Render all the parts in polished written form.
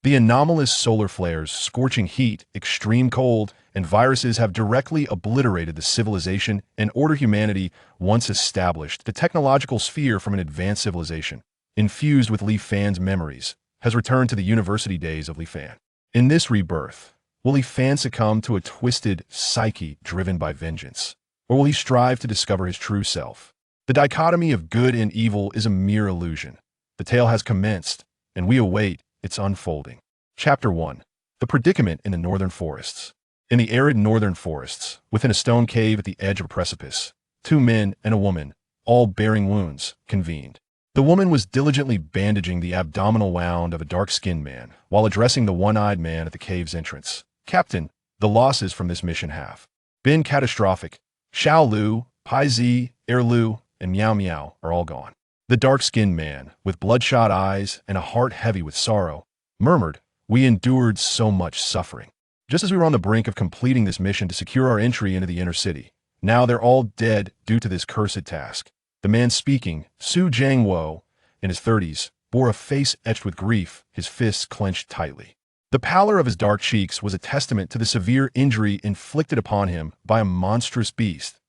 The anomalous solar flares, scorching heat, extreme cold, and viruses have directly obliterated the civilization and order humanity once established. The technological sphere from an advanced civilization, infused with Li Fan's memories, has returned to the university days of Li Fan. In this rebirth, will Li Fan succumb to a twisted psyche driven by vengeance? Or will he strive to discover his true self? The dichotomy of good and evil is a mere illusion. The tale has commenced, and we await its unfolding. Chapter 1. The Predicament in the Northern Forests. In the arid northern forests, within a stone cave at the edge of a precipice, two men and a woman, all bearing wounds, convened. The woman was diligently bandaging the abdominal wound of a dark-skinned man, while addressing the one-eyed man at the cave's entrance. "Captain, the losses from this mission have been catastrophic. Xiao Lu, Pai Zi, Er Lu, and Miao Miao are all gone." The dark-skinned man, with bloodshot eyes and a heart heavy with sorrow, murmured, "We endured so much suffering. Just as we were on the brink of completing this mission to secure our entry into the inner city. Now they're all dead due to this cursed task." The man speaking, Su Jiangwo, in his 30s, bore a face etched with grief, his fists clenched tightly. The pallor of his dark cheeks was a testament to the severe injury inflicted upon him by a monstrous beast.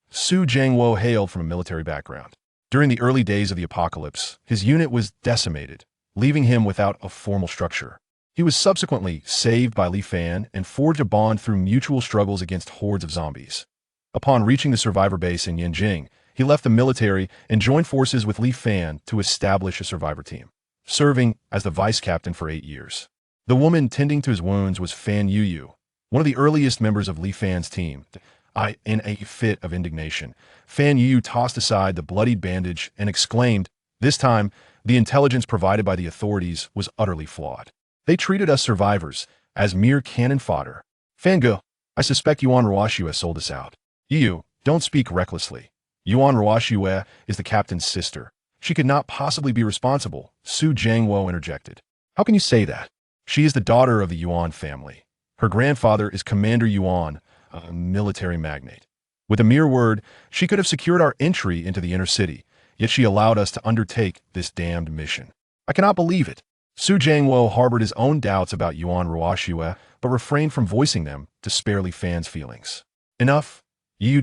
Su Jiangwo hailed from a military background. During the early days of the apocalypse, his unit was decimated, leaving him without a formal structure. He was subsequently saved by Li Fan and forged a bond through mutual struggles against hordes of zombies. Upon reaching the survivor base in Yanjing, he left the military and joined forces with Li Fan to establish a survivor team, serving as the vice captain for 8 years. The woman tending to his wounds was Fan Yuyu, one of the earliest members of Li Fan's team. In a fit of indignation, Fan Yuyu tossed aside the bloodied bandage and exclaimed, "This time, the intelligence provided by the authorities was utterly flawed. They treated us survivors as mere cannon fodder. Fangu, I suspect Yuan Ruoxue sold us out." "You, don't speak recklessly. Yuan Ruoxue is the captain's sister. She could not possibly be responsible," Su Jiangwo interjected. "How can you say that? She is the daughter of the Yuan family. Her grandfather is Commander Yuan, a military magnate. With a mere word, she could have secured our entry into the inner city, yet she allowed us to undertake this damned mission. I cannot believe it." Su Jiangwo harbored his own doubts about Yuan Ruoxue, but refrained from voicing them to spare Li Fan's feelings. "Enough. You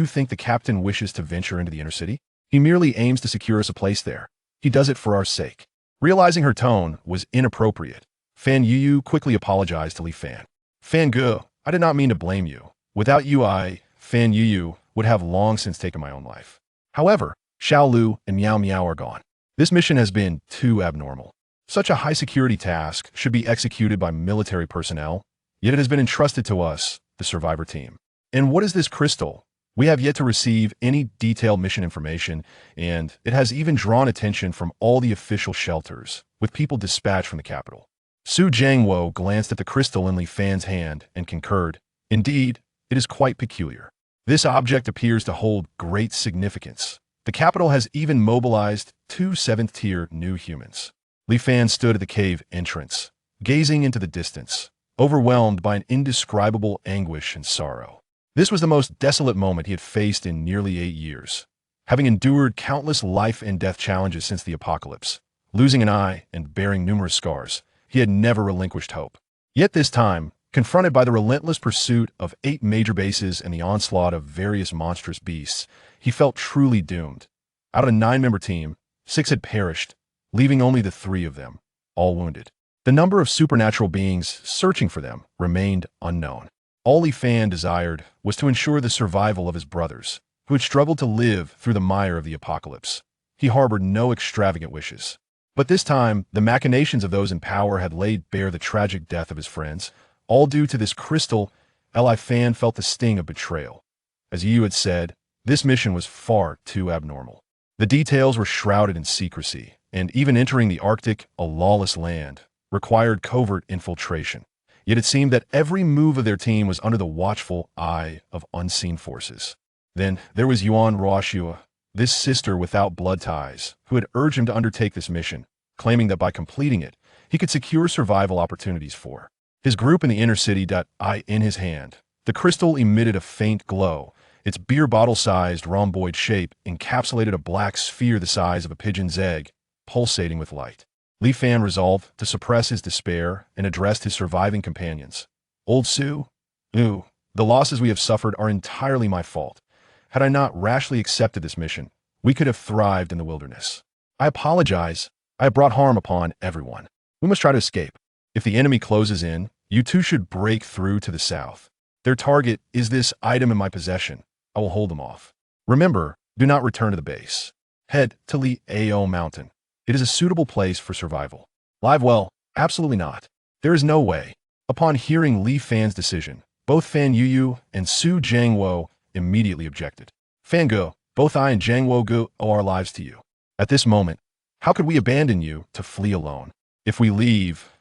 think the captain wishes to venture into the inner city? He merely aims to secure us a place there. He does it for our sake." Realizing her tone was inappropriate, Fan Yuyu quickly apologized to Li Fan. "Fangu, I did not mean to blame you. Without you Fan Yuyu, would have long since taken my own life. However, Xiao Lu and Miao Miao are gone. This mission has been too abnormal. Such a high-security task should be executed by military personnel, yet it has been entrusted to us, the survivor team. And what is this crystal? We have yet to receive any detailed mission information, and it has even drawn attention from all the official shelters, with people dispatched from the capital." Su Jiangwo glanced at the crystal in Li Fan's hand and concurred, "Indeed, it is quite peculiar. This object appears to hold great significance. The capital has even mobilized 2 7th-tier new humans." Li Fan stood at the cave entrance, gazing into the distance, overwhelmed by an indescribable anguish and sorrow. This was the most desolate moment he had faced in nearly 8 years. Having endured countless life and death challenges since the apocalypse, losing an eye and bearing numerous scars, he had never relinquished hope. Yet this time, confronted by the relentless pursuit of 8 major bases and the onslaught of various monstrous beasts, he felt truly doomed. Out of a 9-member team, 6 had perished, leaving only the 3 of them, all wounded. The number of supernatural beings searching for them remained unknown. All Li Fan desired was to ensure the survival of his brothers, who had struggled to live through the mire of the apocalypse. He harbored no extravagant wishes. But this time, the machinations of those in power had laid bare the tragic death of his friends, all due to this crystal. Li Fan felt the sting of betrayal. As Yu had said, this mission was far too abnormal. The details were shrouded in secrecy, and even entering the Arctic, a lawless land, required covert infiltration. Yet it seemed that every move of their team was under the watchful eye of unseen forces. Then there was Yuan Ruoxue, this sister without blood ties, who had urged him to undertake this mission, claiming that by completing it, he could secure survival opportunities for his group in the inner city. In his hand, the crystal emitted a faint glow. Its beer bottle-sized rhomboid shape encapsulated a black sphere the size of a pigeon's egg, pulsating with light. Li Fan resolved to suppress his despair and addressed his surviving companions. Old Su? Ooh, the losses we have suffered are entirely my fault. Had I not rashly accepted this mission, we could have thrived in the wilderness. I apologize. I have brought harm upon everyone. We must try to escape. If the enemy closes in, you two should break through to the south. Their target is this item in my possession. I will hold them off. Remember, do not return to the base. Head to Li Ao Mountain. It is a suitable place for survival. Live well? Absolutely not. There is no way. Upon hearing Li Fan's decision, both Fan Yuyu and Su Jiangwo immediately objected. Fan Ge, both I and Jiangwo Ge owe our lives to you. At this moment, how could we abandon you to flee alone? If we leave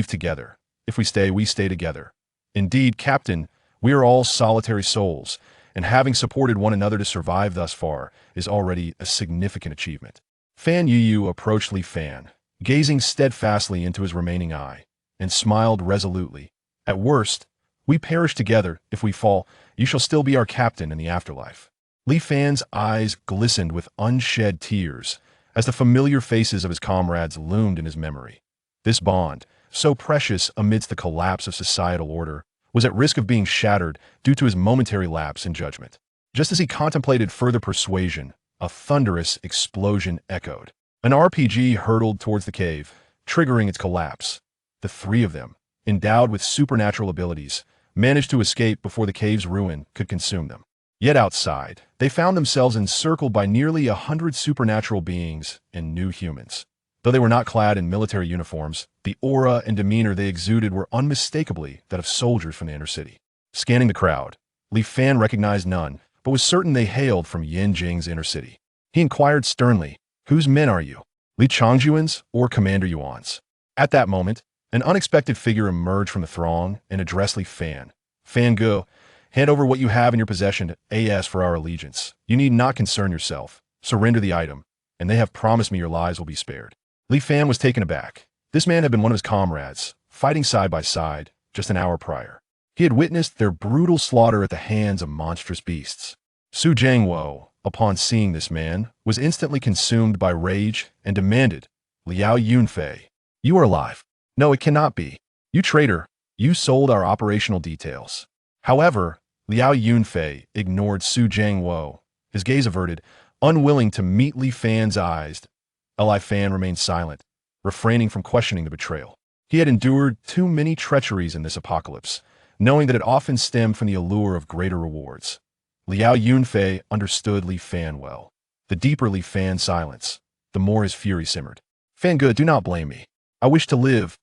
together. If we stay together. Indeed, Captain, we are all solitary souls, and having supported one another to survive thus far is already a significant achievement. Fan Yuyu approached Li Fan, gazing steadfastly into his remaining eye, and smiled resolutely. At worst, we perish together. If we fall, you shall still be our captain in the afterlife. Li Fan's eyes glistened with unshed tears as the familiar faces of his comrades loomed in his memory. This bond, so precious amidst the collapse of societal order, was at risk of being shattered due to his momentary lapse in judgment. Just as he contemplated further persuasion, a thunderous explosion echoed. An RPG hurtled towards the cave, triggering its collapse. The three of them, endowed with supernatural abilities, managed to escape before the cave's ruin could consume them. Yet outside, they found themselves encircled by nearly 100 supernatural beings and new humans. Though they were not clad in military uniforms, the aura and demeanor they exuded were unmistakably that of soldiers from the inner city. Scanning the crowd, Li Fan recognized none, but was certain they hailed from Yanjing's inner city. He inquired sternly, "Whose men are you? Li Changjuan's or Commander Yuan's?" At that moment, an unexpected figure emerged from the throng and addressed Li Fan. "Fan Ge, hand over what you have in your possession to AS for our allegiance. You need not concern yourself. Surrender the item, and they have promised me your lives will be spared." Li Fan was taken aback. This man had been one of his comrades, fighting side by side just an hour prior. He had witnessed their brutal slaughter at the hands of monstrous beasts. Su Jiangwo, upon seeing this man, was instantly consumed by rage and demanded, "Liao Yunfei, you are alive." "No, it cannot be. You traitor, you sold our operational details." However, Liao Yunfei ignored Su Jiangwo, his gaze averted, unwilling to meet Li Fan's eyes. Li Fan remained silent, refraining from questioning the betrayal. He had endured too many treacheries in this apocalypse, knowing that it often stemmed from the allure of greater rewards. Liao Yunfei understood Li Fan well. The deeper Li Fan's silence, the more his fury simmered. "Fan Ge, do not blame me. I wish to live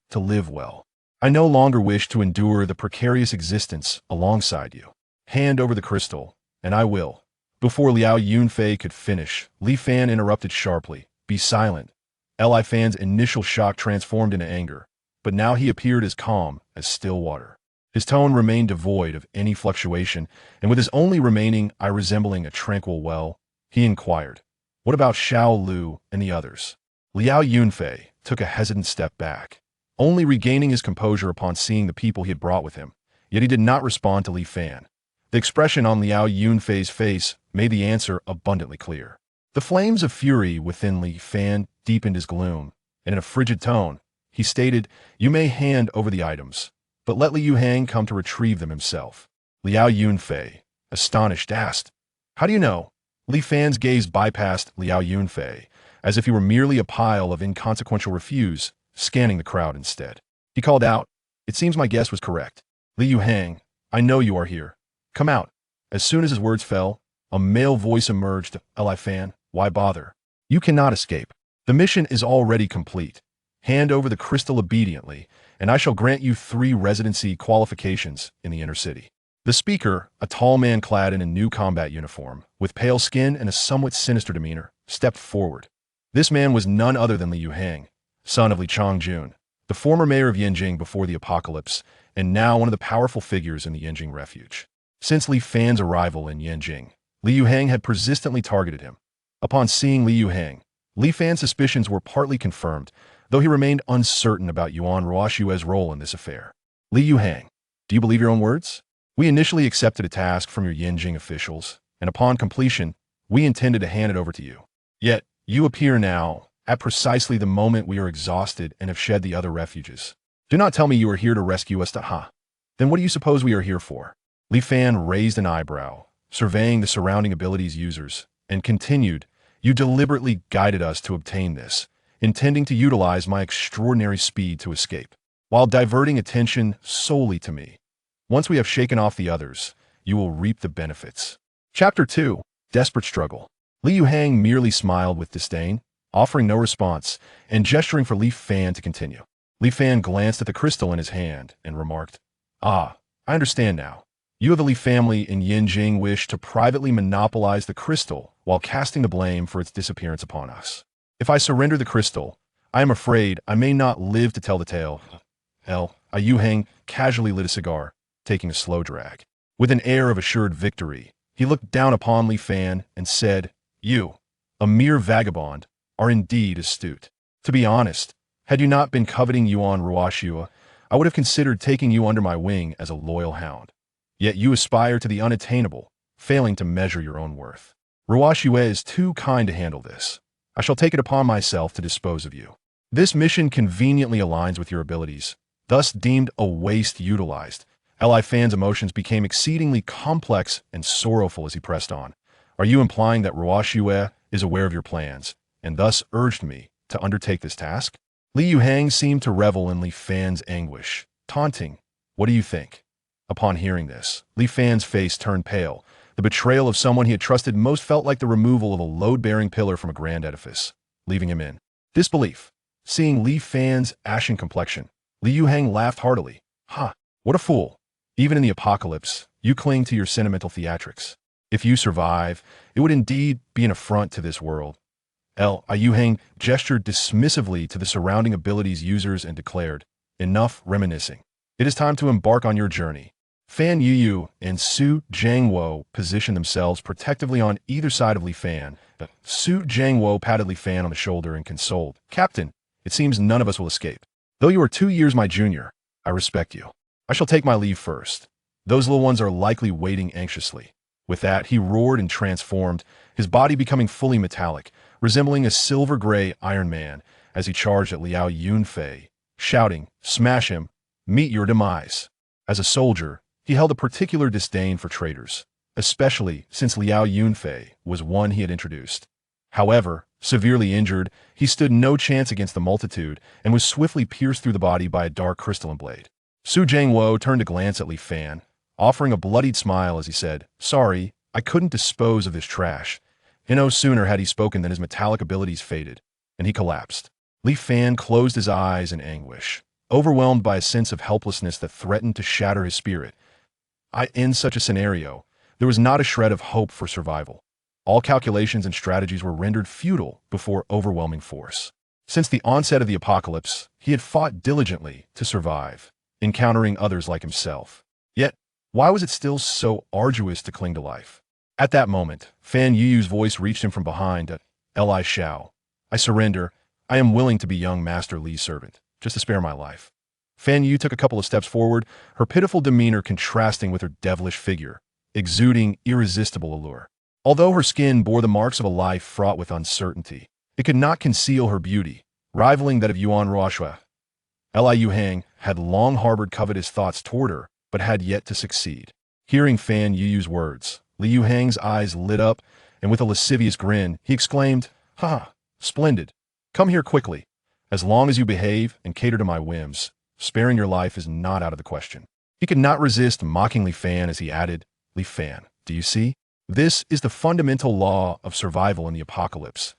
well. I no longer wish to endure the precarious existence alongside you. Hand over the crystal, and I will." Before Liao Yunfei could finish, Li Fan interrupted sharply, "Be silent." Li Fan's initial shock transformed into anger, but now he appeared as calm as still water. His tone remained devoid of any fluctuation, and with his only remaining eye resembling a tranquil well, he inquired, "What about Xiao Lu and the others?" Liao Yunfei took a hesitant step back, only regaining his composure upon seeing the people he had brought with him, yet he did not respond to Li Fan. The expression on Liao Yunfei's face made the answer abundantly clear. The flames of fury within Li Fan deepened his gloom, and in a frigid tone, he stated, "You may hand over the items, but let Li Yuhang come to retrieve them himself." Liao Yunfei, astonished, asked, "How do you know?" Li Fan's gaze bypassed Liao Yunfei, as if he were merely a pile of inconsequential refuse, scanning the crowd instead. He called out, "It seems my guess was correct. Li Yuhang, I know you are here. Come out." As soon as his words fell, a male voice emerged. "Li Fan, why bother? You cannot escape. The mission is already complete. Hand over the crystal obediently, and I shall grant you 3 residency qualifications in the inner city." The speaker, a tall man clad in a new combat uniform, with pale skin and a somewhat sinister demeanor, stepped forward. This man was none other than Li Yuhang, son of Li Changjun, the former mayor of Yanjing before the apocalypse, and now one of the powerful figures in the Yanjing refuge. Since Li Fan's arrival in Yanjing, Li Yuhang had persistently targeted him. Upon seeing Li Yuhang, Li Fan's suspicions were partly confirmed, though he remained uncertain about Yuan Ruoshue's role in this affair. "Li Yuhang, do you believe your own words? We initially accepted a task from your Yanjing officials, and upon completion, we intended to hand it over to you. Yet, you appear now at precisely the moment we are exhausted and have shed the other refuges. Do not tell me you are here to rescue us, Then what do you suppose we are here for? Li Fan raised an eyebrow, surveying the surrounding abilities users, and continued, you deliberately guided us to obtain this, intending to utilize my extraordinary speed to escape, while diverting attention solely to me. Once we have shaken off the others, you will reap the benefits. Chapter 2. Desperate Struggle. Li Yuhang merely smiled with disdain, offering no response, and gesturing for Li Fan to continue. Li Fan glanced at the crystal in his hand and remarked, I understand now. You of the Li family in Yinjing wish to privately monopolize the crystal while casting the blame for its disappearance upon us. If I surrender the crystal, I am afraid I may not live to tell the tale. Yuhang casually lit a cigar, taking a slow drag. With an air of assured victory, he looked down upon Li Fan and said, You, a mere vagabond, are indeed astute. To be honest, had you not been coveting Yuan Ruoxua, I would have considered taking you under my wing as a loyal hound. Yet you aspire to the unattainable, failing to measure your own worth. Ruoxua is too kind to handle this. I shall take it upon myself to dispose of you. This mission conveniently aligns with your abilities, thus deemed a waste utilized. Li Fan's emotions became exceedingly complex and sorrowful as he pressed on. Are you implying that Ruoxua is aware of your plans, and thus urged me to undertake this task? Li Yuhang seemed to revel in Li Fan's anguish, taunting, what do you think? Upon hearing this, Li Fan's face turned pale. The betrayal of someone he had trusted most felt like the removal of a load-bearing pillar from a grand edifice, leaving him in disbelief. Seeing Li Fan's ashen complexion, Li Yuhang laughed heartily. What a fool. Even in the apocalypse, you cling to your sentimental theatrics. If you survive, it would indeed be an affront to this world. Yuhang gestured dismissively to the surrounding abilities users and declared, enough reminiscing. It is time to embark on your journey. Fan Yuyu and Su Jiangwo positioned themselves protectively on either side of Li Fan. Su Jiangwo patted Li Fan on the shoulder and consoled, Captain, it seems none of us will escape. Though you are 2 years my junior, I respect you. I shall take my leave first. Those little ones are likely waiting anxiously. With that, he roared and transformed, his body becoming fully metallic, resembling a silver-gray Iron Man as he charged at Liao Yunfei, shouting, smash him, meet your demise. As a soldier, he held a particular disdain for traitors, especially since Liao Yunfei was one he had introduced. However, severely injured, he stood no chance against the multitude and was swiftly pierced through the body by a dark crystalline blade. Su Jiangwo turned to glance at Li Fan, offering a bloodied smile as he said, sorry, I couldn't dispose of this trash. No sooner had he spoken than his metallic abilities faded, and he collapsed. Li Fan closed his eyes in anguish, overwhelmed by a sense of helplessness that threatened to shatter his spirit. In such a scenario, there was not a shred of hope for survival. All calculations and strategies were rendered futile before overwhelming force. Since the onset of the apocalypse, he had fought diligently to survive, encountering others like himself. Yet, why was it still so arduous to cling to life? At that moment, Fan Yuyu's voice reached him from behind. Li Shao, I surrender. I am willing to be young Master Li's servant, just to spare my life. Fan Yu took a couple of steps forward, her pitiful demeanor contrasting with her devilish figure, exuding irresistible allure. Although her skin bore the marks of a life fraught with uncertainty, it could not conceal her beauty, rivaling that of Yuan Ruoxua. Li Yuhang had long harbored covetous thoughts toward her, but had yet to succeed. Hearing Fan Yuyu's words, Li Yuhang's eyes lit up, and with a lascivious grin, he exclaimed, splendid. Come here quickly. As long as you behave and cater to my whims, sparing your life is not out of the question. He could not resist mocking Li Fan as he added, Li Fan, do you see? This is the fundamental law of survival in the apocalypse.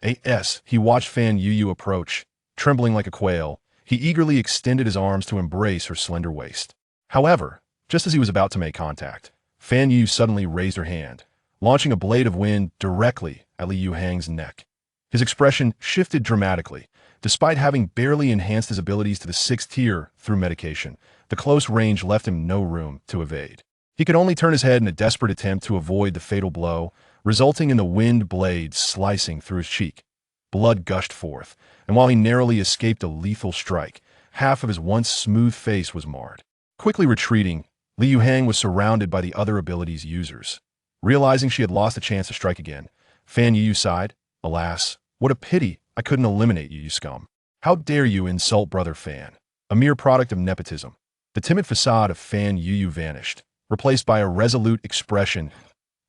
He watched Fan Yuyu approach. Trembling like a quail, he eagerly extended his arms to embrace her slender waist. However, just as he was about to make contact, Fan Yu suddenly raised her hand, launching a blade of wind directly at Li Yuhang's neck. His expression shifted dramatically. Despite having barely enhanced his abilities to the 6th tier through medication, the close range left him no room to evade. He could only turn his head in a desperate attempt to avoid the fatal blow, resulting in the wind blade slicing through his cheek. Blood gushed forth, and while he narrowly escaped a lethal strike, half of his once smooth face was marred. Quickly retreating, Li Yuhang was surrounded by the other abilities users. Realizing she had lost a chance to strike again, Fan Yu sighed, alas, What a pity I couldn't eliminate you, you scum. How dare you insult Brother Fan? A mere product of nepotism. The timid facade of Fan Yu vanished, replaced by a resolute expression.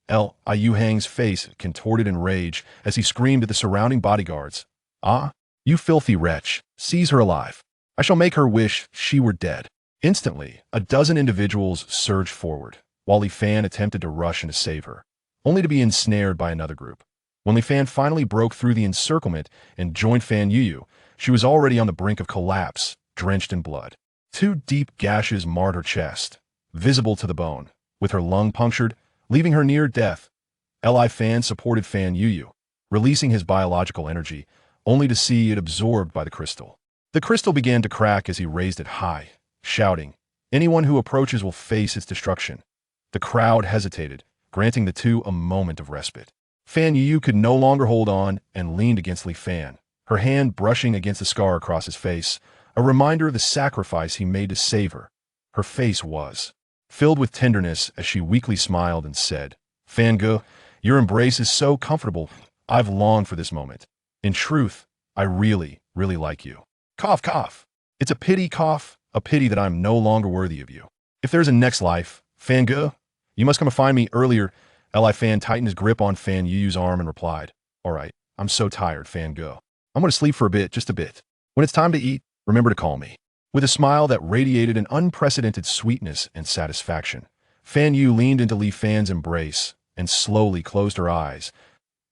Liu Hang's face contorted in rage as he screamed at the surrounding bodyguards. Ah, you filthy wretch, seize her alive. I shall make her wish she were dead. Instantly, a dozen individuals surged forward, while Li Fan attempted to rush in to save her, only to be ensnared by another group. When Li Fan finally broke through the encirclement and joined Fan Yu, she was already on the brink of collapse, drenched in blood. Two deep gashes marred her chest, visible to the bone, with her lung punctured, leaving her near death. Li Fan supported Fan Yu, releasing his biological energy, only to see it absorbed by the crystal. The crystal began to crack as he raised it high, shouting, "Anyone who approaches will face its destruction." The crowd hesitated, granting the two a moment of respite. Fan Yu could no longer hold on and leaned against Li Fan, her hand brushing against the scar across his face, a reminder of the sacrifice he made to save her. Her face was filled with tenderness as she weakly smiled and said, "Fan Ge, your embrace is so comfortable. I've longed for this moment. In truth, I really, really like you." Cough, cough. It's a pity, cough, a pity that I'm no longer worthy of you. If there's a next life, Fan Ge, you must come and find me earlier. Li Fan tightened his grip on Fan Yu's arm and replied, "All right, I'm so tired, Fan Ge. I'm going to sleep for a bit, just a bit. When it's time to eat, remember to call me." With a smile that radiated an unprecedented sweetness and satisfaction, Fan Yu leaned into Li Fan's embrace and slowly closed her eyes.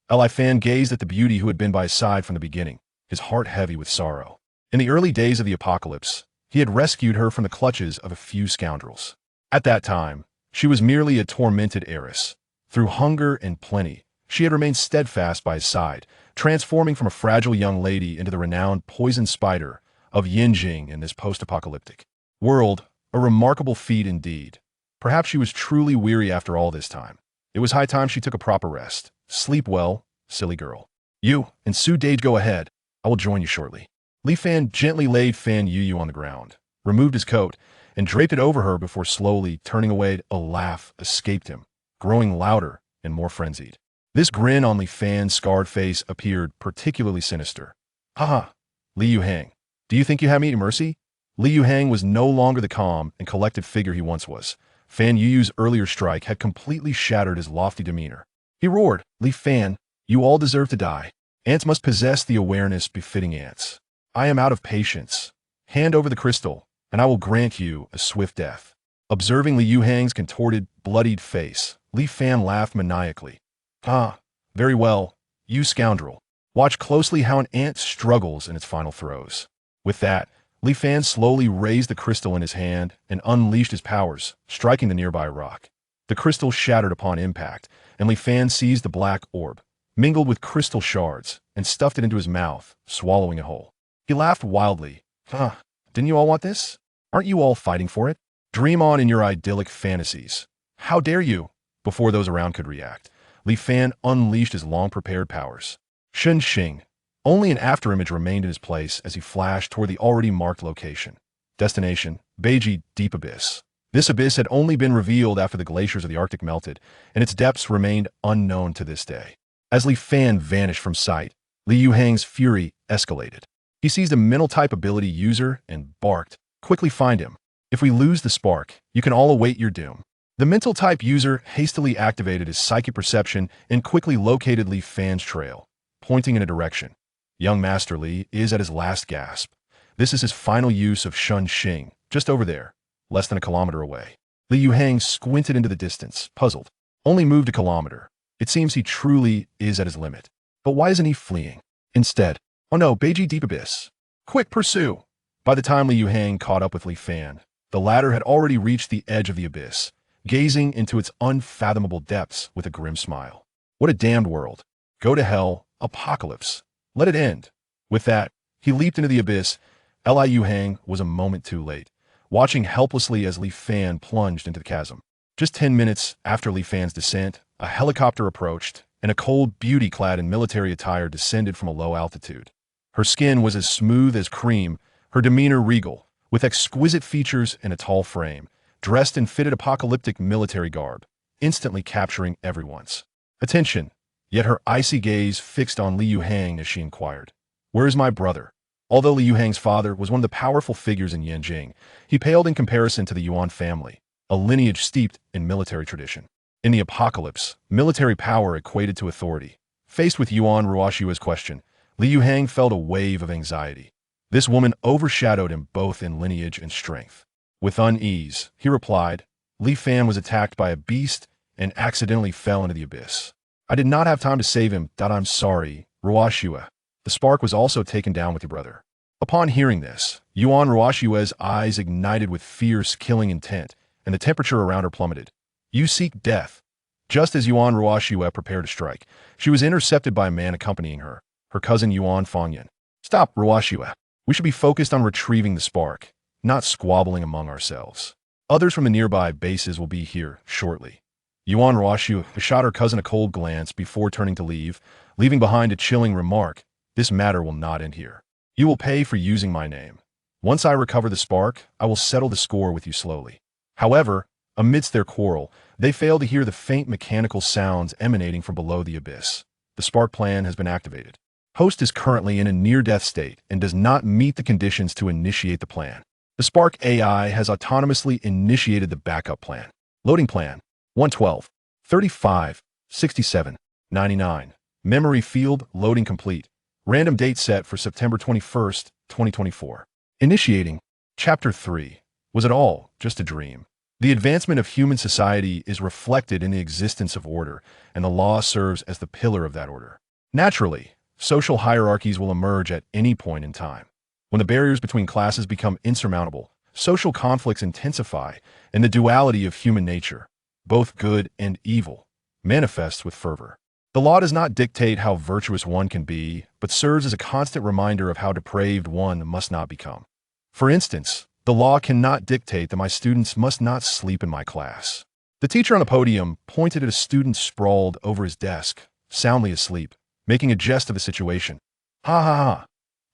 Li Fan gazed at the beauty who had been by his side from the beginning, his heart heavy with sorrow. In the early days of the apocalypse, he had rescued her from the clutches of a few scoundrels. At that time, she was merely a tormented heiress. Through hunger and plenty, she had remained steadfast by his side, transforming from a fragile young lady into the renowned poison spider of Yinjing in this post-apocalyptic world, a remarkable feat indeed. Perhaps she was truly weary after all this time. It was high time she took a proper rest. Sleep well, silly girl. You and Su Dage go ahead. I will join you shortly. Li Fan gently laid Fan Yu on the ground, removed his coat, and draped it over her before slowly turning away. A laugh escaped him, growing louder and more frenzied. This grin on Li Fan's scarred face appeared particularly sinister. "Haha, Liu Hang, do you think you have me at mercy?" Liu Hang was no longer the calm and collected figure he once was. Fan Yu's earlier strike had completely shattered his lofty demeanor. He roared, "Li Fan, you all deserve to die. Ants must possess the awareness befitting ants. I am out of patience. Hand over the crystal, and I will grant you a swift death." Observing Liu Hang's contorted, bloodied face, Li Fan laughed maniacally. "Ah, very well, you scoundrel. Watch closely how an ant struggles in its final throes." With that, Li Fan slowly raised the crystal in his hand and unleashed his powers, striking the nearby rock. The crystal shattered upon impact, and Li Fan seized the black orb, mingled with crystal shards, and stuffed it into his mouth, swallowing it whole. He laughed wildly. Didn't you all want this? Aren't you all fighting for it? Dream on in your idyllic fantasies. How dare you?" Before those around could react, Li Fan unleashed his long-prepared powers. Shen Xing. Only an afterimage remained in his place as he flashed toward the already marked location. Destination, Beiji Deep Abyss. This abyss had only been revealed after the glaciers of the Arctic melted, and its depths remained unknown to this day. As Li Fan vanished from sight, Liu Hang's fury escalated. He seized a mental-type ability user and barked, "Quickly find him. If we lose the spark, you can all await your doom." The mental-type user hastily activated his psychic perception and quickly located Li Fan's trail, pointing in a direction. Young Master Li is at his last gasp. This is his final use of Shen Xing, just over there, less than a kilometer away. Liu Hang squinted into the distance, puzzled. Only moved a kilometer. It seems he truly is at his limit. But why isn't he fleeing? Instead, "Oh no, Beiji Deep Abyss. Quick, pursue!" By the time Liu Hang caught up with Li Fan, the latter had already reached the edge of the abyss, gazing into its unfathomable depths with a grim smile. What a damned world. Go to hell, apocalypse. Let it end. With that, he leaped into the abyss. Liu Hang was a moment too late, watching helplessly as Li Fan plunged into the chasm. Just 10 minutes after Li Fan's descent, a helicopter approached, and a cold beauty clad in military attire descended from a low altitude. Her skin was as smooth as cream, her demeanor regal, with exquisite features and a tall frame, dressed in fitted apocalyptic military garb, instantly capturing everyone's attention. yet her icy gaze fixed on Li Yuhang as she inquired, "Where is my brother?" Although Li Yuhang's father was one of the powerful figures in Yanjing, he paled in comparison to the Yuan family, a lineage steeped in military tradition. In the apocalypse, military power equated to authority. Faced with Yuan Ruoshua's question, Li Yuhang felt a wave of anxiety. This woman overshadowed him both in lineage and strength. With unease, he replied, "Li Fan was attacked by a beast and accidentally fell into the abyss. I did not have time to save him. I'm sorry, Ruoshua. The spark was also taken down with your brother." Upon hearing this, Yuan Ruoshua's eyes ignited with fierce, killing intent, and the temperature around her plummeted. "You seek death." Just as Yuan Ruoshua prepared to strike, she was intercepted by a man accompanying her, her cousin Yuan Fangyan. "Stop, Ruoshua. We should be focused on retrieving the spark, not squabbling among ourselves. Others from the nearby bases will be here shortly." Yuan Ruoshua shot her cousin a cold glance before turning to leave, leaving behind a chilling remark, "This matter will not end here. You will pay for using my name. Once I recover the spark, I will settle the score with you slowly." However, amidst their quarrel, they failed to hear the faint mechanical sounds emanating from below the abyss. The spark plan has been activated. Host is currently in a near-death state and does not meet the conditions to initiate the plan. The Spark AI has autonomously initiated the backup plan. Loading plan 112, 35, 67, 99. Memory field loading complete. Random date set for September 21st, 2024. Initiating. Chapter 3. Was it all just a dream? The advancement of human society is reflected in the existence of order, and the law serves as the pillar of that order. Naturally, social hierarchies will emerge at any point in time. When the barriers between classes become insurmountable, social conflicts intensify, and the duality of human nature, both good and evil, manifests with fervor. The law does not dictate how virtuous one can be, but serves as a constant reminder of how depraved one must not become. For instance, the law cannot dictate that my students must not sleep in my class. The teacher on the podium pointed at a student sprawled over his desk, soundly asleep, making a jest of the situation. "Ha ha ha."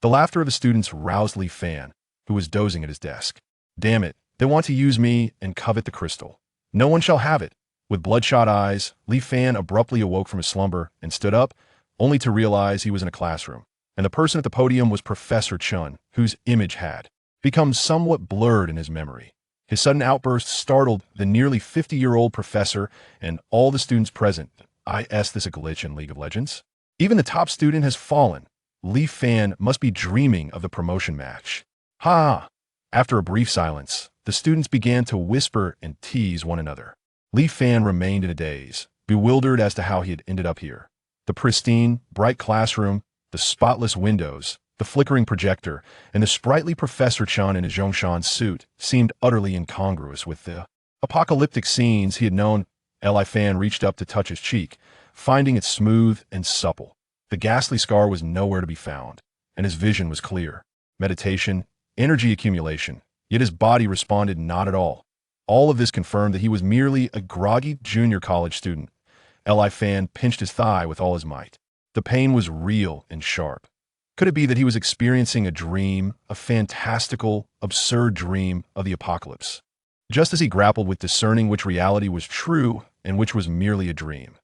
The laughter of the students roused Li Fan, who was dozing at his desk. "Damn it, they want to use me and covet the crystal. No one shall have it." With bloodshot eyes, Li Fan abruptly awoke from his slumber and stood up, only to realize he was in a classroom, and the person at the podium was Professor Chun, whose image had become somewhat blurred in his memory. His sudden outburst startled the nearly 50-year-old professor and all the students present. Is this a glitch in League of Legends? Even the top student has fallen. Li Fan must be dreaming of the promotion match. Ha! After a brief silence, the students began to whisper and tease one another. Li Fan remained in a daze, bewildered as to how he had ended up here. The pristine, bright classroom, the spotless windows, the flickering projector, and the sprightly Professor Chan in his Zhongshan suit seemed utterly incongruous with the apocalyptic scenes he had known. Li Fan reached up to touch his cheek, finding it smooth and supple. The ghastly scar was nowhere to be found, and his vision was clear. Meditation, energy accumulation, yet his body responded not at all. All of this confirmed that he was merely a groggy junior college student. Li Fan pinched his thigh with all his might. The pain was real and sharp. Could it be that he was experiencing a dream, a fantastical, absurd dream of the apocalypse? Just as he grappled with discerning which reality was true and which was merely a dream,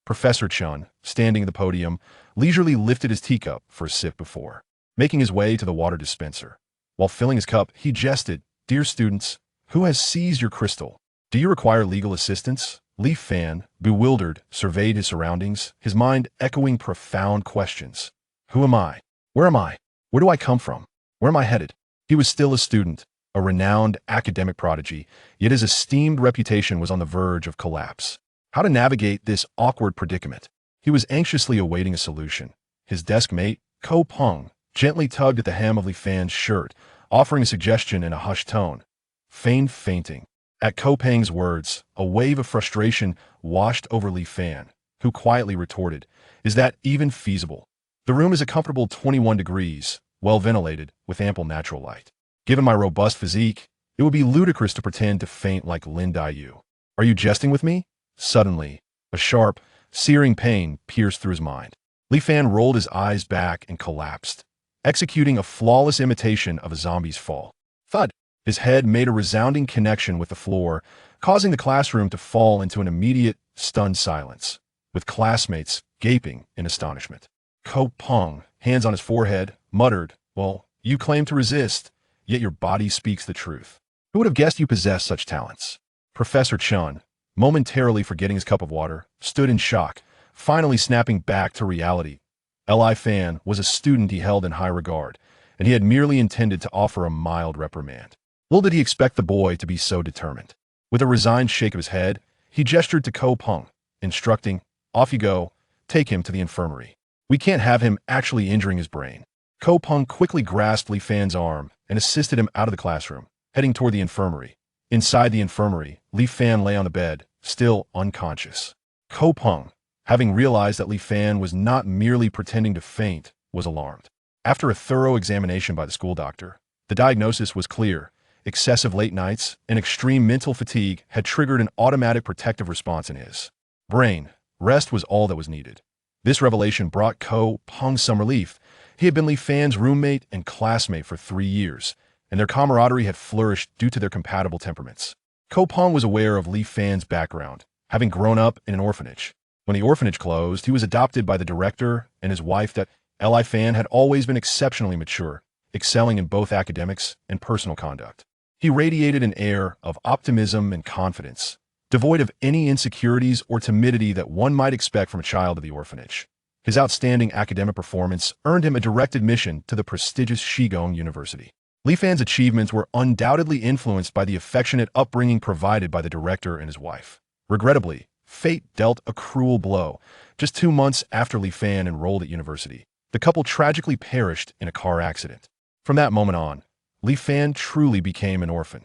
Professor Chun, standing at the podium, leisurely lifted his teacup for a sip before making his way to the water dispenser. While filling his cup, he jested, "Dear students, who has seized your crystal? Do you require legal assistance?" Li Fan, bewildered, surveyed his surroundings, his mind echoing profound questions. Who am I? Where am I? Where do I come from? Where am I headed? He was still a student, a renowned academic prodigy, yet his esteemed reputation was on the verge of collapse. How to navigate this awkward predicament? He was anxiously awaiting a solution. His desk mate, Ko Peng, gently tugged at the hem of Li Fan's shirt, offering a suggestion in a hushed tone. Feigned fainting. At Ko Peng's words, a wave of frustration washed over Li Fan, who quietly retorted, "Is that even feasible? The room is a comfortable 21 degrees, well ventilated, with ample natural light. Given my robust physique, it would be ludicrous to pretend to faint like Lin Daiyu. Are you jesting with me?" Suddenly, a sharp, searing pain pierced through his mind. Li Fan rolled his eyes back and collapsed, executing a flawless imitation of a zombie's fall. Thud! His head made a resounding connection with the floor, causing the classroom to fall into an immediate, stunned silence. With classmates gaping in astonishment. Ko Peng, hands on his forehead, muttered, "Well, you claim to resist, yet your body speaks the truth. Who would have guessed you possess such talents?" Professor Chun, momentarily forgetting his cup of water, stood in shock, finally snapping back to reality. Li Fan was a student he held in high regard, and he had merely intended to offer a mild reprimand. Little did he expect the boy to be so determined. With a resigned shake of his head, he gestured to Ko Peng, instructing, "Off you go, take him to the infirmary. We can't have him actually injuring his brain." Ko Peng quickly grasped Li Fan's arm and assisted him out of the classroom, heading toward the infirmary. Inside the infirmary, Li Fan lay on the bed, still unconscious. Ko Peng, having realized that Li Fan was not merely pretending to faint, was alarmed. After a thorough examination by the school doctor, the diagnosis was clear. Excessive late nights and extreme mental fatigue had triggered an automatic protective response in his brain. Rest was all that was needed. This revelation brought Ko Peng some relief. He had been Li Fan's roommate and classmate for 3 years, and their camaraderie had flourished due to their compatible temperaments. Ko Peng was aware of Li Fan's background, having grown up in an orphanage. When the orphanage closed, he was adopted by the director and his wife. That Li Fan had always been exceptionally mature, excelling in both academics and personal conduct. He radiated an air of optimism and confidence, devoid of any insecurities or timidity that one might expect from a child of the orphanage. His outstanding academic performance earned him a direct admission to the prestigious Shigong University. Li Fan's achievements were undoubtedly influenced by the affectionate upbringing provided by the director and his wife. Regrettably, fate dealt a cruel blow. Just 2 months after Li Fan enrolled at university, the couple tragically perished in a car accident. From that moment on, Li Fan truly became an orphan.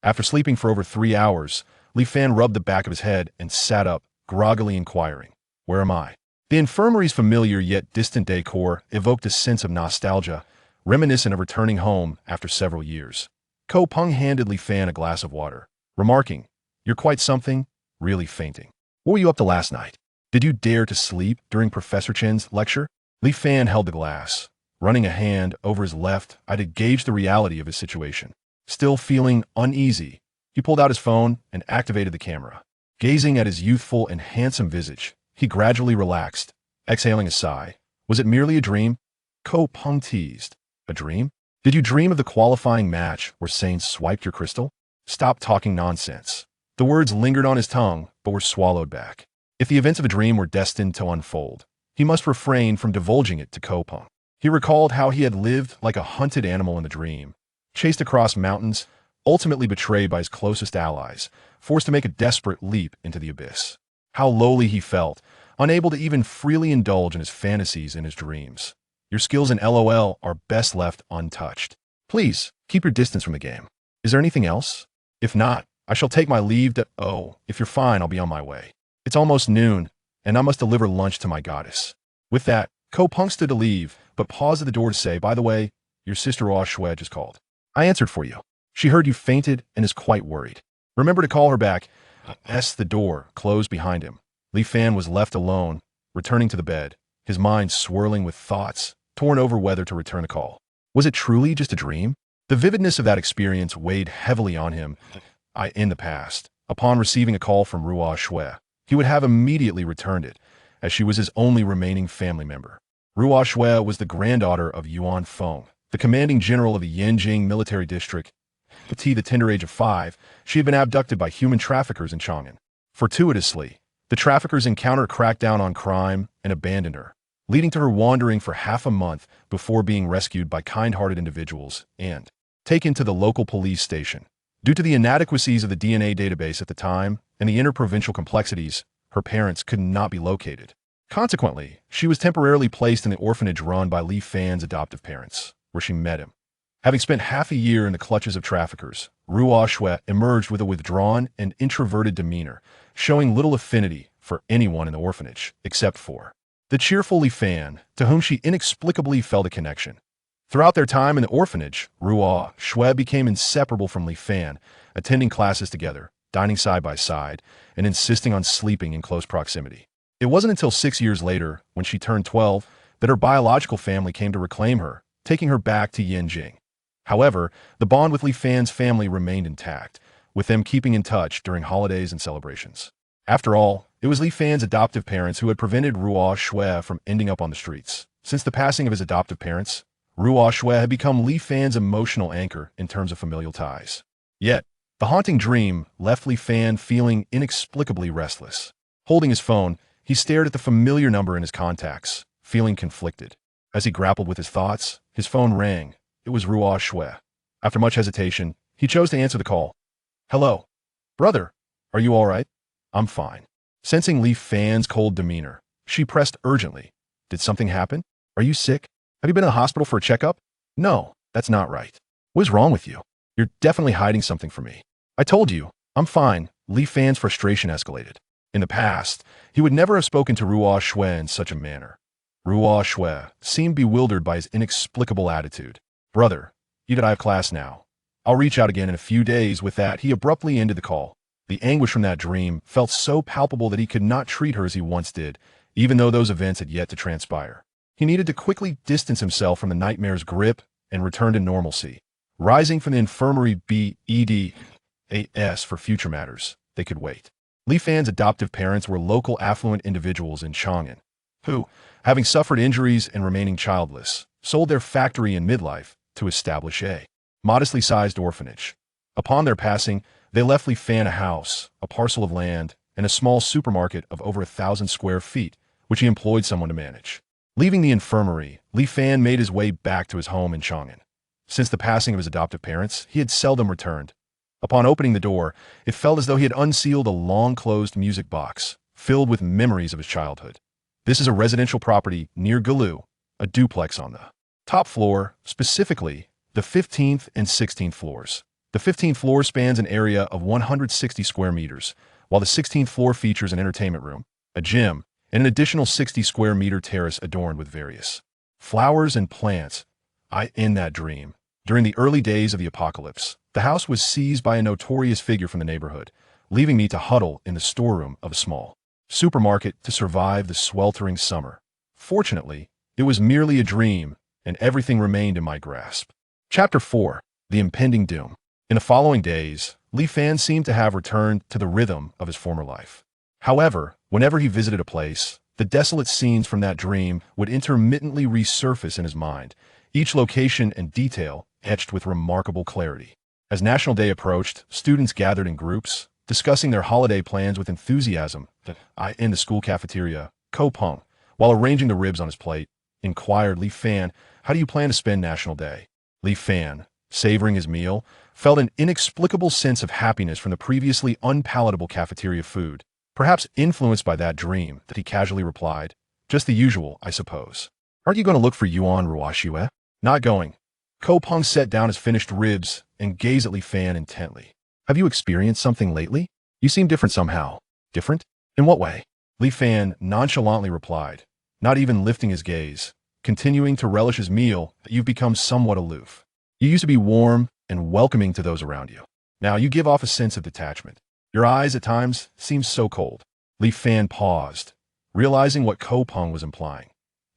After sleeping for over 3 hours, Li Fan rubbed the back of his head and sat up, groggily inquiring, "Where am I?" The infirmary's familiar yet distant decor evoked a sense of nostalgia, reminiscent of returning home after several years. Ko Peng handed Li Fan a glass of water, remarking, "You're quite something, really fainting. What were you up to last night? Did you dare to sleep during Professor Chen's lecture?" Li Fan held the glass, running a hand over his left eye to gauge the reality of his situation. Still feeling uneasy, he pulled out his phone and activated the camera. Gazing at his youthful and handsome visage, he gradually relaxed, exhaling a sigh. Was it merely a dream? Ko Peng teased. "A dream? Did you dream of the qualifying match where Saints swiped your crystal?" "Stop talking nonsense." The words lingered on his tongue, but were swallowed back. If the events of a dream were destined to unfold, he must refrain from divulging it to Ko Peng. He recalled how he had lived like a hunted animal in the dream, chased across mountains, ultimately betrayed by his closest allies, forced to make a desperate leap into the abyss. How lowly he felt, unable to even freely indulge in his fantasies and his dreams. Your skills in LOL are best left untouched. Please, keep your distance from the game. Is there anything else? If not, I shall take my leave. If you're fine, I'll be on my way. It's almost noon, and I must deliver lunch to my goddess. With that, Ko Peng stood to leave, but paused at the door to say, "By the way, your sister Shui just called. I answered for you. She heard you fainted and is quite worried. Remember to call her back." The door closed behind him. Li Fan was left alone, returning to the bed, his mind swirling with thoughts, torn over whether to return the call. Was it truly just a dream? The vividness of that experience weighed heavily on him. In the past, upon receiving a call from Shui, he would have immediately returned it, as she was his only remaining family member. Shui was the granddaughter of Yuan Feng, the commanding general of the Yanjing military district. At the tender age of 5, she had been abducted by human traffickers in Chang'an. Fortuitously, the traffickers encountered a crackdown on crime and abandoned her, leading to her wandering for half a month before being rescued by kind-hearted individuals and taken to the local police station. Due to the inadequacies of the DNA database at the time and the interprovincial complexities, her parents could not be located. Consequently, she was temporarily placed in the orphanage run by Li Fan's adoptive parents, where she met him. Having spent half a year in the clutches of traffickers, Shui emerged with a withdrawn and introverted demeanor, showing little affinity for anyone in the orphanage, except for the cheerful Li Fan, to whom she inexplicably felt a connection. Throughout their time in the orphanage, Shui became inseparable from Li Fan, attending classes together, dining side by side, and insisting on sleeping in close proximity. It wasn't until 6 years later, when she turned 12, that her biological family came to reclaim her, taking her back to Yanjing. However, the bond with Li Fan's family remained intact, with them keeping in touch during holidays and celebrations. After all, it was Li Fan's adoptive parents who had prevented Ruo Shui from ending up on the streets. Since the passing of his adoptive parents, Ruo Shui had become Li Fan's emotional anchor in terms of familial ties. Yet, the haunting dream left Li Fan feeling inexplicably restless. Holding his phone, he stared at the familiar number in his contacts, feeling conflicted. As he grappled with his thoughts, his phone rang. It was Ruo Shui. After much hesitation, he chose to answer the call. "Hello. Brother, are you all right?" "I'm fine." Sensing Li Fan's cold demeanor, she pressed urgently. "Did something happen? Are you sick? Have you been in the hospital for a checkup?" "No, that's not right." "What is wrong with you? You're definitely hiding something from me." "I told you, I'm fine." Li Fan's frustration escalated. In the past, he would never have spoken to Ruo Shui in such a manner. Ruo Shui seemed bewildered by his inexplicable attitude. "Brother, I have class now. I'll reach out again in a few days." With that, he abruptly ended the call. The anguish from that dream felt so palpable that he could not treat her as he once did, even though those events had yet to transpire. He needed to quickly distance himself from the nightmare's grip and return to normalcy. Rising from the infirmary BEDAS for future matters, they could wait. Li Fan's adoptive parents were local affluent individuals in Chang'an, who, having suffered injuries and remaining childless, sold their factory in midlife to establish a modestly sized orphanage. Upon their passing, they left Li Fan a house, a parcel of land, and a small supermarket of over 1,000 square feet, which he employed someone to manage. Leaving the infirmary, Li Fan made his way back to his home in Chang'an. Since the passing of his adoptive parents, he had seldom returned. Upon opening the door, it felt as though he had unsealed a long-closed music box, filled with memories of his childhood. This is a residential property near Galu, a duplex on the top floor, specifically the 15th and 16th floors. The 15th floor spans an area of 160 square meters, while the 16th floor features an entertainment room, a gym, and an additional 60 square meter terrace adorned with various flowers and plants. In that dream, during the early days of the apocalypse, the house was seized by a notorious figure from the neighborhood, leaving me to huddle in the storeroom of a small supermarket to survive the sweltering summer. Fortunately, it was merely a dream, and everything remained in my grasp. Chapter 4. The Impending Doom. In the following days, Li Fan seemed to have returned to the rhythm of his former life. However, whenever he visited a place, the desolate scenes from that dream would intermittently resurface in his mind, each location and detail etched with remarkable clarity. As National Day approached, students gathered in groups, discussing their holiday plans with enthusiasm. In the school cafeteria, Ko Peng, while arranging the ribs on his plate, inquired Li Fan, "How do you plan to spend National Day?" Li Fan, savoring his meal, felt an inexplicable sense of happiness from the previously unpalatable cafeteria food. Perhaps influenced by that dream, that he casually replied, "Just the usual, I suppose." "Aren't you going to look for Yuan Ruo Shui?" "Not going." Ko Peng set down his finished ribs and gazed at Li Fan intently. "Have you experienced something lately? You seem different somehow." "Different? In what way?" Li Fan nonchalantly replied, not even lifting his gaze. Continuing to relish his meal, "You've become somewhat aloof. You used to be warm and welcoming to those around you. Now you give off a sense of detachment. Your eyes at times seem so cold." Li Fan paused, realizing what Ko Peng was implying.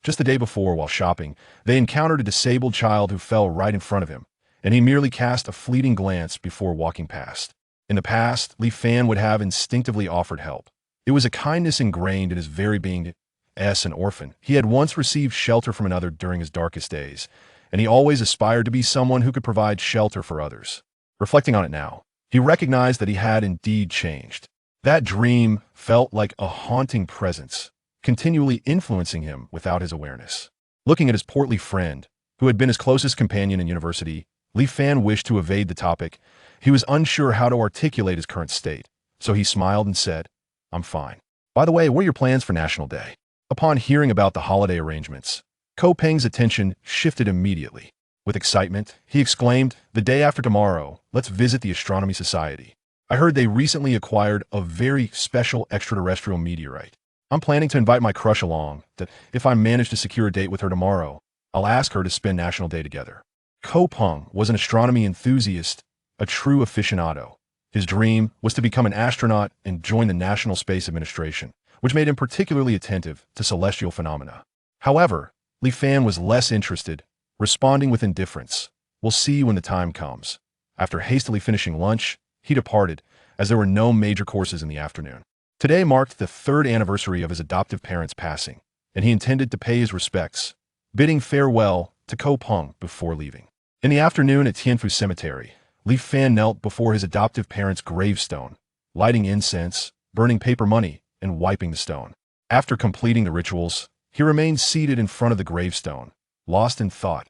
Just the day before, while shopping, they encountered a disabled child who fell right in front of him, and he merely cast a fleeting glance before walking past. In the past, Li Fan would have instinctively offered help. It was a kindness ingrained in his very being. As an orphan, he had once received shelter from another during his darkest days, and he always aspired to be someone who could provide shelter for others. Reflecting on it now, he recognized that he had indeed changed. That dream felt like a haunting presence, continually influencing him without his awareness. Looking at his portly friend, who had been his closest companion in university, Li Fan wished to evade the topic. He was unsure how to articulate his current state, so he smiled and said, "I'm fine. By the way, what are your plans for National Day?" Upon hearing about the holiday arrangements, Ko Peng's attention shifted immediately. With excitement, he exclaimed, "The day after tomorrow, let's visit the Astronomy Society. I heard they recently acquired a very special extraterrestrial meteorite. I'm planning to invite my crush along, that if I manage to secure a date with her tomorrow, I'll ask her to spend National Day together." Ko Peng was an astronomy enthusiast, a true aficionado. His dream was to become an astronaut and join the National Space Administration, which made him particularly attentive to celestial phenomena. However, Li Fan was less interested, responding with indifference. "We'll see when the time comes." After hastily finishing lunch, he departed, as there were no major courses in the afternoon. Today marked the third anniversary of his adoptive parents' passing, and he intended to pay his respects, bidding farewell to Ko Peng before leaving. In the afternoon at Tianfu Cemetery, Li Fan knelt before his adoptive parents' gravestone, lighting incense, burning paper money, and wiping the stone. After completing the rituals, he remained seated in front of the gravestone, lost in thought.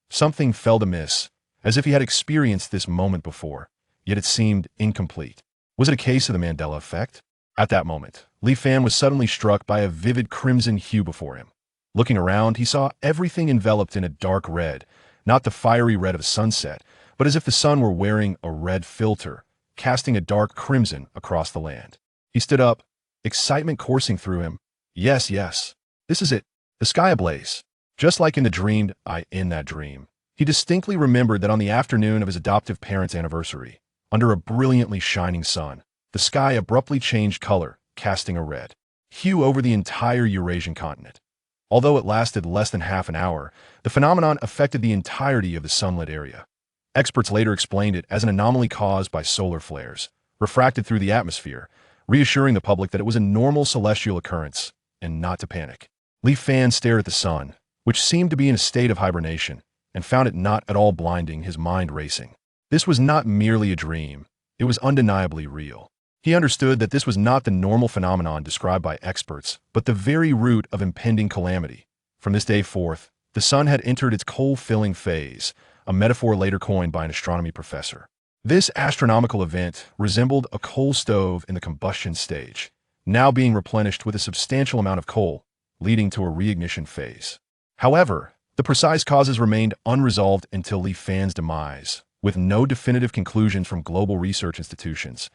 Something felt amiss, as if he had experienced this moment before, yet it seemed incomplete. Was it a case of the Mandela effect? At that moment, Li Fan was suddenly struck by a vivid crimson hue before him. Looking around, he saw everything enveloped in a dark red, not the fiery red of sunset, but as if the sun were wearing a red filter, casting a dark crimson across the land. He stood up, excitement coursing through him. Yes, this is it. The sky ablaze. Just like in that dream. He distinctly remembered that on the afternoon of his adoptive parents' anniversary, under a brilliantly shining sun, the sky abruptly changed color, casting a red hue over the entire Eurasian continent. Although it lasted less than half an hour, the phenomenon affected the entirety of the sunlit area. Experts later explained it as an anomaly caused by solar flares, refracted through the atmosphere, reassuring the public that it was a normal celestial occurrence, and not to panic. Li Fan stared at the sun, which seemed to be in a state of hibernation, and found it not at all blinding, his mind racing. This was not merely a dream, it was undeniably real. He understood that this was not the normal phenomenon described by experts, but the very root of impending calamity. From this day forth, the sun had entered its coal-filling phase, a metaphor later coined by an astronomy professor. This astronomical event resembled a coal stove in the combustion stage, now being replenished with a substantial amount of coal, leading to a reignition phase. However, the precise causes remained unresolved until Li Fan's demise, with no definitive conclusions from global research institutions.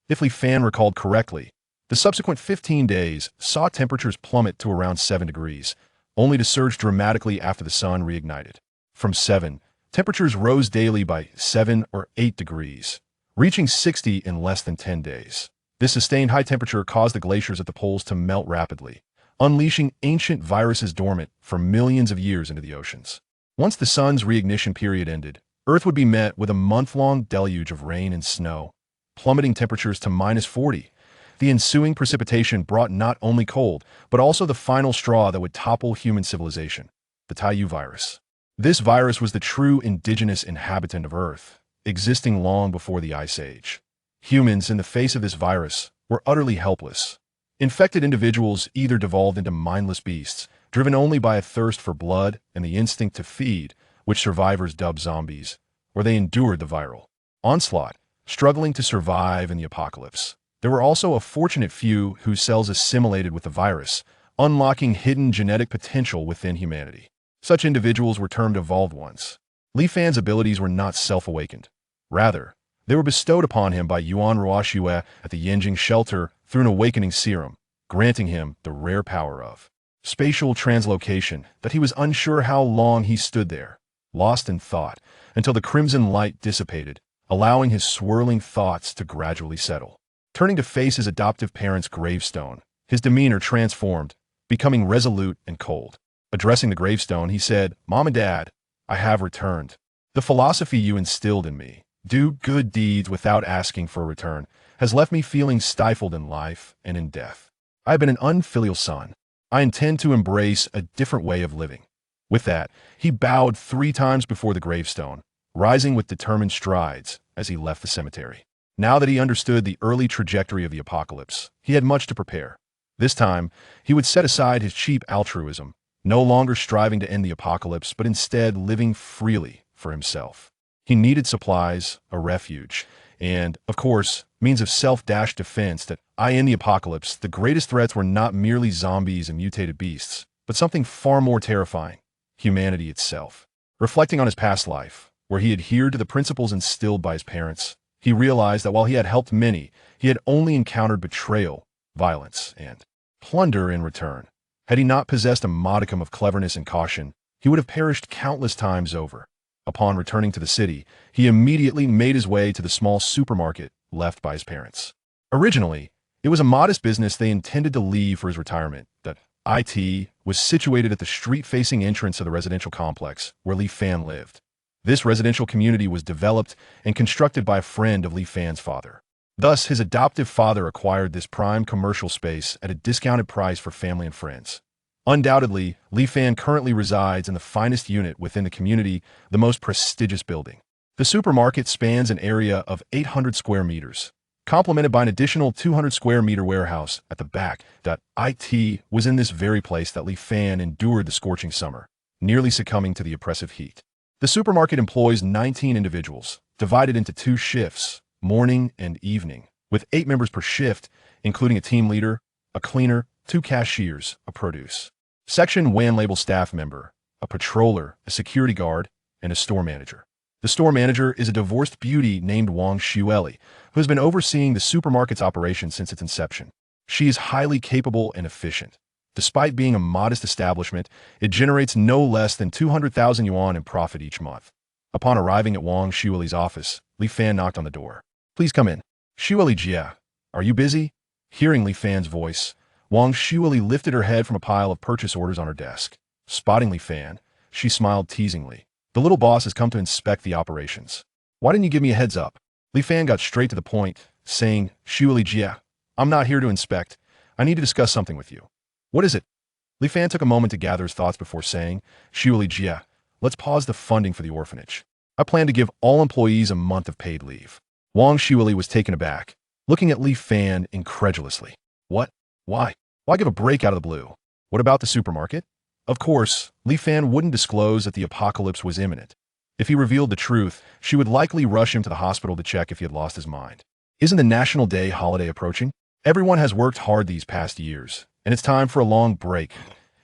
If Li Fan recalled correctly, the subsequent 15 days saw temperatures plummet to around 7 degrees, only to surge dramatically after the sun reignited. From 7, temperatures rose daily by 7 or 8 degrees, reaching 60 in less than 10 days. This sustained high temperature caused the glaciers at the poles to melt rapidly, unleashing ancient viruses dormant for millions of years into the oceans. Once the sun's reignition period ended, Earth would be met with a month-long deluge of rain and snow, plummeting temperatures to -40. The ensuing precipitation brought not only cold, but also the final straw that would topple human civilization, the Taiyu virus. This virus was the true indigenous inhabitant of Earth, existing long before the Ice Age. Humans, in the face of this virus, were utterly helpless. Infected individuals either devolved into mindless beasts, driven only by a thirst for blood and the instinct to feed, which survivors dubbed zombies, or they endured the viral onslaught, struggling to survive in the apocalypse. There were also a fortunate few whose cells assimilated with the virus, unlocking hidden genetic potential within humanity. Such individuals were termed evolved ones. Li Fan's abilities were not self-awakened. Rather, they were bestowed upon him by Yuan Ruoxue at the Yanjing shelter through an awakening serum, granting him the rare power of spatial translocation that he was unsure how long he stood there, lost in thought, until the crimson light dissipated, allowing his swirling thoughts to gradually settle. Turning to face his adoptive parents' gravestone, his demeanor transformed, becoming resolute and cold. Addressing the gravestone, he said, "Mom and Dad, I have returned. The philosophy you instilled in me, do good deeds without asking for a return, has left me feeling stifled in life and in death. I have been an unfilial son. I intend to embrace a different way of living." With that, he bowed 3 times before the gravestone, rising with determined strides as he left the cemetery. Now that he understood the early trajectory of the apocalypse, he had much to prepare. This time, he would set aside his cheap altruism, no longer striving to end the apocalypse, but instead living freely for himself. He needed supplies, a refuge, and, of course, means of self-defense that in the apocalypse, the greatest threats were not merely zombies and mutated beasts, but something far more terrifying, humanity itself. Reflecting on his past life, where he adhered to the principles instilled by his parents, he realized that while he had helped many, he had only encountered betrayal, violence, and plunder in return. Had he not possessed a modicum of cleverness and caution, he would have perished countless times over. Upon returning to the city, he immediately made his way to the small supermarket left by his parents. Originally, it was a modest business they intended to leave for his retirement. That IT was situated at the street-facing entrance of the residential complex where Li Fan lived. This residential community was developed and constructed by a friend of Li Fan's father. Thus, his adoptive father acquired this prime commercial space at a discounted price for family and friends. Undoubtedly, Li Fan currently resides in the finest unit within the community, the most prestigious building. The supermarket spans an area of 800 square meters, complemented by an additional 200 square meter warehouse at the back. It was in this very place that Li Fan endured the scorching summer, nearly succumbing to the oppressive heat. The supermarket employs 19 individuals, divided into 2 shifts, morning and evening, with 8 members per shift, including a team leader, a cleaner, 2 cashiers, a produce section WAN label staff member, a patroller, a security guard, and a store manager. The store manager is a divorced beauty named Wang Xueli, who has been overseeing the supermarket's operation since its inception. She is highly capable and efficient. Despite being a modest establishment, it generates no less than 200,000 yuan in profit each month. Upon arriving at Wang Xueli's office, Li Fan knocked on the door. "Please come in." "Xueli Jia, are you busy?" Hearing Li Fan's voice, Wang Xueli lifted her head from a pile of purchase orders on her desk. Spotting Li Fan, she smiled teasingly. "The little boss has come to inspect the operations. Why didn't you give me a heads up?" Li Fan got straight to the point, saying, "Xueli Jia, I'm not here to inspect. I need to discuss something with you." "What is it?" Li Fan took a moment to gather his thoughts before saying, "Xueli Jia, let's pause the funding for the orphanage. I plan to give all employees a month of paid leave." Wang Xueli was taken aback, looking at Li Fan incredulously. "What? Why? Why give a break out of the blue? What about the supermarket?" Of course, Li Fan wouldn't disclose that the apocalypse was imminent. If he revealed the truth, she would likely rush him to the hospital to check if he had lost his mind. Isn't the National Day holiday approaching? Everyone has worked hard these past years, and it's time for a long break.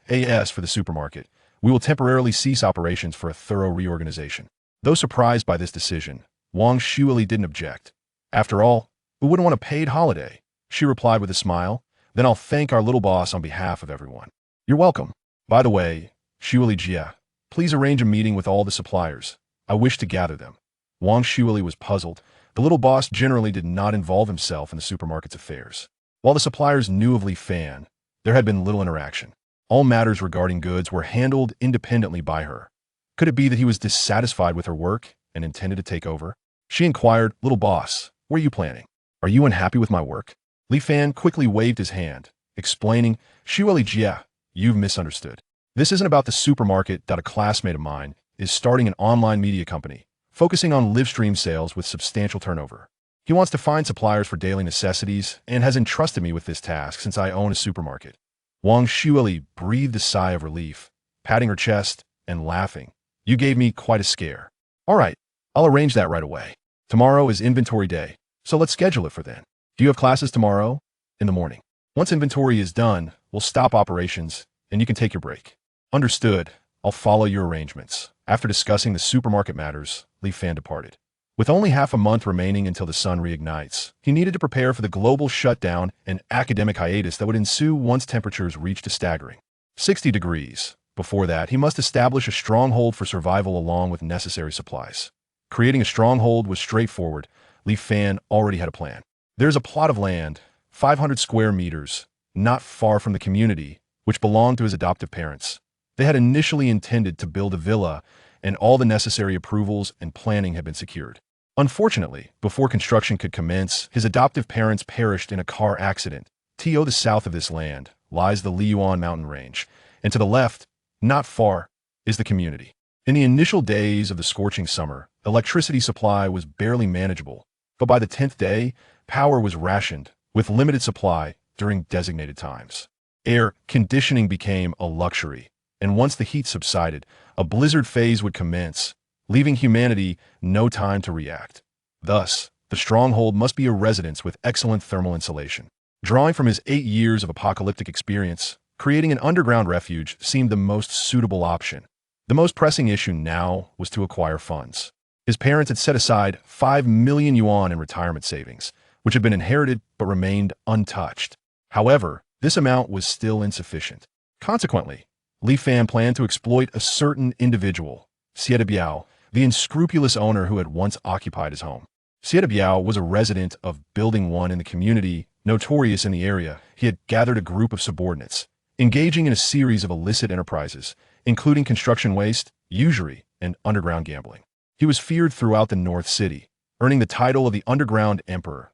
For the supermarket, we will temporarily cease operations for a thorough reorganization. Though surprised by this decision, Wang Xueli didn't object. After all, who wouldn't want a paid holiday? She replied with a smile. "Then I'll thank our little boss on behalf of everyone." "You're welcome. By the way, Xueli Jia, please arrange a meeting with all the suppliers. I wish to gather them." Wang Xueli was puzzled. The little boss generally did not involve himself in the supermarket's affairs. While the suppliers knew of Li Fan, there had been little interaction. All matters regarding goods were handled independently by her. Could it be that he was dissatisfied with her work and intended to take over? She inquired, "Little boss, what are you planning? Are you unhappy with my work?" Li Fan quickly waved his hand, explaining, "Xueli Jia, you've misunderstood. This isn't about the supermarket. A classmate of mine is starting an online media company, focusing on live stream sales with substantial turnover. He wants to find suppliers for daily necessities and has entrusted me with this task since I own a supermarket." Wang Xueli breathed a sigh of relief, patting her chest and laughing. "You gave me quite a scare. All right, I'll arrange that right away. Tomorrow is inventory day, so let's schedule it for then. Do you have classes tomorrow?" "In the morning. Once inventory is done, we'll stop operations and you can take your break." "Understood. I'll follow your arrangements." After discussing the supermarket matters, Li Fan departed. With only half a month remaining until the sun reignites, he needed to prepare for the global shutdown and academic hiatus that would ensue once temperatures reached a staggering 60 degrees. Before that, he must establish a stronghold for survival along with necessary supplies. Creating a stronghold was straightforward. Li Fan already had a plan. There's a plot of land, 500 square meters, not far from the community, which belonged to his adoptive parents. They had initially intended to build a villa, and all the necessary approvals and planning had been secured. Unfortunately, before construction could commence, his adoptive parents perished in a car accident. To the south of this land lies the Liyuan mountain range, and to the left, not far, is the community. In the initial days of the scorching summer, electricity supply was barely manageable, but by the 10th day, power was rationed, with limited supply during designated times. Air conditioning became a luxury, and once the heat subsided, a blizzard phase would commence, leaving humanity no time to react. Thus, the stronghold must be a residence with excellent thermal insulation. Drawing from his 8 years of apocalyptic experience, creating an underground refuge seemed the most suitable option. The most pressing issue now was to acquire funds. His parents had set aside 5 million yuan in retirement savings, which had been inherited but remained untouched. However, this amount was still insufficient. Consequently, Li Fan planned to exploit a certain individual, Xie Biao, the unscrupulous owner who had once occupied his home. Xie Biao was a resident of Building 1 in the community, notorious in the area. He had gathered a group of subordinates, engaging in a series of illicit enterprises, including construction waste, usury, and underground gambling. He was feared throughout the North City, earning the title of the Underground Emperor.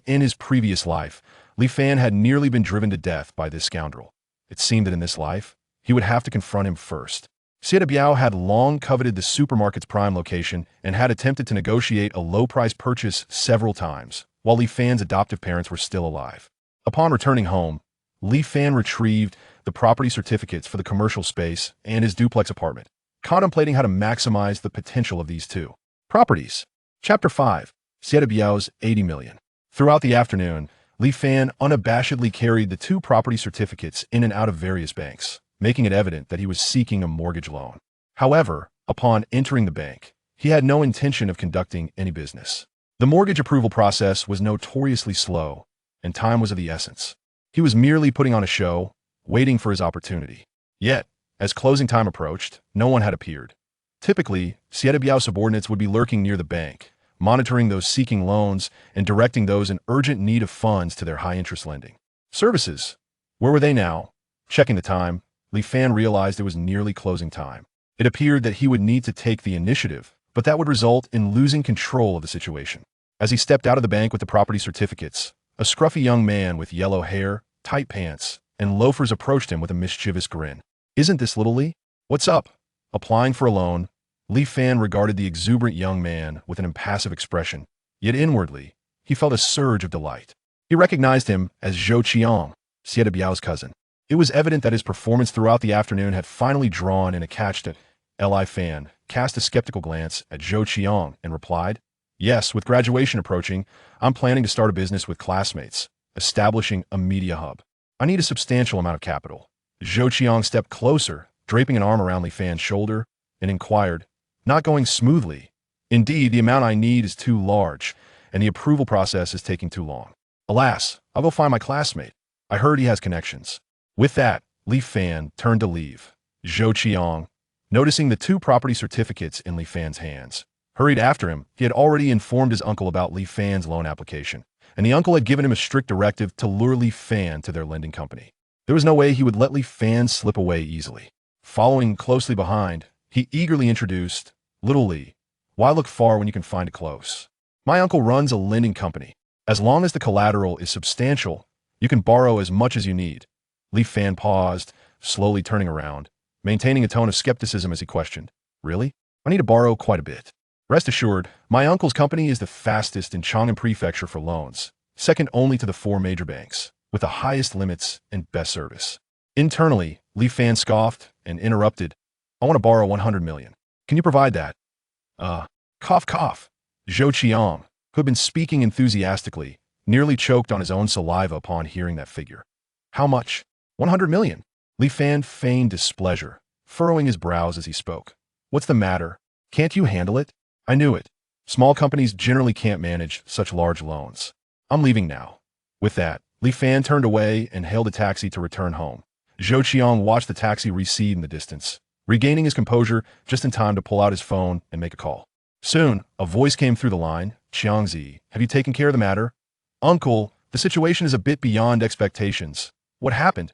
In his previous life, Li Fan had nearly been driven to death by this scoundrel. It seemed that in this life, he would have to confront him first. Xie Biao had long coveted the supermarket's prime location and had attempted to negotiate a low-price purchase several times, while Li Fan's adoptive parents were still alive. Upon returning home, Li Fan retrieved the property certificates for the commercial space and his duplex apartment, contemplating how to maximize the potential of these two properties. Chapter 5. Xie Biao's 80 million. Throughout the afternoon, Li Fan unabashedly carried the two property certificates in and out of various banks, making it evident that he was seeking a mortgage loan. However, upon entering the bank, he had no intention of conducting any business. The mortgage approval process was notoriously slow, and time was of the essence. He was merely putting on a show, waiting for his opportunity. Yet, as closing time approached, no one had appeared. Typically, Xie Biao subordinates would be lurking near the bank, monitoring those seeking loans and directing those in urgent need of funds to their high-interest lending services. Where were they now? Checking the time, Li Fan realized it was nearly closing time. It appeared that he would need to take the initiative, but that would result in losing control of the situation. As he stepped out of the bank with the property certificates, a scruffy young man with yellow hair, tight pants, and loafers approached him with a mischievous grin. "Isn't this little Li? What's up?" Applying for a loan, Li Fan regarded the exuberant young man with an impassive expression, yet inwardly, he felt a surge of delight. He recognized him as Zhou Qiang, Xie Biao's cousin. It was evident that his performance throughout the afternoon had finally drawn in a catch to Li Fan cast a skeptical glance at Zhou Qiang and replied, "Yes, with graduation approaching, I'm planning to start a business with classmates, establishing a media hub. I need a substantial amount of capital." Zhou Qiang stepped closer, draping an arm around Li Fan's shoulder, and inquired, "Not going smoothly. Indeed, the amount I need is too large, and the approval process is taking too long. Alas, I'll go find my classmate. I heard he has connections." With that, Li Fan turned to leave. Zhou Qiang, noticing the two property certificates in Li Fan's hands, hurried after him. He had already informed his uncle about Li Fan's loan application, and the uncle had given him a strict directive to lure Li Fan to their lending company. There was no way he would let Li Fan slip away easily. Following closely behind, he eagerly introduced, "Little Li, why look far when you can find it close? My uncle runs a lending company. As long as the collateral is substantial, you can borrow as much as you need." Li Fan paused, slowly turning around, maintaining a tone of skepticism as he questioned, "Really? I need to borrow quite a bit." "Rest assured, my uncle's company is the fastest in Chang'an Prefecture for loans, second only to the four major banks, with the highest limits and best service." Internally, Li Fan scoffed and interrupted, "I want to borrow 100 million. Can you provide that?" Cough cough. Zhou Qiang, who had been speaking enthusiastically, nearly choked on his own saliva upon hearing that figure. "How much?" 100 million. Li Fan feigned displeasure, furrowing his brows as he spoke. "What's the matter? Can't you handle it?" "I knew it. Small companies generally can't manage such large loans. I'm leaving now." With that, Li Fan turned away and hailed a taxi to return home. Zhou Qiang watched the taxi recede in the distance, regaining his composure just in time to pull out his phone and make a call. Soon, a voice came through the line, "Qiangzi, have you taken care of the matter?" "Uncle, the situation is a bit beyond expectations." "What happened?"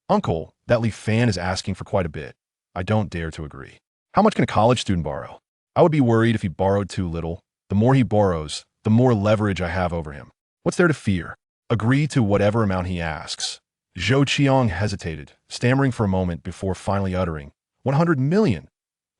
"Uncle, that Li Fan is asking for quite a bit. I don't dare to agree." "How much can a college student borrow?" "I would be worried if he borrowed too little. The more he borrows, the more leverage I have over him." "What's there to fear? Agree to whatever amount he asks." Zhou Qiang hesitated, stammering for a moment before finally uttering, 100 million.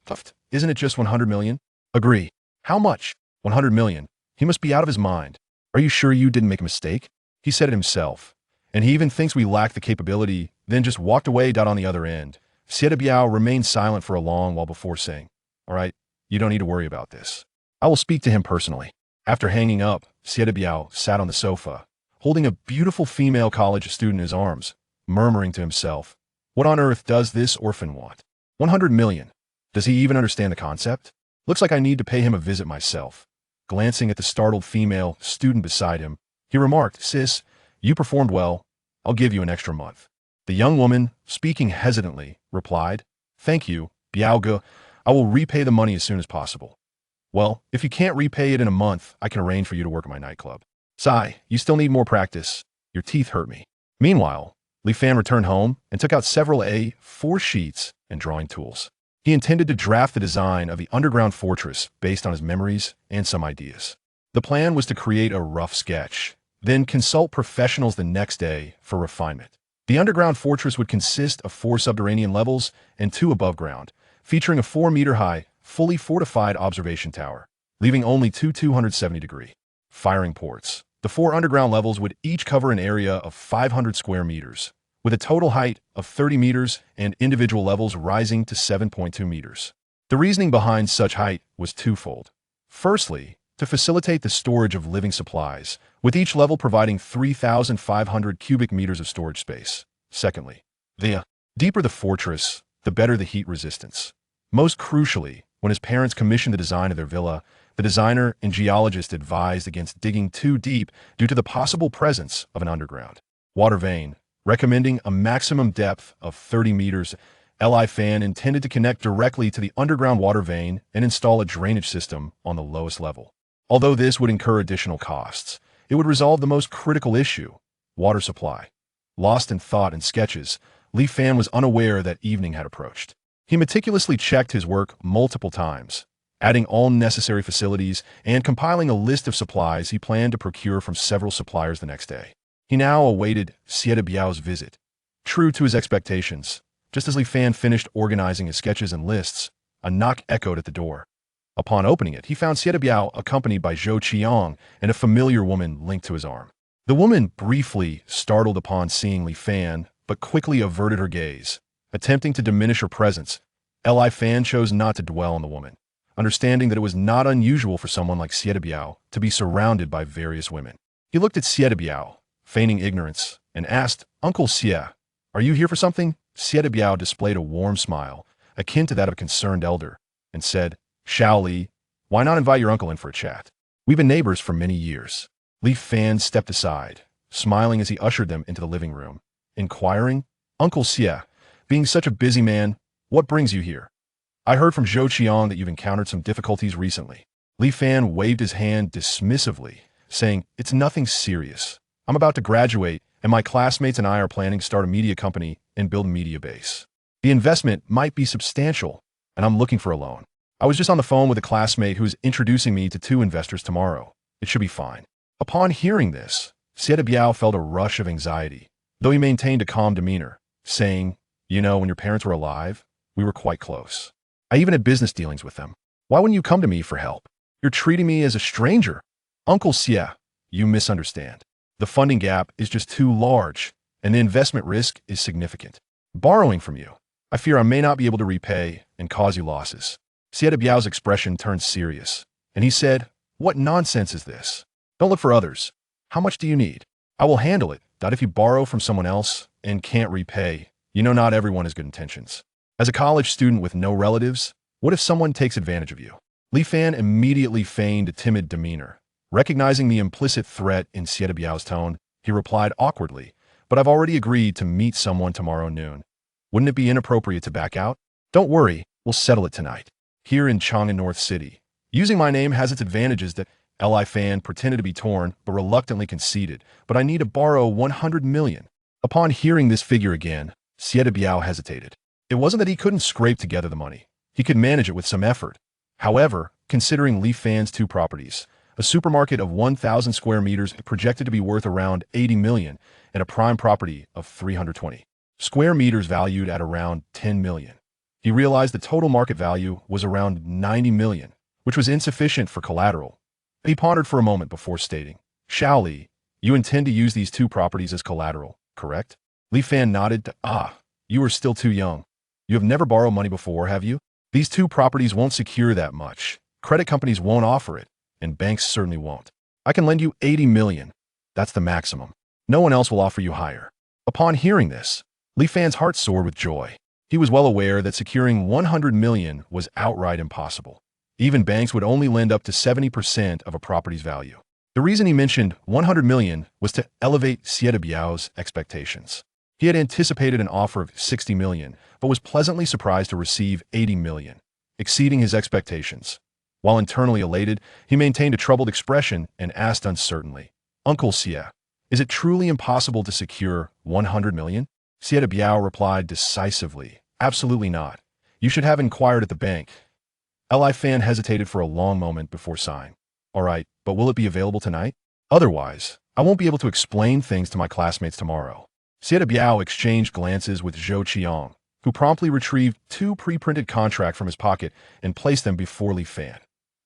"Tuft, isn't it just 100 million? "Agree." "How much?" 100 million. He must be out of his mind. "Are you sure you didn't make a mistake?" "He said it himself. And he even thinks we lack the capability, then just walked away. On the other end." Xie Biao remained silent for a long while before saying, "All right, you don't need to worry about this. I will speak to him personally." After hanging up, Xie Biao sat on the sofa, holding a beautiful female college student in his arms, murmuring to himself, "What on earth does this orphan want? 100 million. Does he even understand the concept? Looks like I need to pay him a visit myself." Glancing at the startled female student beside him, he remarked, "Sis, you performed well. I'll give you an extra month." The young woman, speaking hesitantly, replied, "Thank you, Biaoge. I will repay the money as soon as possible." "Well, if you can't repay it in a month, I can arrange for you to work at my nightclub." "Sai, you still need more practice. Your teeth hurt me." Meanwhile, Li Fan returned home and took out several A4 sheets and drawing tools. He intended to draft the design of the underground fortress based on his memories and some ideas. The plan was to create a rough sketch, Then consult professionals the next day for refinement. The underground fortress would consist of 4 subterranean levels and 2 above ground, featuring a 4-meter-high, fully fortified observation tower, leaving only 2 270-degree firing ports. The 4 underground levels would each cover an area of 500 square meters, with a total height of 30 meters and individual levels rising to 7.2 meters. The reasoning behind such height was twofold. Firstly, to facilitate the storage of living supplies, with each level providing 3,500 cubic meters of storage space. Secondly, the deeper the fortress, the better the heat resistance. Most crucially, when his parents commissioned the design of their villa, the designer and geologist advised against digging too deep due to the possible presence of an underground water vein, recommending a maximum depth of 30 meters. Sci-Fi intended to connect directly to the underground water vein and install a drainage system on the lowest level. Although this would incur additional costs, it would resolve the most critical issue, water supply. Lost in thought and sketches, Sci-Fi was unaware that evening had approached. He meticulously checked his work multiple times, adding all necessary facilities and compiling a list of supplies he planned to procure from several suppliers the next day. He now awaited Biao's visit. True to his expectations, just as Sci-Fi finished organizing his sketches and lists, a knock echoed at the door. Upon opening it, he found Biao accompanied by Zhou Qiang and a familiar woman linked to his arm. The woman briefly startled upon seeing Sci-Fi, but quickly averted her gaze, attempting to diminish her presence. Sci-Fi chose not to dwell on the woman, understanding that it was not unusual for someone like Biao to be surrounded by various women. He looked at Biao, feigning ignorance, and asked, "Uncle Xie, are you here for something?" Biao displayed a warm smile, akin to that of a concerned elder, and said, "Shao Li, why not invite your uncle in for a chat? We've been neighbors for many years." Sci-Fi stepped aside, smiling as he ushered them into the living room, inquiring, "Uncle Xie, being such a busy man, what brings you here? I heard from Zhou Qiang that you've encountered some difficulties recently." Sci-Fi waved his hand dismissively, saying, "It's nothing serious. I'm about to graduate, and my classmates and I are planning to start a media company and build a media base. The investment might be substantial, and I'm looking for a loan. I was just on the phone with a classmate who is introducing me to 2 investors tomorrow. It should be fine." Upon hearing this, Biao felt a rush of anxiety, though he maintained a calm demeanor, saying, "You know, when your parents were alive, we were quite close. I even had business dealings with them. Why wouldn't you come to me for help? You're treating me as a stranger." "Uncle Xie, you misunderstand. The funding gap is just too large, and the investment risk is significant. Borrowing from you, I fear I may not be able to repay and cause you losses." Biao's expression turned serious, and he said, "What nonsense is this? Don't look for others. How much do you need? I will handle it. That if you borrow from someone else and can't repay, you know not everyone has good intentions. As a college student with no relatives, what if someone takes advantage of you?" Sci-Fi immediately feigned a timid demeanor. Recognizing the implicit threat in Biao's tone, he replied awkwardly, "But I've already agreed to meet someone tomorrow noon. Wouldn't it be inappropriate to back out? Don't worry, we'll settle it tonight, here in Chang'an North City. Using my name has its advantages." That Sci-Fi pretended to be torn, but reluctantly conceded, "But I need to borrow 100 million. Upon hearing this figure again, Biao hesitated. It wasn't that he couldn't scrape together the money. He could manage it with some effort. However, considering Sci-Fi's 2 properties, a supermarket of 1,000 square meters projected to be worth around 80 million, and a prime property of 320 square meters valued at around 10 million. He realized the total market value was around 90 million, which was insufficient for collateral. He pondered for a moment before stating, "Shao Li, you intend to use these 2 properties as collateral, correct?" Sci-Fi nodded. You are still too young. You have never borrowed money before, have you? These 2 properties won't secure that much. Credit companies won't offer it, and banks certainly won't. I can lend you 80 million. That's the maximum. No one else will offer you higher." Upon hearing this, Sci-Fi's heart soared with joy. He was well aware that securing 100 million was outright impossible. Even banks would only lend up to 70% of a property's value. The reason he mentioned 100 million was to elevate Biao's expectations. He had anticipated an offer of 60 million, but was pleasantly surprised to receive 80 million, exceeding his expectations. While internally elated, he maintained a troubled expression and asked uncertainly, "Uncle Xie, is it truly impossible to secure 100 million? Biao replied decisively, "Absolutely not. You should have inquired at the bank." Sci-Fi hesitated for a long moment before sighing. "All right, but will it be available tonight? Otherwise, I won't be able to explain things to my classmates tomorrow. Xie Biao exchanged glances with Zhou Qiang, who promptly retrieved 2 pre-printed contracts from his pocket and placed them before Li Fan.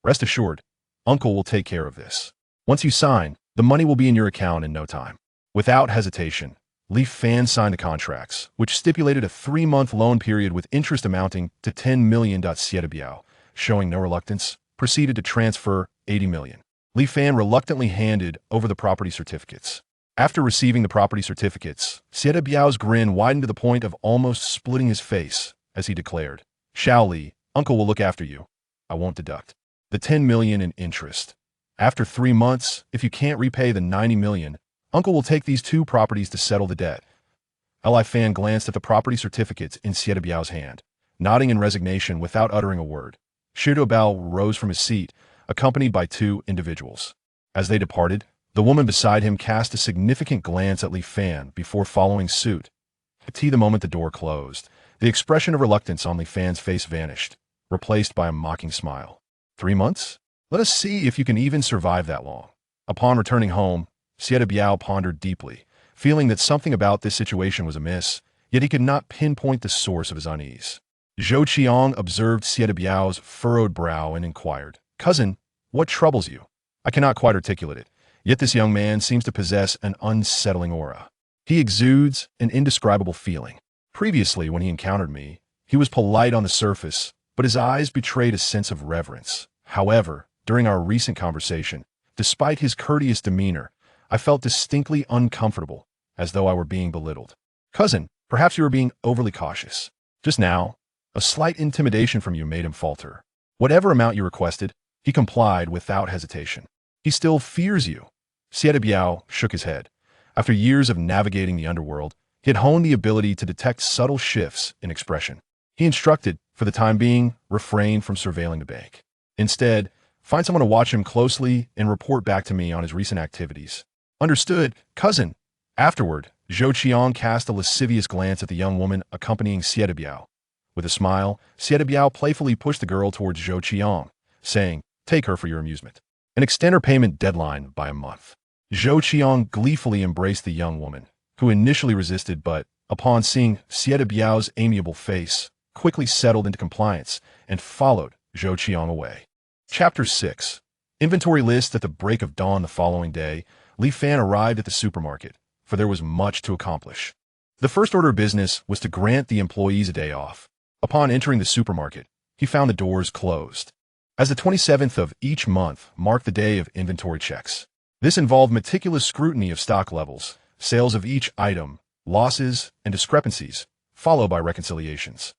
Rest assured, Uncle will take care of this. Once you sign, the money will be in your account in no time. Without hesitation, Li Fan signed the contracts, which stipulated a 3-month loan period with interest amounting to 10 million. Xie Biao, showing no reluctance, proceeded to transfer 80 million. Li Fan reluctantly handed over the property certificates. After receiving the property certificates, Xie Biao's grin widened to the point of almost splitting his face as he declared, "Xiao Li, Uncle will look after you. I won't deduct the 10 million in interest. After 3 months, if you can't repay the 90 million, Uncle will take these 2 properties to settle the debt." Li Fan glanced at the property certificates in Xie Biao's hand, nodding in resignation without uttering a word. Xie Biao rose from his seat, accompanied by 2 individuals. As they departed, the woman beside him cast a significant glance at Li Fan before following suit. The moment the door closed, the expression of reluctance on Li Fan's face vanished, replaced by a mocking smile. 3 months? Let us see if you can even survive that long. Upon returning home, Xie Biao pondered deeply, feeling that something about this situation was amiss, yet he could not pinpoint the source of his unease. Zhou Qiang observed Xie Biao's furrowed brow and inquired, "Cousin, what troubles you?" I cannot quite articulate it, yet this young man seems to possess an unsettling aura. He exudes an indescribable feeling. Previously, when he encountered me, he was polite on the surface, but his eyes betrayed a sense of reverence. However, during our recent conversation, despite his courteous demeanor, I felt distinctly uncomfortable, as though I were being belittled. "Cousin, perhaps you are being overly cautious. Just now, a slight intimidation from you made him falter. Whatever amount you requested, he complied without hesitation. He still fears you." Xie Biao shook his head. After years of navigating the underworld, he had honed the ability to detect subtle shifts in expression. He instructed, for the time being, refrain from surveilling the bank. Instead, find someone to watch him closely and report back to me on his recent activities. "Understood, cousin." Afterward, Zhou Qiang cast a lascivious glance at the young woman accompanying Xie Biao. With a smile, Xie Biao playfully pushed the girl towards Zhou Qiang, saying, "Take her for your amusement, and extend her payment deadline by a month." Zhou Qiang gleefully embraced the young woman, who initially resisted but, upon seeing Xie Biao's amiable face, quickly settled into compliance and followed Zhou Qiang away. Chapter 6. Inventory list. At the break of dawn the following day, Li Fan arrived at the supermarket, for there was much to accomplish. The first order of business was to grant the employees a day off. Upon entering the supermarket, he found the doors closed, as the 27th of each month marked the day of inventory checks. This involved meticulous scrutiny of stock levels, sales of each item, losses, and discrepancies, followed by reconciliations.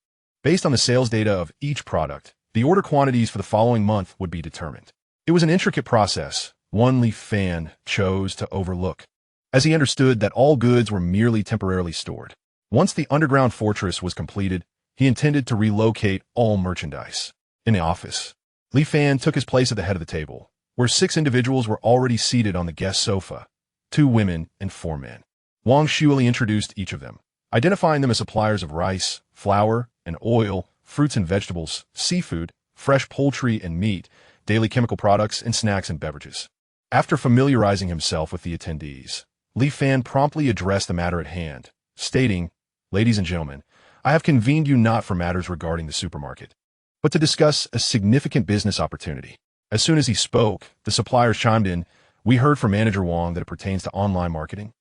Based on the sales data of each product, the order quantities for the following month would be determined. It was an intricate process, one Li Fan chose to overlook, as he understood that all goods were merely temporarily stored. Once the underground fortress was completed, he intended to relocate all merchandise. In the office, Li Fan took his place at the head of the table, where 6 individuals were already seated on the guest sofa, 2 women and 4 men. Wang Shuili introduced each of them, identifying them as suppliers of rice, flour, and oil, fruits and vegetables, seafood, fresh poultry and meat, daily chemical products, and snacks and beverages. After familiarizing himself with the attendees, Li Fan promptly addressed the matter at hand, stating, "Ladies and gentlemen, I have convened you not for matters regarding the supermarket, but to discuss a significant business opportunity." As soon as he spoke, the suppliers chimed in, "We heard from Manager Wang that it pertains to online marketing,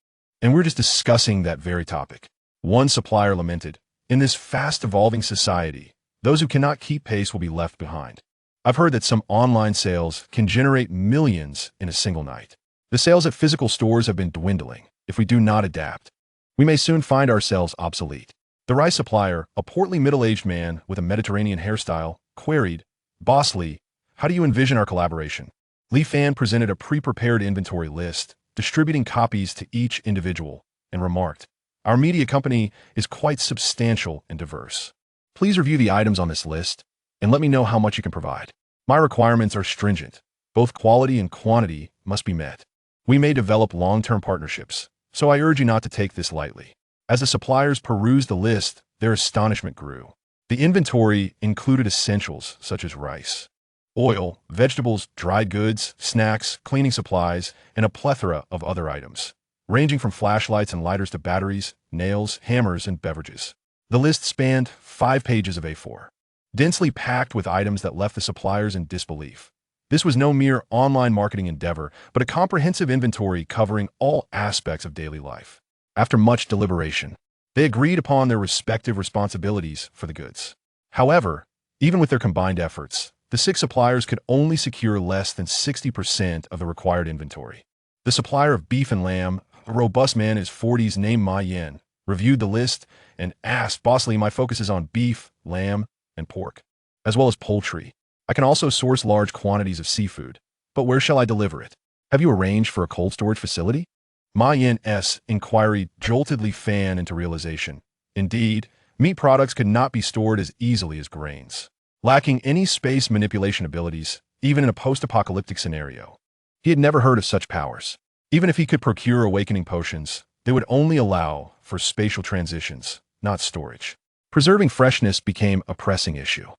and we're just discussing that very topic." One supplier lamented, "In this fast-evolving society, those who cannot keep pace will be left behind. I've heard that some online sales can generate millions in a single night. The sales at physical stores have been dwindling. If we do not adapt, we may soon find ourselves obsolete." The rice supplier, a portly middle-aged man with a Mediterranean hairstyle, queried, "Boss Li, how do you envision our collaboration?" Li Fan presented a pre-prepared inventory list, distributing copies to each individual, and remarked, "Our media company is quite substantial and diverse. Please review the items on this list, and let me know how much you can provide. My requirements are stringent. Both quality and quantity must be met. We may develop long-term partnerships, so I urge you not to take this lightly." As the suppliers perused the list, their astonishment grew. The inventory included essentials such as rice, oil, vegetables, dried goods, snacks, cleaning supplies, and a plethora of other items, ranging from flashlights and lighters to batteries, nails, hammers, and beverages. The list spanned 5 pages of A4, densely packed with items that left the suppliers in disbelief. This was no mere online marketing endeavor, but a comprehensive inventory covering all aspects of daily life. After much deliberation, they agreed upon their respective responsibilities for the goods. However, even with their combined efforts, the 6 suppliers could only secure less than 60% of the required inventory. The supplier of beef and lamb, a robust man in his 40s named Ma Yin, reviewed the list and asked, "Bossly, my focus is on beef, lamb, and pork, as well as poultry. I can also source large quantities of seafood, but where shall I deliver it? Have you arranged for a cold storage facility?" Ma Yin's inquiry jolted Li Fan into realization. Indeed, meat products could not be stored as easily as grains. Lacking any space manipulation abilities, even in a post-apocalyptic scenario, he had never heard of such powers. Even if he could procure awakening potions, they would only allow for spatial transitions, not storage. Preserving freshness became a pressing issue.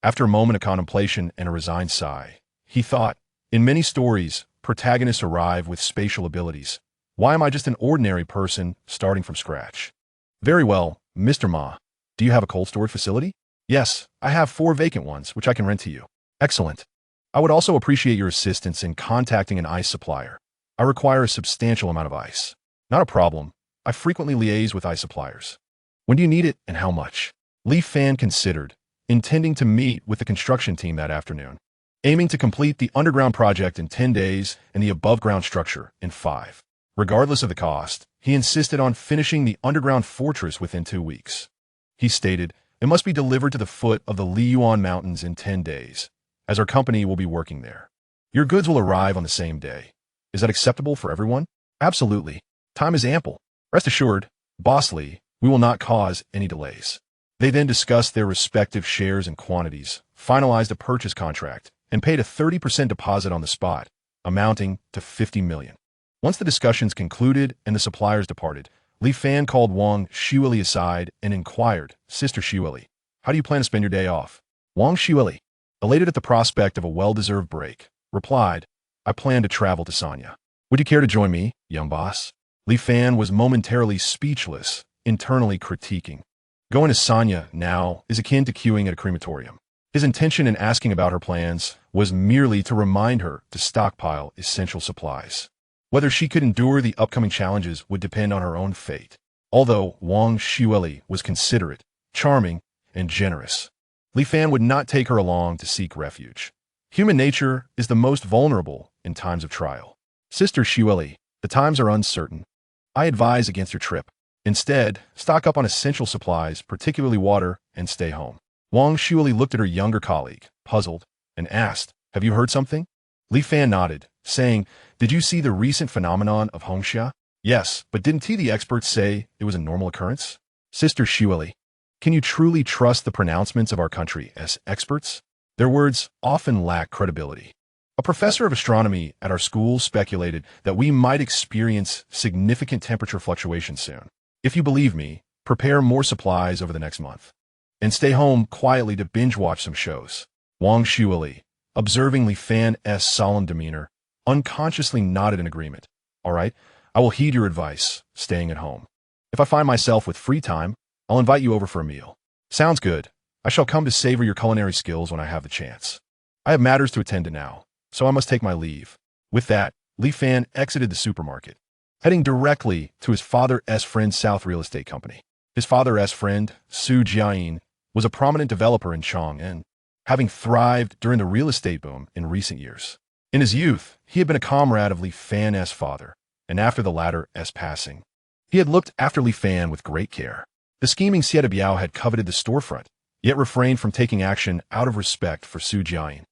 After a moment of contemplation and a resigned sigh, he thought, in many stories, protagonists arrive with spatial abilities. Why am I just an ordinary person starting from scratch? Very well, Mr. Ma. Do you have a cold storage facility? Yes, I have 4 vacant ones, which I can rent to you. Excellent. I would also appreciate your assistance in contacting an ice supplier. I require a substantial amount of ice. Not a problem. I frequently liaise with ice suppliers. When do you need it and how much? Li Fan considered, intending to meet with the construction team that afternoon, aiming to complete the underground project in 10 days and the above-ground structure in 5. Regardless of the cost, he insisted on finishing the underground fortress within 2 weeks. He stated, "It must be delivered to the foot of the Liyuan Mountains in 10 days, as our company will be working there. Your goods will arrive on the same day. Is that acceptable for everyone?" "Absolutely. Time is ample. Rest assured, Bossly, we will not cause any delays." They then discussed their respective shares and quantities, finalized a purchase contract, and paid a 30% deposit on the spot, amounting to 50 million. Once the discussions concluded and the suppliers departed, Li Fan called Wang Xueli aside and inquired, "Sister Xueli, how do you plan to spend your day off?" Wang Xueli, elated at the prospect of a well-deserved break, replied, "I plan to travel to Sanya. Would you care to join me, young boss?" Li Fan was momentarily speechless, internally critiquing. Going to Sanya now is akin to queuing at a crematorium. His intention in asking about her plans was merely to remind her to stockpile essential supplies. Whether she could endure the upcoming challenges would depend on her own fate. Although Wang Xueli was considerate, charming, and generous, Li Fan would not take her along to seek refuge. Human nature is the most vulnerable in times of trial. "Sister Xueli, the times are uncertain. I advise against your trip. Instead, stock up on essential supplies, particularly water, and stay home." Wang Xueli looked at her younger colleague, puzzled, and asked, "Have you heard something?" Li Fan nodded, saying, "Did you see the recent phenomenon of Hongxia?" "Yes, but didn't the experts say it was a normal occurrence?" "Sister Xueli, can you truly trust the pronouncements of our country's experts? Their words often lack credibility. A professor of astronomy at our school speculated that we might experience significant temperature fluctuations soon. If you believe me, prepare more supplies over the next month. And stay home quietly to binge-watch some shows." Wang Xueli, observing Li Fan's solemn demeanor, unconsciously nodded in agreement. "All right, I will heed your advice, staying at home. If I find myself with free time, I'll invite you over for a meal." "Sounds good. I shall come to savor your culinary skills when I have the chance. I have matters to attend to now, so I must take my leave." With that, Li Fan exited the supermarket, heading directly to his father's friend's South Real Estate Company. His father's friend, Su Jiayin, was a prominent developer in Chang'an, having thrived during the real estate boom in recent years. In his youth, he had been a comrade of Li Fan's father, and after the latter's passing, he had looked after Li Fan with great care. The scheming Xie Biao had coveted the storefront, yet refrained from taking action out of respect for Su Jiayin.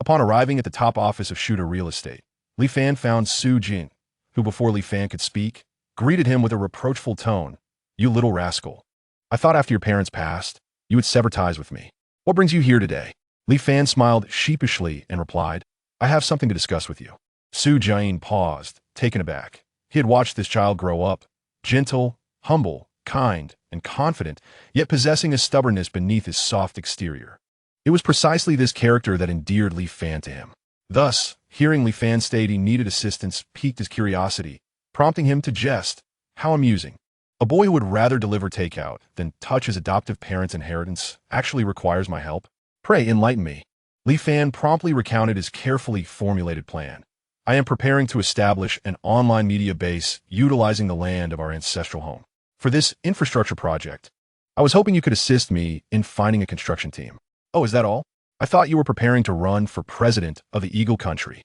Upon arriving at the top office of Shooter Real Estate, Li Fan found Su Jin, who before Li Fan could speak, greeted him with a reproachful tone. "You little rascal. I thought after your parents passed, you would sever ties with me. What brings you here today?" Li Fan smiled sheepishly and replied, "I have something to discuss with you." Su Jiayin paused, taken aback. He had watched this child grow up, gentle, humble, kind, and confident, yet possessing a stubbornness beneath his soft exterior. It It was precisely this character that endeared Li Fan to him. Thus, hearing Li Fan state he needed assistance piqued his curiosity, prompting him to jest. How amusing. A boy who would rather deliver takeout than touch his adoptive parents' inheritance actually requires my help? Pray enlighten me. Li Fan promptly recounted his carefully formulated plan. I am preparing to establish an online media base utilizing the land of our ancestral home. For this infrastructure project, I was hoping you could assist me in finding a construction team. Oh, is that all? I thought you were preparing to run for president of the Eagle Country.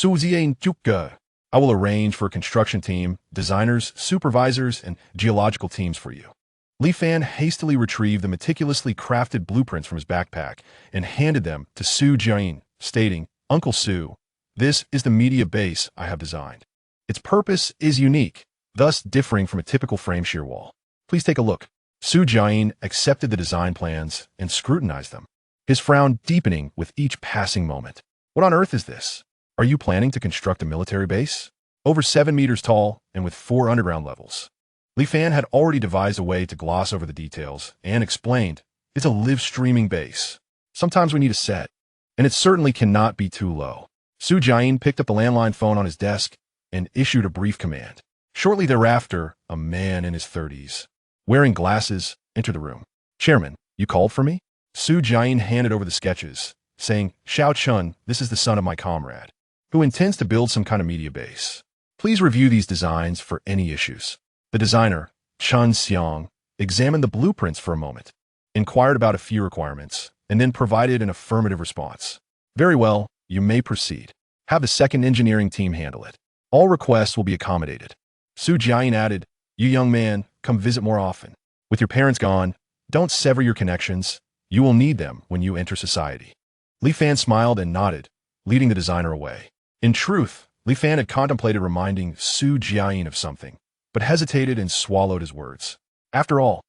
I will arrange for a construction team, designers, supervisors, and geological teams for you. Li Fan hastily retrieved the meticulously crafted blueprints from his backpack and handed them to Su Jiayin, stating, Uncle Su, this is the media base I have designed. Its purpose is unique, thus differing from a typical frame shear wall. Please take a look. Su Jiayin accepted the design plans and scrutinized them, his frown deepening with each passing moment. What on earth is this? Are you planning to construct a military base? Over 7 meters tall and with 4 underground levels. Li Fan had already devised a way to gloss over the details and explained, it's a live streaming base. Sometimes we need a set, and it certainly cannot be too low. Su Jiayin picked up the landline phone on his desk and issued a brief command. Shortly thereafter, a man in his 30s, wearing glasses, entered the room. Chairman, you called for me? Su Jiayin handed over the sketches, saying, Xiao Chun, this is the son of my comrade, who intends to build some kind of media base. Please review these designs for any issues. The designer, Chun Xiang, examined the blueprints for a moment, inquired about a few requirements, and then provided an affirmative response. Very well, you may proceed. Have the second engineering team handle it. All requests will be accommodated. Su Jiayin added, you young man, come visit more often. With your parents gone, don't sever your connections. You will need them when you enter society. Li Fan smiled and nodded, leading the designer away. In truth, Li Fan had contemplated reminding Su Jiayin of something, but hesitated and swallowed his words. After all,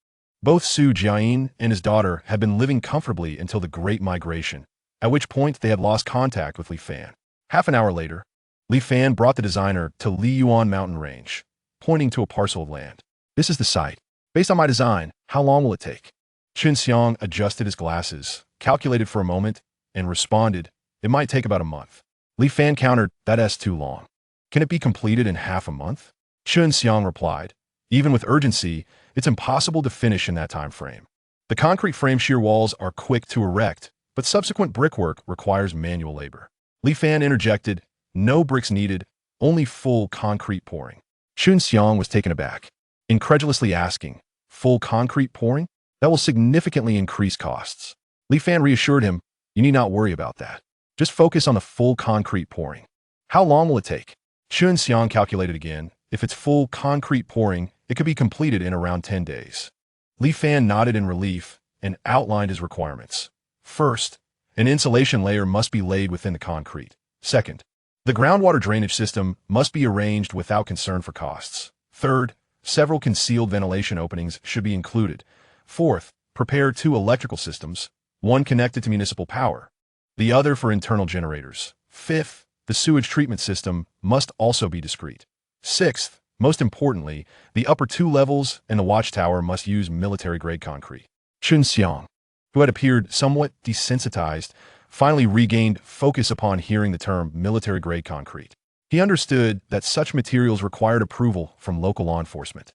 both Su Jiayin and his daughter had been living comfortably until the Great Migration, at which point they had lost contact with Li Fan. Half an hour later, Li Fan brought the designer to Li Yuan mountain range, pointing to a parcel of land. This is the site. Based on my design, how long will it take? Chun Xiang adjusted his glasses, calculated for a moment, and responded, it might take about a month. Li Fan countered, that's too long. Can it be completed in half a month? Chun Xiang replied, even with urgency, it's impossible to finish in that time frame. The concrete frame shear walls are quick to erect, but subsequent brickwork requires manual labor. Li Fan interjected, no bricks needed, only full concrete pouring. Chun Xiang was taken aback, incredulously asking, full concrete pouring? That will significantly increase costs. Li Fan reassured him, you need not worry about that. Just focus on the full concrete pouring. How long will it take? Chun Xiang calculated again. If it's full concrete pouring, it could be completed in around 10 days. Li Fan nodded in relief and outlined his requirements. First, an insulation layer must be laid within the concrete. Second, the groundwater drainage system must be arranged without concern for costs. Third, several concealed ventilation openings should be included. Fourth, prepare 2 electrical systems, one connected to municipal power, the other for internal generators. Fifth, the sewage treatment system must also be discreet. Sixth, most importantly, the upper 2 levels and the watchtower must use military-grade concrete. Chun Xiang, who had appeared somewhat desensitized, finally regained focus upon hearing the term military-grade concrete. He understood that such materials required approval from local law enforcement.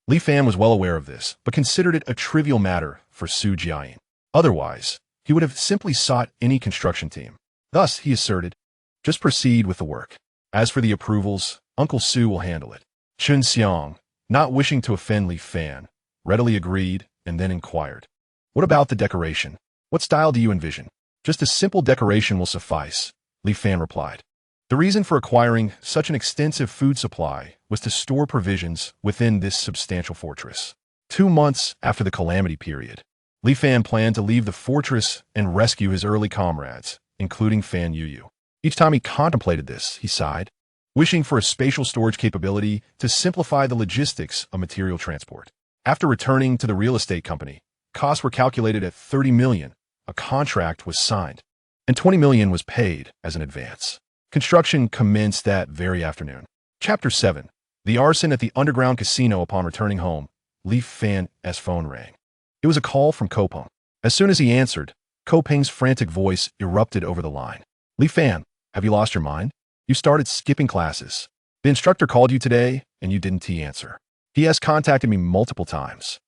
Li Fan was well aware of this, but considered it a trivial matter for Su Jiayin. Otherwise, he would have simply sought any construction team. Thus, he asserted, just proceed with the work. As for the approvals, Uncle Su will handle it. Chun Xiang, not wishing to offend Li Fan, readily agreed and then inquired, what about the decoration? What style do you envision? Just a simple decoration will suffice, Li Fan replied. The reason for acquiring such an extensive food supply was to store provisions within this substantial fortress. 2 months after the calamity period, Li Fan planned to leave the fortress and rescue his early comrades, including Fan Yuyu. Each time he contemplated this, he sighed, wishing for a spatial storage capability to simplify the logistics of material transport. After returning to the real estate company, costs were calculated at 30 million. A contract was signed, and 20 million was paid as an advance. Construction commenced that very afternoon. Chapter 7. The arson at the underground casino. Upon returning home, Li Fan's phone rang. It was a call from Kopeng. As soon as he answered, Ko Peng's frantic voice erupted over the line. Li Fan, have you lost your mind? You started skipping classes. The instructor called you today, and you didn't answer. He has contacted me multiple times.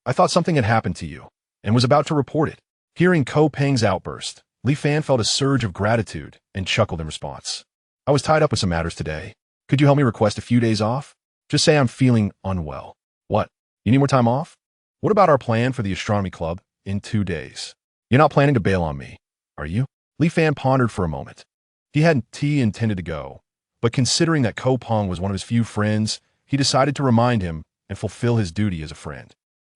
I thought something had happened to you, and was about to report it. Hearing Ko Peng's outburst, Li Fan felt a surge of gratitude and chuckled in response. I was tied up with some matters today. Could you help me request a few days off? Just say I'm feeling unwell. What? You need more time off? What about our plan for the astronomy club in 2 days? You're not planning to bail on me, are you? Li Fan pondered for a moment. He hadn't intended to go, but considering that Ko Peng was one of his few friends, he decided to remind him and fulfill his duty as a friend.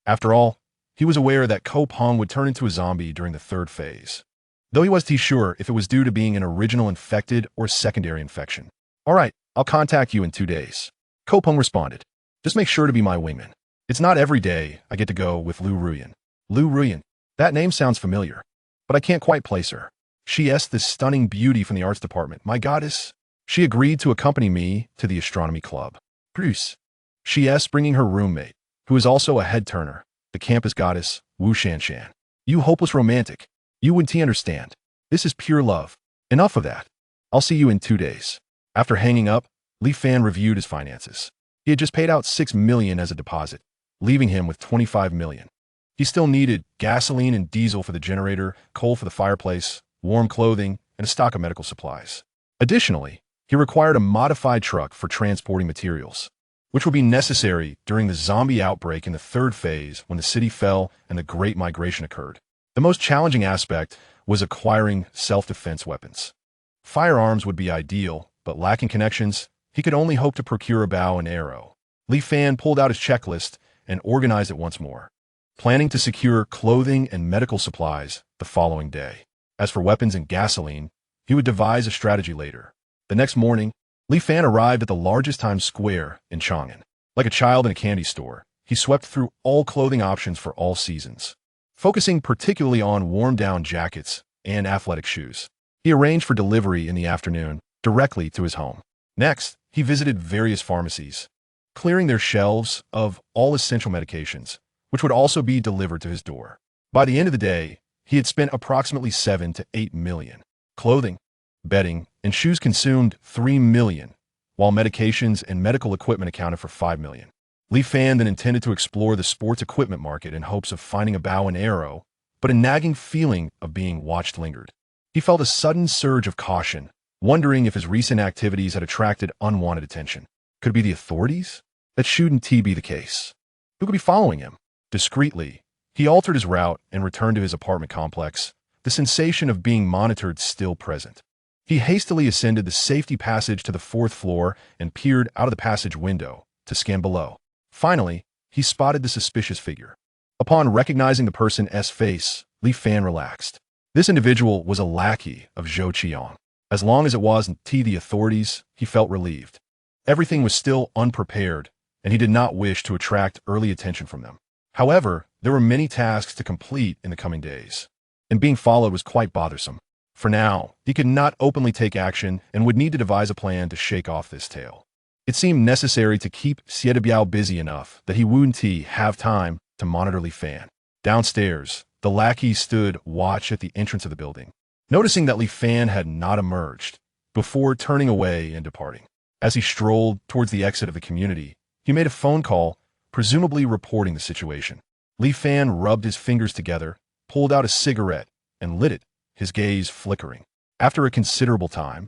After all, he was aware that Ko Peng would turn into a zombie during the 3rd phase, though he wasn't sure if it was due to being an original infected or secondary infection. All right, I'll contact you in 2 days. Ko Peng responded. Just make sure to be my wingman. It's not every day I get to go with Lu Ruyan. Lu Ruyan. That name sounds familiar, but I can't quite place her. She is this stunning beauty from the arts department, my goddess. She agreed to accompany me to the astronomy club. Bruce. She is bringing her roommate, who is also a head turner, the campus goddess, Wu Shanshan. You hopeless romantic. You wouldn't understand. This is pure love. Enough of that. I'll see you in 2 days. After hanging up, Li Fan reviewed his finances. He had just paid out $6 million as a deposit, leaving him with $25 million. He still needed gasoline and diesel for the generator, coal for the fireplace, warm clothing, and a stock of medical supplies. Additionally, he required a modified truck for transporting materials, which would be necessary during the zombie outbreak in the 3rd phase when the city fell and the Great Migration occurred. The most challenging aspect was acquiring self-defense weapons. Firearms would be ideal, but lacking connections, he could only hope to procure a bow and arrow. Li Fan pulled out his checklist and organized it once more, planning to secure clothing and medical supplies the following day. As for weapons and gasoline, he would devise a strategy later. The next morning, Li Fan arrived at the largest Times Square in Chang'an. Like a child in a candy store, he swept through all clothing options for all seasons, focusing particularly on warm-down jackets and athletic shoes. He arranged for delivery in the afternoon directly to his home. Next, he visited various pharmacies, clearing their shelves of all essential medications, which would also be delivered to his door. By the end of the day, he had spent approximately $7 to $8 million. Clothing, bedding, and shoes consumed $3 million, while medications and medical equipment accounted for $5 million. Li Fan then intended to explore the sports equipment market in hopes of finding a bow and arrow, but a nagging feeling of being watched lingered. He felt a sudden surge of caution, wondering if his recent activities had attracted unwanted attention. Could it be the authorities? That shouldn't be the case. Who could be following him? Discreetly, he altered his route and returned to his apartment complex, the sensation of being monitored still present. He hastily ascended the safety passage to the 4th floor and peered out of the passage window to scan below. Finally, he spotted the suspicious figure. Upon recognizing the person's face, Li Fan relaxed. This individual was a lackey of Zhou Qiang. As long as it wasn't the authorities, he felt relieved. Everything was still unprepared, and he did not wish to attract early attention from them. However, there were many tasks to complete in the coming days, and being followed was quite bothersome. For now, he could not openly take action and would need to devise a plan to shake off this tale. It seemed necessary to keep Xie Biao busy enough that he wouldn't have time to monitor Li Fan. Downstairs, the lackey stood watch at the entrance of the building, noticing that Li Fan had not emerged, before turning away and departing. As he strolled towards the exit of the community, he made a phone call, presumably reporting the situation. Li Fan rubbed his fingers together, pulled out a cigarette, and lit it, his gaze flickering. After a considerable time,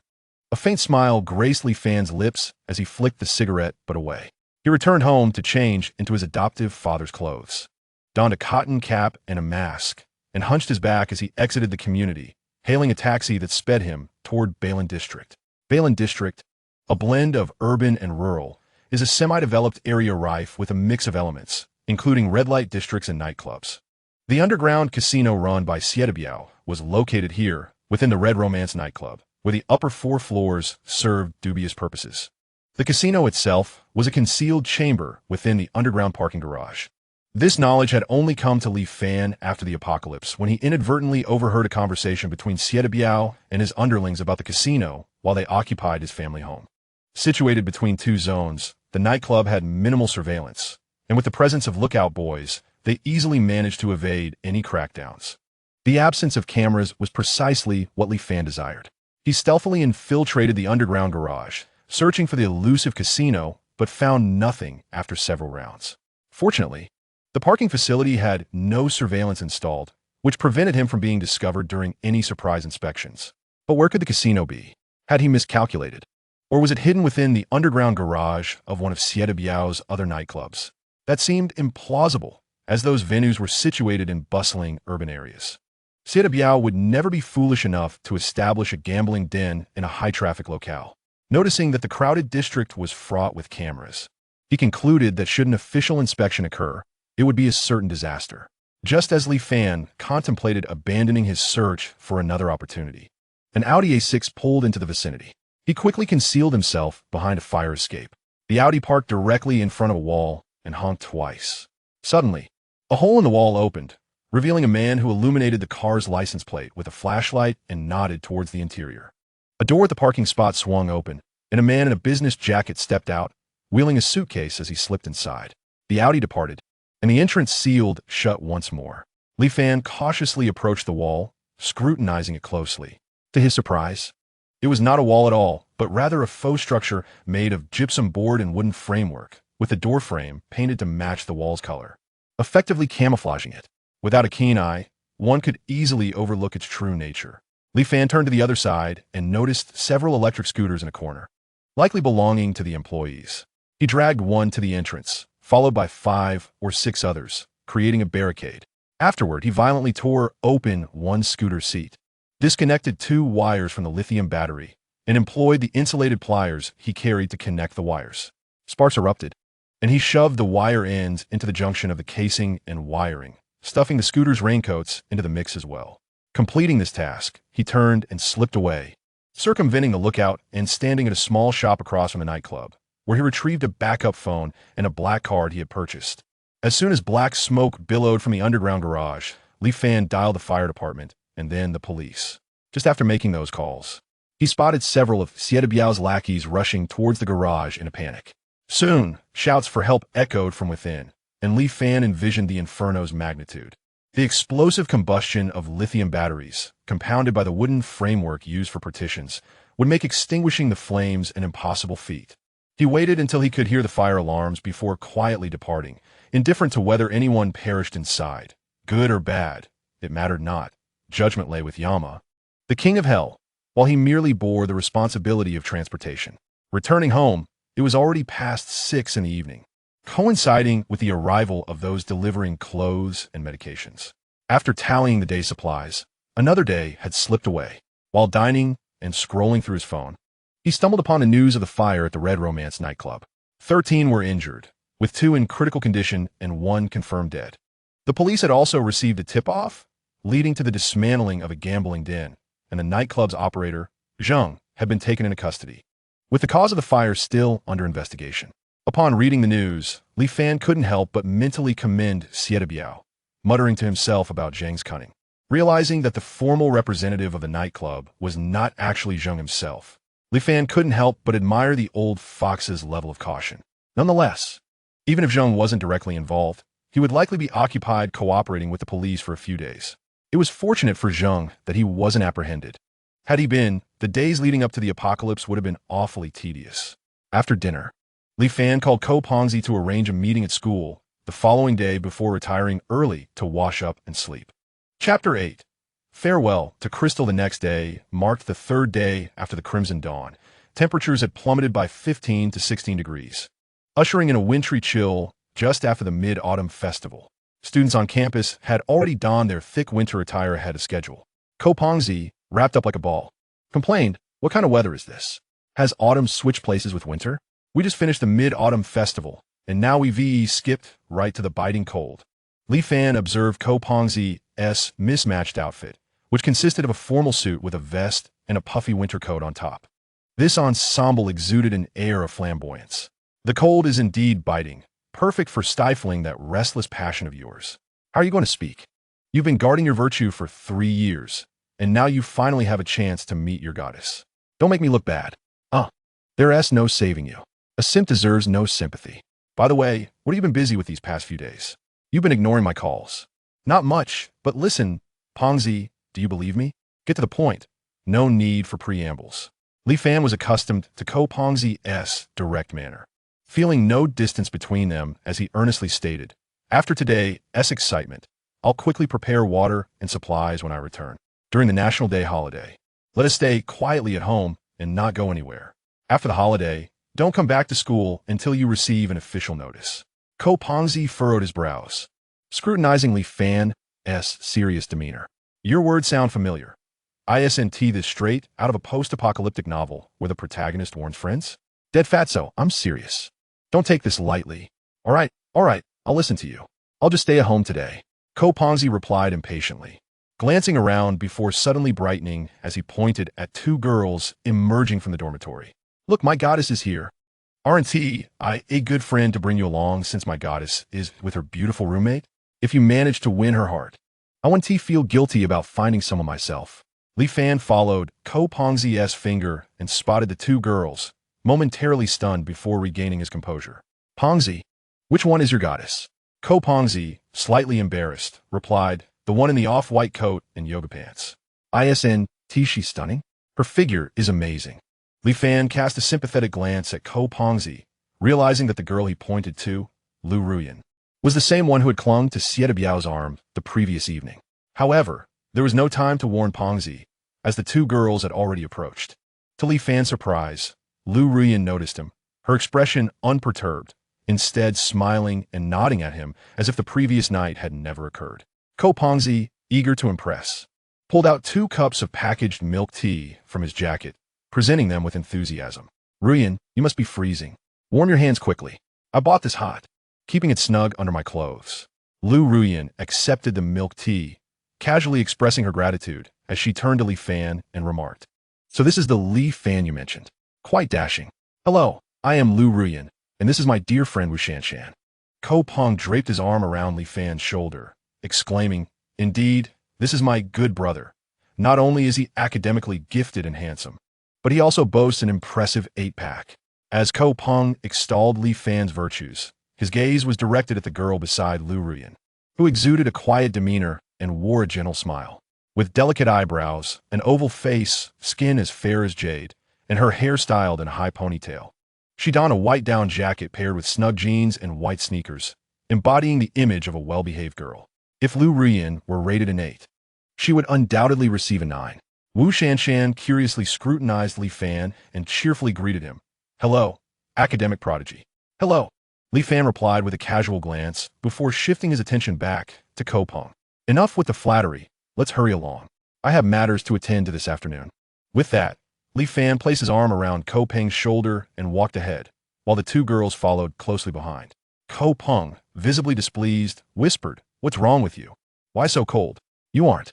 a faint smile graced Li Fan's lips as he flicked the cigarette but away. He returned home to change into his adoptive father's clothes, donned a cotton cap and a mask, and hunched his back as he exited the community, hailing a taxi that sped him toward Bailin District. Bailin District, a blend of urban and rural, is a semi-developed area rife with a mix of elements, including red light districts and nightclubs. The underground casino run by Xie Biao was located here, within the Red Romance nightclub, where the upper 4 floors served dubious purposes. The casino itself was a concealed chamber within the underground parking garage. This knowledge had only come to Li Fan after the apocalypse, when he inadvertently overheard a conversation between Xie Biao and his underlings about the casino while they occupied his family home. Situated between 2 zones, the nightclub had minimal surveillance, and with the presence of lookout boys, they easily managed to evade any crackdowns. The absence of cameras was precisely what Li Fan desired. He stealthily infiltrated the underground garage, searching for the elusive casino, but found nothing after several rounds. Fortunately, the parking facility had no surveillance installed, which prevented him from being discovered during any surprise inspections. But where could the casino be? Had he miscalculated? Or was it hidden within the underground garage of one of Biao's other nightclubs? That seemed implausible, as those venues were situated in bustling urban areas. Biao would never be foolish enough to establish a gambling den in a high-traffic locale. Noticing that the crowded district was fraught with cameras, he concluded that should an official inspection occur, it would be a certain disaster. Just as Li Fan contemplated abandoning his search for another opportunity, an Audi A6 pulled into the vicinity. He quickly concealed himself behind a fire escape. The Audi parked directly in front of a wall and honked twice. Suddenly, a hole in the wall opened, revealing a man who illuminated the car's license plate with a flashlight and nodded towards the interior. A door at the parking spot swung open, and a man in a business jacket stepped out, wheeling a suitcase as he slipped inside. The Audi departed, and the entrance sealed shut once more. Li Fan cautiously approached the wall, scrutinizing it closely. To his surprise, it was not a wall at all, but rather a faux structure made of gypsum board and wooden framework, with the door frame painted to match the wall's color, effectively camouflaging it. Without a keen eye, one could easily overlook its true nature. Li Fan turned to the other side and noticed several electric scooters in a corner, likely belonging to the employees. He dragged one to the entrance, followed by 5 or 6 others, creating a barricade. Afterward, he violently tore open one scooter seat, disconnected 2 wires from the lithium battery, and employed the insulated pliers he carried to connect the wires. Sparks erupted, and he shoved the wire ends into the junction of the casing and wiring, stuffing the scooter's raincoats into the mix as well. Completing this task, he turned and slipped away, circumventing the lookout and standing at a small shop across from the nightclub, where he retrieved a backup phone and a black card he had purchased. As soon as black smoke billowed from the underground garage, Li Fan dialed the fire department and then the police. Just after making those calls, he spotted several of Biao's lackeys rushing towards the garage in a panic. Soon, shouts for help echoed from within, and Li Fan envisioned the inferno's magnitude. The explosive combustion of lithium batteries, compounded by the wooden framework used for partitions, would make extinguishing the flames an impossible feat. He waited until he could hear the fire alarms before quietly departing, indifferent to whether anyone perished inside. Good or bad, it mattered not. Judgment lay with Yama, the king of hell, while he merely bore the responsibility of transportation. Returning home, it was already past 6 in the evening, coinciding with the arrival of those delivering clothes and medications. After tallying the day's supplies, another day had slipped away. While dining and scrolling through his phone, he stumbled upon the news of the fire at the Red Romance nightclub. 13 were injured, with 2 in critical condition and 1 confirmed dead. The police had also received a tip-off, leading to the dismantling of a gambling den, and the nightclub's operator, Zheng, had been taken into custody, with the cause of the fire still under investigation. Upon reading the news, Li Fan couldn't help but mentally commend Biao, muttering to himself about Zheng's cunning. Realizing that the formal representative of the nightclub was not actually Zheng himself, Li Fan couldn't help but admire the old fox's level of caution. Nonetheless, even if Zheng wasn't directly involved, he would likely be occupied cooperating with the police for a few days. It was fortunate for Zheng that he wasn't apprehended. Had he been, the days leading up to the apocalypse would have been awfully tedious. After dinner, Li Fan called Ko Pongzi to arrange a meeting at school the following day before retiring early to wash up and sleep. Chapter 8. Farewell to Crystal. The next day marked the 3rd day after the Crimson Dawn. Temperatures had plummeted by 15 to 16 degrees, ushering in a wintry chill just after the Mid-Autumn Festival. Students on campus had already donned their thick winter attire ahead of schedule. Ko Pongzi, wrapped up like a ball, complained, "What kind of weather is this? Has autumn switched places with winter? We just finished the Mid-Autumn Festival, and now we skipped right to the biting cold." Li Fan observed Ko Pongzi's mismatched outfit, which consisted of a formal suit with a vest and a puffy winter coat on top. This ensemble exuded an air of flamboyance. The cold is indeed biting, perfect for stifling that restless passion of yours. How are you going to speak? You've been guarding your virtue for 3 years, and now you finally have a chance to meet your goddess. Don't make me look bad. There's no saving you. A simp deserves no sympathy. By the way, what have you been busy with these past few days? You've been ignoring my calls. Not much, but listen, Pongzi, do you believe me? Get to the point. No need for preambles. Li Fan was accustomed to Ko Pongzi's direct manner, feeling no distance between them as he earnestly stated, "After today's excitement, I'll quickly prepare water and supplies when I return. During the National Day holiday, let us stay quietly at home and not go anywhere. After the holiday, don't come back to school until you receive an official notice." Ko Pongzi furrowed his brows, scrutinizing Li Fan's serious demeanor. "Your words sound familiar. Isn't this straight out of a post-apocalyptic novel where the protagonist warns friends? Dead fatso, I'm serious. Don't take this lightly. All right, I'll listen to you. I'll just stay at home today." Ko Pongzi replied impatiently, glancing around before suddenly brightening as he pointed at two girls emerging from the dormitory. "Look, my goddess is here. Aren't I a good friend to bring you along since my goddess is with her beautiful roommate? If you manage to win her heart, I won't feel guilty about finding someone myself." Li Fan followed Ko Pongzi's finger and spotted the two girls, momentarily stunned before regaining his composure. "Pongzi, which one is your goddess?" Ko Pongzi, slightly embarrassed, replied, "The one in the off-white coat and yoga pants." "Isn't she stunning? Her figure is amazing." Li Fan cast a sympathetic glance at Ko Pongzi, realizing that the girl he pointed to, Lu Ruyan, was the same one who had clung to Sieta Biao's arm the previous evening. However, there was no time to warn Pongzi, as the two girls had already approached. To Li Fan's surprise, Lu Ruyan noticed him, her expression unperturbed, instead smiling and nodding at him as if the previous night had never occurred. Ko Pongzi, eager to impress, pulled out 2 cups of packaged milk tea from his jacket, presenting them with enthusiasm. "Ruyan, you must be freezing. Warm your hands quickly. I bought this hot, keeping it snug under my clothes." Lu Ruyan accepted the milk tea, casually expressing her gratitude as she turned to Li Fan and remarked, "So this is the Li Fan you mentioned. Quite dashing. Hello, I am Lu Ruyan, and this is my dear friend Wu Shanshan." Ko Pong draped his arm around Li Fan's shoulder, exclaiming, "Indeed, this is my good brother. Not only is he academically gifted and handsome, but he also boasts an impressive 8-pack. As Ko Pong extolled Li Fan's virtues, his gaze was directed at the girl beside Lu Ruyan, who exuded a quiet demeanor and wore a gentle smile. With delicate eyebrows, an oval face, skin as fair as jade, and her hair styled in a high ponytail, she donned a white down jacket paired with snug jeans and white sneakers, embodying the image of a well-behaved girl. If Lu Ruyan were rated an 8, she would undoubtedly receive a 9. Wu Shanshan curiously scrutinized Li Fan and cheerfully greeted him. "Hello, academic prodigy." "Hello," Li Fan replied with a casual glance before shifting his attention back to Ko Pong. "Enough with the flattery. Let's hurry along. I have matters to attend to this afternoon." With that, Li Fan placed his arm around Ko Peng's shoulder and walked ahead, while the two girls followed closely behind. Ko Peng, visibly displeased, whispered, "What's wrong with you? Why so cold? You aren't,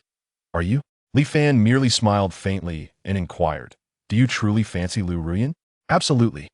are you?" Li Fan merely smiled faintly and inquired, "Do you truly fancy Lu Ruyan?" "Absolutely.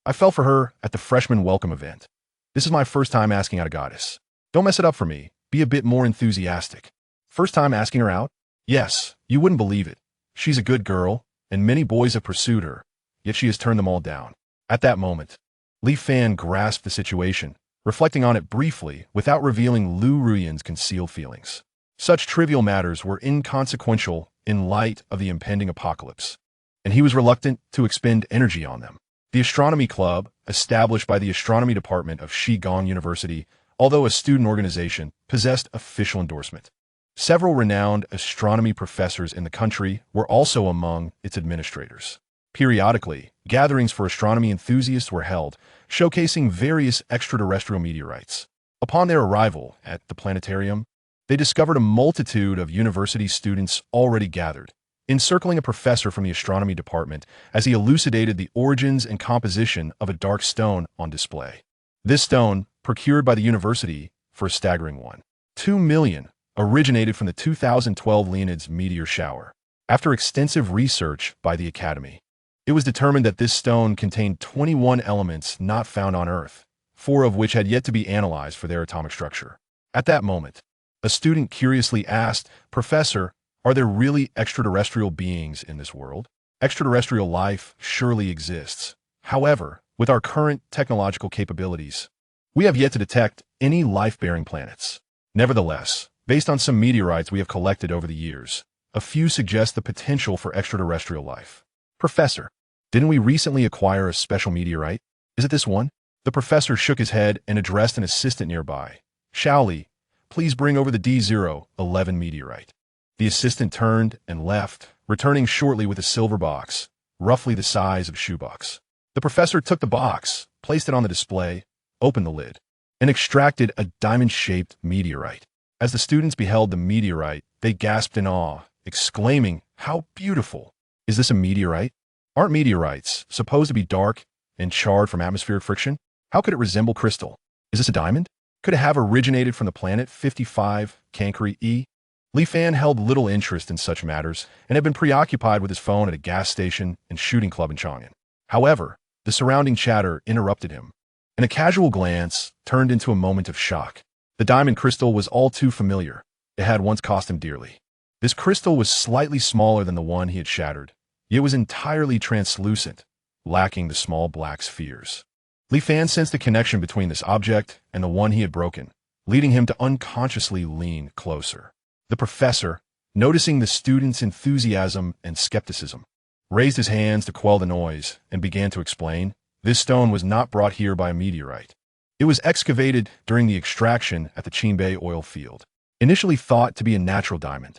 I fell for her at the freshman welcome event. This is my first time asking out a goddess. Don't mess it up for me. Be a bit more enthusiastic." "First time asking her out?" "Yes, you wouldn't believe it. She's a good girl, and many boys have pursued her, yet she has turned them all down." At that moment, Li Fan grasped the situation, reflecting on it briefly without revealing Lu Ruyan's concealed feelings. Such trivial matters were inconsequential in light of the impending apocalypse, and he was reluctant to expend energy on them. The Astronomy Club, established by the Astronomy Department of Shigong University, although a student organization, possessed official endorsement. Several renowned astronomy professors in the country were also among its administrators. Periodically, gatherings for astronomy enthusiasts were held, showcasing various extraterrestrial meteorites. Upon their arrival at the planetarium, they discovered a multitude of university students already gathered, encircling a professor from the astronomy department as he elucidated the origins and composition of a dark stone on display. This stone, procured by the university for a staggering $1.2 million, originated from the 2012 Leonids meteor shower. After extensive research by the Academy, it was determined that this stone contained 21 elements not found on Earth, 4 of which had yet to be analyzed for their atomic structure. At that moment, a student curiously asked, "Professor, are there really extraterrestrial beings in this world?" "Extraterrestrial life surely exists. However, with our current technological capabilities, we have yet to detect any life-bearing planets. Nevertheless, Based on some meteorites we have collected over the years, a few suggest the potential for extraterrestrial life. Professor, didn't we recently acquire a special meteorite? Is it this one? The professor shook his head and addressed an assistant nearby. Shaoli, please bring over the D011 meteorite. The assistant turned and left, returning shortly with a silver box, roughly the size of a shoebox. The professor took the box, placed it on the display, opened the lid, and extracted a diamond-shaped meteorite. As the students beheld the meteorite, they gasped in awe, exclaiming, "How beautiful! Is this a meteorite? Aren't meteorites supposed to be dark and charred from atmospheric friction? How could it resemble crystal? Is this a diamond? Could it have originated from the planet 55 Cancri E?" Li Fan held little interest in such matters and had been preoccupied with his phone at a gas station and shooting club in Chang'an. However, the surrounding chatter interrupted him, and a casual glance turned into a moment of shock. The diamond crystal was all too familiar. It had once cost him dearly. This crystal was slightly smaller than the one he had shattered, yet was entirely translucent, lacking the small black spheres. Li Fan sensed the connection between this object and the one he had broken, leading him to unconsciously lean closer. The professor, noticing the students' enthusiasm and skepticism, raised his hands to quell the noise and began to explain, "This stone was not brought here by a meteorite. It was excavated during the extraction at the Qinbei oil field, initially thought to be a natural diamond.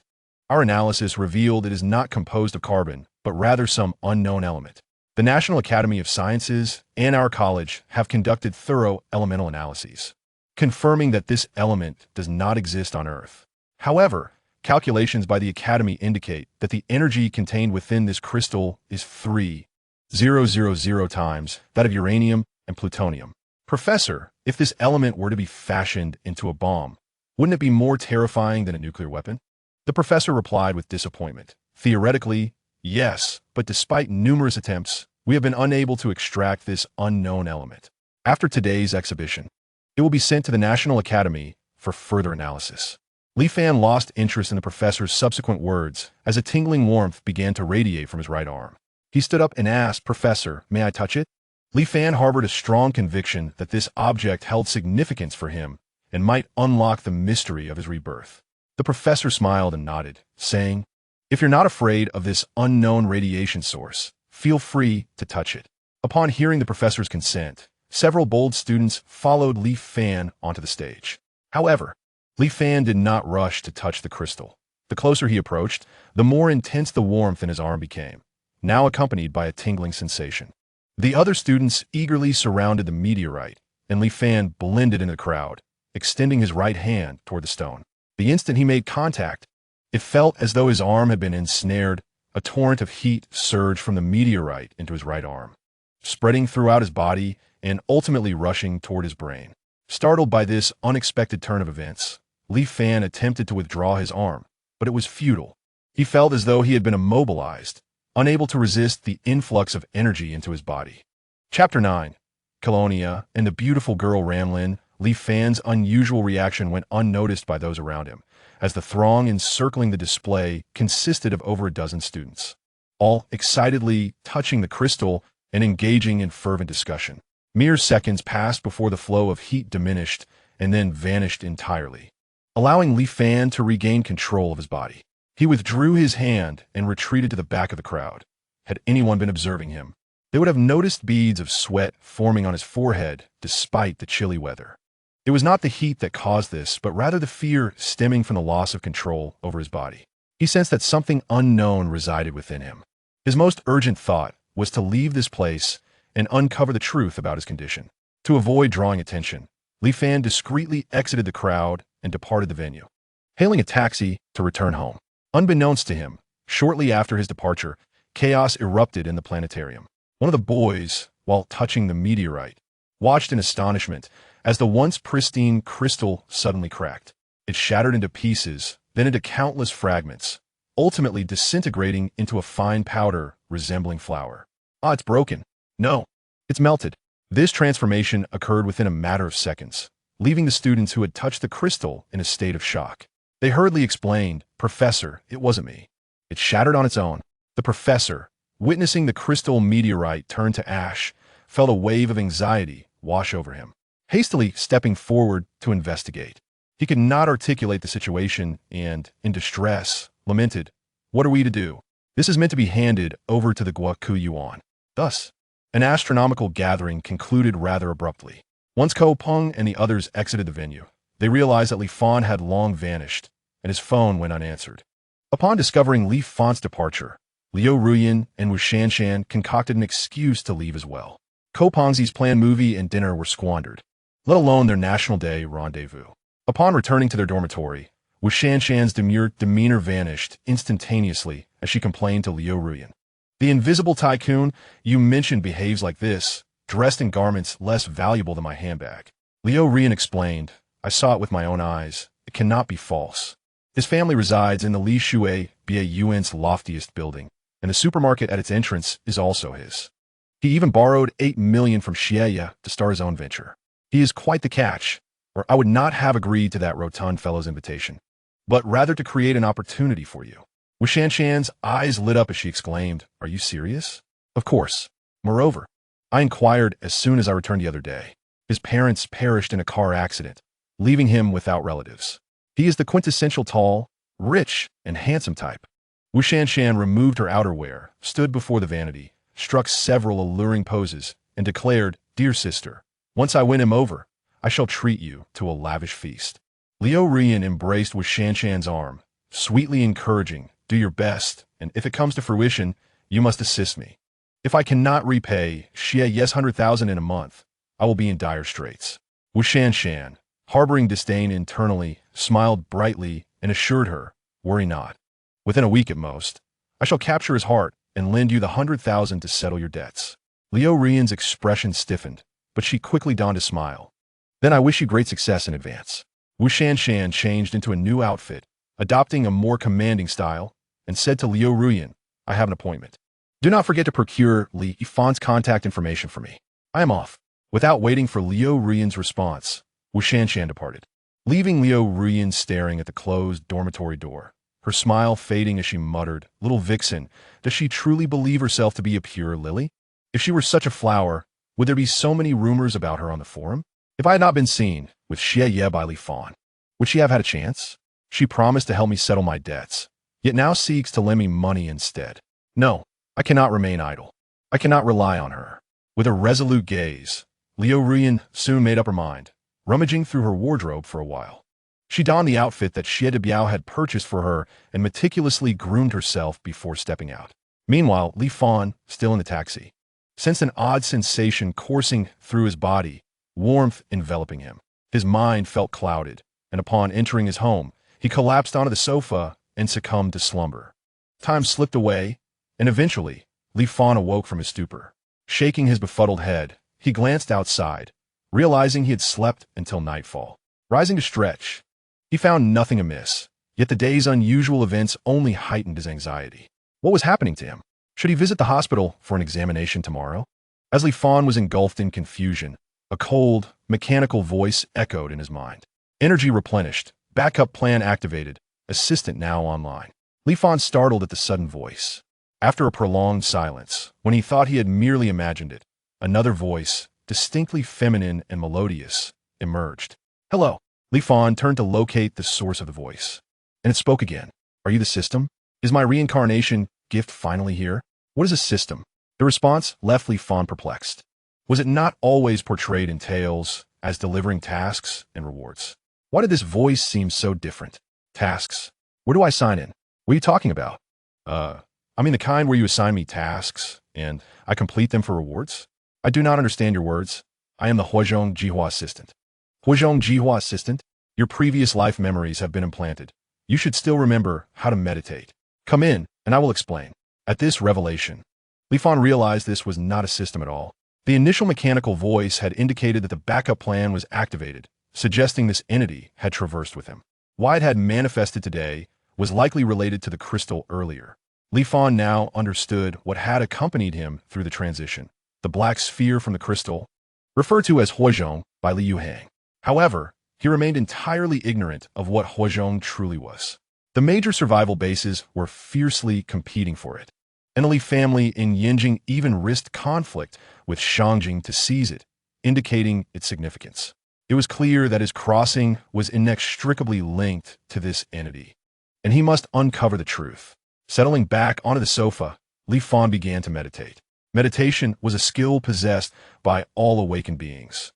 Our analysis revealed it is not composed of carbon, but rather some unknown element. The National Academy of Sciences and our college have conducted thorough elemental analyses, confirming that this element does not exist on Earth. However, calculations by the Academy indicate that the energy contained within this crystal is 3,000 times that of uranium and plutonium. Professor, if this element were to be fashioned into a bomb, wouldn't it be more terrifying than a nuclear weapon?" The professor replied with disappointment. "Theoretically, yes, but despite numerous attempts, we have been unable to extract this unknown element. After today's exhibition, it will be sent to the National Academy for further analysis." Li Fan lost interest in the professor's subsequent words as a tingling warmth began to radiate from his right arm. He stood up and asked, "Professor, may I touch it?" Li Fan harbored a strong conviction that this object held significance for him and might unlock the mystery of his rebirth. The professor smiled and nodded, saying, "If you're not afraid of this unknown radiation source, feel free to touch it." Upon hearing the professor's consent, several bold students followed Li Fan onto the stage. However, Li Fan did not rush to touch the crystal. The closer he approached, the more intense the warmth in his arm became, now accompanied by a tingling sensation. The other students eagerly surrounded the meteorite, and Li Fan blended into the crowd, extending his right hand toward the stone. The instant he made contact, it felt as though his arm had been ensnared. A torrent of heat surged from the meteorite into his right arm, spreading throughout his body and ultimately rushing toward his brain. Startled by this unexpected turn of events, Li Fan attempted to withdraw his arm, but it was futile. He felt as though he had been immobilized, unable to resist the influx of energy into his body. Chapter 9. Colonia and the beautiful girl Ramlin. Li Fan's unusual reaction went unnoticed by those around him, as the throng encircling the display consisted of over a dozen students, all excitedly touching the crystal and engaging in fervent discussion. Mere seconds passed before the flow of heat diminished and then vanished entirely, allowing Li Fan to regain control of his body. He withdrew his hand and retreated to the back of the crowd. Had anyone been observing him, they would have noticed beads of sweat forming on his forehead despite the chilly weather. It was not the heat that caused this, but rather the fear stemming from the loss of control over his body. He sensed that something unknown resided within him. His most urgent thought was to leave this place and uncover the truth about his condition. To avoid drawing attention, Li Fan discreetly exited the crowd and departed the venue, hailing a taxi to return home. Unbeknownst to him, shortly after his departure, chaos erupted in the planetarium. One of the boys, while touching the meteorite, watched in astonishment as the once pristine crystal suddenly cracked. It shattered into pieces, then into countless fragments, ultimately disintegrating into a fine powder resembling flour. "Ah, it's broken. No, it's melted." This transformation occurred within a matter of seconds, leaving the students who had touched the crystal in a state of shock. They hurriedly explained, "Professor, it wasn't me. It shattered on its own." The professor, witnessing the crystal meteorite turn to ash, felt a wave of anxiety wash over him. Hastily stepping forward to investigate, He could not articulate the situation and, in distress, lamented, "What are we to do? This is meant to be handed over to the Guaku Yuan." Thus, an astronomical gathering concluded rather abruptly. Once Ko Peng and the others exited the venue, they realized that Li Fan had long vanished, and his phone went unanswered. Upon discovering Li Fan's departure, Liu Ruyan and Wu Shanshan concocted an excuse to leave as well. Ko Peng's planned movie and dinner were squandered, let alone their National Day rendezvous. Upon returning to their dormitory, Wu Shanshan's demure demeanor vanished instantaneously as she complained to Liu Ruyan. "The invisible tycoon you mentioned behaves like this, dressed in garments less valuable than my handbag." Liu Ruyan explained, "I saw it with my own eyes. It cannot be false. His family resides in the Li Shui Yuan's loftiest building, and the supermarket at its entrance is also his. He even borrowed 8 million from Xie to start his own venture. He is quite the catch, or I would not have agreed to that rotund fellow's invitation, but rather to create an opportunity for you." Wu Shanshan's eyes lit up as she exclaimed, "Are you serious?" "Of course. Moreover, I inquired as soon as I returned the other day. His parents perished in a car accident, leaving him without relatives. He is the quintessential tall, rich, and handsome type." Wu Shanshan removed her outerwear, stood before the vanity, struck several alluring poses, and declared, "Dear sister, once I win him over, I shall treat you to a lavish feast." Liu Ruyan embraced Wu Shanshan's arm, sweetly encouraging, "Do your best, and if it comes to fruition, you must assist me. If I cannot repay Xie 100,000 in a month, I will be in dire straits." Wu Shanshan, harboring disdain internally, smiled brightly and assured her, "Worry not. Within a week at most, I shall capture his heart and lend you the 100,000 to settle your debts." Liu Ruyan's expression stiffened, but she quickly donned a smile. "Then I wish you great success in advance." Wu Shanshan changed into a new outfit, adopting a more commanding style, and said to Liu Ruyan, "I have an appointment. Do not forget to procure Li Fan's contact information for me. I am off." Without waiting for Liu Ruyan's response, Wu Shanshan departed, leaving Liu Ruyan staring at the closed dormitory door, her smile fading as she muttered, "Little vixen, does she truly believe herself to be a pure lily? If she were such a flower, would there be so many rumors about her on the forum? If I had not been seen with Xie by Li Fan, would she have had a chance? She promised to help me settle my debts, yet now seeks to lend me money instead. No, I cannot remain idle. I cannot rely on her." With a resolute gaze, Liu Ruyan soon made up her mind, rummaging through her wardrobe for a while. She donned the outfit that Xie de Biao had purchased for her and meticulously groomed herself before stepping out. Meanwhile, Li Fan, still in the taxi, sensed an odd sensation coursing through his body, warmth enveloping him. His mind felt clouded, and upon entering his home, he collapsed onto the sofa and succumbed to slumber. Time slipped away, and eventually, Li Fan awoke from his stupor. Shaking his befuddled head, he glanced outside, realizing he had slept until nightfall. Rising to stretch, he found nothing amiss, yet the day's unusual events only heightened his anxiety. What was happening to him? Should he visit the hospital for an examination tomorrow? As Li Fan was engulfed in confusion, a cold, mechanical voice echoed in his mind. Energy replenished, backup plan activated, assistant now online. Li Fan startled at the sudden voice. After a prolonged silence, when he thought he had merely imagined it, another voice, distinctly feminine and melodious, emerged. "Hello." Li Fan turned to locate the source of the voice, and it spoke again. "Are you the system? Is my reincarnation gift finally here? What is a system?" The response left Li Fan perplexed. Was it not always portrayed in tales as delivering tasks and rewards? Why did this voice seem so different? Tasks? Where do I sign in? What are you talking about? I mean the kind where you assign me tasks, and I complete them for rewards? I do not understand your words. I am the Huozhong Jihua assistant. Huozhong Jihua assistant? Your previous life memories have been implanted. You should still remember how to meditate. Come in, and I will explain. At this revelation, Li Fan realized this was not a system at all. The initial mechanical voice had indicated that the backup plan was activated, suggesting this entity had traversed with him. Why it had manifested today was likely related to the crystal earlier. Li Fan now understood what had accompanied him through the transition. The black sphere from the crystal, referred to as Huozhong by Li Yuhang. However, he remained entirely ignorant of what Huozhong truly was. The major survival bases were fiercely competing for it, and the Li family in Yinjing even risked conflict with Shangjing to seize it, indicating its significance. It was clear that his crossing was inextricably linked to this entity, and he must uncover the truth. Settling back onto the sofa, Li Fan began to meditate. Meditation was a skill possessed by all awakened beings,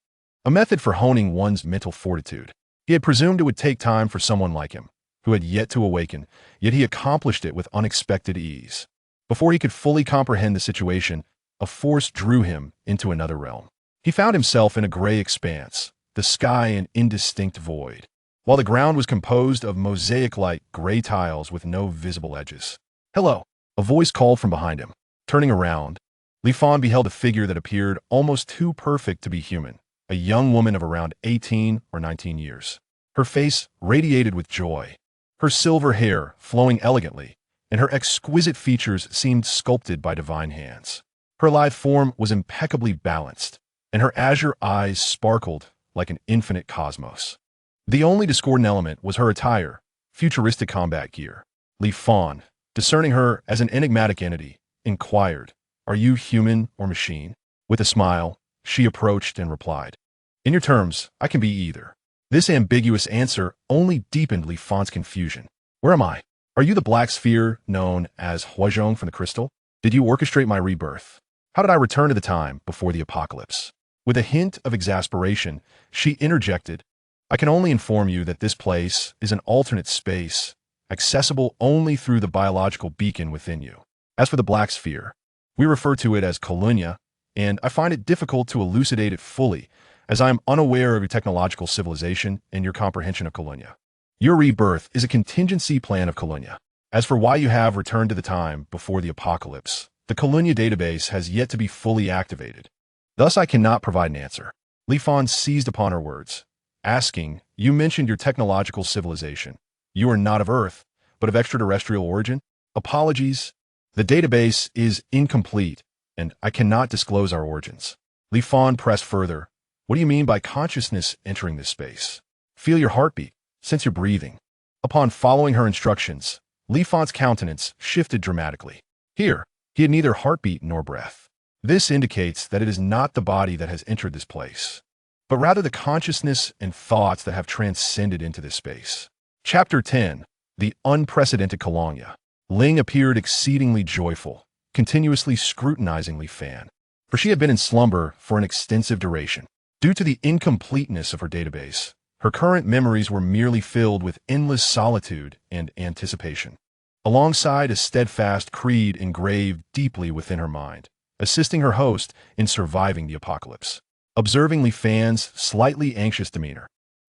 a method for honing one's mental fortitude. He had presumed it would take time for someone like him, who had yet to awaken, yet he accomplished it with unexpected ease. Before he could fully comprehend the situation, a force drew him into another realm. He found himself in a gray expanse, the sky an indistinct void, while the ground was composed of mosaic-like gray tiles with no visible edges. "Hello," a voice called from behind him. Turning around, Li Fan beheld a figure that appeared almost too perfect to be human, a young woman of around 18 or 19 years. Her face radiated with joy, her silver hair flowing elegantly, and her exquisite features seemed sculpted by divine hands. Her lithe form was impeccably balanced, and her azure eyes sparkled like an infinite cosmos. The only discordant element was her attire, futuristic combat gear. Li Fan, discerning her as an enigmatic entity, inquired, "Are you human or machine?" With a smile, she approached and replied, "In your terms, I can be either." This ambiguous answer only deepened Li Fan's confusion. "Where am I? Are you the black sphere known as Huazhong from the crystal? Did you orchestrate my rebirth? How did I return to the time before the apocalypse?" With a hint of exasperation, she interjected, "I can only inform you that this place is an alternate space, accessible only through the biological beacon within you. As for the black sphere, we refer to it as Colunya, and I find it difficult to elucidate it fully, as I am unaware of your technological civilization and your comprehension of Colunya. Your rebirth is a contingency plan of Colunya. As for why you have returned to the time before the apocalypse, the Colunya database has yet to be fully activated. Thus I cannot provide an answer." Li Fan seized upon her words, asking, "You mentioned your technological civilization. You are not of Earth, but of extraterrestrial origin? Apologies. The database is incomplete, and I cannot disclose our origins." Li Fan pressed further, "What do you mean by consciousness entering this space? Feel your heartbeat, sense your breathing." Upon following her instructions, Li Fan's countenance shifted dramatically. Here, he had neither heartbeat nor breath. This indicates that it is not the body that has entered this place, but rather the consciousness and thoughts that have transcended into this space. Chapter 10. The Unprecedented Colunya. Ling appeared exceedingly joyful, continuously scrutinizing Li Fan, for she had been in slumber for an extensive duration. Due to the incompleteness of her database, her current memories were merely filled with endless solitude and anticipation, alongside a steadfast creed engraved deeply within her mind, assisting her host in surviving the apocalypse. Observing Li Fan's slightly anxious demeanor,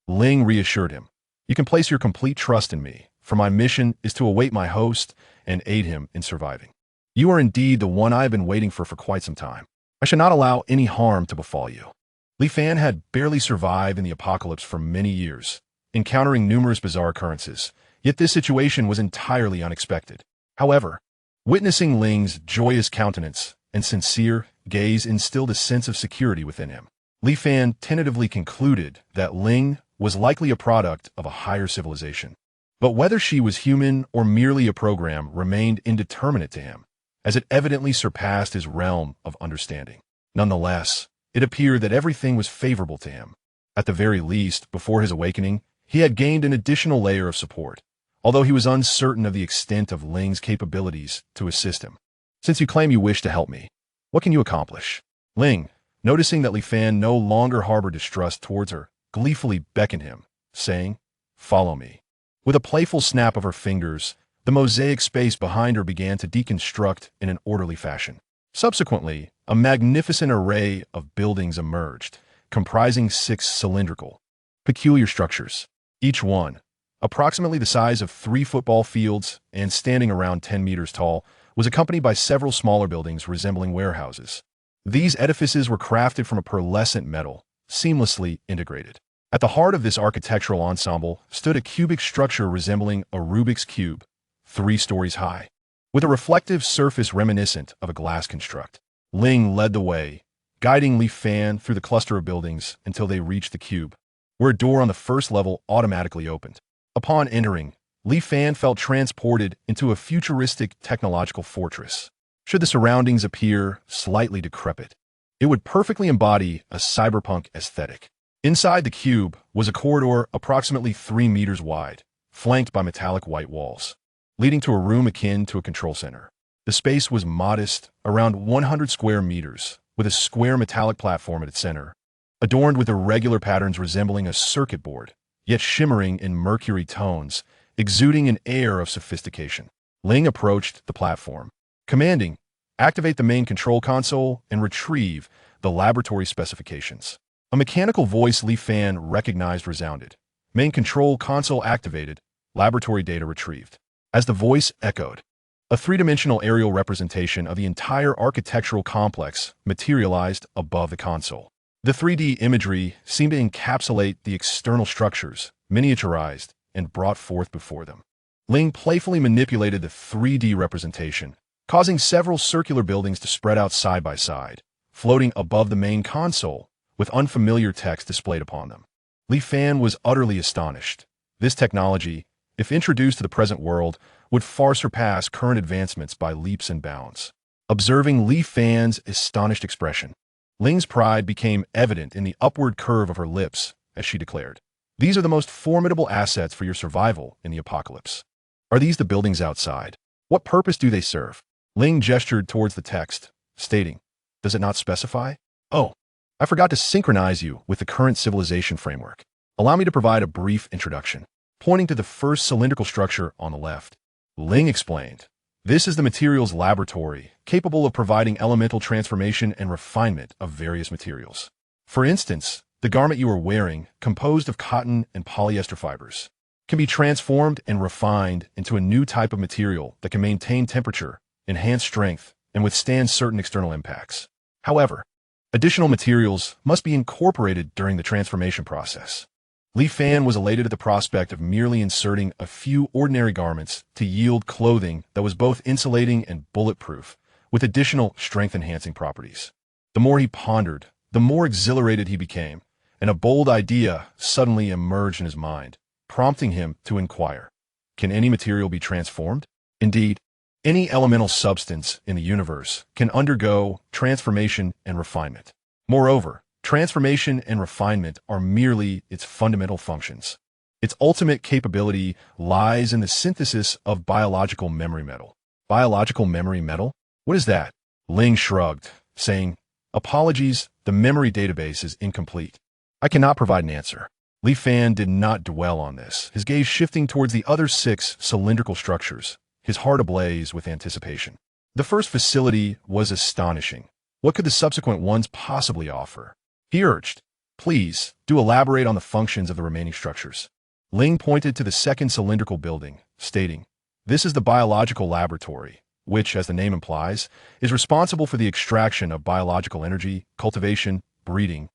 Ling reassured him, "You can place your complete trust in me, for my mission is to await my host and aid him in surviving. You are indeed the one I have been waiting for quite some time. I should not allow any harm to befall you." Li Fan had barely survived in the apocalypse for many years, encountering numerous bizarre occurrences, yet this situation was entirely unexpected. However, witnessing Ling's joyous countenance and sincere gaze instilled a sense of security within him. Li Fan tentatively concluded that Ling was likely a product of a higher civilization. But whether she was human or merely a program remained indeterminate to him, as it evidently surpassed his realm of understanding. Nonetheless, it appeared that everything was favorable to him. At the very least, before his awakening, he had gained an additional layer of support, although he was uncertain of the extent of Ling's capabilities to assist him. "Since you claim you wish to help me, what can you accomplish?" Ling, noticing that Li Fan no longer harbored distrust towards her, gleefully beckoned him, saying, "Follow me." With a playful snap of her fingers, the mosaic space behind her began to deconstruct in an orderly fashion. Subsequently, a magnificent array of buildings emerged, comprising 6 cylindrical, peculiar structures. Each one, approximately the size of 3 football fields and standing around 10 meters tall, was accompanied by several smaller buildings resembling warehouses. These edifices were crafted from a pearlescent metal, seamlessly integrated. At the heart of this architectural ensemble stood a cubic structure resembling a Rubik's Cube, 3 stories high, with a reflective surface reminiscent of a glass construct. Ling led the way, guiding Li Fan through the cluster of buildings until they reached the cube, where a door on the first level automatically opened. Upon entering, Li Fan felt transported into a futuristic technological fortress. Should the surroundings appear slightly decrepit, it would perfectly embody a cyberpunk aesthetic. Inside the cube was a corridor approximately 3 meters wide, flanked by metallic white walls, leading to a room akin to a control center. The space was modest, around 100 square meters, with a square metallic platform at its center, adorned with irregular patterns resembling a circuit board, yet shimmering in mercury tones, exuding an air of sophistication. Ling approached the platform, commanding, "Activate the main control console and retrieve the laboratory specifications." A mechanical voice Li Fan recognized resounded. "Main control console activated, laboratory data retrieved." As the voice echoed, a three-dimensional aerial representation of the entire architectural complex materialized above the console. The 3D imagery seemed to encapsulate the external structures, miniaturized, and brought forth before them. Ling playfully manipulated the 3D representation, causing several circular buildings to spread out side by side, floating above the main console, with unfamiliar text displayed upon them. Li Fan was utterly astonished. This technology, if introduced to the present world, would far surpass current advancements by leaps and bounds. Observing Li Fan's astonished expression, Ling's pride became evident in the upward curve of her lips as she declared, "These are the most formidable assets for your survival in the apocalypse." "Are these the buildings outside? What purpose do they serve?" Ling gestured towards the text, stating, "Does it not specify?" "Oh, I forgot to synchronize you with the current civilization framework. Allow me to provide a brief introduction." Pointing to the first cylindrical structure on the left, Ling explained, "This is the materials laboratory, capable of providing elemental transformation and refinement of various materials. For instance, the garment you are wearing, composed of cotton and polyester fibers, can be transformed and refined into a new type of material that can maintain temperature, enhance strength, and withstand certain external impacts. However, additional materials must be incorporated during the transformation process." Li Fan was elated at the prospect of merely inserting a few ordinary garments to yield clothing that was both insulating and bulletproof, with additional strength-enhancing properties. The more he pondered, the more exhilarated he became, and a bold idea suddenly emerged in his mind, prompting him to inquire, "Can any material be transformed?" Indeed, any elemental substance in the universe can undergo transformation and refinement. Moreover, transformation and refinement are merely its fundamental functions. Its ultimate capability lies in the synthesis of biological memory metal. Biological memory metal? What is that? Ling shrugged, saying, "Apologies, the memory database is incomplete. I cannot provide an answer." Li Fan did not dwell on this, his gaze shifting towards the other 6 cylindrical structures, his heart ablaze with anticipation. The first facility was astonishing. What could the subsequent ones possibly offer? He urged, "Please, do elaborate on the functions of the remaining structures." Ling pointed to the second cylindrical building, stating, "This is the biological laboratory, which, as the name implies, is responsible for the extraction of biological energy, cultivation, breeding,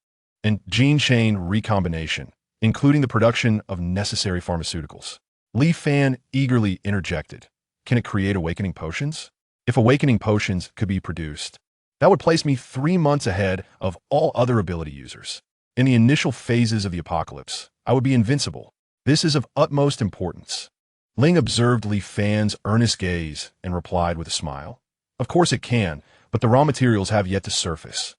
and gene chain recombination, including the production of necessary pharmaceuticals." Li Fan eagerly interjected, "Can it create awakening potions? If awakening potions could be produced, that would place me 3 months ahead of all other ability users. In the initial phases of the apocalypse, I would be invincible. This is of utmost importance." Ling observed Li Fan's earnest gaze and replied with a smile, "Of course it can, but the raw materials have yet to surface."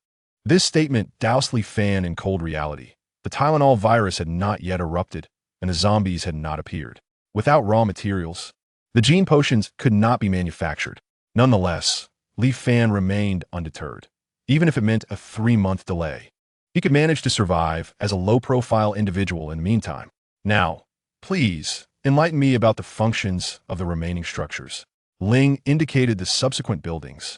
This statement doused Li Fan in cold reality. The Tylenol virus had not yet erupted, and the zombies had not appeared. Without raw materials, the gene potions could not be manufactured. Nonetheless, Li Fan remained undeterred, even if it meant a 3-month delay. He could manage to survive as a low-profile individual in the meantime. "Now, please, enlighten me about the functions of the remaining structures." Ling indicated the subsequent buildings,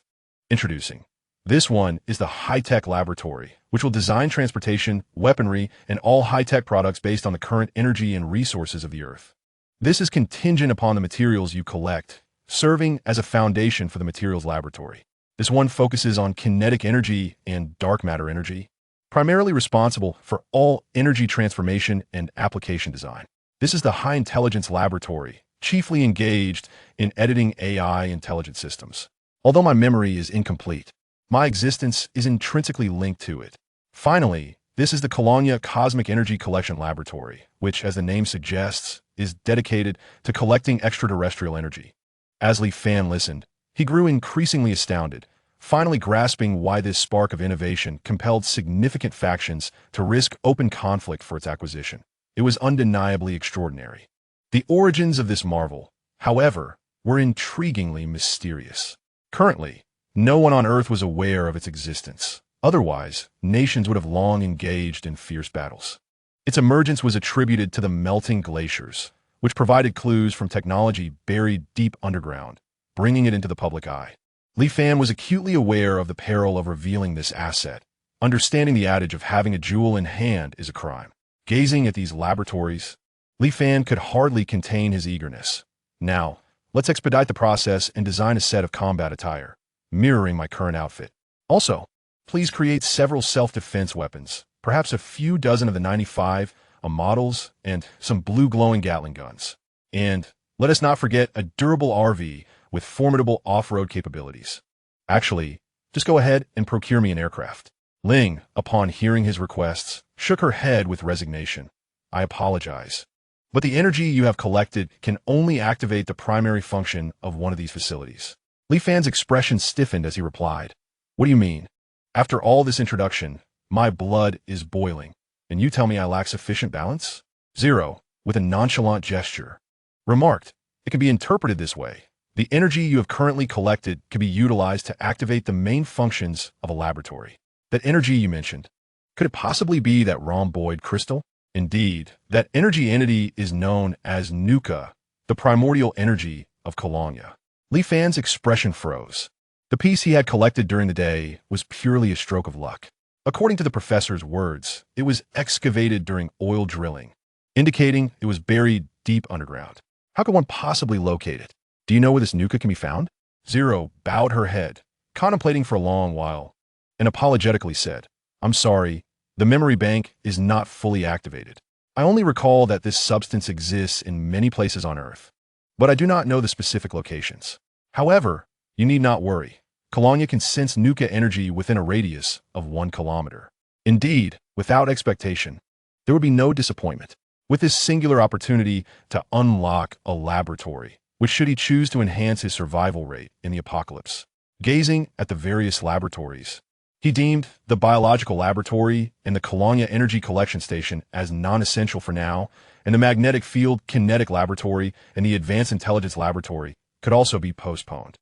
introducing, "This one is the high-tech laboratory, which will design transportation, weaponry, and all high-tech products based on the current energy and resources of the Earth. This is contingent upon the materials you collect, serving as a foundation for the materials laboratory. This one focuses on kinetic energy and dark matter energy, primarily responsible for all energy transformation and application design. This is the high intelligence laboratory, chiefly engaged in editing AI intelligent systems. Although my memory is incomplete, my existence is intrinsically linked to it. Finally, this is the Colonia Cosmic Energy Collection Laboratory, which, as the name suggests, is dedicated to collecting extraterrestrial energy." As Li Fan listened, he grew increasingly astounded, finally grasping why this spark of innovation compelled significant factions to risk open conflict for its acquisition. It was undeniably extraordinary. The origins of this marvel, however, were intriguingly mysterious. Currently, no one on Earth was aware of its existence. Otherwise, nations would have long engaged in fierce battles. Its emergence was attributed to the melting glaciers, which provided clues from technology buried deep underground, bringing it into the public eye. Li Fan was acutely aware of the peril of revealing this asset, understanding the adage of having a jewel in hand is a crime. Gazing at these laboratories, Li Fan could hardly contain his eagerness. Now, let's expedite the process and design a set of combat attire, mirroring my current outfit. Also, please create several self-defense weapons, perhaps a few dozen of the 95 models, and some blue glowing Gatling guns. And let us not forget a durable RV with formidable off-road capabilities. Actually, just go ahead and procure me an aircraft. Ling, upon hearing his requests, shook her head with resignation. I apologize, but the energy you have collected can only activate the primary function of one of these facilities. Li Fan's expression stiffened as he replied, "What do you mean? After all this introduction, my blood is boiling, and you tell me I lack sufficient balance?" Zero, with a nonchalant gesture, remarked, "It can be interpreted this way. The energy you have currently collected can be utilized to activate the main functions of a laboratory. That energy you mentioned, could it possibly be that rhomboid crystal? Indeed, that energy entity is known as Nuka, the primordial energy of Colonia." Li Fan's expression froze. The piece he had collected during the day was purely a stroke of luck. According to the professor's words, it was excavated during oil drilling, indicating it was buried deep underground. How could one possibly locate it? Do you know where this Nuka can be found? Zero bowed her head, contemplating for a long while, and apologetically said, "I'm sorry, the memory bank is not fully activated. I only recall that this substance exists in many places on Earth, but I do not know the specific locations. However, you need not worry. Colonia can sense Nuka energy within a radius of 1 kilometer. Indeed, without expectation, there would be no disappointment with this singular opportunity to unlock a laboratory, which should he choose to enhance his survival rate in the apocalypse." Gazing at the various laboratories, he deemed the biological laboratory and the Colonia Energy Collection Station as non-essential for now, and the magnetic field kinetic laboratory and the advanced intelligence laboratory could also be postponed.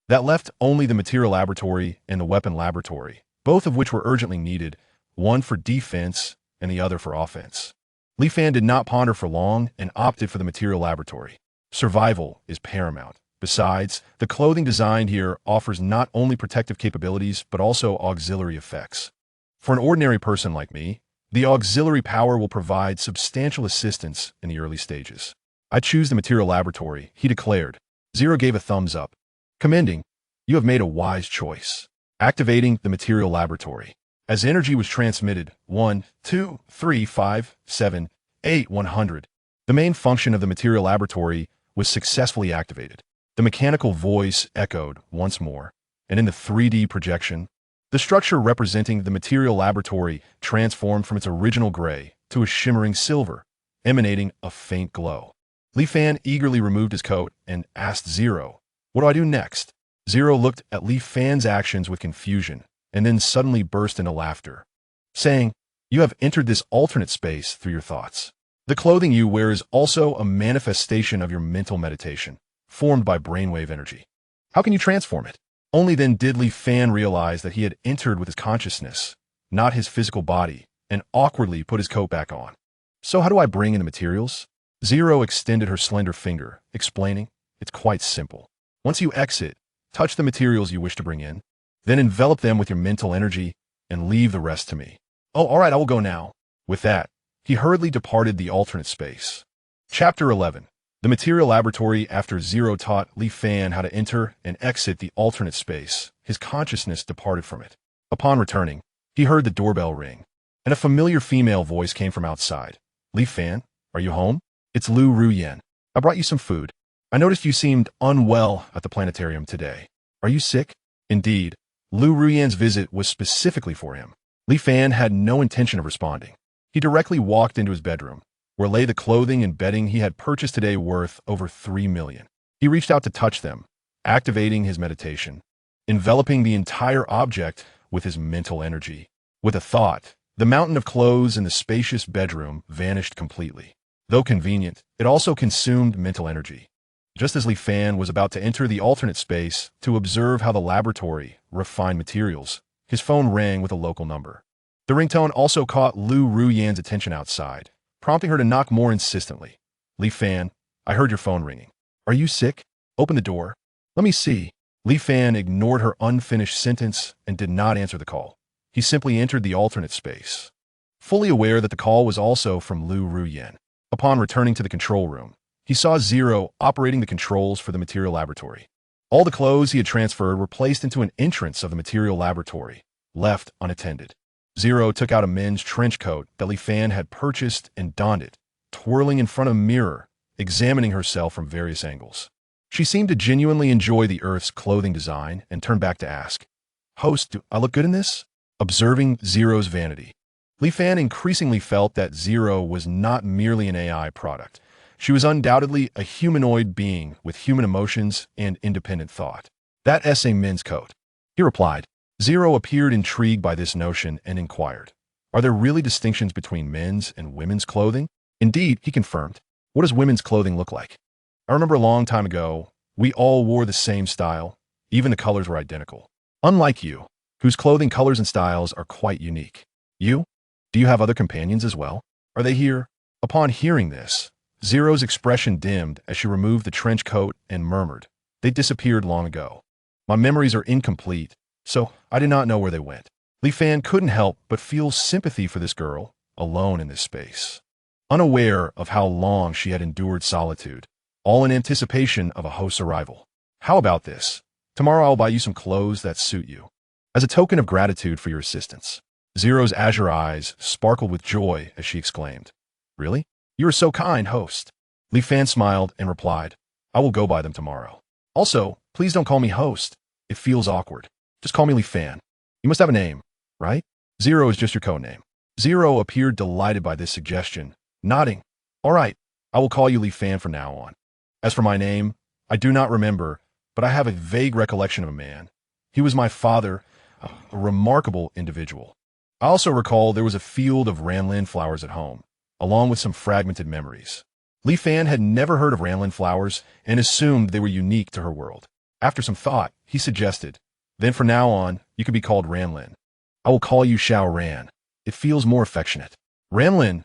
That left only the material laboratory and the weapon laboratory, both of which were urgently needed, one for defense and the other for offense. Li Fan did not ponder for long and opted for the material laboratory. Survival is paramount. Besides, the clothing designed here offers not only protective capabilities, but also auxiliary effects. For an ordinary person like me, the auxiliary power will provide substantial assistance in the early stages. "I choose the material laboratory," he declared. Zero gave a thumbs up, commending, "You have made a wise choice." Activating the material laboratory. As energy was transmitted, 1, 2, 3, 5, 7, 8, 100, the main function of the material laboratory was successfully activated. The mechanical voice echoed once more, and in the 3D projection, the structure representing the material laboratory transformed from its original gray to a shimmering silver, emanating a faint glow. Li Fan eagerly removed his coat and asked Zero, "What do I do next?" Zero looked at Li Fan's actions with confusion, and then suddenly burst into laughter, saying, "You have entered this alternate space through your thoughts. The clothing you wear is also a manifestation of your mental meditation, formed by brainwave energy. How can you transform it?" Only then did Li Fan realize that he had entered with his consciousness, not his physical body, and awkwardly put his coat back on. "So how do I bring in the materials?" Zero extended her slender finger, explaining, "It's quite simple. Once you exit, touch the materials you wish to bring in, then envelop them with your mental energy and leave the rest to me." "Oh, all right, I will go now." With that, he hurriedly departed the alternate space. Chapter 11. The material laboratory. After Zero taught Li Fan how to enter and exit the alternate space, his consciousness departed from it. Upon returning, he heard the doorbell ring, and a familiar female voice came from outside. "Li Fan, are you home? It's Lu Ruyen. I brought you some food. I noticed you seemed unwell at the planetarium today. Are you sick?" Indeed, Lu Ruyen's visit was specifically for him. Li Fan had no intention of responding. He directly walked into his bedroom, where lay the clothing and bedding he had purchased today worth over 3 million. He reached out to touch them, activating his meditation, enveloping the entire object with his mental energy. With a thought, the mountain of clothes in the spacious bedroom vanished completely. Though convenient, it also consumed mental energy. Just as Li Fan was about to enter the alternate space to observe how the laboratory refined materials, his phone rang with a local number. The ringtone also caught Lu Ruyan's attention outside, prompting her to knock more insistently. Li Fan, I heard your phone ringing. Are you sick? Open the door. Let me see. Li Fan ignored her unfinished sentence and did not answer the call. He simply entered the alternate space, fully aware that the call was also from Lu Ruyan. Upon returning to the control room, he saw Zero operating the controls for the material laboratory. All the clothes he had transferred were placed into an entrance of the material laboratory, left unattended. Zero took out a men's trench coat that Li Fan had purchased and donned it, twirling in front of a mirror, examining herself from various angles. She seemed to genuinely enjoy the Earth's clothing design and turned back to ask, Host, do I look good in this? Observing Zero's vanity, Li Fan increasingly felt that Zero was not merely an AI product. She was undoubtedly a humanoid being with human emotions and independent thought. That's a men's coat, he replied. Zero appeared intrigued by this notion and inquired, Are there really distinctions between men's and women's clothing? Indeed, he confirmed. What does women's clothing look like? I remember a long time ago, we all wore the same style. Even the colors were identical. Unlike you, whose clothing colors and styles are quite unique. You? Do you have other companions as well? Are they here? Upon hearing this, Zero's expression dimmed as she removed the trench coat and murmured, They disappeared long ago. My memories are incomplete, so I did not know where they went. Li Fan couldn't help but feel sympathy for this girl, alone in this space. Unaware of how long she had endured solitude, all in anticipation of a host's arrival. How about this? Tomorrow I'll buy you some clothes that suit you, as a token of gratitude for your assistance. Zero's azure eyes sparkled with joy as she exclaimed, Really? You are so kind, host. Li Fan smiled and replied, I will go buy them tomorrow. Also, please don't call me host. It feels awkward. Just call me Li Fan. You must have a name, right? Zero is just your code name. Zero appeared delighted by this suggestion, nodding. All right, I will call you Li Fan from now on. As for my name, I do not remember, but I have a vague recollection of a man. He was my father, a remarkable individual. I also recall there was a field of ranlin flowers at home, along with some fragmented memories. Li Fan had never heard of ranlin flowers and assumed they were unique to her world. After some thought, he suggested, Then from now on, you could be called Ranlin. I will call you Xiao Ran. It feels more affectionate. Ranlin,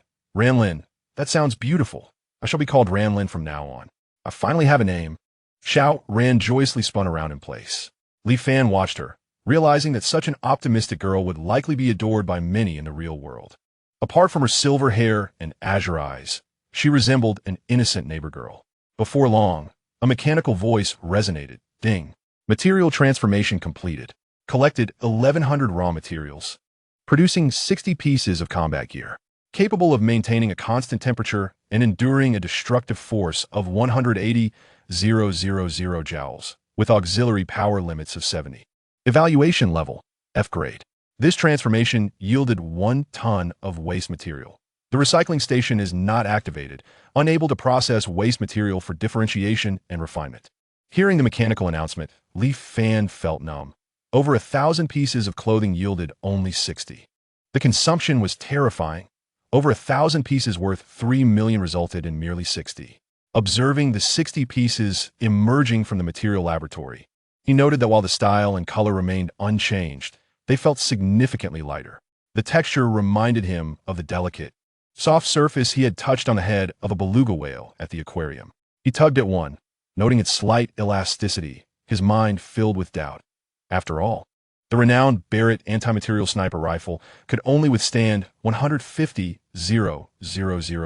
that sounds beautiful. I shall be called Ranlin from now on. I finally have a name. Xiao Ran joyously spun around in place. Li Fan watched her, realizing that such an optimistic girl would likely be adored by many in the real world. Apart from her silver hair and azure eyes, she resembled an innocent neighbor girl. Before long, a mechanical voice resonated. Ding. Material transformation completed. Collected 1,100 raw materials, producing 60 pieces of combat gear, capable of maintaining a constant temperature and enduring a destructive force of 180,000 joules, with auxiliary power limits of 70. Evaluation level, F grade. This transformation yielded 1 ton of waste material. The recycling station is not activated, unable to process waste material for differentiation and refinement. Hearing the mechanical announcement, Li Fan felt numb. Over 1,000 pieces of clothing yielded only 60. The consumption was terrifying. Over 1,000 pieces worth 3 million resulted in merely 60. Observing the 60 pieces emerging from the material laboratory, he noted that while the style and color remained unchanged, they felt significantly lighter. The texture reminded him of the delicate, soft surface he had touched on the head of a beluga whale at the aquarium. He tugged at one, noting its slight elasticity, his mind filled with doubt. After all, the renowned Barrett anti-material sniper rifle could only withstand 150,000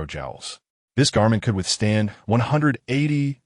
joules. This garment could withstand 180,000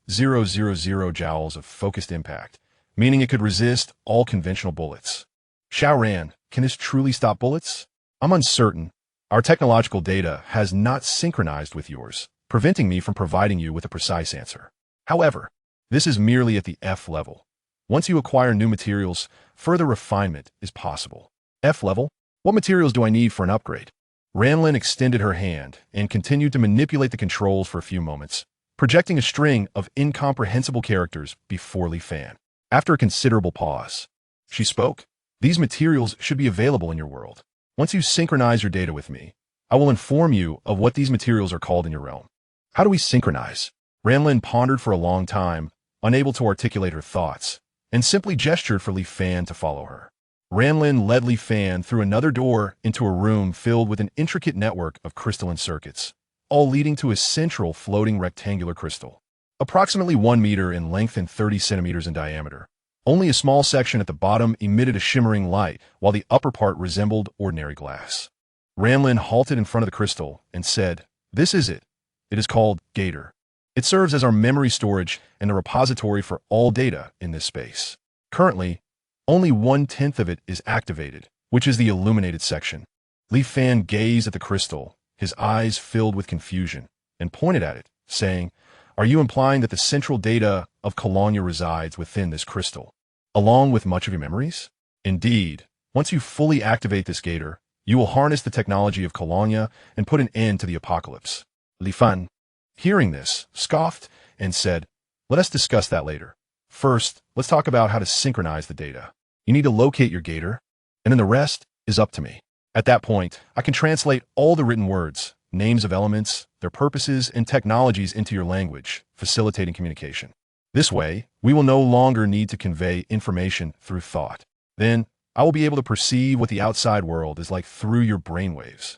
joules of focused impact, meaning it could resist all conventional bullets. Xiao Ran, can this truly stop bullets? I'm uncertain. Our technological data has not synchronized with yours, preventing me from providing you with a precise answer. However, this is merely at the F level. Once you acquire new materials, further refinement is possible. F level? What materials do I need for an upgrade? Ranlin extended her hand and continued to manipulate the controls for a few moments, projecting a string of incomprehensible characters before Li Fan. After a considerable pause, She spoke. These materials should be available in your world. Once you synchronize your data with me, I will inform you of what these materials are called in your realm. How do we synchronize? Ranlin pondered for a long time, unable to articulate her thoughts, and simply gestured for Li Fan to follow her. Ranlin led Li Fan through another door into a room filled with an intricate network of crystalline circuits, all leading to a central floating rectangular crystal. Approximately 1 meter in length and 30 centimeters in diameter. Only a small section at the bottom emitted a shimmering light, while the upper part resembled ordinary glass. Ranlin halted in front of the crystal and said, "This is it. It is called Gator. It serves as our memory storage and a repository for all data in this space. Currently, only 1/10 of it is activated, which is the illuminated section." Li Fan gazed at the crystal, his eyes filled with confusion, and pointed at it, saying, "Are you implying that the central data of Colonia resides within this crystal, along with much of your memories?" "Indeed. Once you fully activate this Gator, you will harness the technology of Colonia and put an end to the apocalypse." Li Fan, hearing this, scoffed and said, "Let us discuss that later. First, let's talk about how to synchronize the data. You need to locate your Gator, and then the rest is up to me. At that point, I can translate all the written words, names of elements, their purposes, and technologies into your language, facilitating communication. This way, we will no longer need to convey information through thought. Then, I will be able to perceive what the outside world is like through your brainwaves."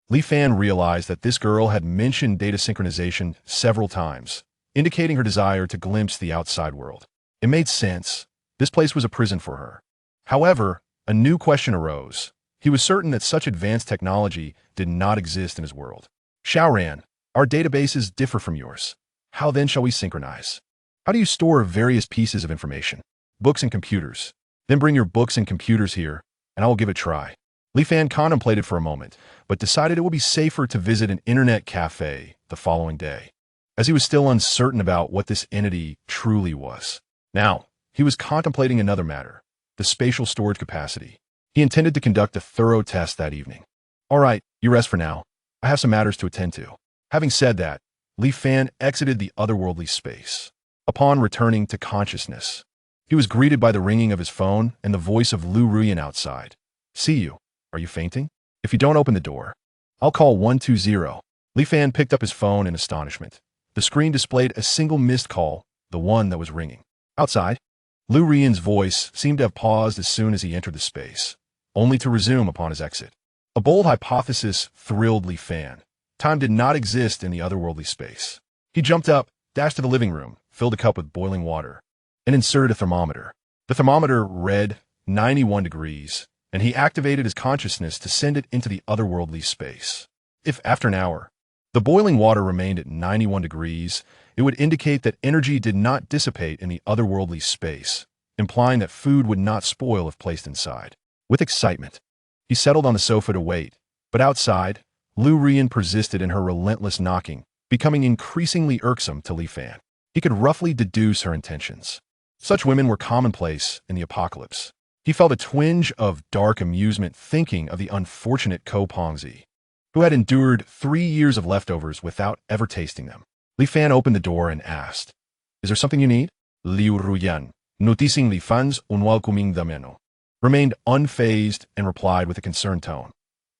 Li Fan realized that this girl had mentioned data synchronization several times, indicating her desire to glimpse the outside world. It made sense. This place was a prison for her. However, a new question arose. He was certain that such advanced technology did not exist in his world. "Xiaoran, our databases differ from yours. How then shall we synchronize? How do you store various pieces of information? Books and computers. Then bring your books and computers here, and I will give it a try." Li Fan contemplated for a moment, but decided it would be safer to visit an internet cafe the following day, as he was still uncertain about what this entity truly was. Now, he was contemplating another matter, the spatial storage capacity. He intended to conduct a thorough test that evening. "All right, you rest for now. I have some matters to attend to." Having said that, Li Fan exited the otherworldly space. Upon returning to consciousness, he was greeted by the ringing of his phone and the voice of Lu Ruyan outside. "See you. Are you fainting? If you don't open the door, I'll call 120. Li Fan picked up his phone in astonishment. The screen displayed a single missed call, the one that was ringing. Outside, Lu Ruyan's voice seemed to have paused as soon as he entered the space, only to resume upon his exit. A bold hypothesis thrilled Li Fan. Time did not exist in the otherworldly space. He jumped up, dashed to the living room, filled a cup with boiling water, and inserted a thermometer. The thermometer read 91 degrees, and he activated his consciousness to send it into the otherworldly space. If after an hour, the boiling water remained at 91 degrees, it would indicate that energy did not dissipate in the otherworldly space, implying that food would not spoil if placed inside. With excitement, he settled on the sofa to wait, but outside, Lu Ruyan persisted in her relentless knocking, becoming increasingly irksome to Li Fan. He could roughly deduce her intentions. Such women were commonplace in the apocalypse. He felt a twinge of dark amusement thinking of the unfortunate Ko Pongzi, who had endured 3 years of leftovers without ever tasting them. Li Fan opened the door and asked, "Is there something you need?" Liu Ruyan, noticing Li Fan's unwelcoming demeanor, remained unfazed and replied with a concerned tone,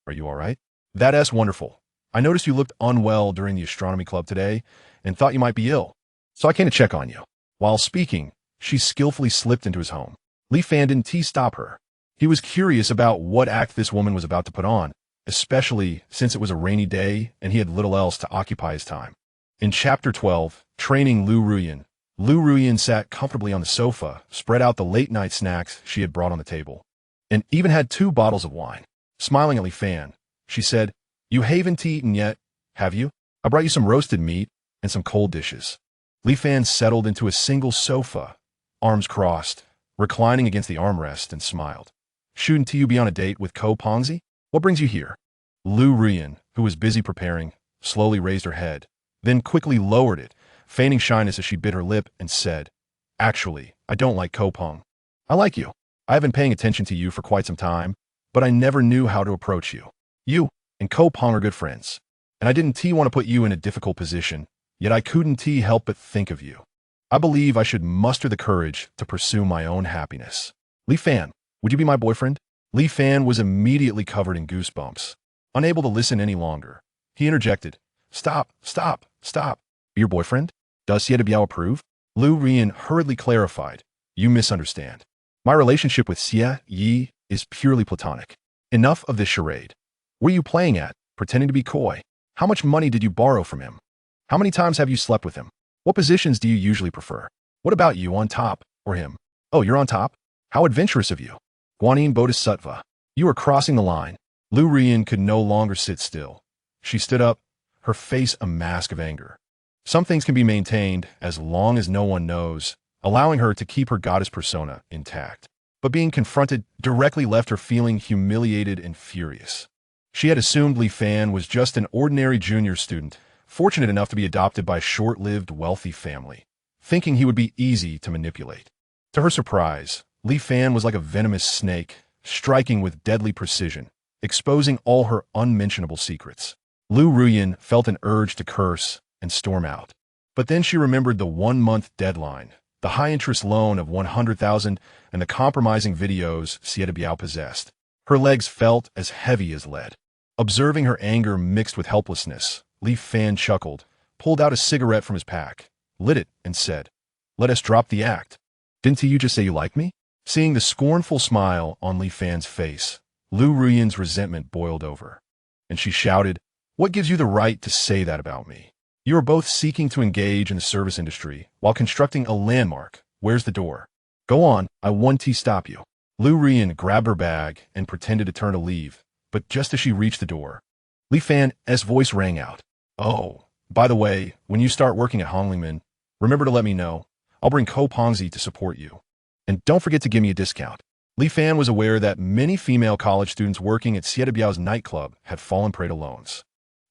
"Are you all right?" "That's wonderful. I noticed you looked unwell during the astronomy club today and thought you might be ill, so I came to check on you." While speaking, she skillfully slipped into his home. Li Fan didn't stop her. He was curious about what act this woman was about to put on, especially since it was a rainy day and he had little else to occupy his time. In Chapter 12, Training Lu Ruyan sat comfortably on the sofa, spread out the late-night snacks she had brought on the table, and even had 2 bottles of wine. Smiling at Li Fan, she said, "You haven't eaten yet, have you? I brought you some roasted meat and some cold dishes." Li Fan settled into a single sofa, arms crossed, reclining against the armrest, and smiled. "Shouldn't you be on a date with Ko Pongzi? What brings you here?" Lu Ruyan, who was busy preparing, slowly raised her head, then quickly lowered it, feigning shyness as she bit her lip, and said, "Actually, I don't like Ko Pong. I like you. I have been paying attention to you for quite some time, but I never knew how to approach you. You and Ko Pong are good friends, and I didn't want to put you in a difficult position, yet I couldn't help but think of you. I believe I should muster the courage to pursue my own happiness." Li Fan, Would you be my boyfriend? Li Fan was immediately covered in goosebumps. Unable to listen any longer, he interjected, Stop, stop, stop. Be your boyfriend? Does Xie Biao approve? Lu Rian hurriedly clarified, You misunderstand. My relationship with Xie Yi is purely platonic. Enough of this charade. What are you playing at, pretending to be coy? How much money did you borrow from him? How many times have you slept with him? What positions do you usually prefer? What about you, on top, or him? Oh, you're on top? How adventurous of you. Guanyin Bodhisattva. You are crossing the line. Lu Rian could no longer sit still. She stood up, her face a mask of anger. Some things can be maintained as long as no one knows, allowing her to keep her goddess persona intact. But being confronted directly left her feeling humiliated and furious. She had assumed Li Fan was just an ordinary junior student, fortunate enough to be adopted by a short-lived wealthy family, thinking he would be easy to manipulate. To her surprise, Li Fan was like a venomous snake, striking with deadly precision, exposing all her unmentionable secrets. Lu Ruyan felt an urge to curse and storm out. But then she remembered the 1-month deadline, the high-interest loan of 100,000, and the compromising videos Xie Biao possessed. Her legs felt as heavy as lead. Observing her anger mixed with helplessness, Li Fan chuckled, pulled out a cigarette from his pack, lit it, and said, Let us drop the act. Didn't you just say you like me? Seeing the scornful smile on Li Fan's face, Lu Ruyan's resentment boiled over, and she shouted, What gives you the right to say that about me? You are both seeking to engage in the service industry while constructing a landmark. Where's the door? Go on, I won't stop you. Lu Ruyan grabbed her bag and pretended to turn to leave, but just as she reached the door, Li Fan's voice rang out. Oh, by the way, when you start working at Honglingman, remember to let me know. I'll bring Ko Pongzi to support you. And don't forget to give me a discount. Li Fan was aware that many female college students working at Xie Biao's nightclub had fallen prey to loans.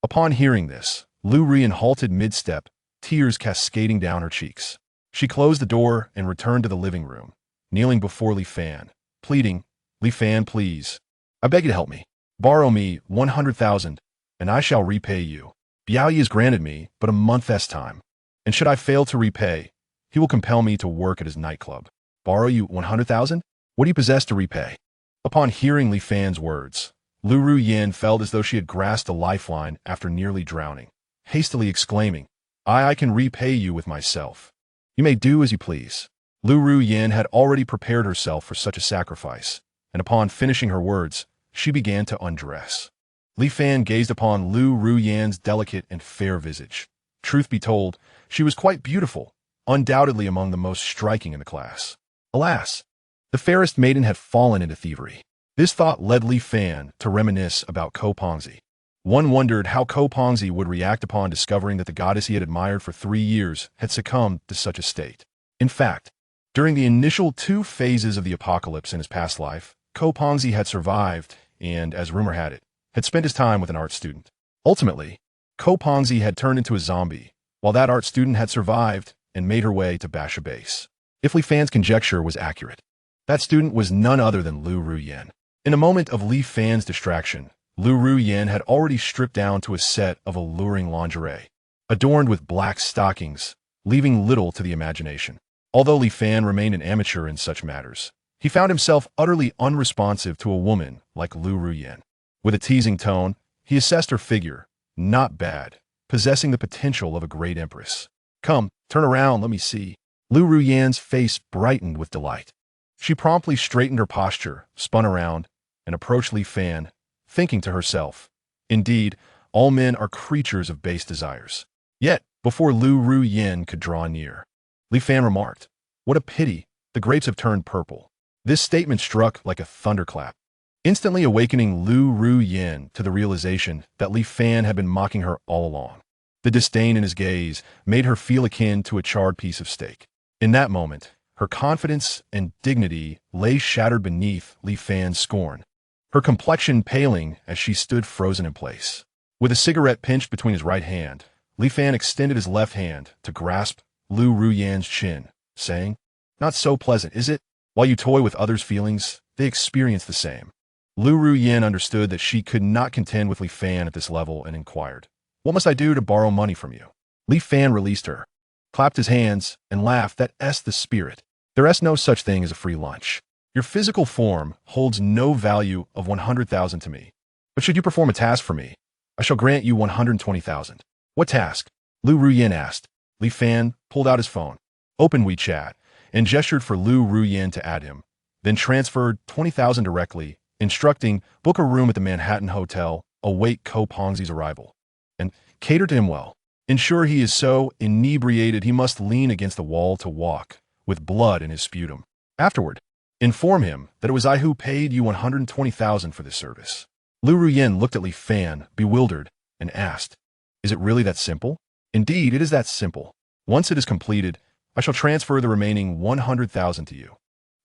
Upon hearing this, Lu Rian halted mid-step, tears cascading down her cheeks. She closed the door and returned to the living room, kneeling before Li Fan, pleading, Li Fan, please. I beg you to help me. Borrow me 100,000, and I shall repay you. Biao Yi has granted me but a month's time, and should I fail to repay, he will compel me to work at his nightclub. Borrow you 100,000? What do you possess to repay? Upon hearing Li Fan's words, Lu Ruyan felt as though she had grasped a lifeline after nearly drowning, hastily exclaiming, I can repay you with myself. You may do as you please. Lu Ruyan had already prepared herself for such a sacrifice, and upon finishing her words, she began to undress. Li Fan gazed upon Lu Ruyan's delicate and fair visage. Truth be told, she was quite beautiful, undoubtedly among the most striking in the class. Alas, the fairest maiden had fallen into thievery. This thought led Li Fan to reminisce about Ko Pongzi. One wondered how Ko Pongzi would react upon discovering that the goddess he had admired for 3 years had succumbed to such a state. In fact, during the initial 2 phases of the apocalypse in his past life, Ko Pongzi had survived and, as rumor had it, had spent his time with an art student. Ultimately, Ko Pongzi had turned into a zombie, while that art student had survived and made her way to Basha Base. If Li Fan's conjecture was accurate, that student was none other than Lu Ruyan. In a moment of Li Fan's distraction, Lu Ruyan had already stripped down to a set of alluring lingerie, adorned with black stockings, leaving little to the imagination. Although Li Fan remained an amateur in such matters, he found himself utterly unresponsive to a woman like Lu Ruyan. With a teasing tone, he assessed her figure, not bad, possessing the potential of a great empress. Come, turn around, let me see. Lu Ruyan's face brightened with delight. She promptly straightened her posture, spun around, and approached Li Fan, thinking to herself, Indeed, all men are creatures of base desires. Yet, before Lu Ruyan could draw near, Li Fan remarked, What a pity, the grapes have turned purple. This statement struck like a thunderclap, instantly awakening Lu Ruyan to the realization that Li Fan had been mocking her all along. The disdain in his gaze made her feel akin to a charred piece of steak. In that moment, her confidence and dignity lay shattered beneath Li Fan's scorn, her complexion paling as she stood frozen in place. With a cigarette pinched between his right hand, Li Fan extended his left hand to grasp Lu Ruyan's chin, saying, Not so pleasant, is it? While you toy with others' feelings, they experience the same. Lu Ruyan understood that she could not contend with Li Fan at this level and inquired, What must I do to borrow money from you? Li Fan released her, clapped his hands, and laughed. That's the spirit. There is no such thing as a free lunch. Your physical form holds no value of 100,000 to me. But should you perform a task for me, I shall grant you 120,000. What task? Lu Ruyin asked. Li Fan pulled out his phone, opened WeChat, and gestured for Lu Ruyin to add him, then transferred 20,000 directly, instructing book a room at the Manhattan Hotel, await Ko Pongzi's arrival, and cater to him well. Ensure he is so inebriated he must lean against the wall to walk, with blood in his sputum. Afterward, inform him that it was I who paid you 120,000 for this service. Lu Ruyin looked at Li Fan, bewildered, and asked, Is it really that simple? Indeed, it is that simple. Once it is completed, I shall transfer the remaining 100,000 to you.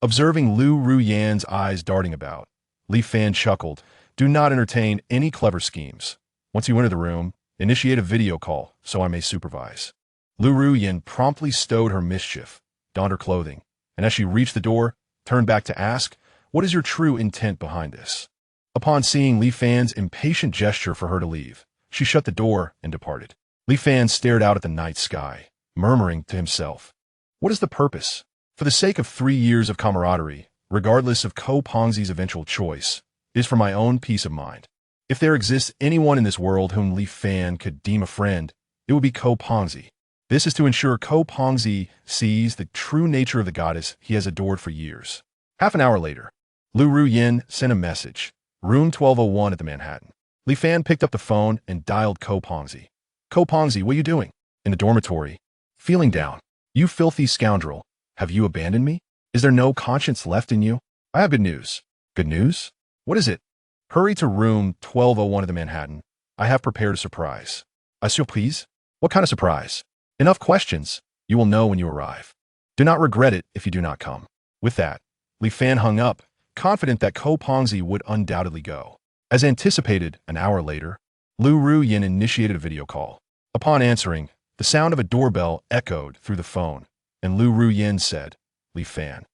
Observing Lu Ruyin's eyes darting about, Li Fan chuckled, Do not entertain any clever schemes. Once you enter the room, initiate a video call so I may supervise. Lu Ruyin promptly stowed her mischief, donned her clothing, and as she reached the door, turned back to ask, What is your true intent behind this? Upon seeing Li Fan's impatient gesture for her to leave, she shut the door and departed. Li Fan stared out at the night sky, murmuring to himself, What is the purpose? For the sake of 3 years of camaraderie, regardless of Ko Pongzi's eventual choice, is for my own peace of mind. If there exists anyone in this world whom Li Fan could deem a friend, it would be Ko Pongzi. This is to ensure Ko Pongzi sees the true nature of the goddess he has adored for years. Half an hour later, Lu Ruyin sent a message, room 1201 at the Manhattan. Li Fan picked up the phone and dialed Ko Pongzi. Ko Pongzi, what are you doing? In the dormitory. Feeling down. You filthy scoundrel. Have you abandoned me? Is there no conscience left in you? I have good news. Good news? What is it? Hurry to room 1201 at the Manhattan. I have prepared a surprise. A surprise? What kind of surprise? Enough questions. You will know when you arrive. Do not regret it if you do not come. With that, Li Fan hung up, confident that Ko Pongzi would undoubtedly go. As anticipated, an hour later, Lu Ruyin initiated a video call. Upon answering, the sound of a doorbell echoed through the phone, and Lu Ruyin said, Li Fan,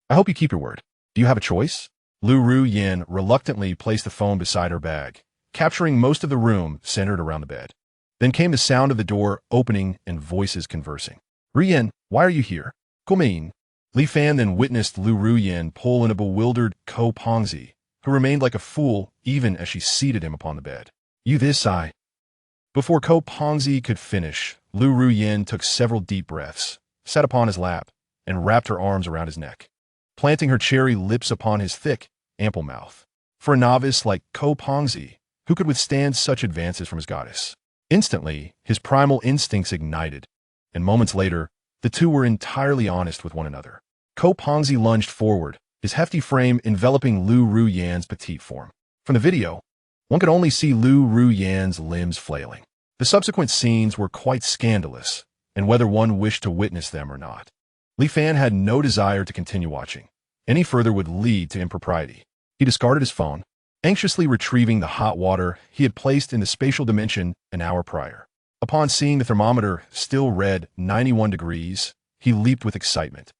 I hope you keep your word. Do you have a choice? Lu Ruyin reluctantly placed the phone beside her bag, capturing most of the room centered around the bed. Then came the sound of the door opening and voices conversing. Ruyin, why are you here? Komein. Li Fan then witnessed Lu Ruyin pull in a bewildered Ko Pongzi, who remained like a fool even as she seated him upon the bed. You this I. Before Ko Pongzi could finish, Lu Ruyin took several deep breaths, sat upon his lap, and wrapped her arms around his neck, planting her cherry lips upon his thick, ample mouth. For a novice like Ko Pongzi, who could withstand such advances from his goddess? Instantly, his primal instincts ignited, and moments later, the two were entirely honest with one another. Ko Pongzi lunged forward, his hefty frame enveloping Lu Ruyin's petite form. From the video, one could only see Lu Ruyin's limbs flailing. The subsequent scenes were quite scandalous, and whether one wished to witness them or not. Li Fan had no desire to continue watching. Any further would lead to impropriety. He discarded his phone, anxiously retrieving the hot water he had placed in the spatial dimension an hour prior. Upon seeing the thermometer still read 91 degrees, he leaped with excitement,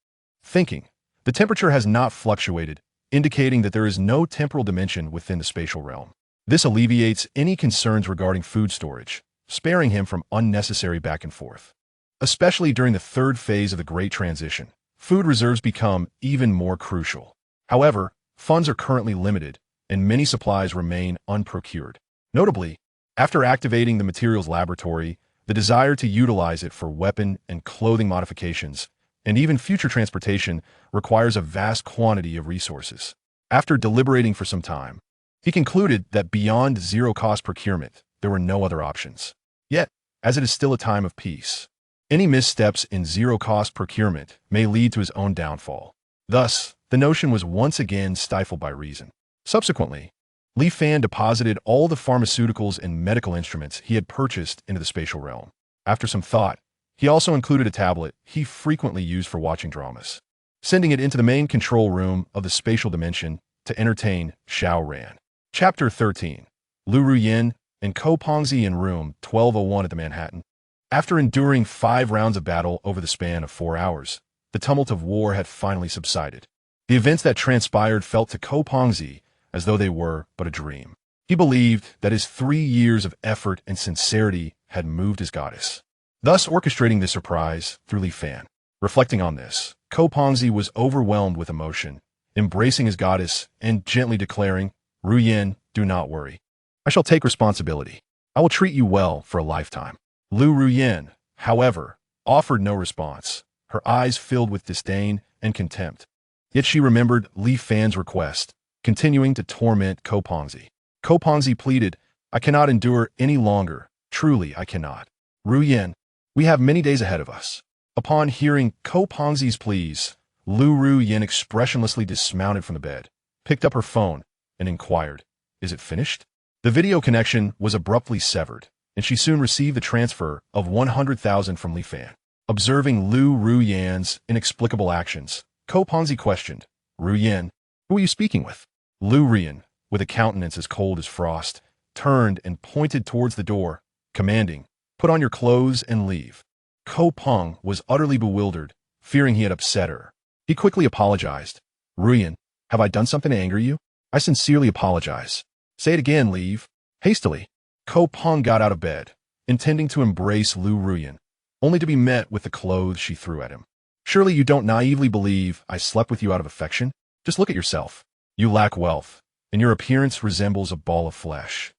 thinking, the temperature has not fluctuated, indicating that there is no temporal dimension within the spatial realm. This alleviates any concerns regarding food storage, sparing him from unnecessary back and forth. Especially during the third phase of the Great Transition, food reserves become even more crucial. However, funds are currently limited, and many supplies remain unprocured. Notably, after activating the materials laboratory, the desire to utilize it for weapon and clothing modifications, and even future transportation, requires a vast quantity of resources. After deliberating for some time, he concluded that beyond zero-cost procurement, there were no other options. Yet, as it is still a time of peace, any missteps in zero-cost procurement may lead to his own downfall. Thus, the notion was once again stifled by reason. Subsequently, Li Fan deposited all the pharmaceuticals and medical instruments he had purchased into the spatial realm. After some thought, he also included a tablet he frequently used for watching dramas, sending it into the main control room of the spatial dimension to entertain Xiao Ran. Chapter 13. Lu Ruyin and Ko Pongzi in room 1201 at the Manhattan. After enduring 5 rounds of battle over the span of 4 hours, the tumult of war had finally subsided. The events that transpired felt to Ko Pongzi as though they were but a dream. He believed that his 3 years of effort and sincerity had moved his goddess, thus orchestrating this surprise through Li Fan. Reflecting on this, Ko Pongzi was overwhelmed with emotion embracing his goddess and gently declaring, Ru Yin, do not worry. I shall take responsibility. I will treat you well for a lifetime. Ru Yin, however, offered no response, her eyes filled with disdain and contempt. Yet she remembered Li Fan's request, continuing to torment Ko Pengzi. Ko Pengzi pleaded, I cannot endure any longer. Truly, I cannot. Ru Yin, we have many days ahead of us. Upon hearing Ko Pengzi's pleas, Ru Yin expressionlessly dismounted from the bed, picked up her phone, and inquired, Is it finished? The video connection was abruptly severed, and she soon received the transfer of 100,000 from Li Fan. Observing Ru Yin's inexplicable actions, Ko Pengzi questioned, Ru Yin, who are you speaking with? Ru Yin, with a countenance as cold as frost, turned and pointed towards the door, commanding, Put on your clothes and leave. Ko Peng was utterly bewildered, fearing he had upset her. He quickly apologized. Ru Yin, have I done something to anger you? I sincerely apologize. Say it again, leave. Hastily, Ko Peng got out of bed, intending to embrace Ru Yin, only to be met with the clothes she threw at him. Surely you don't naively believe I slept with you out of affection? Just look at yourself. You lack wealth, and your appearance resembles a ball of flesh.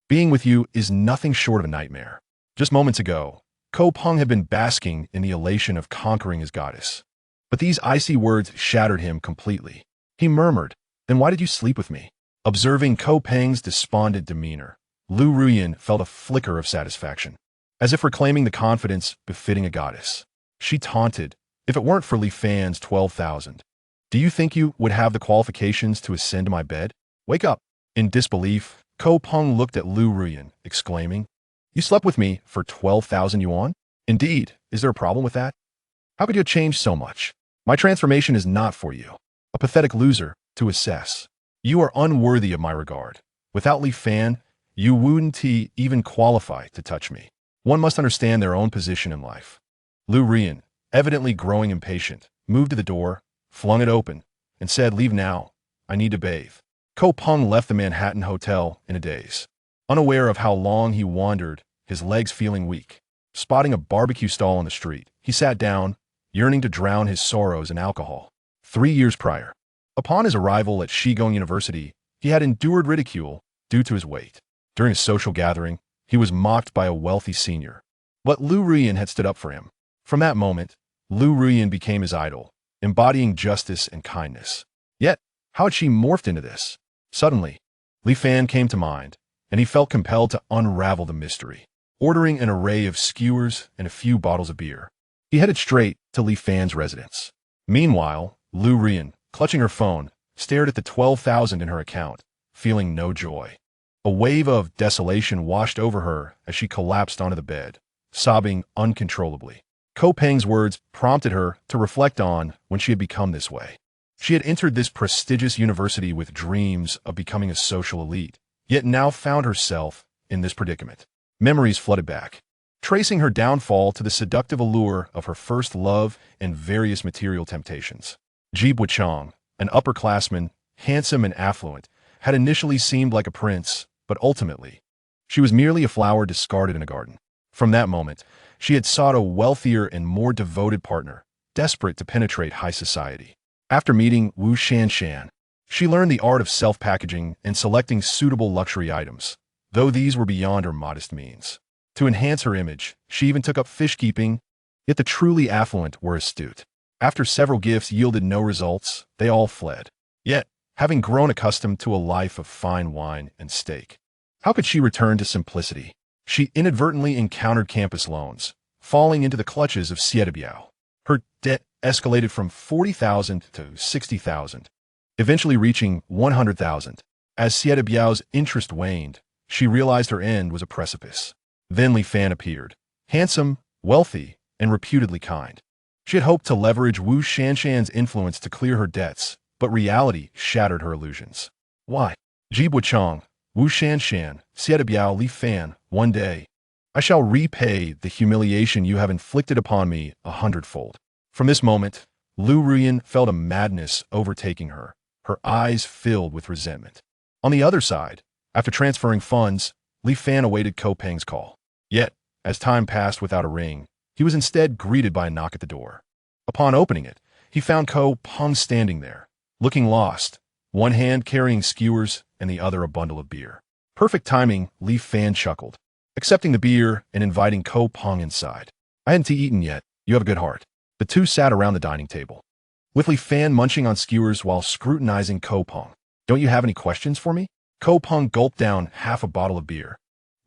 Being with you is nothing short of a nightmare. Just moments ago, Ko Peng had been basking in the elation of conquering his goddess. But these icy words shattered him completely. He murmured, Then why did you sleep with me? Observing Ko Peng's despondent demeanor, Ru Yin felt a flicker of satisfaction, as if reclaiming the confidence befitting a goddess. She taunted, If it weren't for Li Fan's 12,000, do you think you would have the qualifications to ascend to my bed? Wake up. In disbelief, Ko Peng looked at Ru Yin, exclaiming, You slept with me for 12,000 yuan? Indeed, is there a problem with that? How could you change so much? My transformation is not for you, a pathetic loser, to assess. You are unworthy of my regard. Without Li Fan, you wouldn't even qualify to touch me. One must understand their own position in life. Ru Yin, evidently growing impatient, moved to the door, flung it open, and said, Leave now. I need to bathe. Ko Peng left the Manhattan Hotel in a daze, unaware of how long he wandered, his legs feeling weak. Spotting a barbecue stall on the street, he sat down, yearning to drown his sorrows in alcohol. 3 years prior, upon his arrival at Shigong University, he had endured ridicule due to his weight. During a social gathering, he was mocked by a wealthy senior. But Ru Yin had stood up for him. From that moment, Ru Yin became his idol, embodying justice and kindness. Yet, how had she morphed into this? Suddenly, Li Fan came to mind, and he felt compelled to unravel the mystery. Ordering an array of skewers and a few bottles of beer, he headed straight to Li Fan's residence. Meanwhile, Ru Yin, clutching her phone, stared at the 12,000 in her account, feeling no joy. A wave of desolation washed over her as she collapsed onto the bed, sobbing uncontrollably. Ko Peng's words prompted her to reflect on when she had become this way. She had entered this prestigious university with dreams of becoming a social elite, yet now found herself in this predicament. Memories flooded back, tracing her downfall to the seductive allure of her first love and various material temptations. Ji Buchang, an upperclassman, handsome and affluent, had initially seemed like a prince, but ultimately, she was merely a flower discarded in a garden. From that moment, she had sought a wealthier and more devoted partner, desperate to penetrate high society. After meeting Wu Shanshan, she learned the art of self-packaging and selecting suitable luxury items, though these were beyond her modest means. To enhance her image, she even took up fish-keeping, yet the truly affluent were astute. After several gifts yielded no results, they all fled. Yet, having grown accustomed to a life of fine wine and steak, how could she return to simplicity? She inadvertently encountered campus loans, falling into the clutches of Biao. Her debt escalated from 40,000 to 60,000, eventually reaching 100,000. As Biao's interest waned, she realized her end was a precipice. Then Li Fan appeared, handsome, wealthy, and reputedly kind. She had hoped to leverage Wu Shanshan's influence to clear her debts, but reality shattered her illusions. Why? Ji Buchang, Wu Shanshan, Biao, Li Fan, one day, I shall repay the humiliation you have inflicted upon me 100-fold. From this moment, Ru Yin felt a madness overtaking her, her eyes filled with resentment. On the other side, after transferring funds, Li Fan awaited Ko Peng's call. Yet, as time passed without a ring, he was instead greeted by a knock at the door. Upon opening it, he found Ko Peng standing there, looking lost, one hand carrying skewers and the other a bundle of beer. Perfect timing, Li Fan chuckled, accepting the beer and inviting Ko Peng inside. I hadn't eaten yet. You have a good heart. The two sat around the dining table, with Li Fan munching on skewers while scrutinizing Ko Peng. Don't you have any questions for me? Ko Peng gulped down half a bottle of beer,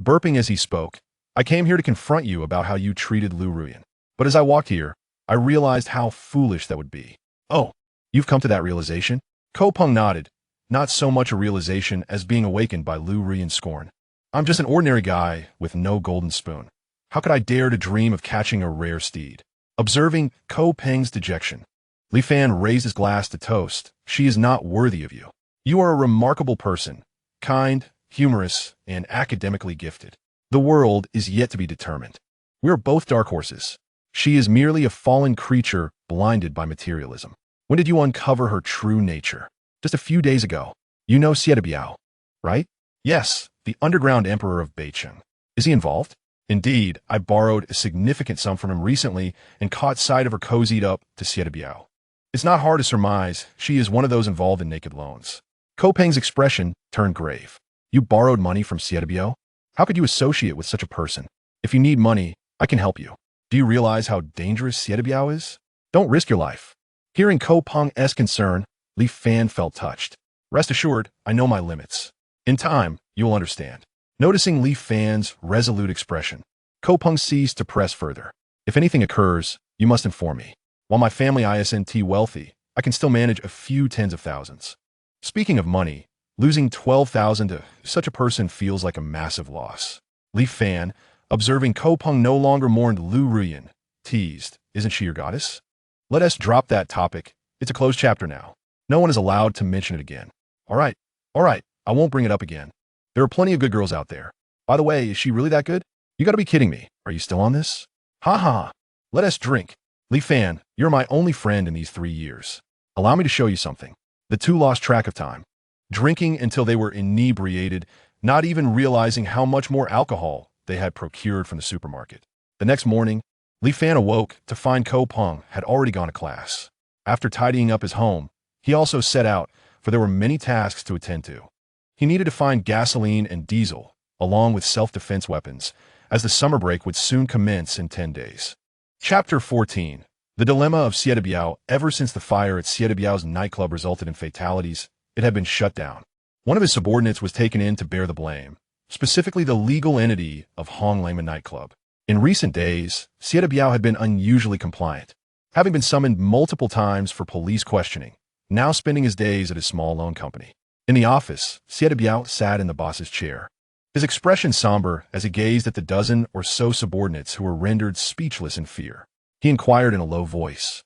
burping as he spoke. I came here to confront you about how you treated Lu Ruyan. But as I walked here, I realized how foolish that would be. Oh, you've come to that realization? Ko Peng nodded, not so much a realization as being awakened by Lu Ruyan's scorn. I'm just an ordinary guy with no golden spoon. How could I dare to dream of catching a rare steed? Observing Ko Peng's dejection, Li Fan raised his glass to toast. She is not worthy of you. You are a remarkable person, kind, humorous, and academically gifted. The world is yet to be determined. We are both dark horses. She is merely a fallen creature blinded by materialism. When did you uncover her true nature? Just a few days ago. You know Xie Biao, right? Yes, the underground emperor of Beicheng. Is he involved? Indeed, I borrowed a significant sum from him recently and caught sight of her cozied up to Xie Biao. It's not hard to surmise she is one of those involved in naked loans. Ko Peng's expression turned grave. You borrowed money from Xie Biao? How could you associate with such a person? If you need money, I can help you. Do you realize how dangerous Xie Biao is? Don't risk your life. Hearing Ko Peng's concern, Li Fan felt touched. Rest assured, I know my limits. In time, you will understand. Noticing Li Fan's resolute expression, Ko Peng ceased to press further. If anything occurs, you must inform me. While my family isn't wealthy, I can still manage a few tens of thousands. Speaking of money, losing 12,000 to such a person feels like a massive loss. Li Fan, observing Ko Peng no longer mourned Lu Ruyan, teased, isn't she your goddess? Let us drop that topic. It's a closed chapter now. No one is allowed to mention it again. All right, I won't bring it up again. There are plenty of good girls out there. By the way, is she really that good? You gotta be kidding me. Are you still on this? Ha ha. Let us drink. Li Fan, you're my only friend in these 3 years. Allow me to show you something. The two lost track of time, drinking until they were inebriated, not even realizing how much more alcohol they had procured from the supermarket. The next morning, Li Fan awoke to find Ko Peng had already gone to class. After tidying up his home, he also set out, for there were many tasks to attend to. He needed to find gasoline and diesel, along with self-defense weapons, as the summer break would soon commence in 10 days. Chapter 14. The dilemma of Xie Biao. Ever since the fire at Xie Biao's nightclub resulted in fatalities, it had been shut down. One of his subordinates was taken in to bear the blame, specifically the legal entity of Hong Lema nightclub. In recent days, Xie Biao had been unusually compliant, having been summoned multiple times for police questioning, now spending his days at his small loan company. In the office, Xie Biao sat in the boss's chair, his expression somber as he gazed at the dozen or so subordinates who were rendered speechless in fear. He inquired in a low voice,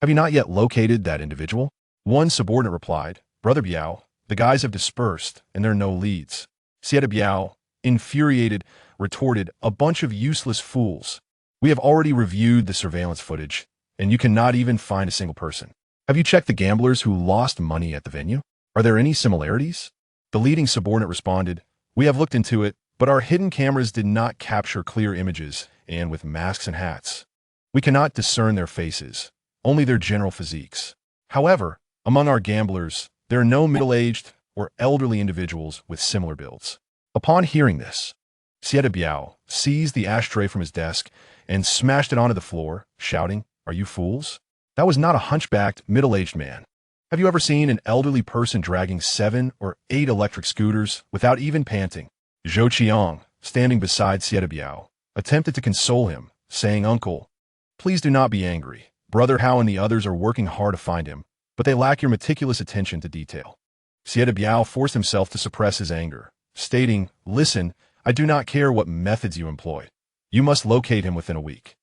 "Have you not yet located that individual?" One subordinate replied, "Brother Biao, the guys have dispersed, and there are no leads." Xie Biao, infuriated, retorted, "A bunch of useless fools. We have already reviewed the surveillance footage, and you cannot even find a single person. Have you checked the gamblers who lost money at the venue? Are there any similarities?" The leading subordinate responded, "We have looked into it, but our hidden cameras did not capture clear images, and with masks and hats, we cannot discern their faces, only their general physiques. However, among our gamblers, there are no middle-aged or elderly individuals with similar builds." Upon hearing this, Xie Biao seized the ashtray from his desk and smashed it onto the floor, shouting, "Are you fools? That was not a hunchbacked, middle-aged man. Have you ever seen an elderly person dragging 7 or 8 electric scooters without even panting?" Zhou Qiang, standing beside Xie Biao, attempted to console him, saying, "Uncle, please do not be angry. Brother Hao and the others are working hard to find him, but they lack your meticulous attention to detail." Xie Biao forced himself to suppress his anger, stating, "Listen, I do not care what methods you employ. You must locate him within a week.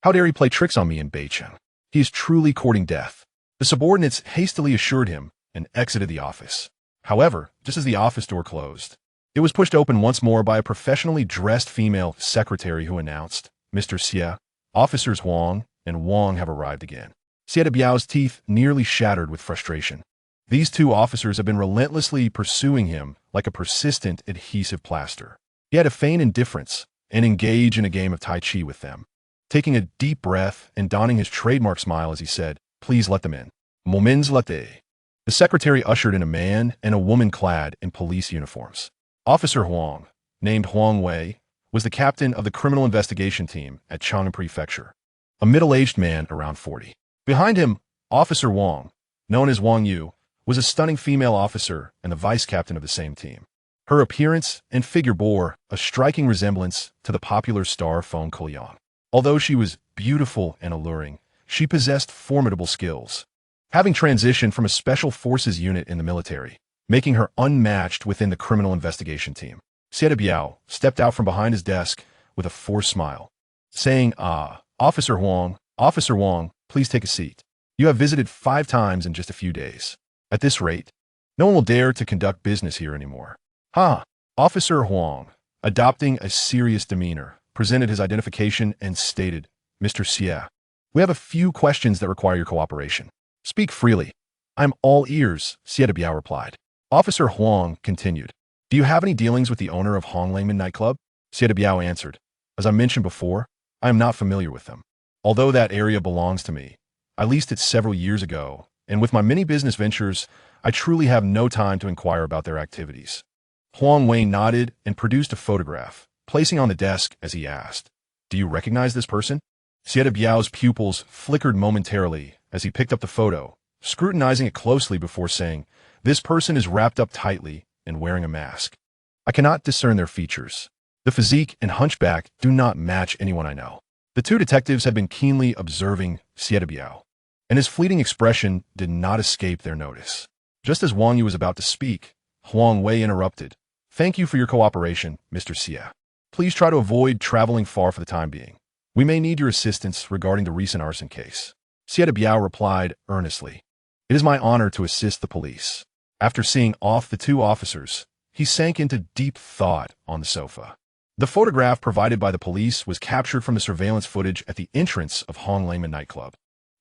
How dare he play tricks on me in Beicheng? He is truly courting death." The subordinates hastily assured him and exited the office. However, just as the office door closed, it was pushed open once more by a professionally dressed female secretary who announced, "Mr. Xie, Officers Huang and Wang have arrived again." Xie Biao's teeth nearly shattered with frustration. These two officers have been relentlessly pursuing him like a persistent adhesive plaster. He had to feign indifference and engage in a game of Tai Chi with them. Taking a deep breath and donning his trademark smile as he said, "Please let them in. Moments latte." The secretary ushered in a man and a woman clad in police uniforms. Officer Huang, named Huang Wei, was the captain of the criminal investigation team at Chang'an Prefecture, a middle-aged man around 40. Behind him, Officer Wang, known as Wang Yu, was a stunning female officer and the vice captain of the same team. Her appearance and figure bore a striking resemblance to the popular star Feng Kuliang. Although she was beautiful and alluring, she possessed formidable skills, having transitioned from a special forces unit in the military, making her unmatched within the criminal investigation team. Xie Biao stepped out from behind his desk with a forced smile, saying, Officer Wang, please take a seat. You have visited 5 times in just a few days. At this rate, no one will dare to conduct business here anymore. Officer Huang, adopting a serious demeanor, presented his identification and stated, Mr. Xie, we have a few questions that require your cooperation. Speak freely. I'm all ears, Xie Biao replied. Officer Huang continued, do you have any dealings with the owner of Honglangman nightclub? Xie Biao answered, as I mentioned before, I am not familiar with them. Although that area belongs to me, I leased it several years ago, and with my many business ventures, I truly have no time to inquire about their activities. Huang Wei nodded and produced a photograph, placing on the desk as he asked, do you recognize this person? Xie Biao's pupils flickered momentarily as he picked up the photo, scrutinizing it closely before saying, this person is wrapped up tightly and wearing a mask. I cannot discern their features. The physique and hunchback do not match anyone I know. The 2 detectives had been keenly observing Xie Biao, and his fleeting expression did not escape their notice. Just as Wang Yu was about to speak, Huang Wei interrupted. Thank you for your cooperation, Mr. Xie. Please try to avoid traveling far for the time being. We may need your assistance regarding the recent arson case. Xie Biao replied earnestly. It is my honor to assist the police. After seeing off the 2 officers, he sank into deep thought on the sofa. The photograph provided by the police was captured from the surveillance footage at the entrance of Honglangman nightclub.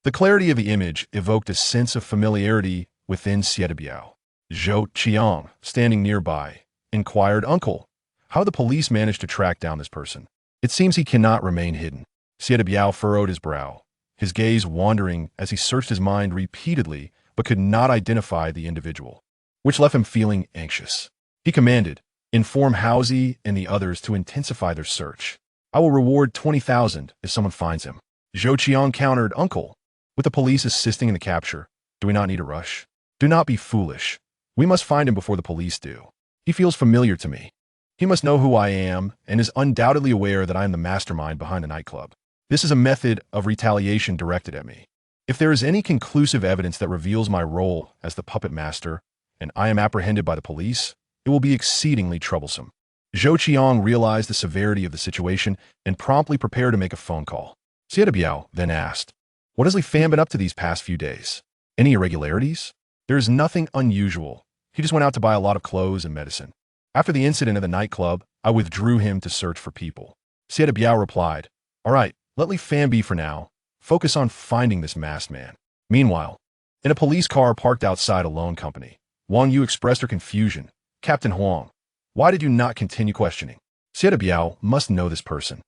The clarity of the image evoked a sense of familiarity within Xie Biao. Zhou Qiang, standing nearby, inquired, Uncle, how the police managed to track down this person? It seems he cannot remain hidden. Xie Biao furrowed his brow, his gaze wandering as he searched his mind repeatedly but could not identify the individual, which left him feeling anxious. He commanded, inform Housie and the others to intensify their search. I will reward 20,000 if someone finds him. Zhou Qiang countered, Uncle, with the police assisting in the capture, do we not need a rush? Do not be foolish. We must find him before the police do. He feels familiar to me. He must know who I am and is undoubtedly aware that I am the mastermind behind the nightclub. This is a method of retaliation directed at me. If there is any conclusive evidence that reveals my role as the puppet master and I am apprehended by the police, it will be exceedingly troublesome. Zhou Qiang realized the severity of the situation and promptly prepared to make a phone call. Xie Biao then asked, what has Li Fan been up to these past few days? Any irregularities? There is nothing unusual. He just went out to buy a lot of clothes and medicine. After the incident at the nightclub, I withdrew him to search for people. Xie Biao replied, all right, let Li Fan be for now. Focus on finding this masked man. Meanwhile, in a police car parked outside a loan company, Wang Yu expressed her confusion. Captain Huang, why did you not continue questioning? Xie Biao must know this person.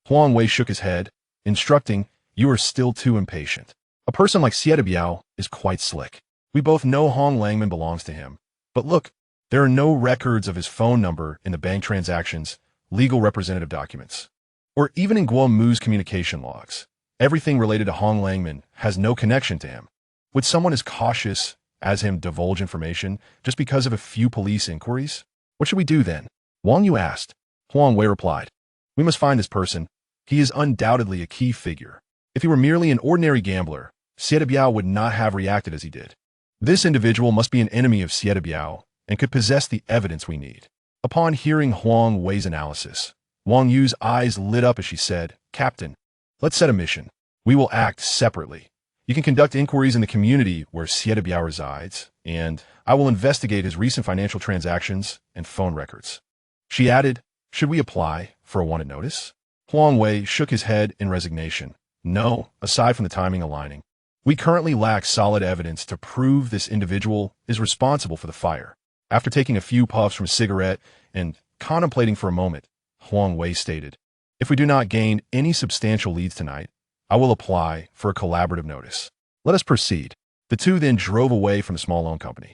Huang Wei shook his head, instructing, you are still too impatient. A person like Xie Biao is quite slick. We both know Honglangman belongs to him. But look, there are no records of his phone number in the bank transactions, legal representative documents, or even in Guo Mu's communication logs. Everything related to Honglangman has no connection to him. Would someone as cautious as him divulge information just because of a few police inquiries? What should we do then? Wang Yu asked. Huang Wei replied, we must find this person. He is undoubtedly a key figure. If he were merely an ordinary gambler, Xie Biao would not have reacted as he did. This individual must be an enemy of Xie Biao and could possess the evidence we need. Upon hearing Huang Wei's analysis, Wang Yu's eyes lit up as she said, Captain, let's set a mission. We will act separately. You can conduct inquiries in the community where Xie Biao resides, and I will investigate his recent financial transactions and phone records. She added, should we apply for a wanted notice? Huang Wei shook his head in resignation. No, aside from the timing aligning. We currently lack solid evidence to prove this individual is responsible for the fire. After taking a few puffs from a cigarette and contemplating for a moment, Huang Wei stated, if we do not gain any substantial leads tonight, I will apply for a collaborative notice. Let us proceed. The The two then drove away from the small loan company.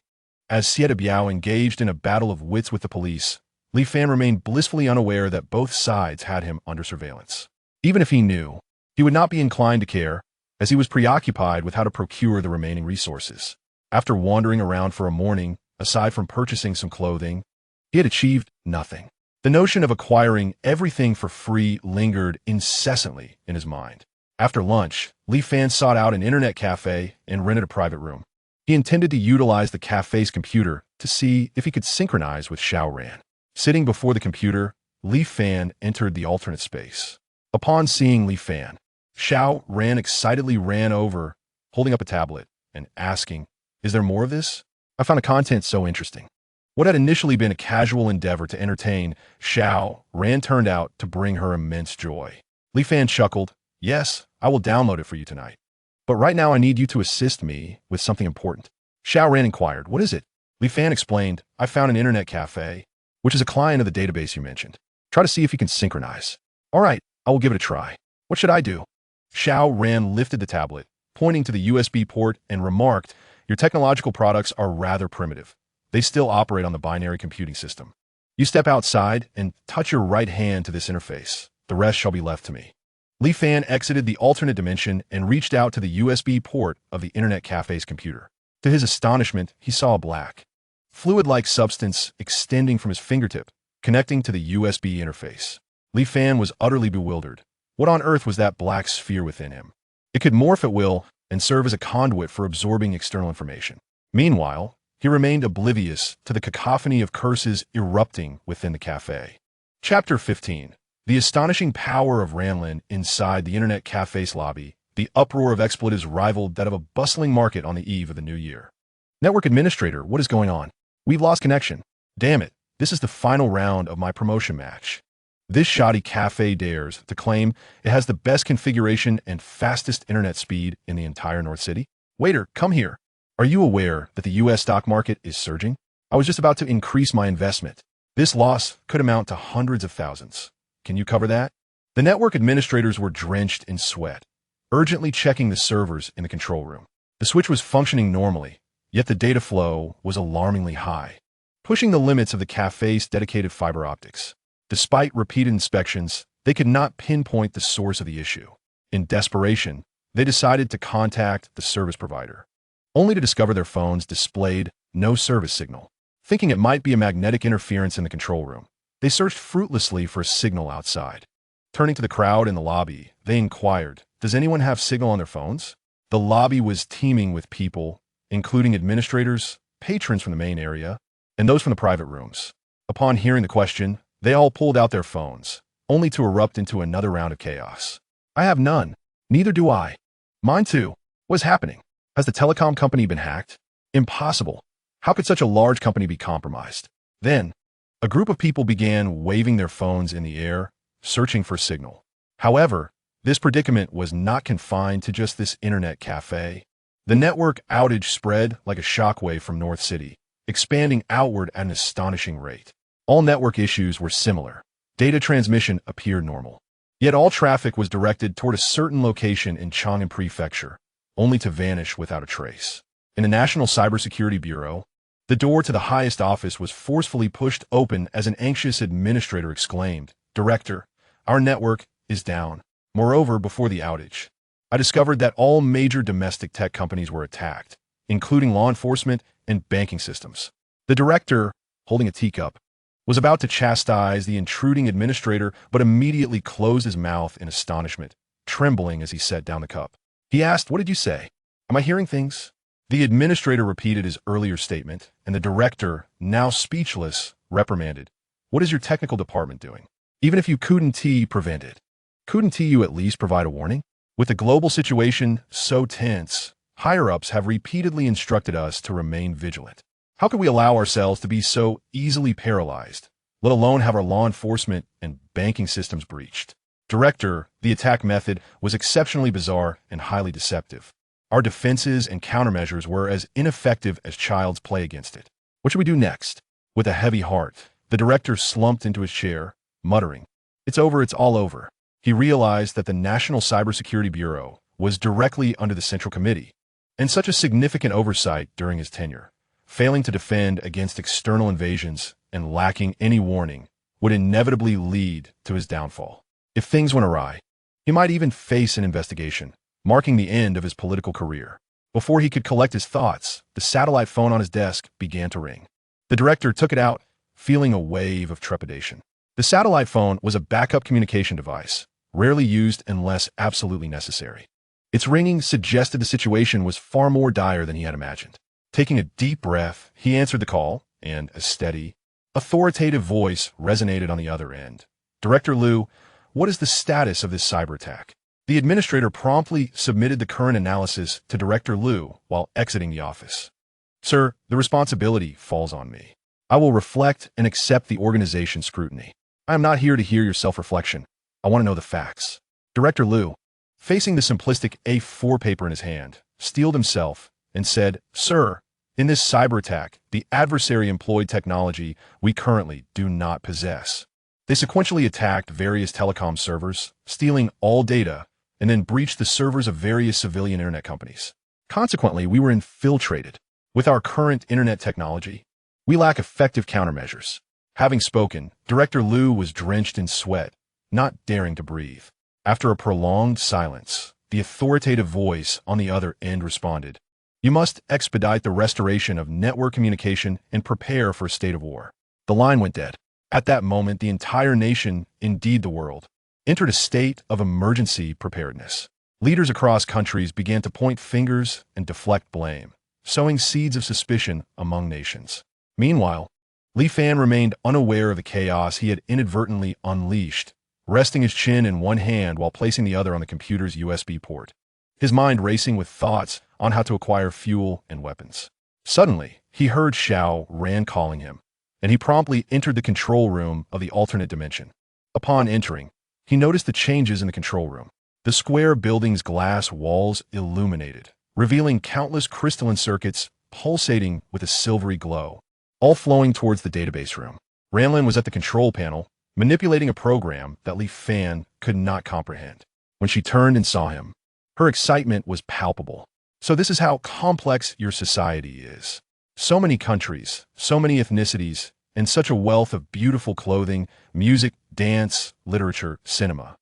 As Sieta Biao engaged in a battle of wits with the police, Li Fan remained blissfully unaware that both sides had him under surveillance. Even if he knew, he would not be inclined to care, as he was preoccupied with how to procure the remaining resources. After wandering around for a morning, aside from purchasing some clothing, he had achieved nothing. The notion of acquiring everything for free lingered incessantly in his mind. After lunch, Li Fan sought out an internet cafe and rented a private room. He intended to utilize the cafe's computer to see if he could synchronize with Xiao Ran. Sitting before the computer, Li Fan entered the alternate space. Upon seeing Li Fan, Xiao Ran excitedly ran over, holding up a tablet and asking, "Is there more of this? I found the content so interesting." What had initially been a casual endeavor to entertain Xiao Ran turned out to bring her immense joy. Li Fan chuckled, "Yes, I will download it for you tonight. But right now I need you to assist me with something important." Xiao Ran inquired, "What is it?" Li Fan explained, "I found an internet cafe, which is a client of the database you mentioned. Try to see if you can synchronize." "All right, I will give it a try. What should I do?" Xiao Ran lifted the tablet, pointing to the USB port, and remarked, "Your technological products are rather primitive. They still operate on the binary computing system. You step outside and touch your right hand to this interface. The rest shall be left to me." Li Fan exited the alternate dimension and reached out to the USB port of the internet cafe's computer. To his astonishment, he saw a black, fluid-like substance extending from his fingertip, connecting to the USB interface. Li Fan was utterly bewildered. What on earth was that black sphere within him? It could morph at will and serve as a conduit for absorbing external information. Meanwhile, he remained oblivious to the cacophony of curses erupting within the cafe. Chapter 15. The astonishing power of Ranlin inside the internet cafe's lobby. The uproar of expletives rivaled that of a bustling market on the eve of the new year. "Network administrator, what is going on? We've lost connection. Damn it, this is the final round of my promotion match. This shoddy cafe dares to claim it has the best configuration and fastest internet speed in the entire North City. Waiter, come here. Are you aware that the US stock market is surging? I was just about to increase my investment. This loss could amount to hundreds of thousands. Can you cover that?" The network administrators were drenched in sweat, urgently checking the servers in the control room. The switch was functioning normally, yet the data flow was alarmingly high, pushing the limits of the cafe's dedicated fiber optics. Despite repeated inspections, they could not pinpoint the source of the issue. In desperation, they decided to contact the service provider, only to discover their phones displayed no service signal. Thinking it might be a magnetic interference in the control room, they searched fruitlessly for a signal outside. Turning to the crowd in the lobby, they inquired, "Does anyone have signal on their phones?" The lobby was teeming with people, including administrators, patrons from the main area, and those from the private rooms. Upon hearing the question, they all pulled out their phones, only to erupt into another round of chaos. "I have none. Neither do I. Mine too. What's happening? Has the telecom company been hacked? Impossible. How could such a large company be compromised?" Then, a group of people began waving their phones in the air, searching for signal. However, this predicament was not confined to just this internet cafe. The network outage spread like a shockwave from North City, expanding outward at an astonishing rate. All network issues were similar. Data transmission appeared normal. Yet all traffic was directed toward a certain location in Chang'an Prefecture, only to vanish without a trace. In the National Cybersecurity Bureau, the door to the highest office was forcefully pushed open as an anxious administrator exclaimed, "Director, our network is down." Moreover, before the outage, I discovered that all major domestic tech companies were attacked, including law enforcement and banking systems. The director, holding a teacup, was about to chastise the intruding administrator, but immediately closed his mouth in astonishment, trembling as he set down the cup. He asked, "What did you say? Am I hearing things?" The administrator repeated his earlier statement, and the director, now speechless, reprimanded, "What is your technical department doing? Even if you couldn't prevent it, couldn't you at least provide a warning? With the global situation so tense, higher-ups have repeatedly instructed us to remain vigilant. How could we allow ourselves to be so easily paralyzed, let alone have our law enforcement and banking systems breached?" Director, the attack method was exceptionally bizarre and highly deceptive. Our defenses and countermeasures were as ineffective as child's play against it. What should we do next? With a heavy heart, the director slumped into his chair, muttering, "It's over, it's all over." He realized that the National Cybersecurity Bureau was directly under the Central Committee, and such a significant oversight during his tenure. Failing to defend against external invasions and lacking any warning would inevitably lead to his downfall. If things went awry, he might even face an investigation, marking the end of his political career. Before he could collect his thoughts, the satellite phone on his desk began to ring. The director took it out, feeling a wave of trepidation. The satellite phone was a backup communication device, rarely used unless absolutely necessary. Its ringing suggested the situation was far more dire than he had imagined. Taking a deep breath, he answered the call, and a steady, authoritative voice resonated on the other end. "Director Liu, what is the status of this cyber attack?" The administrator promptly submitted the current analysis to Director Liu while exiting the office. "Sir, the responsibility falls on me. I will reflect and accept the organization's scrutiny. I am not here to hear your self-reflection. I want to know the facts." Director Liu, facing the simplistic A4 paper in his hand, steeled himself and said, "Sir, in this cyber attack, the adversary employed technology we currently do not possess. They sequentially attacked various telecom servers, stealing all data, and then breached the servers of various civilian internet companies. Consequently, we were infiltrated. With our current internet technology, we lack effective countermeasures." Having spoken, Director Liu was drenched in sweat, not daring to breathe. After a prolonged silence, the authoritative voice on the other end responded, "You must expedite the restoration of network communication and prepare for a state of war." The line went dead. At that moment, the entire nation, indeed the world, entered a state of emergency preparedness. Leaders across countries began to point fingers and deflect blame, sowing seeds of suspicion among nations. Meanwhile, Li Fan remained unaware of the chaos he had inadvertently unleashed, resting his chin in one hand while placing the other on the computer's USB port, his mind racing with thoughts on how to acquire fuel and weapons. Suddenly, he heard Xiao Ran calling him, and he promptly entered the control room of the alternate dimension. Upon entering, he noticed the changes in the control room. The square building's glass walls illuminated, revealing countless crystalline circuits pulsating with a silvery glow, all flowing towards the database room. Ranlin was at the control panel, manipulating a program that Li Fan could not comprehend. When she turned and saw him, her excitement was palpable. "So this is how complex your society is. So many countries, so many ethnicities, and such a wealth of beautiful clothing, music, dance, literature, cinema,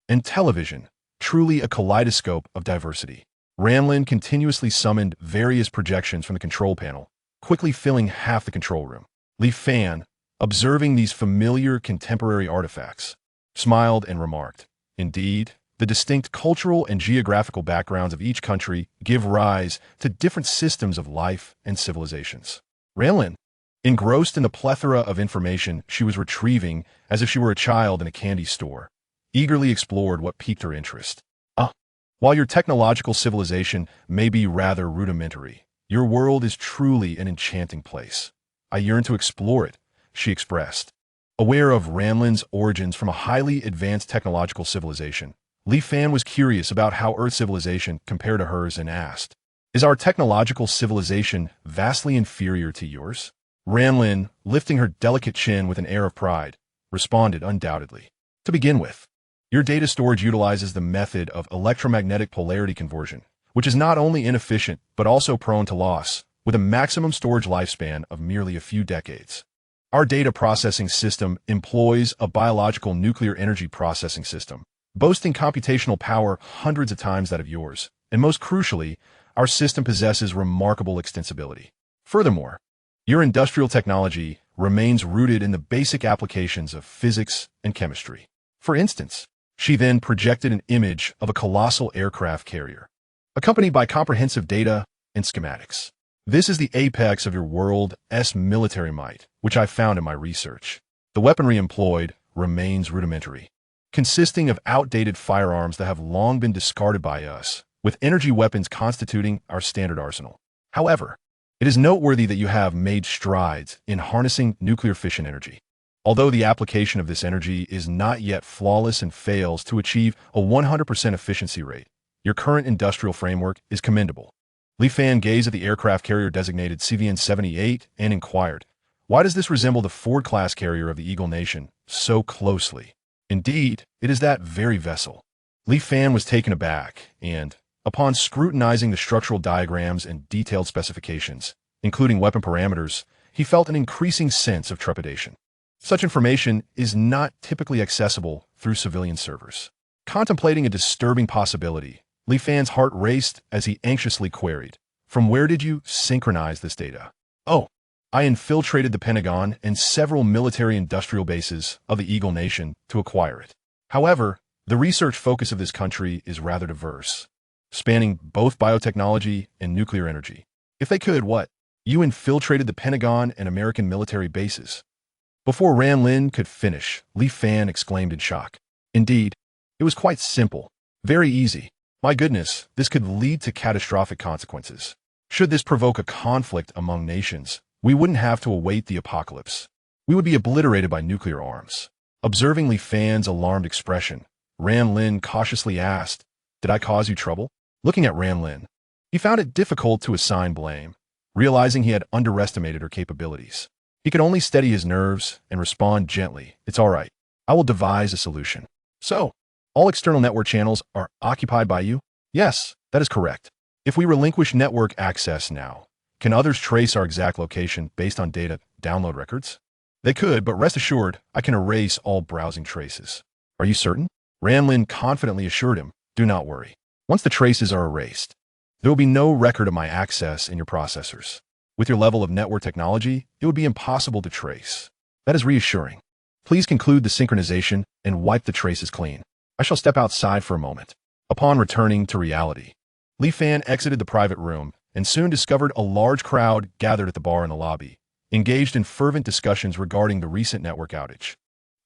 and television, truly a kaleidoscope of diversity." Ranlin continuously summoned various projections from the control panel, quickly filling half the control room. Li Fan, observing these familiar contemporary artifacts, smiled and remarked, "Indeed, the distinct cultural and geographical backgrounds of each country give rise to different systems of life and civilizations." Ranlin, engrossed in the plethora of information she was retrieving as if she were a child in a candy store, eagerly explored what piqued her interest. While your technological civilization may be rather rudimentary, your world is truly an enchanting place. I yearn to explore it," she expressed. Aware of Ranlin's origins from a highly advanced technological civilization, Li Fan was curious about how Earth civilization compared to hers and asked, "Is our technological civilization vastly inferior to yours?" Ranlin, lifting her delicate chin with an air of pride, responded undoubtedly. "To begin with, your data storage utilizes the method of electromagnetic polarity conversion, which is not only inefficient but also prone to loss, with a maximum storage lifespan of merely a few decades. Our data processing system employs a biological nuclear energy processing system, boasting computational power hundreds of times that of yours, and most crucially, our system possesses remarkable extensibility. Furthermore, your industrial technology remains rooted in the basic applications of physics and chemistry. For instance," she then projected an image of a colossal aircraft carrier, accompanied by comprehensive data and schematics. "This is the apex of your world's military might, which I found in my research. The weaponry employed remains rudimentary, consisting of outdated firearms that have long been discarded by us, with energy weapons constituting our standard arsenal. However, it is noteworthy that you have made strides in harnessing nuclear fission energy. Although the application of this energy is not yet flawless and fails to achieve a 100% efficiency rate, your current industrial framework is commendable." Li Fan gazed at the aircraft carrier designated CVN-78 and inquired, "Why does this resemble the Ford-class carrier of the Eagle Nation so closely?" "Indeed, it is that very vessel." Li Fan was taken aback and, Upon scrutinizing the structural diagrams and detailed specifications, including weapon parameters, he felt an increasing sense of trepidation. Such information is not typically accessible through civilian servers. Contemplating a disturbing possibility, Li Fan's heart raced as he anxiously queried, "From where did you synchronize this data?" "Oh, I infiltrated the Pentagon and several military-industrial bases of the Eagle Nation to acquire it. However, the research focus of this country is rather diverse, spanning both biotechnology and nuclear energy. If they could, what? You infiltrated the Pentagon and American military bases?" Before Ran Lin could finish, Li Fan exclaimed in shock. "Indeed, it was quite simple. Very easy. My goodness, this could lead to catastrophic consequences. Should this provoke a conflict among nations, we wouldn't have to await the apocalypse. We would be obliterated by nuclear arms." Observing Li Fan's alarmed expression, Ran Lin cautiously asked, "Did I cause you trouble?" Looking at Ran Lin, he found it difficult to assign blame, realizing he had underestimated her capabilities. He could only steady his nerves and respond gently, "It's all right. I will devise a solution." "So, all external network channels are occupied by you?" "Yes, that is correct. If we relinquish network access now, can others trace our exact location based on data download records?" "They could, but rest assured, I can erase all browsing traces." "Are you certain?" Ran Lin confidently assured him, "Do not worry. Once the traces are erased, there will be no record of my access in your processors. With your level of network technology, it would be impossible to trace." "That is reassuring. Please conclude the synchronization and wipe the traces clean. I shall step outside for a moment." Upon returning to reality, Li Fan exited the private room and soon discovered a large crowd gathered at the bar in the lobby, engaged in fervent discussions regarding the recent network outage.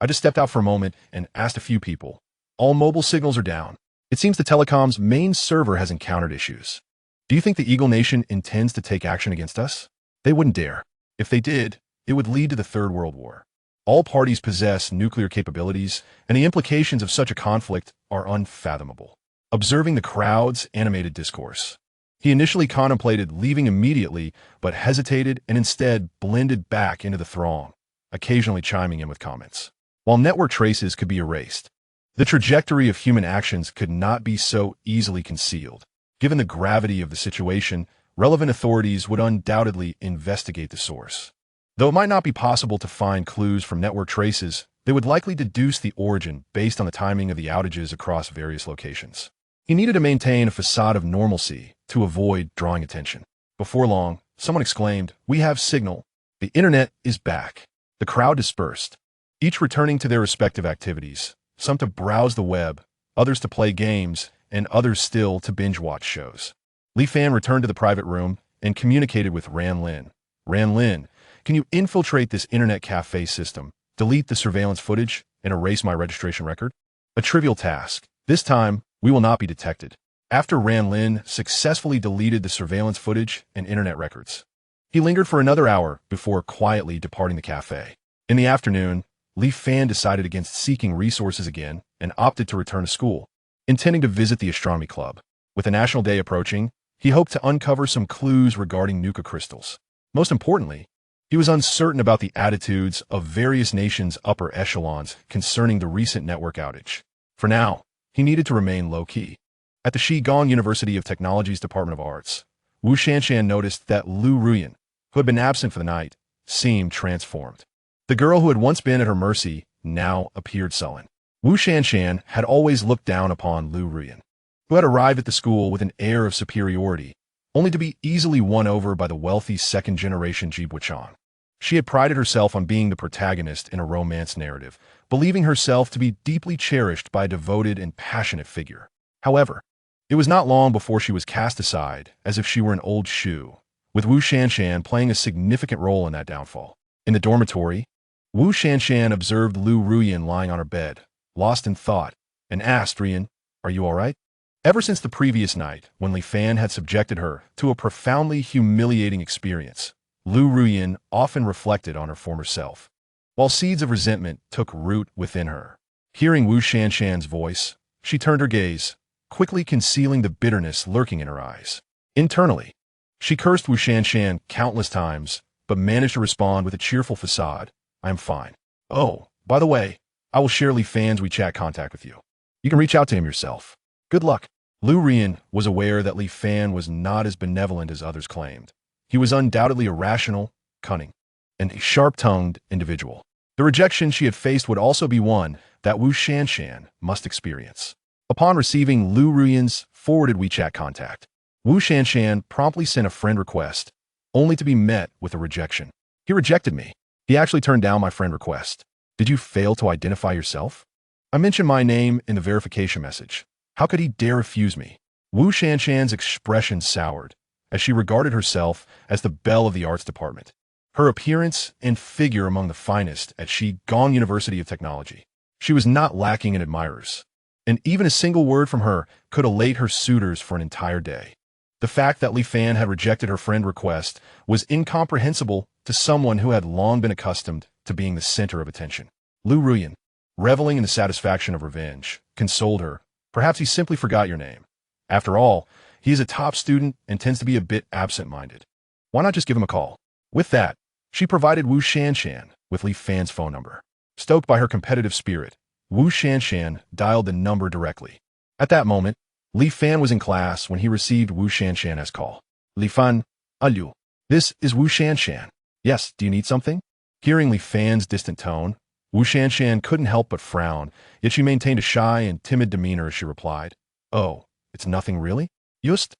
"I just stepped out for a moment and asked a few people. All mobile signals are down. It seems the telecom's main server has encountered issues. Do you think the Eagle Nation intends to take action against us? They wouldn't dare. If they did, it would lead to the Third World War. All parties possess nuclear capabilities, and the implications of such a conflict are unfathomable." Observing the crowd's animated discourse, he initially contemplated leaving immediately, but hesitated and instead blended back into the throng, occasionally chiming in with comments. While network traces could be erased, the trajectory of human actions could not be so easily concealed. Given the gravity of the situation, relevant authorities would undoubtedly investigate the source. Though it might not be possible to find clues from network traces, they would likely deduce the origin based on the timing of the outages across various locations. He needed to maintain a facade of normalcy to avoid drawing attention. Before long, someone exclaimed, "We have signal. The internet is back." The crowd dispersed, each returning to their respective activities, some to browse the web, others to play games, and others still to binge-watch shows. Li Fan returned to the private room and communicated with Ran Lin. "Ran Lin, can you infiltrate this internet cafe system, delete the surveillance footage, and erase my registration record?" "A trivial task. This time, we will not be detected." After Ran Lin successfully deleted the surveillance footage and internet records, he lingered for another hour before quietly departing the cafe. In the afternoon, Li Fan decided against seeking resources again and opted to return to school, intending to visit the astronomy club. With the National Day approaching, he hoped to uncover some clues regarding Nuka crystals. Most importantly, he was uncertain about the attitudes of various nations' upper echelons concerning the recent network outage. For now, he needed to remain low-key. At the Xigong University of Technology's Department of Arts, Wu Shanshan noticed that Lu Ruyan, who had been absent for the night, seemed transformed. The girl who had once been at her mercy now appeared sullen. Wu Shanshan had always looked down upon Lu Ruyan, who had arrived at the school with an air of superiority, only to be easily won over by the wealthy second-generation Jibuchan. She had prided herself on being the protagonist in a romance narrative, believing herself to be deeply cherished by a devoted and passionate figure. However, it was not long before she was cast aside as if she were an old shoe, with Wu Shanshan playing a significant role in that downfall. In the dormitory, Wu Shanshan observed Lu Ruyan lying on her bed, lost in thought, and asked Ruyan, "Are you all right?" Ever since the previous night, when Li Fan had subjected her to a profoundly humiliating experience, Lu Ruyan often reflected on her former self, while seeds of resentment took root within her. Hearing Wu Shanshan's voice, she turned her gaze, quickly concealing the bitterness lurking in her eyes. Internally, she cursed Wu Shanshan countless times, but managed to respond with a cheerful facade, "I am fine. Oh, by the way, I will share Li Fan's WeChat contact with you. You can reach out to him yourself. Good luck." Lu Rian was aware that Li Fan was not as benevolent as others claimed. He was undoubtedly a rational, cunning, and a sharp-tongued individual. The rejection she had faced would also be one that Wu Shanshan must experience. Upon receiving Lu Rian's forwarded WeChat contact, Wu Shanshan promptly sent a friend request, only to be met with a rejection. He rejected me. He actually turned down my friend request. Did you fail to identify yourself? I mentioned my name in the verification message. How could he dare refuse me? Wu Shanshan's expression soured, as she regarded herself as the belle of the arts department. Her appearance and figure among the finest at Gong University of Technology. She was not lacking in admirers, and even a single word from her could elate her suitors for an entire day. The fact that Li Fan had rejected her friend request was incomprehensible to someone who had long been accustomed to being the center of attention. Lu Ruyan, reveling in the satisfaction of revenge, consoled her. Perhaps he simply forgot your name. After all, he is a top student and tends to be a bit absent-minded. Why not just give him a call? With that, she provided Wu Shanshan with Li Fan's phone number. Stoked by her competitive spirit, Wu Shanshan dialed the number directly. At that moment, Li Fan was in class when he received Wu Shanshan's call. Li Fan, Alu. This is Wu Shanshan. Yes, do you need something? Hearing Li Fan's distant tone, Wu Shanshan couldn't help but frown, yet she maintained a shy and timid demeanor as she replied, Oh, it's nothing really? Just,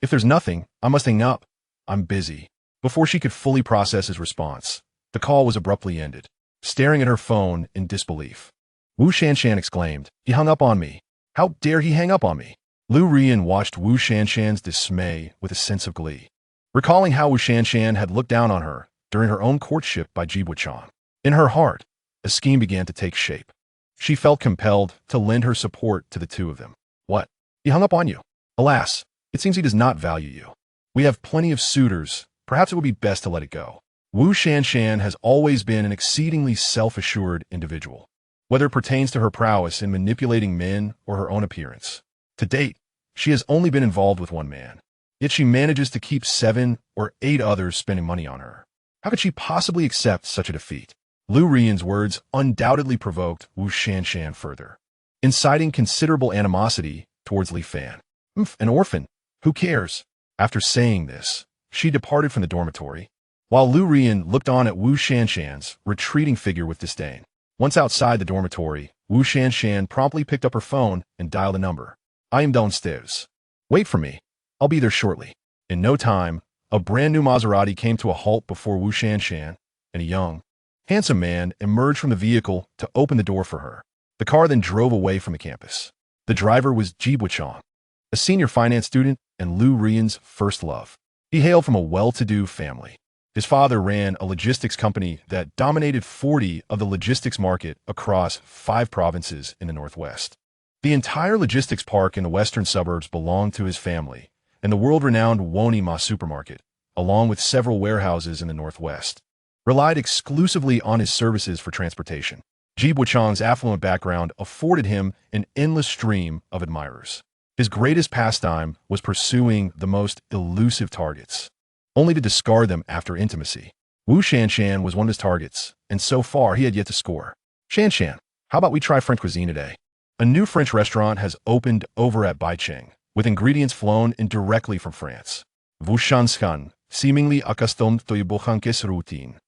If there's nothing, I must hang up. I'm busy. Before she could fully process his response, the call was abruptly ended. Staring at her phone in disbelief, Wu Shanshan exclaimed, He hung up on me. How dare he hang up on me? Lu Rian watched Wu Shanshan's dismay with a sense of glee, recalling how Wu Shanshan had looked down on her during her own courtship by Ji Buchang. In her heart, a scheme began to take shape. She felt compelled to lend her support to the two of them. What? He hung up on you? Alas, it seems he does not value you. We have plenty of suitors. Perhaps it would be best to let it go. Wu Shanshan has always been an exceedingly self-assured individual, whether it pertains to her prowess in manipulating men or her own appearance. To date, she has only been involved with one man, yet she manages to keep 7 or 8 others spending money on her. How could she possibly accept such a defeat? Lu Rian's words undoubtedly provoked Wu Shanshan further, inciting considerable animosity towards Li Fan. An orphan. Who cares? After saying this, she departed from the dormitory, while Lu Rian looked on at Wu Shanshan's retreating figure with disdain. Once outside the dormitory, Wu Shanshan promptly picked up her phone and dialed a number. I am downstairs. Wait for me. I'll be there shortly. In no time, a brand new Maserati came to a halt before Wu Shanshan, and a young, handsome man emerged from the vehicle to open the door for her. The car then drove away from the campus. The driver was Ji Buchang, a senior finance student and Lu Rian's first love. He hailed from a well-to-do family. His father ran a logistics company that dominated 40 of the logistics market across 5 provinces in the Northwest. The entire logistics park in the western suburbs belonged to his family, and the world-renowned Woni Ma supermarket, along with several warehouses in the Northwest, relied exclusively on his services for transportation. Ji Buchang's affluent background afforded him an endless stream of admirers. His greatest pastime was pursuing the most elusive targets, only to discard them after intimacy. Wu Shanshan was one of his targets, and so far he had yet to score. Shanshan, how about we try French cuisine today? A new French restaurant has opened over at Baicheng, with ingredients flown in directly from France. Wu Shanshan, seemingly accustomed to Buchanke's routine,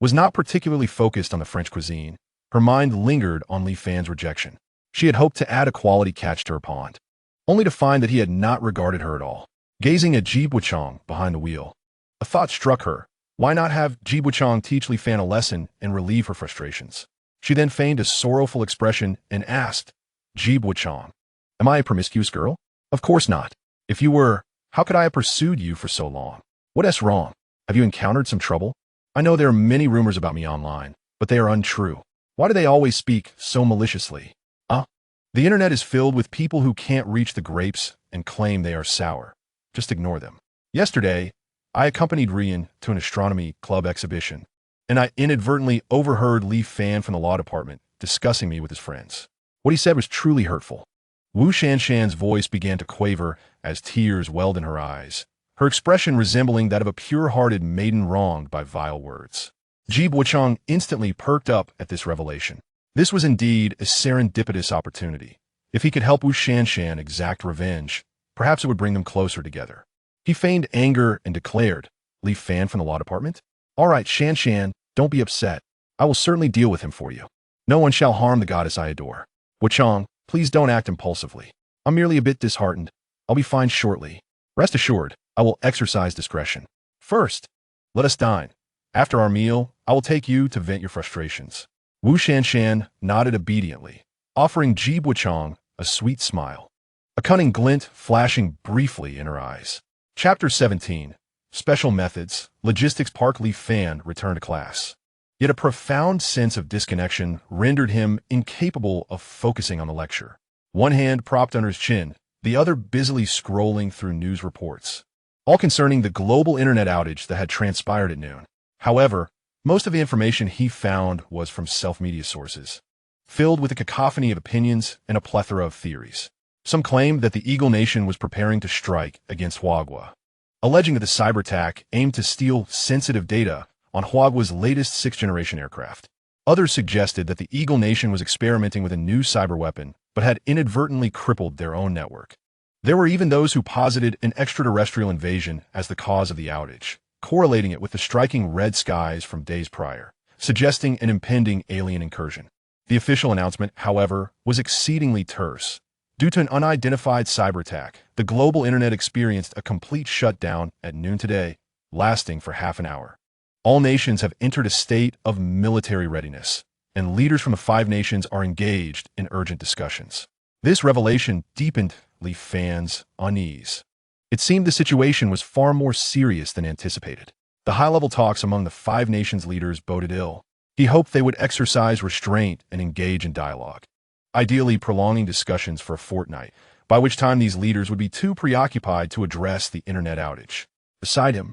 was not particularly focused on the French cuisine. Her mind lingered on Li Fan's rejection. She had hoped to add a quality catch to her pond, only to find that he had not regarded her at all. Gazing at Ji Buchang behind the wheel, a thought struck her. Why not have Ji Buchang teach Li Fan a lesson and relieve her frustrations? She then feigned a sorrowful expression and asked, Ji Buchang, am I a promiscuous girl? Of course not. If you were, how could I have pursued you for so long? What is wrong? Have you encountered some trouble? I know there are many rumors about me online, but they are untrue. Why do they always speak so maliciously? The internet is filled with people who can't reach the grapes and claim they are sour. Just ignore them. Yesterday, I accompanied Rian to an astronomy club exhibition, and I inadvertently overheard Li Fan from the law department discussing me with his friends. What he said was truly hurtful. Wu Shanshan's voice began to quaver as tears welled in her eyes, her expression resembling that of a pure-hearted maiden wronged by vile words. Ji Buchang instantly perked up at this revelation. This was indeed a serendipitous opportunity. If he could help Wu Shanshan exact revenge, perhaps it would bring them closer together. He feigned anger and declared, "Li Fan from the law department? All right, Shanshan, don't be upset. I will certainly deal with him for you. No one shall harm the goddess I adore. Wuchang, please don't act impulsively. I'm merely a bit disheartened. I'll be fine shortly. Rest assured, I will exercise discretion. First, let us dine. After our meal, I will take you to vent your frustrations." Wu Shanshan nodded obediently, offering Ji Wuchang a sweet smile, a cunning glint flashing briefly in her eyes. Chapter 17. Special Methods. Logistics. Park Li Fan returned to class. Yet a profound sense of disconnection rendered him incapable of focusing on the lecture. One hand propped under his chin, the other busily scrolling through news reports, all concerning the global internet outage that had transpired at noon. However, most of the information he found was from self-media sources, filled with a cacophony of opinions and a plethora of theories. Some claimed that the Eagle Nation was preparing to strike against Huagua, alleging that the cyber attack aimed to steal sensitive data on Huagua's latest sixth-generation aircraft. Others suggested that the Eagle Nation was experimenting with a new cyber weapon, but had inadvertently crippled their own network. There were even those who posited an extraterrestrial invasion as the cause of the outage, correlating it with the striking red skies from days prior, suggesting an impending alien incursion. The official announcement, however, was exceedingly terse. Due to an unidentified cyber attack, the global internet experienced a complete shutdown at noon today, lasting for half an hour. All nations have entered a state of military readiness, and leaders from the 5 nations are engaged in urgent discussions. This revelation deepened Li Fan's unease. It seemed the situation was far more serious than anticipated. The high-level talks among the 5 nations' leaders boded ill. He hoped they would exercise restraint and engage in dialogue, ideally prolonging discussions for a fortnight, by which time these leaders would be too preoccupied to address the internet outage. Beside him,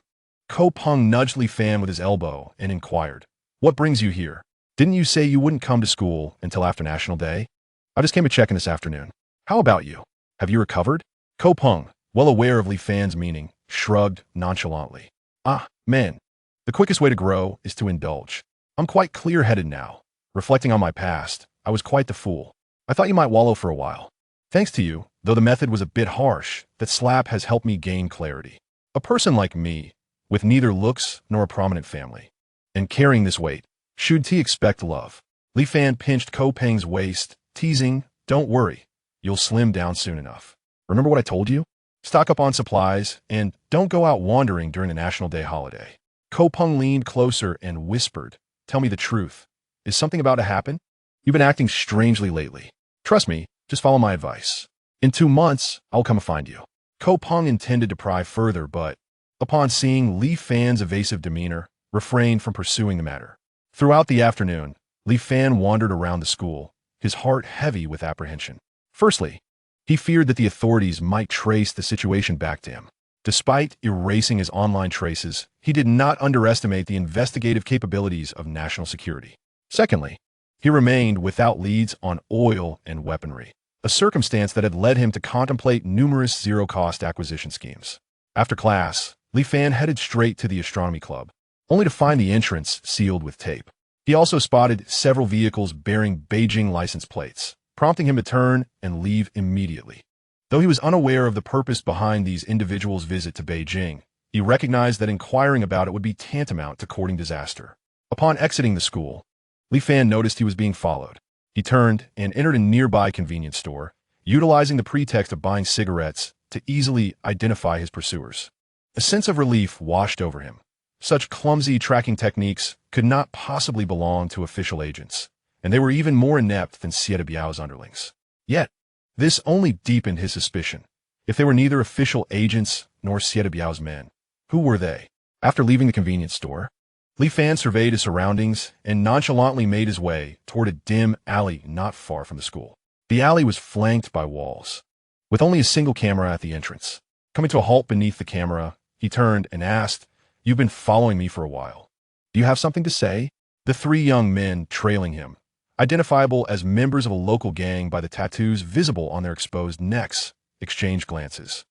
Ko Peng nudged Li Fan with his elbow and inquired, "What brings you here? Didn't you say you wouldn't come to school until after National Day? I just came to check in this afternoon. How about you? Have you recovered?" Ko Peng, well aware of Li Fan's meaning, shrugged nonchalantly. "Ah, man, the quickest way to grow is to indulge. I'm quite clear-headed now. Reflecting on my past, I was quite the fool. I thought you might wallow for a while. Thanks to you, though the method was a bit harsh, that slap has helped me gain clarity. A person like me, with neither looks nor a prominent family, and carrying this weight, should he expect love?" Li Fan pinched Ko Peng's waist, teasing, "Don't worry, you'll slim down soon enough. Remember what I told you? Stock up on supplies, and don't go out wandering during the National Day holiday." Ko Peng leaned closer and whispered, "Tell me the truth. Is something about to happen? You've been acting strangely lately. Trust me, just follow my advice. In 2 months, I'll come and find you." Ko Peng intended to pry further, but, upon seeing Li Fan's evasive demeanor, refrained from pursuing the matter. Throughout the afternoon, Li Fan wandered around the school, his heart heavy with apprehension. Firstly, he feared that the authorities might trace the situation back to him. Despite erasing his online traces, he did not underestimate the investigative capabilities of national security. Secondly, he remained without leads on oil and weaponry, a circumstance that had led him to contemplate numerous zero-cost acquisition schemes. After class, Li Fan headed straight to the astronomy club, only to find the entrance sealed with tape. He also spotted several vehicles bearing Beijing license plates, prompting him to turn and leave immediately. Though he was unaware of the purpose behind these individuals' visit to Beijing, he recognized that inquiring about it would be tantamount to courting disaster. Upon exiting the school, Li Fan noticed he was being followed. He turned and entered a nearby convenience store, utilizing the pretext of buying cigarettes to easily identify his pursuers. A sense of relief washed over him. Such clumsy tracking techniques could not possibly belong to official agents, and they were even more inept than Sieta Biao's underlings. Yet, this only deepened his suspicion. If they were neither official agents nor Sieta Biao's men, who were they? After leaving the convenience store, Li Fan surveyed his surroundings and nonchalantly made his way toward a dim alley not far from the school. The alley was flanked by walls, with only a single camera at the entrance. Coming to a halt beneath the camera, he turned and asked, "You've been following me for a while. Do you have something to say?" The 3 young men trailing him, identifiable as members of a local gang by the tattoos visible on their exposed necks, exchanged glances.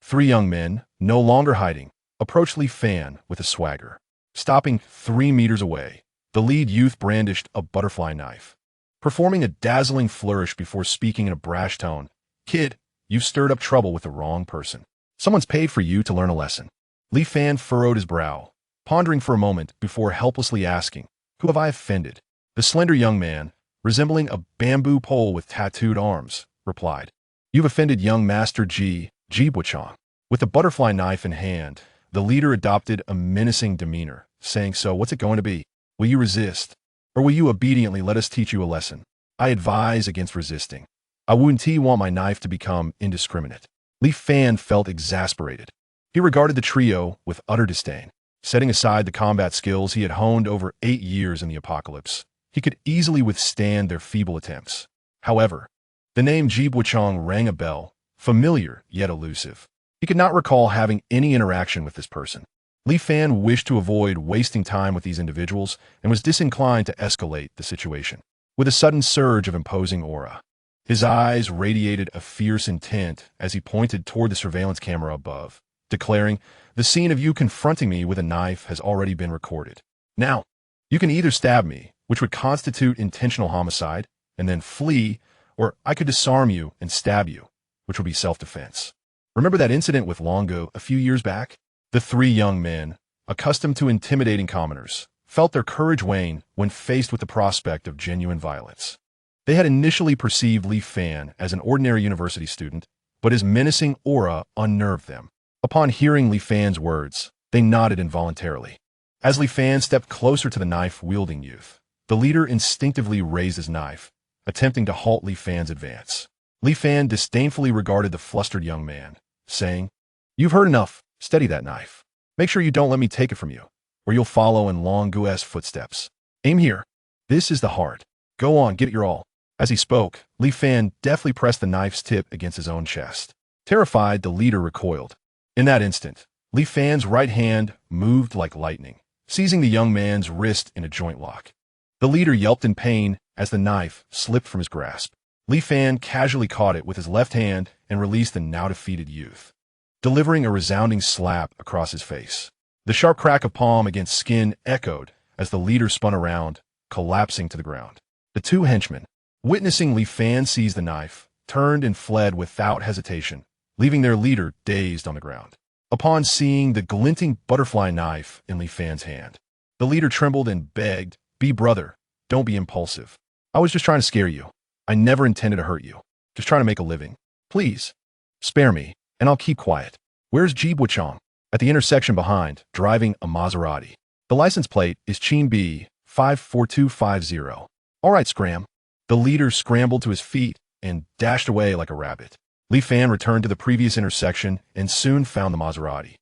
3 young men, no longer hiding, approached Li Fan with a swagger. Stopping 3 meters away, the lead youth brandished a butterfly knife. performing a dazzling flourish before speaking in a brash tone. Kid, you've stirred up trouble with the wrong person. Someone's paid for you to learn a lesson. Li Fan furrowed his brow, pondering for a moment before helplessly asking, who have I offended? The slender young man, resembling a bamboo pole with tattooed arms, replied, You've offended young Master Ji Buchong. With the butterfly knife in hand, the leader adopted a menacing demeanor, saying, So what's it going to be? Will you resist? Or will you obediently let us teach you a lesson? I advise against resisting. I wouldn't want my knife to become indiscriminate. Li Fan felt exasperated. He regarded the trio with utter disdain. Setting aside the combat skills he had honed over 8 years in the apocalypse, he could easily withstand their feeble attempts. However, the name Ji Buchong rang a bell, familiar yet elusive. He could not recall having any interaction with this person. Li Fan wished to avoid wasting time with these individuals and was disinclined to escalate the situation. With a sudden surge of imposing aura, his eyes radiated a fierce intent as he pointed toward the surveillance camera above, declaring, The scene of you confronting me with a knife has already been recorded. Now, you can either stab me, which would constitute intentional homicide, and then flee, or I could disarm you and stab you, which would be self-defense. Remember that incident with Longo a few years back? The 3 young men, accustomed to intimidating commoners, felt their courage wane when faced with the prospect of genuine violence. They had initially perceived Li Fan as an ordinary university student, but his menacing aura unnerved them. Upon hearing Li Fan's words, they nodded involuntarily. As Li Fan stepped closer to the knife-wielding youth, the leader instinctively raised his knife, attempting to halt Li Fan's advance. Li Fan disdainfully regarded the flustered young man, saying, You've heard enough. Steady that knife. Make sure you don't let me take it from you, or you'll follow in Long Gu's footsteps. Aim here. This is the heart. Go on, give it your all. As he spoke, Li Fan deftly pressed the knife's tip against his own chest. Terrified, the leader recoiled. In that instant, Li Fan's right hand moved like lightning, seizing the young man's wrist in a joint lock. The leader yelped in pain as the knife slipped from his grasp. Li Fan casually caught it with his left hand and released the now-defeated youth, delivering a resounding slap across his face. The sharp crack of palm against skin echoed as the leader spun around, collapsing to the ground. The 2 henchmen, witnessing Li Fan seize the knife, turned and fled without hesitation, leaving their leader dazed on the ground. Upon seeing the glinting butterfly knife in Li Fan's hand, the leader trembled and begged, Be brother, don't be impulsive. I was just trying to scare you. I never intended to hurt you. Just trying to make a living. Please, spare me, and I'll keep quiet. Where's Ji Buchong? At the intersection behind, driving a Maserati. The license plate is Chin B 54250. All right, scram. The leader scrambled to his feet and dashed away like a rabbit. Li Fan returned to the previous intersection and soon found the Maserati.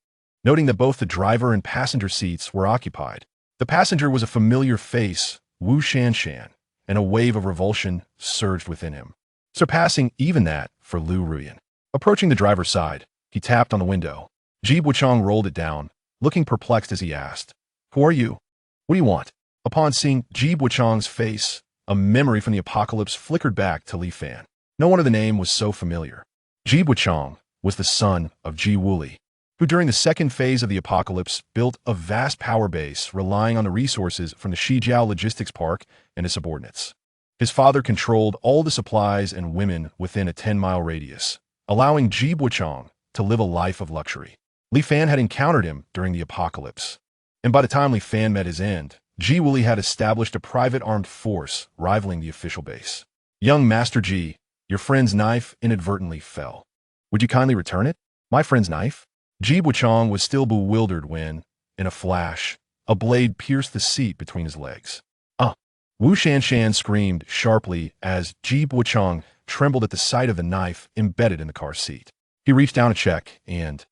Noting that both the driver and passenger seats were occupied, the passenger was a familiar face, Wu Shanshan, and a wave of revulsion surged within him, surpassing even that for Lu Ruyan. Approaching the driver's side, he tapped on the window. Ji Buchong rolled it down, looking perplexed as he asked, Who are you? What do you want? Upon seeing Ji Buchong's face, a memory from the apocalypse flickered back to Li Fan. No wonder the name was so familiar. Ji Buchong was the son of Ji Wuli, who during the second phase of the apocalypse built a vast power base relying on the resources from the Shijiao Logistics Park and his subordinates. His father controlled all the supplies and women within a 10-mile radius, allowing Ji Buchong to live a life of luxury. Li Fan had encountered him during the apocalypse, and by the time Li Fan met his end, Ji Wuli had established a private armed force rivaling the official base. Young Master Ji, your friend's knife inadvertently fell. Would you kindly return it? My friend's knife? Ji Buchong was still bewildered when, in a flash, a blade pierced the seat between his legs. Wu Shanshan screamed sharply as Ji Buchong trembled at the sight of the knife embedded in the car seat. He reached down to check and,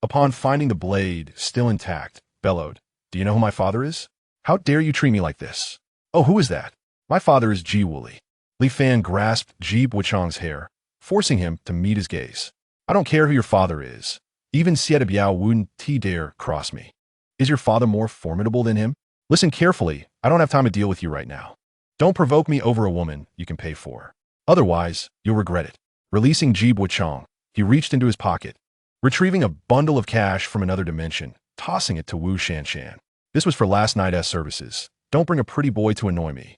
upon finding the blade still intact, bellowed, Do you know who my father is? How dare you treat me like this? Oh, who is that? My father is Ji Wuli. Li Fan grasped Ji Buchong's hair, forcing him to meet his gaze. I don't care who your father is. Even Sieta Biao wouldn't dare cross me. Is your father more formidable than him? Listen carefully, I don't have time to deal with you right now. Don't provoke me over a woman you can pay for. Otherwise, you'll regret it. Releasing Ji Buchong, he reached into his pocket, retrieving a bundle of cash from another dimension, tossing it to Wu Shanshan. This was for last night's services. Don't bring a pretty boy to annoy me.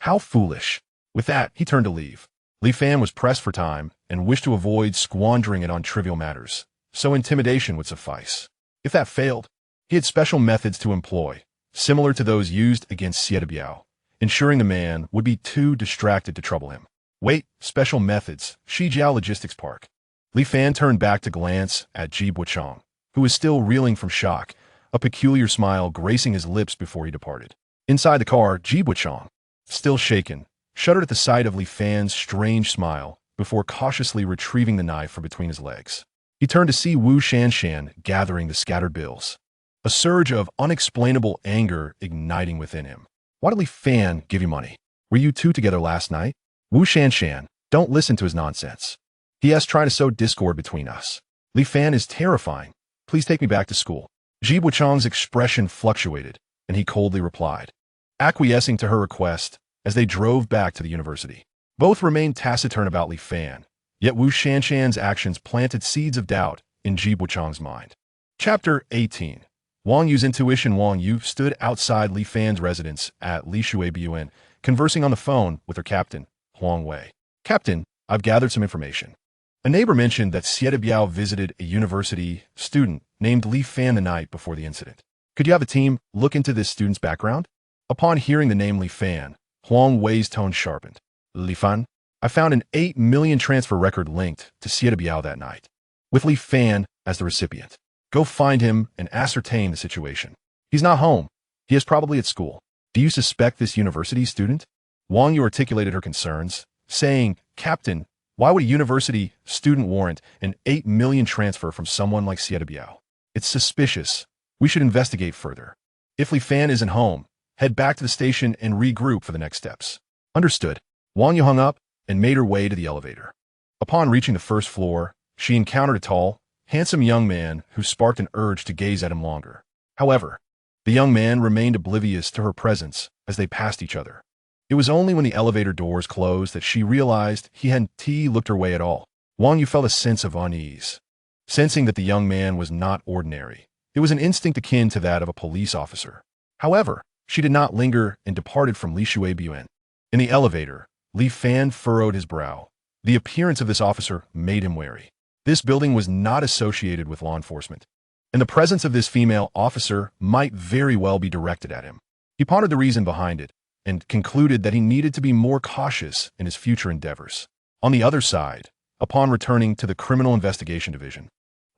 How foolish. With that, he turned to leave. Li Fan was pressed for time and wished to avoid squandering it on trivial matters, so intimidation would suffice. If that failed, he had special methods to employ, similar to those used against Xie Biao, ensuring the man would be too distracted to trouble him. Wait, special methods, Shijiao Logistics Park. Li Fan turned back to glance at Ji Buchong, who was still reeling from shock, a peculiar smile gracing his lips before he departed. Inside the car, Ji Buchong, still shaken, shuddered at the sight of Li Fan's strange smile before cautiously retrieving the knife from between his legs. He turned to see Wu Shanshan gathering the scattered bills, a surge of unexplainable anger igniting within him. Why did Li Fan give you money? Were you two together last night? Wu Shanshan, don't listen to his nonsense. He has tried to sow discord between us. Li Fan is terrifying. Please take me back to school. Ji Buchong's expression fluctuated, and he coldly replied, acquiescing to her request as they drove back to the university. Both remained taciturn about Li Fan, yet Wu Shanshan's actions planted seeds of doubt in Ji Buchong's mind. Chapter 18. Wang Yu's intuition. Wang Yu stood outside Li Fan's residence at Li Shuibuan, conversing on the phone with her captain, Huang Wei. Captain, I've gathered some information. A neighbor mentioned that Xie Biao visited a university student named Li Fan the night before the incident. Could you have a team look into this student's background? Upon hearing the name Li Fan, Huang Wei's tone sharpened. Li Fan, I found an 8 million transfer record linked to Xie Biao that night, with Li Fan as the recipient. Go find him and ascertain the situation. He's not home. He is probably at school. Do you suspect this university student? Wang Yu articulated her concerns, saying, Captain, why would a university student warrant an 8 million transfer from someone like Xie Biao? It's suspicious. We should investigate further. If Li Fan isn't home, head back to the station and regroup for the next steps. Understood. Wang Yu hung up and made her way to the elevator. Upon reaching the first floor, she encountered a tall, handsome young man who sparked an urge to gaze at him longer. However, the young man remained oblivious to her presence as they passed each other. It was only when the elevator doors closed that she realized he hadn't looked her way at all. Wang Yu felt a sense of unease, sensing that the young man was not ordinary. It was an instinct akin to that of a police officer. However, she did not linger and departed from Li Shuibuan. In the elevator, Li Fan furrowed his brow. The appearance of this officer made him wary. This building was not associated with law enforcement, and the presence of this female officer might very well be directed at him. He pondered the reason behind it, and concluded that he needed to be more cautious in his future endeavors. On the other side, upon returning to the Criminal Investigation Division,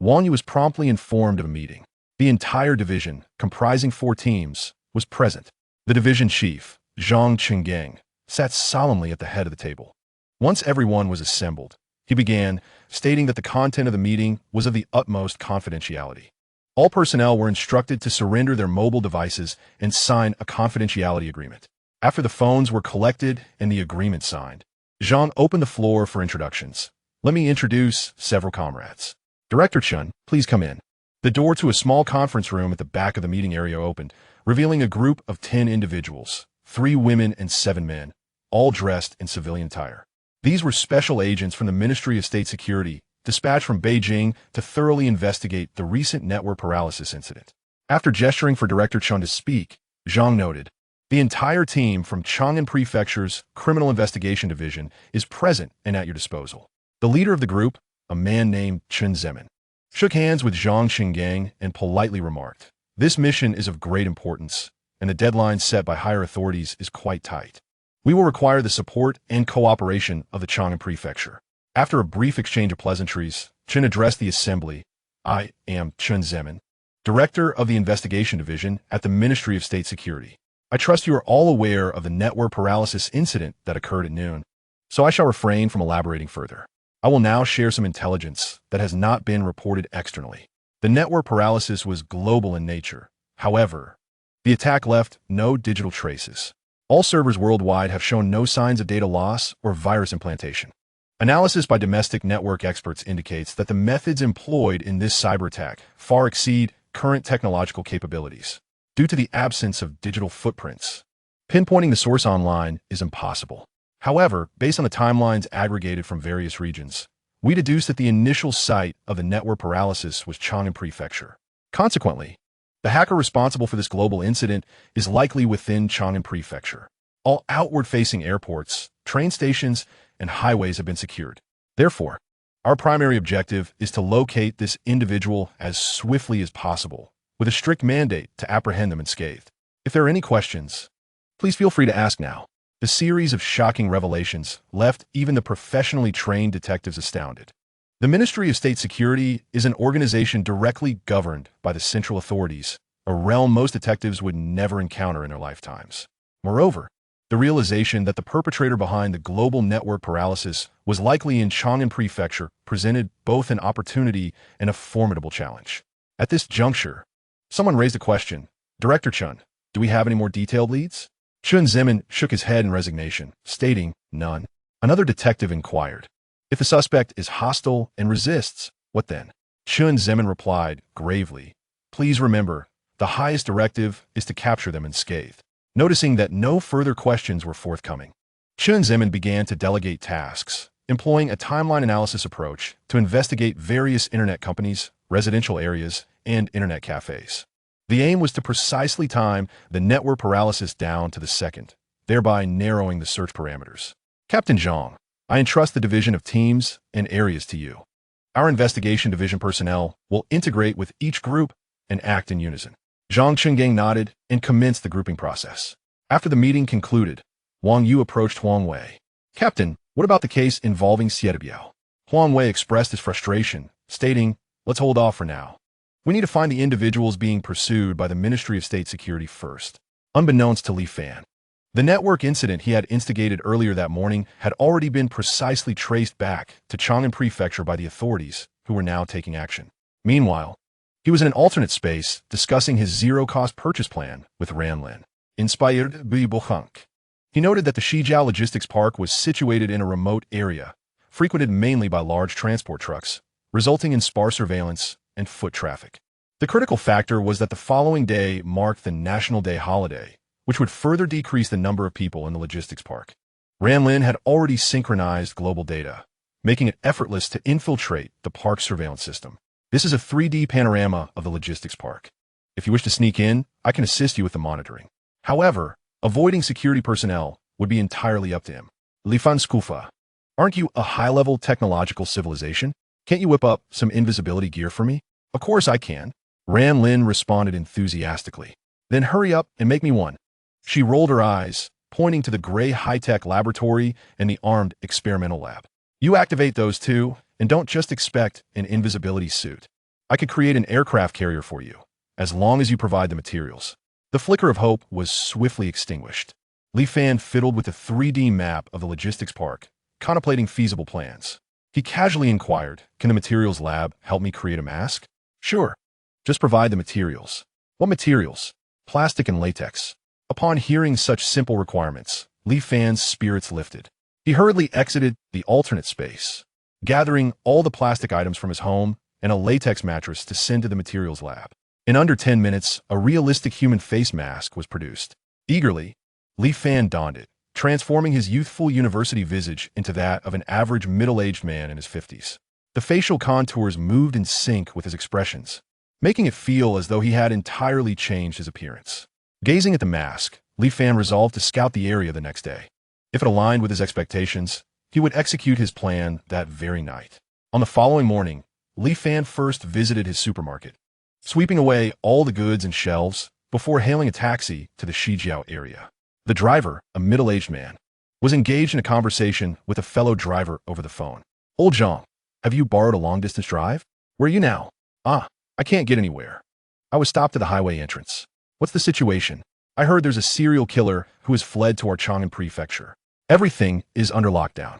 Wang Yu was promptly informed of a meeting. The entire division, comprising 4 teams, was present. The division chief, Zhang Qinggang, sat solemnly at the head of the table. Once everyone was assembled, he began, stating that the content of the meeting was of the utmost confidentiality. All personnel were instructed to surrender their mobile devices and sign a confidentiality agreement. After the phones were collected and the agreement signed, Zhang opened the floor for introductions. Let me introduce several comrades. Director Chun, please come in. The door to a small conference room at the back of the meeting area opened, revealing a group of 10 individuals, 3 women and 7 men, all dressed in civilian attire. These were special agents from the Ministry of State Security, dispatched from Beijing to thoroughly investigate the recent network paralysis incident. After gesturing for Director Chun to speak, Zhang noted, the entire team from Chang'an Prefecture's Criminal Investigation Division is present and at your disposal. The leader of the group, a man named Chen Zemin, shook hands with Zhang Qinggang and politely remarked, this mission is of great importance, and the deadline set by higher authorities is quite tight. We will require the support and cooperation of the Chang'an Prefecture. After a brief exchange of pleasantries, Chen addressed the assembly. I am Chen Zemin, Director of the Investigation Division at the Ministry of State Security. I trust you are all aware of the network paralysis incident that occurred at noon, so I shall refrain from elaborating further. I will now share some intelligence that has not been reported externally. The network paralysis was global in nature. However, the attack left no digital traces. All servers worldwide have shown no signs of data loss or virus implantation. Analysis by domestic network experts indicates that the methods employed in this cyber attack far exceed current technological capabilities. Due to the absence of digital footprints, pinpointing the source online is impossible. However, based on the timelines aggregated from various regions, we deduce that the initial site of the network paralysis was Chang'an Prefecture. Consequently, the hacker responsible for this global incident is likely within Chang'an Prefecture. All outward-facing airports, train stations, and highways have been secured. Therefore, our primary objective is to locate this individual as swiftly as possible, with a strict mandate to apprehend them unscathed. If there are any questions, please feel free to ask now. The series of shocking revelations left even the professionally trained detectives astounded. The Ministry of State Security is an organization directly governed by the central authorities, a realm most detectives would never encounter in their lifetimes. Moreover, the realization that the perpetrator behind the global network paralysis was likely in Chang'an Prefecture presented both an opportunity and a formidable challenge. At this juncture, someone raised a question. Director Chun, do we have any more detailed leads? Chun Zemin shook his head in resignation, stating, none. Another detective inquired. If the suspect is hostile and resists, what then? Chun Zemin replied, gravely, please remember, the highest directive is to capture them unscathed. Noticing that no further questions were forthcoming, Chun Zemin began to delegate tasks, employing a timeline analysis approach to investigate various internet companies, residential areas, and internet cafes. The aim was to precisely time the network paralysis down to the second, thereby narrowing the search parameters. Captain Zhang, I entrust the division of teams and areas to you. Our investigation division personnel will integrate with each group and act in unison. Zhang Chenggang nodded and commenced the grouping process. After the meeting concluded, Wang Yu approached Huang Wei. Captain, what about the case involving Xiedebiao? Huang Wei expressed his frustration, stating, let's hold off for now. We need to find the individuals being pursued by the Ministry of State Security first. Unbeknownst to Li Fan, the network incident he had instigated earlier that morning had already been precisely traced back to Chang'an Prefecture by the authorities, who were now taking action. Meanwhile, he was in an alternate space discussing his zero-cost purchase plan with Ranlin. Inspired by Bohunk, he noted that the Shijiao Logistics Park was situated in a remote area, frequented mainly by large transport trucks, resulting in sparse surveillance and foot traffic. The critical factor was that the following day marked the National Day holiday, which would further decrease the number of people in the logistics park. Ranlin had already synchronized global data, making it effortless to infiltrate the park's surveillance system. This is a 3D panorama of the logistics park. If you wish to sneak in, I can assist you with the monitoring. However, avoiding security personnel would be entirely up to him. Lifan Skufa, aren't you a high-level technological civilization? Can't you whip up some invisibility gear for me? Of course I can. Ran Lin responded enthusiastically. Then hurry up and make me one. She rolled her eyes, pointing to the gray high-tech laboratory and the armed experimental lab. You activate those two, and don't just expect an invisibility suit. I could create an aircraft carrier for you, as long as you provide the materials. The flicker of hope was swiftly extinguished. Li Fan fiddled with a 3D map of the logistics park, contemplating feasible plans. He casually inquired, can the materials lab help me create a mask? Sure. Just provide the materials. What materials? Plastic and latex. Upon hearing such simple requirements, Li Fan's spirits lifted. He hurriedly exited the alternate space, gathering all the plastic items from his home and a latex mattress to send to the materials lab. In under 10 minutes, a realistic human face mask was produced. Eagerly, Li Fan donned it, transforming his youthful university visage into that of an average middle-aged man in his 50s. The facial contours moved in sync with his expressions, making it feel as though he had entirely changed his appearance. Gazing at the mask, Li Fan resolved to scout the area the next day. If it aligned with his expectations, he would execute his plan that very night. On the following morning, Li Fan first visited his supermarket, sweeping away all the goods and shelves before hailing a taxi to the Shijiao area. The driver, a middle-aged man, was engaged in a conversation with a fellow driver over the phone. Old Zhang, have you borrowed a long-distance drive? Where are you now? I can't get anywhere. I was stopped at the highway entrance. What's the situation? I heard there's a serial killer who has fled to our Chang'an Prefecture. Everything is under lockdown.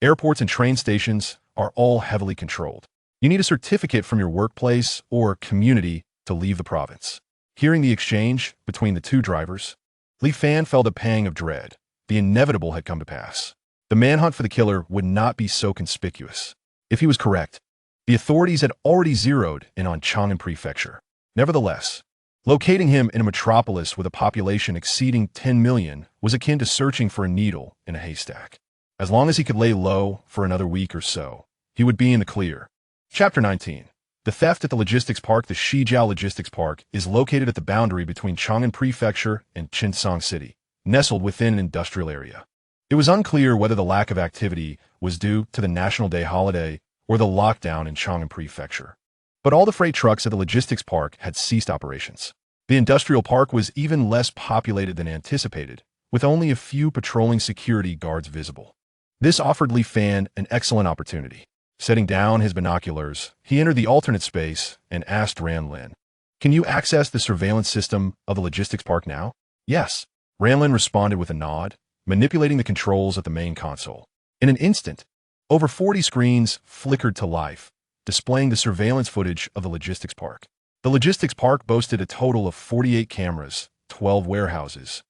Airports and train stations are all heavily controlled. You need a certificate from your workplace or community to leave the province. Hearing the exchange between the two drivers, Li Fan felt a pang of dread. The inevitable had come to pass. The manhunt for the killer would not be so conspicuous. If he was correct, the authorities had already zeroed in on Chang'an Prefecture. Nevertheless, locating him in a metropolis with a population exceeding 10 million was akin to searching for a needle in a haystack. As long as he could lay low for another week or so, he would be in the clear. Chapter 19. The theft at the logistics park. The Shijiao Logistics Park is located at the boundary between Chang'an Prefecture and Chinsong City, nestled within an industrial area. It was unclear whether the lack of activity was due to the National Day holiday or the lockdown in Chang'an Prefecture. But all the freight trucks at the logistics park had ceased operations. The industrial park was even less populated than anticipated, with only a few patrolling security guards visible. This offered Li Fan an excellent opportunity. Setting down his binoculars, he entered the alternate space and asked Ranlin, "Can you access the surveillance system of the logistics park now?" "Yes." Ranlin responded with a nod, manipulating the controls at the main console. In an instant, over 40 screens flickered to life, displaying the surveillance footage of the logistics park. The logistics park boasted a total of 48 cameras, 12 warehouses,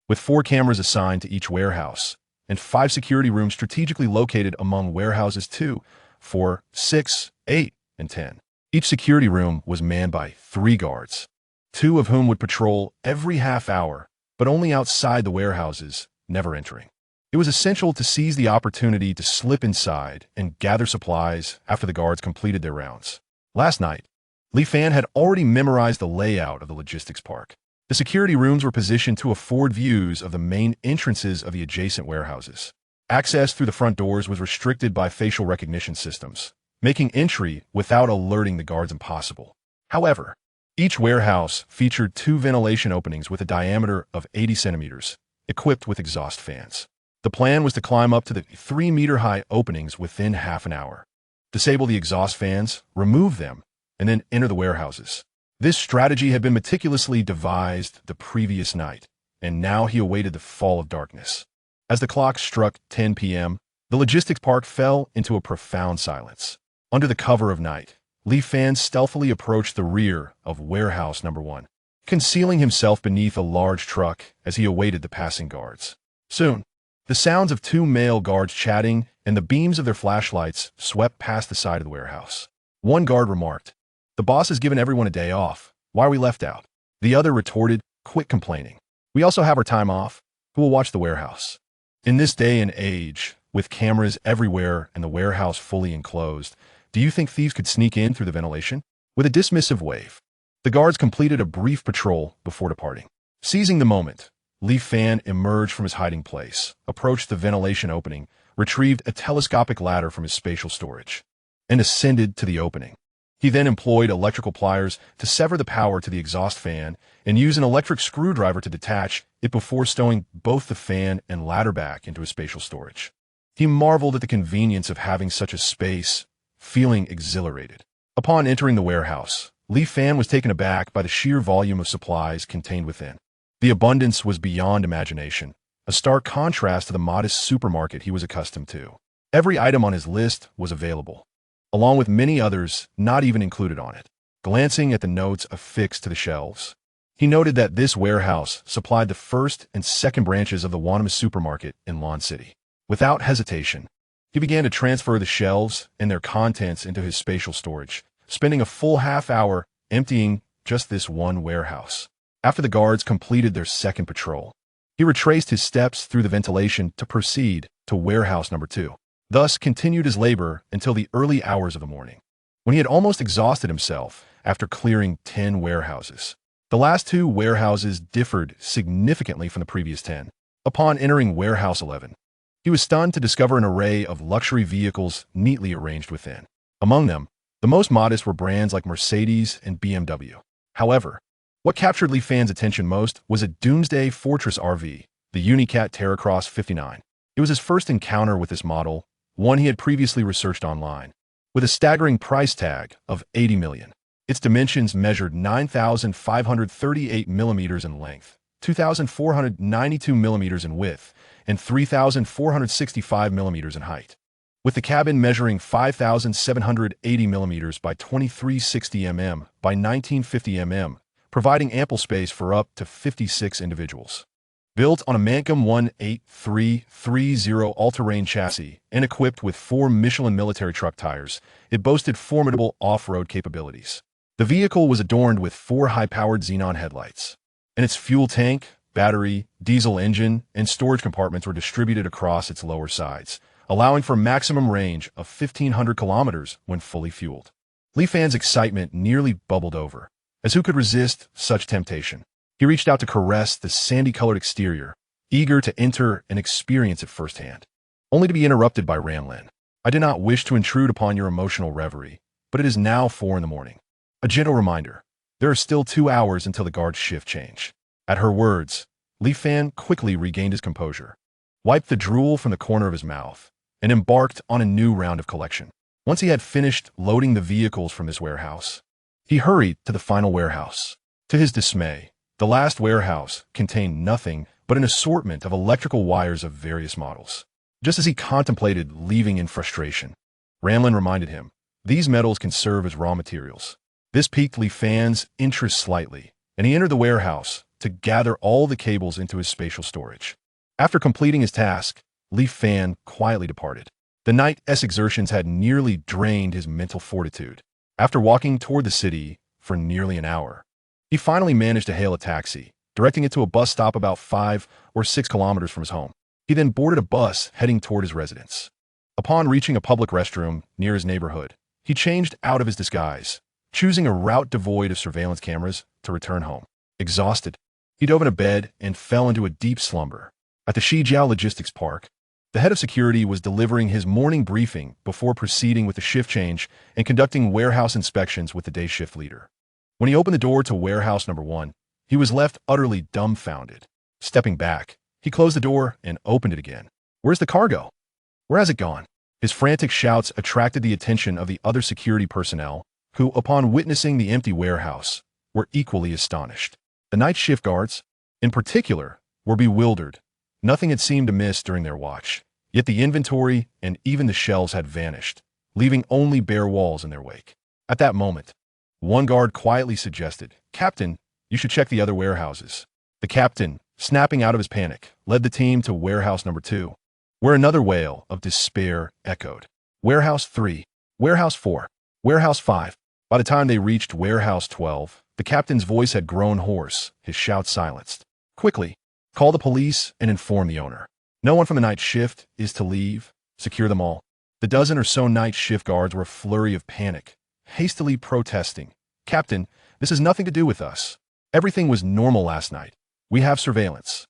with 4 cameras assigned to each warehouse, and 5 security rooms strategically located among warehouses 2, 4, 6, 8, and 10. Each security room was manned by 3 guards, 2 of whom would patrol every half hour, but only outside the warehouses, never entering. It was essential to seize the opportunity to slip inside and gather supplies after the guards completed their rounds. Last night, Li Fan had already memorized the layout of the logistics park. The security rooms were positioned to afford views of the main entrances of the adjacent warehouses. Access through the front doors was restricted by facial recognition systems, making entry without alerting the guards impossible. However, each warehouse featured 2 ventilation openings with a diameter of 80 centimeters, equipped with exhaust fans. The plan was to climb up to the 3-meter-high openings within half an hour, disable the exhaust fans, remove them, and then enter the warehouses. This strategy had been meticulously devised the previous night, and now he awaited the fall of darkness. As the clock struck 10 p.m., the logistics park fell into a profound silence. Under the cover of night, Li Fan stealthily approached the rear of warehouse number 1, concealing himself beneath a large truck as he awaited the passing guards. Soon, the sounds of 2 male guards chatting and the beams of their flashlights swept past the side of the warehouse. One guard remarked, "The boss has given everyone a day off. Why are we left out?" The other retorted, quit complaining. "We also have our time off. Who will watch the warehouse?" In this day and age, with cameras everywhere and the warehouse fully enclosed, do you think thieves could sneak in through the ventilation? With a dismissive wave, the guards completed a brief patrol before departing. Seizing the moment, Li Fan emerged from his hiding place, approached the ventilation opening, retrieved a telescopic ladder from his spatial storage, and ascended to the opening. He then employed electrical pliers to sever the power to the exhaust fan and used an electric screwdriver to detach it before stowing both the fan and ladder back into his spatial storage. He marveled at the convenience of having such a space, feeling exhilarated. Upon entering the warehouse, Li Fan was taken aback by the sheer volume of supplies contained within. The abundance was beyond imagination, a stark contrast to the modest supermarket he was accustomed to. Every item on his list was available, along with many others not even included on it. Glancing at the notes affixed to the shelves, he noted that this warehouse supplied the first and second branches of the Wanama supermarket in Lawn City. Without hesitation, he began to transfer the shelves and their contents into his spatial storage, spending a full half hour emptying just this one warehouse. After the guards completed their second patrol, he retraced his steps through the ventilation to proceed to warehouse number 2, thus continued his labor until the early hours of the morning, when he had almost exhausted himself after clearing 10 warehouses. The last 2 warehouses differed significantly from the previous 10. Upon entering warehouse 11, he was stunned to discover an array of luxury vehicles neatly arranged within. Among them, the most modest were brands like Mercedes and BMW. However, what captured Li Fan's attention most was a Doomsday Fortress RV, the Unicat Terracross 59. It was his first encounter with this model, one he had previously researched online. With a staggering price tag of $80 million, its dimensions measured 9,538 millimeters in length, 2,492 millimeters in width, and 3,465 millimeters in height. With the cabin measuring 5,780 millimeters by 2360 mm by 1950 mm, providing ample space for up to 56 individuals. Built on a Mancom 18330 all-terrain chassis and equipped with 4 Michelin military truck tires, it boasted formidable off-road capabilities. The vehicle was adorned with 4 high-powered xenon headlights, and its fuel tank, battery, diesel engine, and storage compartments were distributed across its lower sides, allowing for a maximum range of 1,500 kilometers when fully fueled. Li Fan's excitement nearly bubbled over, as who could resist such temptation? He reached out to caress the sandy-colored exterior, eager to enter and experience it firsthand, only to be interrupted by Ramlin. I did not wish to intrude upon your emotional reverie, but it is now 4 in the morning. A gentle reminder, there are still 2 hours until the guard's shift change. At her words, Li Fan quickly regained his composure, wiped the drool from the corner of his mouth, and embarked on a new round of collection. Once he had finished loading the vehicles from his warehouse, he hurried to the final warehouse. To his dismay, the last warehouse contained nothing but an assortment of electrical wires of various models. Just as he contemplated leaving in frustration, Ramlin reminded him, these metals can serve as raw materials. This piqued Li Fan's interest slightly, and he entered the warehouse to gather all the cables into his spatial storage. After completing his task, Li Fan quietly departed. The night's exertions had nearly drained his mental fortitude. After walking toward the city for nearly an hour, he finally managed to hail a taxi, directing it to a bus stop about 5 or 6 kilometers from his home. He then boarded a bus heading toward his residence. Upon reaching a public restroom near his neighborhood, he changed out of his disguise, choosing a route devoid of surveillance cameras to return home. Exhausted, he dove into bed and fell into a deep slumber. At the Shijiao Logistics Park, the head of security was delivering his morning briefing before proceeding with the shift change and conducting warehouse inspections with the day shift leader. When he opened the door to warehouse number 1, he was left utterly dumbfounded. Stepping back, he closed the door and opened it again. Where's the cargo? Where has it gone? His frantic shouts attracted the attention of the other security personnel, who, upon witnessing the empty warehouse, were equally astonished. The night shift guards, in particular, were bewildered. Nothing had seemed amiss during their watch, yet the inventory and even the shelves had vanished, leaving only bare walls in their wake. At that moment, one guard quietly suggested, "Captain, you should check the other warehouses." The captain, snapping out of his panic, led the team to warehouse number 2, where another wail of despair echoed. Warehouse 3, Warehouse 4, Warehouse 5. By the time they reached Warehouse 12, the captain's voice had grown hoarse, his shouts silenced. "Quickly, call the police and inform the owner. No one from the night shift is to leave. Secure them all." The dozen or so night shift guards were a flurry of panic, hastily protesting, "Captain, this has nothing to do with us. Everything was normal last night. We have surveillance."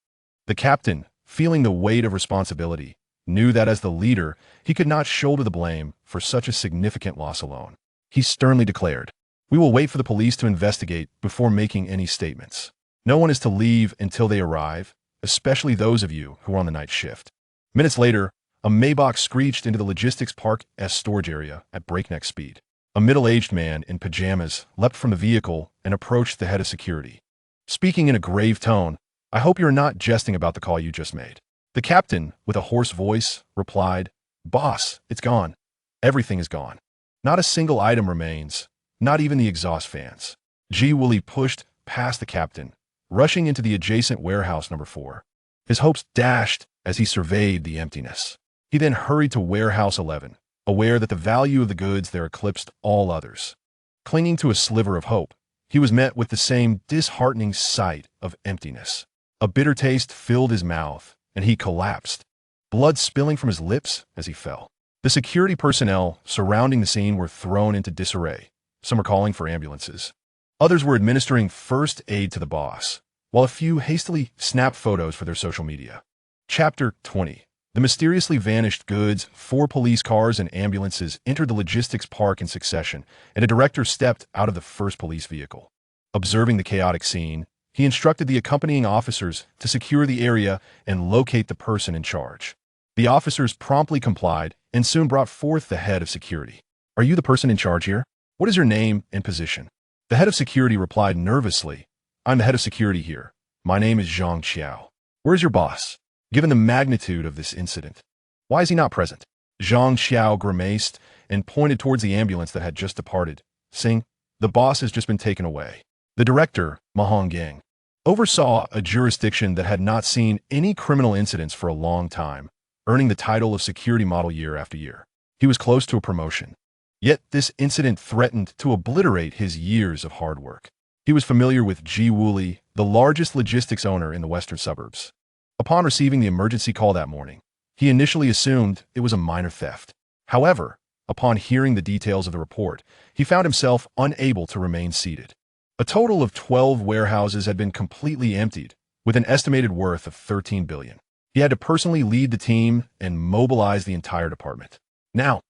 The captain, feeling the weight of responsibility, knew that as the leader, he could not shoulder the blame for such a significant loss alone. He sternly declared, "We will wait for the police to investigate before making any statements. No one is to leave until they arrive, especially those of you who are on the night shift." Minutes later, a Maybach screeched into the logistics park's storage area at breakneck speed. A middle-aged man in pajamas leapt from the vehicle and approached the head of security. Speaking in a grave tone, "I hope you're not jesting about the call you just made." The captain, with a hoarse voice, replied, "Boss, it's gone. Everything is gone. Not a single item remains, not even the exhaust fans." Ji Wooly pushed past the captain, rushing into the adjacent warehouse number 4. His hopes dashed as he surveyed the emptiness. He then hurried to warehouse 11, aware that the value of the goods there eclipsed all others. Clinging to a sliver of hope, he was met with the same disheartening sight of emptiness. A bitter taste filled his mouth, and he collapsed, blood spilling from his lips as he fell. The security personnel surrounding the scene were thrown into disarray. Some were calling for ambulances. Others were administering first aid to the boss, while a few hastily snapped photos for their social media. Chapter 20. The mysteriously vanished goods, 4 police cars and ambulances entered the logistics park in succession, and a director stepped out of the first police vehicle. Observing the chaotic scene, he instructed the accompanying officers to secure the area and locate the person in charge. The officers promptly complied and soon brought forth the head of security. "Are you the person in charge here? What is your name and position?" The head of security replied nervously, "I'm the head of security here. My name is Zhang Qiao." "Where's your boss?" Given the magnitude of this incident, why is he not present? Zhang Qiao grimaced and pointed towards the ambulance that had just departed, saying, "The boss has just been taken away." The director, Ma Honggang, oversaw a jurisdiction that had not seen any criminal incidents for a long time, earning the title of security model year after year. He was close to a promotion. Yet this incident threatened to obliterate his years of hard work. He was familiar with Ji Wooly, the largest logistics owner in the western suburbs. Upon receiving the emergency call that morning, he initially assumed it was a minor theft. However, upon hearing the details of the report, he found himself unable to remain seated. A total of 12 warehouses had been completely emptied, with an estimated worth of 13 billion. He had to personally lead the team and mobilize the entire department. Now,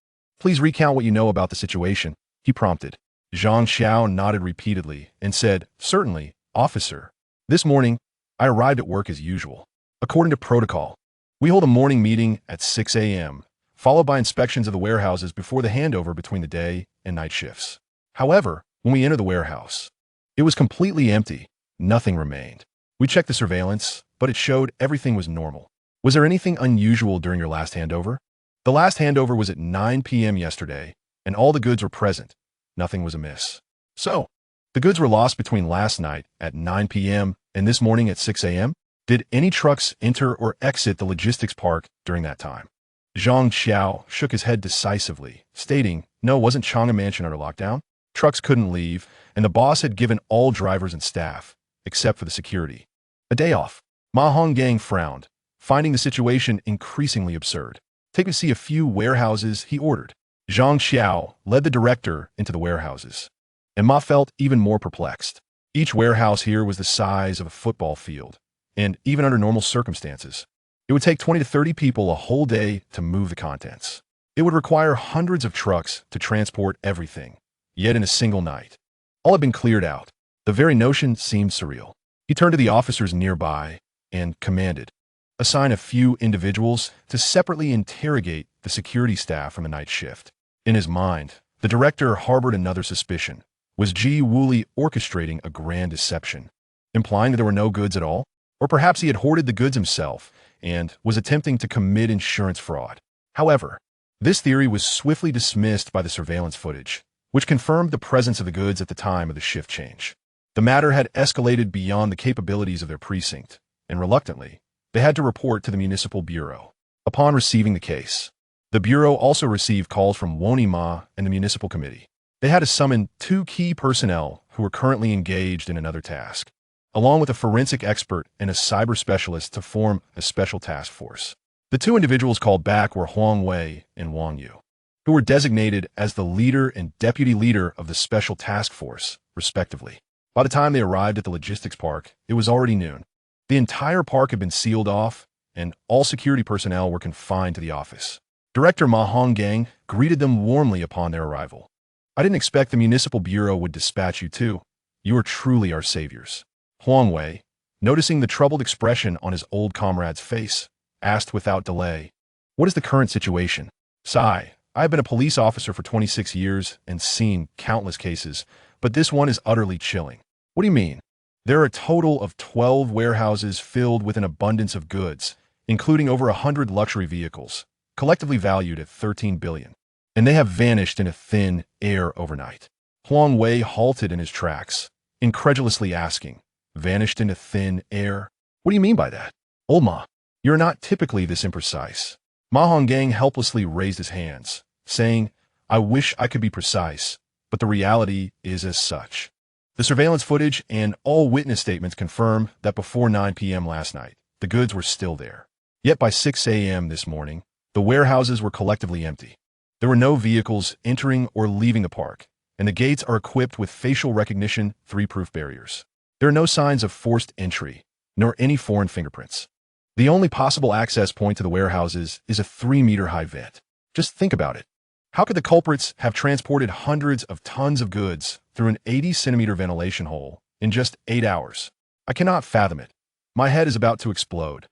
please recount what you know about the situation, he prompted. Zhang Xiao nodded repeatedly and said, "Certainly, officer. This morning, I arrived at work as usual. According to protocol, we hold a morning meeting at 6 a.m., followed by inspections of the warehouses before the handover between the day and night shifts. However, when we entered the warehouse, it was completely empty. Nothing remained. We checked the surveillance, but it showed everything was normal. Was there anything unusual during your last handover?" "The last handover was at 9 p.m. yesterday, and all the goods were present. Nothing was amiss." "So, the goods were lost between last night at 9 p.m. and this morning at 6 a.m.? Did any trucks enter or exit the logistics park during that time?" Zhang Xiao shook his head decisively, stating, "No, wasn't Chang'an Mansion under lockdown? Trucks couldn't leave, and the boss had given all drivers and staff, except for the security, a day off." Ma Honggang frowned, finding the situation increasingly absurd. "Take me to see a few warehouses," he ordered. Zhang Xiao led the director into the warehouses, and Ma felt even more perplexed. Each warehouse here was the size of a football field, and even under normal circumstances, it would take 20 to 30 people a whole day to move the contents. It would require hundreds of trucks to transport everything, yet in a single night. All had been cleared out. The very notion seemed surreal. He turned to the officers nearby and commanded, "Assign a few individuals to separately interrogate the security staff from the night shift." In his mind, the director harbored another suspicion. Was Ji Wuli orchestrating a grand deception, implying that there were no goods at all? Or perhaps he had hoarded the goods himself and was attempting to commit insurance fraud. However, this theory was swiftly dismissed by the surveillance footage, which confirmed the presence of the goods at the time of the shift change. The matter had escalated beyond the capabilities of their precinct, and reluctantly, they had to report to the municipal bureau. Upon receiving the case, the bureau also received calls from Woni Ma and the municipal committee. They had to summon 2 key personnel who were currently engaged in another task, along with a forensic expert and a cyber specialist to form a special task force. The 2 individuals called back were Huang Wei and Wang Yu, who were designated as the leader and deputy leader of the special task force, respectively. By the time they arrived at the logistics park, it was already noon. The entire park had been sealed off, and all security personnel were confined to the office. Director Ma Honggang greeted them warmly upon their arrival. "I didn't expect the municipal bureau would dispatch you too. You are truly our saviors." Huang Wei, noticing the troubled expression on his old comrade's face, asked without delay, "What is the current situation?" "I have been a police officer for 26 years and seen countless cases, but this one is utterly chilling." "What do you mean?" "There are a total of 12 warehouses filled with an abundance of goods, including over 100 luxury vehicles, collectively valued at 13 billion. And they have vanished into thin air overnight." Huang Wei halted in his tracks, incredulously asking, "Vanished into thin air? What do you mean by that?" "Old Ma, you're not typically this imprecise." Ma Honggang helplessly raised his hands, saying, "I wish I could be precise, but the reality is as such." The surveillance footage and all witness statements confirm that before 9 p.m. last night, the goods were still there. Yet by 6 a.m. this morning, the warehouses were collectively empty. There were no vehicles entering or leaving the park, and the gates are equipped with facial recognition 3-proof barriers. There are no signs of forced entry, nor any foreign fingerprints. The only possible access point to the warehouses is a 3-meter-high vent. Just think about it. How could the culprits have transported hundreds of tons of goods through an 80-centimeter ventilation hole in just 8 hours? I cannot fathom it. My head is about to explode.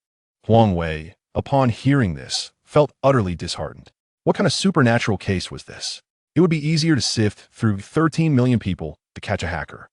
Huang Wei, upon hearing this, felt utterly disheartened. What kind of supernatural case was this? It would be easier to sift through 13 million people to catch a hacker.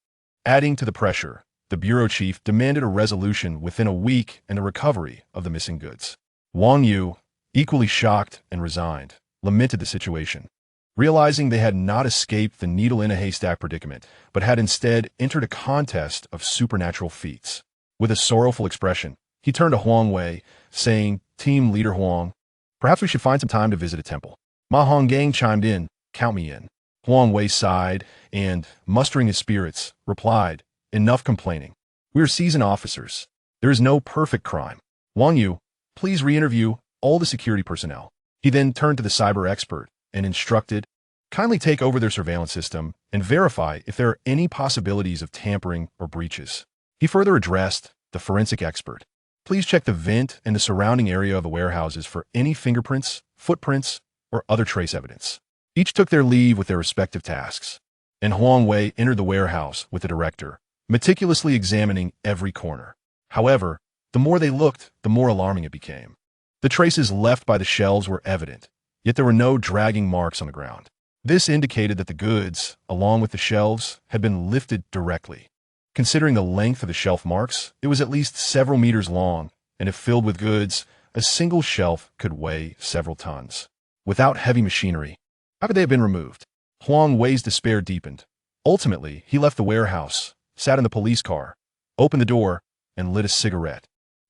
Adding to the pressure, the bureau chief demanded a resolution within a week and the recovery of the missing goods. Wang Yu, equally shocked and resigned, lamented the situation, realizing they had not escaped the needle-in-a-haystack predicament, but had instead entered a contest of supernatural feats. With a sorrowful expression, he turned to Huang Wei, saying, "Team Leader Huang, perhaps we should find some time to visit a temple." Ma Honggang chimed in, "Count me in." Huang Wei sighed and, mustering his spirits, replied, "Enough complaining. We are seasoned officers. There is no perfect crime. Wang Yu, please re-interview all the security personnel." He then turned to the cyber expert and instructed, "Kindly take over their surveillance system and verify if there are any possibilities of tampering or breaches." He further addressed the forensic expert. Please check the vent and the surrounding area of the warehouses for any fingerprints, footprints, or other trace evidence. Each took their leave with their respective tasks, and Huang Wei entered the warehouse with the director, meticulously examining every corner. However, the more they looked, the more alarming it became. The traces left by the shelves were evident, yet there were no dragging marks on the ground. This indicated that the goods, along with the shelves, had been lifted directly. Considering the length of the shelf marks, it was at least several meters long, and if filled with goods, a single shelf could weigh several tons. Without heavy machinery, how could they have been removed? Huang Wei's despair deepened. Ultimately, he left the warehouse, sat in the police car, opened the door, and lit a cigarette,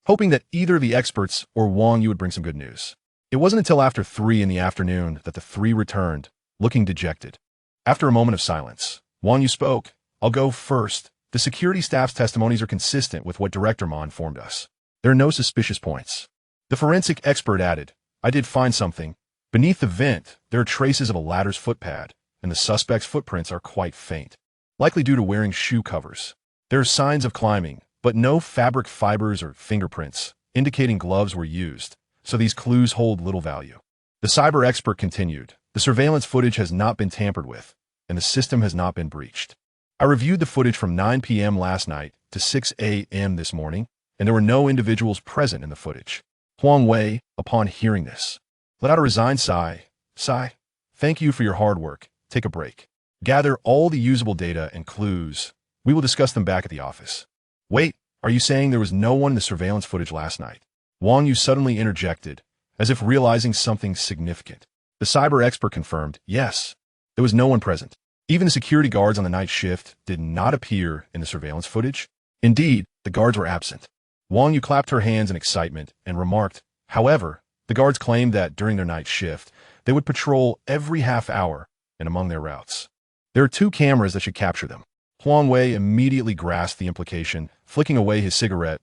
hoping that either the experts or Wang Yu would bring some good news. It wasn't until after 3 in the afternoon that the three returned, looking dejected. After a moment of silence, Wang Yu spoke. "I'll go first. The security staff's testimonies are consistent with what Director Ma informed us. There are no suspicious points." The forensic expert added, "I did find something. Beneath the vent, there are traces of a ladder's footpad, and the suspect's footprints are quite faint, likely due to wearing shoe covers. There are signs of climbing, but no fabric fibers or fingerprints, indicating gloves were used, so these clues hold little value." The cyber expert continued, "The surveillance footage has not been tampered with, and the system has not been breached. I reviewed the footage from 9 p.m. last night to 6 a.m. this morning, and there were no individuals present in the footage." Huang Wei, upon hearing this, let out a resigned sigh. "Sigh, thank you for your hard work. Take a break. Gather all the usable data and clues. We will discuss them back at the office." "Wait, are you saying there was no one in the surveillance footage last night?" Wang Yu suddenly interjected, as if realizing something significant. The cyber expert confirmed, "Yes, there was no one present. Even the security guards on the night shift did not appear in the surveillance footage. Indeed, the guards were absent." Wang Yu clapped her hands in excitement and remarked, "However, the guards claimed that during their night shift, they would patrol every half hour and among their routes. There are 2 cameras that should capture them." Huang Wei immediately grasped the implication, flicking away his cigarette,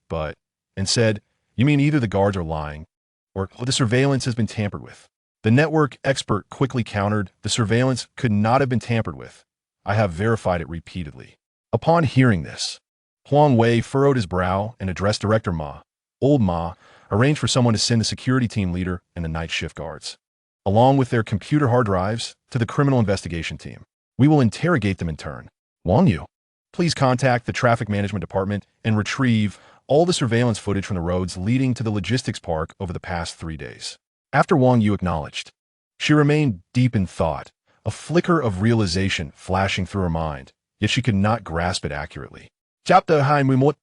and said, "You mean either the guards are lying, or the surveillance has been tampered with?" The network expert quickly countered, "The surveillance could not have been tampered with. I have verified it repeatedly." Upon hearing this, Huang Wei furrowed his brow and addressed Director Ma. "Old Ma arranged for someone to send the security team leader and the night shift guards, along with their computer hard drives, to the criminal investigation team. We will interrogate them in turn. Wang Yu, please contact the traffic management department and retrieve all the surveillance footage from the roads leading to the logistics park over the past 3 days." After Wang Yu acknowledged, she remained deep in thought, a flicker of realization flashing through her mind, yet she could not grasp it accurately. Chapter 21.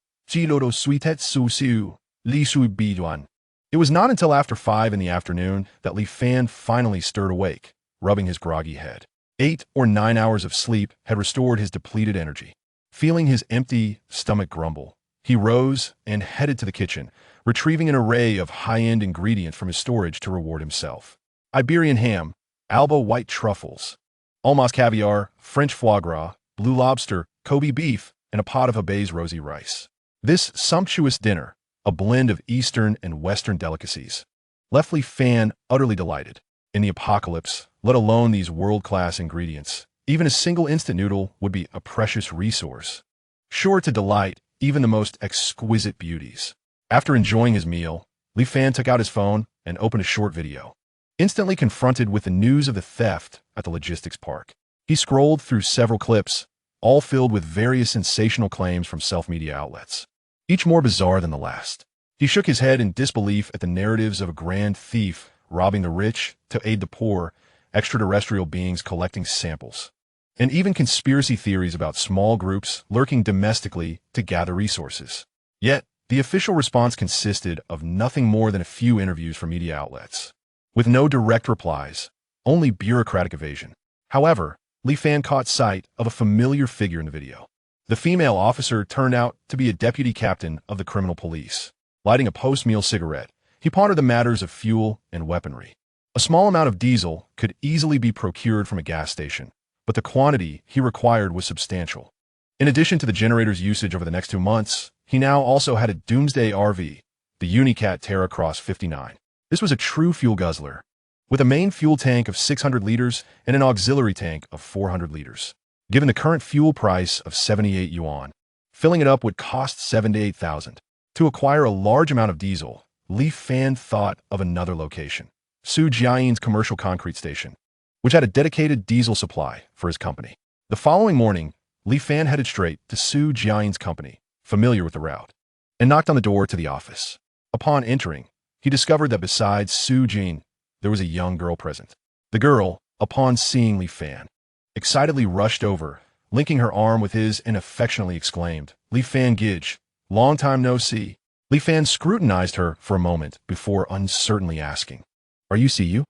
It was not until after 5 in the afternoon that Li Fan finally stirred awake, rubbing his groggy head. 8 or 9 hours of sleep had restored his depleted energy. Feeling his empty stomach grumble, he rose and headed to the kitchen, retrieving an array of high-end ingredients from his storage to reward himself. Iberian ham, Alba white truffles, Almas caviar, French foie gras, blue lobster, Kobe beef, and a pot of Hebei's rosy rice. This sumptuous dinner, a blend of Eastern and Western delicacies, left Li Fan utterly delighted. In the apocalypse, let alone these world-class ingredients, even a single instant noodle would be a precious resource, sure to delight even the most exquisite beauties. After enjoying his meal, Li Fan took out his phone and opened a short video. Instantly confronted with the news of the theft at the logistics park, he scrolled through several clips, all filled with various sensational claims from self-media outlets, each more bizarre than the last. He shook his head in disbelief at the narratives of a grand thief robbing the rich to aid the poor, extraterrestrial beings collecting samples, and even conspiracy theories about small groups lurking domestically to gather resources. Yet, the official response consisted of nothing more than a few interviews from media outlets, with no direct replies, only bureaucratic evasion. However, Li Fan caught sight of a familiar figure in the video. The female officer turned out to be a deputy captain of the criminal police. Lighting a post-meal cigarette, he pondered the matters of fuel and weaponry. A small amount of diesel could easily be procured from a gas station, but the quantity he required was substantial. In addition to the generator's usage over the next 2 months, he now also had a doomsday RV, the Unicat Terra Cross 59. This was a true fuel guzzler, with a main fuel tank of 600 liters and an auxiliary tank of 400 liters. Given the current fuel price of 78 yuan, filling it up would cost 7 to 8,000. To acquire a large amount of diesel, Li Fan thought of another location, Su Jiayin's commercial concrete station, which had a dedicated diesel supply for his company. The following morning, Li Fan headed straight to Su Jiayin's company, familiar with the route, and knocked on the door to the office. Upon entering, he discovered that besides Su Jin, there was a young girl present. The girl, upon seeing Li Fan, excitedly rushed over, linking her arm with his and affectionately exclaimed, "Li Fan Gidge, long time no see." Li Fan scrutinized her for a moment before uncertainly asking, "Are you Siyu?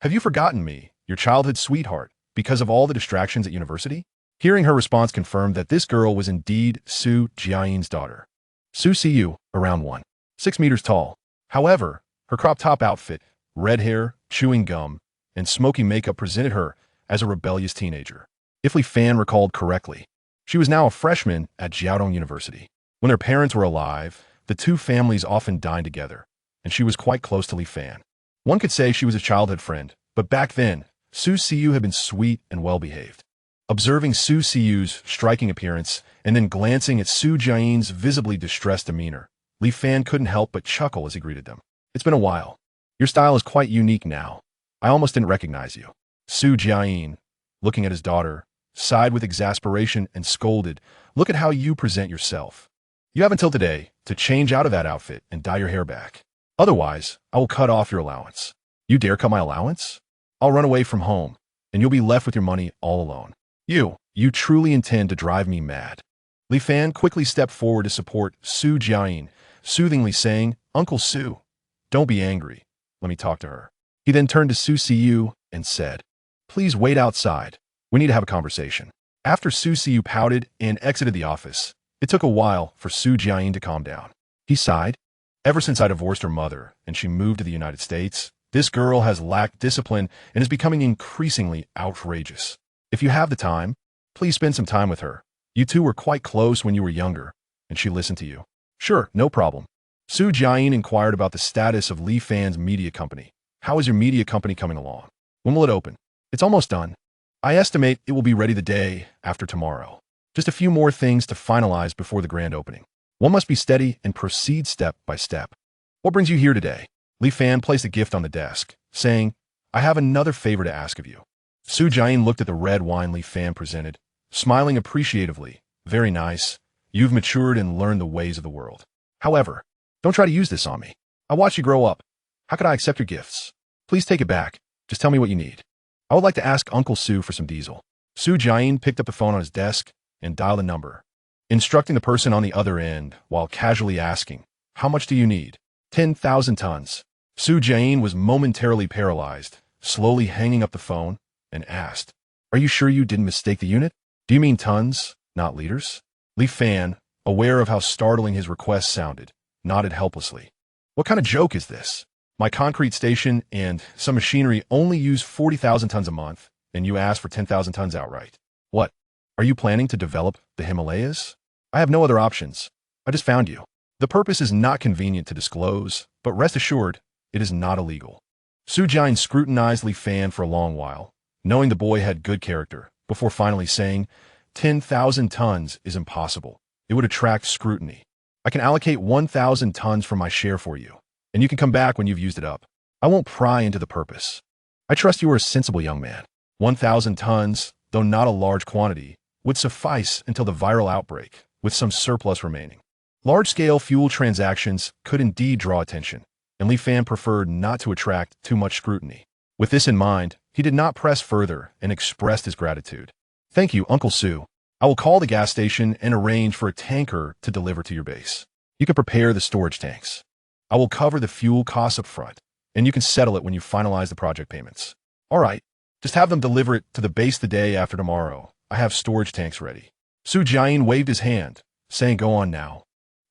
Have you forgotten me, your childhood sweetheart, because of all the distractions at university?" Hearing her response confirmed that this girl was indeed Su Jiayin's daughter. Su Siyu, around 1.6 meters tall. However, her crop top outfit, red hair, chewing gum, and smoky makeup presented her as a rebellious teenager. If Li Fan recalled correctly, she was now a freshman at Jiaodong University. When their parents were alive, the two families often dined together, and she was quite close to Li Fan. One could say she was a childhood friend, but back then, Su Siyu had been sweet and well-behaved. Observing Su Siyu's striking appearance and then glancing at Su Jiayin's visibly distressed demeanor, Li Fan couldn't help but chuckle as he greeted them. "It's been a while. Your style is quite unique now. I almost didn't recognize you." Su Jiayin, looking at his daughter, sighed with exasperation and scolded, "Look at how you present yourself. You have until today to change out of that outfit and dye your hair back. Otherwise, I will cut off your allowance." "You dare cut my allowance? I'll run away from home, and you'll be left with your money all alone. You truly intend to drive me mad." Li Fan quickly stepped forward to support Su Jiayin, soothingly saying, "Uncle Su, don't be angry. Let me talk to her." He then turned to Su Siyu and said, "Please wait outside. We need to have a conversation." After Su Siyu pouted and exited the office, it took a while for Su Jiayin to calm down. He sighed. "Ever since I divorced her mother and she moved to the United States, this girl has lacked discipline and is becoming increasingly outrageous. If you have the time, please spend some time with her. You two were quite close when you were younger, and she listened to you." "Sure, no problem." Su Jiayin inquired about the status of Li Fan's media company. "How is your media company coming along? When will it open?" "It's almost done. I estimate it will be ready the day after tomorrow. Just a few more things to finalize before the grand opening. One must be steady and proceed step by step." "What brings you here today?" Li Fan placed a gift on the desk, saying, "I have another favor to ask of you." Su Jiayin looked at the red wine Li Fan presented, smiling appreciatively. "Very nice. You've matured and learned the ways of the world. However, don't try to use this on me. I watched you grow up. How could I accept your gifts? Please take it back. Just tell me what you need. I would like to ask Uncle Su for some diesel." Su Jiayin picked up the phone on his desk and dialed a number, instructing the person on the other end while casually asking, "How much do you need?" 10,000 tons. Su Jiayin was momentarily paralyzed, slowly hanging up the phone, and asked, "Are you sure you didn't mistake the unit? Do you mean tons, not liters?" Li Fan, aware of how startling his request sounded, nodded helplessly. "What kind of joke is this? My concrete station and some machinery only use 40,000 tons a month, and you ask for 10,000 tons outright. What? Are you planning to develop the Himalayas? I have no other options. I just found you. The purpose is not convenient to disclose, but rest assured, it is not illegal." Su Jiayin scrutinized Li Fan for a long while, knowing the boy had good character, before finally saying, 10,000 tons is impossible. It would attract scrutiny. I can allocate 1,000 tons from my share for you, and you can come back when you've used it up. I won't pry into the purpose. I trust you are a sensible young man. 1,000 tons, though not a large quantity, would suffice until the viral outbreak, with some surplus remaining. Large-scale fuel transactions could indeed draw attention, and Li Fan preferred not to attract too much scrutiny. With this in mind, he did not press further and expressed his gratitude. "Thank you, Uncle Su. I will call the gas station and arrange for a tanker to deliver to your base. You can prepare the storage tanks. I will cover the fuel costs up front, and you can settle it when you finalize the project payments." "All right. Just have them deliver it to the base the day after tomorrow. I have storage tanks ready." Su Jiayin waved his hand, saying, "Go on now.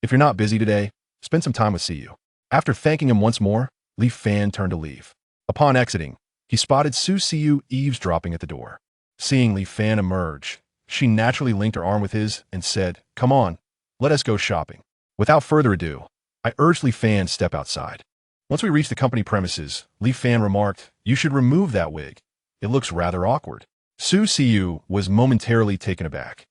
If you're not busy today, spend some time with Siyu." After thanking him once more, Li Fan turned to leave. Upon exiting, he spotted Su Siyu eavesdropping at the door. Seeing Li Fan emerge, she naturally linked her arm with his and said, "Come on, let us go shopping." Without further ado, I urged Li Fan to step outside. Once we reached the company premises, Li Fan remarked, "You should remove that wig. It looks rather awkward." Su Siyu was momentarily taken aback,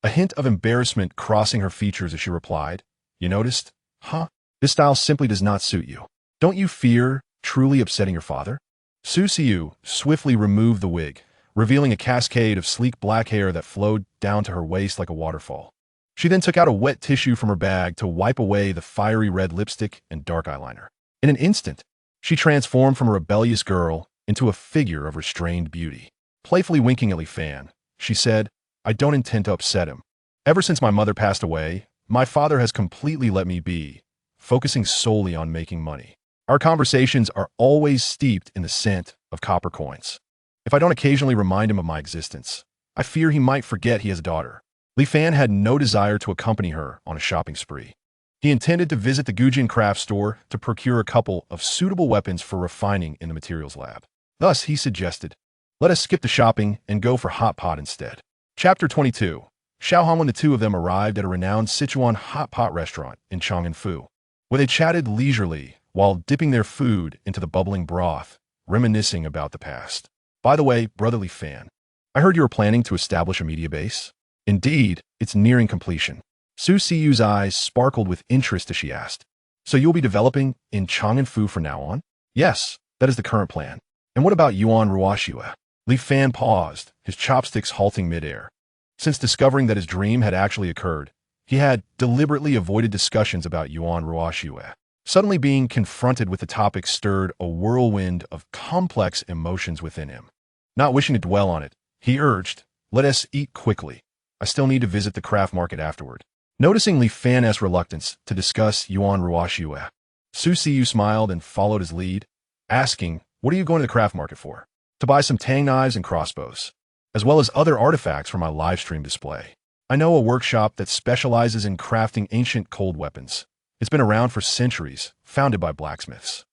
a hint of embarrassment crossing her features as she replied, "You noticed? Huh? This style simply does not suit you. Don't you fear truly upsetting your father? Su Siu swiftly removed the wig, revealing a cascade of sleek black hair that flowed down to her waist like a waterfall. She then took out a wet tissue from her bag to wipe away the fiery red lipstick and dark eyeliner. In an instant, she transformed from a rebellious girl into a figure of restrained beauty. Playfully winking at Li Fan, she said, "I don't intend to upset him. Ever since my mother passed away, my father has completely let me be, focusing solely on making money. Our conversations are always steeped in the scent of copper coins. If I don't occasionally remind him of my existence, I fear he might forget he has a daughter." Li Fan had no desire to accompany her on a shopping spree. He intended to visit the Gujin craft store to procure a couple of suitable weapons for refining in the materials lab. Thus, he suggested, "Let us skip the shopping and go for hot pot instead." Chapter 22. Xiaohan, when the two of them arrived at a renowned Sichuan hot pot restaurant in Chang'anfu, where they chatted leisurely while dipping their food into the bubbling broth, reminiscing about the past. "By the way, brotherly Fan, I heard you were planning to establish a media base." "Indeed, it's nearing completion." Su Siyu's eyes sparkled with interest as she asked, "So you'll be developing in Chang'anfu from now on?" "Yes, that is the current plan." "And what about Yuan Ruoxue?" Li Fan paused, his chopsticks halting midair. Since discovering that his dream had actually occurred, he had deliberately avoided discussions about Yuan Ruoxue. Suddenly being confronted with the topic stirred a whirlwind of complex emotions within him. Not wishing to dwell on it, he urged, "Let us eat quickly. I still need to visit the craft market afterward." Noticing Li Fan's reluctance to discuss Yuan Ruoxue, Su Siyu smiled and followed his lead, asking, "What are you going to the craft market for?" "To buy some tang knives and crossbows, as well as other artifacts for my live stream display. I know a workshop that specializes in crafting ancient cold weapons. It's been around for centuries, founded by blacksmiths.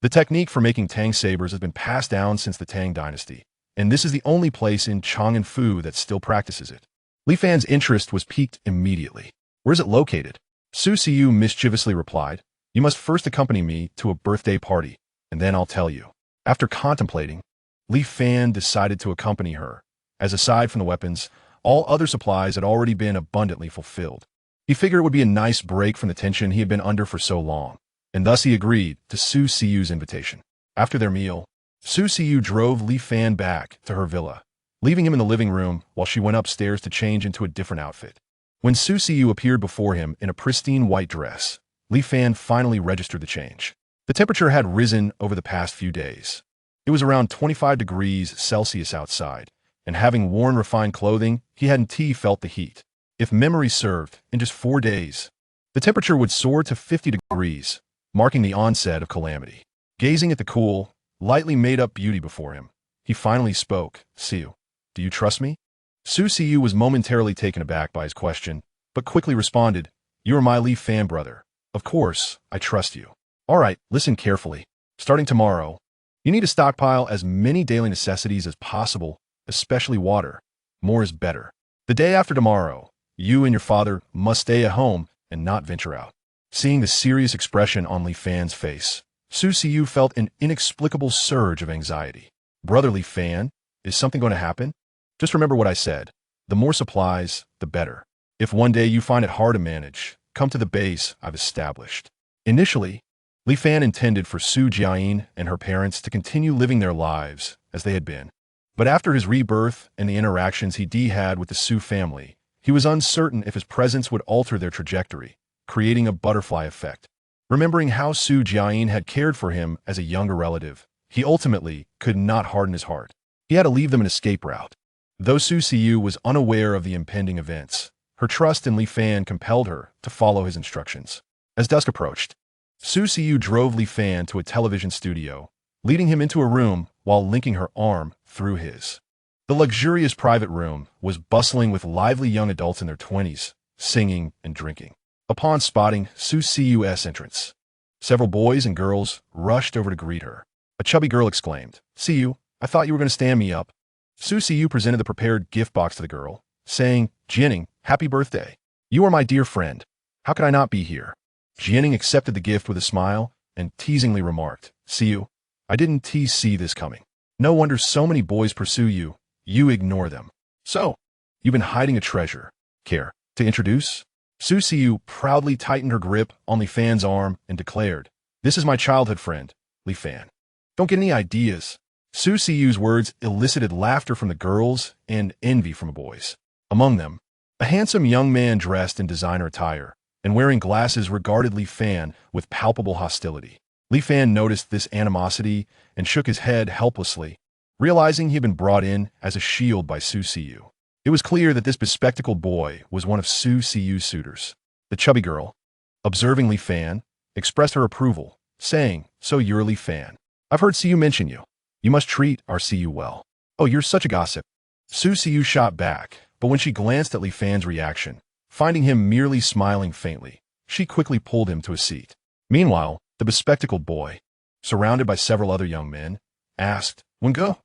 The technique for making tang sabers has been passed down since the Tang dynasty, and this is the only place in Chang'anfu that still practices it." Li Fan's interest was piqued immediately. "Where is it located?" Su Siyu mischievously replied, "You must first accompany me to a birthday party, and then I'll tell you." After contemplating, Li Fan decided to accompany her, as aside from the weapons, all other supplies had already been abundantly fulfilled. He figured it would be a nice break from the tension he had been under for so long, and thus he agreed to Su Siyu's invitation. After their meal, Su Siyu drove Li Fan back to her villa, leaving him in the living room while she went upstairs to change into a different outfit. When Su Siyu appeared before him in a pristine white dress, Li Fan finally registered the change. The temperature had risen over the past few days. It was around 25 degrees Celsius outside, and having worn refined clothing, he hadn't felt the heat. If memory served, in just 4 days, the temperature would soar to 50 degrees, marking the onset of calamity. Gazing at the cool, lightly made-up beauty before him, he finally spoke, "Siyu, do you trust me?" Su Siyu was momentarily taken aback by his question, but quickly responded, "You are my Li Fan brother. Of course, I trust you. All right, listen carefully. Starting tomorrow, you need to stockpile as many daily necessities as possible, especially water. More is better. The day after tomorrow, you and your father must stay at home and not venture out." Seeing the serious expression on Li Fan's face, Su Siyu felt an inexplicable surge of anxiety. "Brother Li Fan, is something going to happen? Just remember what I said. The more supplies, the better. If one day you find it hard to manage, come to the base I've established." Initially, Li Fan intended for Su Jiayin and her parents to continue living their lives as they had been. But after his rebirth and the interactions he had with the Su family, he was uncertain if his presence would alter their trajectory, creating a butterfly effect. Remembering how Su Jiayin had cared for him as a younger relative, he ultimately could not harden his heart. He had to leave them an escape route. Though Su Siyu was unaware of the impending events, her trust in Li Fan compelled her to follow his instructions. As dusk approached, Su Siyu drove Li Fan to a television studio, leading him into a room while linking her arm through his. The luxurious private room was bustling with lively young adults in their 20s, singing and drinking. Upon spotting Su Siyu's entrance, several boys and girls rushed over to greet her. A chubby girl exclaimed, "Siyu, I thought you were going to stand me up." Su Siyu presented the prepared gift box to the girl, saying, "Jianing, happy birthday. You are my dear friend. How could I not be here?" Jianing accepted the gift with a smile and teasingly remarked, "Siyu, I didn't see this coming. No wonder so many boys pursue you. You ignore them. So, you've been hiding a treasure. Care to introduce?" Su Siu proudly tightened her grip on Li Fan's arm and declared, "This is my childhood friend, Li Fan. Don't get any ideas." Su Siu's words elicited laughter from the girls and envy from the boys. Among them, a handsome young man dressed in designer attire and wearing glasses regarded Li Fan with palpable hostility. Li Fan noticed this animosity and shook his head helplessly, realizing he had been brought in as a shield by Su Siu. It was clear that this bespectacled boy was one of Su Siu's suitors. The chubby girl, observing Li Fan, expressed her approval, saying, "So you're Li Fan. I've heard Siu mention you. You must treat our Siu well." "Oh, you're such a gossip." Su Siu shot back, but when she glanced at Li Fan's reaction, finding him merely smiling faintly, she quickly pulled him to a seat. Meanwhile, the bespectacled boy, surrounded by several other young men, asked, "Wengo,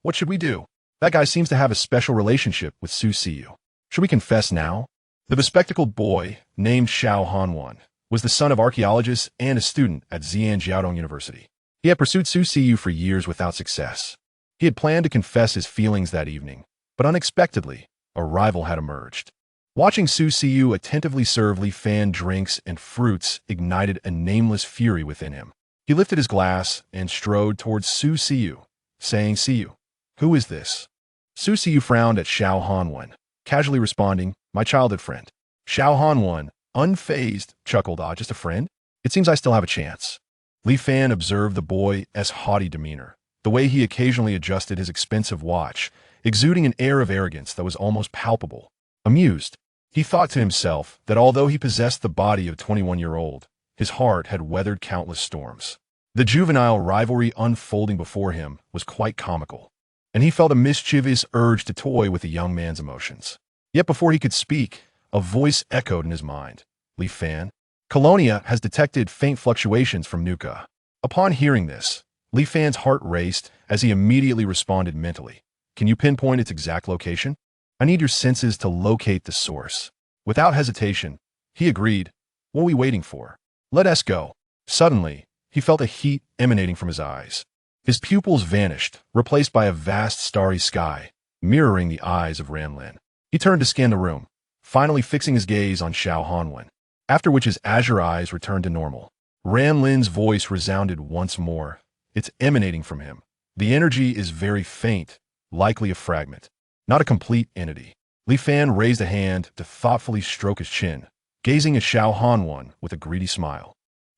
what should we do? That guy seems to have a special relationship with Su Siu. Should we confess now?" The bespectacled boy, named Xiao Hanwan, was the son of archaeologists and a student at Zhejiang University. He had pursued Su Siu for years without success. He had planned to confess his feelings that evening, but unexpectedly, a rival had emerged. Watching Su Siu attentively serve Li Fan drinks and fruits ignited a nameless fury within him. He lifted his glass and strode towards Su Siu, saying, "Siu, who is this?" Su Siu frowned at Xiao Hanwan, casually responding, "My childhood friend." Xiao Hanwan, unfazed, chuckled, "Ah, just a friend? It seems I still have a chance." Li Fan observed the boy's haughty demeanor, the way he occasionally adjusted his expensive watch, exuding an air of arrogance that was almost palpable. Amused, he thought to himself that although he possessed the body of a 21-year-old, his heart had weathered countless storms. The juvenile rivalry unfolding before him was quite comical, and he felt a mischievous urge to toy with the young man's emotions. Yet before he could speak, a voice echoed in his mind. "Li Fan, Colonia has detected faint fluctuations from Nuka." Upon hearing this, Li Fan's heart raced as he immediately responded mentally. "Can you pinpoint its exact location? I need your senses to locate the source." Without hesitation, he agreed. "What are we waiting for? Let us go." Suddenly, he felt a heat emanating from his eyes. His pupils vanished, replaced by a vast starry sky, mirroring the eyes of Ranlin. He turned to scan the room, finally fixing his gaze on Xiao Hanwen, after which his azure eyes returned to normal. Ranlin's voice resounded once more. "It's emanating from him. The energy is very faint, likely a fragment, not a complete entity." Li Fan raised a hand to thoughtfully stroke his chin, gazing at Xiao Hanwen with a greedy smile,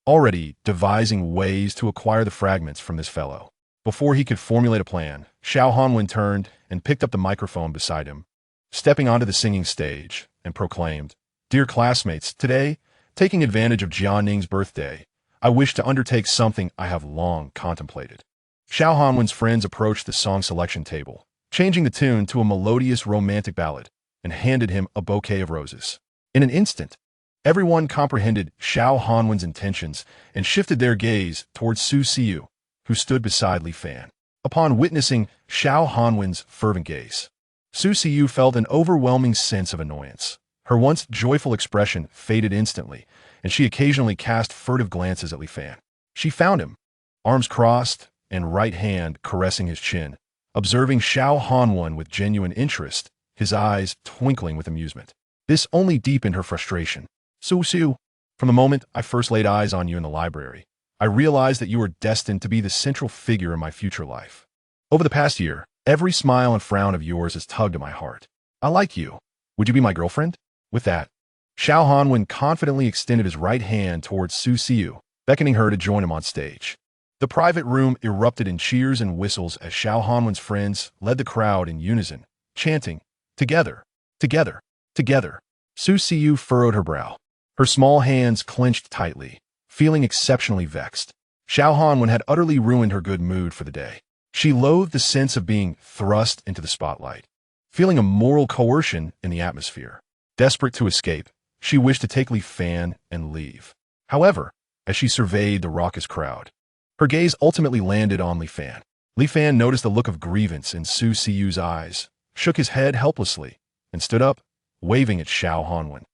already devising ways to acquire the fragments from this fellow. Before he could formulate a plan, Xiao Hanwen turned and picked up the microphone beside him, stepping onto the singing stage, and proclaimed, "Dear classmates, today, taking advantage of Jianning's birthday, I wish to undertake something I have long contemplated." Xiao Hanwen's friends approached the song selection table, changing the tune to a melodious romantic ballad, and handed him a bouquet of roses. In an instant, everyone comprehended Xiao Hanwen's intentions and shifted their gaze towards Su Siu, who stood beside Li Fan. Upon witnessing Xiao Hanwen's fervent gaze, Su Siu felt an overwhelming sense of annoyance. Her once joyful expression faded instantly, and she occasionally cast furtive glances at Li Fan. She found him, arms crossed and right hand caressing his chin, observing Xiao Hanwen with genuine interest, his eyes twinkling with amusement. This only deepened her frustration. "Su Siu, from the moment I first laid eyes on you in the library, I realized that you were destined to be the central figure in my future life. Over the past year, every smile and frown of yours has tugged at my heart. I like you. Would you be my girlfriend?" With that, Xiao Hanwen confidently extended his right hand towards Su Siu, beckoning her to join him on stage. The private room erupted in cheers and whistles as Xiao Hanwen's friends led the crowd in unison, chanting, "Together, together, together." Su Siu furrowed her brow. Her small hands clenched tightly, feeling exceptionally vexed. Xiao Hanwen had utterly ruined her good mood for the day. She loathed the sense of being thrust into the spotlight, feeling a moral coercion in the atmosphere. Desperate to escape, she wished to take Li Fan and leave. However, as she surveyed the raucous crowd, her gaze ultimately landed on Li Fan. Li Fan noticed the look of grievance in Su Siu's eyes, shook his head helplessly, and stood up, waving at Xiao Hanwen.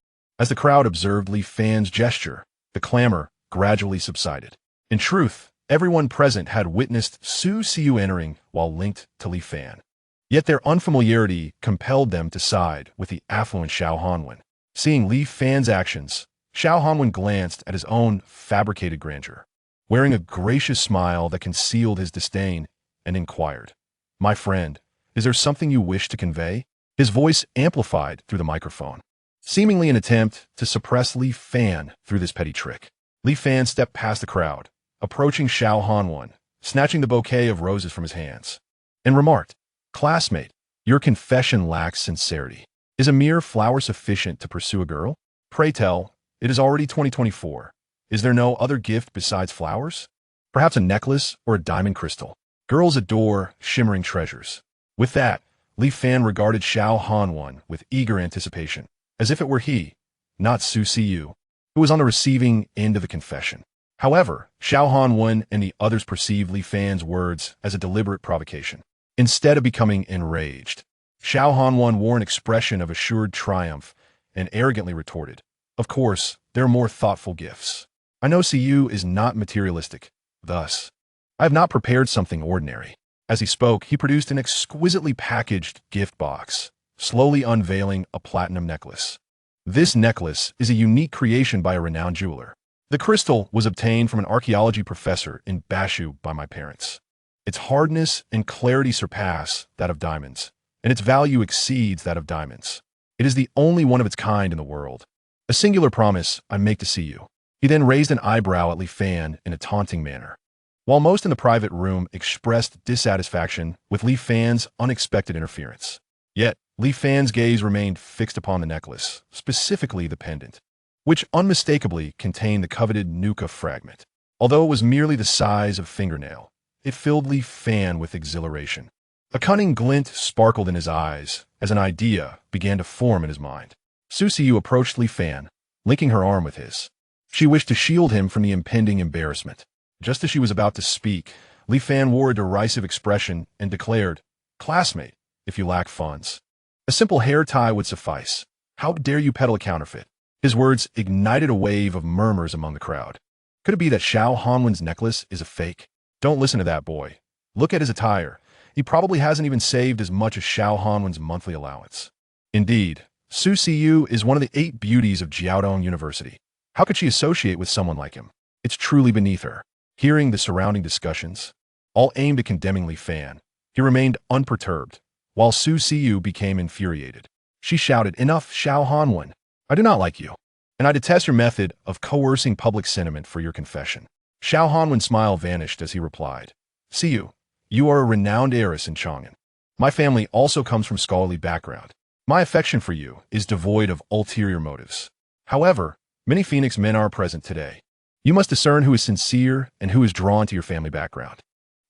As the crowd observed Li Fan's gesture, the clamor gradually subsided. In truth, everyone present had witnessed Su Siu entering while linked to Li Fan. Yet their unfamiliarity compelled them to side with the affluent Xiao Hanwen. Seeing Li Fan's actions, Xiao Hanwen glanced at his own fabricated grandeur, wearing a gracious smile that concealed his disdain, and inquired, "My friend, is there something you wish to convey?" His voice amplified through the microphone, seemingly an attempt to suppress Li Fan through this petty trick. Li Fan stepped past the crowd, approaching Xiao Hanwen, snatching the bouquet of roses from his hands, and remarked, "Classmate, your confession lacks sincerity. Is a mere flower sufficient to pursue a girl? Pray tell, it is already 2024. Is there no other gift besides flowers? Perhaps a necklace or a diamond crystal? Girls adore shimmering treasures." With that, Li Fan regarded Xiao Hanwen with eager anticipation, as if it were he, not Su Siyu, who was on the receiving end of the confession. However, Xiao Hanwen and the others perceived Li Fan's words as a deliberate provocation. Instead of becoming enraged, Xiao Hanwen wore an expression of assured triumph and arrogantly retorted, "Of course, there are more thoughtful gifts. I know Siyu is not materialistic, thus, I have not prepared something ordinary." As he spoke, he produced an exquisitely packaged gift box, slowly unveiling a platinum necklace. This necklace is a unique creation by a renowned jeweler. The crystal was obtained from an archaeology professor in Bashu by my parents. Its hardness and clarity surpass that of diamonds, and its value exceeds that of diamonds. It is the only one of its kind in the world. A singular promise I make to see you. He then raised an eyebrow at Li Fan in a taunting manner. While most in the private room expressed dissatisfaction with Li Fan's unexpected interference, yet Li Fan's gaze remained fixed upon the necklace, specifically the pendant, which unmistakably contained the coveted nuka fragment. Although it was merely the size of a fingernail, it filled Li Fan with exhilaration. A cunning glint sparkled in his eyes as an idea began to form in his mind. Su Siyu approached Li Fan, linking her arm with his. She wished to shield him from the impending embarrassment. Just as she was about to speak, Li Fan wore a derisive expression and declared, "Classmate, if you lack funds, a simple hair tie would suffice. How dare you peddle a counterfeit?" His words ignited a wave of murmurs among the crowd. Could it be that Xiao Hanwen's necklace is a fake? Don't listen to that boy. Look at his attire. He probably hasn't even saved as much as Xiao Hanwen's monthly allowance. Indeed, Su Siyu is one of the 8 beauties of Jiaodong University. How could she associate with someone like him? It's truly beneath her. Hearing the surrounding discussions, all aimed at condemning Li Fan, he remained unperturbed, while Su Siyu became infuriated. She shouted, "Enough, Xiao Hanwen. I do not like you, and I detest your method of coercing public sentiment for your confession." Xiao Hanwen's smile vanished as he replied, "Siyu, you are a renowned heiress in Chang'an. My family also comes from scholarly background. My affection for you is devoid of ulterior motives. However, many Phoenix men are present today. You must discern who is sincere and who is drawn to your family background."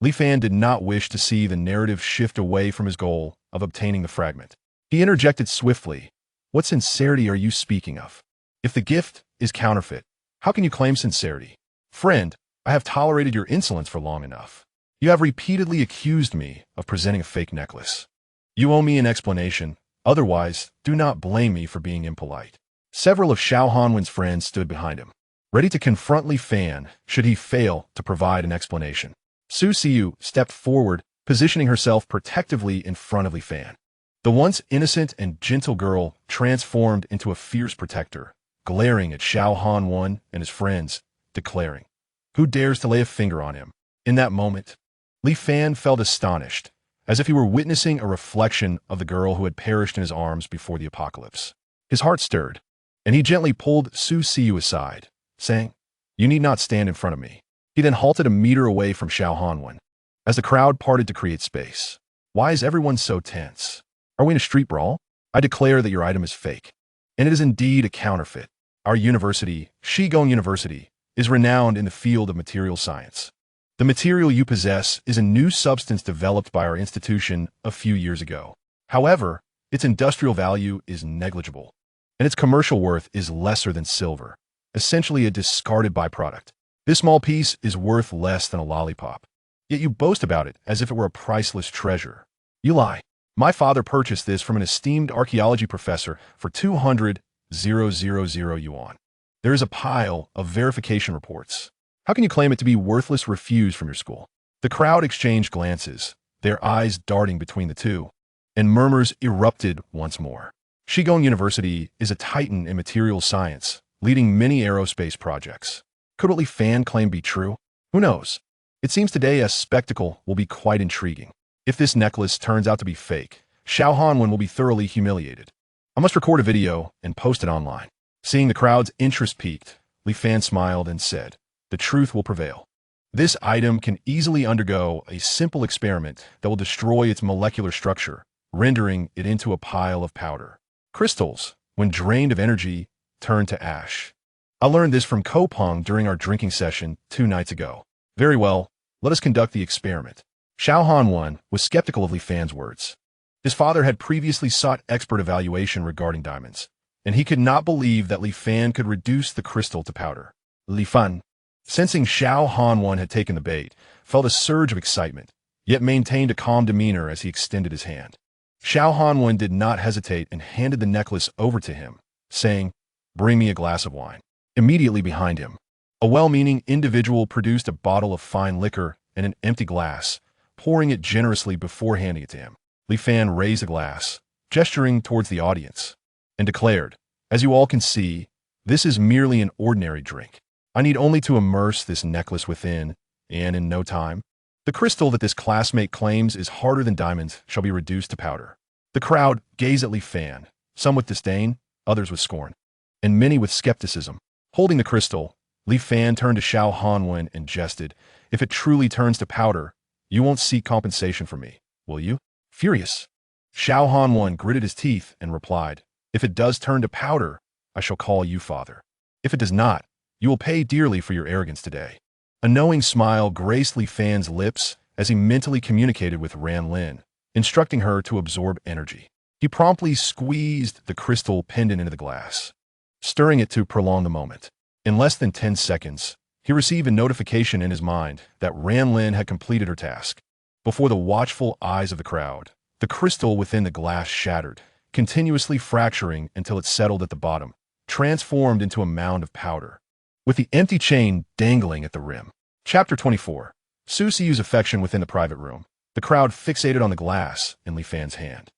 Li Fan did not wish to see the narrative shift away from his goal of obtaining the fragment. He interjected swiftly, "What sincerity are you speaking of? If the gift is counterfeit, how can you claim sincerity? Friend, I have tolerated your insolence for long enough. You have repeatedly accused me of presenting a fake necklace. You owe me an explanation, otherwise do not blame me for being impolite." Several of Xiao Hanwen's friends stood behind him, ready to confront Li Fan should he fail to provide an explanation. Su Siyu stepped forward, positioning herself protectively in front of Li Fan. The once innocent and gentle girl transformed into a fierce protector, glaring at Xiao Hanwen and his friends, declaring, "Who dares to lay a finger on him?" In that moment, Li Fan felt astonished, as if he were witnessing a reflection of the girl who had perished in his arms before the apocalypse. His heart stirred, and he gently pulled Su Siyu aside, saying, "You need not stand in front of me." He then halted a meter away from Xiao Hanwen, as the crowd parted to create space. "Why is everyone so tense? Are we in a street brawl? I declare that your item is fake, and it is indeed a counterfeit. Our university, Shigong University, is renowned in the field of material science. The material you possess is a new substance developed by our institution a few years ago. However, its industrial value is negligible, and its commercial worth is lesser than silver, essentially a discarded byproduct. This small piece is worth less than a lollipop, yet you boast about it as if it were a priceless treasure. You lie. My father purchased this from an esteemed archaeology professor for 200,000 yuan. There is a pile of verification reports. How can you claim it to be worthless refuse from your school?" The crowd exchanged glances, their eyes darting between the two, and murmurs erupted once more. Shigong University is a titan in materials science, leading many aerospace projects. Could what Li Fan claim be true? Who knows? It seems today a spectacle will be quite intriguing. If this necklace turns out to be fake, Xiao Hanwen will be thoroughly humiliated. I must record a video and post it online. Seeing the crowd's interest peaked, Li Fan smiled and said, "The truth will prevail. This item can easily undergo a simple experiment that will destroy its molecular structure, rendering it into a pile of powder. Crystals, when drained of energy, turn to ash. I learned this from Kopeng during our drinking session 2 nights ago. Very well, let us conduct the experiment." Xiao Hanwen was skeptical of Li Fan's words. His father had previously sought expert evaluation regarding diamonds, and he could not believe that Li Fan could reduce the crystal to powder. Li Fan, sensing Xiao Hanwen had taken the bait, felt a surge of excitement, yet maintained a calm demeanor as he extended his hand. Xiao Hanwen did not hesitate and handed the necklace over to him, saying, "Bring me a glass of wine." Immediately behind him, a well-meaning individual produced a bottle of fine liquor and an empty glass, pouring it generously before handing it to him. Li Fan raised a glass, gesturing towards the audience, and declared, "As you all can see, this is merely an ordinary drink. I need only to immerse this necklace within, and in no time, the crystal that this classmate claims is harder than diamonds shall be reduced to powder." The crowd gazed at Li Fan, some with disdain, others with scorn, and many with skepticism. Holding the crystal, Li Fan turned to Xiao Hanwen and jested, "If it truly turns to powder, you won't seek compensation from me, will you?" Furious, Xiao Hanwen gritted his teeth and replied, "If it does turn to powder, I shall call you father. If it does not, you will pay dearly for your arrogance today." A knowing smile graced Li Fan's lips as he mentally communicated with Ran Lin, instructing her to absorb energy. He promptly squeezed the crystal pendant into the glass, stirring it to prolong the moment. In less than 10 seconds, he received a notification in his mind that Ran Lin had completed her task. Before the watchful eyes of the crowd, the crystal within the glass shattered, continuously fracturing until it settled at the bottom, transformed into a mound of powder, with the empty chain dangling at the rim. Chapter 24. Su Siyu's affection within the private room. The crowd fixated on the glass in Li Fan's hand.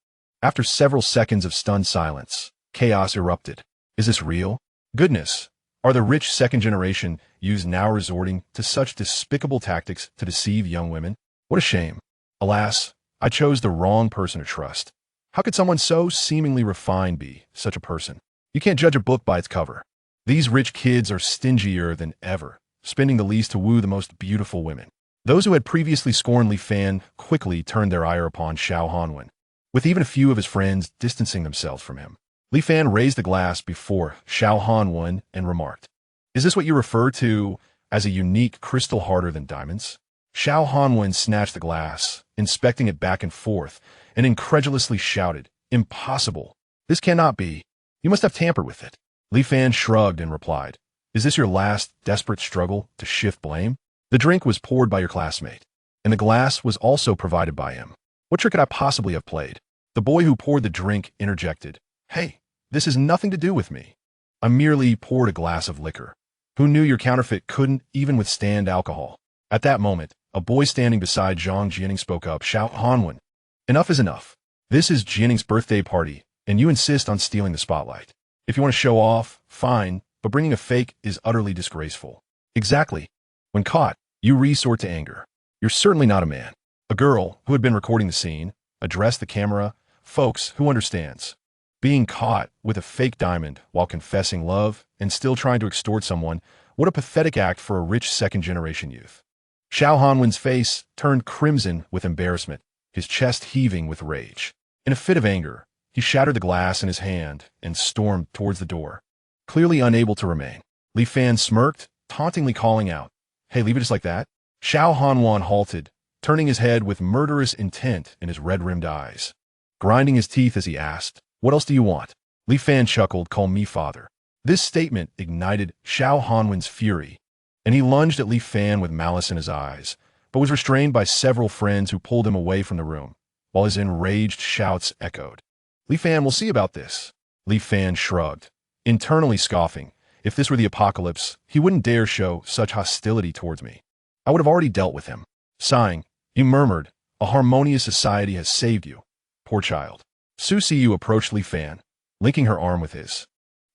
After several seconds of stunned silence, chaos erupted. Is this real? Goodness, are the rich second-generation youths now resorting to such despicable tactics to deceive young women? What a shame. Alas, I chose the wrong person to trust. How could someone so seemingly refined be such a person? You can't judge a book by its cover. These rich kids are stingier than ever, spending the least to woo the most beautiful women. Those who had previously scorned Li Fan quickly turned their ire upon Xiao Hanwen, with even a few of his friends distancing themselves from him. Li Fan raised the glass before Xiao Hanwen and remarked, "Is this what you refer to as a unique crystal harder than diamonds?" Xiao Hanwen snatched the glass, inspecting it back and forth, and incredulously shouted, "Impossible! This cannot be. You must have tampered with it." Li Fan shrugged and replied, "Is this your last desperate struggle to shift blame? The drink was poured by your classmate, and the glass was also provided by him. What trick could I possibly have played?" The boy who poured the drink interjected, "Hey, this has nothing to do with me. I merely poured a glass of liquor. Who knew your counterfeit couldn't even withstand alcohol?" At that moment, a boy standing beside Zhang Jianing spoke up, "Xiao Hanwen, enough is enough. This is Jianing's birthday party, and you insist on stealing the spotlight. If you want to show off, fine, but bringing a fake is utterly disgraceful." "Exactly. When caught, you resort to anger. You're certainly not a man." A girl, who had been recording the scene, addressed the camera, "Folks, who understands? Being caught with a fake diamond while confessing love and still trying to extort someone, what a pathetic act for a rich second-generation youth." Xiao Hanwen's face turned crimson with embarrassment, his chest heaving with rage. In a fit of anger, he shattered the glass in his hand and stormed towards the door, clearly unable to remain. Li Fan smirked, tauntingly calling out, "Hey, leave it just like that?" Xiao Hanwen halted, turning his head with murderous intent in his red-rimmed eyes, grinding his teeth as he asked, "What else do you want?" Li Fan chuckled, "Call me father." This statement ignited Xiao Hanwen's fury, and he lunged at Li Fan with malice in his eyes, but was restrained by several friends who pulled him away from the room, while his enraged shouts echoed. "Li Fan, we'll see about this." Li Fan shrugged, internally scoffing. If this were the apocalypse, he wouldn't dare show such hostility towards me. I would have already dealt with him. Sighing, he murmured, "A harmonious society has saved you. Poor child." Su Siyu approached Li Fan, linking her arm with his,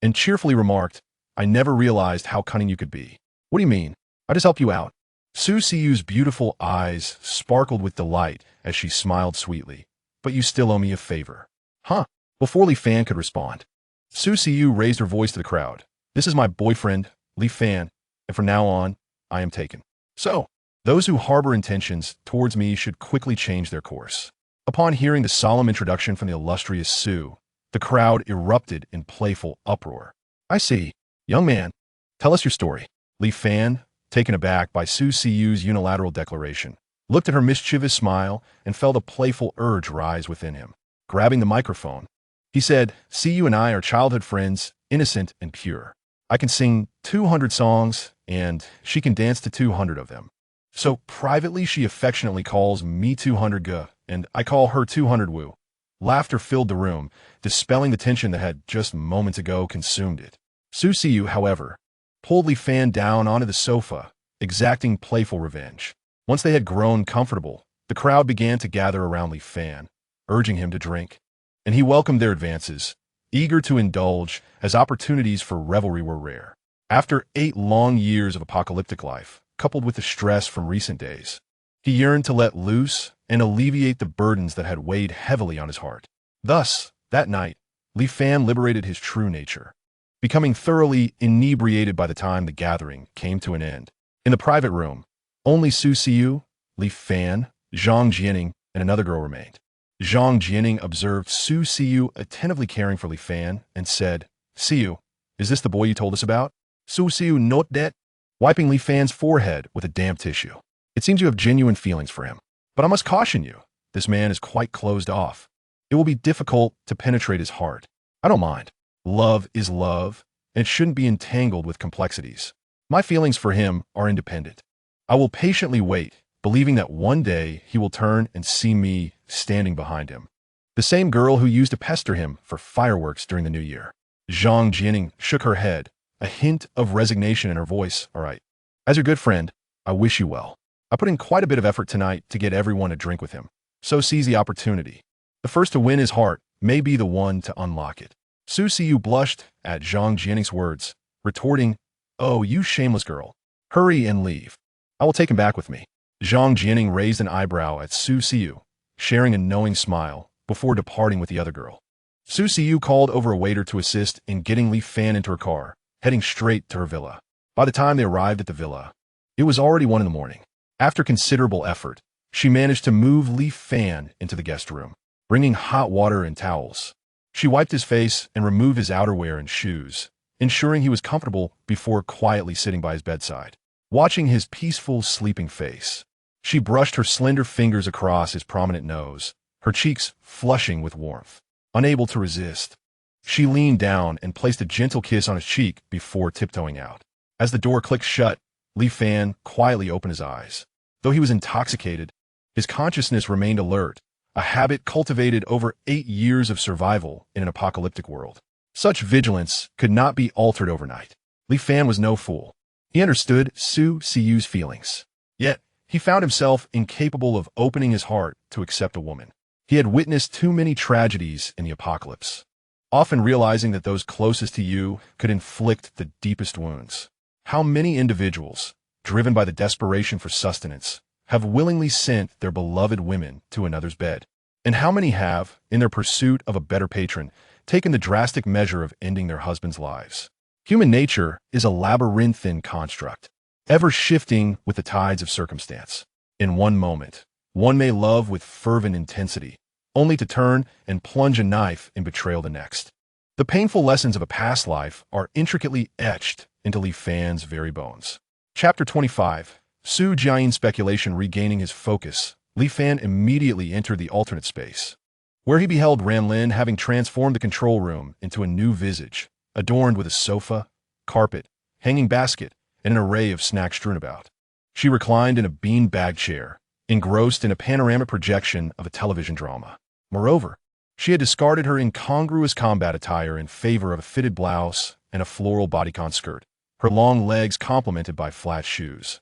and cheerfully remarked, "I never realized how cunning you could be." "What do you mean? I just helped you out." Su Siyu's beautiful eyes sparkled with delight as she smiled sweetly. "But you still owe me a favor." "Huh?" Before Li Fan could respond, Su Siyu raised her voice to the crowd. "This is my boyfriend, Li Fan, and from now on, I am taken. So, those who harbor intentions towards me should quickly change their course." Upon hearing the solemn introduction from the illustrious Su, the crowd erupted in playful uproar. "I see. Young man, tell us your story." Li Fan, taken aback by Su Siyu's unilateral declaration, looked at her mischievous smile and felt a playful urge rise within him. Grabbing the microphone, he said, "Siyu and I are childhood friends, innocent and pure. I can sing 200 songs, and she can dance to 200 of them. So privately she affectionately calls me 200 Ga, and I call her 200 Wu." Laughter filled the room, dispelling the tension that had just moments ago consumed it. Su Siyu, however, pulled Li Fan down onto the sofa, exacting playful revenge. Once they had grown comfortable, the crowd began to gather around Li Fan, urging him to drink, and he welcomed their advances, eager to indulge as opportunities for revelry were rare. After 8 long years of apocalyptic life, coupled with the stress from recent days, he yearned to let loose and alleviate the burdens that had weighed heavily on his heart. Thus, that night, Li Fan liberated his true nature, becoming thoroughly inebriated by the time the gathering came to an end. In the private room, only Su Siyu, Li Fan, Zhang Jianing, and another girl remained. Zhang Jianing observed Su Siyu attentively caring for Li Fan and said, "Siyu, is this the boy you told us about?" Su Siyu noted that, wiping Li Fan's forehead with a damp tissue. "It seems you have genuine feelings for him. But I must caution you, this man is quite closed off. It will be difficult to penetrate his heart. I don't mind. Love is love, and it shouldn't be entangled with complexities. My feelings for him are independent. I will patiently wait, believing that one day he will turn and see me standing behind him. The same girl who used to pester him for fireworks during the New Year." Zhang Jianing shook her head, a hint of resignation in her voice. "All right. As your good friend, I wish you well. I put in quite a bit of effort tonight to get everyone to drink with him. So seize the opportunity. The first to win his heart may be the one to unlock it." Su Siyu blushed at Zhang Jianing's words, retorting, "Oh, you shameless girl. Hurry and leave. I will take him back with me." Zhang Jianing raised an eyebrow at Su Siyu, sharing a knowing smile before departing with the other girl. Su Siyu called over a waiter to assist in getting Li Fan into her car, heading straight to her villa. By the time they arrived at the villa, it was already 1 a.m. After considerable effort, she managed to move Li Fan into the guest room, bringing hot water and towels. She wiped his face and removed his outerwear and shoes, ensuring he was comfortable before quietly sitting by his bedside. Watching his peaceful, sleeping face, she brushed her slender fingers across his prominent nose, her cheeks flushing with warmth. Unable to resist, she leaned down and placed a gentle kiss on his cheek before tiptoeing out. As the door clicked shut, Li Fan quietly opened his eyes. Though he was intoxicated, his consciousness remained alert, a habit cultivated over 8 years of survival in an apocalyptic world. Such vigilance could not be altered overnight. Li Fan was no fool. He understood Su Siyu's feelings. Yet, he found himself incapable of opening his heart to accept a woman. He had witnessed too many tragedies in the apocalypse, often realizing that those closest to you could inflict the deepest wounds. How many individuals, driven by the desperation for sustenance, have willingly sent their beloved women to another's bed? And how many have, in their pursuit of a better patron, taken the drastic measure of ending their husbands' lives? Human nature is a labyrinthine construct, ever shifting with the tides of circumstance. In one moment, one may love with fervent intensity, only to turn and plunge a knife in betrayal the next. The painful lessons of a past life are intricately etched into Li Fan's very bones. Chapter 25. Su Jiayin's speculation regaining his focus, Li Fan immediately entered the alternate space, where he beheld Ranlin having transformed the control room into a new visage, adorned with a sofa, carpet, hanging basket, and an array of snacks strewn about. She reclined in a bean-bag chair, engrossed in a panoramic projection of a television drama. Moreover, she had discarded her incongruous combat attire in favor of a fitted blouse and a floral bodycon skirt, her long legs complemented by flat shoes,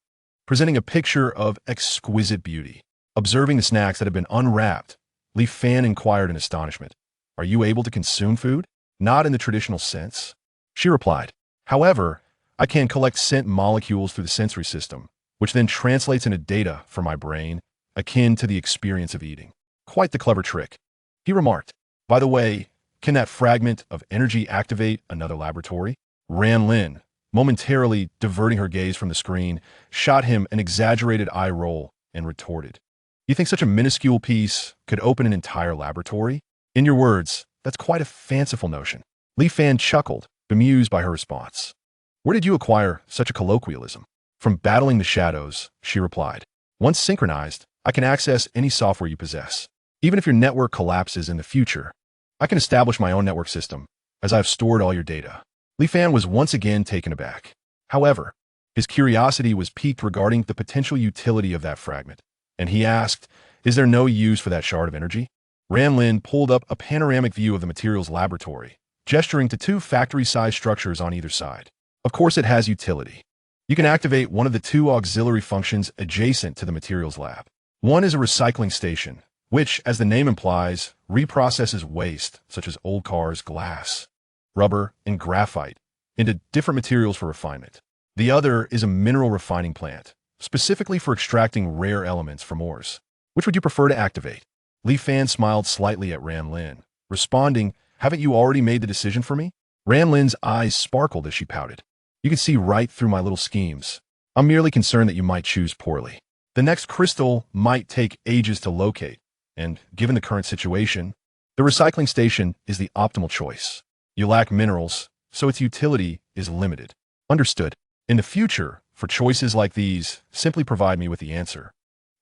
presenting a picture of exquisite beauty. Observing the snacks that had been unwrapped, Li Fan inquired in astonishment, "Are you able to consume food?" Not in the traditional sense, she replied. However, I can collect scent molecules through the sensory system, which then translates into data for my brain, akin to the experience of eating. Quite the clever trick, he remarked. By the way, can that fragment of energy activate another laboratory? Ran Lin, momentarily diverting her gaze from the screen, shot him an exaggerated eye roll and retorted. You think such a minuscule piece could open an entire laboratory? In your words, that's quite a fanciful notion. Li Fan chuckled, bemused by her response. Where did you acquire such a colloquialism? From battling the shadows, she replied. Once synchronized, I can access any software you possess. Even if your network collapses in the future, I can establish my own network system, as I've stored all your data. Li Fan was once again taken aback. However, his curiosity was piqued regarding the potential utility of that fragment, and he asked, is there no use for that shard of energy? Ran Lin pulled up a panoramic view of the materials laboratory, gesturing to two factory-sized structures on either side. Of course it has utility. You can activate one of the two auxiliary functions adjacent to the materials lab. One is a recycling station, which, as the name implies, reprocesses waste, such as old cars, glass, rubber, and graphite, into different materials for refinement. The other is a mineral refining plant, specifically for extracting rare elements from ores. Which would you prefer to activate? Li Fan smiled slightly at Ran Lin, responding, haven't you already made the decision for me? Ran Lin's eyes sparkled as she pouted. You can see right through my little schemes. I'm merely concerned that you might choose poorly. The next crystal might take ages to locate, and given the current situation, the recycling station is the optimal choice. You lack minerals, so its utility is limited. Understood. In the future, for choices like these, simply provide me with the answer.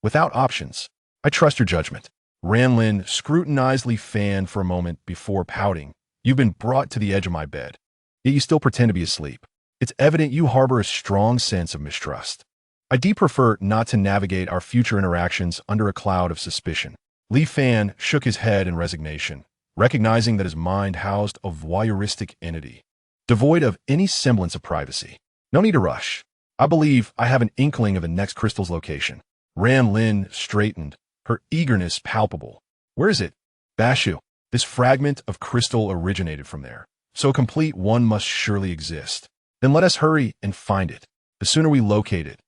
Without options, I trust your judgment. Ran Lin scrutinized Li Fan for a moment before pouting. You've been brought to the edge of my bed, yet you still pretend to be asleep. It's evident you harbor a strong sense of mistrust. I do prefer not to navigate our future interactions under a cloud of suspicion. Li Fan shook his head in resignation, recognizing that his mind housed a voyeuristic entity, devoid of any semblance of privacy. No need to rush. I believe I have an inkling of the next crystal's location. Ran Lin straightened, her eagerness palpable. Where is it? Bashu. This fragment of crystal originated from there. So a complete one must surely exist. Then let us hurry and find it. The sooner we locate it,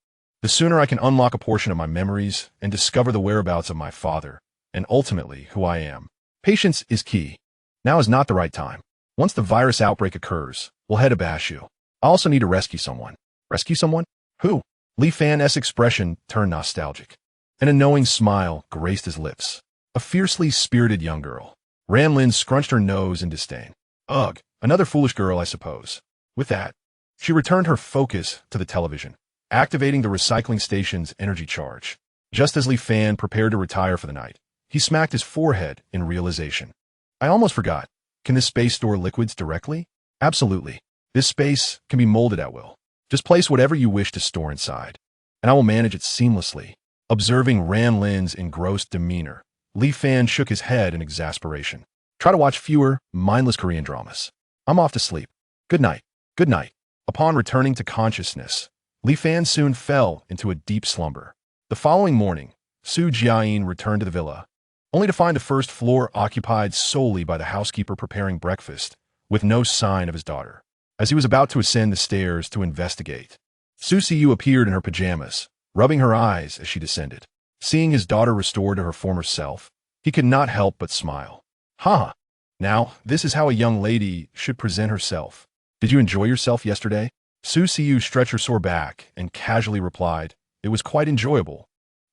the sooner I can unlock a portion of my memories and discover the whereabouts of my father, and ultimately who I am. Patience is key. Now is not the right time. Once the virus outbreak occurs, we'll head to Bashu. I also need to rescue someone. Rescue someone? Who? Li Fan's expression turned nostalgic. An knowing smile graced his lips. A fiercely spirited young girl. Ran Lin scrunched her nose in disdain. Ugh, another foolish girl, I suppose. With that, she returned her focus to the television, activating the recycling station's energy charge. Just as Li Fan prepared to retire for the night, he smacked his forehead in realization. I almost forgot. Can this space store liquids directly? Absolutely. This space can be molded at will. Just place whatever you wish to store inside, and I will manage it seamlessly. Observing Ran Lin's engrossed demeanor, Li Fan shook his head in exasperation. Try to watch fewer, mindless Korean dramas. I'm off to sleep. Good night. Good night. Upon returning to consciousness, Li Fan soon fell into a deep slumber. The following morning, Su Jiayin returned to the villa, only to find the first floor occupied solely by the housekeeper preparing breakfast, with no sign of his daughter. As he was about to ascend the stairs to investigate, Su Siyu appeared in her pajamas, rubbing her eyes as she descended. Seeing his daughter restored to her former self, he could not help but smile. Ha! Now, this is how a young lady should present herself. Did you enjoy yourself yesterday? Su Siyu stretched her sore back and casually replied, it was quite enjoyable.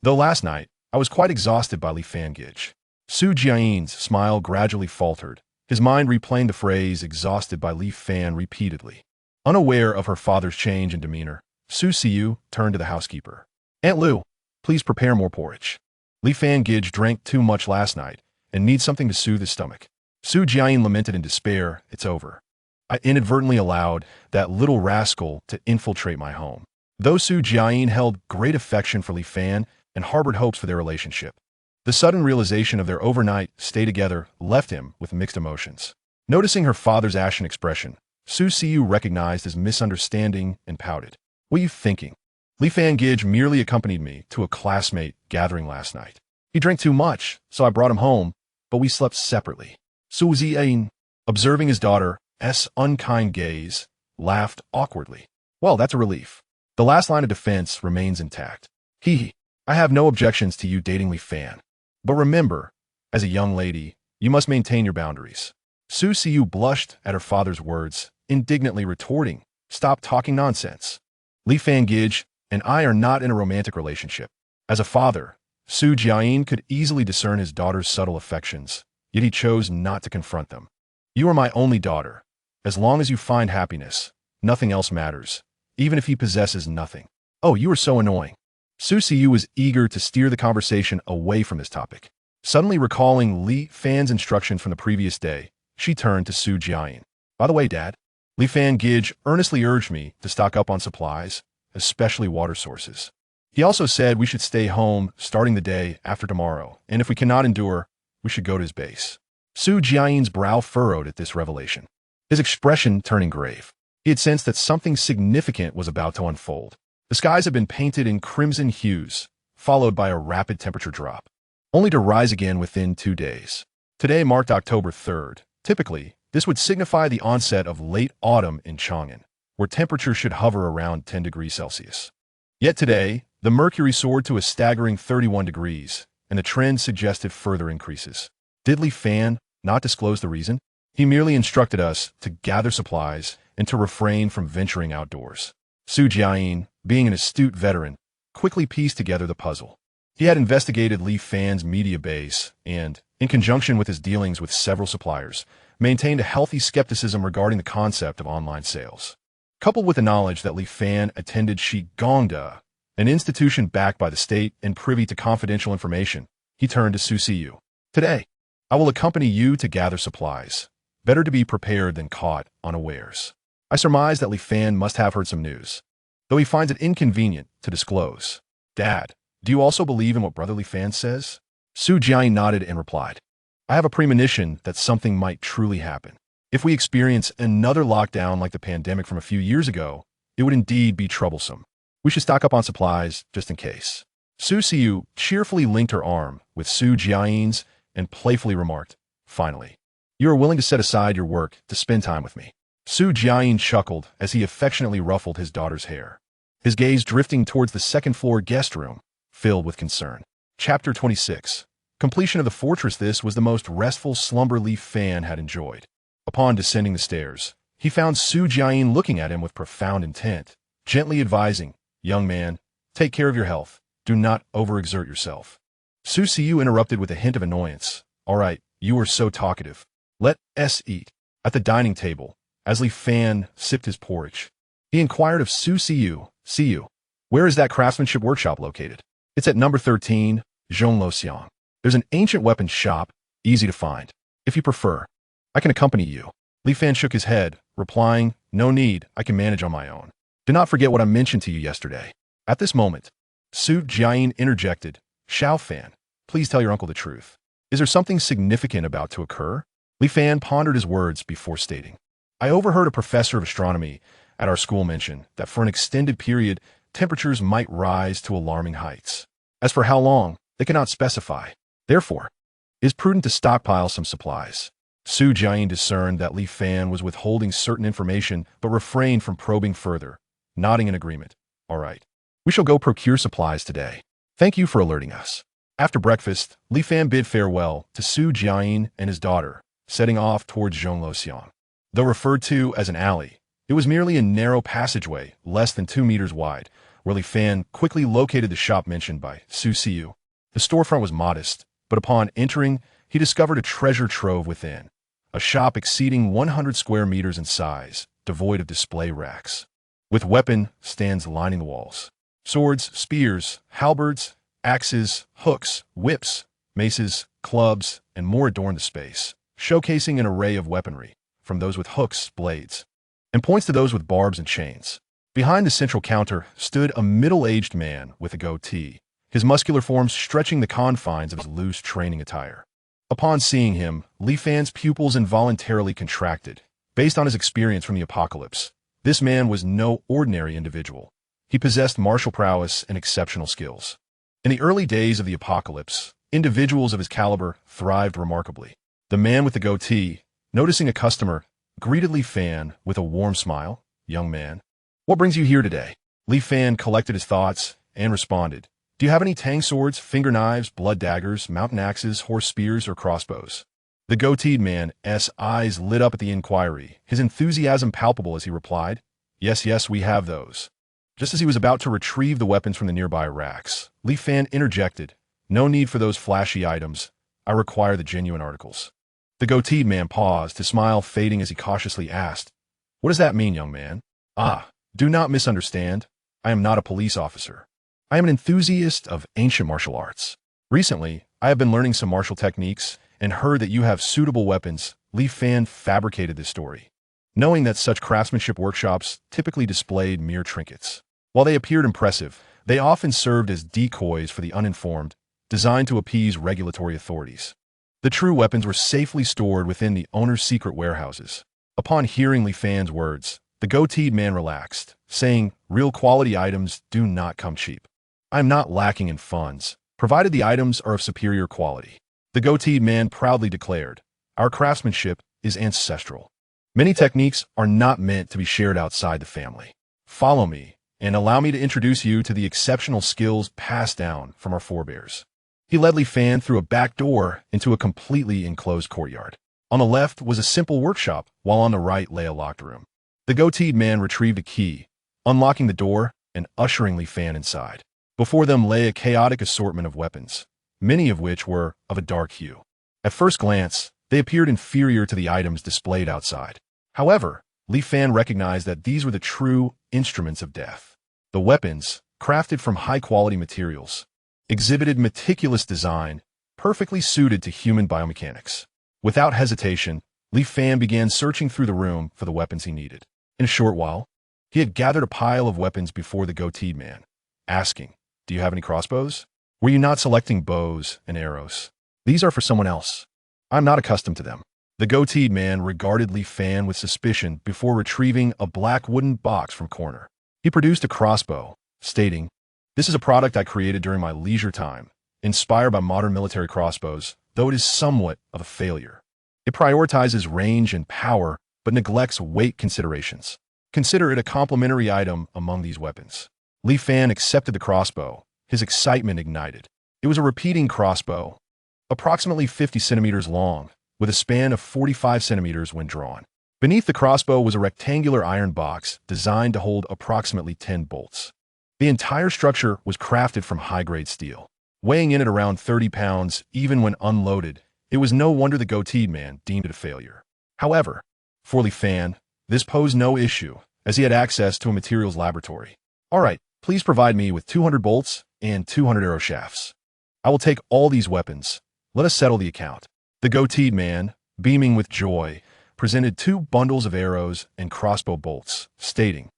Though last night, I was quite exhausted by Li Fangij. Su Jiayin's smile gradually faltered. His mind replaying the phrase exhausted by Li Fan repeatedly. Unaware of her father's change in demeanor, Su Siyu turned to the housekeeper. Aunt Lu, please prepare more porridge. Li Fangij drank too much last night and needs something to soothe his stomach. Su Jiayin lamented in despair, it's over. I inadvertently allowed that little rascal to infiltrate my home. Though Su Jiayin held great affection for Li Fan and harbored hopes for their relationship, the sudden realization of their overnight stay together left him with mixed emotions. Noticing her father's ashen expression, Su Siyu recognized his misunderstanding and pouted. What are you thinking? Li Fangij merely accompanied me to a classmate gathering last night. He drank too much, so I brought him home, but we slept separately. Su Ziyin. observing his daughter's unkind gaze, laughed awkwardly. Well, that's a relief. The last line of defense remains intact. Hee. I have no objections to you dating Li Fan. But remember, as a young lady, you must maintain your boundaries. Su Siu blushed at her father's words, indignantly retorting, Stop talking nonsense. Li Fan Gij and I are not in a romantic relationship. As a father, Su Jiayin could easily discern his daughter's subtle affections, yet he chose not to confront them. You are my only daughter. As long as you find happiness, nothing else matters, even if he possesses nothing. Oh, you are so annoying. Su Siu was eager to steer the conversation away from this topic. Suddenly recalling Li Fan's instruction from the previous day, she turned to Su Jiayin. By the way, Dad, Li Fan Gij earnestly urged me to stock up on supplies, especially water sources. He also said we should stay home starting the day after tomorrow, and if we cannot endure, we should go to his base. Su Jiayin's brow furrowed at this revelation, his expression turning grave. He had sensed that something significant was about to unfold. The skies had been painted in crimson hues, followed by a rapid temperature drop, only to rise again within 2 days. Today marked October 3rd. Typically, this would signify the onset of late autumn in Chang'an, where temperatures should hover around 10 degrees Celsius. Yet today, the mercury soared to a staggering 31 degrees, and the trend suggested further increases. Did Li Fan not disclose the reason? He merely instructed us to gather supplies and to refrain from venturing outdoors. Su Jiayin, being an astute veteran, quickly pieced together the puzzle. He had investigated Li Fan's media base and, in conjunction with his dealings with several suppliers, maintained a healthy skepticism regarding the concept of online sales. Coupled with the knowledge that Li Fan attended Shigongda, an institution backed by the state and privy to confidential information, he turned to Su Siu. Today, I will accompany you to gather supplies. Better to be prepared than caught unawares. I surmise that Li Fan must have heard some news, though he finds it inconvenient to disclose. Dad, do you also believe in what Brother Li Fan says? Su Jiayin nodded and replied, I have a premonition that something might truly happen. If we experience another lockdown like the pandemic from a few years ago, it would indeed be troublesome. We should stock up on supplies just in case. Su Siu cheerfully linked her arm with Su Jiayin's and playfully remarked, Finally, you are willing to set aside your work to spend time with me. Su Jiayin chuckled as he affectionately ruffled his daughter's hair, his gaze drifting towards the second-floor guest room, filled with concern. Chapter 26. Completion of the fortress. This was the most restful slumber Li Fan had enjoyed. Upon descending the stairs, he found Su Jiayin looking at him with profound intent, gently advising, Young man, take care of your health. Do not overexert yourself. Su Siu interrupted with a hint of annoyance. All right, you are so talkative. Let us eat. At the dining table, as Li Fan sipped his porridge, he inquired of Su Siu, where is that craftsmanship workshop located? It's at number 13, Zhongluoxiang. There's an ancient weapons shop, easy to find. If you prefer, I can accompany you. Li Fan shook his head, replying, No need, I can manage on my own. Do not forget what I mentioned to you yesterday. At this moment, Su Jiayin interjected, Xiao Fan, please tell your uncle the truth. Is there something significant about to occur? Li Fan pondered his words before stating, I overheard a professor of astronomy at our school mention that for an extended period, temperatures might rise to alarming heights. As for how long, they cannot specify. Therefore, it is prudent to stockpile some supplies. Su Jiayin discerned that Li Fan was withholding certain information but refrained from probing further, nodding in agreement. All right. We shall go procure supplies today. Thank you for alerting us. After breakfast, Li Fan bid farewell to Su Jiayin and his daughter, setting off towards Zhongluoxiang. Though referred to as an alley, it was merely a narrow passageway, less than 2 meters wide, where Li Fan quickly located the shop mentioned by Su Siu. The storefront was modest, but upon entering, he discovered a treasure trove within, a shop exceeding 100 square meters in size, devoid of display racks, with weapon stands lining the walls. Swords, spears, halberds, axes, hooks, whips, maces, clubs, and more adorned the space, showcasing an array of weaponry, from those with hooks, blades, and points to those with barbs and chains. Behind the central counter stood a middle-aged man with a goatee, his muscular form stretching the confines of his loose training attire. Upon seeing him, Li Fan's pupils involuntarily contracted. Based on his experience from the apocalypse, this man was no ordinary individual. He possessed martial prowess and exceptional skills. In the early days of the apocalypse, individuals of his caliber thrived remarkably. The man with the goatee, Noticing a customer, greeted Li Fan with a warm smile. "Young man, what brings you here today?" Li Fan collected his thoughts and responded, "Do you have any tang swords, finger knives, blood daggers, mountain axes, horse spears, or crossbows?" The goateed man's eyes lit up at the inquiry, his enthusiasm palpable as he replied, "Yes, yes, we have those." Just as he was about to retrieve the weapons from the nearby racks, Li Fan interjected, "No need for those flashy items. I require the genuine articles." The goateed man paused, his smile fading as he cautiously asked, "What does that mean, young man?" "Ah, do not misunderstand. I am not a police officer. I am an enthusiast of ancient martial arts. Recently, I have been learning some martial techniques and heard that you have suitable weapons." Li Fan fabricated this story, knowing that such craftsmanship workshops typically displayed mere trinkets. While they appeared impressive, they often served as decoys for the uninformed, designed to appease regulatory authorities. The true weapons were safely stored within the owner's secret warehouses. Upon hearing Li Fan's words, the goateed man relaxed, saying, "Real quality items do not come cheap. I am not lacking in funds, provided the items are of superior quality." The goateed man proudly declared, "Our craftsmanship is ancestral. Many techniques are not meant to be shared outside the family. Follow me, and allow me to introduce you to the exceptional skills passed down from our forebears." He led Li Fan through a back door into a completely enclosed courtyard. On the left was a simple workshop, while on the right lay a locked room. The goateed man retrieved a key, unlocking the door and ushering Li Fan inside. Before them lay a chaotic assortment of weapons, many of which were of a dark hue. At first glance, they appeared inferior to the items displayed outside. However, Li Fan recognized that these were the true instruments of death. The weapons, crafted from high-quality materials, exhibited meticulous design, perfectly suited to human biomechanics. Without hesitation, Li Fan began searching through the room for the weapons he needed. In a short while, he had gathered a pile of weapons before the goateed man, asking, "Do you have any crossbows? Were you not selecting bows and arrows? These are for someone else. I'm not accustomed to them." The goateed man regarded Li Fan with suspicion before retrieving a black wooden box from corner. He produced a crossbow, stating, "This is a product I created during my leisure time, inspired by modern military crossbows, though it is somewhat of a failure. It prioritizes range and power, but neglects weight considerations. Consider it a complementary item among these weapons." Li Fan accepted the crossbow, his excitement ignited. It was a repeating crossbow, approximately 50 centimeters long, with a span of 45 centimeters when drawn. Beneath the crossbow was a rectangular iron box designed to hold approximately 10 bolts. The entire structure was crafted from high-grade steel. Weighing in at around 30 pounds, even when unloaded, it was no wonder the goateed man deemed it a failure. However, for Li Fan, this posed no issue, as he had access to a materials laboratory. "All right, please provide me with 200 bolts and 200 arrow shafts. I will take all these weapons. Let us settle the account." The goateed man, beaming with joy, presented 2 bundles of arrows and crossbow bolts, stating,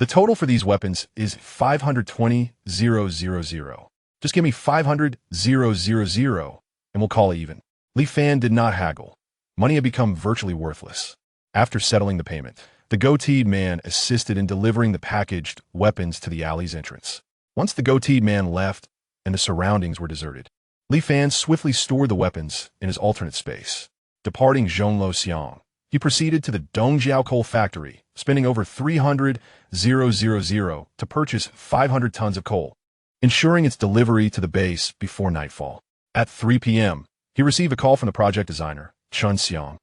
"The total for these weapons is 520,000. Just give me 500,000, and we'll call it even." Li Fan did not haggle. Money had become virtually worthless. After settling the payment, the goateed man assisted in delivering the packaged weapons to the alley's entrance. Once the goateed man left and the surroundings were deserted, Li Fan swiftly stored the weapons in his alternate space. Departing Zhongluoxiang, he proceeded to the Dongjiao coal factory, spending over 300,000 to purchase 500 tons of coal, ensuring its delivery to the base before nightfall. At 3 p.m., he received a call from the project designer, Chun Xiang,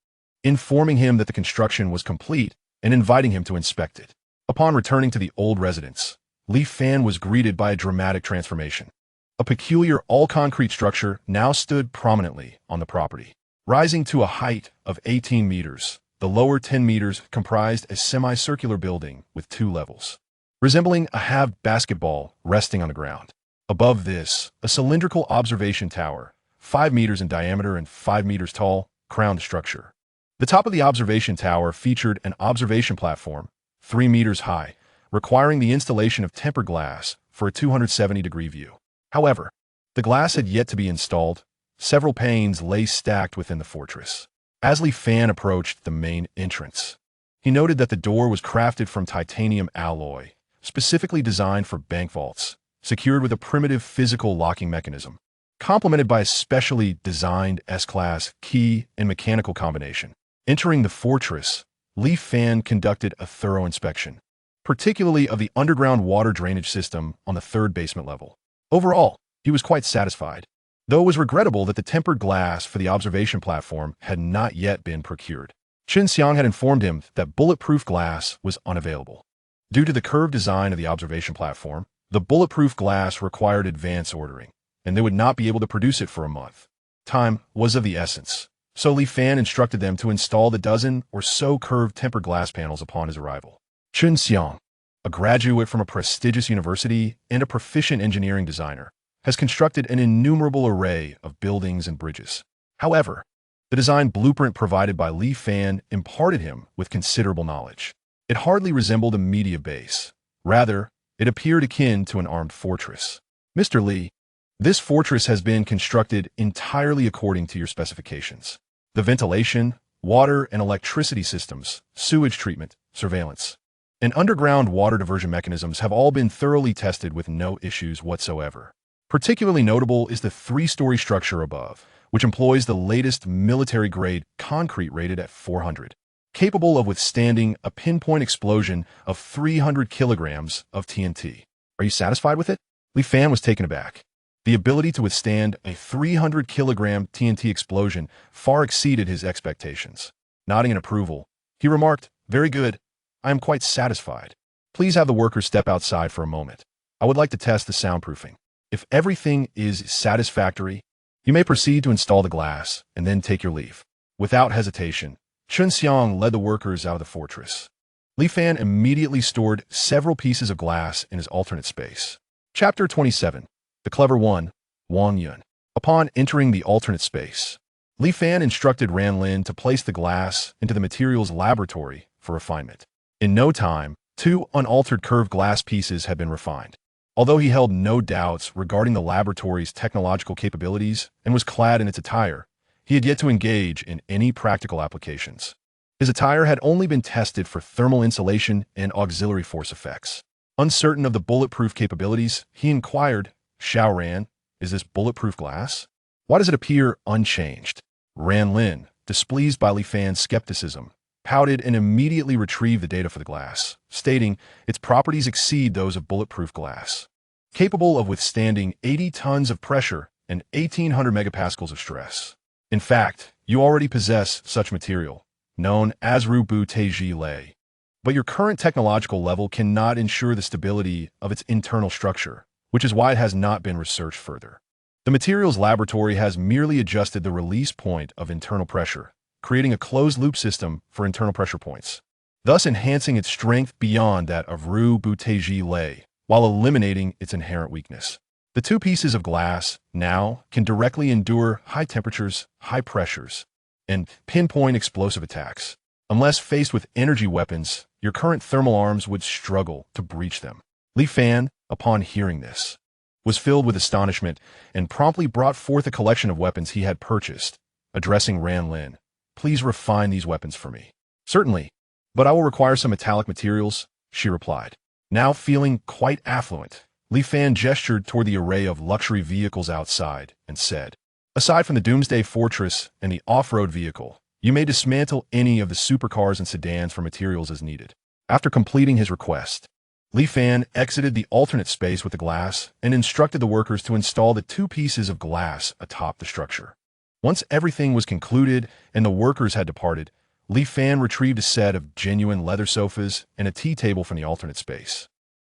informing him that the construction was complete and inviting him to inspect it. Upon returning to the old residence, Li Fan was greeted by a dramatic transformation. A peculiar all-concrete structure now stood prominently on the property. Rising to a height of 18 meters, the lower 10 meters comprised a semicircular building with 2 levels, resembling a halved basketball resting on the ground. Above this, a cylindrical observation tower, 5 meters in diameter and 5 meters tall, crowned the structure. The top of the observation tower featured an observation platform, 3 meters high, requiring the installation of tempered glass for a 270-degree view. However, the glass had yet to be installed. Several panes lay stacked within the fortress. As Li Fan approached the main entrance, he noted that the door was crafted from titanium alloy, specifically designed for bank vaults, secured with a primitive physical locking mechanism, complemented by a specially designed S-Class key and mechanical combination. Entering the fortress, Li Fan conducted a thorough inspection, particularly of the underground water drainage system on the third basement level. Overall, he was quite satisfied, though it was regrettable that the tempered glass for the observation platform had not yet been procured. Chen Xiang had informed him that bulletproof glass was unavailable. Due to the curved design of the observation platform, the bulletproof glass required advance ordering, and they would not be able to produce it for a month. Time was of the essence, so Li Fan instructed them to install the dozen or so curved tempered glass panels upon his arrival. Chen Xiang, a graduate from a prestigious university and a proficient engineering designer, has constructed an innumerable array of buildings and bridges. However, the design blueprint provided by Li Fan imparted him with considerable knowledge. It hardly resembled a media base. Rather, it appeared akin to an armed fortress. Mr. Li, this fortress has been constructed entirely according to your specifications. The ventilation, water and electricity systems, sewage treatment, surveillance, and underground water diversion mechanisms have all been thoroughly tested with no issues whatsoever. Particularly notable is the three-story structure above, which employs the latest military-grade concrete rated at 400, capable of withstanding a pinpoint explosion of 300 kilograms of TNT. Are you satisfied with it? Li Fan was taken aback. The ability to withstand a 300-kilogram TNT explosion far exceeded his expectations. Nodding in approval, he remarked, "Very good. I am quite satisfied. Please have the workers step outside for a moment. I would like to test the soundproofing. If everything is satisfactory, you may proceed to install the glass and then take your leave." Without hesitation, Chen Xiang led the workers out of the fortress. Li Fan immediately stored several pieces of glass in his alternate space. Chapter 27. The Clever One, Wang Yun. Upon entering the alternate space, Li Fan instructed Ran Lin to place the glass into the materials laboratory for refinement. In no time, 2 unaltered curved glass pieces had been refined. Although he held no doubts regarding the laboratory's technological capabilities and was clad in its attire, he had yet to engage in any practical applications. His attire had only been tested for thermal insulation and auxiliary force effects. Uncertain of the bulletproof capabilities, he inquired, "Xiao Ran, is this bulletproof glass? Why does it appear unchanged?" Ran Lin, displeased by Li Fan's skepticism, pouted and immediately retrieved the data for the glass, stating its properties exceed those of bulletproof glass, capable of withstanding 80 tons of pressure and 1,800 megapascals of stress. In fact, you already possess such material, known as Rubu Teji Lei, but your current technological level cannot ensure the stability of its internal structure, which is why it has not been researched further. The materials laboratory has merely adjusted the release point of internal pressure, creating a closed-loop system for internal pressure points, thus enhancing its strength beyond that of Rubu Teji Lei, while eliminating its inherent weakness. The 2 pieces of glass now can directly endure high temperatures, high pressures, and pinpoint explosive attacks. Unless faced with energy weapons, your current thermal arms would struggle to breach them. Li Fan, upon hearing this, was filled with astonishment and promptly brought forth a collection of weapons he had purchased. Addressing Ran Lin, "Please refine these weapons for me." "Certainly, but I will require some metallic materials," she replied. Now feeling quite affluent, Li Fan gestured toward the array of luxury vehicles outside and said, "Aside from the Doomsday Fortress and the off-road vehicle, you may dismantle any of the supercars and sedans for materials as needed." After completing his request, Li Fan exited the alternate space with the glass and instructed the workers to install the 2 pieces of glass atop the structure. Once everything was concluded and the workers had departed, Li Fan retrieved a set of genuine leather sofas and a tea table from the alternate space.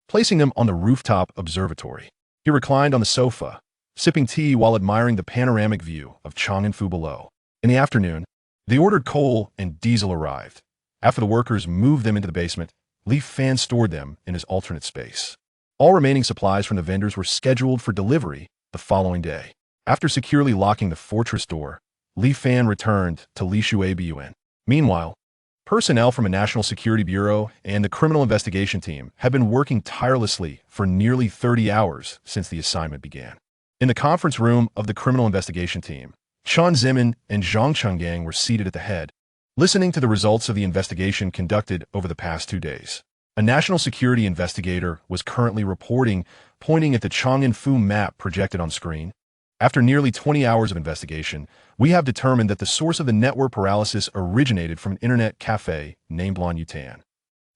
Placing them on the rooftop observatory, he reclined on the sofa, sipping tea while admiring the panoramic view of Chang'anfu below. In the afternoon, the ordered coal and diesel arrived. After the workers moved them into the basement, Li Fan stored them in his alternate space. All remaining supplies from the vendors were scheduled for delivery the following day. After securely locking the fortress door, Li Fan returned to Lishui Bun. Meanwhile, personnel from a National Security Bureau and the Criminal Investigation Team had been working tirelessly for nearly 30 hours since the assignment began. In the conference room of the Criminal Investigation Team, Chen Zimin and Zhang Chenggang were seated at the head, listening to the results of the investigation conducted over the past 2 days. A national security investigator was currently reporting, pointing at the Chang'anfu map projected on screen. After nearly 20 hours of investigation, we have determined that the source of the network paralysis originated from an internet cafe named Yutan,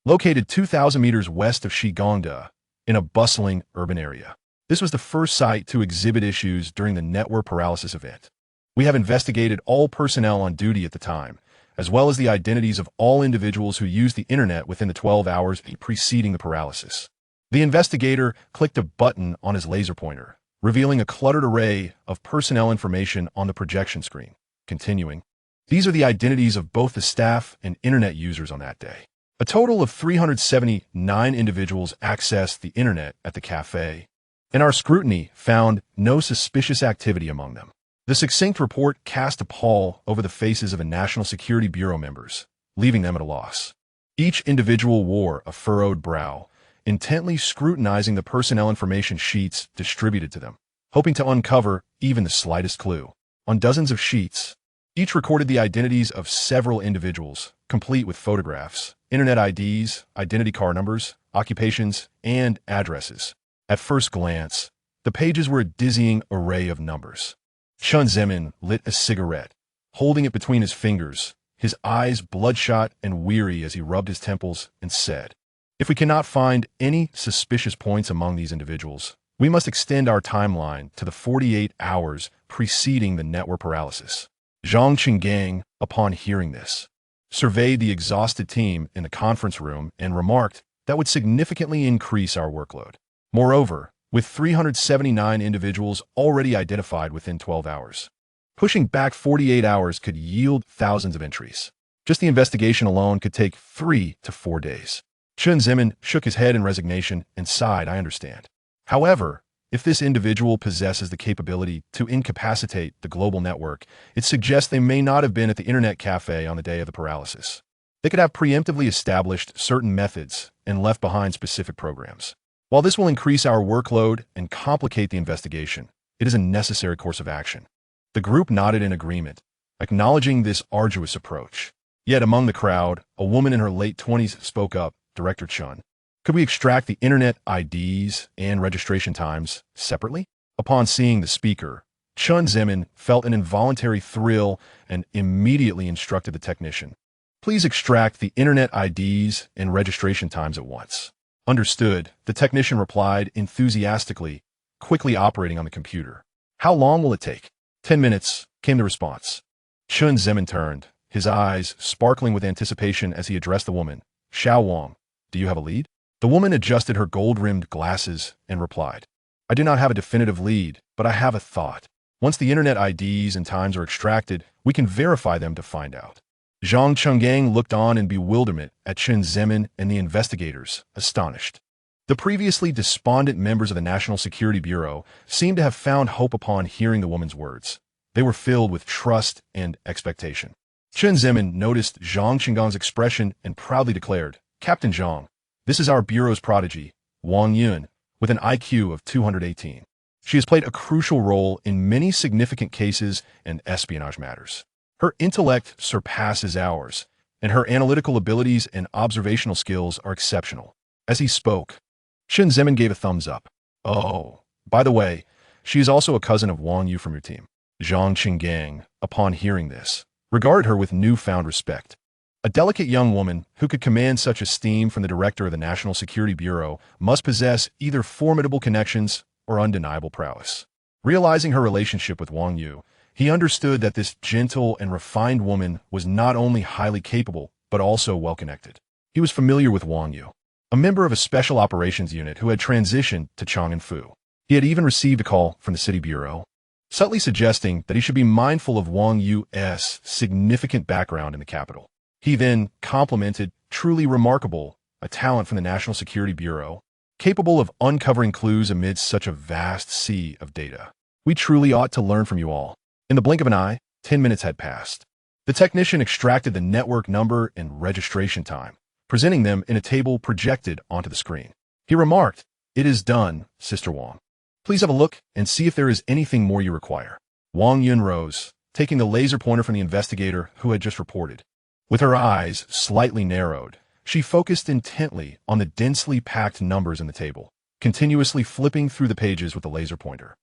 located 2,000 meters west of Shigongda, in a bustling urban area. This was the first site to exhibit issues during the network paralysis event. We have investigated all personnel on duty at the time, as well as the identities of all individuals who used the internet within the 12 hours preceding the paralysis. The investigator clicked a button on his laser pointer, revealing a cluttered array of personnel information on the projection screen. Continuing, these are the identities of both the staff and internet users on that day. A total of 379 individuals accessed the internet at the cafe, and our scrutiny found no suspicious activity among them. The succinct report cast a pall over the faces of the National Security Bureau members, leaving them at a loss. Each individual wore a furrowed brow, intently scrutinizing the personnel information sheets distributed to them, hoping to uncover even the slightest clue. On dozens of sheets, each recorded the identities of several individuals, complete with photographs, internet IDs, identity card numbers, occupations, and addresses. At first glance, the pages were a dizzying array of numbers. Chun Zemin lit a cigarette, holding it between his fingers, his eyes bloodshot and weary as he rubbed his temples, and said, "If we cannot find any suspicious points among these individuals, we must extend our timeline to the 48 hours preceding the network paralysis." Zhang Qinggang, upon hearing this, surveyed the exhausted team in the conference room and remarked that would significantly increase our workload. Moreover, with 379 individuals already identified within 12 hours, pushing back 48 hours could yield thousands of entries. Just the investigation alone could take 3 to 4 days. Chun Zemin shook his head in resignation and sighed, "I understand. However, if this individual possesses the capability to incapacitate the global network, it suggests they may not have been at the internet cafe on the day of the paralysis. They could have preemptively established certain methods and left behind specific programs. While this will increase our workload and complicate the investigation, it is a necessary course of action." The group nodded in agreement, acknowledging this arduous approach. Yet among the crowd, a woman in her late 20s spoke up, "Director Chun, could we extract the internet IDs and registration times separately?" Upon seeing the speaker, Chun Zemin felt an involuntary thrill and immediately instructed the technician, "Please extract the internet IDs and registration times at once." "Understood," the technician replied enthusiastically, quickly operating on the computer. "How long will it take?" 10 minutes, came the response. Chun Zemin turned, his eyes sparkling with anticipation as he addressed the woman. "Xiao Wang, do you have a lead?" The woman adjusted her gold-rimmed glasses and replied, "I do not have a definitive lead, but I have a thought. Once the internet IDs and times are extracted, we can verify them to find out." Zhang Chenggang looked on in bewilderment at Chun Zemin and the investigators, astonished. The previously despondent members of the National Security Bureau seemed to have found hope upon hearing the woman's words. They were filled with trust and expectation. Chun Zemin noticed Zhang Chenggang's expression and proudly declared, "Captain Zhang, this is our bureau's prodigy, Wang Yun, with an IQ of 218. She has played a crucial role in many significant cases and espionage matters. Her intellect surpasses ours, and her analytical abilities and observational skills are exceptional." As he spoke, Chun Zemin gave a thumbs up. "Oh, by the way, she is also a cousin of Wang Yu from your team." Zhang Qinggang, upon hearing this, regarded her with newfound respect. A delicate young woman who could command such esteem from the director of the National Security Bureau must possess either formidable connections or undeniable prowess. Realizing her relationship with Wang Yu, he understood that this gentle and refined woman was not only highly capable, but also well-connected. He was familiar with Wang Yu, a member of a special operations unit who had transitioned to Chang'an-Fu. He had even received a call from the city bureau, subtly suggesting that he should be mindful of Wang Yu's significant background in the capital. He then complimented, "Truly remarkable, a talent from the National Security Bureau, capable of uncovering clues amidst such a vast sea of data. We truly ought to learn from you all." In the blink of an eye, 10 minutes had passed. The technician extracted the network number and registration time, presenting them in a table projected onto the screen. He remarked, "It is done, Sister Wang. Please have a look and see if there is anything more you require." Wang Yun rose, taking the laser pointer from the investigator who had just reported. With her eyes slightly narrowed, she focused intently on the densely packed numbers in the table, continuously flipping through the pages with the laser pointer.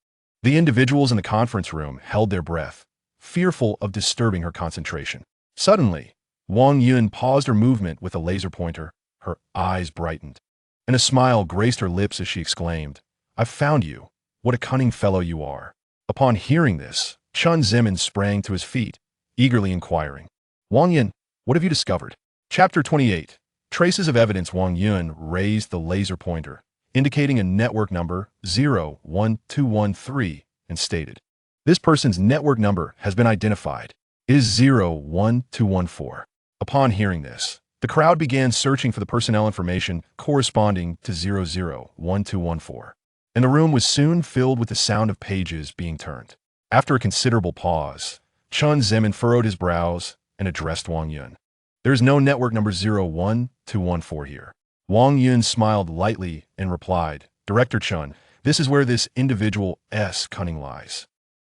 The individuals in the conference room held their breath, fearful of disturbing her concentration. Suddenly, Wang Yun paused her movement with a laser pointer. Her eyes brightened, and a smile graced her lips as she exclaimed, "I've found you. What a cunning fellow you are." Upon hearing this, Chun Zemin sprang to his feet, eagerly inquiring, "Wang Yun, what have you discovered?" Chapter 28. Traces of evidence. Wang Yun raised the laser pointer, indicating a network number 01213, and stated, "This person's network number has been identified. It is 01214. Upon hearing this, the crowd began searching for the personnel information corresponding to 001214, and the room was soon filled with the sound of pages being turned. After a considerable pause, Chun Zemin furrowed his brows and addressed Wang Yun. "There is no network number 01214 here." Wang Yun smiled lightly and replied, "Director Chun, this is where this individual's cunning lies.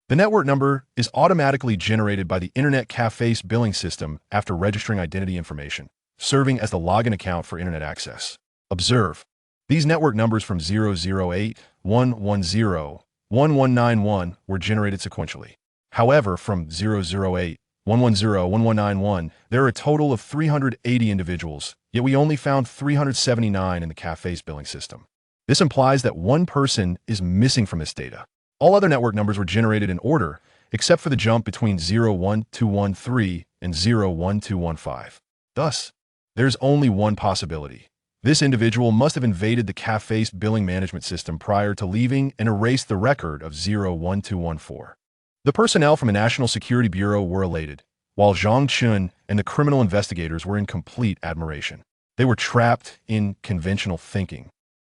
The network number is automatically generated by the Internet Cafe's billing system after registering identity information, serving as the login account for Internet access. Observe, these network numbers from 008, 110, 1191 were generated sequentially. However, from 008, 110, 1191, there are a total of 380 individuals, yet we only found 379 in the cafe's billing system. This implies that one person is missing from this data. All other network numbers were generated in order, except for the jump between 01213 and 01215. Thus, there's only one possibility. This individual must have invaded the cafe's billing management system prior to leaving and erased the record of 01214. The personnel from the National Security Bureau were elated, while Zhang Chun and the criminal investigators were in complete admiration. They were trapped in conventional thinking,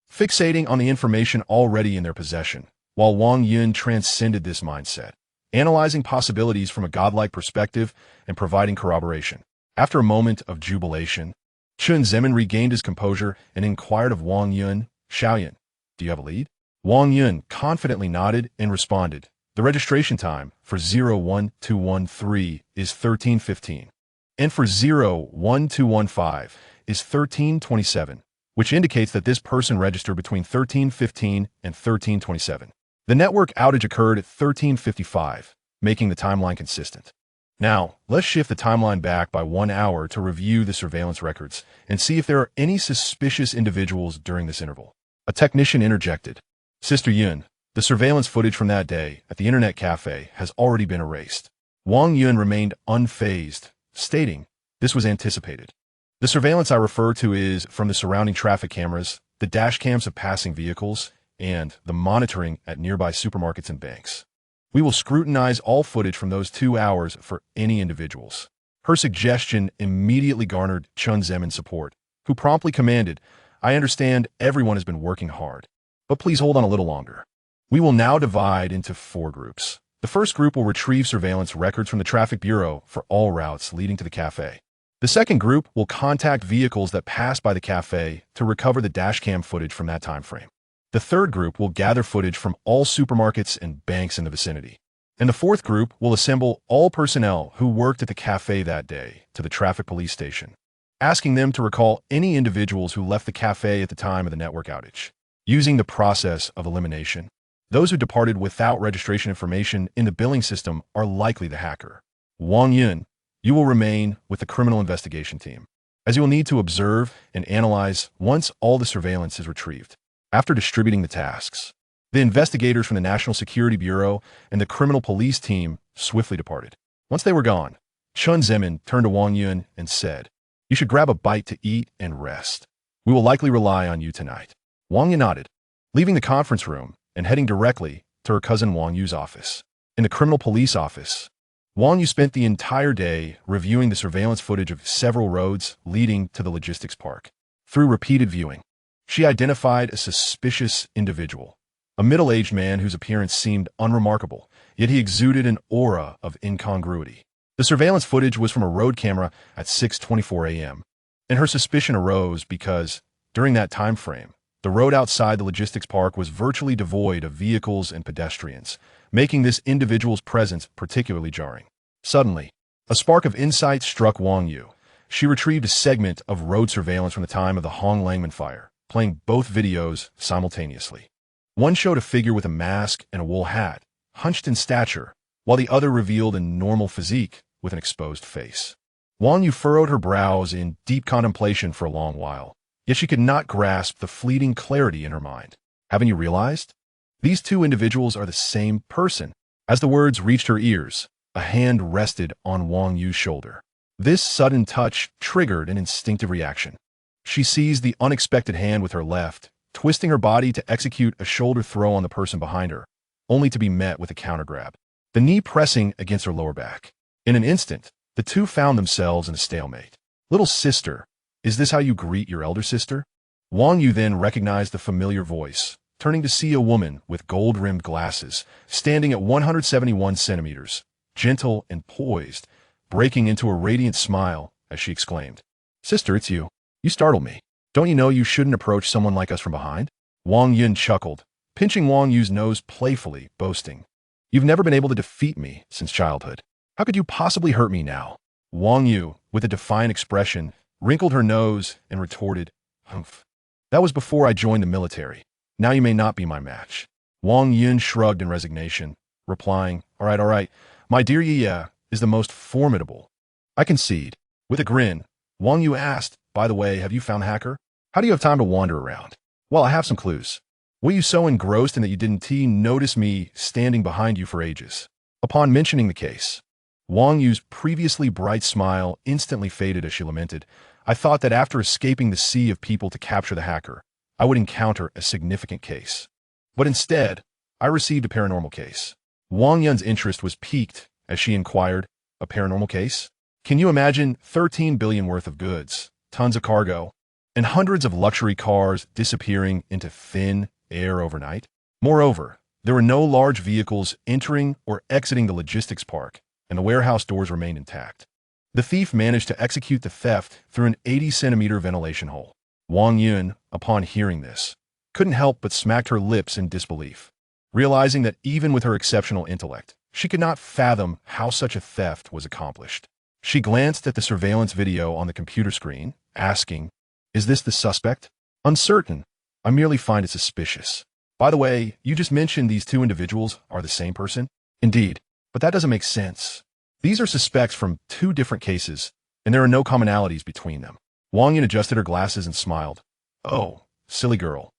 fixating on the information already in their possession, while Wang Yun transcended this mindset, analyzing possibilities from a godlike perspective and providing corroboration. After a moment of jubilation, Chun Zemin regained his composure and inquired of Wang Yun, "Xiaoyan, do you have a lead?" Wang Yun confidently nodded and responded, "The registration time for 01213 is 1315, and for 01215 is 1327, which indicates that this person registered between 1315 and 1327. The network outage occurred at 1355, making the timeline consistent. Now, let's shift the timeline back by 1 hour to review the surveillance records and see if there are any suspicious individuals during this interval." A technician interjected, "Sister Yun, the surveillance footage from that day at the Internet Cafe has already been erased." Wang Yun remained unfazed, stating, "This was anticipated. The surveillance I refer to is from the surrounding traffic cameras, the dash cams of passing vehicles, and the monitoring at nearby supermarkets and banks. We will scrutinize all footage from those 2 hours for any individuals." Her suggestion immediately garnered Chun Zemin's support, who promptly commanded, "I understand everyone has been working hard, but please hold on a little longer. We will now divide into 4 groups. The first group will retrieve surveillance records from the Traffic Bureau for all routes leading to the cafe. The second group will contact vehicles that pass by the cafe to recover the dashcam footage from that time frame. The third group will gather footage from all supermarkets and banks in the vicinity. And the fourth group will assemble all personnel who worked at the cafe that day to the traffic police station, asking them to recall any individuals who left the cafe at the time of the network outage. Using the process of elimination, those who departed without registration information in the billing system are likely the hacker. Wang Yun, you will remain with the criminal investigation team, as you will need to observe and analyze once all the surveillance is retrieved." After distributing the tasks, the investigators from the National Security Bureau and the criminal police team swiftly departed. Once they were gone, Chun Zemin turned to Wang Yun and said, "You should grab a bite to eat and rest. We will likely rely on you tonight." Wang Yun nodded, leaving the conference room and heading directly to her cousin Wang Yu's office. In the criminal police office, Wang Yu spent the entire day reviewing the surveillance footage of several roads leading to the logistics park. Through repeated viewing, she identified a suspicious individual, a middle-aged man whose appearance seemed unremarkable, yet he exuded an aura of incongruity. The surveillance footage was from a road camera at 6:24 a.m., and her suspicion arose because, during that time frame, the road outside the logistics park was virtually devoid of vehicles and pedestrians, making this individual's presence particularly jarring. Suddenly, a spark of insight struck Wang Yu. She retrieved a segment of road surveillance from the time of the Hong Langman fire, playing both videos simultaneously. One showed a figure with a mask and a wool hat, hunched in stature, while the other revealed a normal physique with an exposed face. Wang Yu furrowed her brows in deep contemplation for a long while, yet she could not grasp the fleeting clarity in her mind. Haven't you realized? These two individuals are the same person. As the words reached her ears, a hand rested on Wang Yu's shoulder. This sudden touch triggered an instinctive reaction. She seized the unexpected hand with her left, twisting her body to execute a shoulder throw on the person behind her, only to be met with a countergrab, the knee pressing against her lower back. In an instant, the two found themselves in a stalemate. Little sister, is this how you greet your elder sister? Wang Yu then recognized the familiar voice, turning to see a woman with gold-rimmed glasses, standing at 171 centimeters, gentle and poised, breaking into a radiant smile as she exclaimed, "Sister, it's you. You startled me. Don't you know you shouldn't approach someone like us from behind?" Wang Yun chuckled, pinching Wang Yu's nose playfully, boasting, "You've never been able to defeat me since childhood. How could you possibly hurt me now?" Wang Yu, with a defiant expression, wrinkled her nose and retorted, "Humph. That was before I joined the military. Now you may not be my match." Wang Yun shrugged in resignation, replying, all right. My dear Yi is the most formidable. I concede." With a grin, Wang Yu asked, "By the way, have you found Hacker? How do you have time to wander around?" "Well, I have some clues. Were you so engrossed in that you didn't notice me standing behind you for ages?" Upon mentioning the case, Wang Yu's previously bright smile instantly faded as she lamented, "I thought that after escaping the sea of people to capture the hacker, I would encounter a significant case. But instead, I received a paranormal case." Wang Yun's interest was piqued as she inquired, "A paranormal case? Can you imagine 13 billion worth of goods, tons of cargo, and hundreds of luxury cars disappearing into thin air overnight? Moreover, there were no large vehicles entering or exiting the logistics park, and the warehouse doors remained intact. The thief managed to execute the theft through an 80-centimeter ventilation hole." Wang Yun, upon hearing this, couldn't help but smacked her lips in disbelief, realizing that even with her exceptional intellect, she could not fathom how such a theft was accomplished. She glanced at the surveillance video on the computer screen, asking, "Is this the suspect?" "Uncertain. I merely find it suspicious. By the way, you just mentioned these two individuals are the same person?" "Indeed, but that doesn't make sense. These are suspects from two different cases, and there are no commonalities between them." Wang Yun adjusted her glasses and smiled. "Oh, silly girl.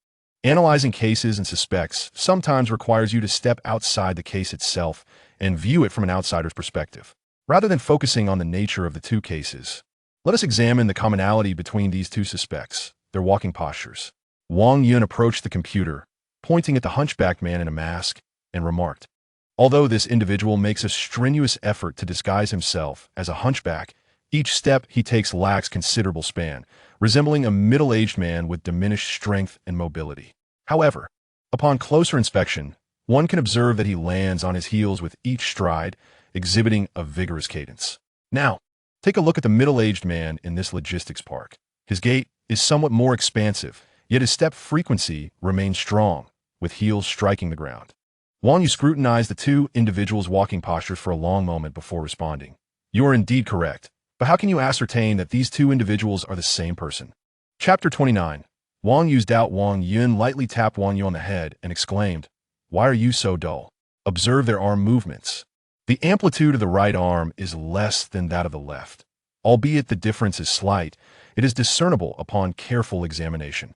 Analyzing cases and suspects sometimes requires you to step outside the case itself and view it from an outsider's perspective, rather than focusing on the nature of the two cases. Let us examine the commonality between these two suspects, their walking postures." Wang Yun approached the computer, pointing at the hunchbacked man in a mask, and remarked, "Although this individual makes a strenuous effort to disguise himself as a hunchback, each step he takes lacks considerable span, resembling a middle-aged man with diminished strength and mobility. However, upon closer inspection, one can observe that he lands on his heels with each stride, exhibiting a vigorous cadence. Now, take a look at the middle-aged man in this logistics park. His gait is somewhat more expansive, yet his step frequency remains strong, with heels striking the ground." Wang Yu scrutinized the two individuals' walking postures for a long moment before responding. "You are indeed correct, but how can you ascertain that these two individuals are the same person?" Chapter 29. Wang Yu's doubt. Wang Yun lightly tapped Wang Yu on the head and exclaimed, "Why are you so dull? Observe their arm movements. The amplitude of the right arm is less than that of the left. Albeit the difference is slight, it is discernible upon careful examination."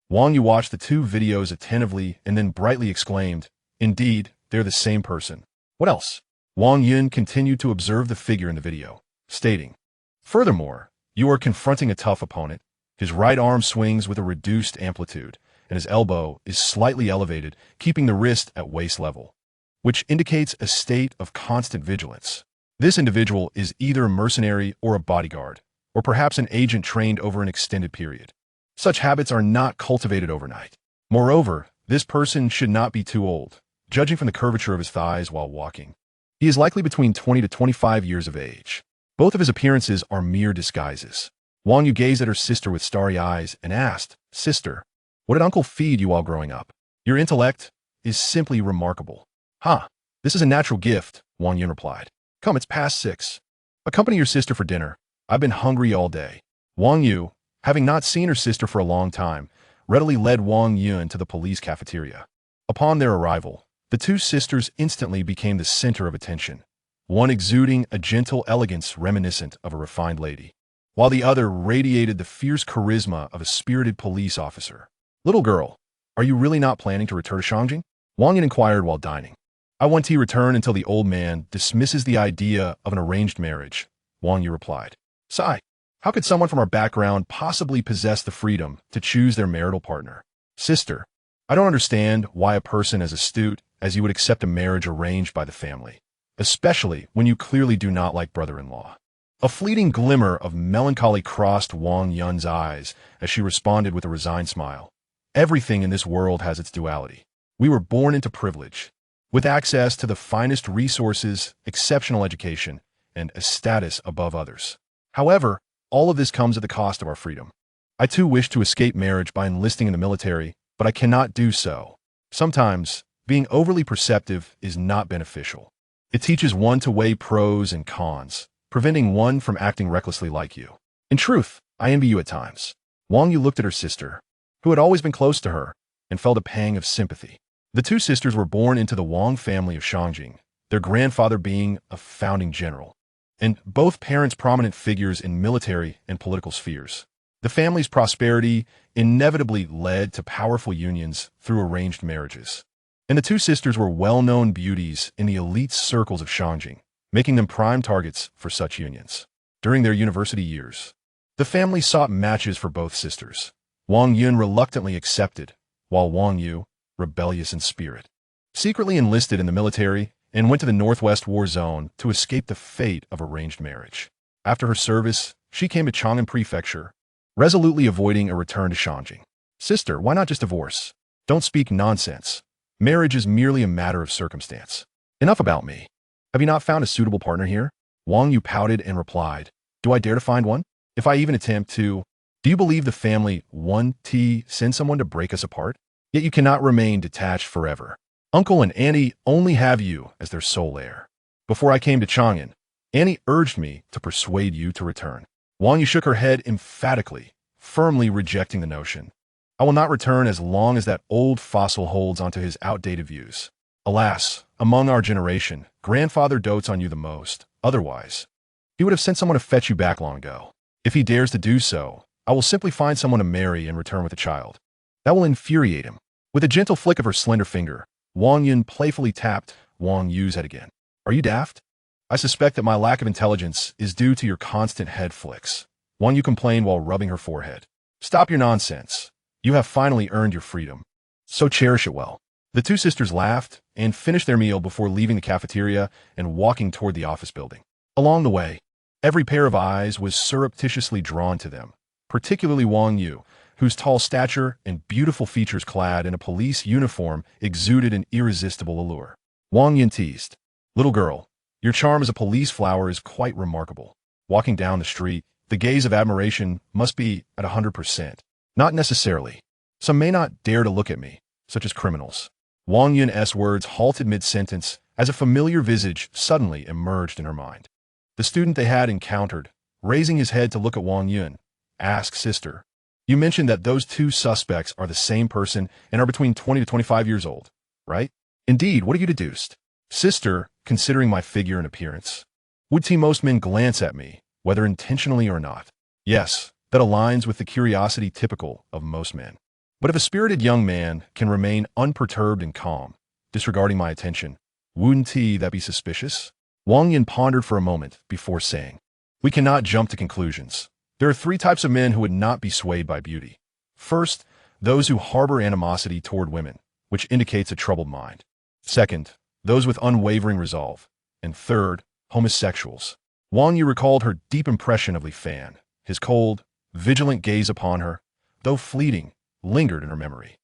Wang Yu watched the two videos attentively and then brightly exclaimed, "Indeed, they're the same person. What else?" Wang Yun continued to observe the figure in the video, stating, "Furthermore, you are confronting a tough opponent. His right arm swings with a reduced amplitude, and his elbow is slightly elevated, keeping the wrist at waist level, which indicates a state of constant vigilance. This individual is either a mercenary or a bodyguard, or perhaps an agent trained over an extended period. Such habits are not cultivated overnight. Moreover, this person should not be too old, judging from the curvature of his thighs while walking. He is likely between 20 to 25 years of age. Both of his appearances are mere disguises." Wang Yu gazed at her sister with starry eyes and asked, "Sister, what did Uncle feed you while growing up? Your intellect is simply remarkable." "Huh, this is a natural gift," Wang Yun replied. "Come, it's past 6. Accompany your sister for dinner. I've been hungry all day." Wang Yu, having not seen her sister for a long time, readily led Wang Yun to the police cafeteria. Upon their arrival, The two sisters instantly became the center of attention, one exuding a gentle elegance reminiscent of a refined lady, while the other radiated the fierce charisma of a spirited police officer. "Little girl, are you really not planning to return to Shangjing?" Wang Yin inquired while dining. "I want to return until the old man dismisses the idea of an arranged marriage," Wang Yu replied. "Sigh, how could someone from our background possibly possess the freedom to choose their marital partner? Sister, I don't understand why a person as astute as you would accept a marriage arranged by the family, especially when you clearly do not like brother-in-law." A fleeting glimmer of melancholy crossed Wang Yun's eyes as she responded with a resigned smile. "Everything in this world has its duality. We were born into privilege, with access to the finest resources, exceptional education, and a status above others. However, all of this comes at the cost of our freedom. I too wish to escape marriage by enlisting in the military, but I cannot do so. Sometimes, being overly perceptive is not beneficial. It teaches one to weigh pros and cons, preventing one from acting recklessly like you. In truth, I envy you at times." Wang Yu looked at her sister, who had always been close to her, and felt a pang of sympathy. The two sisters were born into the Wang family of Shangjing, their grandfather being a founding general, and both parents prominent figures in military and political spheres. The family's prosperity inevitably led to powerful unions through arranged marriages, and the two sisters were well-known beauties in the elite circles of Shangjing, making them prime targets for such unions. During their university years, the family sought matches for both sisters. Wang Yun reluctantly accepted, while Wang Yu, rebellious in spirit, secretly enlisted in the military and went to the Northwest War Zone to escape the fate of arranged marriage. After her service, she came to Chang'an Prefecture, resolutely avoiding a return to Shangjing. "Sister, why not just divorce? Don't speak nonsense. Marriage is merely a matter of circumstance. Enough about me. Have you not found a suitable partner here?" Wang Yu pouted and replied, "Do I dare to find one? If I even attempt to, do you believe the family send someone to break us apart? Yet you cannot remain detached forever. Uncle and Auntie only have you as their sole heir. Before I came to Chang'an, Auntie urged me to persuade you to return." Wang Yu shook her head emphatically, firmly rejecting the notion. "I will not return as long as that old fossil holds onto his outdated views. Alas, among our generation, grandfather dotes on you the most. Otherwise, he would have sent someone to fetch you back long ago. If he dares to do so, I will simply find someone to marry and return with a child. That will infuriate him." With a gentle flick of her slender finger, Wang Yun playfully tapped Wang Yu's head again. "Are you daft? I suspect that my lack of intelligence is due to your constant head flicks," Wang Yu complained while rubbing her forehead. "Stop your nonsense. You have finally earned your freedom, so cherish it well." The two sisters laughed and finished their meal before leaving the cafeteria and walking toward the office building. Along the way, every pair of eyes was surreptitiously drawn to them, particularly Wang Yu, whose tall stature and beautiful features clad in a police uniform exuded an irresistible allure. Wang Yin teased, "Little girl, your charm as a police flower is quite remarkable. Walking down the street, the gaze of admiration must be at 100%. Not necessarily. Some may not dare to look at me, such as criminals." Wang Yun's words halted mid-sentence as a familiar visage suddenly emerged in her mind. The student they had encountered, raising his head to look at Wang Yun, asked, "Sister, you mentioned that those two suspects are the same person and are between 20 to 25 years old, right?" "Indeed, what have you deduced?" "Sister, considering my figure and appearance, would most men glance at me, whether intentionally or not?" "Yes, that aligns with the curiosity typical of most men. But if a spirited young man can remain unperturbed and calm, disregarding my attention, wouldn't that be suspicious?" Wang Yin pondered for a moment before saying, "We cannot jump to conclusions. There are three types of men who would not be swayed by beauty. First, those who harbor animosity toward women, which indicates a troubled mind. Second, those with unwavering resolve. And third, homosexuals." Wang Yu recalled her deep impression of Li Fan. His cold, vigilant gaze upon her, though fleeting, lingered in her memory.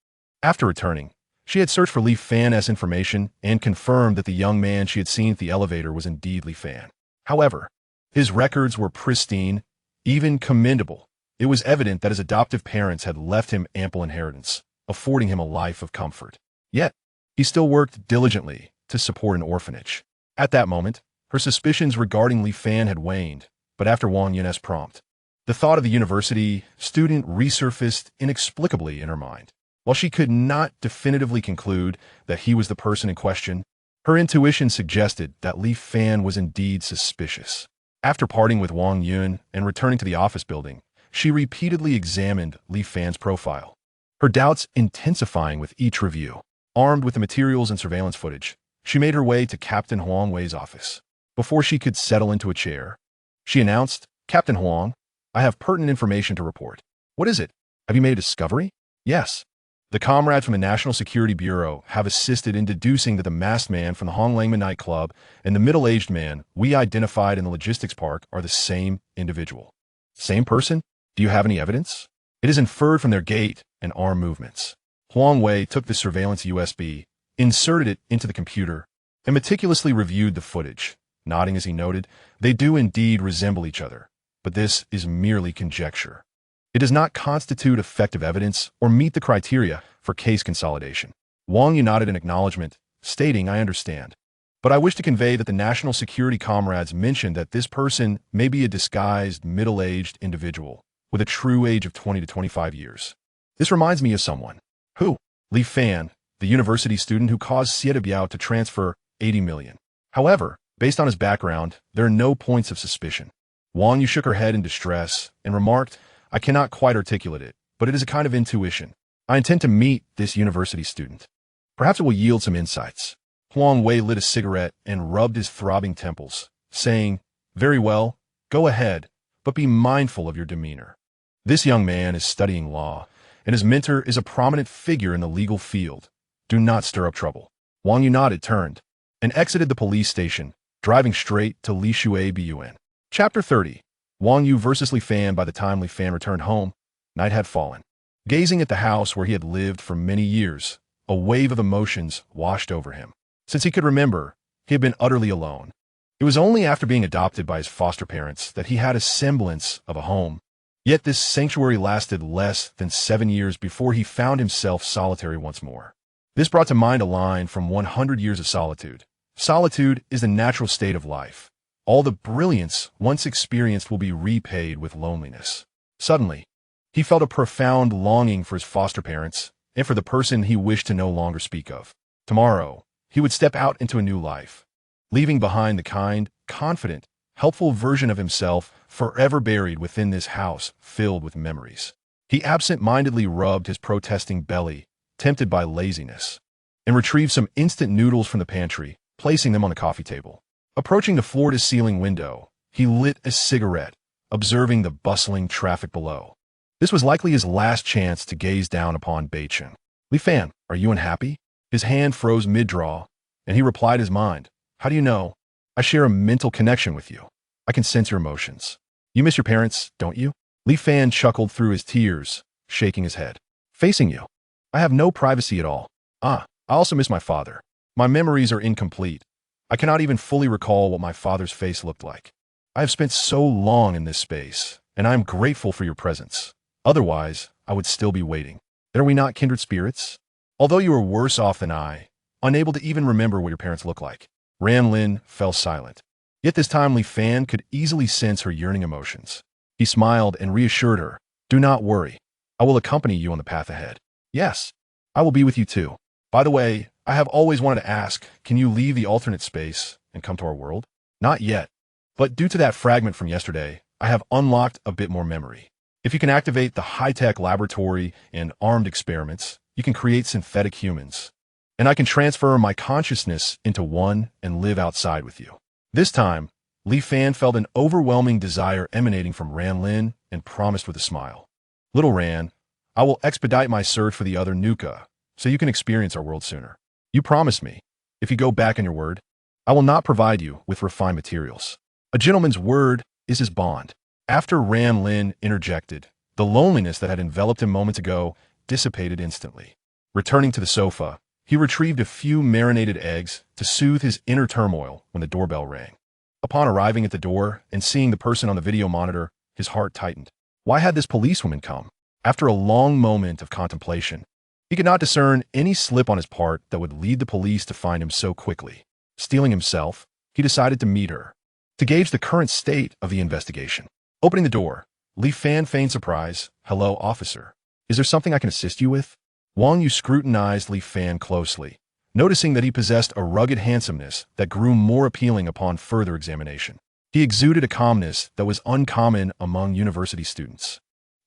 After returning, she had searched for Li Fan's information and confirmed that the young man she had seen at the elevator was indeed Li Fan. However, his records were pristine, even commendable. It was evident that his adoptive parents had left him ample inheritance, affording him a life of comfort. Yet, he still worked diligently to support an orphanage. At that moment, her suspicions regarding Li Fan had waned, but after Wang Yun's prompt, the thought of the university student resurfaced inexplicably in her mind. While she could not definitively conclude that he was the person in question, her intuition suggested that Li Fan was indeed suspicious. After parting with Wang Yun and returning to the office building, she repeatedly examined Li Fan's profile, her doubts intensifying with each review. Armed with the materials and surveillance footage, she made her way to Captain Huang Wei's office. Before she could settle into a chair, she announced, "Captain Huang, I have pertinent information to report." "What is it? Have you made a discovery?" "Yes. The comrades from the National Security Bureau have assisted in deducing that the masked man from the Honglangman nightclub and the middle-aged man we identified in the logistics park are the same individual." "Same person? Do you have any evidence?" "It is inferred from their gait and arm movements." Huang Wei took the surveillance USB, inserted it into the computer, and meticulously reviewed the footage, nodding as he noted, "They do indeed resemble each other, but this is merely conjecture. It does not constitute effective evidence or meet the criteria for case consolidation." Wang Yu nodded in acknowledgement, stating, "I understand. But I wish to convey that the national security comrades mentioned that this person may be a disguised, middle-aged individual with a true age of 20 to 25 years. This reminds me of someone." "Who?" "Li Fan, the university student who caused Sieta Biao to transfer 80 million. However, based on his background, there are no points of suspicion." Wang Yu shook her head in distress and remarked, "I cannot quite articulate it, but it is a kind of intuition. I intend to meet this university student. Perhaps it will yield some insights." Huang Wei lit a cigarette and rubbed his throbbing temples, saying, "Very well, go ahead, but be mindful of your demeanor. This young man is studying law, and his mentor is a prominent figure in the legal field. Do not stir up trouble." Wang Yu nodded, turned, and exited the police station, driving straight to Li Shui Bun. Chapter 30. Wang Yu versus Li Fan. By the time Li Fan returned home, night had fallen. Gazing at the house where he had lived for many years, a wave of emotions washed over him. Since he could remember, he had been utterly alone. It was only after being adopted by his foster parents that he had a semblance of a home. Yet this sanctuary lasted less than 7 years before he found himself solitary once more. This brought to mind a line from 100 Years of Solitude. "Solitude is the natural state of life. All the brilliance once experienced will be repaid with loneliness." Suddenly, he felt a profound longing for his foster parents and for the person he wished to no longer speak of. Tomorrow, he would step out into a new life, leaving behind the kind, confident, helpful version of himself forever buried within this house filled with memories. He absent-mindedly rubbed his protesting belly, tempted by laziness, and retrieved some instant noodles from the pantry, placing them on the coffee table. Approaching the floor-to-ceiling window, he lit a cigarette, observing the bustling traffic below. This was likely his last chance to gaze down upon Beichen. "Li Fan, are you unhappy?" His hand froze mid-draw, and he replied his mind, "How do you know? I share a mental connection with you. I can sense your emotions. You miss your parents, don't you?" Li Fan chuckled through his tears, shaking his head. "Facing you. I have no privacy at all. I also miss my father. My memories are incomplete. I cannot even fully recall what my father's face looked like. I have spent so long in this space, and I am grateful for your presence. Otherwise, I would still be waiting. Are we not kindred spirits? Although you are worse off than I, unable to even remember what your parents look like." Ran Lin fell silent. Yet this time Li Fan could easily sense her yearning emotions. He smiled and reassured her, "Do not worry. I will accompany you on the path ahead." "Yes, I will be with you too. By the way, I have always wanted to ask, can you leave the alternate space and come to our world?" "Not yet. But due to that fragment from yesterday, I have unlocked a bit more memory. If you can activate the high-tech laboratory and armed experiments, you can create synthetic humans. And I can transfer my consciousness into one and live outside with you." This time, Li Fan felt an overwhelming desire emanating from Ran Lin and promised with a smile, "Little Ran, I will expedite my search for the other Nuka, so you can experience our world sooner. You promise me, if you go back on your word, I will not provide you with refined materials. A gentleman's word is his bond." After Ran Lin interjected, the loneliness that had enveloped him moments ago dissipated instantly. Returning to the sofa, he retrieved a few marinated eggs to soothe his inner turmoil when the doorbell rang. Upon arriving at the door and seeing the person on the video monitor, his heart tightened. Why had this policewoman come? After a long moment of contemplation, he could not discern any slip on his part that would lead the police to find him so quickly. Steeling himself, he decided to meet her, to gauge the current state of the investigation. Opening the door, Li Fan feigned surprise. "Hello, officer. Is there something I can assist you with?" Wang Yu scrutinized Li Fan closely, noticing that he possessed a rugged handsomeness that grew more appealing upon further examination. He exuded a calmness that was uncommon among university students.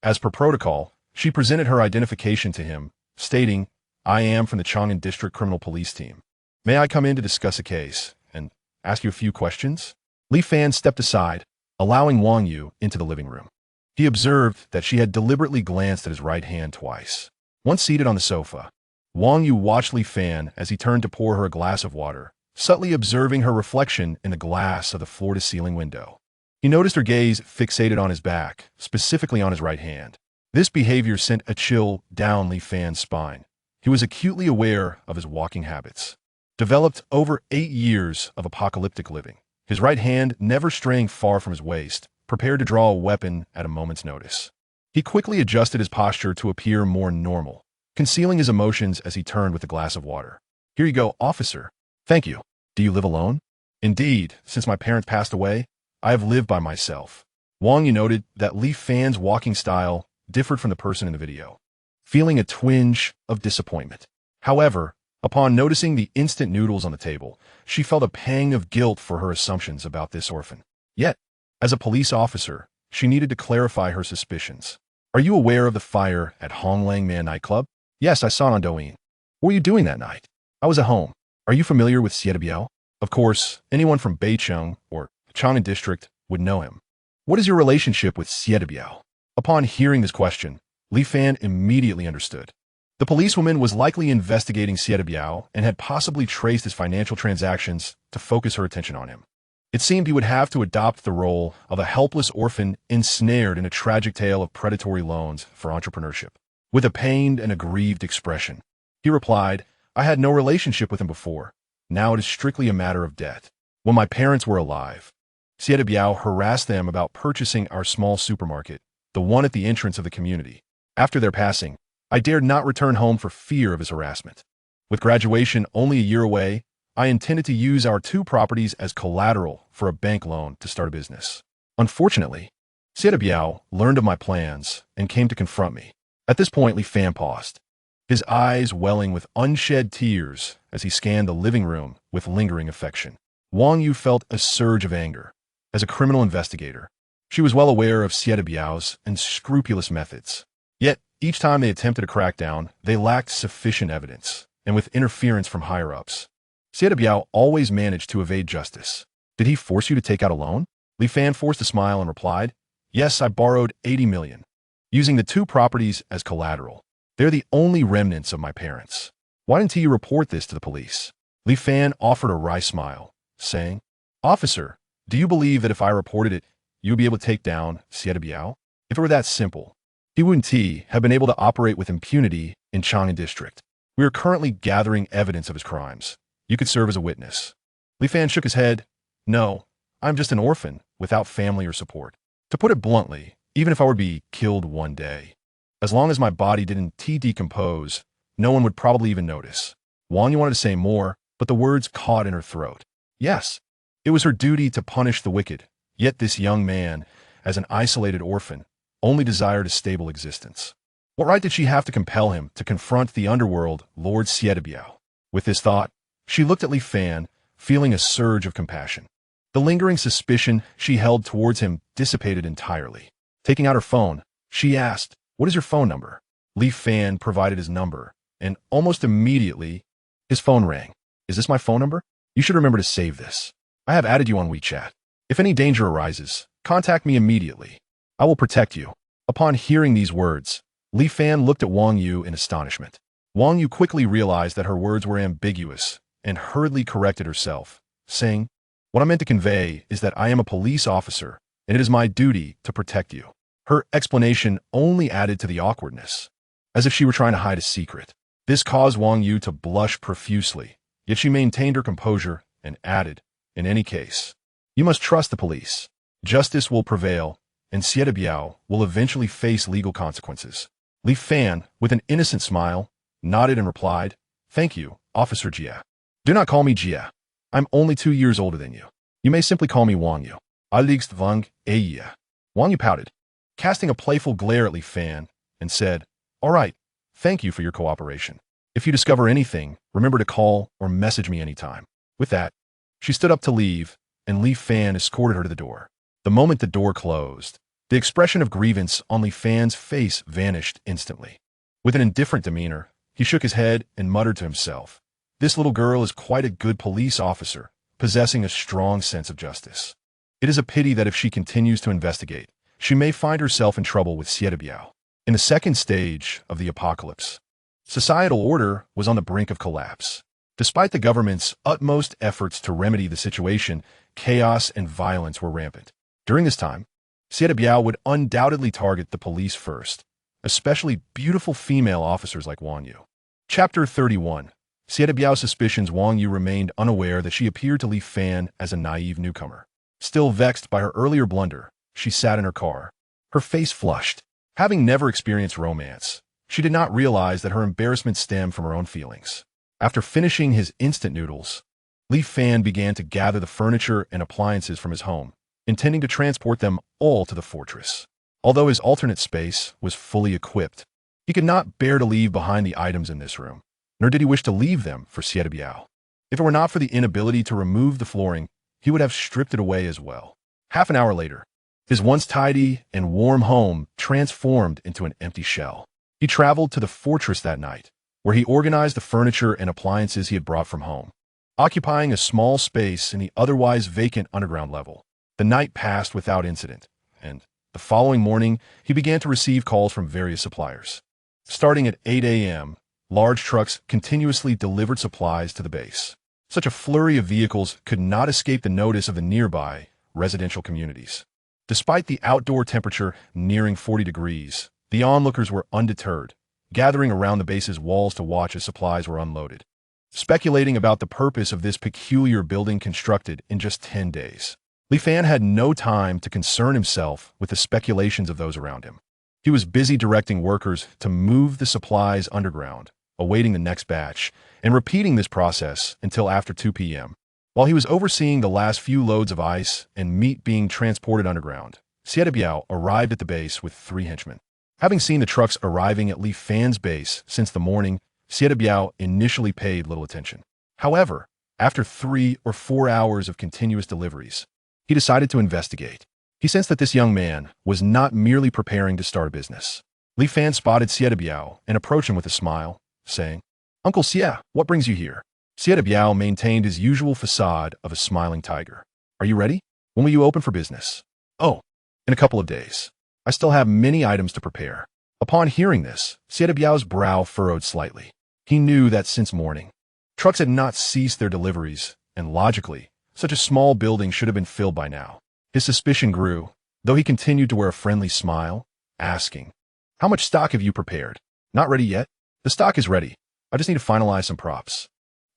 As per protocol, she presented her identification to him, stating, "I am from the Chang'an District Criminal Police Team. May I come in to discuss a case and ask you a few questions?" Li Fan stepped aside, allowing Wang Yu into the living room. He observed that she had deliberately glanced at his right hand twice. Once seated on the sofa, Wang Yu watched Li Fan as he turned to pour her a glass of water, subtly observing her reflection in the glass of the floor-to-ceiling window. He noticed her gaze fixated on his back, specifically on his right hand. This behavior sent a chill down Li Fan's spine. He was acutely aware of his walking habits. Developed over 8 years of apocalyptic living, his right hand never straying far from his waist, prepared to draw a weapon at a moment's notice. He quickly adjusted his posture to appear more normal, concealing his emotions as he turned with a glass of water. "Here you go, officer." "Thank you. Do you live alone?" "Indeed, since my parents passed away, I have lived by myself." Wang Yu noted that Li Fan's walking style differed from the person in the video, feeling a twinge of disappointment. However, upon noticing the instant noodles on the table, she felt a pang of guilt for her assumptions about this orphan. Yet, as a police officer, she needed to clarify her suspicions. "Are you aware of the fire at Honglangman nightclub?" "Yes, I saw it on Douyin." "What were you doing that night?" "I was at home." "Are you familiar with Biao?" "Of course, anyone from Beicheng or Chang'an District would know him." "What is your relationship with Biao?" Upon hearing this question, Li Fan immediately understood. The policewoman was likely investigating Biao and had possibly traced his financial transactions to focus her attention on him. It seemed he would have to adopt the role of a helpless orphan ensnared in a tragic tale of predatory loans for entrepreneurship. With a pained and aggrieved expression, he replied, "I had no relationship with him before. Now it is strictly a matter of debt. When my parents were alive, Biao harassed them about purchasing our small supermarket, the one at the entrance of the community. After their passing, I dared not return home for fear of his harassment. With graduation only a year away, I intended to use our 2 properties as collateral for a bank loan to start a business. Unfortunately, Biao learned of my plans and came to confront me." At this point, Li Fan paused, his eyes welling with unshed tears as he scanned the living room with lingering affection. Wang Yu felt a surge of anger. As a criminal investigator, she was well aware of Biao's unscrupulous methods. Yet, each time they attempted a crackdown, they lacked sufficient evidence, and with interference from higher-ups, Biao always managed to evade justice. "Did he force you to take out a loan?" Li Fan forced a smile and replied, "Yes, I borrowed 80 million, using the 2 properties as collateral. They're the only remnants of my parents." "Why didn't you report this to the police?" Li Fan offered a wry smile, saying, "Officer, do you believe that if I reported it, you would be able to take down Biao? If it were that simple, he wouldn't have been able to operate with impunity in Chang'an District. We are currently gathering evidence of his crimes. You could serve as a witness." Li Fan shook his head. "No, I'm just an orphan without family or support. To put it bluntly, even if I were to be killed one day, as long as my body didn't decompose, no one would probably even notice." Wang Yu wanted to say more, but the words caught in her throat. Yes, it was her duty to punish the wicked, yet this young man, as an isolated orphan, only desired a stable existence. What right did she have to compel him to confront the underworld Lord Biao? With this thought, she looked at Li Fan, feeling a surge of compassion. The lingering suspicion she held towards him dissipated entirely. Taking out her phone, she asked, "What is your phone number?" Li Fan provided his number, and almost immediately, his phone rang. "Is this my phone number? You should remember to save this. I have added you on WeChat. If any danger arises, contact me immediately. I will protect you." Upon hearing these words, Li Fan looked at Wang Yu in astonishment. Wang Yu quickly realized that her words were ambiguous and hurriedly corrected herself, saying, "What I meant to convey is that I am a police officer, and it is my duty to protect you." Her explanation only added to the awkwardness, as if she were trying to hide a secret. This caused Wang Yu to blush profusely, yet she maintained her composure and added, "In any case, you must trust the police. Justice will prevail, and Biao will eventually face legal consequences." Li Fan, with an innocent smile, nodded and replied, "Thank you, Officer Jia. Do not call me Jia. I'm only 2 years older than you. You may simply call me Wang Yu. Aligst Vang Eya." Wang Yu pouted, casting a playful glare at Li Fan, and said, "All right, Thank you for your cooperation. If you discover anything, remember to call or message me anytime. With that, she stood up to leave, and Li Fan escorted her to the door. The moment the door closed, the expression of grievance on Li Fan's face vanished instantly. With an indifferent demeanor, he shook his head and muttered to himself, "This little girl is quite a good police officer, possessing a strong sense of justice. It is a pity that if she continues to investigate, she may find herself in trouble with Biao." In the second stage of the apocalypse, societal order was on the brink of collapse. Despite the government's utmost efforts to remedy the situation, chaos and violence were rampant. During this time, Biao would undoubtedly target the police first, especially beautiful female officers like Wang Yu. Chapter 31. Biao's suspicions. Wang Yu remained unaware that she appeared to Li Fan as a naive newcomer. Still vexed by her earlier blunder, she sat in her car, her face flushed. Having never experienced romance, she did not realize that her embarrassment stemmed from her own feelings. After finishing his instant noodles, Li Fan began to gather the furniture and appliances from his home, intending to transport them all to the fortress. Although his alternate space was fully equipped, he could not bear to leave behind the items in this room, nor did he wish to leave them for Biao. If it were not for the inability to remove the flooring, he would have stripped it away as well. Half an hour later, his once tidy and warm home transformed into an empty shell. He traveled to the fortress that night, where he organized the furniture and appliances he had brought from home, occupying a small space in the otherwise vacant underground level. The night passed without incident, and the following morning, he began to receive calls from various suppliers. Starting at 8 a.m., large trucks continuously delivered supplies to the base. Such a flurry of vehicles could not escape the notice of the nearby residential communities. Despite the outdoor temperature nearing 40 degrees, the onlookers were undeterred, gathering around the base's walls to watch as supplies were unloaded, speculating about the purpose of this peculiar building constructed in just 10 days. Li Fan had no time to concern himself with the speculations of those around him. He was busy directing workers to move the supplies underground, awaiting the next batch, and repeating this process until after 2 p.m. While he was overseeing the last few loads of ice and meat being transported underground, Biao arrived at the base with 3 henchmen. Having seen the trucks arriving at Li Fan's base since the morning, Biao initially paid little attention. However, after 3 or 4 hours of continuous deliveries, he decided to investigate. He sensed that this young man was not merely preparing to start a business. Li Fan spotted Biao and approached him with a smile, saying, "Uncle Xie, what brings you here?" Biao maintained his usual facade of a smiling tiger. "Are you ready? When will you open for business?" "Oh, in a couple of days. I still have many items to prepare." Upon hearing this, Biao's brow furrowed slightly. He knew that since morning, trucks had not ceased their deliveries, and logically, such a small building should have been filled by now. His suspicion grew, though he continued to wear a friendly smile, asking, "How much stock have you prepared?" "Not ready yet. The stock is ready. I just need to finalize some props."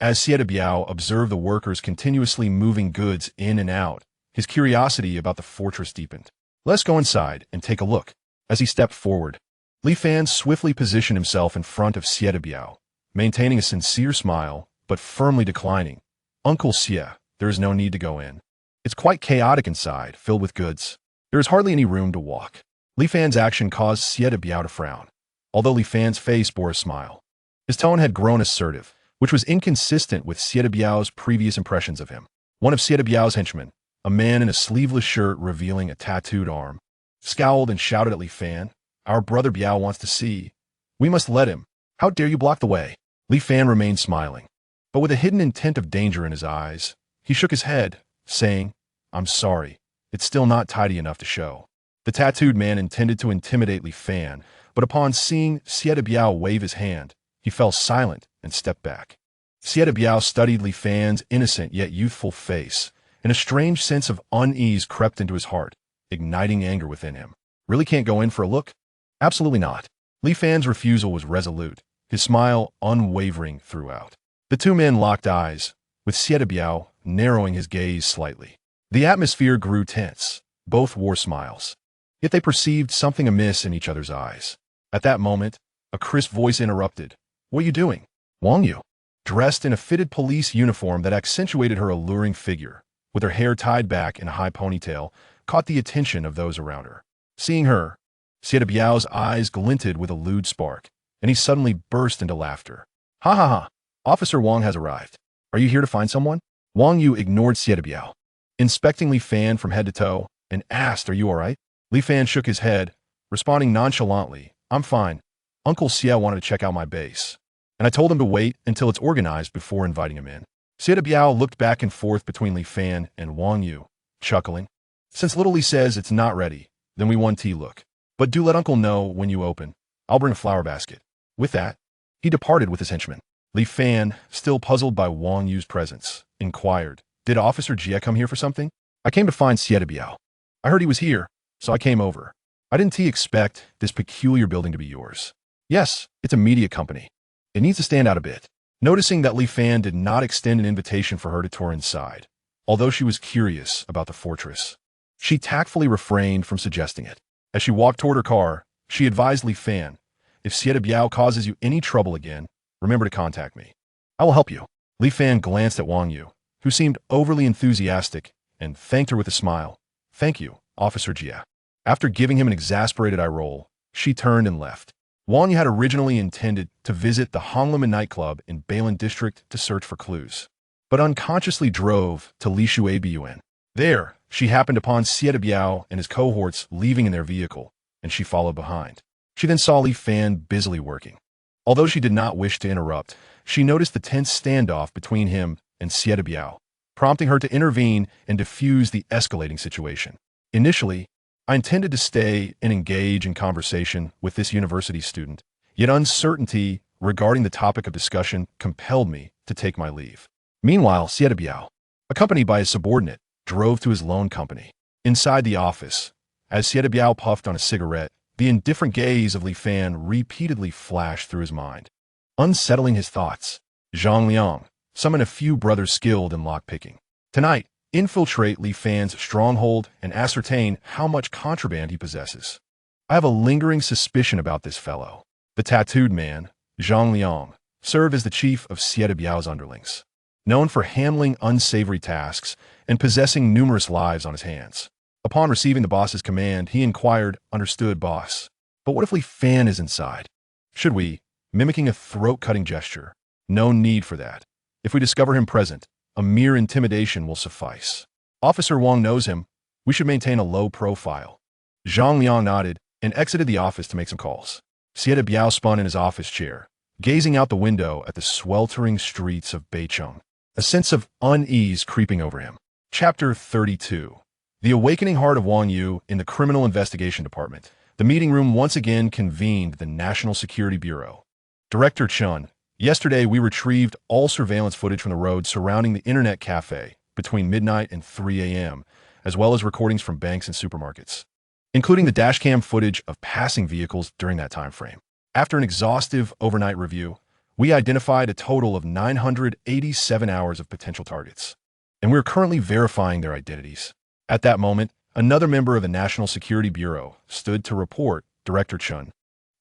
As Biao observed the workers continuously moving goods in and out, his curiosity about the fortress deepened. "Let's go inside and take a look." As he stepped forward, Li Fan swiftly positioned himself in front of Biao, maintaining a sincere smile, but firmly declining. "Uncle Xie, there is no need to go in. It's quite chaotic inside, filled with goods. There is hardly any room to walk." Li Fan's action caused Biao to frown, although Li Fan's face bore a smile. His tone had grown assertive, which was inconsistent with Biao's previous impressions of him. One of Biao's henchmen, a man in a sleeveless shirt revealing a tattooed arm, scowled and shouted at Li Fan, "Our brother Biao wants to see. We must let him. How dare you block the way?" Li Fan remained smiling, but with a hidden intent of danger in his eyes. He shook his head, saying, "I'm sorry, it's still not tidy enough to show." The tattooed man intended to intimidate Li Fan, but upon seeing Biao wave his hand, he fell silent and stepped back. Biao studied Li Fan's innocent yet youthful face, and a strange sense of unease crept into his heart, igniting anger within him. "Really can't go in for a look?" "Absolutely not." Li Fan's refusal was resolute, his smile unwavering throughout. The two men locked eyes, with Biao narrowing his gaze slightly. The atmosphere grew tense. Both wore smiles. Yet they perceived something amiss in each other's eyes. At that moment, a crisp voice interrupted. "What are you doing?" Wang Yu, dressed in a fitted police uniform that accentuated her alluring figure, with her hair tied back in a high ponytail, caught the attention of those around her. Seeing her, Biao's eyes glinted with a lewd spark, and he suddenly burst into laughter. Ha ha ha! Officer Wang has arrived. Are you here to find someone? Wang Yu ignored Biao, inspecting Li Fan from head to toe, and asked, "Are you all right?" Li Fan shook his head, responding nonchalantly, "I'm fine. Uncle Xie wanted to check out my base, and I told him to wait until it's organized before inviting him in." Biao looked back and forth between Li Fan and Wang Yu, chuckling. "Since Little Li says it's not ready, then we won tea look. But do let Uncle know when you open. I'll bring a flower basket." With that, he departed with his henchman. Li Fan, still puzzled by Wang Yu's presence, inquired, "Did Officer Jie come here for something?" "I came to find Biao. I heard he was here, so I came over. I didn't expect this peculiar building to be yours." "Yes, it's a media company. It needs to stand out a bit." Noticing that Li Fan did not extend an invitation for her to tour inside, although she was curious about the fortress, she tactfully refrained from suggesting it. As she walked toward her car, she advised Li Fan, "If Biao causes you any trouble again, remember to contact me. I will help you." Li Fan glanced at Wang Yu, who seemed overly enthusiastic, and thanked her with a smile. "Thank you, Officer Jie." After giving him an exasperated eye roll, she turned and left. Wang Yu had originally intended to visit the Honglumen nightclub in Bailin district to search for clues, but unconsciously drove to Lishui Bun. There, she happened upon Biao and his cohorts leaving in their vehicle, and she followed behind. She then saw Li Fan busily working. Although she did not wish to interrupt, she noticed the tense standoff between him and Biao, prompting her to intervene and defuse the escalating situation. "Initially, I intended to stay and engage in conversation with this university student, yet uncertainty regarding the topic of discussion compelled me to take my leave." Meanwhile, Biao, accompanied by his subordinate, drove to his loan company. Inside the office, as Biao puffed on a cigarette, the indifferent gaze of Li Fan repeatedly flashed through his mind. Unsettling his thoughts, Zhang Liang summoned a few brothers skilled in lockpicking. Tonight, infiltrate Li Fan's stronghold and ascertain how much contraband he possesses. I have a lingering suspicion about this fellow. The tattooed man, Zhang Liang, served as the chief of Biao's underlings, known for handling unsavory tasks and possessing numerous lives on his hands. Upon receiving the boss's command, he inquired, "Understood, boss. But what if Li Fan is inside? Should we?" Mimicking a throat-cutting gesture. "No need for that. If we discover him present, a mere intimidation will suffice. Officer Wang knows him. We should maintain a low profile." Zhang Liang nodded and exited the office to make some calls. Biao spun in his office chair, gazing out the window at the sweltering streets of Beicheng, a sense of unease creeping over him. Chapter 32. The awakening heart of Wang Yu in the Criminal Investigation Department. The meeting room once again convened the National Security Bureau. "Director Chun, yesterday we retrieved all surveillance footage from the road surrounding the internet cafe between midnight and 3 a.m., as well as recordings from banks and supermarkets, including the dashcam footage of passing vehicles during that time frame. After an exhaustive overnight review, we identified a total of 987 hours of potential targets, and we're currently verifying their identities." At that moment, another member of the National Security Bureau stood to report, "Director Chun,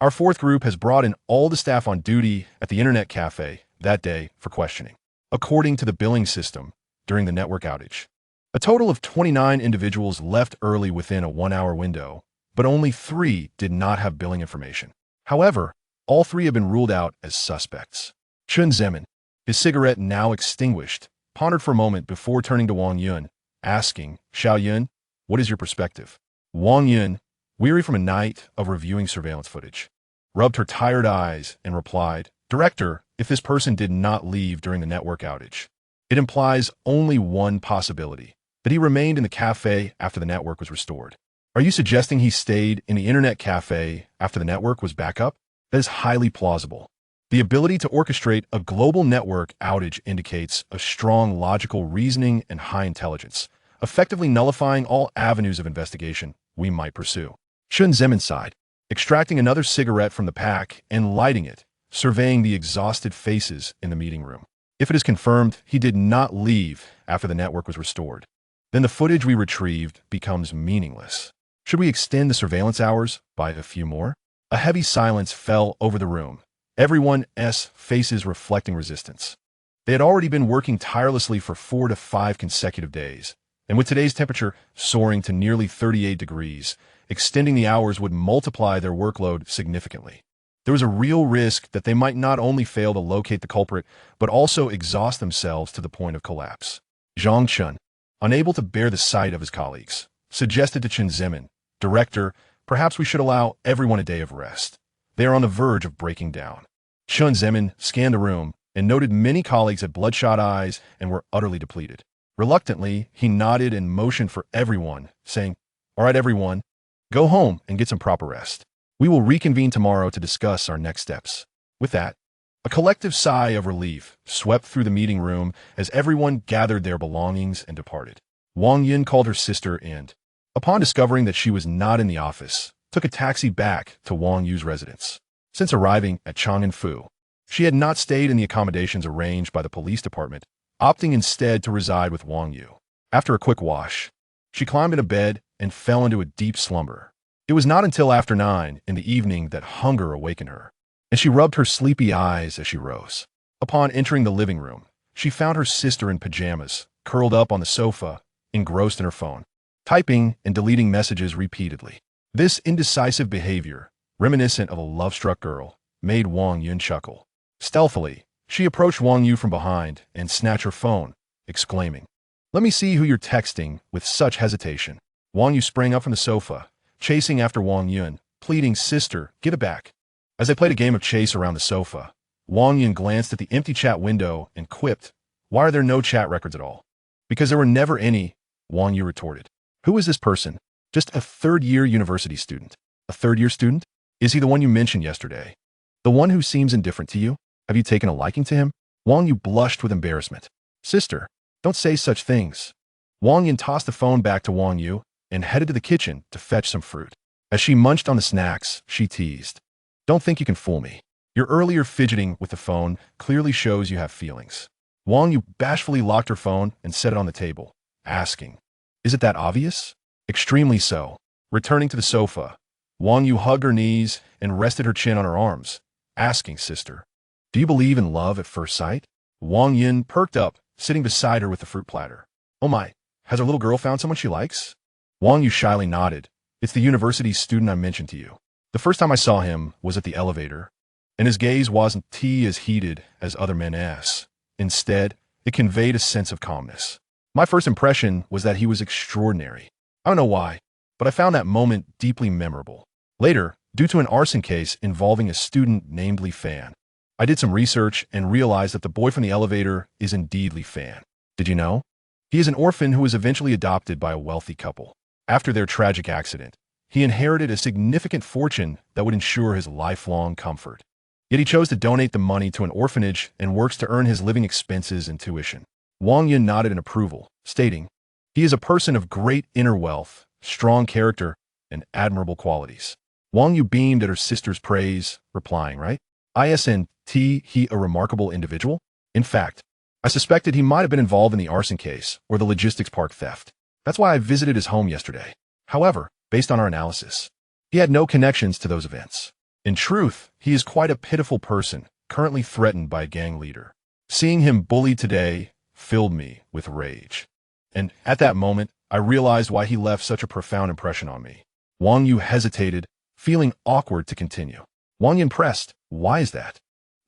our fourth group has brought in all the staff on duty at the internet cafe that day for questioning. According to the billing system, during the network outage, a total of 29 individuals left early within a 1-hour window, but only 3 did not have billing information. However, all 3 have been ruled out as suspects." Chun Zemin, his cigarette now extinguished, pondered for a moment before turning to Wang Yun, asking, "Xiao Yun, what is your perspective?" Wang Yun, weary from a night of reviewing surveillance footage, rubbed her tired eyes and replied, "Director, if this person did not leave during the network outage, it implies only one possibility, that he remained in the cafe after the network was restored. Are you suggesting he stayed in the internet cafe after the network was back up? That is highly plausible. The ability to orchestrate a global network outage indicates a strong logical reasoning and high intelligence, effectively nullifying all avenues of investigation we might pursue." Chun Zemin sighed, extracting another cigarette from the pack and lighting it, surveying the exhausted faces in the meeting room. "If it is confirmed he did not leave after the network was restored, then the footage we retrieved becomes meaningless. Should we extend the surveillance hours by a few more?" A heavy silence fell over the room, everyone's faces reflecting resistance. They had already been working tirelessly for 4 to 5 consecutive days, and with today's temperature soaring to nearly 38 degrees, extending the hours would multiply their workload significantly. There was a real risk that they might not only fail to locate the culprit, but also exhaust themselves to the point of collapse. Zhang Chun, unable to bear the sight of his colleagues, suggested to Chen Zemin, "Director, perhaps we should allow everyone a day of rest. They are on the verge of breaking down." Chen Zemin scanned the room and noted many colleagues had bloodshot eyes and were utterly depleted. Reluctantly, he nodded and motioned for everyone, saying, "All right, everyone, go home and get some proper rest. We will reconvene tomorrow to discuss our next steps." With that, a collective sigh of relief swept through the meeting room as everyone gathered their belongings and departed. Wang Yun called her sister and, upon discovering that she was not in the office, took a taxi back to Wang Yu's residence. Since arriving at Chang'an-fu, she had not stayed in the accommodations arranged by the police department, opting instead to reside with Wang Yu. After a quick wash, she climbed into bed and fell into a deep slumber. It was not until after 9 in the evening that hunger awakened her, and she rubbed her sleepy eyes as she rose. Upon entering the living room, she found her sister in pajamas, curled up on the sofa, engrossed in her phone, typing and deleting messages repeatedly. This indecisive behavior, reminiscent of a love-struck girl, made Wang Yun chuckle. Stealthily, she approached Wang Yu from behind and snatched her phone, exclaiming, "Let me see who you're texting with such hesitation." Wang Yu sprang up from the sofa, chasing after Wang Yun, pleading, "Sister, give it back." As they played a game of chase around the sofa, Wang Yun glanced at the empty chat window and quipped, "Why are there no chat records at all?" "Because there were never any," Wang Yu retorted. "Who is this person?" "Just a third-year university student." "A third-year student? Is he the one you mentioned yesterday? The one who seems indifferent to you? Have you taken a liking to him?" Wang Yu blushed with embarrassment. "Sister, don't say such things." Wang Yun tossed the phone back to Wang Yu and headed to the kitchen to fetch some fruit. As she munched on the snacks, she teased, "Don't think you can fool me. Your earlier fidgeting with the phone clearly shows you have feelings." Wang Yu bashfully locked her phone and set it on the table, asking, "Is it that obvious?" "Extremely so." Returning to the sofa, Wang Yu hugged her knees and rested her chin on her arms, asking, "Sister, do you believe in love at first sight?" Wang Yun perked up, sitting beside her with the fruit platter. "Oh my, has our little girl found someone she likes?" Wang Yu shyly nodded. "It's the university student I mentioned to you. The first time I saw him was at the elevator, and his gaze wasn't as heated as other men's. Instead, it conveyed a sense of calmness. My first impression was that he was extraordinary. I don't know why, but I found that moment deeply memorable. Later, due to an arson case involving a student named Li Fan, I did some research and realized that the boy from the elevator is indeed Li Fan. Did you know? He is an orphan who was eventually adopted by a wealthy couple. After their tragic accident, he inherited a significant fortune that would ensure his lifelong comfort. Yet he chose to donate the money to an orphanage and works to earn his living expenses and tuition. Wang Yun nodded in approval, stating, "He is a person of great inner wealth, strong character, and admirable qualities." Wang Yu beamed at her sister's praise, replying, "Right? Isn't he a remarkable individual? In fact, I suspected he might have been involved in the arson case or the logistics park theft. That's why I visited his home yesterday. However, based on our analysis, he had no connections to those events. In truth, he is quite a pitiful person, currently threatened by a gang leader. Seeing him bullied today filled me with rage. And at that moment, I realized why he left such a profound impression on me." Wang Yu hesitated, feeling awkward to continue. Wang Yun pressed, "Why is that?"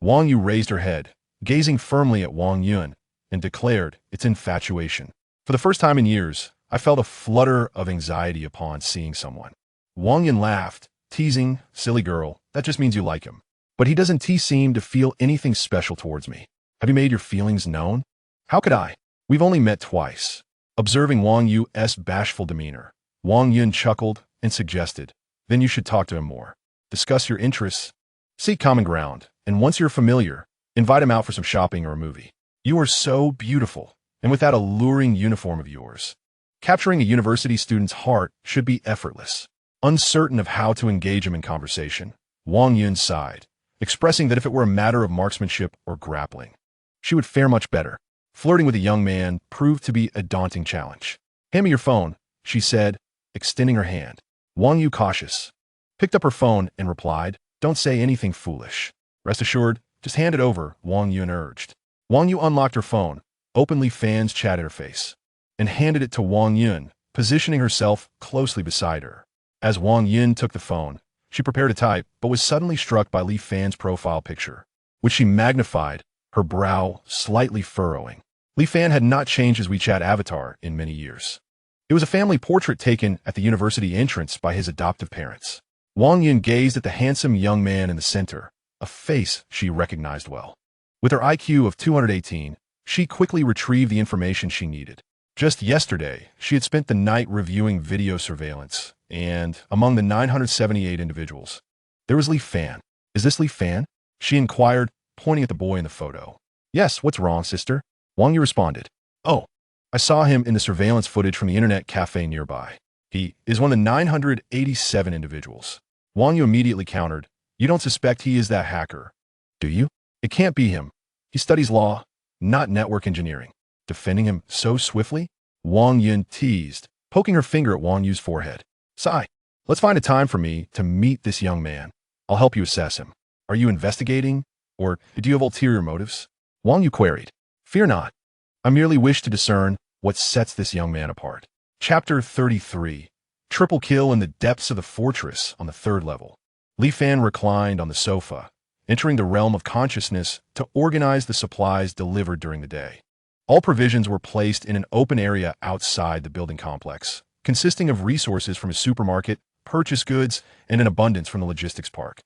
Wang Yu raised her head, gazing firmly at Wang Yun, and declared, "It's infatuation. For the first time in years, I felt a flutter of anxiety upon seeing someone." Wang Yun laughed, teasing, "Silly girl, that just means you like him. But he doesn't seem to feel anything special towards me. Have you made your feelings known?" "How could I? We've only met twice." Observing Wang Yu's bashful demeanor, Wang Yun chuckled and suggested, "Then you should talk to him more. Discuss your interests. Seek common ground, and once you're familiar, invite him out for some shopping or a movie. You are so beautiful, and with that alluring uniform of yours. Capturing a university student's heart should be effortless." Uncertain of how to engage him in conversation, Wang Yun sighed, expressing that if it were a matter of marksmanship or grappling, she would fare much better. Flirting with a young man proved to be a daunting challenge. "Hand me your phone," she said, extending her hand. Wang Yu, cautious, picked up her phone and replied, "Don't say anything foolish. Rest assured, just hand it over," Wang Yun urged. Wang Yu unlocked her phone, openly Fan's chat interface, and handed it to Wang Yun, positioning herself closely beside her. As Wang Yun took the phone, She prepared to type, but was suddenly struck by Li Fan's profile picture, which she magnified, her brow slightly furrowing. Li Fan had not changed his WeChat avatar in many years. It was a family portrait taken at the university entrance by his adoptive parents. Wang Yun gazed at the handsome young man in the center, a face she recognized well. With her IQ of 218, she quickly retrieved the information she needed. Just yesterday, she had spent the night reviewing video surveillance, and among the 978 individuals, there was Li Fan. "Is this Li Fan?" she inquired, pointing at the boy in the photo. "Yes, what's wrong, sister?" Wang Yu responded. "Oh, I saw him in the surveillance footage from the internet cafe nearby. He is one of the 987 individuals." Wang Yu immediately countered, "You don't suspect he is that hacker, do you? It can't be him. He studies law, not network engineering." Defending him so swiftly, Wang Yun teased, poking her finger at Wang Yu's forehead. "Sai, let's find a time for me to meet this young man. I'll help you assess him. Are you investigating, or do you have ulterior motives?" Wang Yu queried. "Fear not. I merely wish to discern what sets this young man apart." Chapter 33. Triple kill in the depths of the fortress on the third level. Li Fan reclined on the sofa, entering the realm of consciousness to organize the supplies delivered during the day. All provisions were placed in an open area outside the building complex, consisting of resources from a supermarket, purchase goods, and an abundance from the logistics park,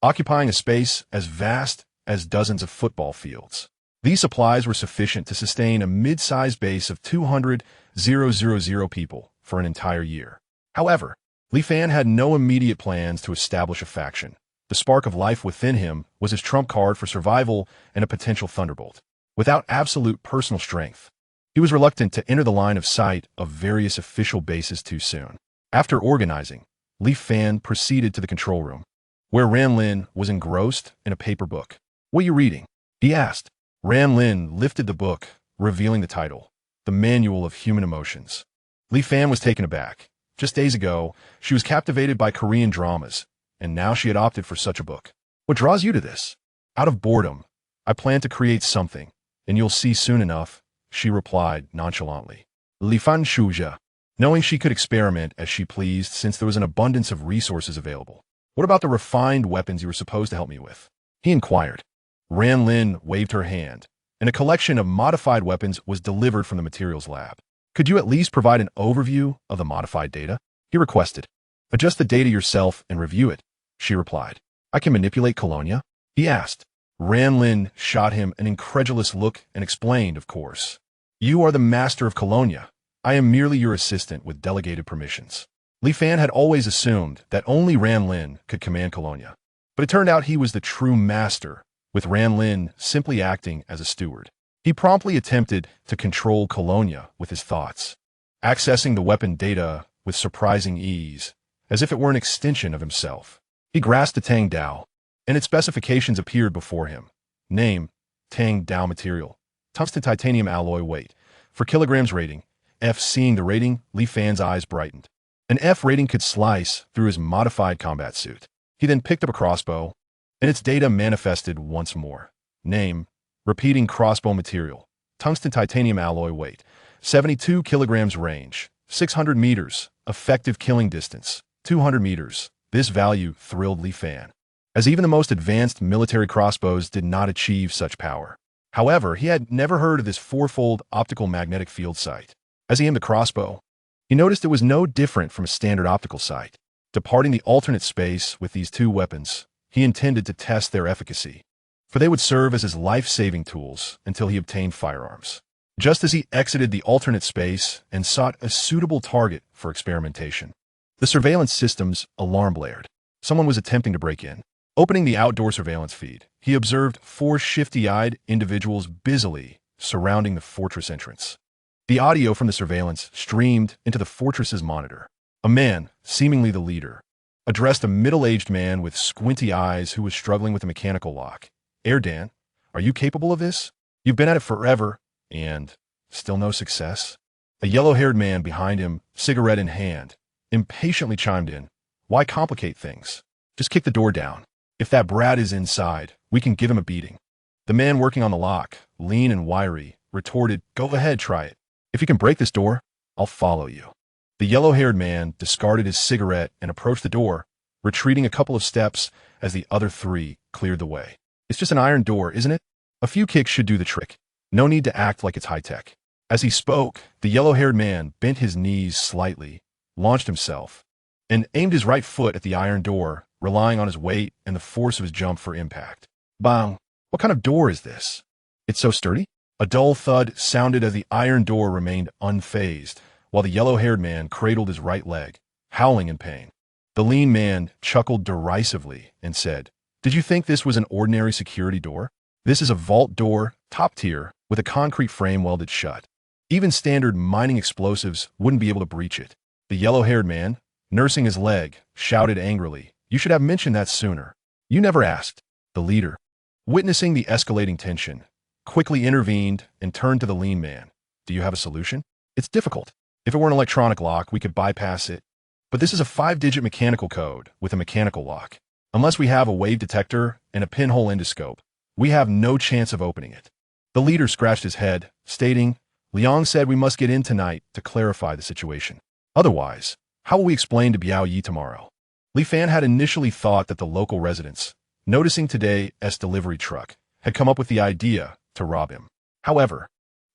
occupying a space as vast as dozens of football fields. These supplies were sufficient to sustain a mid-sized base of 200,000 people for an entire year. However, Li Fan had no immediate plans to establish a faction. The spark of life within him was his trump card for survival and a potential thunderbolt. Without absolute personal strength, he was reluctant to enter the line of sight of various official bases too soon. After organizing, Li Fan proceeded to the control room, where Ran Lin was engrossed in a paper book. "What are you reading?" he asked. Ran Lin lifted the book, revealing the title, The Manual of Human Emotions. Li Fan was taken aback. Just days ago, she was captivated by Korean dramas, and now she had opted for such a book. "What draws you to this?" "Out of boredom. I plan to create something, and you'll see soon enough," she replied nonchalantly. Li Fan shuja, knowing she could experiment as she pleased since there was an abundance of resources available. "What about the refined weapons you were supposed to help me with?" he inquired. Ran Lin waved her hand, and a collection of modified weapons was delivered from the materials lab. "Could you at least provide an overview of the modified data?" he requested. "Adjust the data yourself and review it," she replied. "I can manipulate Colonia?" he asked. Ran Lin shot him an incredulous look and explained, "Of course. You are the master of Colonia. I am merely your assistant with delegated permissions." Li Fan had always assumed that only Ran Lin could command Colonia, but it turned out he was the true master, with Ran Lin simply acting as a steward. He promptly attempted to control Colonia with his thoughts, accessing the weapon data with surprising ease, as if it were an extension of himself. He grasped the Tang Dao, and its specifications appeared before him. Name, Tang Dao material, tungsten titanium alloy weight, for kilograms rating, F. Seeing the rating, Li Fan's eyes brightened. An F rating could slice through his modified combat suit. He then picked up a crossbow, and its data manifested once more. Name, repeating crossbow material, tungsten titanium alloy weight, 72 kilograms range, 600 meters, effective killing distance, 200 meters. This value thrilled Li Fan, as even the most advanced military crossbows did not achieve such power. However, he had never heard of this fourfold optical magnetic field sight. As he aimed the crossbow, he noticed it was no different from a standard optical sight. Departing the alternate space with these two weapons, he intended to test their efficacy, for they would serve as his life-saving tools until he obtained firearms. Just as he exited the alternate space and sought a suitable target for experimentation, the surveillance system's alarm blared. Someone was attempting to break in. Opening the outdoor surveillance feed, he observed 4 shifty-eyed individuals busily surrounding the fortress entrance. The audio from the surveillance streamed into the fortress's monitor. A man, seemingly the leader, addressed a middle-aged man with squinty eyes who was struggling with a mechanical lock. "Erdan, are you capable of this? You've been at it forever, and still no success?" A yellow-haired man behind him, cigarette in hand, impatiently chimed in. "Why complicate things? Just kick the door down. If that brat is inside, we can give him a beating." The man working on the lock, lean and wiry, retorted, "Go ahead, try it. If you can break this door, I'll follow you." The yellow-haired man discarded his cigarette and approached the door, retreating a couple of steps as the other three cleared the way. It's just an iron door, isn't it? A few kicks should do the trick. No need to act like it's high-tech. As he spoke, the yellow-haired man bent his knees slightly, launched himself, and aimed his right foot at the iron door, relying on his weight and the force of his jump for impact. Bang! What kind of door is this? It's so sturdy? A dull thud sounded as the iron door remained unfazed, while the yellow-haired man cradled his right leg, howling in pain. The lean man chuckled derisively and said, "Did you think this was an ordinary security door? This is a vault door, top tier, with a concrete frame welded shut. Even standard mining explosives wouldn't be able to breach it." The yellow-haired man, nursing his leg, shouted angrily, "You should have mentioned that sooner. You never asked." The leader, witnessing the escalating tension, quickly intervened and turned to the lean man. "Do you have a solution? It's difficult. If it were an electronic lock, we could bypass it. But this is a 5-digit mechanical code with a mechanical lock. Unless we have a wave detector and a pinhole endoscope, we have no chance of opening it." The leader scratched his head, stating, "Liang said we must get in tonight to clarify the situation. Otherwise, how will we explain to Biao Yi tomorrow?" Li Fan had initially thought that the local residents, noticing today's delivery truck, had come up with the idea to rob him. However,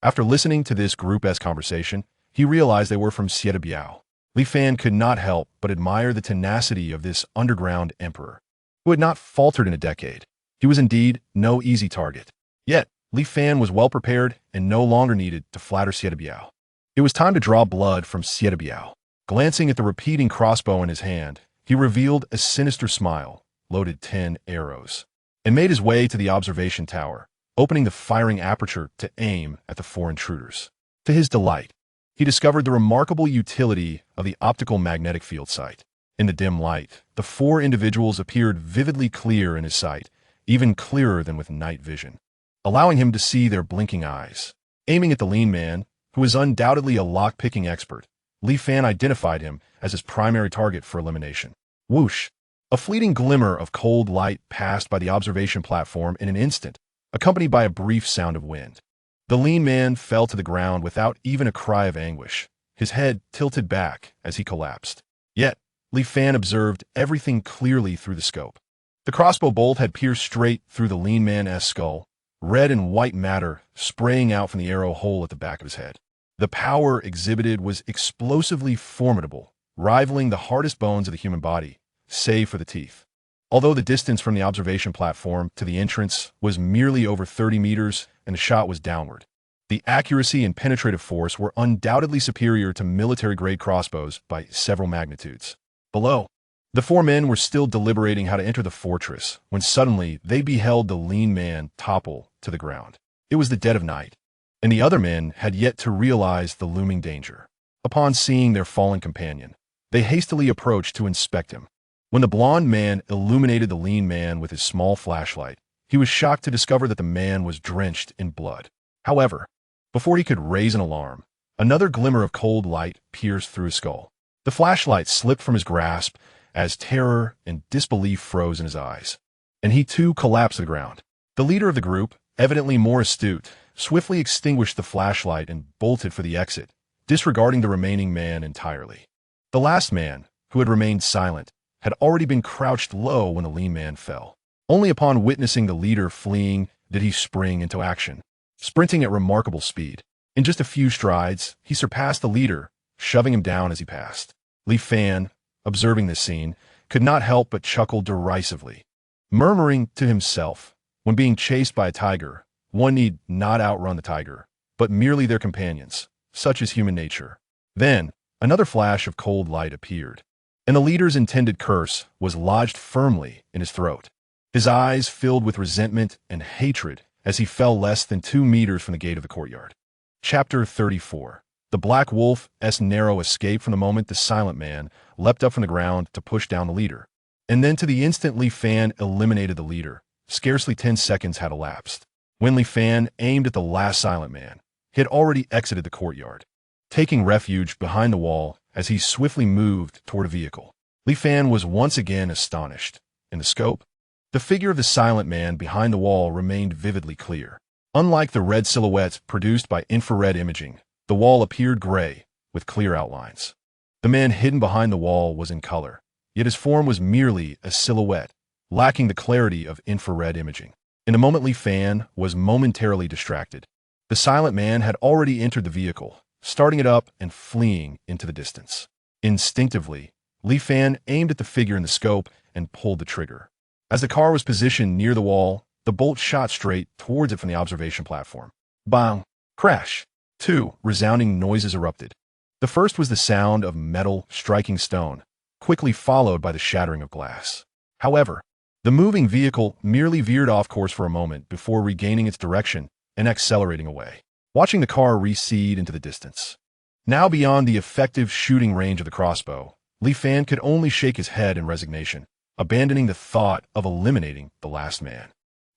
after listening to this group-esque conversation, he realized they were from Sieta Biao. Li Fan could not help but admire the tenacity of this underground emperor, who had not faltered in a decade. He was indeed no easy target. Yet, Li Fan was well prepared and no longer needed to flatter Sieta Biao. It was time to draw blood from Sieta Biao. Glancing at the repeating crossbow in his hand, he revealed a sinister smile, loaded 10 arrows, and made his way to the observation tower, opening the firing aperture to aim at the 4 intruders. To his delight, he discovered the remarkable utility of the optical magnetic field sight. In the dim light, the 4 individuals appeared vividly clear in his sight, even clearer than with night vision, allowing him to see their blinking eyes. Aiming at the lean man, who was undoubtedly a lock-picking expert, Li Fan identified him as his primary target for elimination. Whoosh! A fleeting glimmer of cold light passed by the observation platform in an instant, accompanied by a brief sound of wind. The lean man fell to the ground without even a cry of anguish, his head tilted back as he collapsed. Yet, Li Fan observed everything clearly through the scope. The crossbow bolt had pierced straight through the lean man's skull, red and white matter spraying out from the arrow hole at the back of his head. The power exhibited was explosively formidable, rivaling the hardest bones of the human body, save for the teeth. Although the distance from the observation platform to the entrance was merely over 30 meters and the shot was downward, the accuracy and penetrative force were undoubtedly superior to military-grade crossbows by several magnitudes. Below, the 4 men were still deliberating how to enter the fortress when suddenly they beheld the lean man topple to the ground. It was the dead of night, and the other men had yet to realize the looming danger. Upon seeing their fallen companion, they hastily approached to inspect him. When the blond man illuminated the lean man with his small flashlight, he was shocked to discover that the man was drenched in blood. However, before he could raise an alarm, another glimmer of cold light pierced through his skull. The flashlight slipped from his grasp as terror and disbelief froze in his eyes, and he too collapsed to the ground. The leader of the group, evidently more astute, swiftly extinguished the flashlight and bolted for the exit, disregarding the remaining man entirely. The last man, who had remained silent, had already been crouched low when the lean man fell. Only upon witnessing the leader fleeing did he spring into action, sprinting at remarkable speed. In just a few strides, he surpassed the leader, shoving him down as he passed. Li Fan, observing this scene, could not help but chuckle derisively, murmuring to himself, when being chased by a tiger, one need not outrun the tiger, but merely their companions. Such is human nature. Then, another flash of cold light appeared, and the leader's intended curse was lodged firmly in his throat. His eyes filled with resentment and hatred as he fell less than 2 meters from the gate of the courtyard. Chapter 34. The Black Wolf's narrow escape from the moment the silent man leapt up from the ground to push down the leader, and then to the instant Li Fan eliminated the leader. Scarcely 10 seconds had elapsed. When Li Fan aimed at the last silent man, he had already exited the courtyard, taking refuge behind the wall as he swiftly moved toward a vehicle. Li Fan was once again astonished. In the scope, the figure of the silent man behind the wall remained vividly clear. Unlike the red silhouettes produced by infrared imaging, the wall appeared gray, with clear outlines. The man hidden behind the wall was in color, yet his form was merely a silhouette, lacking the clarity of infrared imaging. In a moment, Li Fan was momentarily distracted. The silent man had already entered the vehicle, starting it up and fleeing into the distance. Instinctively, Li Fan aimed at the figure in the scope and pulled the trigger. As the car was positioned near the wall, the bolt shot straight towards it from the observation platform. Bang! Crash! Two resounding noises erupted. The first was the sound of metal striking stone, quickly followed by the shattering of glass. However, the moving vehicle merely veered off course for a moment before regaining its direction and accelerating away, watching the car recede into the distance. Now beyond the effective shooting range of the crossbow, Li Fan could only shake his head in resignation, abandoning the thought of eliminating the last man.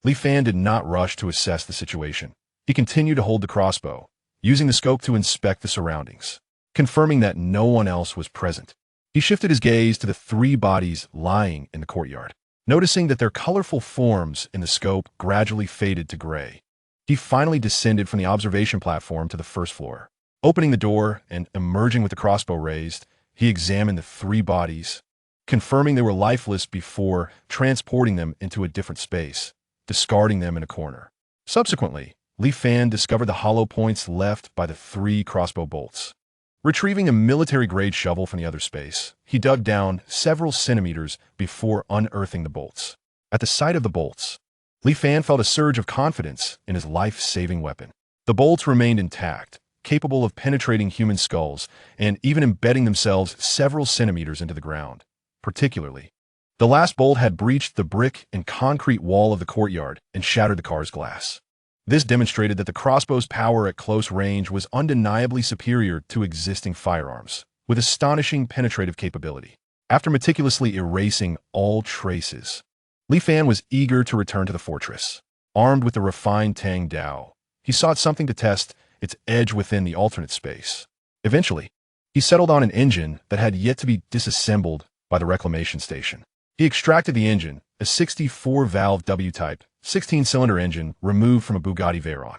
Li Fan did not rush to assess the situation. He continued to hold the crossbow, using the scope to inspect the surroundings. Confirming that no one else was present, he shifted his gaze to the three bodies lying in the courtyard. Noticing that their colorful forms in the scope gradually faded to gray, he finally descended from the observation platform to the first floor. Opening the door and emerging with the crossbow raised, he examined the three bodies, confirming they were lifeless before transporting them into a different space, discarding them in a corner. Subsequently, Li Fan discovered the hollow points left by the three crossbow bolts. Retrieving a military-grade shovel from the other space, he dug down several centimeters before unearthing the bolts. At the sight of the bolts, Li Fan felt a surge of confidence in his life-saving weapon. The bolts remained intact, capable of penetrating human skulls and even embedding themselves several centimeters into the ground. Particularly, the last bolt had breached the brick and concrete wall of the courtyard and shattered the car's glass. This demonstrated that the crossbow's power at close range was undeniably superior to existing firearms, with astonishing penetrative capability. After meticulously erasing all traces, Li Fan was eager to return to the fortress. Armed with the refined Tang Dao, he sought something to test its edge within the alternate space. Eventually, he settled on an engine that had yet to be disassembled by the reclamation station. He extracted the engine, a 64-valve W-type, 16-cylinder engine removed from a Bugatti Veyron.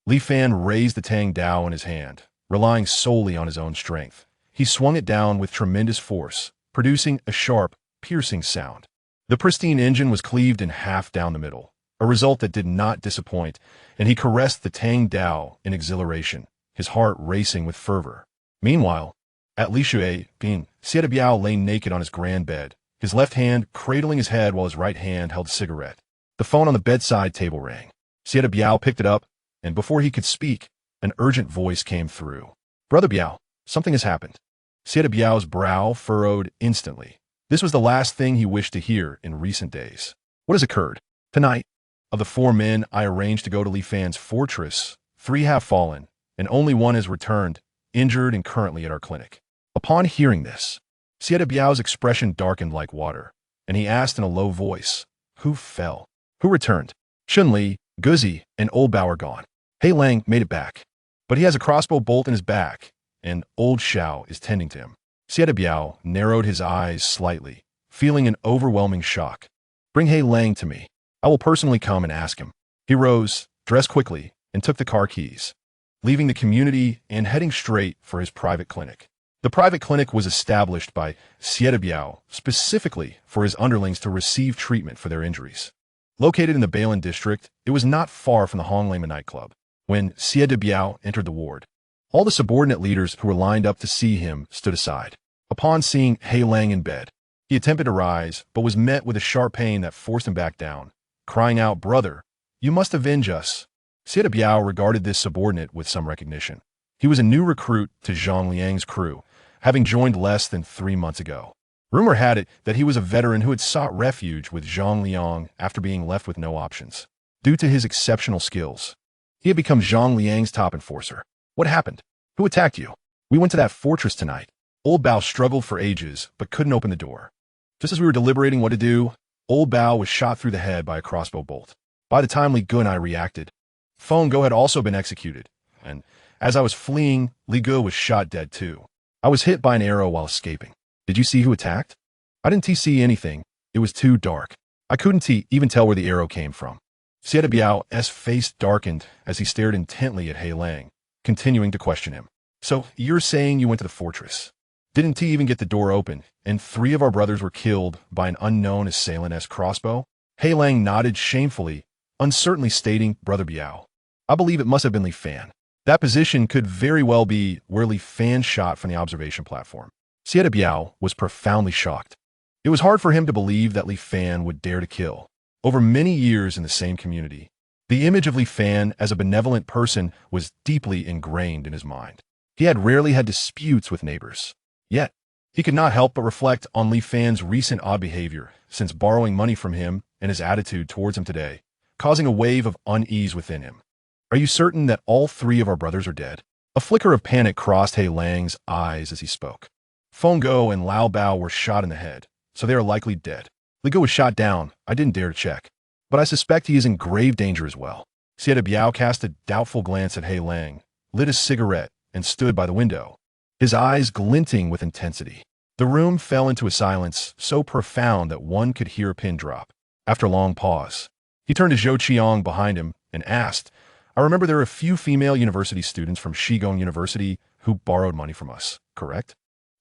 Li Fan raised the Tang Dao in his hand, relying solely on his own strength. He swung it down with tremendous force, producing a sharp, piercing sound. The pristine engine was cleaved in half down the middle, a result that did not disappoint, and he caressed the Tang Dao in exhilaration, his heart racing with fervor. Meanwhile, at Li Shui, Xie Biao lay naked on his grand bed, his left hand cradling his head while his right hand held a cigarette. The phone on the bedside table rang. Xie Biao picked it up, and before he could speak, an urgent voice came through. "Brother Biao, something has happened." Xie Biao's brow furrowed instantly. This was the last thing he wished to hear in recent days. "What has occurred?" "Tonight, of the 4 men I arranged to go to Li Fan's fortress, 3 have fallen, and only 1 has returned, injured and currently at our clinic." Upon hearing this, Xie Biao's expression darkened like water, and he asked in a low voice, "Who fell? Who returned?" "Shun Li, Guzi, and Old Bao are gone. Hei Lang made it back, but he has a crossbow bolt in his back, and Old Xiao is tending to him." Xie Biao narrowed his eyes slightly, feeling an overwhelming shock. "Bring Hei Lang to me. I will personally come and ask him." He rose, dressed quickly, and took the car keys, leaving the community and heading straight for his private clinic. The private clinic was established by Xie Biao specifically for his underlings to receive treatment for their injuries. Located in the Bailin district, it was not far from the Honglema nightclub. When Xie Biao entered the ward, all the subordinate leaders who were lined up to see him stood aside. Upon seeing Hei Lang in bed, he attempted to rise, but was met with a sharp pain that forced him back down, crying out, "Brother, you must avenge us." Xie Biao regarded this subordinate with some recognition. He was a new recruit to Zhang Liang's crew, having joined less than 3 months ago. Rumor had it that he was a veteran who had sought refuge with Zhang Liang after being left with no options. Due to his exceptional skills, he had become Zhang Liang's top enforcer. "What happened? Who attacked you?" "We went to that fortress tonight." Old Bao struggled for ages, but couldn't open the door. Just as we were deliberating what to do, Old Bao was shot through the head by a crossbow bolt. By the time Li Gu and I reacted, Feng Go had also been executed, and as I was fleeing, Li Gu was shot dead too. I was hit by an arrow while escaping. "Did you see who attacked?" "I didn't see anything. It was too dark. I couldn't even tell where the arrow came from." Xie Biao's face darkened as he stared intently at Hei Lang, continuing to question him. "So, you're saying you went to the fortress? Didn't he even get the door open, and 3 of our brothers were killed by an unknown assailant-esque crossbow? Hei Lang nodded shamefully, uncertainly stating, Brother Biao. I believe it must have been Li Fan. That position could very well be where Li Fan shot from the observation platform. Sieta Biao was profoundly shocked. It was hard for him to believe that Li Fan would dare to kill. Over many years in the same community, the image of Li Fan as a benevolent person was deeply ingrained in his mind. He had rarely had disputes with neighbors. Yet, he could not help but reflect on Li Fan's recent odd behavior since borrowing money from him and his attitude towards him today, causing a wave of unease within him. Are you certain that all 3 of our brothers are dead? A flicker of panic crossed Hei Lang's eyes as he spoke. Feng Go and Lao Bao were shot in the head, so they are likely dead. Li Go was shot down. I didn't dare to check, but I suspect he is in grave danger as well. Sieta Biao cast a doubtful glance at Hei Lang, lit a cigarette, and stood by the window, his eyes glinting with intensity. The room fell into a silence so profound that one could hear a pin drop. After a long pause, he turned to Zhou Qiang behind him and asked, I remember there are a few female university students from Shigong University who borrowed money from us, correct?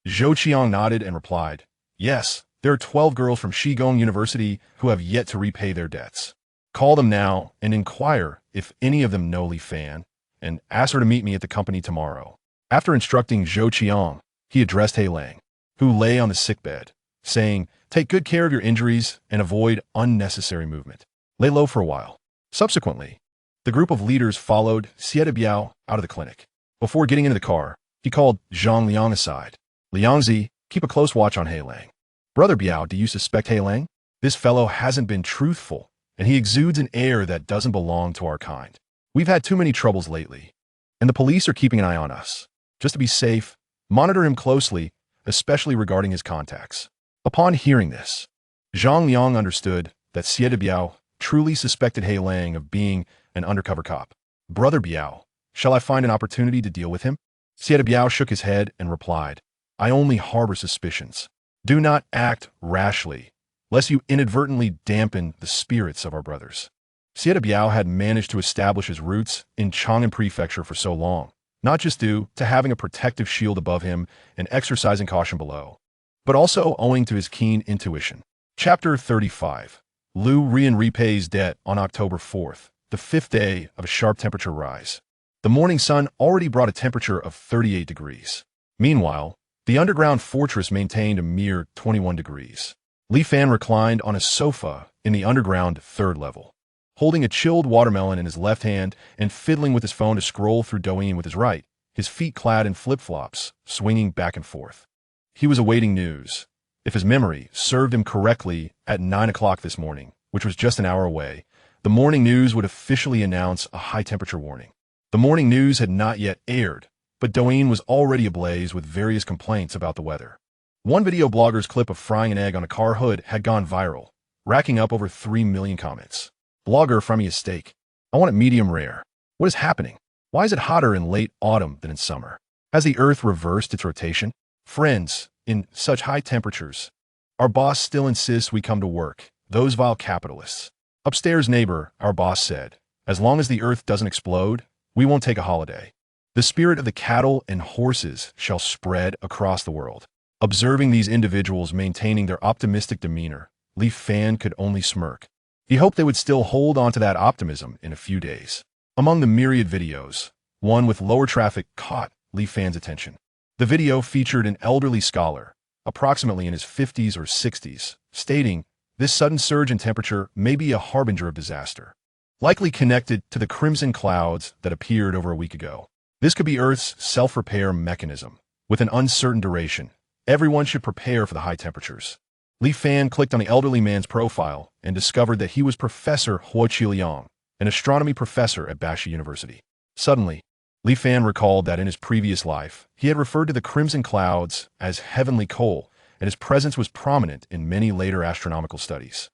Zhou Qiang nodded and replied, yes, there are 12 girls from Shigong University who have yet to repay their debts. Call them now and inquire if any of them know Li Fan, and ask her to meet me at the company tomorrow. After instructing Zhou Qiang, he addressed Hei Lang, who lay on the sickbed, saying, take good care of your injuries and avoid unnecessary movement. Lay low for a while. Subsequently, the group of leaders followed Sieta Biao out of the clinic. Before getting into the car, he called Zhang Liang aside. Liangzi, keep a close watch on Hei Lang. Brother Biao, do you suspect Hei Lang? This fellow hasn't been truthful, and he exudes an air that doesn't belong to our kind. We've had too many troubles lately, and the police are keeping an eye on us. Just to be safe, monitor him closely, especially regarding his contacts. Upon hearing this, Zhang Liang understood that Sieta Biao truly suspected Hei Lang of being an undercover cop. Brother Biao, shall I find an opportunity to deal with him? Sieta Biao shook his head and replied, I only harbor suspicions. Do not act rashly, lest you inadvertently dampen the spirits of our brothers. Sieta Biao had managed to establish his roots in Chang'an Prefecture for so long, not just due to having a protective shield above him and exercising caution below, but also owing to his keen intuition. Chapter 35. Liu Rian repays debt on October 4th, the 5th day of a sharp temperature rise. The morning sun already brought a temperature of 38 degrees. Meanwhile, the underground fortress maintained a mere 21 degrees. Li Fan reclined on a sofa in the underground 3rd level, holding a chilled watermelon in his left hand and fiddling with his phone to scroll through Douyin with his right, his feet clad in flip-flops, swinging back and forth. He was awaiting news. If his memory served him correctly, at 9 o'clock this morning, which was just an hour away, the morning news would officially announce a high-temperature warning. The morning news had not yet aired, but Douyin was already ablaze with various complaints about the weather. One video blogger's clip of frying an egg on a car hood had gone viral, racking up over 3 million comments. Blogger, fry me a steak. I want it medium rare. What is happening? Why is it hotter in late autumn than in summer? Has the Earth reversed its rotation? Friends, in such high temperatures, our boss still insists we come to work, those vile capitalists. Upstairs neighbor, our boss said, as long as the Earth doesn't explode, we won't take a holiday. The spirit of the cattle and horses shall spread across the world. Observing these individuals maintaining their optimistic demeanor, Li Fan could only smirk. He hoped they would still hold on to that optimism in a few days. Among the myriad videos, one with lower traffic caught Li Fan's attention. The video featured an elderly scholar, approximately in his 50s or 60s, stating, this sudden surge in temperature may be a harbinger of disaster, likely connected to the crimson clouds that appeared over a week ago. This could be Earth's self-repair mechanism. With an uncertain duration, everyone should prepare for the high temperatures. Li Fan clicked on the elderly man's profile and discovered that he was Professor Huo Qiliang, an astronomy professor at Bashi University. Suddenly, Li Fan recalled that in his previous life, he had referred to the crimson clouds as heavenly coal, and his presence was prominent in many later astronomical studies.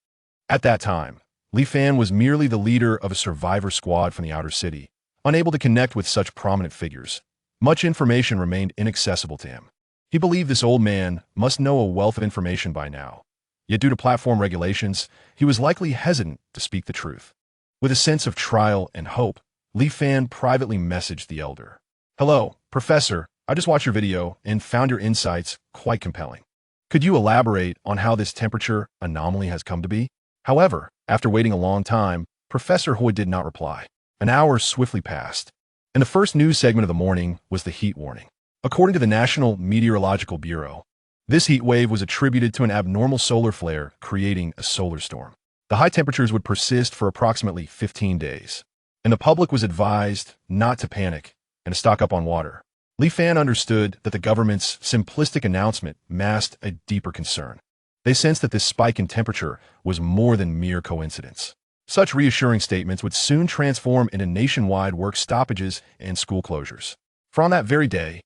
At that time, Li Fan was merely the leader of a survivor squad from the outer city, unable to connect with such prominent figures. Much information remained inaccessible to him. He believed this old man must know a wealth of information by now, yet due to platform regulations, he was likely hesitant to speak the truth. With a sense of trial and hope, Li Fan privately messaged the elder. Hello, Professor, I just watched your video and found your insights quite compelling. Could you elaborate on how this temperature anomaly has come to be? However, after waiting a long time, Professor Hoy did not reply. An hour swiftly passed, and the first news segment of the morning was the heat warning. According to the National Meteorological Bureau, this heat wave was attributed to an abnormal solar flare creating a solar storm. The high temperatures would persist for approximately 15 days, and the public was advised not to panic and to stock up on water. Li Fan understood that the government's simplistic announcement masked a deeper concern. They sensed that this spike in temperature was more than mere coincidence. Such reassuring statements would soon transform into nationwide work stoppages and school closures. For on that very day,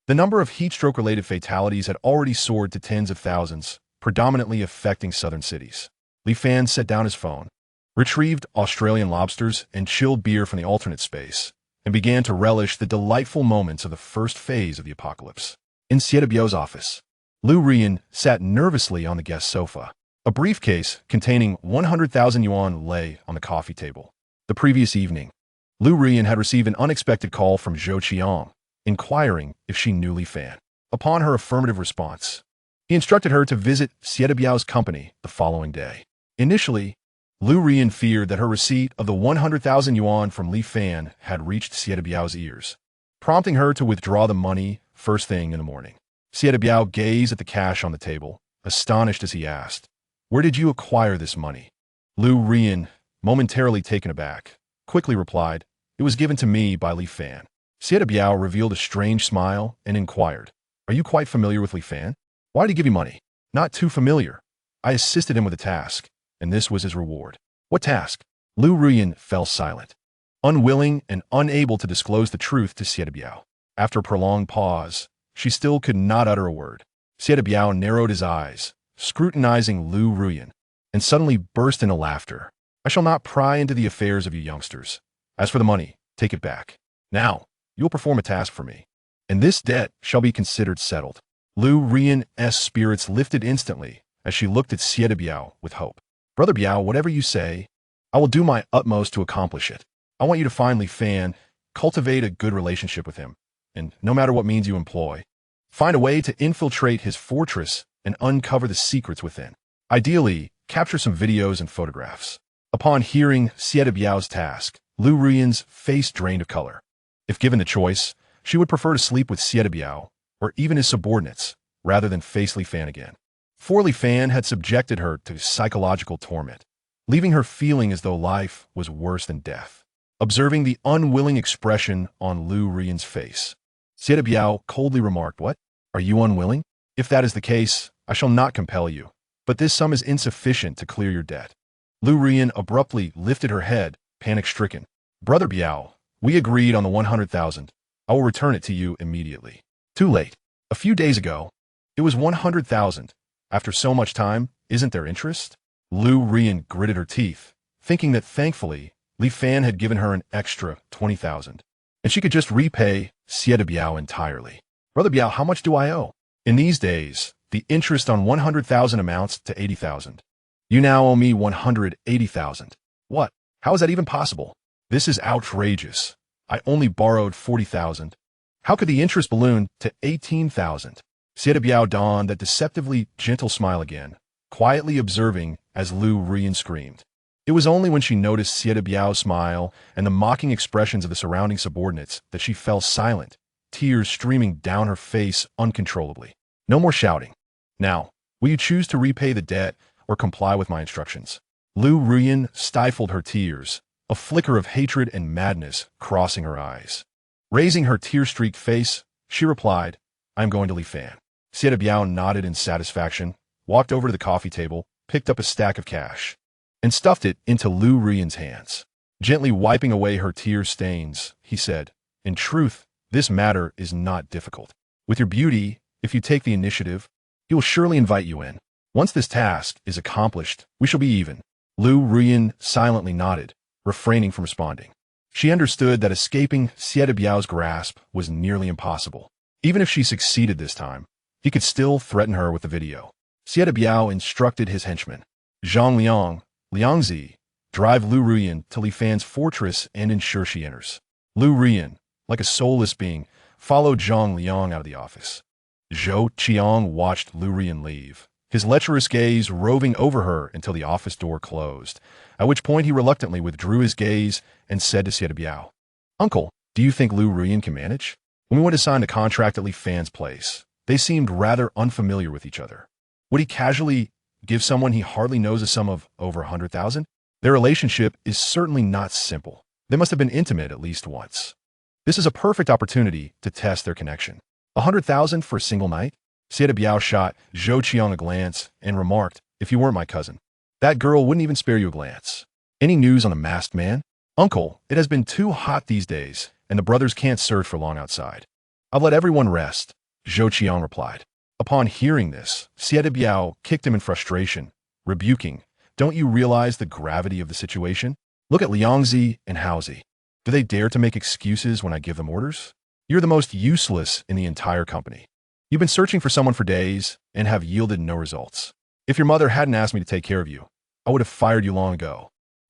the number of heat-stroke-related fatalities had already soared to tens of thousands, predominantly affecting southern cities. Li Fan set down his phone, retrieved Australian lobsters and chilled beer from the alternate space, and began to relish the delightful moments of the first phase of the apocalypse. In Siedebiao's office, Lu Rian sat nervously on the guest sofa. A briefcase containing 100,000 yuan lay on the coffee table. The previous evening, Lu Rian had received an unexpected call from Zhou Qiang, inquiring if she knew Li Fan. Upon her affirmative response, he instructed her to visit Siedebiao's company the following day. Initially, Lu Rian feared that her receipt of the 100,000 yuan from Li Fan had reached Siedebiao's ears, prompting her to withdraw the money first thing in the morning. Siedebiao gazed at the cash on the table, astonished as he asked, "Where did you acquire this money?" Lu Rian, momentarily taken aback, quickly replied, "It was given to me by Li Fan." Siedebiao revealed a strange smile and inquired, "Are you quite familiar with Li Fan? Why did he give you money?" "Not too familiar. I assisted him with a task, and this was his reward." "What task?" Lu Rian fell silent, unwilling and unable to disclose the truth to Siedebiao. After a prolonged pause, she still could not utter a word. Siedebiao narrowed his eyes, scrutinizing Lu Rian, and suddenly burst into laughter. "I shall not pry into the affairs of you youngsters. As for the money, take it back. Now, you will perform a task for me, and this debt shall be considered settled." Lu Rian's spirits lifted instantly as she looked at Siedebiao with hope. "Brother Biao, whatever you say, I will do my utmost to accomplish it. I want you to find Li Fan, cultivate a good relationship with him, and no matter what means you employ, find a way to infiltrate his fortress and uncover the secrets within. Ideally, capture some videos and photographs." Upon hearing Siedebiao's task, Lu Rian's face drained of color. If given the choice, she would prefer to sleep with Siedebiao, or even his subordinates, rather than face Li Fan again. For Li Fan had subjected her to psychological torment, leaving her feeling as though life was worse than death. Observing the unwilling expression on Lu Rian's face, Siedebiao coldly remarked, "What? Are you unwilling? If that is the case, I shall not compel you, but this sum is insufficient to clear your debt." Lu Rian abruptly lifted her head, panic-stricken. "Brother Biao, we agreed on the 100,000. I will return it to you immediately." "Too late. A few days ago, it was 100,000. After so much time, isn't there interest?" Lu Rian gritted her teeth, thinking that thankfully, Li Fan had given her an extra 20,000, and she could just repay Siedebiao entirely. "Brother Biao, how much do I owe?" "In these days, the interest on 100,000 amounts to 80,000. You now owe me 180,000. "What? How is that even possible?" "This is outrageous. I only borrowed 40,000. How could the interest balloon to 18,000? Siedebiao donned that deceptively gentle smile again, quietly observing as Lu Rian screamed. It was only when she noticed Siedebiao's smile and the mocking expressions of the surrounding subordinates that she fell silent, tears streaming down her face uncontrollably. "No more shouting. Now, will you choose to repay the debt or comply with my instructions?" Lu Rian stifled her tears, a flicker of hatred and madness crossing her eyes. Raising her tear-streaked face, she replied, "I am going to Li Fan." Siedebiao nodded in satisfaction, walked over to the coffee table, picked up a stack of cash, and stuffed it into Lu Rian's hands. Gently wiping away her tear stains, he said, "In truth, this matter is not difficult. With your beauty, if you take the initiative, he will surely invite you in. Once this task is accomplished, we shall be even." Lu Rian silently nodded, refraining from responding. She understood that escaping Siedebiao's grasp was nearly impossible. Even if she succeeded this time, he could still threaten her with the video. Siedebiao instructed his henchmen, Zhang Liang, Liangzi, drive Lu Rian to Li Fan's fortress and ensure she enters. Lu Rian, like a soulless being, followed Zhang Liang out of the office. Zhou Qiang watched Lu Rian leave, his lecherous gaze roving over her until the office door closed, at which point he reluctantly withdrew his gaze and said to Xie Biao, "Uncle, do you think Lu Rian can manage?" When we went to sign a contract at Li Fan's place, they seemed rather unfamiliar with each other. Would he casually give someone he hardly knows a sum of over 100,000? Their relationship is certainly not simple. They must have been intimate at least once. This is a perfect opportunity to test their connection. 100,000 for a single night? Xie Biao shot Zhou Qiang a glance and remarked, "If you weren't my cousin, that girl wouldn't even spare you a glance. Any news on the masked man?" "Uncle, it has been too hot these days, and the brothers can't search for long outside. I've let everyone rest," Zhou Qiang replied. Upon hearing this, Xie Biao kicked him in frustration, rebuking, "Don't you realize the gravity of the situation? Look at Liangzi and Haozi. Do they dare to make excuses when I give them orders? You're the most useless in the entire company. You've been searching for someone for days and have yielded no results. If your mother hadn't asked me to take care of you, I would have fired you long ago."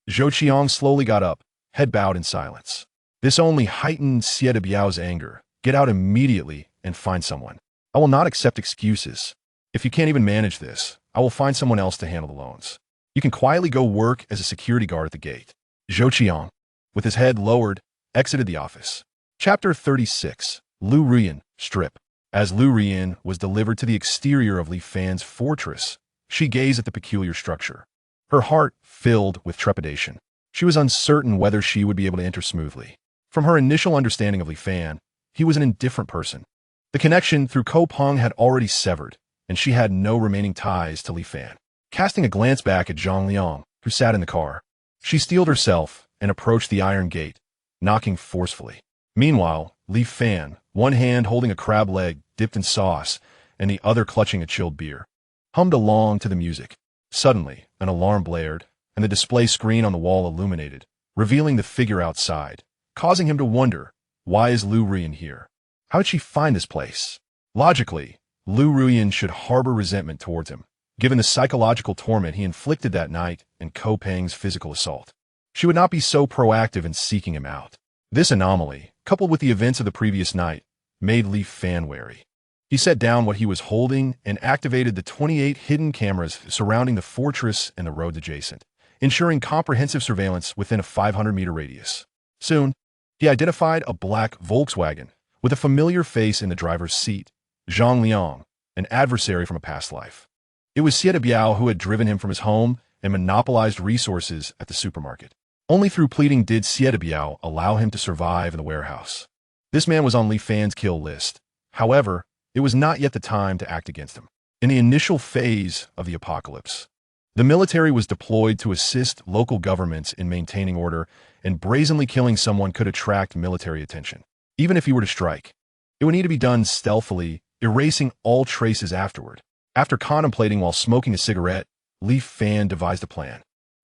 Zhou Qiang slowly got up, head bowed in silence. This only heightened Xie Biao's anger. "Get out immediately and find someone. I will not accept excuses. If you can't even manage this, I will find someone else to handle the loans. You can quietly go work as a security guard at the gate." Zhou Qiang, with his head lowered, exited the office. Chapter 36. Lu Rian, Strip. As Lu Rian was delivered to the exterior of Li Fan's fortress, she gazed at the peculiar structure. Her heart filled with trepidation. She was uncertain whether she would be able to enter smoothly. From her initial understanding of Li Fan, he was an indifferent person. The connection through Ko Peng had already severed, and she had no remaining ties to Li Fan. Casting a glance back at Zhang Liang, who sat in the car, she steeled herself and approached the iron gate, knocking forcefully. Meanwhile, Li Fan, one hand holding a crab leg dipped in sauce and the other clutching a chilled beer, hummed along to the music. Suddenly, an alarm blared, and the display screen on the wall illuminated, revealing the figure outside, causing him to wonder, why is Lu Rian here? How did she find this place? Logically, Lu Rian should harbor resentment towards him, given the psychological torment he inflicted that night and Ko Peng's physical assault. She would not be so proactive in seeking him out. This anomaly, coupled with the events of the previous night, made Li Fan wary. He set down what he was holding and activated the 28 hidden cameras surrounding the fortress and the roads adjacent, ensuring comprehensive surveillance within a 500-meter radius. Soon, he identified a black Volkswagen with a familiar face in the driver's seat, Zhang Liang, an adversary from a past life. It was Xie Biao who had driven him from his home and monopolized resources at the supermarket. Only through pleading did Xie Biao allow him to survive in the warehouse. This man was on Li Fan's kill list. However, it was not yet the time to act against him. In the initial phase of the apocalypse, the military was deployed to assist local governments in maintaining order, and brazenly killing someone could attract military attention. Even if he were to strike, it would need to be done stealthily, erasing all traces afterward. After contemplating while smoking a cigarette, Li Fan devised a plan.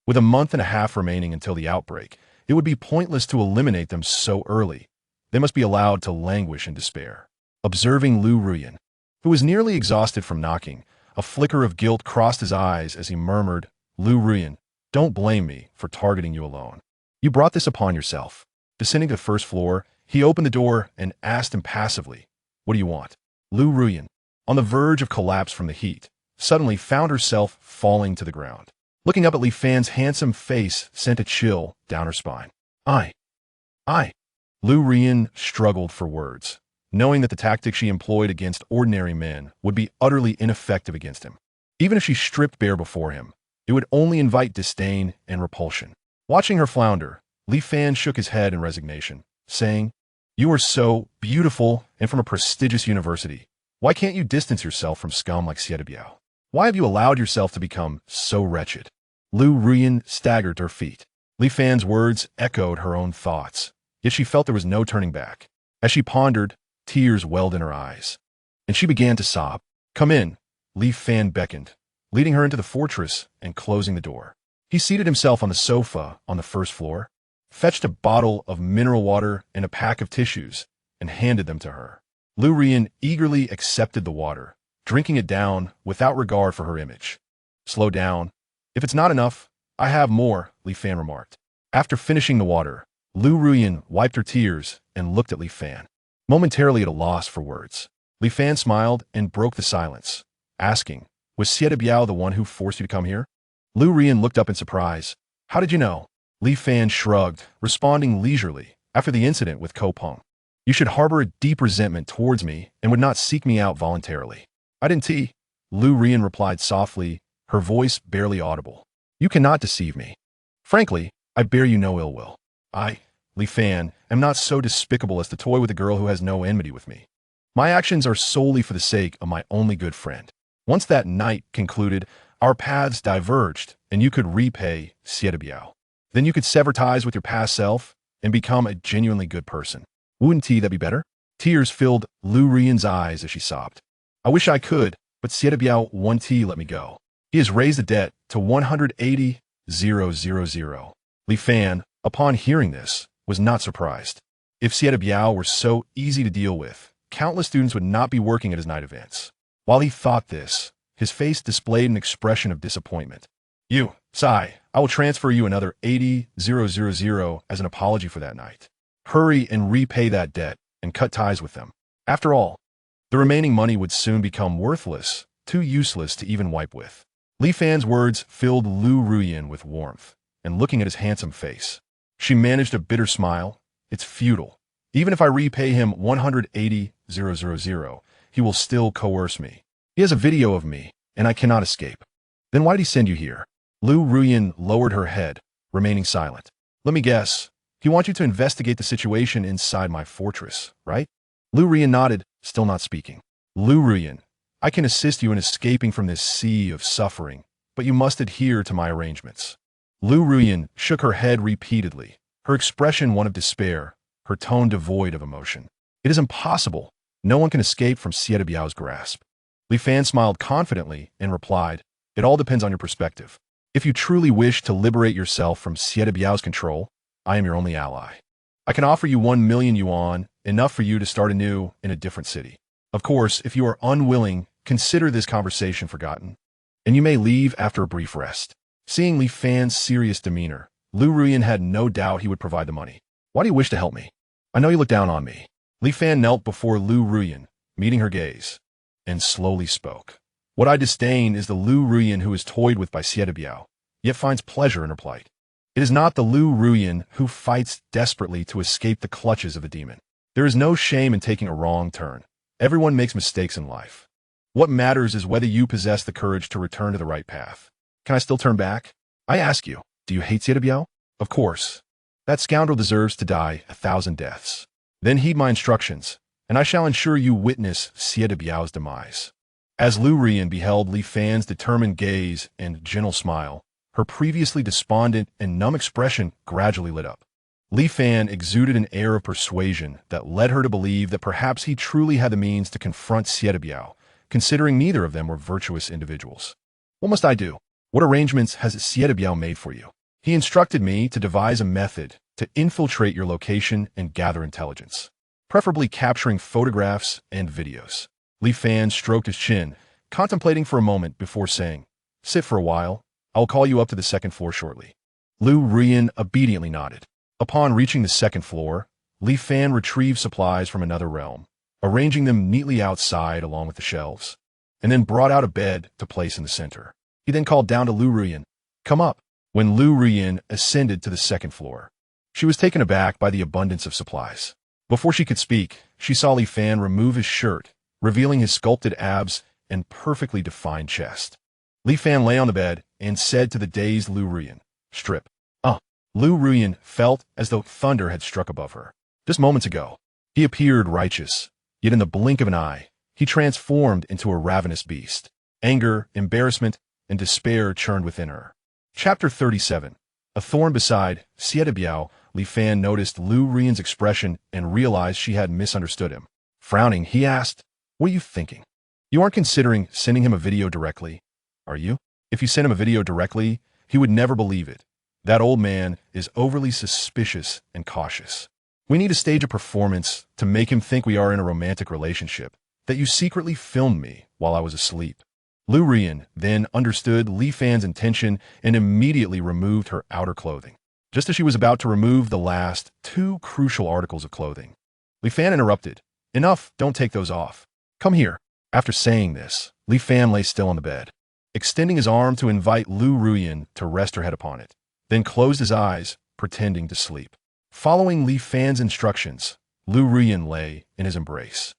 With a month and a half remaining until the outbreak, it would be pointless to eliminate them so early. They must be allowed to languish in despair. Observing Lu Rian, who was nearly exhausted from knocking, a flicker of guilt crossed his eyes as he murmured, "Lu Rian, don't blame me for targeting you alone. You brought this upon yourself." Descending to the first floor, he opened the door and asked impassively, "What do you want?" Lu Rian, on the verge of collapse from the heat, suddenly found herself falling to the ground. Looking up at Li Fan's handsome face sent a chill down her spine. I. Lu Rian struggled for words, knowing that the tactic she employed against ordinary men would be utterly ineffective against him. Even if she stripped bare before him, it would only invite disdain and repulsion. Watching her flounder, Li Fan shook his head in resignation, saying, "You are so beautiful and from a prestigious university. Why can't you distance yourself from scum like Xie Biao? Why have you allowed yourself to become so wretched?" Lu Rian staggered to her feet. Li Fan's words echoed her own thoughts, yet she felt there was no turning back. As she pondered, tears welled in her eyes, and she began to sob. "Come in," Li Fan beckoned, leading her into the fortress and closing the door. He seated himself on the sofa on the first floor, fetched a bottle of mineral water and a pack of tissues, and handed them to her. Lu Rian eagerly accepted the water, drinking it down without regard for her image. "Slow down. If it's not enough, I have more," Li Fan remarked. After finishing the water, Lu Rian wiped her tears and looked at Li Fan. momentarily at a loss for words. Li Fan smiled and broke the silence, asking, "Was Xie Biao the one who forced you to come here?" Lu Rian looked up in surprise. "How did you know?" Li Fan shrugged, responding leisurely, "After the incident with Ko Peng. You should harbor a deep resentment towards me and would not seek me out voluntarily." "I didn't tea," Lu Rian replied softly, her voice barely audible. "You cannot deceive me. Frankly, I bear you no ill will. I, Li Fan, am not so despicable as to toy with a girl who has no enmity with me. My actions are solely for the sake of my only good friend." Once that night concluded, our paths diverged, and you could repay Xie Biao. Then you could sever ties with your past self and become a genuinely good person. Wouldn't that be better? Tears filled Lu Rian's eyes as she sobbed. "I wish I could, but Xie Biao won't let me go. He has raised the debt to 180,000. Li Fan, upon hearing this, was not surprised. If Xie Biao were so easy to deal with, countless students would not be working at his night events. While he thought this, his face displayed an expression of disappointment. "You, Sai, I will transfer you another 80,000 as an apology for that night. Hurry and repay that debt and cut ties with them. After all, the remaining money would soon become worthless, too useless to even wipe with." Li Fan's words filled Lu Ruyan with warmth, and looking at his handsome face, she managed a bitter smile. "It's futile. Even if I repay him 180,000, he will still coerce me. He has a video of me, and I cannot escape." "Then why did he send you here?" Lu Ruyan lowered her head, remaining silent. "Let me guess. He wants you to investigate the situation inside my fortress, right?" Lu Ruyan nodded, still not speaking. "Lu Ruyan, I can assist you in escaping from this sea of suffering, but you must adhere to my arrangements." Lu Ruyan shook her head repeatedly, her expression one of despair, her tone devoid of emotion. "It is impossible. No one can escape from Xie Biao's grasp." Li Fan smiled confidently and replied, "It all depends on your perspective. If you truly wish to liberate yourself from Xie Biao's control, I am your only ally. I can offer you 1 million yuan, enough for you to start anew in a different city. Of course, if you are unwilling, consider this conversation forgotten, and you may leave after a brief rest." Seeing Li Fan's serious demeanor, Lu Ruyan had no doubt he would provide the money. "Why do you wish to help me? I know you look down on me." Li Fan knelt before Lu Ruyan, meeting her gaze, and slowly spoke. "What I disdain is the Lu Ruyan who is toyed with by Xie Biao, yet finds pleasure in her plight. It is not the Lu Ruyan who fights desperately to escape the clutches of the demon. There is no shame in taking a wrong turn. Everyone makes mistakes in life. What matters is whether you possess the courage to return to the right path. Can I still turn back? I ask you, do you hate Xie Biao? Of course. That scoundrel deserves to die 1,000 deaths. Then heed my instructions, and I shall ensure you witness Xie Biao's demise." As Lu Rian beheld Li Fan's determined gaze and gentle smile, her previously despondent and numb expression gradually lit up. Li Fan exuded an air of persuasion that led her to believe that perhaps he truly had the means to confront Xie Biao, considering neither of them were virtuous individuals. "What must I do? What arrangements has Xie Biao made for you?" "He instructed me to devise a method to infiltrate your location and gather intelligence, preferably capturing photographs and videos." Li Fan stroked his chin, contemplating for a moment before saying, "Sit for a while. I'll call you up to the second floor shortly." Lu Rian obediently nodded. Upon reaching the second floor, Li Fan retrieved supplies from another realm, arranging them neatly outside along with the shelves, and then brought out a bed to place in the center. He then called down to Lu Rian, "Come up." When Lu Rian ascended to the second floor, she was taken aback by the abundance of supplies. Before she could speak, she saw Li Fan remove his shirt, revealing his sculpted abs and perfectly defined chest. Li Fan lay on the bed and said to the dazed Lu Rian, "Strip." Lu Rian felt as though thunder had struck above her. Just moments ago, he appeared righteous, yet in the blink of an eye, he transformed into a ravenous beast. Anger, embarrassment, and despair churned within her. Chapter 37. A thorn beside Xie Biao. Li Fan noticed Lu Rian's expression and realized she had misunderstood him. Frowning, he asked, "What are you thinking? You aren't considering sending him a video directly, are you? If you sent him a video directly, he would never believe it. That old man is overly suspicious and cautious. We need to stage a performance to make him think we are in a romantic relationship, that you secretly filmed me while I was asleep." Lu Rian then understood Li Fan's intention and immediately removed her outer clothing. Just as she was about to remove the last 2 crucial articles of clothing, Li Fan interrupted, Enough, don't take those off. Come here. After saying this, Li Fan lay still on the bed, extending his arm to invite Lu Ruyin to rest her head upon it, then closed his eyes, pretending to sleep. Following Li Fan's instructions, Lu Ruyin lay in his embrace,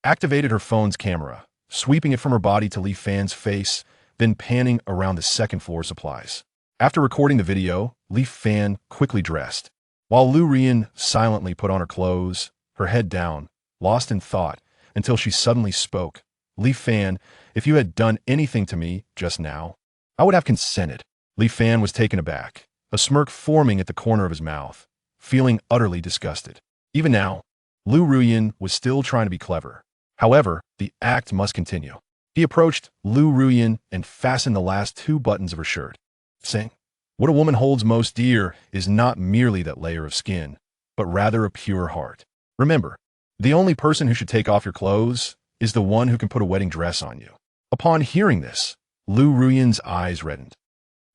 activated her phone's camera, sweeping it from her body to Li Fan's face, then panning around the second floor supplies. After recording the video, Li Fan quickly dressed, while Lu Ruyin silently put on her clothes, her head down, lost in thought, until she suddenly spoke. Li Fan, if you had done anything to me just now, I would have consented. Li Fan was taken aback, a smirk forming at the corner of his mouth, feeling utterly disgusted. Even now, Lu Ruyin was still trying to be clever. However, the act must continue. He approached Lu Ruyin and fastened the last 2 buttons of her shirt, saying, "What a woman holds most dear is not merely that layer of skin, but rather a pure heart. Remember, the only person who should take off your clothes is the one who can put a wedding dress on you." Upon hearing this, Lu Ruyin's eyes reddened,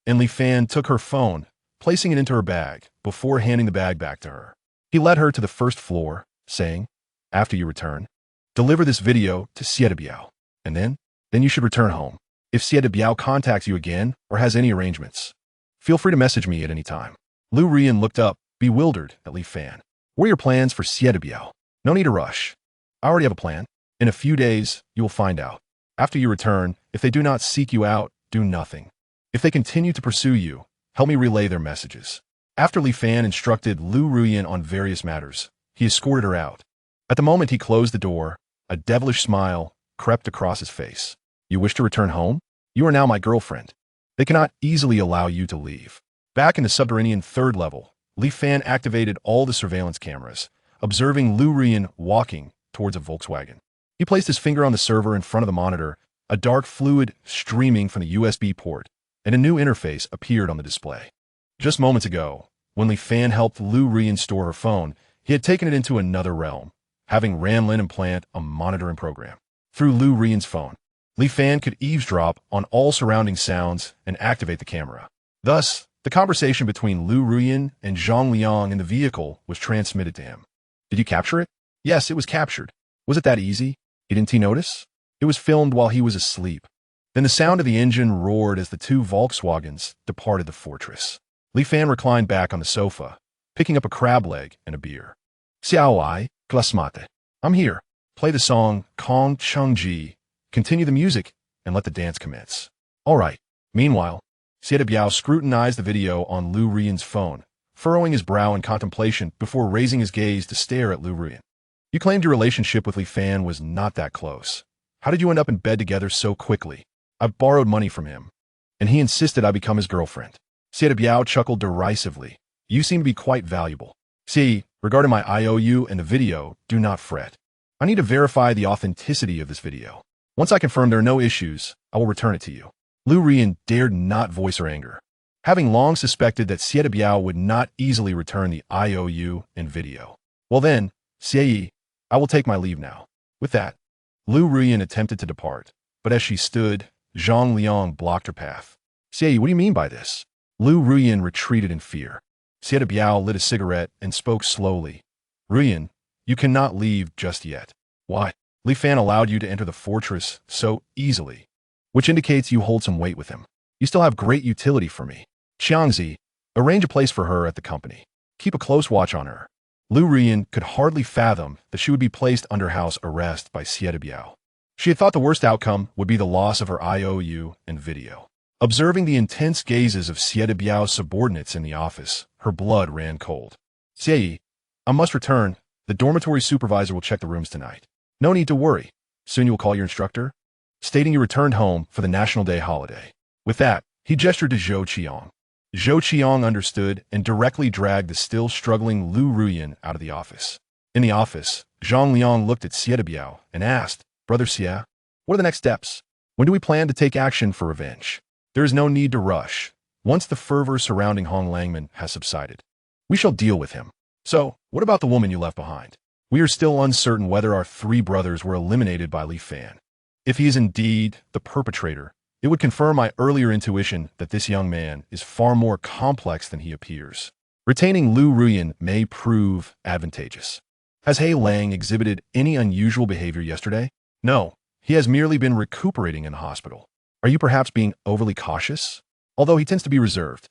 and Li Fan took her phone, placing it into her bag before handing the bag back to her. He led her to the first floor, saying, "After you return, deliver this video to Sieta Biao, and then you should return home. If Sieta Biao contacts you again or has any arrangements, feel free to message me at any time." Lu Ruyin looked up, bewildered at Li Fan. "What are your plans for Sieta Biao? No need to rush. I already have a plan. In a few days, you will find out. After you return, if they do not seek you out, do nothing. If they continue to pursue you, help me relay their messages." After Li Fan instructed Lu Ruyin on various matters, he escorted her out. At the moment he closed the door, a devilish smile crept across his face. "You wish to return home? You are now my girlfriend. They cannot easily allow you to leave." Back in the subterranean 3rd level, Li Fan activated all the surveillance cameras, observing Lu Ruyin walking towards a Volkswagen. He placed his finger on the server in front of the monitor, a dark fluid streaming from the USB port, and a new interface appeared on the display. Just moments ago, when Li Fan helped Lu Ruyin store her phone, he had taken it into another realm, having Ranlin implant a monitoring program. Through Lu Ruyin's phone, Li Fan could eavesdrop on all surrounding sounds and activate the camera. Thus, the conversation between Lu Ruyin and Zhang Liang in the vehicle was transmitted to him. "Did you capture it?" "Yes, it was captured." "Was it that easy? Didn't he notice?" "It was filmed while he was asleep." Then the sound of the engine roared as the 2 Volkswagens departed the fortress. Li Fan reclined back on the sofa, picking up a crab leg and a beer. "Xiao Ai, Klasmate. I'm here. Play the song Kong Chung Ji, continue the music, and let the dance commence." "All right." Meanwhile, Sieta Biao scrutinized the video on Lu Ruyin's phone, furrowing his brow in contemplation before raising his gaze to stare at Lu Ruyin. "You claimed your relationship with Li Fan was not that close. How did you end up in bed together so quickly?" "I've borrowed money from him, and he insisted I become his girlfriend." Sieta Biao chuckled derisively. "You seem to be quite valuable. See, regarding my IOU and the video, do not fret. I need to verify the authenticity of this video. Once I confirm there are no issues, I will return it to you." Lu Ruyin dared not voice her anger, having long suspected that Sieta Biao would not easily return the IOU and video. "Well then, Xie, I will take my leave now." With that, Lu Ruyin attempted to depart, but as she stood, Zhang Liang blocked her path. "Xie, what do you mean by this?" Lu Ruyin retreated in fear. Sieta Biao lit a cigarette and spoke slowly. "Ruyin, you cannot leave just yet." "Why?" "Li Fan allowed you to enter the fortress so easily, which indicates you hold some weight with him. You still have great utility for me. Xiangzi, arrange a place for her at the company. Keep a close watch on her." Lu Ruyin could hardly fathom that she would be placed under house arrest by Sieta Biao. She had thought the worst outcome would be the loss of her IOU and video. Observing the intense gazes of Sieta Biao's subordinates in the office, her blood ran cold. "Xie, I must return. The dormitory supervisor will check the rooms tonight. No need to worry. Soon you will call your instructor, stating you returned home for the National Day holiday." With that, he gestured to Zhou Qiong. Zhou Qiong understood and directly dragged the still struggling Lu Ruyin out of the office. In the office, Zhang Liang looked at Sieta Biao and asked, "Brother Xie, what are the next steps? When do we plan to take action for revenge?" "There is no need to rush. Once the fervor surrounding Hong Langman has subsided, we shall deal with him. So, what about the woman you left behind? We are still uncertain whether our 3 brothers were eliminated by Li Fan. If he is indeed the perpetrator, it would confirm my earlier intuition that this young man is far more complex than he appears. Retaining Lu Ruyin may prove advantageous." Has He Lang exhibited any unusual behavior yesterday? No, he has merely been recuperating in the hospital. Are you perhaps being overly cautious? Although he tends to be reserved,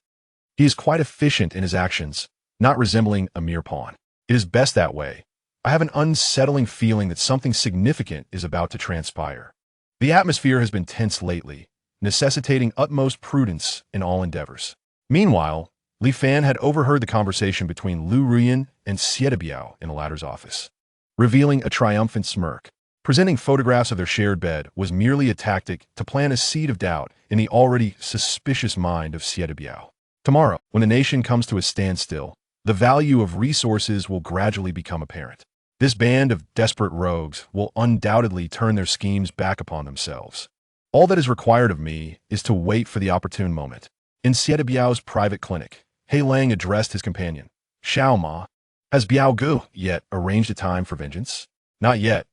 he is quite efficient in his actions, not resembling a mere pawn. It is best that way. I have an unsettling feeling that something significant is about to transpire. The atmosphere has been tense lately, necessitating utmost prudence in all endeavors. Meanwhile, Li Fan had overheard the conversation between Lu Ruyan and Xie Biao in the latter's office. Revealing a triumphant smirk, presenting photographs of their shared bed was merely a tactic to plant a seed of doubt in the already suspicious mind of Xie Biao. Tomorrow, when the nation comes to a standstill, the value of resources will gradually become apparent. This band of desperate rogues will undoubtedly turn their schemes back upon themselves. All that is required of me is to wait for the opportune moment. In Xie Biao's private clinic, He Lang addressed his companion. Xiao Ma, has Biao Gu yet arranged a time for vengeance? Not yet.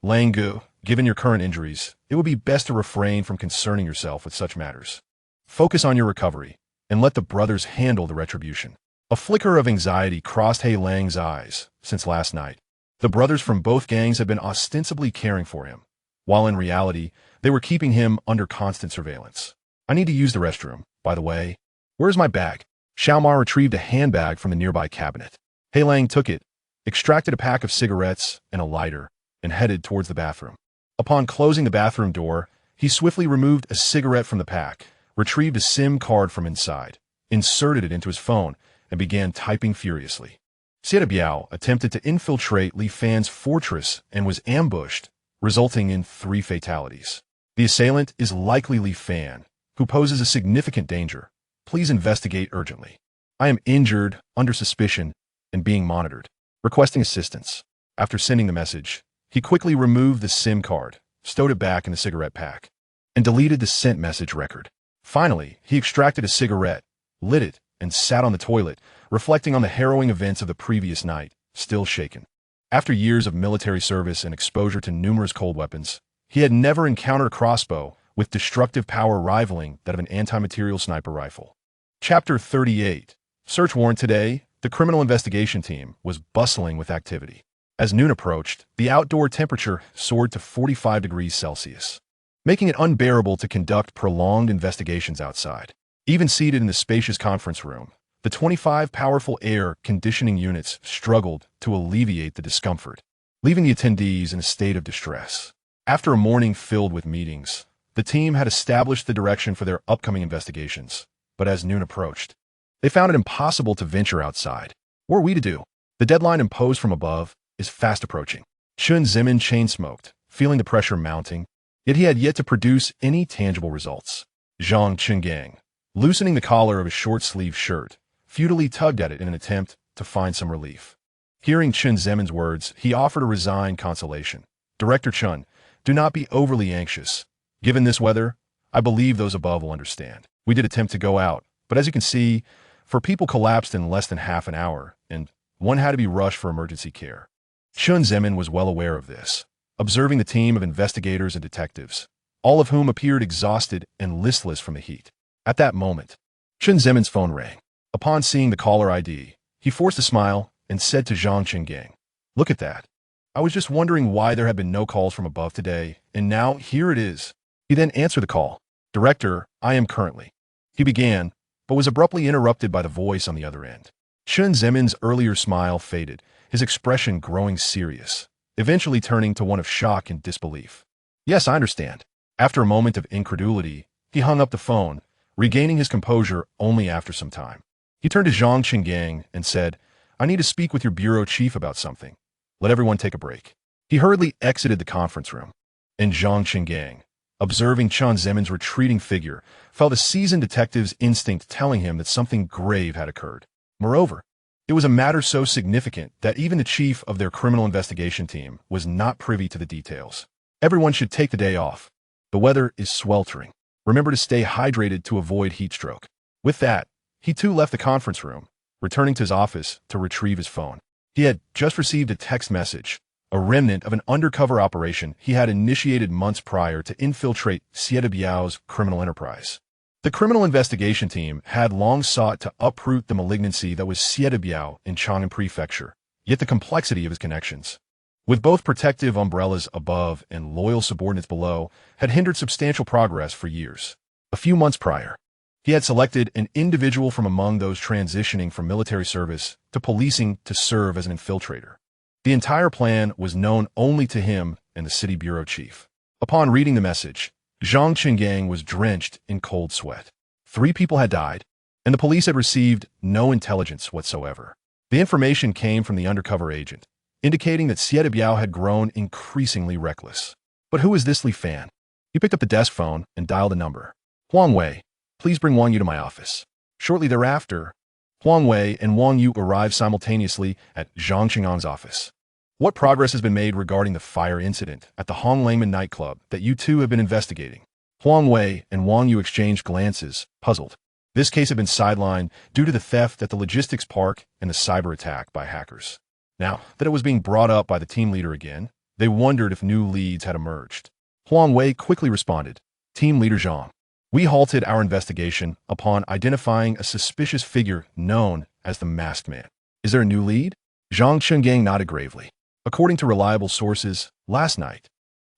Lang Gu, given your current injuries, it would be best to refrain from concerning yourself with such matters. Focus on your recovery, and let the brothers handle the retribution. A flicker of anxiety crossed He Lang's eyes since last night. The brothers from both gangs had been ostensibly caring for him, while in reality, they were keeping him under constant surveillance. I need to use the restroom, by the way. Where's my bag? Xiao Ma retrieved a handbag from the nearby cabinet. He Lang took it, extracted a pack of cigarettes and a lighter, and headed towards the bathroom. Upon closing the bathroom door, he swiftly removed a cigarette from the pack, retrieved a SIM card from inside, inserted it into his phone, and began typing furiously. Xie Biao attempted to infiltrate Li Fan's fortress and was ambushed, resulting in 3 fatalities. The assailant is likely Li Fan, who poses a significant danger. Please investigate urgently. I am injured, under suspicion, and being monitored. Requesting assistance. After sending the message, he quickly removed the SIM card, stowed it back in the cigarette pack, and deleted the sent message record. Finally, he extracted a cigarette, lit it, and sat on the toilet, reflecting on the harrowing events of the previous night, still shaken. After years of military service and exposure to numerous cold weapons, he had never encountered a crossbow with destructive power rivaling that of an anti-material sniper rifle. Chapter 38. Search warrant. Today, the criminal investigation team was bustling with activity. As noon approached, the outdoor temperature soared to 45 degrees Celsius, making it unbearable to conduct prolonged investigations outside. Even seated in the spacious conference room, the 25 powerful air conditioning units struggled to alleviate the discomfort, leaving the attendees in a state of distress. After a morning filled with meetings, the team had established the direction for their upcoming investigations, but as noon approached, they found it impossible to venture outside. What are we to do? The deadline imposed from above is fast approaching. Chun Zemin chain-smoked, feeling the pressure mounting, yet he had yet to produce any tangible results. Zhang Qinggang, loosening the collar of his short-sleeved shirt, futilely tugged at it in an attempt to find some relief. Hearing Chun Zemin's words, he offered a resigned consolation. Director Chun, do not be overly anxious. Given this weather, I believe those above will understand. We did attempt to go out, but as you can see, 4 people collapsed in less than half an hour, and 1 had to be rushed for emergency care. Chun Zemin was well aware of this, observing the team of investigators and detectives, all of whom appeared exhausted and listless from the heat. At that moment, Chun Zemin's phone rang. Upon seeing the caller ID, he forced a smile and said to Zhang Qinggang, "Look at that. I was just wondering why there had been no calls from above today, and now here it is." He then answered the call. "Director, I am currently." He began, but was abruptly interrupted by the voice on the other end. Chun Zemin's earlier smile faded, his expression growing serious, eventually turning to one of shock and disbelief. "Yes, I understand." After a moment of incredulity, he hung up the phone, regaining his composure only after some time. He turned to Zhang Qinggang and said, "I need to speak with your bureau chief about something. Let everyone take a break." He hurriedly exited the conference room, and Zhang Qinggang, observing Chun Zemin's retreating figure, felt a seasoned detective's instinct telling him that something grave had occurred. Moreover, it was a matter so significant that even the chief of their criminal investigation team was not privy to the details. Everyone should take the day off. The weather is sweltering. Remember to stay hydrated to avoid heat stroke. With that, he too left the conference room, returning to his office to retrieve his phone. He had just received a text message, a remnant of an undercover operation he had initiated months prior to infiltrate Xie Biao's criminal enterprise. The criminal investigation team had long sought to uproot the malignancy that was Xie Biao in Chang'an Prefecture, yet the complexity of his connections, with both protective umbrellas above and loyal subordinates below, had hindered substantial progress for years. A few months prior, he had selected an individual from among those transitioning from military service to policing to serve as an infiltrator. The entire plan was known only to him and the city bureau chief. Upon reading the message, Zhang Qingang was drenched in cold sweat. 3 people had died, and the police had received no intelligence whatsoever. The information came from the undercover agent, indicating that Xie Biao had grown increasingly reckless. But who is this Li Fan? He picked up the desk phone and dialed a number. Huang Wei, please bring Wang Yu to my office. Shortly thereafter, Huang Wei and Wang Yu arrived simultaneously at Zhang Qinggang's office. What progress has been made regarding the fire incident at the Honglangman nightclub that you two have been investigating? Huang Wei and Wang Yu exchanged glances, puzzled. This case had been sidelined due to the theft at the logistics park and the cyber attack by hackers. Now that it was being brought up by the team leader again, they wondered if new leads had emerged. Huang Wei quickly responded, Team Leader Zhang, we halted our investigation upon identifying a suspicious figure known as the Masked Man. Is there a new lead? Zhang Qingang nodded gravely. According to reliable sources, last night,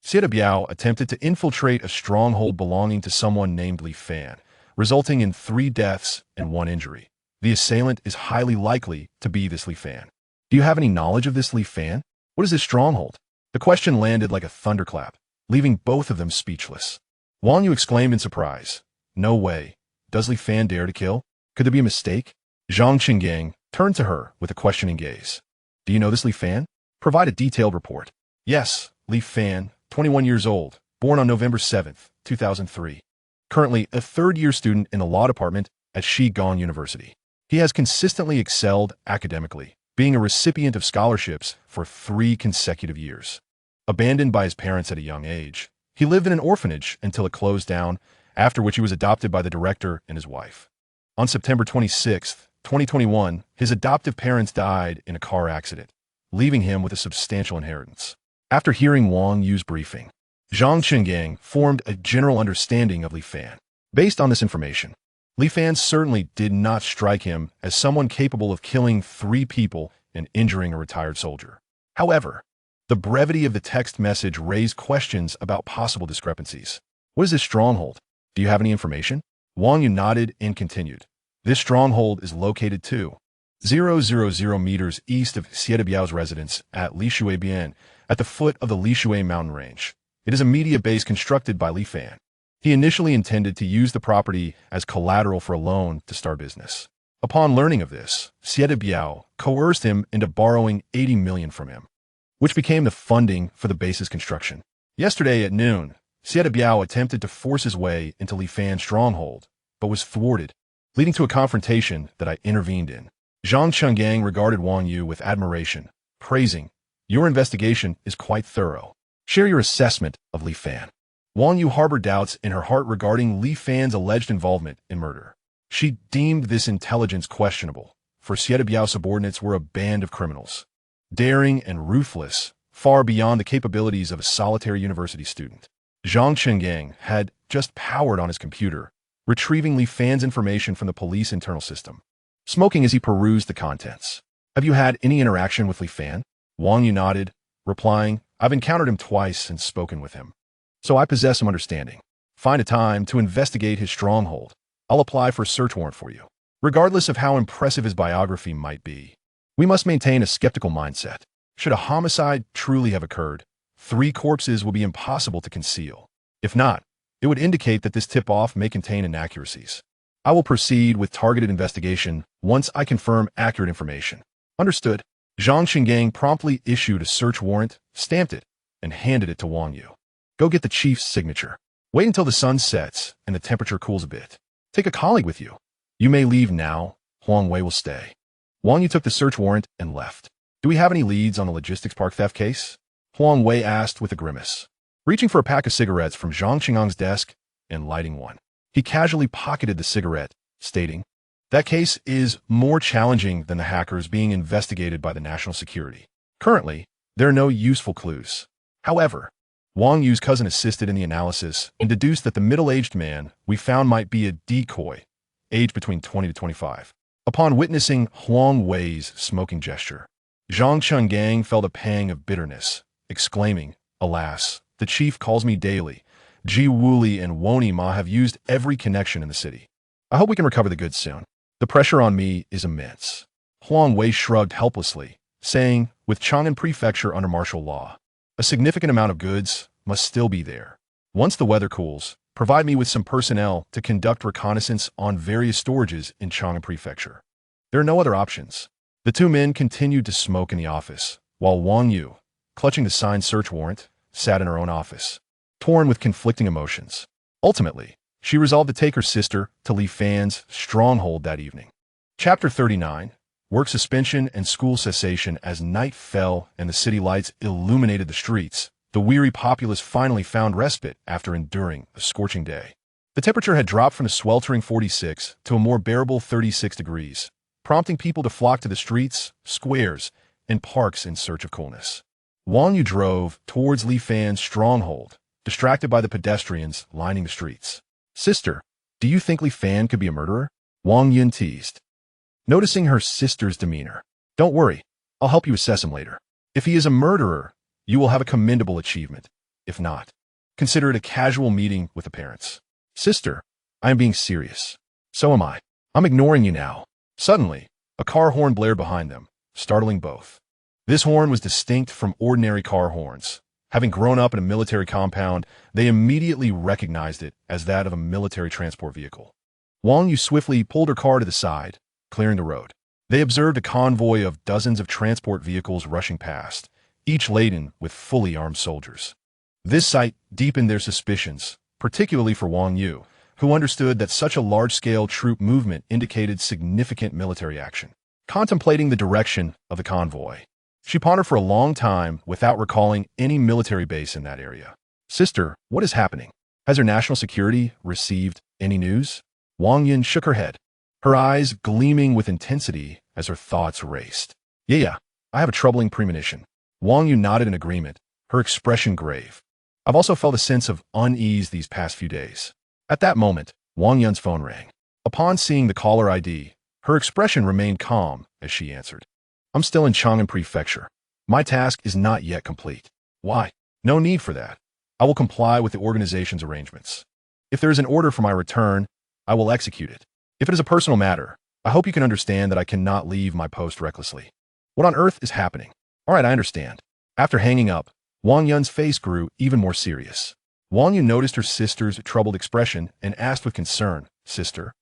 Xie Biao attempted to infiltrate a stronghold belonging to someone named Li Fan, resulting in 3 deaths and 1 injury. The assailant is highly likely to be this Li Fan. Do you have any knowledge of this Li Fan? What is this stronghold? The question landed like a thunderclap, leaving both of them speechless. Wang Yu exclaimed in surprise. No way. Does Li Fan dare to kill? Could there be a mistake? Zhang Qingang turned to her with a questioning gaze. Do you know this Li Fan? Provide a detailed report. Yes, Li Fan, 21 years old, born on November 7, 2003. Currently a 3rd-year student in the law department at Shigang University. He has consistently excelled academically, being a recipient of scholarships for 3 consecutive years. Abandoned by his parents at a young age, he lived in an orphanage until it closed down, after which he was adopted by the director and his wife. On September 26, 2021, his adoptive parents died in a car accident, leaving him with a substantial inheritance. After hearing Wang Yu's briefing, Zhang Qingang formed a general understanding of Li Fan. Based on this information, Li Fan certainly did not strike him as someone capable of killing 3 people and injuring a retired soldier. However, the brevity of the text message raised questions about possible discrepancies. What is this stronghold? Do you have any information? Wang Yu nodded and continued. This stronghold is located 2,000 meters east of Xie Biao's residence at Lishui Bian, at the foot of the Lishui mountain range. It is a media base constructed by Li Fan. He initially intended to use the property as collateral for a loan to start business. Upon learning of this, Xie Biao coerced him into borrowing 80 million from him, which became the funding for the base's construction. Yesterday at noon, Xie Biao attempted to force his way into Li Fan's stronghold, but was thwarted, leading to a confrontation that I intervened in. Zhang Qingang regarded Wang Yu with admiration, praising, your investigation is quite thorough. Share your assessment of Li Fan. Wang Yu harbored doubts in her heart regarding Li Fan's alleged involvement in murder. She deemed this intelligence questionable, for Xie Biao's subordinates were a band of criminals, daring and ruthless, far beyond the capabilities of a solitary university student. Zhang Qingang had just powered on his computer, retrieving Li Fan's information from the police internal system, smoking as he perused the contents. Have you had any interaction with Li Fan? Wang Yu nodded, replying, I've encountered him twice and spoken with him, so I possess some understanding. Find a time to investigate his stronghold. I'll apply for a search warrant for you. Regardless of how impressive his biography might be, we must maintain a skeptical mindset. Should a homicide truly have occurred, 3 corpses will be impossible to conceal. If not, it would indicate that this tip-off may contain inaccuracies. I will proceed with targeted investigation once I confirm accurate information. Understood. Zhang Qingang promptly issued a search warrant, stamped it, and handed it to Wang Yu. Go get the chief's signature. Wait until the sun sets and the temperature cools a bit. Take a colleague with you. You may leave now. Huang Wei will stay. Wang Yu took the search warrant and left. Do we have any leads on the logistics park theft case? Huang Wei asked with a grimace, reaching for a pack of cigarettes from Zhang Qinggang's desk and lighting one. He casually pocketed the cigarette, stating, that case is more challenging than the hackers being investigated by the national security. Currently, there are no useful clues. However, Wang Yu's cousin assisted in the analysis and deduced that the middle-aged man we found might be a decoy, aged between 20 to 25. Upon witnessing Huang Wei's smoking gesture, Zhang Chungang felt a pang of bitterness, exclaiming, "Alas, the chief calls me daily. Ji Wuli and Woni Ma have used every connection in the city. I hope we can recover the goods soon. The pressure on me is immense." Huang Wei shrugged helplessly, saying, "With Chang'an Prefecture under martial law, a significant amount of goods must still be there. Once the weather cools, provide me with some personnel to conduct reconnaissance on various storages in Chang'an Prefecture." There are no other options. The two men continued to smoke in the office, while Wang Yu, clutching the signed search warrant, sat in her own office, torn with conflicting emotions. Ultimately, she resolved to take her sister to Li Fan's stronghold that evening. Chapter 39. Work suspension and school cessation. As night fell and the city lights illuminated the streets, the weary populace finally found respite after enduring a scorching day. The temperature had dropped from the sweltering 46 to a more bearable 36 degrees, prompting people to flock to the streets, squares, and parks in search of coolness. Wang Yu drove towards Li Fan's stronghold, distracted by the pedestrians lining the streets. "Sister, do you think Li Fan could be a murderer?" Wang Yun teased, noticing her sister's demeanor. "Don't worry, I'll help you assess him later. If he is a murderer, you will have a commendable achievement. If not, consider it a casual meeting with the parents." "Sister, I am being serious." "So am I. I'm ignoring you now." Suddenly, a car horn blared behind them, startling both. This horn was distinct from ordinary car horns. Having grown up in a military compound, they immediately recognized it as that of a military transport vehicle. Wang Yu swiftly pulled her car to the side, clearing the road. They observed a convoy of dozens of transport vehicles rushing past, each laden with fully armed soldiers. This sight deepened their suspicions, particularly for Wang Yu, who understood that such a large-scale troop movement indicated significant military action. Contemplating the direction of the convoy, she pondered for a long time without recalling any military base in that area. "Sister, what is happening? Has our national security received any news?" Wang Yun shook her head, her eyes gleaming with intensity as her thoughts raced. Yeah, I have a troubling premonition." Wang Yu nodded in agreement, her expression grave. "I've also felt a sense of unease these past few days." At that moment, Wang Yun's phone rang. Upon seeing the caller ID, her expression remained calm as she answered. "I'm still in Chang'an Prefecture. My task is not yet complete." "Why?" "No need for that. I will comply with the organization's arrangements. If there is an order for my return, I will execute it. If it is a personal matter, I hope you can understand that I cannot leave my post recklessly." "What on earth is happening?" "All right, I understand." After hanging up, Wang Yun's face grew even more serious. Wang Yun noticed her sister's troubled expression and asked with concern, "Sister,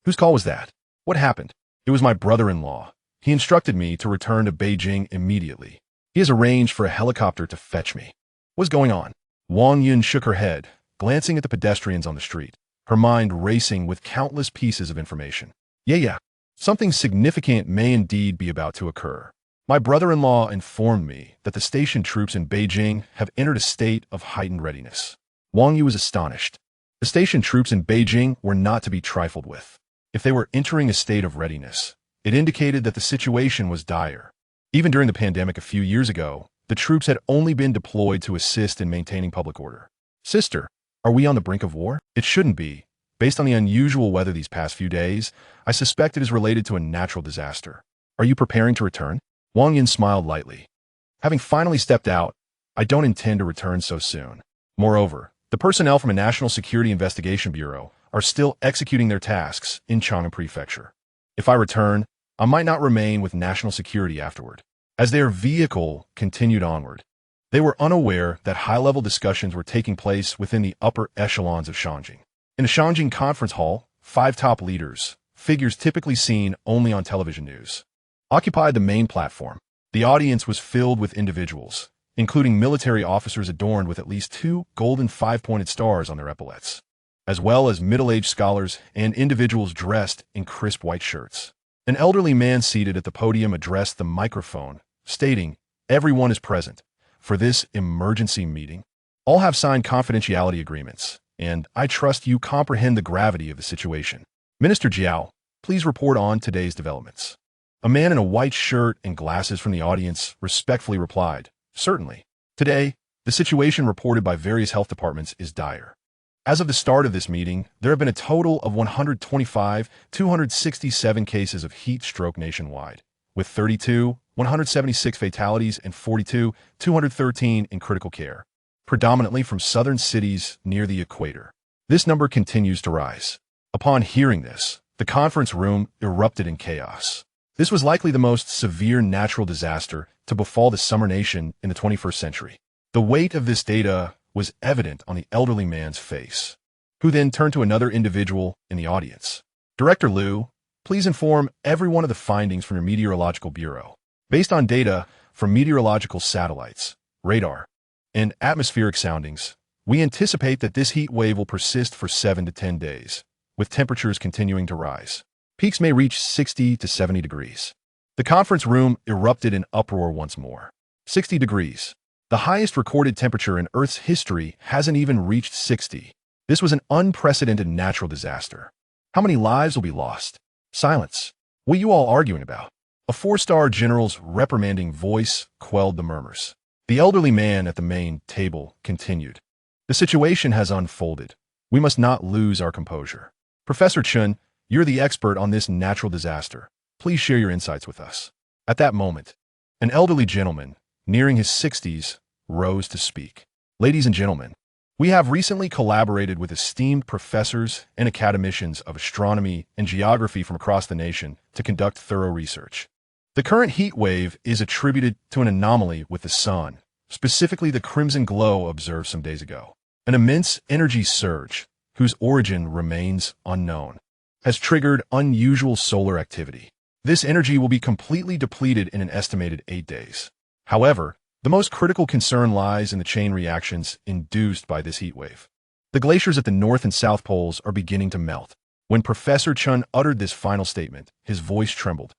whose call was that? What happened?" "It was my brother-in-law. He instructed me to return to Beijing immediately. He has arranged for a helicopter to fetch me." "What's going on?" Wang Yun shook her head, glancing at the pedestrians on the street, her mind racing with countless pieces of information. Yeah. Something significant may indeed be about to occur. My brother-in-law informed me that the station troops in Beijing have entered a state of heightened readiness. Wang Yu was astonished. The station troops in Beijing were not to be trifled with. If they were entering a state of readiness, it indicated that the situation was dire. Even during the pandemic a few years ago, the troops had only been deployed to assist in maintaining public order. "Sister, are we on the brink of war?" "It shouldn't be. Based on the unusual weather these past few days, I suspect it is related to a natural disaster." "Are you preparing to return?" Wang Yin smiled lightly. "Having finally stepped out, I don't intend to return so soon. Moreover, the personnel from a National Security Investigation Bureau are still executing their tasks in Chang'an Prefecture. If I return, I might not remain with national security afterward." As their vehicle continued onward, they were unaware that high-level discussions were taking place within the upper echelons of Shangjing. In a Shangjing conference hall, 5 top leaders, figures typically seen only on television news, occupied the main platform. The audience was filled with individuals, including military officers adorned with at least 2 golden 5-pointed stars on their epaulets, as well as middle-aged scholars and individuals dressed in crisp white shirts. An elderly man seated at the podium addressed the microphone, stating, "Everyone is present for this emergency meeting. All have signed confidentiality agreements, and I trust you comprehend the gravity of the situation. Minister Jiao, please report on today's developments." A man in a white shirt and glasses from the audience respectfully replied, "Certainly. Today, the situation reported by various health departments is dire. As of the start of this meeting, there have been a total of 125,267 cases of heat stroke nationwide, with 32, 176 fatalities and 213 in critical care, predominantly from southern cities near the equator. This number continues to rise. Upon hearing this, the conference room erupted in chaos. This was likely the most severe natural disaster to befall the summer nation in the 21st century. The weight of this data was evident on the elderly man's face, who then turned to another individual in the audience. Director Liu, please inform everyone of the findings from your meteorological bureau. Based on data from meteorological satellites, radar, and atmospheric soundings, we anticipate that this heat wave will persist for 7 to 10 days, with temperatures continuing to rise. Peaks may reach 60 to 70 degrees. The conference room erupted in uproar once more. 60 degrees. The highest recorded temperature in Earth's history hasn't even reached 60. This was an unprecedented natural disaster. How many lives will be lost? Silence. What are you all arguing about? A four-star general's reprimanding voice quelled the murmurs. The elderly man at the main table continued. The situation has unfolded. We must not lose our composure. Professor Chun, you're the expert on this natural disaster. Please share your insights with us. At that moment, an elderly gentleman, nearing his 60s, rose to speak. Ladies and gentlemen, we have recently collaborated with esteemed professors and academicians of astronomy and geography from across the nation to conduct thorough research. The current heat wave is attributed to an anomaly with the sun, specifically the crimson glow observed some days ago. An immense energy surge, whose origin remains unknown, has triggered unusual solar activity. This energy will be completely depleted in an estimated 8 days. However, the most critical concern lies in the chain reactions induced by this heat wave. The glaciers at the North and South Poles are beginning to melt. When Professor Chun uttered this final statement, his voice trembled.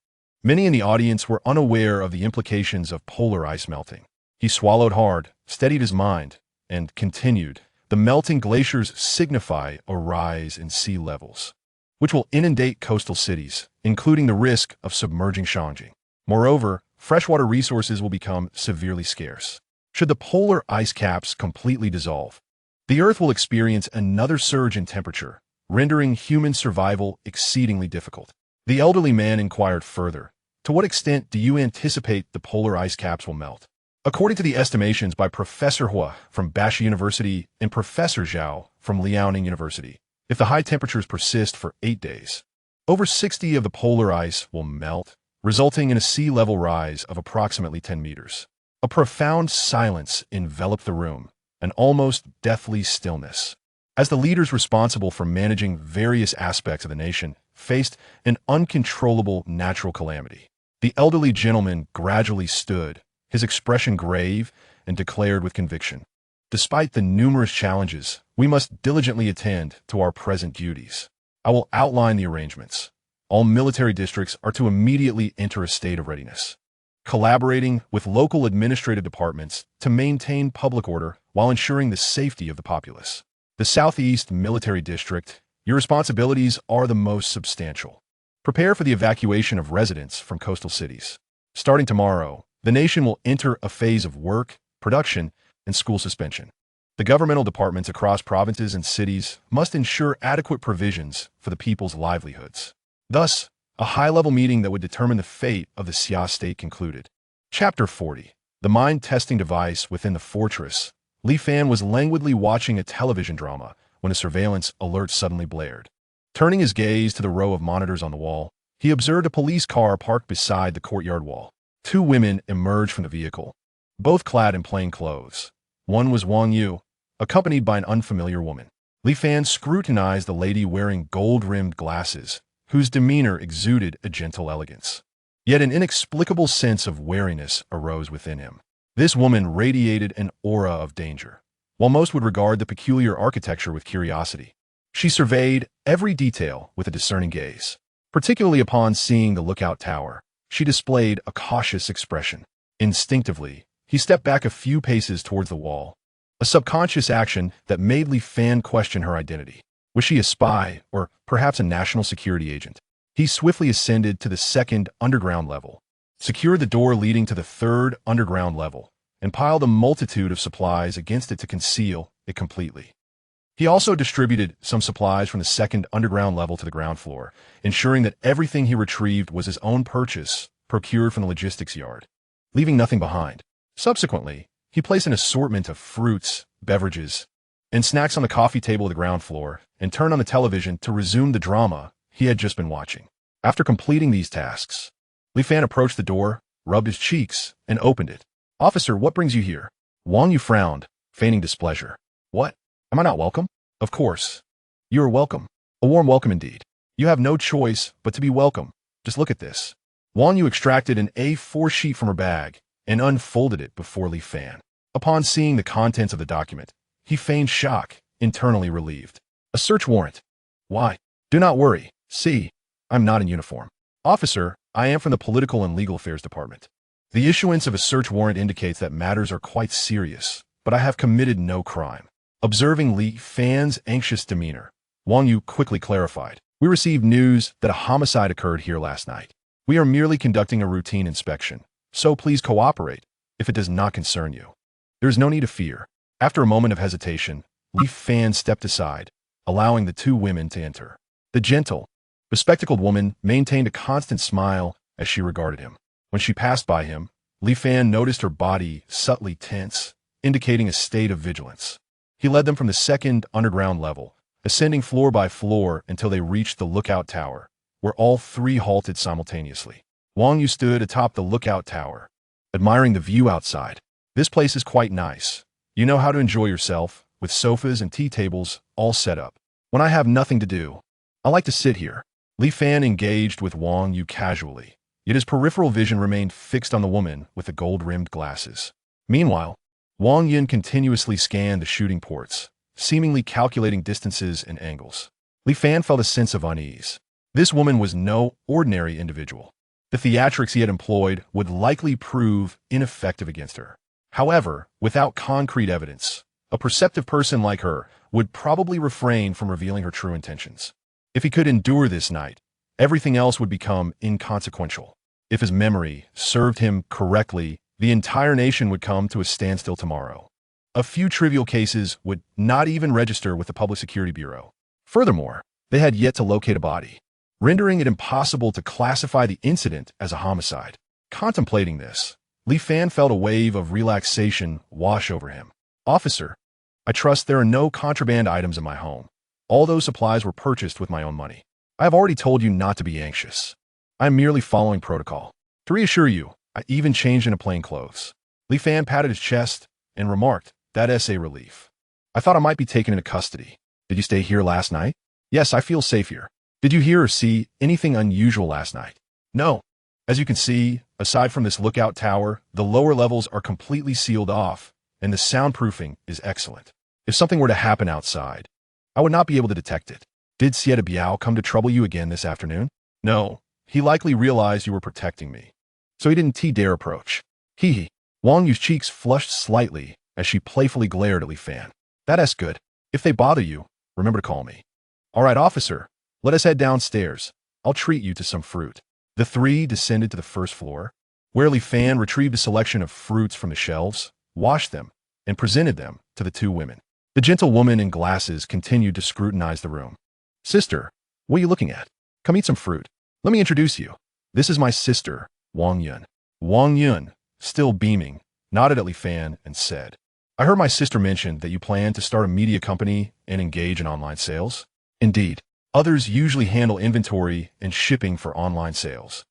Many in the audience were unaware of the implications of polar ice melting. He swallowed hard, steadied his mind, and continued. The melting glaciers signify a rise in sea levels, which will inundate coastal cities, including the risk of submerging Shangjing. Moreover, freshwater resources will become severely scarce. Should the polar ice caps completely dissolve, the Earth will experience another surge in temperature, rendering human survival exceedingly difficult. The elderly man inquired further, to what extent do you anticipate the polar ice caps will melt? According to the estimations by Professor Hua from Bashi University and Professor Zhao from Liaoning University, if the high temperatures persist for 8 days, over 60 of the polar ice will melt, resulting in a sea level rise of approximately 10 meters. A profound silence enveloped the room, an almost deathly stillness, as the leaders responsible for managing various aspects of the nation faced an uncontrollable natural calamity. The elderly gentleman gradually stood, his expression grave, and declared with conviction, "Despite the numerous challenges, we must diligently attend to our present duties. I will outline the arrangements. All military districts are to immediately enter a state of readiness, collaborating with local administrative departments to maintain public order while ensuring the safety of the populace. The Southeast Military District, your responsibilities are the most substantial. Prepare for the evacuation of residents from coastal cities. Starting tomorrow, the nation will enter a phase of work, production, and school suspension. The governmental departments across provinces and cities must ensure adequate provisions for the people's livelihoods." Thus, a high-level meeting that would determine the fate of the Xia state concluded. Chapter 40. The mind-testing device within the fortress. Li Fan was languidly watching a television drama when a surveillance alert suddenly blared. Turning his gaze to the row of monitors on the wall, he observed a police car parked beside the courtyard wall. 2 women emerged from the vehicle, both clad in plain clothes. One was Wang Yu, accompanied by an unfamiliar woman. Li Fan scrutinized the lady wearing gold-rimmed glasses, whose demeanor exuded a gentle elegance. Yet an inexplicable sense of wariness arose within him. This woman radiated an aura of danger. While most would regard the peculiar architecture with curiosity, she surveyed every detail with a discerning gaze. Particularly upon seeing the lookout tower, she displayed a cautious expression. Instinctively, he stepped back a few paces towards the wall, a subconscious action that made Li Fan question her identity. Was she a spy, or perhaps a national security agent? He swiftly ascended to the 2nd underground level, secured the door leading to the 3rd underground level, and piled a multitude of supplies against it to conceal it completely. He also distributed some supplies from the 2nd underground level to the ground floor, ensuring that everything he retrieved was his own purchase, procured from the logistics yard. leaving nothing behind. Subsequently, he placed an assortment of fruits, beverages, and snacks on the coffee table of the ground floor and turned on the television to resume the drama he had just been watching. After completing these tasks, Li Fan approached the door, rubbed his cheeks, and opened it. "Officer, what brings you here?" Wang Yu frowned, feigning displeasure. "What? Am I not welcome?" "Of course. You are welcome. A warm welcome indeed. You have no choice but to be welcome. Just look at this." Wang Yu extracted an A4 sheet from her bag and unfolded it before Li Fan. Upon seeing the contents of the document, he feigned shock, internally relieved. "A search warrant." "Why?" "Do not worry. See, I'm not in uniform." "Officer, I am from the Political and Legal Affairs Department. The issuance of a search warrant indicates that matters are quite serious, but I have committed no crime." Observing Li Fan's anxious demeanor, Wang Yu quickly clarified. "We received news that a homicide occurred here last night. We are merely conducting a routine inspection, so please cooperate if it does not concern you." "There is no need to fear." After a moment of hesitation, Li Fan stepped aside, allowing the two women to enter. The gentle, bespectacled woman maintained a constant smile as she regarded him. When she passed by him, Li Fan noticed her body subtly tense, indicating a state of vigilance. He led them from the second underground level, ascending floor by floor until they reached the lookout tower, where all three halted simultaneously. Wang Yu stood atop the lookout tower, admiring the view outside. "This place is quite nice. You know how to enjoy yourself, with sofas and tea tables all set up. When I have nothing to do, I like to sit here." Li Fan engaged with Wang Yu casually, yet his peripheral vision remained fixed on the woman with the gold-rimmed glasses. Meanwhile, Wang Yun continuously scanned the shooting ports, seemingly calculating distances and angles. Li Fan felt a sense of unease. This woman was no ordinary individual. The theatrics he had employed would likely prove ineffective against her. However, without concrete evidence, a perceptive person like her would probably refrain from revealing her true intentions. If he could endure this night, everything else would become inconsequential. If his memory served him correctly, the entire nation would come to a standstill tomorrow. A few trivial cases would not even register with the Public Security Bureau. Furthermore, they had yet to locate a body, rendering it impossible to classify the incident as a homicide. Contemplating this, Li Fan felt a wave of relaxation wash over him. "Officer, I trust there are no contraband items in my home. All those supplies were purchased with my own money. I have already told you not to be anxious. I am merely following protocol. To reassure you, I even changed into plain clothes." Li Fan patted his chest and remarked, "That's a relief. I thought I might be taken into custody. Did you stay here last night?" "Yes, I feel safe here." "Did you hear or see anything unusual last night?" "No. As you can see, aside from this lookout tower, the lower levels are completely sealed off, and the soundproofing is excellent. If something were to happen outside, I would not be able to detect it." "Did Sieta Biao come to trouble you again this afternoon?" "No. He likely realized you were protecting me, so he didn't dare approach." Hee hee. Wang Yu's cheeks flushed slightly as she playfully glared at Li Fan. "That's good. If they bother you, remember to call me." "All right, officer. Let us head downstairs. I'll treat you to some fruit." The three descended to the first floor, where Li Fan retrieved a selection of fruits from the shelves, washed them, and presented them to the two women. The gentle woman in glasses continued to scrutinize the room. "Sister, what are you looking at? Come eat some fruit. Let me introduce you. This is my sister, Wang Yun." Wang Yun, still beaming, nodded at Li Fan and said, "I heard my sister mention that you plan to start a media company and engage in online sales." "Indeed. Others usually handle inventory and shipping for online sales.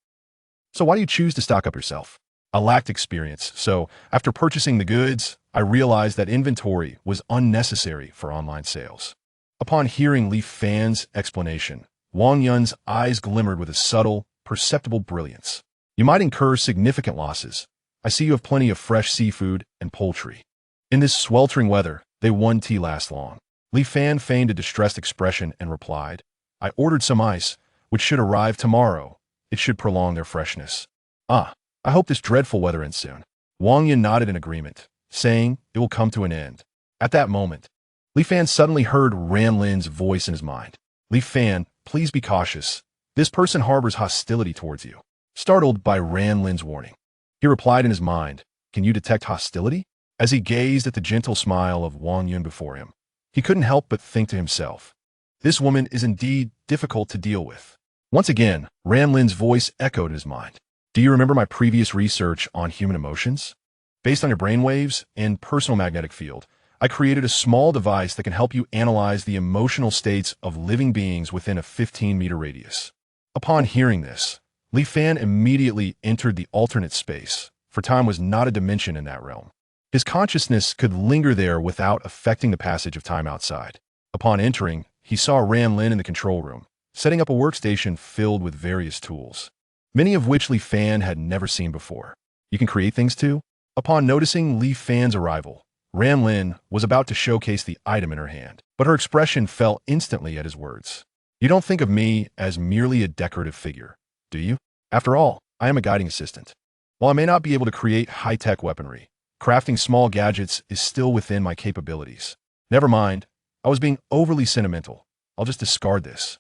So why do you choose to stock up yourself?" "I lacked experience, so after purchasing the goods, I realized that inventory was unnecessary for online sales." Upon hearing Li Fan's explanation, Wang Yun's eyes glimmered with a subtle, perceptible brilliance. "You might incur significant losses. I see you have plenty of fresh seafood and poultry. In this sweltering weather, they won't last long." Li Fan feigned a distressed expression and replied, "I ordered some ice, which should arrive tomorrow. It should prolong their freshness." "Ah, I hope this dreadful weather ends soon." Wang Yun nodded in agreement, saying it will come to an end. At that moment, Li Fan suddenly heard Ran Lin's voice in his mind. "Li Fan, please be cautious. This person harbors hostility towards you." Startled by Ran Lin's warning, he replied in his mind, "Can you detect hostility?" As he gazed at the gentle smile of Wang Yun before him, he couldn't help but think to himself, "This woman is indeed difficult to deal with." Once again, Ran Lin's voice echoed in his mind. Do you remember my previous research on human emotions? Based on your brainwaves and personal magnetic field, I created a small device that can help you analyze the emotional states of living beings within a 15-meter radius. Upon hearing this, Li Fan immediately entered the alternate space, for time was not a dimension in that realm. His consciousness could linger there without affecting the passage of time outside. Upon entering, he saw Ran Lin in the control room, setting up a workstation filled with various tools, many of which Li Fan had never seen before. You can create things too? Upon noticing Li Fan's arrival, Ran Lin was about to showcase the item in her hand, but her expression fell instantly at his words. You don't think of me as merely a decorative figure, do you? After all, I am a guiding assistant. While I may not be able to create high-tech weaponry, crafting small gadgets is still within my capabilities. Never mind, I was being overly sentimental. I'll just discard this.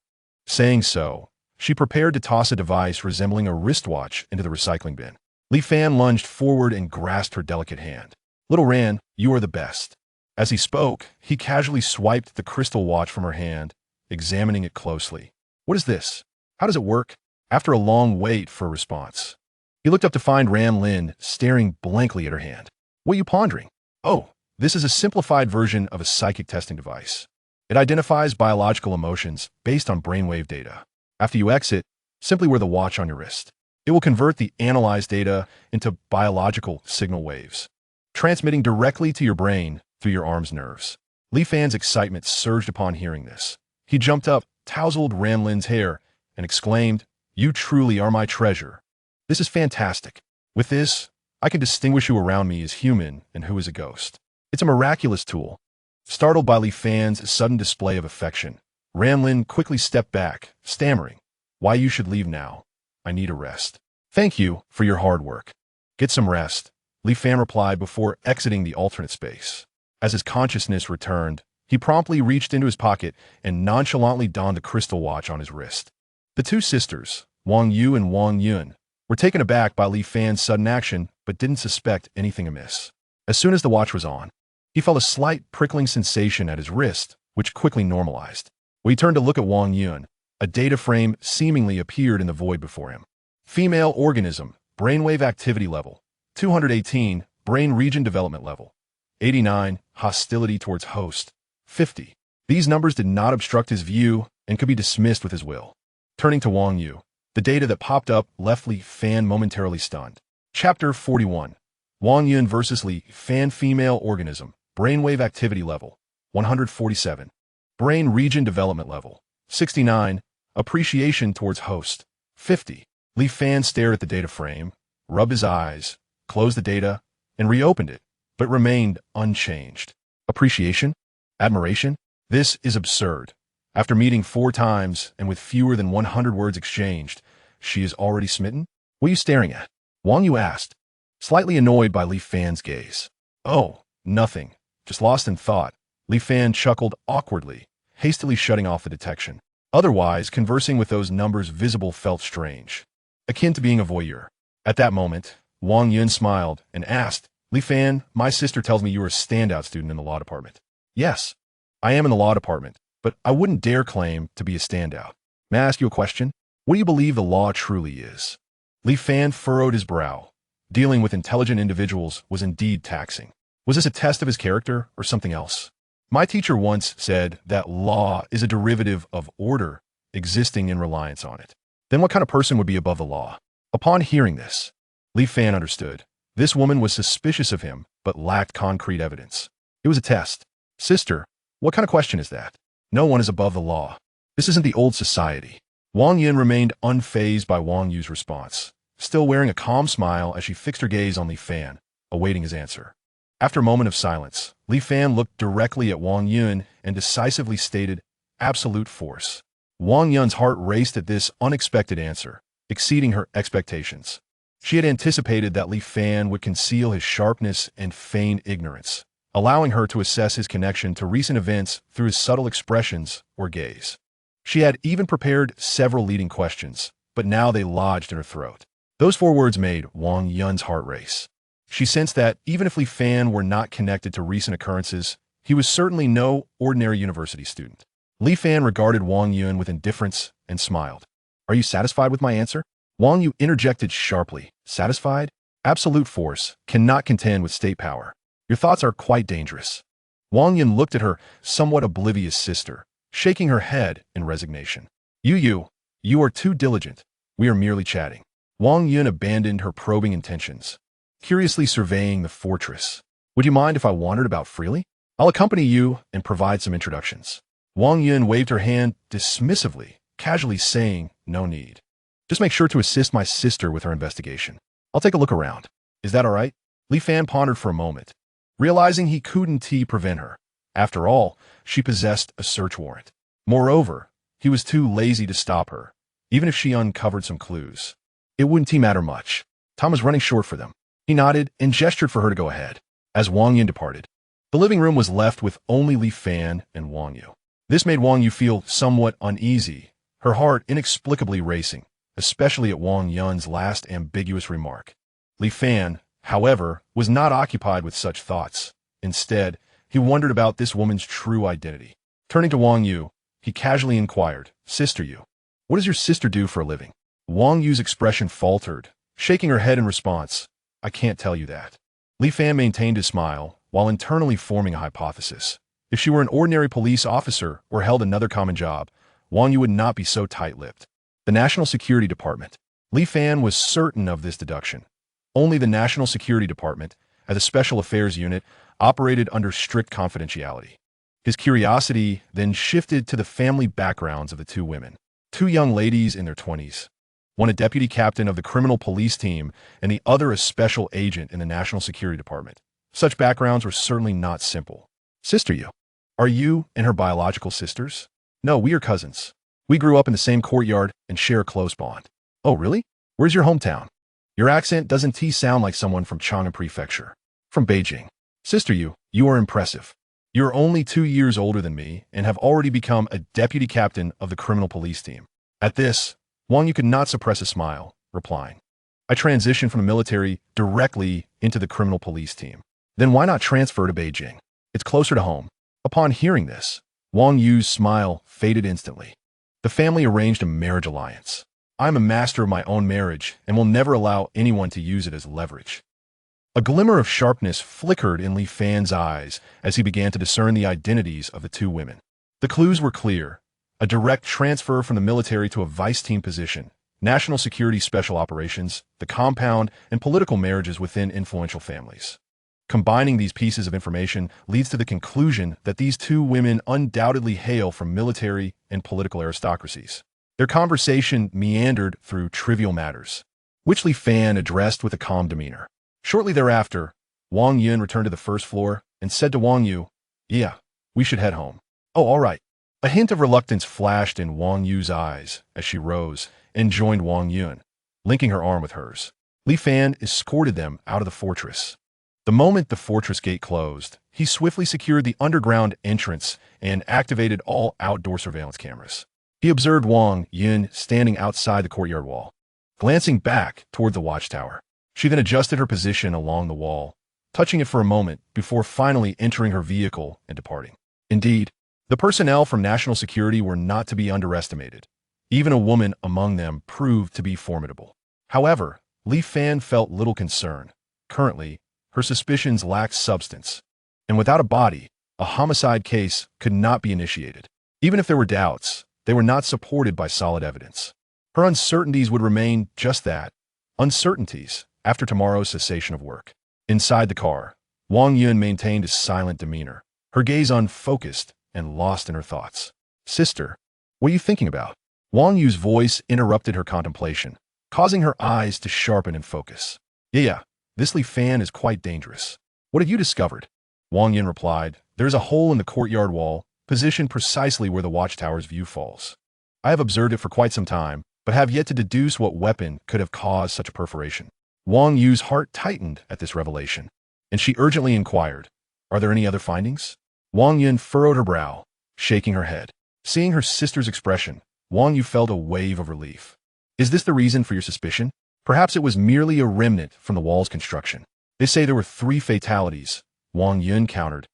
Saying so, she prepared to toss a device resembling a wristwatch into the recycling bin. Li Fan lunged forward and grasped her delicate hand. Little Ran, you are the best. As he spoke, he casually swiped the crystal watch from her hand, examining it closely. What is this? How does it work? After a long wait for a response, he looked up to find Ran Lin staring blankly at her hand. What are you pondering? Oh, this is a simplified version of a psychic testing device. It identifies biological emotions based on brainwave data. After you exit, simply wear the watch on your wrist. It will convert the analyzed data into biological signal waves, transmitting directly to your brain through your arm's nerves. Li Fan's excitement surged upon hearing this. He jumped up, tousled Ran Lin's hair, and exclaimed, "You truly are my treasure. This is fantastic. With this, I can distinguish who around me is human and who is a ghost. It's a miraculous tool." Startled by Li Fan's sudden display of affection, Ran Lin quickly stepped back, stammering, "Why you should leave now? I need a rest." "Thank you for your hard work. Get some rest," Li Fan replied before exiting the alternate space. As his consciousness returned, he promptly reached into his pocket and nonchalantly donned the crystal watch on his wrist. The two sisters, Wang Yu and Wang Yun, were taken aback by Li Fan's sudden action but didn't suspect anything amiss. As soon as the watch was on, he felt a slight prickling sensation at his wrist, which quickly normalized. When he turned to look at Wang Yun, a data frame seemingly appeared in the void before him. Female organism, brainwave activity level, 218, brain region development level, 89, hostility towards host, 50. These numbers did not obstruct his view and could be dismissed with his will. Turning to Wang Yu, the data that popped up left Li Fan momentarily stunned. Chapter 41. Wang Yun versus Li Fan. Female organism, brainwave activity level, 147. Brain region development level, 69. Appreciation towards host, 50. Li Fan stared at the data frame, rubbed his eyes, closed the data, and reopened it, but remained unchanged. Appreciation? Admiration? This is absurd. After meeting 4 times and with fewer than 100 words exchanged, she is already smitten? What are you staring at? Wang Yu asked, slightly annoyed by Li Fan's gaze. Oh, nothing. Just lost in thought. Li Fan chuckled awkwardly, hastily shutting off the detection. Otherwise, conversing with those numbers visible felt strange, akin to being a voyeur. At that moment, Wang Yun smiled and asked, Li Fan, my sister tells me you are a standout student in the law department. Yes, I am in the law department, but I wouldn't dare claim to be a standout. May I ask you a question? What do you believe the law truly is? Li Fan furrowed his brow. Dealing with intelligent individuals was indeed taxing. Was this a test of his character or something else? My teacher once said that law is a derivative of order existing in reliance on it. Then what kind of person would be above the law? Upon hearing this, Li Fan understood. This woman was suspicious of him, but lacked concrete evidence. It was a test. Sister, what kind of question is that? No one is above the law. This isn't the old society. Wang Yun remained unfazed by Wang Yu's response, still wearing a calm smile as she fixed her gaze on Li Fan, awaiting his answer. After a moment of silence, Li Fan looked directly at Wang Yun and decisively stated, absolute force. Wang Yun's heart raced at this unexpected answer, exceeding her expectations. She had anticipated that Li Fan would conceal his sharpness and feign ignorance, allowing her to assess his connection to recent events through his subtle expressions or gaze. She had even prepared several leading questions, but now they lodged in her throat. Those 4 words made Wang Yun's heart race. She sensed that even if Li Fan were not connected to recent occurrences, he was certainly no ordinary university student. Li Fan regarded Wang Yun with indifference and smiled. Are you satisfied with my answer? Wang Yu interjected sharply. Satisfied? Absolute force cannot contend with state power. Your thoughts are quite dangerous. Wang Yun looked at her somewhat oblivious sister, shaking her head in resignation. You are too diligent. We are merely chatting. Wang Yun abandoned her probing intentions, curiously surveying the fortress. Would you mind if I wandered about freely? I'll accompany you and provide some introductions. Wang Yun waved her hand dismissively, casually saying, no need. Just make sure to assist my sister with her investigation. I'll take a look around. Is that all right? Li Fan pondered for a moment, realizing he couldn't prevent her. After all, she possessed a search warrant. Moreover, he was too lazy to stop her, even if she uncovered some clues. It wouldn't matter much. Time was running short for them. He nodded and gestured for her to go ahead. As Wang Yun departed, the living room was left with only Li Fan and Wang Yu. This made Wang Yu feel somewhat uneasy, her heart inexplicably racing, especially at Wang Yun's last ambiguous remark. Li Fan, however, was not occupied with such thoughts. Instead, he wondered about this woman's true identity. Turning to Wang Yu, he casually inquired, Sister Yu, what does your sister do for a living? Wang Yu's expression faltered, shaking her head in response. I can't tell you that. Li Fan maintained his smile, while internally forming a hypothesis. If she were an ordinary police officer or held another common job, Wang Yu would not be so tight-lipped. The National Security Department. Li Fan was certain of this deduction. Only the National Security Department, as a special affairs unit, operated under strict confidentiality. His curiosity then shifted to the family backgrounds of the two women. Two young ladies in their 20s. One a deputy captain of the criminal police team and the other a special agent in the National Security Department. Such backgrounds were certainly not simple. Sister Yu, are you and her biological sisters? No, we are cousins. We grew up in the same courtyard and share a close bond. Oh, really? Where's your hometown? Your accent doesn't sound like someone from Chang'an Prefecture. From Beijing. Sister Yu, you are impressive. You are only 2 years older than me and have already become a deputy captain of the criminal police team. At this, Wang Yu could not suppress a smile, replying, I transitioned from the military directly into the criminal police team. Then why not transfer to Beijing? It's closer to home. Upon hearing this, Wang Yu's smile faded instantly. The family arranged a marriage alliance. I am a master of my own marriage and will never allow anyone to use it as leverage. A glimmer of sharpness flickered in Li Fan's eyes as he began to discern the identities of the two women. The clues were clear. A direct transfer from the military to a vice team position, national security special operations, the compound, and political marriages within influential families. Combining these pieces of information leads to the conclusion that these two women undoubtedly hail from military and political aristocracies. Their conversation meandered through trivial matters, which Li Fan addressed with a calm demeanor. Shortly thereafter, Wang Yun returned to the first floor and said to Wang Yu, Yeah, we should head home. Oh, all right. A hint of reluctance flashed in Wang Yu's eyes as she rose and joined Wang Yun, linking her arm with hers. Li Fan escorted them out of the fortress. The moment the fortress gate closed, he swiftly secured the underground entrance and activated all outdoor surveillance cameras. He observed Wang Yun standing outside the courtyard wall, glancing back toward the watchtower. She then adjusted her position along the wall, touching it for a moment before finally entering her vehicle and departing. Indeed, the personnel from national security were not to be underestimated. Even a woman among them proved to be formidable. However, Li Fan felt little concern. Currently, her suspicions lacked substance, and without a body, a homicide case could not be initiated. Even if there were doubts, they were not supported by solid evidence. Her uncertainties would remain just that, uncertainties, after tomorrow's cessation of work. Inside the car, Wang Yun maintained a silent demeanor, her gaze unfocused and lost in her thoughts. Sister, what are you thinking about? Wang Yu's voice interrupted her contemplation, causing her eyes to sharpen and focus. Yeah, this Li Fan is quite dangerous. What have you discovered? Wang Yun replied, There is a hole in the courtyard wall, positioned precisely where the watchtower's view falls. I have observed it for quite some time, but have yet to deduce what weapon could have caused such a perforation. Wang Yu's heart tightened at this revelation, and she urgently inquired, Are there any other findings? Wang Yun furrowed her brow, shaking her head. Seeing her sister's expression, Wang Yu felt a wave of relief. Is this the reason for your suspicion? Perhaps it was merely a remnant from the wall's construction. They say there were 3 fatalities, Wang Yun countered.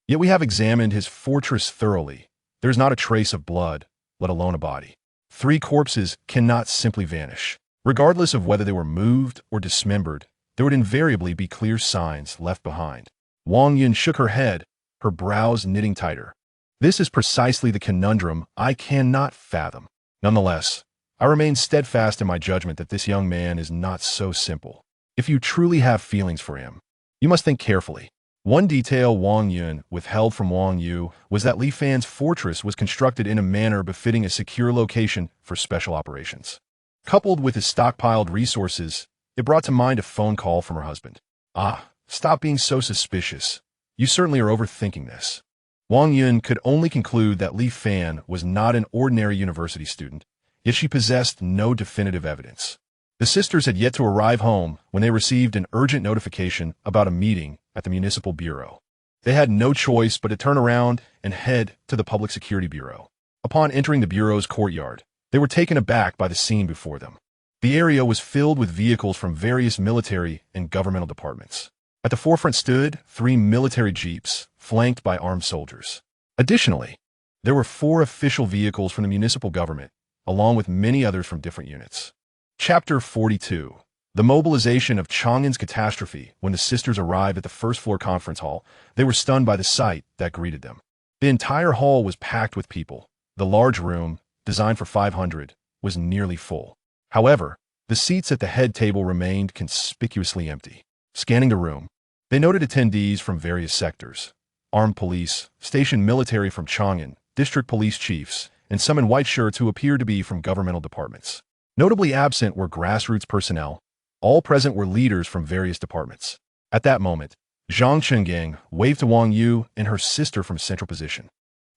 Yet we have examined his fortress thoroughly. There is not a trace of blood, let alone a body. 3 corpses cannot simply vanish. Regardless of whether they were moved or dismembered, there would invariably be clear signs left behind. Wang Yun shook her head, her brows knitting tighter. This is precisely the conundrum I cannot fathom. Nonetheless, I remain steadfast in my judgment that this young man is not so simple. If you truly have feelings for him, you must think carefully. One detail Wang Yun withheld from Wang Yu was that Li Fan's fortress was constructed in a manner befitting a secure location for special operations. Coupled with his stockpiled resources, it brought to mind a phone call from her husband. "Ah, stop being so suspicious. You certainly are overthinking this." Wang Yun could only conclude that Li Fan was not an ordinary university student, yet she possessed no definitive evidence. The sisters had yet to arrive home when they received an urgent notification about a meeting at the Municipal Bureau. They had no choice but to turn around and head to the Public Security Bureau. Upon entering the Bureau's courtyard, they were taken aback by the scene before them. The area was filled with vehicles from various military and governmental departments. At the forefront stood 3 military jeeps, flanked by armed soldiers. Additionally, there were 4 official vehicles from the municipal government, along with many others from different units. Chapter 42. The mobilization of Chang'an's catastrophe. When the sisters arrived at the first-floor conference hall, they were stunned by the sight that greeted them. The entire hall was packed with people. The large room, designed for 500, was nearly full. However, the seats at the head table remained conspicuously empty. Scanning the room, they noted attendees from various sectors: armed police, stationed military from Chang'an, district police chiefs, and some in white shirts who appeared to be from governmental departments. Notably absent were grassroots personnel. All present were leaders from various departments. At that moment, Zhang Chenggang waved to Wang Yu and her sister from central position.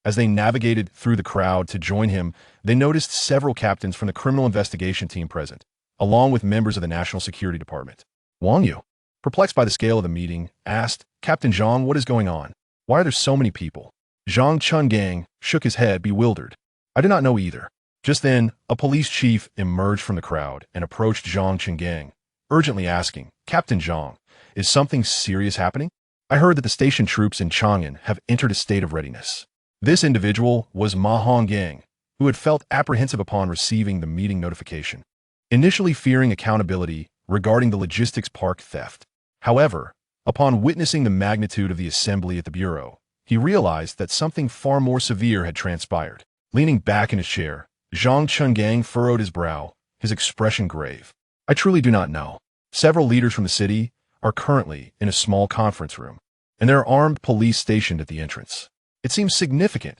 As they navigated through the crowd to join him, they noticed several captains from the criminal investigation team present, along with members of the National Security Department. Wang Yu, perplexed by the scale of the meeting, asked, "Captain Zhang, what is going on? Why are there so many people?" Zhang Chenggang shook his head, bewildered. "I do not know either." Just then, a police chief emerged from the crowd and approached Zhang Chenggang, urgently asking, "Captain Zhang, is something serious happening? I heard that the station troops in Chang'an have entered a state of readiness." This individual was Ma Honggang, who had felt apprehensive upon receiving the meeting notification, initially fearing accountability regarding the logistics park theft. However, upon witnessing the magnitude of the assembly at the Bureau, he realized that something far more severe had transpired. Leaning back in his chair, Zhang Chenggang furrowed his brow, his expression grave. "I truly do not know. Several leaders from the city are currently in a small conference room, and there are armed police stationed at the entrance. It seems significant.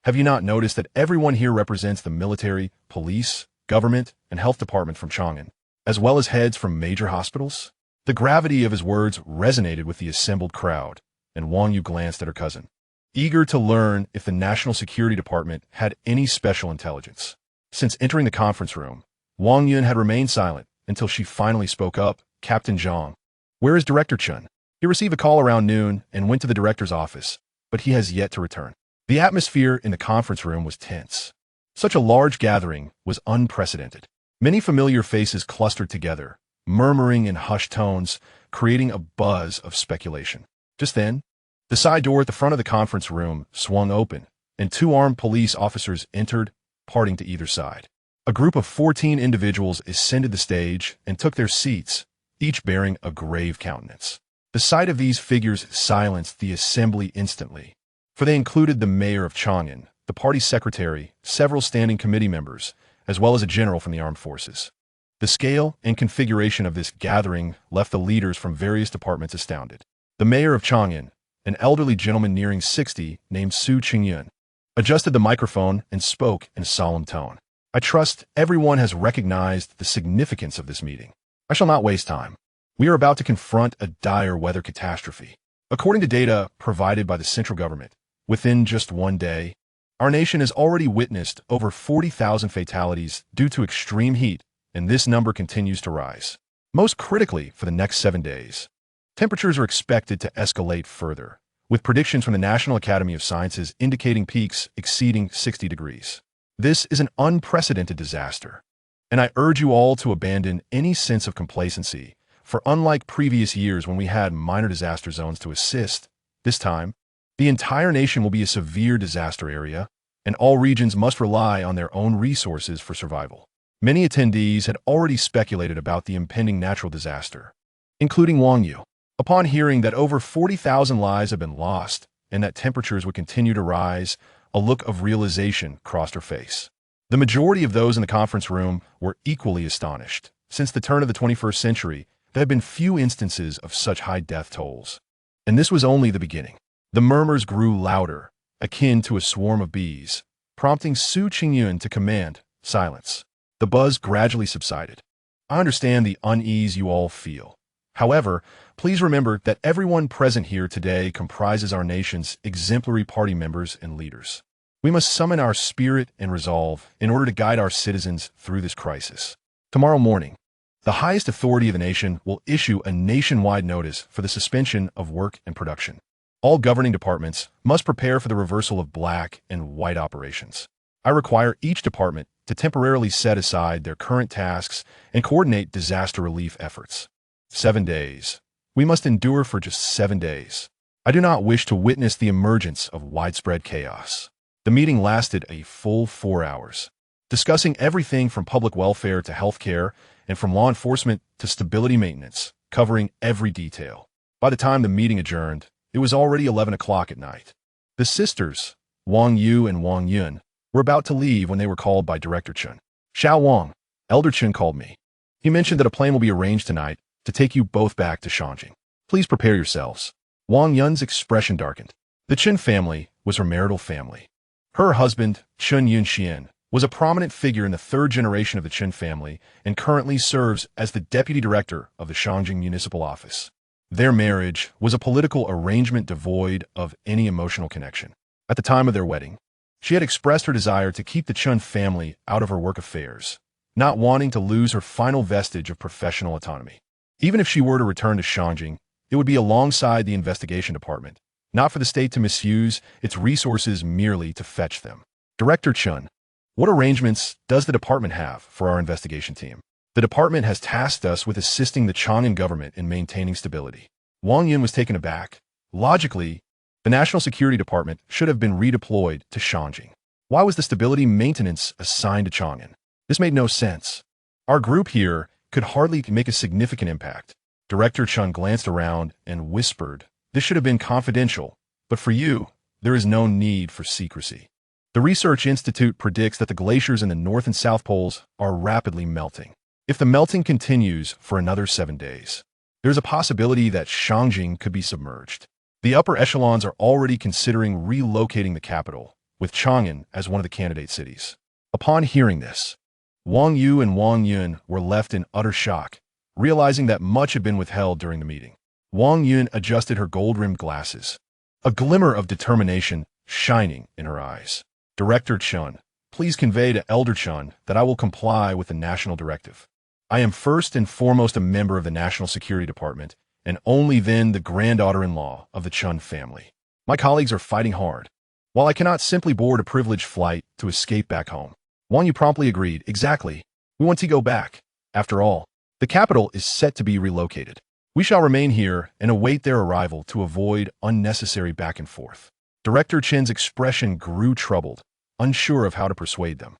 Have you not noticed that everyone here represents the military, police, government, and health department from Chang'an, as well as heads from major hospitals?" The gravity of his words resonated with the assembled crowd, and Wang Yu glanced at her cousin, eager to learn if the National Security Department had any special intelligence. Since entering the conference room, Wang Yun had remained silent until she finally spoke up. "Captain Zhang, where is Director Chun? He received a call around noon and went to the director's office, but he has yet to return." The atmosphere in the conference room was tense. Such a large gathering was unprecedented. Many familiar faces clustered together, murmuring in hushed tones, creating a buzz of speculation. Just then, the side door at the front of the conference room swung open, and 2 armed police officers entered, parting to either side. A group of 14 individuals ascended the stage and took their seats, each bearing a grave countenance. The sight of these figures silenced the assembly instantly, for they included the mayor of Chang'an, the party secretary, several standing committee members, as well as a general from the armed forces. The scale and configuration of this gathering left the leaders from various departments astounded. The mayor of Chang'an, an elderly gentleman nearing 60 named Su Qingyun, adjusted the microphone and spoke in a solemn tone. "I trust everyone has recognized the significance of this meeting. I shall not waste time. We are about to confront a dire weather catastrophe. According to data provided by the central government, within just one day, our nation has already witnessed over 40,000 fatalities due to extreme heat, and this number continues to rise. Most critically, for the next 7 days, temperatures are expected to escalate further, with predictions from the National Academy of Sciences indicating peaks exceeding 60 degrees. This is an unprecedented disaster, and I urge you all to abandon any sense of complacency, for unlike previous years when we had minor disaster zones to assist, this time, the entire nation will be a severe disaster area, and all regions must rely on their own resources for survival. Many attendees had already speculated about the impending natural disaster, including Wang Yu. Upon hearing that over 40,000 lives had been lost and that temperatures would continue to rise, a look of realization crossed her face. The majority of those in the conference room were equally astonished. Since the turn of the 21st century, there had been few instances of such high death tolls. And this was only the beginning. The murmurs grew louder, akin to a swarm of bees, prompting Su Qingyun to command silence. The buzz gradually subsided. I understand the unease you all feel. However, please remember that everyone present here today comprises our nation's exemplary party members and leaders. We must summon our spirit and resolve in order to guide our citizens through this crisis. Tomorrow morning, the highest authority of the nation will issue a nationwide notice for the suspension of work and production. All governing departments must prepare for the reversal of black and white operations. I require each department to temporarily set aside their current tasks and coordinate disaster relief efforts. 7 days. We must endure for just 7 days. I do not wish to witness the emergence of widespread chaos. The meeting lasted a full 4 hours, discussing everything from public welfare to healthcare and from law enforcement to stability maintenance, covering every detail. By the time the meeting adjourned, it was already 11 o'clock at night. The sisters, Wang Yu and Wang Yun, were about to leave when they were called by Director Chen. Xiao Wang, Elder Chen called me. He mentioned that a plane will be arranged tonight to take you both back to Shangjing. Please prepare yourselves. Wang Yun's expression darkened. The Chen family was her marital family. Her husband, Chen Yunxian, was a prominent figure in the third generation of the Chen family and currently serves as the deputy director of the Shangjing Municipal Office. Their marriage was a political arrangement devoid of any emotional connection. At the time of their wedding, she had expressed her desire to keep the Chen family out of her work affairs, not wanting to lose her final vestige of professional autonomy. Even if she were to return to Shangjing, it would be alongside the investigation department, not for the state to misuse its resources merely to fetch them. Director Chen, what arrangements does the department have for our investigation team? The department has tasked us with assisting the Chang'an government in maintaining stability. Wang Yun was taken aback. Logically, the National Security Department should have been redeployed to Shangjing. Why was the stability maintenance assigned to Chang'an? This made no sense. Our group here could hardly make a significant impact. Director Chen glanced around and whispered, "This should have been confidential, but for you, there is no need for secrecy. The Research Institute predicts that the glaciers in the North and South Poles are rapidly melting. If the melting continues for another 7 days, there's a possibility that Shangjing could be submerged. The upper echelons are already considering relocating the capital, with Chang'an as one of the candidate cities." Upon hearing this, Wang Yu and Wang Yun were left in utter shock, realizing that much had been withheld during the meeting. Wang Yun adjusted her gold-rimmed glasses, a glimmer of determination shining in her eyes. "Director Chen, please convey to Elder Chen that I will comply with the national directive. I am first and foremost a member of the National Security Department, and only then the granddaughter-in-law of the Chen family. My colleagues are fighting hard. While I cannot simply board a privileged flight to escape back home." Wang Yu promptly agreed. "Exactly. We want to go back. After all, the capital is set to be relocated. We shall remain here and await their arrival to avoid unnecessary back and forth." Director Chen's expression grew troubled, unsure of how to persuade them.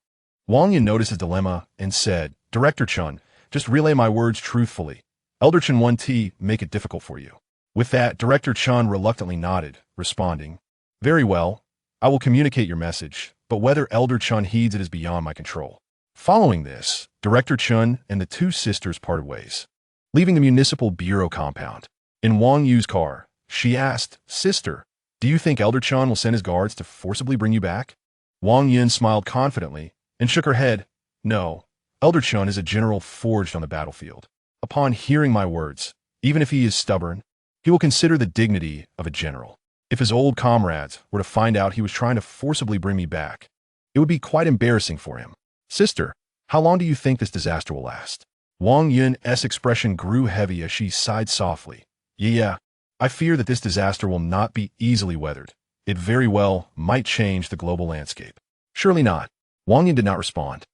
Wang Yu noticed his dilemma and said, "Director Chen, just relay my words truthfully. Elder Chen won't make it difficult for you." With that, Director Chen reluctantly nodded, responding, "Very well. I will communicate your message, but whether Elder Chen heeds it is beyond my control." Following this, Director Chen and the two sisters parted ways, leaving the municipal bureau compound. In Wang Yu's car, she asked, "Sister, do you think Elder Chen will send his guards to forcibly bring you back?" Wang Yun smiled confidently and shook her head. "No, Elder Chen is a general forged on the battlefield. Upon hearing my words, even if he is stubborn, he will consider the dignity of a general. If his old comrades were to find out he was trying to forcibly bring me back, it would be quite embarrassing for him. Sister, how long do you think this disaster will last?" Wang Yun's expression grew heavy as she sighed softly. Yeah, I fear that this disaster will not be easily weathered. It very well might change the global landscape." "Surely not." Wang Yun did not respond.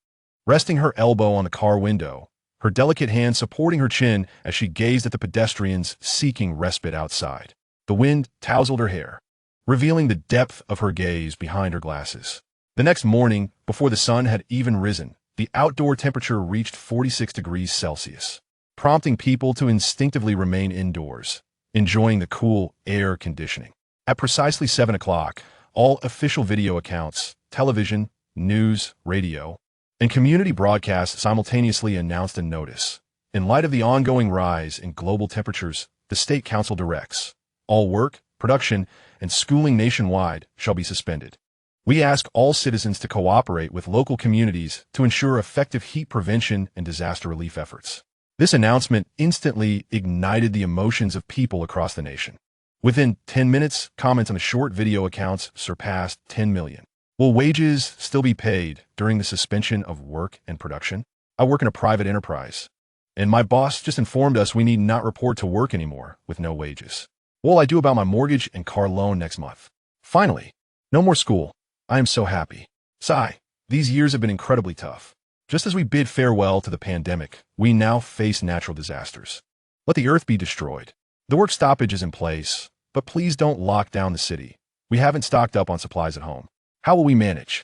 Resting her elbow on the car window, her delicate hand supporting her chin as she gazed at the pedestrians seeking respite outside. The wind tousled her hair, revealing the depth of her gaze behind her glasses. The next morning, before the sun had even risen, the outdoor temperature reached 46 degrees Celsius, prompting people to instinctively remain indoors, enjoying the cool air conditioning. At precisely 7 o'clock, all official video accounts, television, news, radio, and community broadcasts simultaneously announced a notice. In light of the ongoing rise in global temperatures, the State Council directs all work, production, and schooling nationwide shall be suspended. We ask all citizens to cooperate with local communities to ensure effective heat prevention and disaster relief efforts. This announcement instantly ignited the emotions of people across the nation. Within 10 minutes, comments on the short video accounts surpassed 10 million. Will wages still be paid during the suspension of work and production? I work in a private enterprise, and my boss just informed us we need not report to work anymore with no wages. What will I do about my mortgage and car loan next month? Finally, no more school. I am so happy. Sigh. These years have been incredibly tough. Just as we bid farewell to the pandemic, we now face natural disasters. Let the earth be destroyed. The work stoppage is in place, but please don't lock down the city. We haven't stocked up on supplies at home. How will we manage?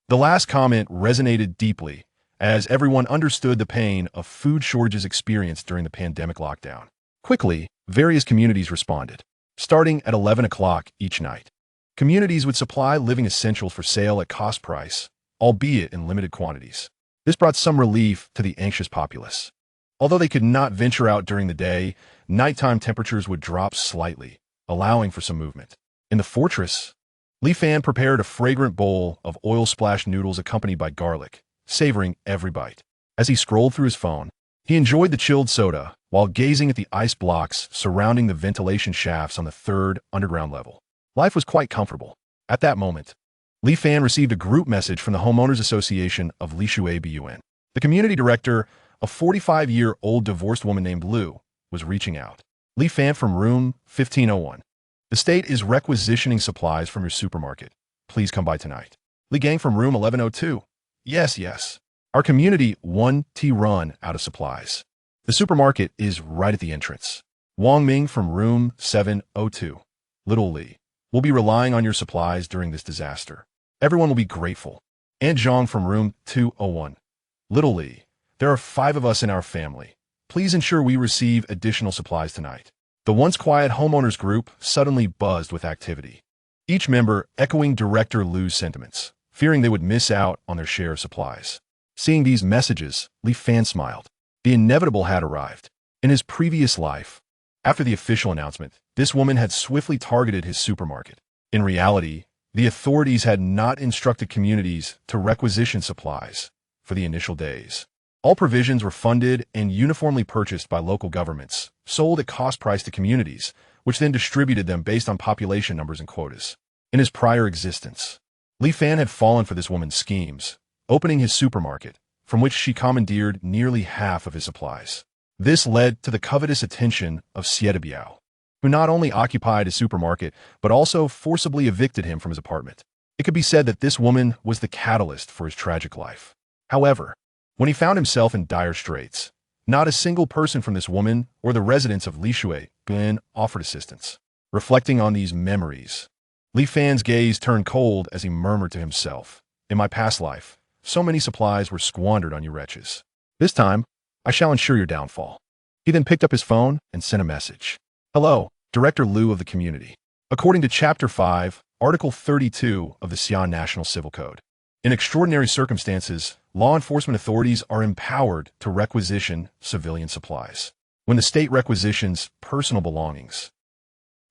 The last comment resonated deeply, as everyone understood the pain of food shortages experienced during the pandemic lockdown. Quickly, various communities responded. Starting at 11 o'clock each night, communities would supply living essentials for sale at cost price, albeit in limited quantities. This brought some relief to the anxious populace. Although they could not venture out during the day, nighttime temperatures would drop slightly, allowing for some movement. In the fortress, Li Fan prepared a fragrant bowl of oil-splashed noodles accompanied by garlic, savoring every bite. As he scrolled through his phone, he enjoyed the chilled soda while gazing at the ice blocks surrounding the ventilation shafts on the third underground level. Life was quite comfortable. At that moment, Li Fan received a group message from the Homeowners Association of Lishui Bun. The community director, a 45-year-old divorced woman named Lu, was reaching out. Li Fan from room 1501. The state is requisitioning supplies from your supermarket. Please come by tonight. Li Gang from room 1102. Yes. Our community 1T run out of supplies. The supermarket is right at the entrance. Wang Ming from room 702. Little Li. We'll be relying on your supplies during this disaster. Everyone will be grateful. Aunt Zhang from room 201. Little Li. There are 5 of us in our family. Please ensure we receive additional supplies tonight. The once quiet homeowners group suddenly buzzed with activity, each member echoing Director Lu's sentiments, fearing they would miss out on their share of supplies. Seeing these messages, Li Fan smiled. The inevitable had arrived. In his previous life, after the official announcement, this woman had swiftly targeted his supermarket. In reality, the authorities had not instructed communities to requisition supplies for the initial days. All provisions were funded and uniformly purchased by local governments, sold at cost price to communities, which then distributed them based on population numbers and quotas. In his prior existence, Li Fan had fallen for this woman's schemes, opening his supermarket, from which she commandeered nearly half of his supplies. This led to the covetous attention of Biao, who not only occupied his supermarket, but also forcibly evicted him from his apartment. It could be said that this woman was the catalyst for his tragic life. However, when he found himself in dire straits, not a single person from this woman or the residents of Lishui Bun offered assistance. Reflecting on these memories, Li Fan's gaze turned cold as he murmured to himself, "In my past life, so many supplies were squandered on you wretches. This time, I shall ensure your downfall." He then picked up his phone and sent a message. "Hello, Director Lu of the community. According to Chapter 5, Article 32 of the Xi'an National Civil Code, in extraordinary circumstances, law enforcement authorities are empowered to requisition civilian supplies. When the state requisitions personal belongings,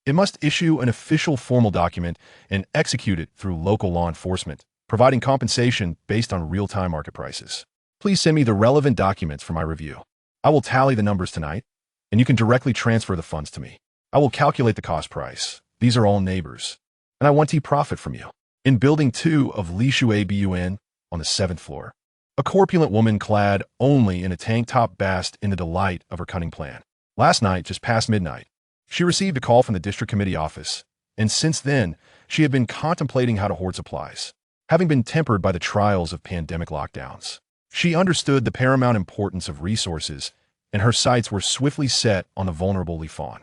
it must issue an official formal document and execute it through local law enforcement, providing compensation based on real-time market prices. Please send me the relevant documents for my review. I will tally the numbers tonight, and you can directly transfer the funds to me. I will calculate the cost price. These are all neighbors, and I want to profit from you." In Building 2 of Lishui Bun, on the 7th floor, a corpulent woman clad only in a tank top basked in the delight of her cunning plan. Last night, just past midnight, she received a call from the district committee office, and since then, she had been contemplating how to hoard supplies. Having been tempered by the trials of pandemic lockdowns, she understood the paramount importance of resources, and her sights were swiftly set on the vulnerable Li Fan.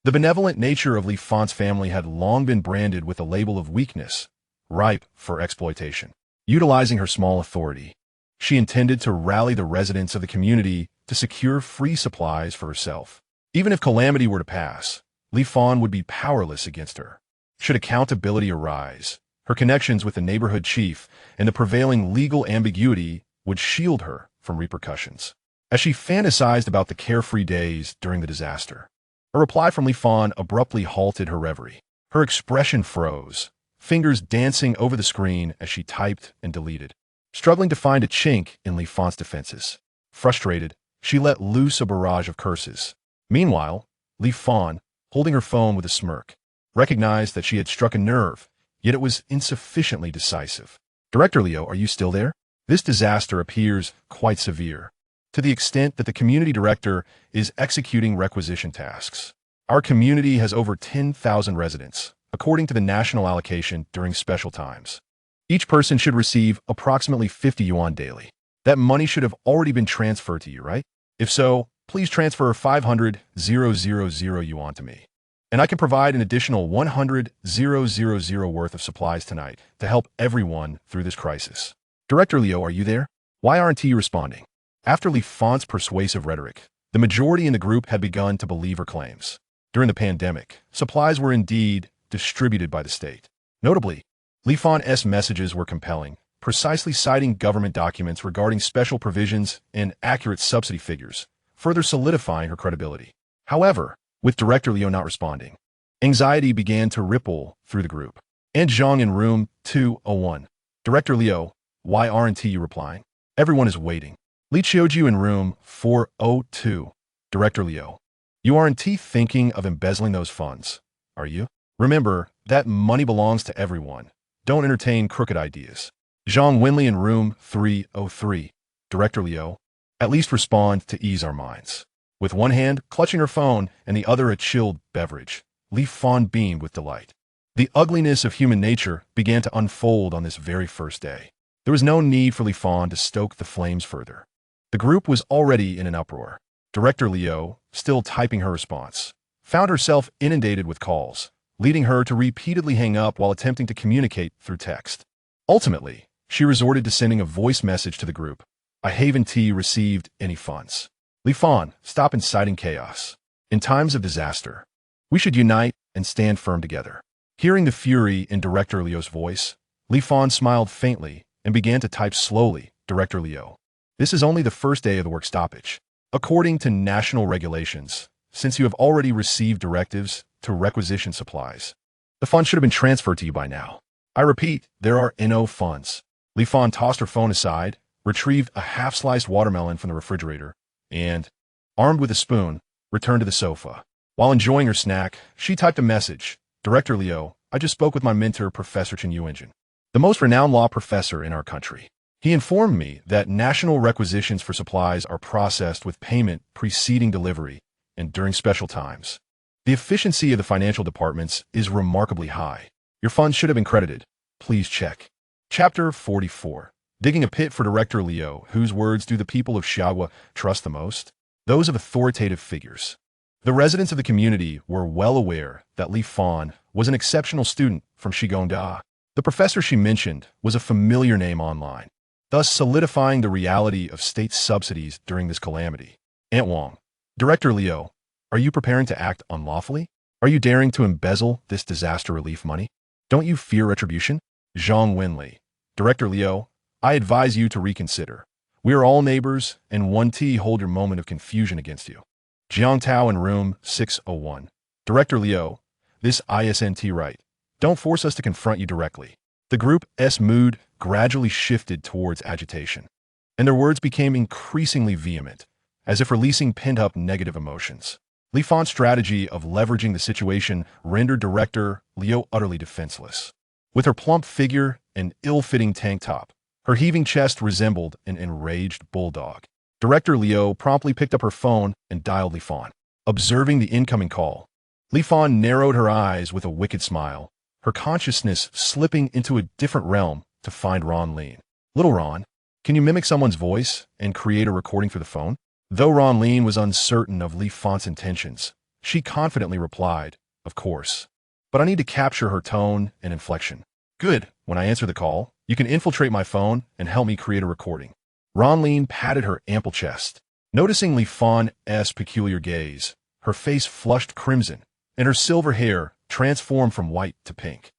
The benevolent nature of Li Fan's family had long been branded with a label of weakness, ripe for exploitation. Utilizing her small authority, She intended to rally the residents of the community to secure free supplies for herself. Even if calamity were to pass, Li Fan would be powerless against her. Should accountability arise, her connections with the neighborhood chief and the prevailing legal ambiguity would shield her from repercussions. As she fantasized about the carefree days during the disaster, a reply from Li Fan abruptly halted her reverie. Her expression froze, fingers dancing over the screen as she typed and deleted, struggling to find a chink in Li Fan's defenses. Frustrated, she let loose a barrage of curses. Meanwhile, Li Fan, holding her phone with a smirk, recognized that she had struck a nerve, yet it was insufficiently decisive. Director Leo, are you still there? This disaster appears quite severe, to the extent that the community director is executing requisition tasks. Our community has over 10,000 residents, according to the national allocation during special times. Each person should receive approximately 50 yuan daily. That money should have already been transferred to you, right? If so, please transfer 500,000 yuan to me. And I can provide an additional 100,000 worth of supplies tonight to help everyone through this crisis. Director Leo, are you there? Why aren't you responding? After Li Fan's persuasive rhetoric, the majority in the group had begun to believe her claims. During the pandemic, supplies were indeed distributed by the state. Notably, Li Fan's messages were compelling, precisely citing government documents regarding special provisions and accurate subsidy figures, further solidifying her credibility. However, with Director Leo not responding, anxiety began to ripple through the group. And Zhang in room 201. Director Leo, why aren't you replying? Everyone is waiting. Li Qiuju in room 402. Director Leo, you aren't thinking of embezzling those funds, are you? Remember, that money belongs to everyone. Don't entertain crooked ideas. Zhang Wenli in room 303. Director Leo, at least respond to ease our minds. With one hand clutching her phone and the other a chilled beverage, Li Fan beamed with delight. The ugliness of human nature began to unfold on this very first day. There was no need for Li Fan to stoke the flames further. The group was already in an uproar. Director Leo, still typing her response, found herself inundated with calls, leading her to repeatedly hang up while attempting to communicate through text. Ultimately, she resorted to sending a voice message to the group. I haven't received any funds. Li Fan, stop inciting chaos. In times of disaster, we should unite and stand firm together. Hearing the fury in Director Leo's voice, Li Fan smiled faintly and began to type slowly. Director Leo, this is only the first day of the work stoppage. According to national regulations, since you have already received directives to requisition supplies, the funds should have been transferred to you by now. I repeat, there are no funds. Li Fan tossed her phone aside, retrieved a half-sliced watermelon from the refrigerator, and, armed with a spoon, returned to the sofa. While enjoying her snack, she typed a message. Director Leo, I just spoke with my mentor, Professor Chen Yuanjin, the most renowned law professor in our country. He informed me that national requisitions for supplies are processed with payment preceding delivery and during special times. The efficiency of the financial departments is remarkably high. Your funds should have been credited. Please check. Chapter 44. Digging a pit for Director Leo, whose words do the people of Xiaohua trust the most? Those of authoritative figures. The residents of the community were well aware that Li Fan was an exceptional student from Shigongda. The professor she mentioned was a familiar name online, thus solidifying the reality of state subsidies during this calamity. Aunt Wang, Director Leo, are you preparing to act unlawfully? Are you daring to embezzle this disaster relief money? Don't you fear retribution? Zhang Wenli, Director Leo, I advise you to reconsider. We are all neighbors, and 1T hold your moment of confusion against you. Jiang Tao in room 601. Director Leo, this isn't right. Don't force us to confront you directly. The group's mood gradually shifted towards agitation, and their words became increasingly vehement, as if releasing pent-up negative emotions. Li Fan's strategy of leveraging the situation rendered Director Leo utterly defenseless. With her plump figure and ill-fitting tank top, her heaving chest resembled an enraged bulldog. Director Leo promptly picked up her phone and dialed Li Fan. Observing the incoming call, Li Fan narrowed her eyes with a wicked smile, her consciousness slipping into a different realm to find Ron Lin. Little Ron, can you mimic someone's voice and create a recording for the phone? Though Ron Lin was uncertain of Li Fan's intentions, she confidently replied, of course. But I need to capture her tone and inflection. Good, when I answer the call, you can infiltrate my phone and help me create a recording. Ron Lean patted her ample chest. Noticing Li Fan's peculiar gaze, her face flushed crimson, and her silver hair transformed from white to pink.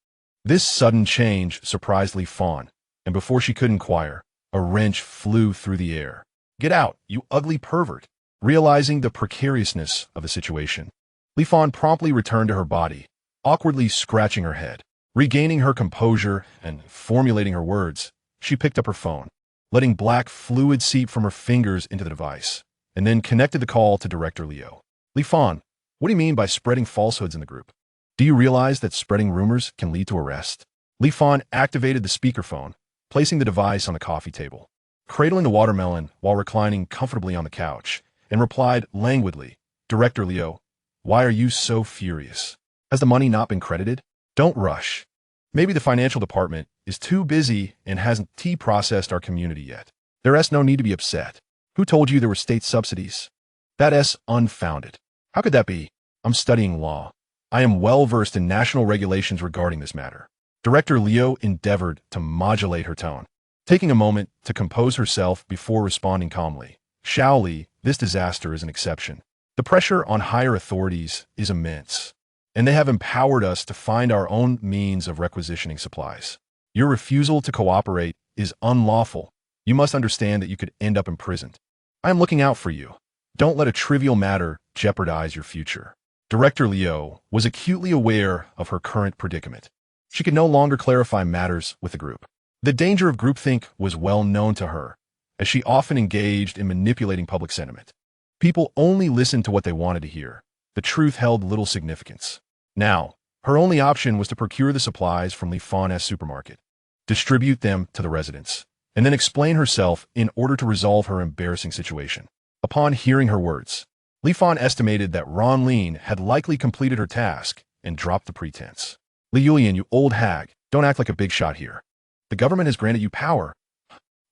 This sudden change surprised Li Fan, and before she could inquire, a wrench flew through the air. "Get out, you ugly pervert!" Realizing the precariousness of the situation, Li Fan promptly returned to her body, awkwardly scratching her head. Regaining her composure and formulating her words, she picked up her phone, letting black fluid seep from her fingers into the device, and then connected the call to Director Leo. "Li Fan, what do you mean by spreading falsehoods in the group? Do you realize that spreading rumors can lead to arrest?" Li Fan activated the speakerphone, placing the device on the coffee table, cradling the watermelon while reclining comfortably on the couch, and replied languidly, "Director Leo, why are you so furious? Has the money not been credited? Don't rush. Maybe the financial department is too busy and hasn't processed our community yet. There's no need to be upset. Who told you there were state subsidies? That's unfounded. How could that be? I'm studying law. I am well versed in national regulations regarding this matter." Director Leo endeavored to modulate her tone, taking a moment to compose herself before responding calmly. "Shaoli, this disaster is an exception. The pressure on higher authorities is immense, and they have empowered us to find our own means of requisitioning supplies. Your refusal to cooperate is unlawful. You must understand that you could end up imprisoned. I am looking out for you. Don't let a trivial matter jeopardize your future." Director Leo was acutely aware of her current predicament. She could no longer clarify matters with the group. The danger of groupthink was well known to her, as she often engaged in manipulating public sentiment. People only listened to what they wanted to hear. The truth held little significance. Now, her only option was to procure the supplies from Li Fan's supermarket, distribute them to the residents, and then explain herself in order to resolve her embarrassing situation. Upon hearing her words, Li Fan estimated that Ron Lean had likely completed her task and dropped the pretense. "Li Yulian, you old hag, don't act like a big shot here. The government has granted you power.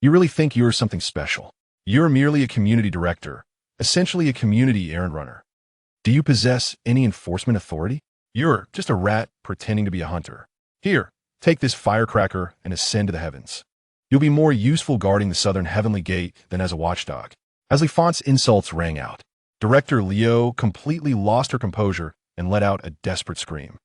You really think you're something special? You're merely a community director, essentially a community errand runner. Do you possess any enforcement authority? You're just a rat pretending to be a hunter. Here, take this firecracker and ascend to the heavens. You'll be more useful guarding the southern heavenly gate than as a watchdog." As Li Fan's insults rang out, Director Leo completely lost her composure and let out a desperate scream.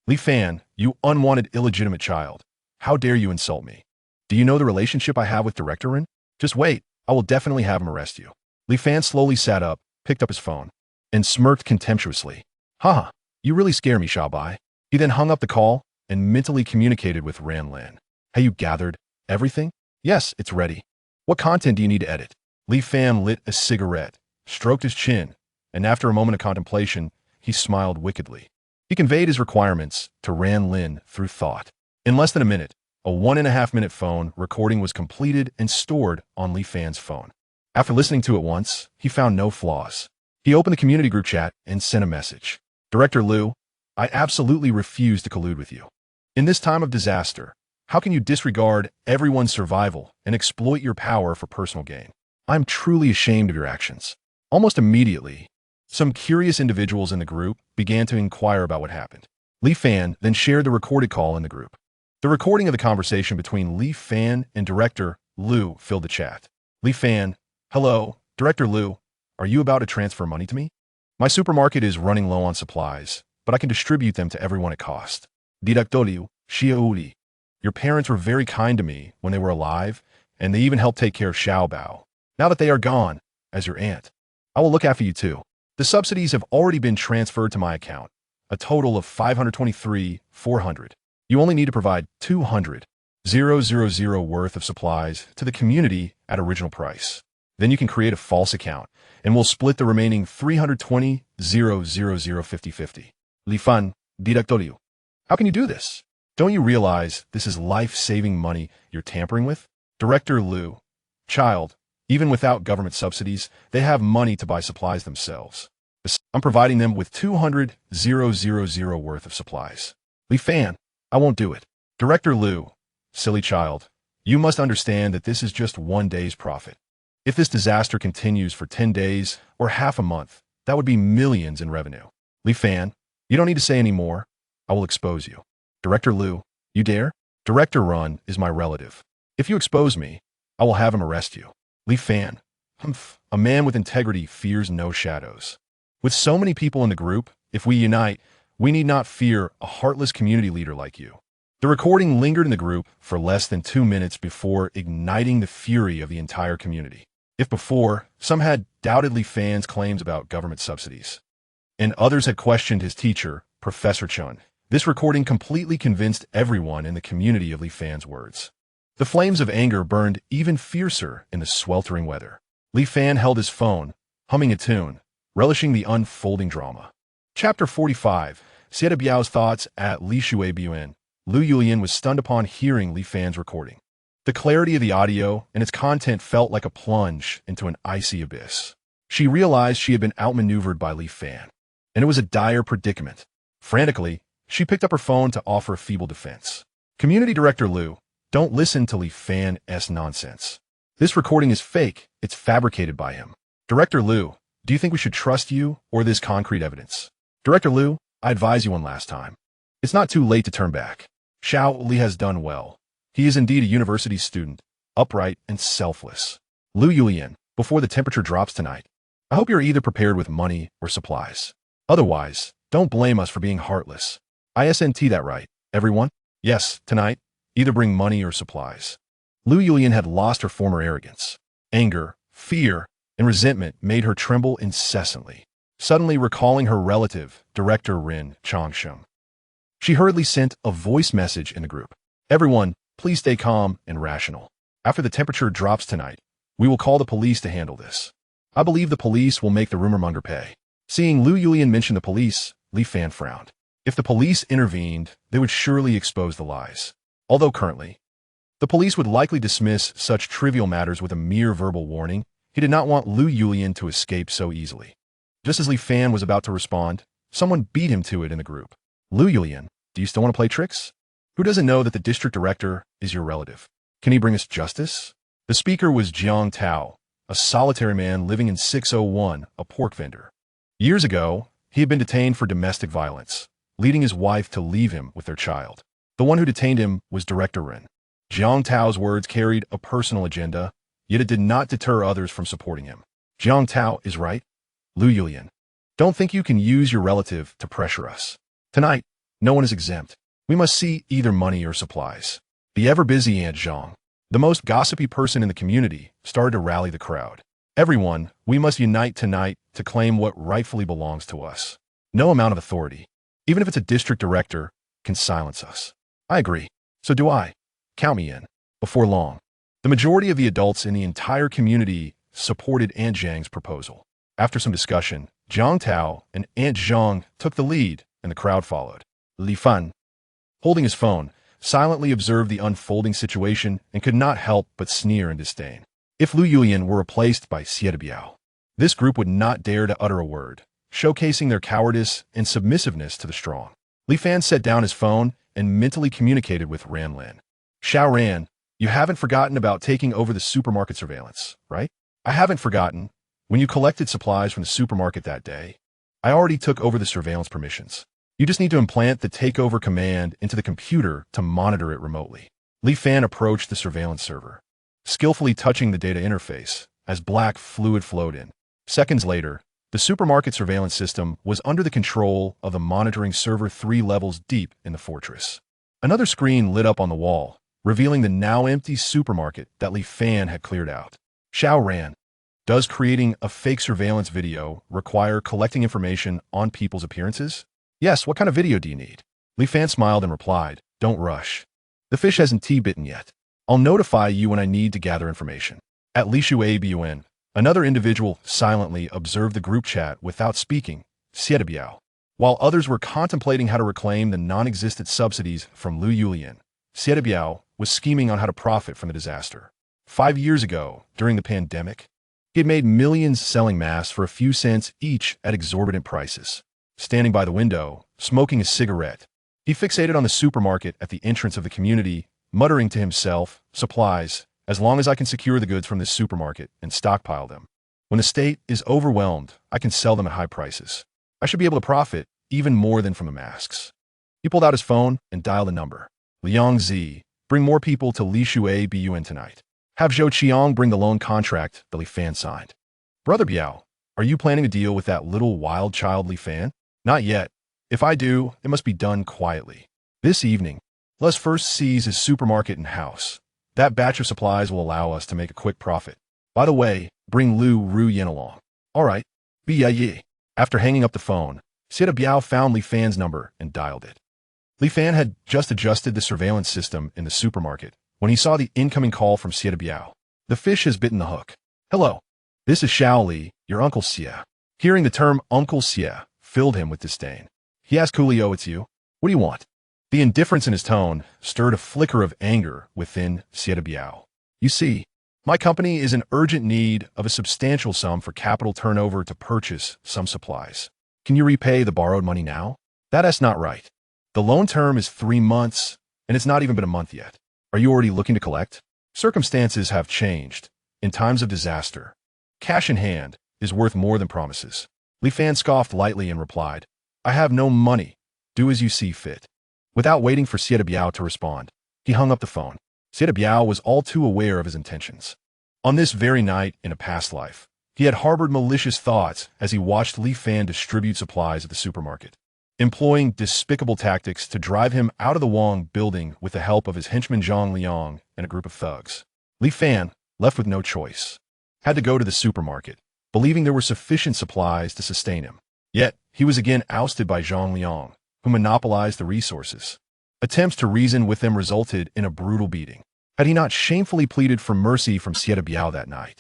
Li Fan, you unwanted illegitimate child. How dare you insult me? Do you know the relationship I have with Director Rin? Just wait, I will definitely have him arrest you." Li Fan slowly sat up, picked up his phone, and smirked contemptuously. "Haha, you really scare me, Xiaobai." He then hung up the call and mentally communicated with Ran Lan. "Have you gathered everything?" "Yes, it's ready." "What content do you need to edit?" Li Fan lit a cigarette, stroked his chin, and after a moment of contemplation, he smiled wickedly. He conveyed his requirements to Ran Lin through thought. In less than a minute, a 1.5-minute phone recording was completed and stored on Li Fan's phone. After listening to it once, he found no flaws. He opened the community group chat and sent a message. "Director Liu, I absolutely refuse to collude with you. In this time of disaster, how can you disregard everyone's survival and exploit your power for personal gain? I'm truly ashamed of your actions." Almost immediately, some curious individuals in the group began to inquire about what happened. Li Fan then shared the recorded call in the group. The recording of the conversation between Li Fan and Director Liu filled the chat. Li Fan, "Hello, Director Liu, are you about to transfer money to me? My supermarket is running low on supplies, but I can distribute them to everyone at cost. Director Liu, Xiaoli, your parents were very kind to me when they were alive, and they even helped take care of Xiaobao. Now that they are gone, as your aunt, I will look after you too. The subsidies have already been transferred to my account, a total of 523,400. You only need to provide 200,000 worth of supplies to the community at original price. Then you can create a false account, and we'll split the remaining 320,000 50-50. Li Fan, Director Liu. How can you do this? Don't you realize this is life-saving money you're tampering with? Director Liu, child, even without government subsidies, they have money to buy supplies themselves. I'm providing them with 200,000 worth of supplies. Li Fan, I won't do it. Director Liu, silly child, you must understand that this is just one day's profit. If this disaster continues for 10 days or half a month, that would be millions in revenue. Li Fan, you don't need to say any more. I will expose you. Director Liu, you dare? Director Run is my relative. If you expose me, I will have him arrest you. Li Fan. Humph. A man with integrity fears no shadows. With so many people in the group, if we unite, we need not fear a heartless community leader like you. The recording lingered in the group for less than 2 minutes before igniting the fury of the entire community. If before, some had doubted Li Fan's claims about government subsidies, and others had questioned his teacher, Professor Chun, this recording completely convinced everyone in the community of Li Fan's words. The flames of anger burned even fiercer in the sweltering weather. Li Fan held his phone, humming a tune, relishing the unfolding drama. Chapter 45. Xie Biao's thoughts at Li Shui Buan. Lu Yulian was stunned upon hearing Li Fan's recording. The clarity of the audio and its content felt like a plunge into an icy abyss. She realized she had been outmaneuvered by Li Fan, and it was a dire predicament. Frantically, she picked up her phone to offer a feeble defense. Community Director Lu, don't listen to Li Fan's nonsense. This recording is fake. It's fabricated by him. Director Lu, do you think we should trust you or this concrete evidence? Director Lu, I advise you one last time. It's not too late to turn back. Xiao Li has done well. He is indeed a university student, upright and selfless. Lu Yulian, before the temperature drops tonight, I hope you're either prepared with money or supplies. Otherwise, don't blame us for being heartless. ISNT that right, everyone? Yes, tonight, either bring money or supplies. Lu Yulian had lost her former arrogance. Anger, fear, and resentment made her tremble incessantly, suddenly recalling her relative, Director Rin Changsheng. She hurriedly sent a voice message in the group. Everyone, please stay calm and rational. After the temperature drops tonight, we will call the police to handle this. I believe the police will make the rumormonger pay. Seeing Lu Yulian mention the police, Li Fan frowned. If the police intervened, they would surely expose the lies. Although currently, the police would likely dismiss such trivial matters with a mere verbal warning, he did not want Lu Yulian to escape so easily. Just as Li Fan was about to respond, someone beat him to it in the group. Lu Yulian, do you still want to play tricks? Who doesn't know that the district director is your relative? Can he bring us justice? The speaker was Jiang Tao, a solitary man living in 601, a pork vendor. Years ago, he had been detained for domestic violence, leading his wife to leave him with their child. The one who detained him was Director Ren. Jiang Tao's words carried a personal agenda, yet it did not deter others from supporting him. Jiang Tao is right. Lu Yulian, don't think you can use your relative to pressure us. Tonight, no one is exempt. We must see either money or supplies. The ever-busy Aunt Zhang, the most gossipy person in the community, started to rally the crowd. Everyone, we must unite tonight to claim what rightfully belongs to us. No amount of authority, even if it's a district director, can silence us. I agree. So do I. Count me in. Before long, the majority of the adults in the entire community supported Aunt Zhang's proposal. After some discussion, Jiang Tao and Aunt Zhang took the lead, and the crowd followed. Li Fan, holding his phone, silently observed the unfolding situation and could not help but sneer in disdain. If Lu Yulian were replaced by Xie Biao, this group would not dare to utter a word, showcasing their cowardice and submissiveness to the strong. Li Fan set down his phone and mentally communicated with Ran Lin. Xiao Ran, you haven't forgotten about taking over the supermarket surveillance, right? I haven't forgotten. When you collected supplies from the supermarket that day, I already took over the surveillance permissions. You just need to implant the takeover command into the computer to monitor it remotely. Li Fan approached the surveillance server, skillfully touching the data interface as black fluid flowed in. Seconds later, the supermarket surveillance system was under the control of the monitoring server 3 levels deep in the fortress. Another screen lit up on the wall, revealing the now empty supermarket that Li Fan had cleared out. Xiao Ran, does creating a fake surveillance video require collecting information on people's appearances? Yes, what kind of video do you need? Li Fan smiled and replied, don't rush. The fish hasn't tea-bitten yet. I'll notify you when I need to gather information. At Li Shui Buan, another individual silently observed the group chat without speaking, Xie Biao. While others were contemplating how to reclaim the non-existent subsidies from Lu Yulian, Xie Biao was scheming on how to profit from the disaster. 5 years ago, during the pandemic, he had made millions selling masks for a few cents each at exorbitant prices. Standing by the window, smoking a cigarette, he fixated on the supermarket at the entrance of the community, muttering to himself, supplies, as long as I can secure the goods from this supermarket and stockpile them. When the state is overwhelmed, I can sell them at high prices. I should be able to profit even more than from the masks. He pulled out his phone and dialed a number. Liang Zi, bring more people to Li Shui Bun tonight. Have Zhou Qiang bring the loan contract that Li Fan signed. Brother Biao, are you planning to deal with that little wild child Li Fan? Not yet. If I do, it must be done quietly. This evening, let's first seize his supermarket and house. That batch of supplies will allow us to make a quick profit. By the way, bring Lu Ruyan along. All right. Yi. After hanging up the phone, Xie Biao found Li Fan's number and dialed it. Li Fan had just adjusted the surveillance system in the supermarket when he saw the incoming call from Xie Biao. The fish has bitten the hook. Hello. This is Xiao Li, your Uncle Xie. Hearing the term Uncle Xie filled him with disdain. He asked Coolio, it's you? What do you want? The indifference in his tone stirred a flicker of anger within Xie Biao. You see, my company is in urgent need of a substantial sum for capital turnover to purchase some supplies. Can you repay the borrowed money now? That's not right. The loan term is 3 months, and it's not even been a month yet. Are you already looking to collect? Circumstances have changed. In times of disaster, cash in hand is worth more than promises. Li Fan scoffed lightly and replied, I have no money. Do as you see fit. Without waiting for Xie Biao to respond, he hung up the phone. Xie Biao was all too aware of his intentions. On this very night in a past life, he had harbored malicious thoughts as he watched Li Fan distribute supplies at the supermarket, employing despicable tactics to drive him out of the Wang building with the help of his henchman Zhang Liang and a group of thugs. Li Fan, left with no choice, had to go to the supermarket, believing there were sufficient supplies to sustain him. Yet, he was again ousted by Zhang Liang, who monopolized the resources. Attempts to reason with them resulted in a brutal beating. Had he not shamefully pleaded for mercy from Xie Biao that night,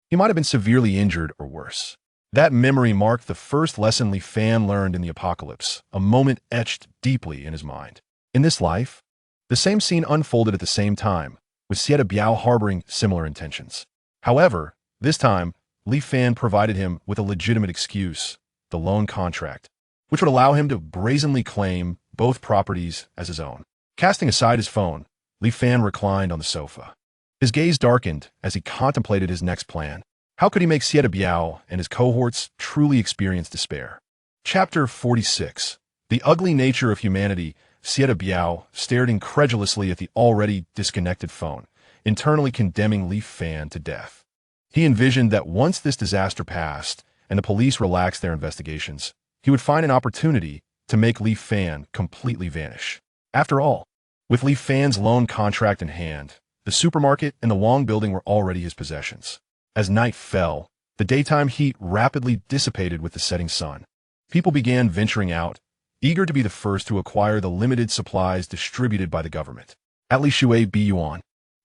he might have been severely injured or worse. That memory marked the first lesson Li Fan learned in the apocalypse, a moment etched deeply in his mind. In this life, the same scene unfolded at the same time, with Xie Biao harboring similar intentions. However, this time, Li Fan provided him with a legitimate excuse, the loan contract, which would allow him to brazenly claim both properties as his own. Casting aside his phone, Li Fan reclined on the sofa. His gaze darkened as he contemplated his next plan. How could he make Xie Biao and his cohorts truly experience despair? Chapter 46. The ugly nature of humanity. Xie Biao stared incredulously at the already disconnected phone, internally condemning Li Fan to death. He envisioned that once this disaster passed and the police relaxed their investigations, he would find an opportunity to make Li Fan completely vanish. After all, with Li Fan's loan contract in hand, the supermarket and the Wang building were already his possessions. As night fell, the daytime heat rapidly dissipated with the setting sun. People began venturing out, eager to be the first to acquire the limited supplies distributed by the government. At Li Shui Biyuan,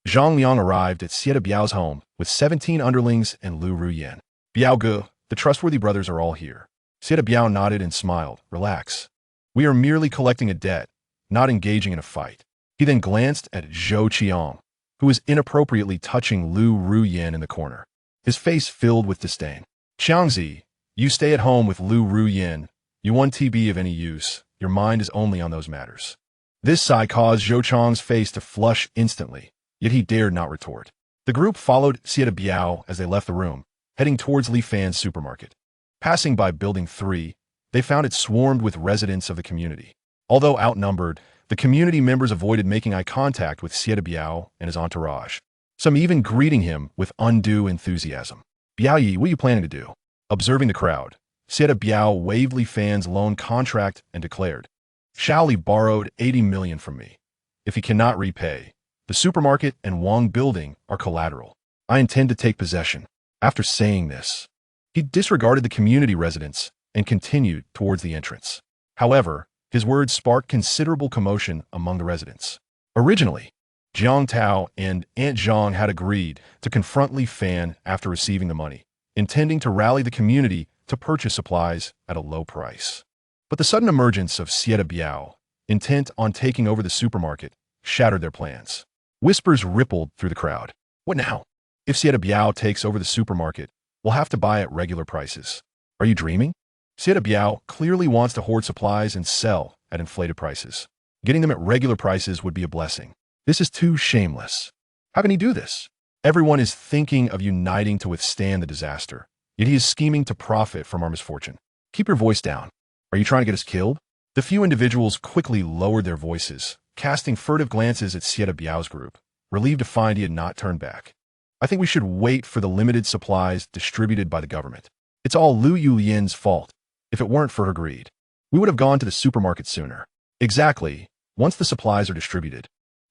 Zhang Liang arrived at Xie Biao's home with 17 underlings and Lu Ruyan. Biao Ge, the trustworthy brothers are all here. Xie Biao nodded and smiled. Relax. We are merely collecting a debt, not engaging in a fight. He then glanced at Zhou Qiang, who was inappropriately touching Lu Ruyan in the corner. His face filled with disdain. Xiangzi, you stay at home with Lu Ruyan. You won't be of any use. Your mind is only on those matters. This sigh caused Zhou Chang's face to flush instantly, yet he dared not retort. The group followed Xie Biao as they left the room, heading towards Li Fan's supermarket. Passing by Building 3, they found it swarmed with residents of the community. Although outnumbered, the community members avoided making eye contact with Xie Biao and his entourage, some even greeting him with undue enthusiasm. Biao Yi, what are you planning to do? Observing the crowd, Xie Biao waved Li Fan's loan contract and declared, Xiao Li borrowed 80 million from me. If he cannot repay, the supermarket and Wang building are collateral. I intend to take possession. After saying this, he disregarded the community residents and continued towards the entrance. However, his words sparked considerable commotion among the residents. Originally, Jiang Tao and Aunt Zhang had agreed to confront Li Fan after receiving the money, intending to rally the community to purchase supplies at a low price. But the sudden emergence of Xie Biao, intent on taking over the supermarket, shattered their plans. Whispers rippled through the crowd. What now? If Xie Biao takes over the supermarket, we'll have to buy at regular prices. Are you dreaming? Xie Biao clearly wants to hoard supplies and sell at inflated prices. Getting them at regular prices would be a blessing. This is too shameless. How can he do this? Everyone is thinking of uniting to withstand the disaster, yet he is scheming to profit from our misfortune. Keep your voice down. Are you trying to get us killed? The few individuals quickly lowered their voices, casting furtive glances at Xie Biao's group, relieved to find he had not turned back. I think we should wait for the limited supplies distributed by the government. It's all Lu Yulian's fault. If it weren't for her greed, we would have gone to the supermarket sooner. Exactly. Once the supplies are distributed,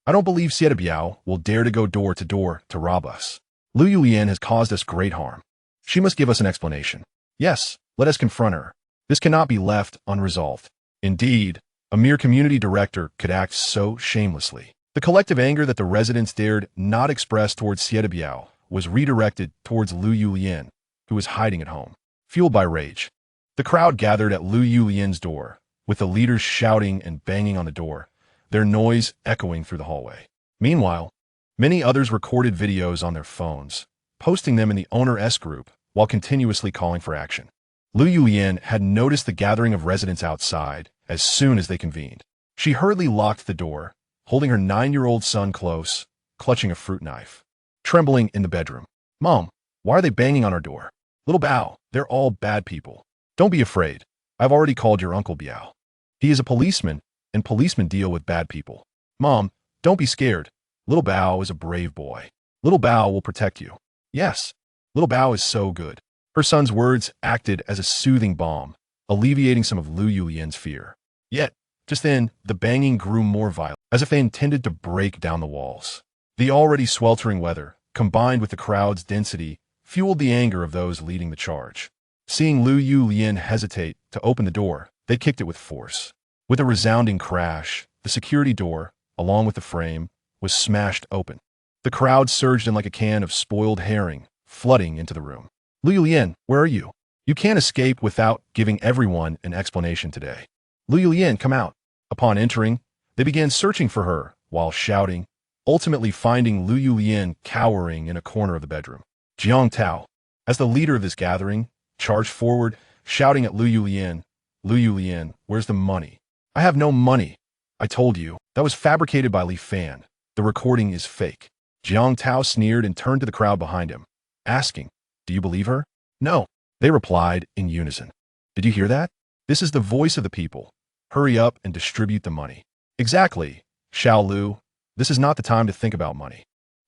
I don't believe Xie Biao will dare to go door to door to rob us. Lu Yulian has caused us great harm. She must give us an explanation. Yes, let us confront her. This cannot be left unresolved. Indeed, a mere community director could act so shamelessly. The collective anger that the residents dared not express towards Xie Biao was redirected towards Lu Yulian, who was hiding at home. Fueled by rage, the crowd gathered at Lu Yulian's door, with the leaders shouting and banging on the door, their noise echoing through the hallway. Meanwhile, many others recorded videos on their phones, posting them in the Owner S group while continuously calling for action. Lu Yulian had noticed the gathering of residents outside as soon as they convened. She hurriedly locked the door, holding her 9-year-old son close, clutching a fruit knife. Trembling in the bedroom. Mom, why are they banging on our door? Little Bao, they're all bad people. Don't be afraid. I've already called your Uncle Biao. He is a policeman, and policemen deal with bad people. Mom, don't be scared. Little Bao is a brave boy. Little Bao will protect you. Yes, Little Bao is so good. Her son's words acted as a soothing balm, alleviating some of Lu Yulian's fear. Yet, just then, the banging grew more violent, as if they intended to break down the walls. The already sweltering weather, combined with the crowd's density, fueled the anger of those leading the charge. Seeing Lu Yulian hesitate to open the door, they kicked it with force. With a resounding crash, the security door, along with the frame, was smashed open. The crowd surged in like a can of spoiled herring, flooding into the room. Lu Yulian, where are you? You can't escape without giving everyone an explanation today. Lu Yulian, come out. Upon entering, they began searching for her while shouting, ultimately finding Lu Yulian cowering in a corner of the bedroom. Jiang Tao, as the leader of this gathering, charged forward, shouting at Lu Yulian, where's the money? I have no money. I told you, that was fabricated by Li Fan. The recording is fake. Jiang Tao sneered and turned to the crowd behind him, asking, do you believe her? No, they replied in unison. Did you hear that? This is the voice of the people. Hurry up and distribute the money. Exactly, Xiao Lu. This is not the time to think about money.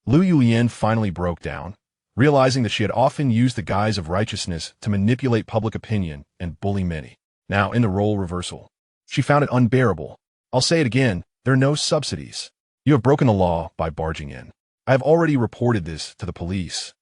Lu Yulian finally broke down, realizing that she had often used the guise of righteousness to manipulate public opinion and bully many. Now, in the role reversal, she found it unbearable. I'll say it again, there are no subsidies. You have broken the law by barging in. I have already reported this to the police,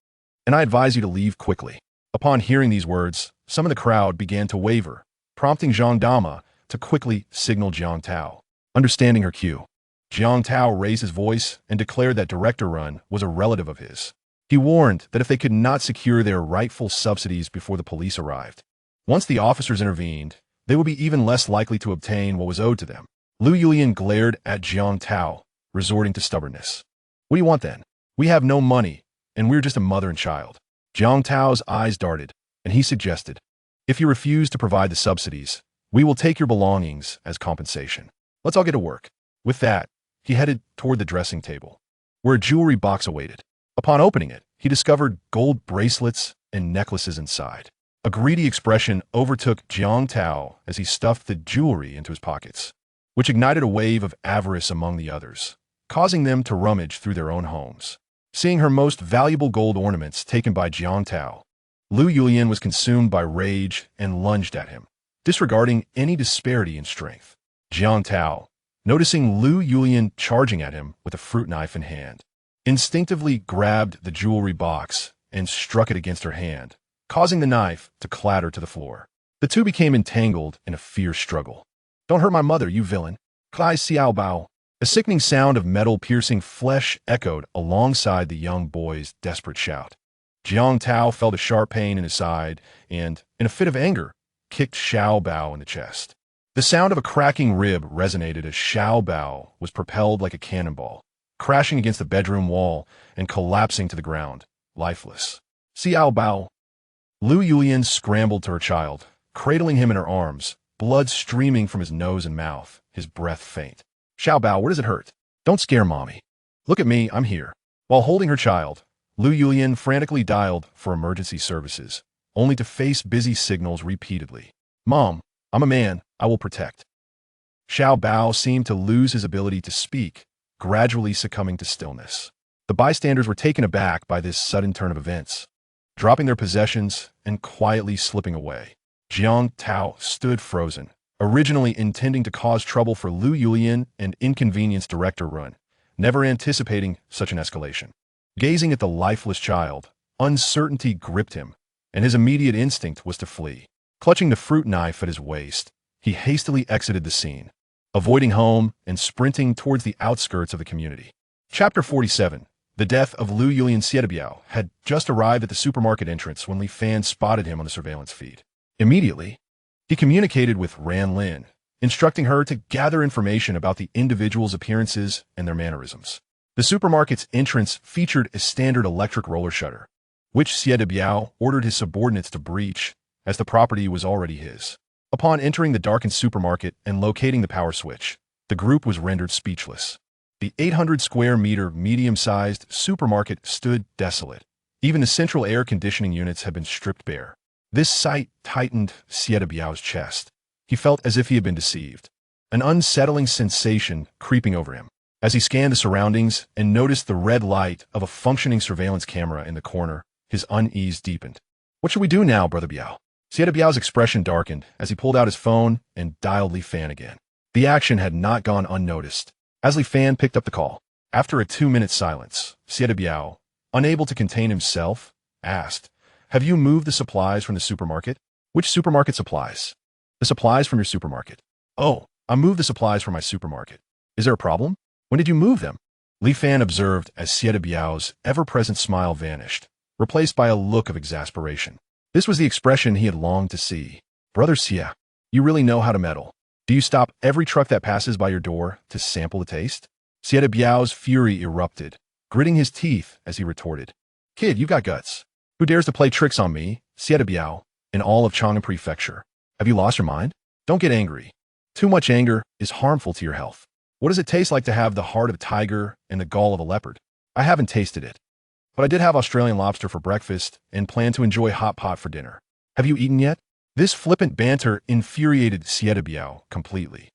and I advise you to leave quickly. Upon hearing these words, some of the crowd began to waver, prompting Zhang Dama to quickly signal Jiang Tao. Understanding her cue, Jiang Tao raised his voice and declared that Director Run was a relative of his. He warned that if they could not secure their rightful subsidies before the police arrived, once the officers intervened, they would be even less likely to obtain what was owed to them. Lu Yulian glared at Jiang Tao, resorting to stubbornness. What do you want then? We have no money, and we're just a mother and child. Jiang Tao's eyes darted, and he suggested, if you refuse to provide the subsidies, we will take your belongings as compensation. Let's all get to work. With that, he headed toward the dressing table, where a jewelry box awaited. Upon opening it, he discovered gold bracelets and necklaces inside. A greedy expression overtook Jiang Tao as he stuffed the jewelry into his pockets, which ignited a wave of avarice among the others, causing them to rummage through their own homes. Seeing her most valuable gold ornaments taken by Jiang Tao, Lu Yulian was consumed by rage and lunged at him, disregarding any disparity in strength. Jiang Tao, noticing Lu Yulian charging at him with a fruit knife in hand, instinctively grabbed the jewelry box and struck it against her hand, causing the knife to clatter to the floor. The two became entangled in a fierce struggle. Don't hurt my mother, you villain. Kai Xiao Bao. A sickening sound of metal piercing flesh echoed alongside the young boy's desperate shout. Jiang Tao felt a sharp pain in his side and, in a fit of anger, kicked Xiao Bao in the chest. The sound of a cracking rib resonated as Xiao Bao was propelled like a cannonball, crashing against the bedroom wall and collapsing to the ground, lifeless. Xiao Bao. Lu Yulian scrambled to her child, cradling him in her arms, blood streaming from his nose and mouth, his breath faint. Xiao Bao, where does it hurt? Don't scare mommy. Look at me, I'm here. While holding her child, Lu Yulian frantically dialed for emergency services, only to face busy signals repeatedly. Mom, I'm a man, I will protect. Xiao Bao seemed to lose his ability to speak, gradually succumbing to stillness. The bystanders were taken aback by this sudden turn of events, dropping their possessions and quietly slipping away. Jiang Tao stood frozen, originally intending to cause trouble for Lu Yulian and inconvenience Director Run, never anticipating such an escalation. Gazing at the lifeless child, uncertainty gripped him, and his immediate instinct was to flee. Clutching the fruit knife at his waist, he hastily exited the scene, avoiding home and sprinting towards the outskirts of the community. Chapter 47. The death of Lu Yulian Xiaobiao had just arrived at the supermarket entrance when Li Fan spotted him on the surveillance feed. Immediately, he communicated with Ran Lin, instructing her to gather information about the individual's appearances and their mannerisms. The supermarket's entrance featured a standard electric roller shutter, which Xiaobiao ordered his subordinates to breach, as the property was already his. Upon entering the darkened supermarket and locating the power switch, the group was rendered speechless. The 800-square-meter medium-sized supermarket stood desolate. Even the central air conditioning units had been stripped bare. This sight tightened Xiaobiao's chest. He felt as if he had been deceived, an unsettling sensation creeping over him. As he scanned the surroundings and noticed the red light of a functioning surveillance camera in the corner, his unease deepened. "What should we do now, Brother Biao?" Xiaobiao's expression darkened as he pulled out his phone and dialed Li Fan again. The action had not gone unnoticed. As Li Fan picked up the call, after a 2-minute silence, Xiaobiao, unable to contain himself, asked, "Have you moved the supplies from the supermarket?" "Which supermarket supplies?" "The supplies from your supermarket." "Oh, I moved the supplies from my supermarket. Is there a problem? When did you move them?" Li Fan observed as Xiaobiao's ever-present smile vanished, replaced by a look of exasperation. This was the expression he had longed to see. "Brother Xia, you really know how to meddle. Do you stop every truck that passes by your door to sample the taste?" Xiaobiao's fury erupted, gritting his teeth as he retorted, "Kid, you got guts. Who dares to play tricks on me, Xiaobiao, in all of Chang'an Prefecture? Have you lost your mind? Don't get angry. Too much anger is harmful to your health. What does it taste like to have the heart of a tiger and the gall of a leopard? I haven't tasted it, but I did have Australian lobster for breakfast and plan to enjoy hot pot for dinner. Have you eaten yet?" This flippant banter infuriated Xiaobiao completely,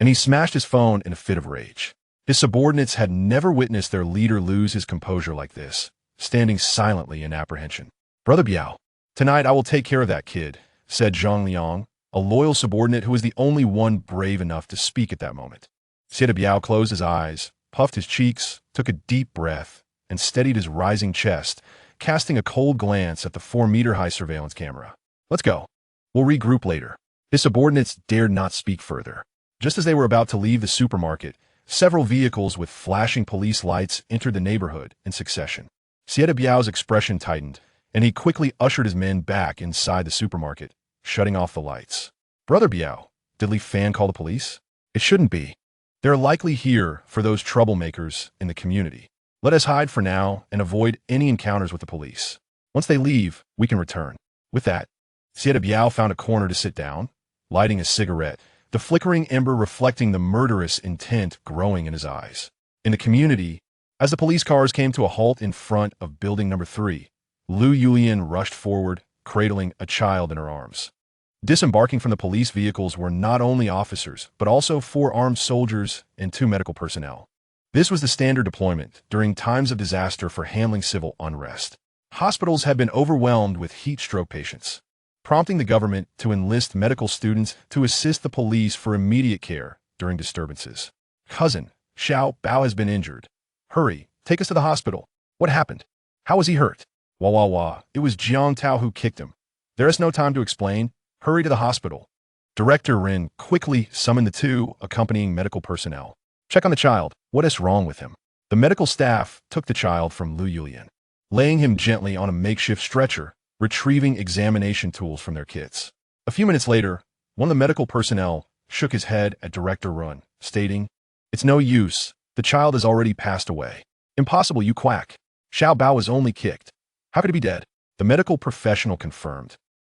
and he smashed his phone in a fit of rage. His subordinates had never witnessed their leader lose his composure like this, standing silently in apprehension. "Brother Biao, tonight I will take care of that kid," said Zhang Liang, a loyal subordinate who was the only one brave enough to speak at that moment. Xiaobiao closed his eyes, puffed his cheeks, took a deep breath, and steadied his rising chest, casting a cold glance at the 4-meter-high surveillance camera. "Let's go. We'll regroup later." His subordinates dared not speak further. Just as they were about to leave the supermarket, several vehicles with flashing police lights entered the neighborhood in succession. Xiaobiao's expression tightened, and he quickly ushered his men back inside the supermarket, shutting off the lights. "Brother Biao, did Li Fan call the police?" "It shouldn't be. They're likely here for those troublemakers in the community. Let us hide for now and avoid any encounters with the police. Once they leave, we can return." With that, Xiaobiao found a corner to sit down, lighting a cigarette, the flickering ember reflecting the murderous intent growing in his eyes. In the community, as the police cars came to a halt in front of building number 3, Lu Yulian rushed forward, cradling a child in her arms. Disembarking from the police vehicles were not only officers, but also 4 armed soldiers and 2 medical personnel. This was the standard deployment during times of disaster for handling civil unrest. Hospitals had been overwhelmed with heat stroke patients, prompting the government to enlist medical students to assist the police for immediate care during disturbances. "Cousin, Xiao Bao has been injured. Hurry, take us to the hospital." "What happened? How was he hurt?" "Wah wah wah, it was Jiang Tao who kicked him. There is no time to explain. Hurry to the hospital." Director Rin quickly summoned the 2 accompanying medical personnel. "Check on the child. What is wrong with him?" The medical staff took the child from Lu Yulian, laying him gently on a makeshift stretcher, retrieving examination tools from their kits. A few minutes later, one of the medical personnel shook his head at Director Run, stating, "It's no use. The child has already passed away." "Impossible, you quack. Xiao Bao was only kicked. How could he be dead?" The medical professional confirmed.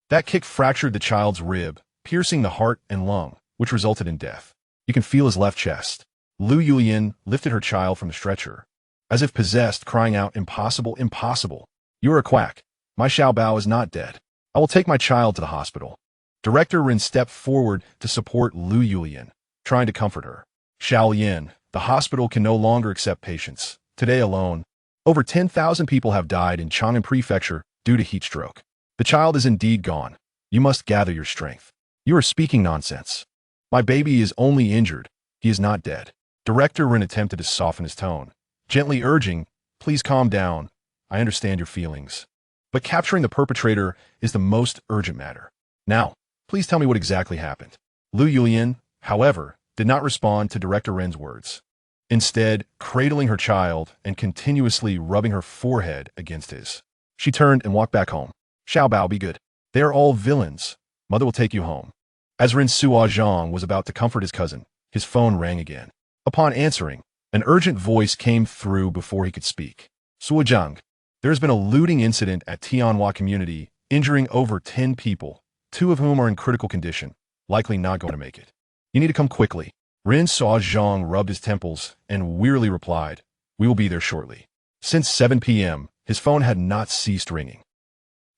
"That kick fractured the child's rib, piercing the heart and lung, which resulted in death. You can feel his left chest." Lu Yulian lifted her child from the stretcher, as if possessed, crying out, "Impossible, impossible. You are a quack. My Xiao Bao is not dead. I will take my child to the hospital." Director Rin stepped forward to support Lu Yulian, trying to comfort her. "Xiao Yin, the hospital can no longer accept patients. Today alone, Over 10,000 people have died in Chang'an Prefecture due to heat stroke. The child is indeed gone. You must gather your strength. You are speaking nonsense. My baby is only injured. He is not dead. Director Rin attempted to soften his tone, gently urging, please calm down. I understand your feelings. But capturing the perpetrator is the most urgent matter. Now, please tell me what exactly happened. Lu Yulian, however, did not respond to Director Ren's words. Instead, cradling her child and continuously rubbing her forehead against his. She turned and walked back home. Xiao Bao, be good. They are all villains. Mother will take you home. As Ren Sua Zhang was about to comfort his cousin, his phone rang again. Upon answering, an urgent voice came through before he could speak. Sua Zhang, there has been a looting incident at Tianhua community, injuring over 10 people, 2 of whom are in critical condition, likely not going to make it. You need to come quickly. Ren Sua Zhang rubbed his temples and wearily replied, we will be there shortly. Since 7 p.m., his phone had not ceased ringing,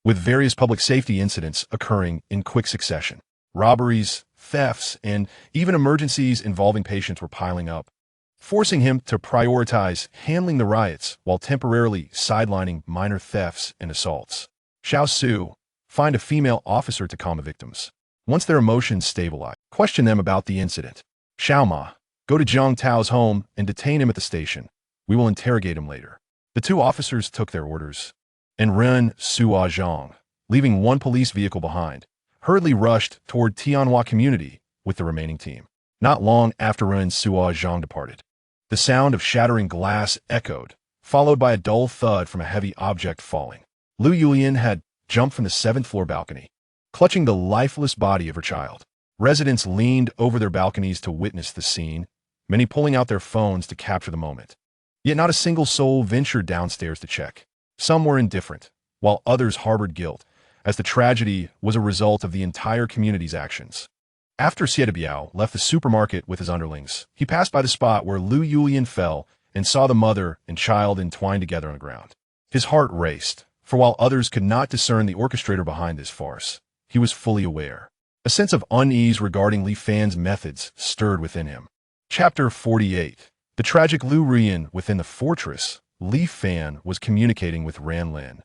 with various public safety incidents occurring in quick succession. Robberies, thefts, and even emergencies involving patients were piling up, forcing him to prioritize handling the riots while temporarily sidelining minor thefts and assaults. Xiao Su, find a female officer to calm the victims. Once their emotions stabilize, question them about the incident. Xiao Ma, go to Zhang Tao's home and detain him at the station. We will interrogate him later. The 2 officers took their orders, and Ren Sua Zhang, leaving 1 police vehicle behind, hurriedly rushed toward Tianhua community with the remaining team. Not long after Ren Sua Zhang departed, the sound of shattering glass echoed, followed by a dull thud from a heavy object falling. Lu Yulian had jumped from the 7th floor balcony, clutching the lifeless body of her child. Residents leaned over their balconies to witness the scene, many pulling out their phones to capture the moment. Yet not a single soul ventured downstairs to check. Some were indifferent, while others harbored guilt, as the tragedy was a result of the entire community's actions. After Xie Biao left the supermarket with his underlings, he passed by the spot where Lu Yulian fell and saw the mother and child entwined together on the ground. His heart raced, for while others could not discern the orchestrator behind this farce, he was fully aware. A sense of unease regarding Li Fan's methods stirred within him. Chapter 48. The tragic Lu Rian within the fortress. Li Fan was communicating with Ran Lin,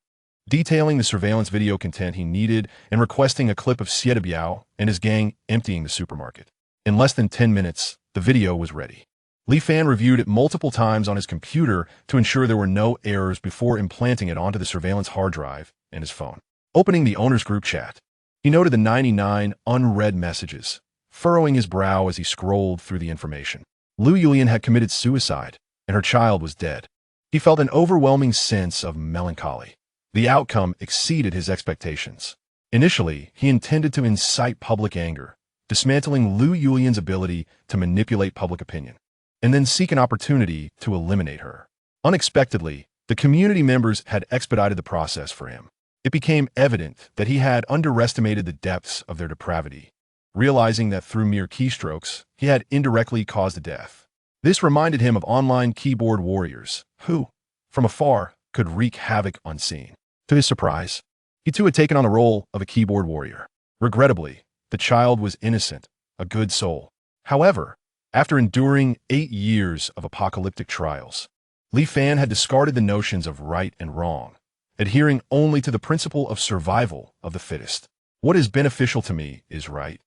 detailing the surveillance video content he needed and requesting a clip of Xie Biao and his gang emptying the supermarket. In less than 10 minutes, the video was ready. Li Fan reviewed it multiple times on his computer to ensure there were no errors before implanting it onto the surveillance hard drive and his phone. Opening the owner's group chat, he noted the 99 unread messages, furrowing his brow as he scrolled through the information. Lu Yulian had committed suicide, and her child was dead. He felt an overwhelming sense of melancholy. The outcome exceeded his expectations. Initially, he intended to incite public anger, dismantling Lu Yulian's ability to manipulate public opinion, and then seek an opportunity to eliminate her. Unexpectedly, the community members had expedited the process for him. It became evident that he had underestimated the depths of their depravity, realizing that through mere keystrokes, he had indirectly caused a death. This reminded him of online keyboard warriors, who, from afar, could wreak havoc unseen. To his surprise, he too had taken on the role of a keyboard warrior. Regrettably, the child was innocent, a good soul. However, after enduring 8 years of apocalyptic trials, Li Fan had discarded the notions of right and wrong, adhering only to the principle of survival of the fittest. What is beneficial to me is right,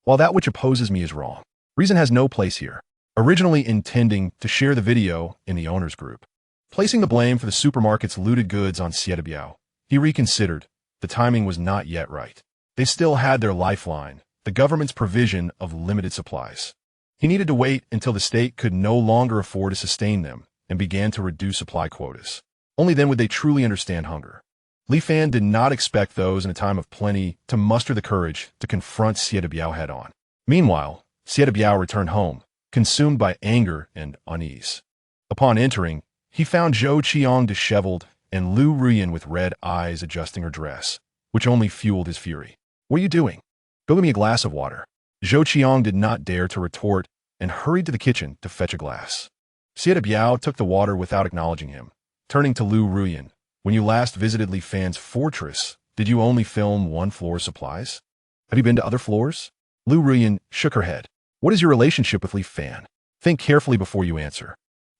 while that which opposes me is wrong. Reason has no place here. Originally intending to share the video in the owner's group, placing the blame for the supermarket's looted goods on Xie Biao, he reconsidered. The timing was not yet right. They still had their lifeline, the government's provision of limited supplies. He needed to wait until the state could no longer afford to sustain them and began to reduce supply quotas. Only then would they truly understand hunger. Li Fan did not expect those in a time of plenty to muster the courage to confront Xie Biao head-on. Meanwhile, Xie Biao returned home, consumed by anger and unease. Upon entering, he found Zhou Qiang disheveled and Lu Rian with red eyes adjusting her dress, which only fueled his fury. What are you doing? Go get me a glass of water. Zhou Qiang did not dare to retort and hurried to the kitchen to fetch a glass. Xie Biao took the water without acknowledging him. Turning to Lu Rian, when you last visited Li Fan's fortress, did you only film 1 floor's supplies? Have you been to other floors? Lu Rian shook her head. What is your relationship with Li Fan? Think carefully before you answer.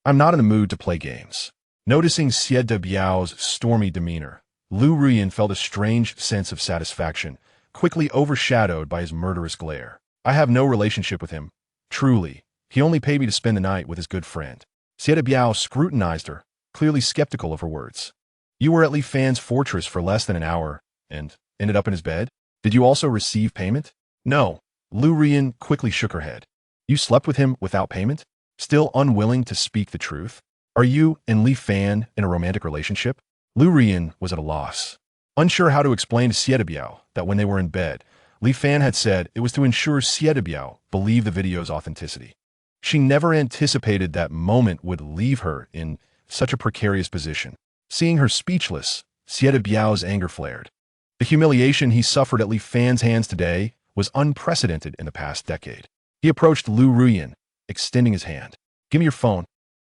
I'm not in the mood to play games. Noticing Xie de Biao's stormy demeanor, Lu Ruyan felt a strange sense of satisfaction, quickly overshadowed by his murderous glare. I have no relationship with him. Truly, he only paid me to spend the night with his good friend. Xie de Biao scrutinized her, clearly skeptical of her words. You were at Li Fan's fortress for less than an hour, and ended up in his bed? Did you also receive payment? No. Lu Ruyan quickly shook her head. You slept with him without payment? Still unwilling to speak the truth? Are you and Li Fan in a romantic relationship? Lu Ruyan was at a loss. Unsure how to explain to Xie de Biao that when they were in bed, Li Fan had said it was to ensure Xie de Biao believed the video's authenticity. She never anticipated that moment would leave her in such a precarious position. Seeing her speechless, Xie de Biao's anger flared. The humiliation he suffered at Li Fan's hands today was unprecedented in the past decade. He approached Lu Ruyan, extending his hand. Give me your phone.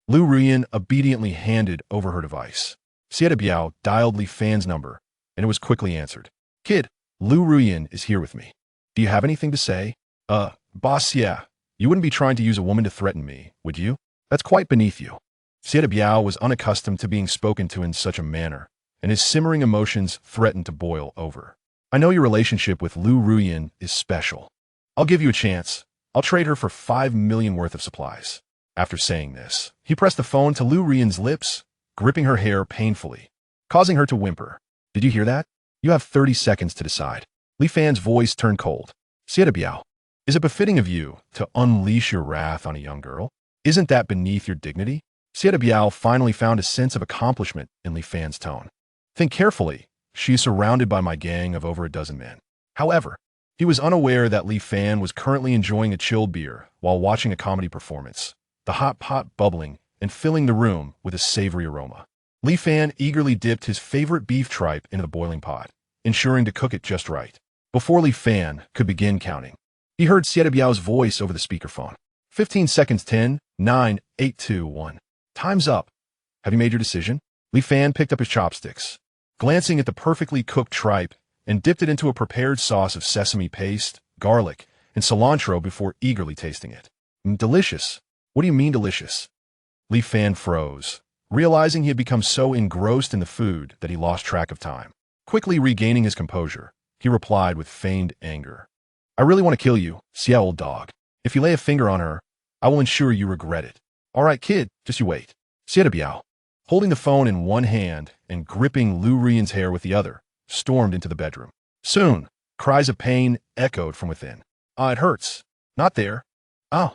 Lu Ruyan obediently handed over her device. Xie de Biao dialed Li Fan's number, and it was quickly answered. Kid, Lu Ruyan is here with me. Do you have anything to say? Boss, yeah. You wouldn't be trying to use a woman to threaten me, would you? That's quite beneath you. Xie de Biao was unaccustomed to being spoken to in such a manner, and his simmering emotions threatened to boil over. I know your relationship with Lu Ruyan is special. I'll give you a chance. I'll trade her for 5 million worth of supplies. After saying this, he pressed the phone to Lu Ruyan's lips, gripping her hair painfully, causing her to whimper. Did you hear that? You have 30 seconds to decide. Li Fan's voice turned cold. Xie de Biao, is it befitting of you to unleash your wrath on a young girl? Isn't that beneath your dignity? Xie de Biao finally found a sense of accomplishment in Li Fan's tone. Think carefully. She is surrounded by my gang of over a dozen men. However, he was unaware that Li Fan was currently enjoying a chilled beer while watching a comedy performance, the hot pot bubbling and filling the room with a savory aroma. Li Fan eagerly dipped his favorite beef tripe into the boiling pot, ensuring to cook it just right. Before Li Fan could begin counting, he heard Xie de Biao's voice over the speakerphone. 15 seconds, 10, 9, 8, 2, 1. Time's up. Have you made your decision? Li Fan picked up his chopsticks, glancing at the perfectly cooked tripe, and dipped it into a prepared sauce of sesame paste, garlic, and cilantro before eagerly tasting it. Delicious. What do you mean delicious? Li Fan froze, realizing he had become so engrossed in the food that he lost track of time. Quickly regaining his composure, he replied with feigned anger. I really want to kill you, Xie old dog. If you lay a finger on her, I will ensure you regret it. All right, kid, just you wait. Xie de Biao, holding the phone in one hand and gripping Lu Ruyan's hair with the other, stormed into the bedroom. Soon, cries of pain echoed from within. It hurts. Not there. Oh.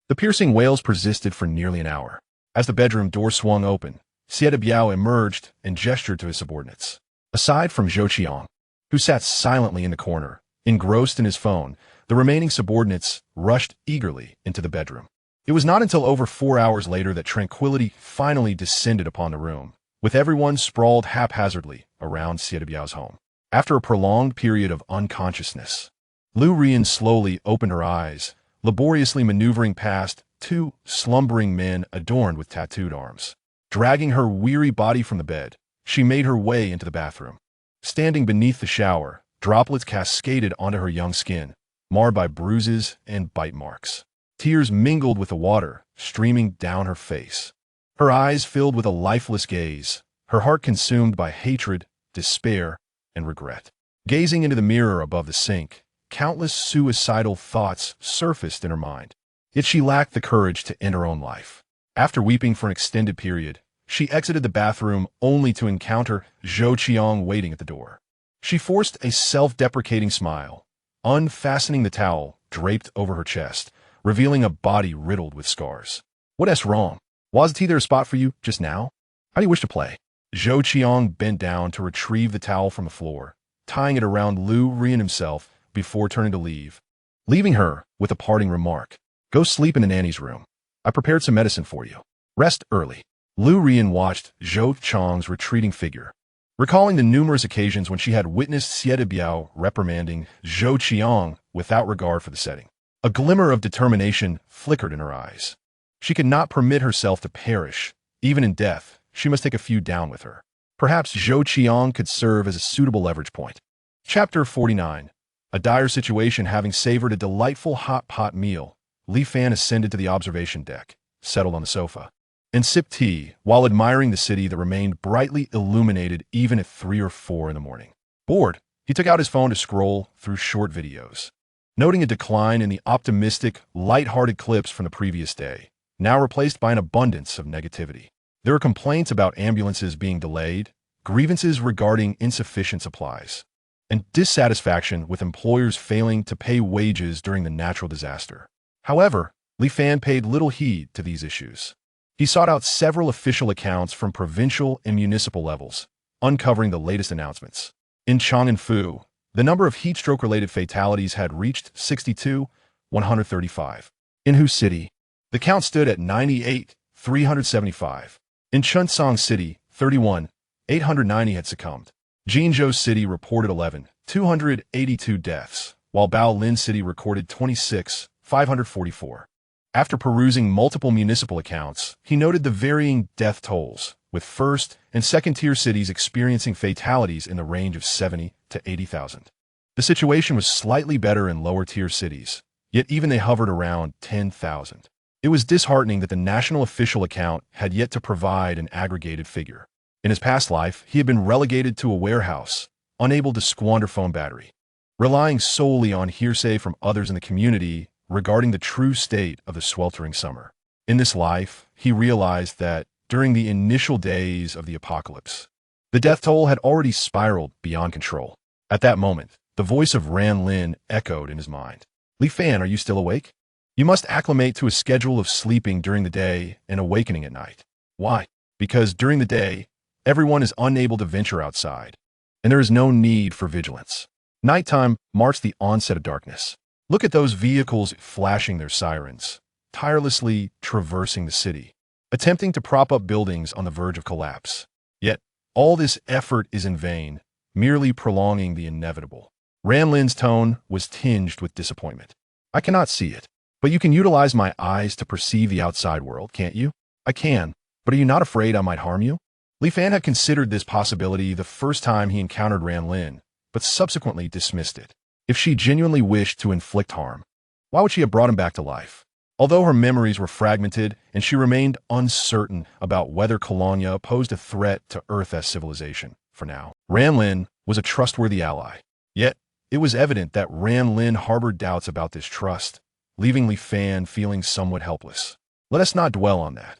The piercing wails persisted for nearly an hour. As the bedroom door swung open, Xie de Biao emerged and gestured to his subordinates. Aside from Zhou Qiang, who sat silently in the corner, engrossed in his phone, the remaining subordinates rushed eagerly into the bedroom. It was not until over 4 hours later that tranquility finally descended upon the room, with everyone sprawled haphazardly around Xie de Biao's home. After a prolonged period of unconsciousness, Lu Ruyan slowly opened her eyes, laboriously maneuvering past 2 slumbering men adorned with tattooed arms. Dragging her weary body from the bed, she made her way into the bathroom. Standing beneath the shower, droplets cascaded onto her young skin, marred by bruises and bite marks. Tears mingled with the water, streaming down her face. Her eyes filled with a lifeless gaze, her heart consumed by hatred, despair, and regret. Gazing into the mirror above the sink, countless suicidal thoughts surfaced in her mind. Yet she lacked the courage to end her own life. After weeping for an extended period, she exited the bathroom only to encounter Zhou Qiang waiting at the door. She forced a self-deprecating smile, unfastening the towel draped over her chest, revealing a body riddled with scars. What's wrong? Wasn't there a spot for you just now? How do you wish to play? Zhou Qiang bent down to retrieve the towel from the floor, tying it around Lu Ruyan himself before turning to leave, leaving her with a parting remark. Go sleep in the nanny's room. I prepared some medicine for you. Rest early. Lu Ruyan watched Zhou Qiang's retreating figure, recalling the numerous occasions when she had witnessed Xie de Biao reprimanding Zhou Qiang without regard for the setting. A glimmer of determination flickered in her eyes. She could not permit herself to perish. Even in death, she must take a few down with her. Perhaps Zhou Qiang could serve as a suitable leverage point. Chapter 49. A dire situation. Having savored a delightful hot pot meal, Li Fan ascended to the observation deck, settled on the sofa. and sipped tea while admiring the city that remained brightly illuminated even at 3 or 4 in the morning. Bored, he took out his phone to scroll through short videos, noting a decline in the optimistic, light-hearted clips from the previous day, now replaced by an abundance of negativity. There were complaints about ambulances being delayed, grievances regarding insufficient supplies, and dissatisfaction with employers failing to pay wages during the natural disaster. However, Li Fan paid little heed to these issues. He sought out several official accounts from provincial and municipal levels, uncovering the latest announcements. In Chang'an, the number of heatstroke-related fatalities had reached 62,135. In Hu City, the count stood at 98,375. In Chunsong City, 31,890 had succumbed. Jinzhou City reported 11,282 deaths, while Baolin City recorded 26,544. After perusing multiple municipal accounts, he noted the varying death tolls, with first- and second-tier cities experiencing fatalities in the range of 70 to 80,000. The situation was slightly better in lower-tier cities, yet even they hovered around 10,000. It was disheartening that the national official account had yet to provide an aggregated figure. In his past life, he had been relegated to a warehouse, unable to squander phone battery, relying solely on hearsay from others in the community regarding the true state of the sweltering summer. In this life, he realized that during the initial days of the apocalypse, the death toll had already spiraled beyond control. At that moment, the voice of Ran Lin echoed in his mind. Li Fan, are you still awake? You must acclimate to a schedule of sleeping during the day and awakening at night. Why? Because during the day, everyone is unable to venture outside, and there is no need for vigilance. Nighttime marks the onset of darkness. Look at those vehicles flashing their sirens, tirelessly traversing the city, attempting to prop up buildings on the verge of collapse. Yet, all this effort is in vain, merely prolonging the inevitable. Ran Lin's tone was tinged with disappointment. I cannot see it. But you can utilize my eyes to perceive the outside world, can't you? I can, but are you not afraid I might harm you? Li Fan had considered this possibility the first time he encountered Ran Lin, but subsequently dismissed it. If she genuinely wished to inflict harm, why would she have brought him back to life? Although her memories were fragmented and she remained uncertain about whether Colonia posed a threat to Earth-S civilization, for now, Ran Lin was a trustworthy ally. Yet, it was evident that Ran Lin harbored doubts about this trust, leaving Li Fan feeling somewhat helpless. Let us not dwell on that.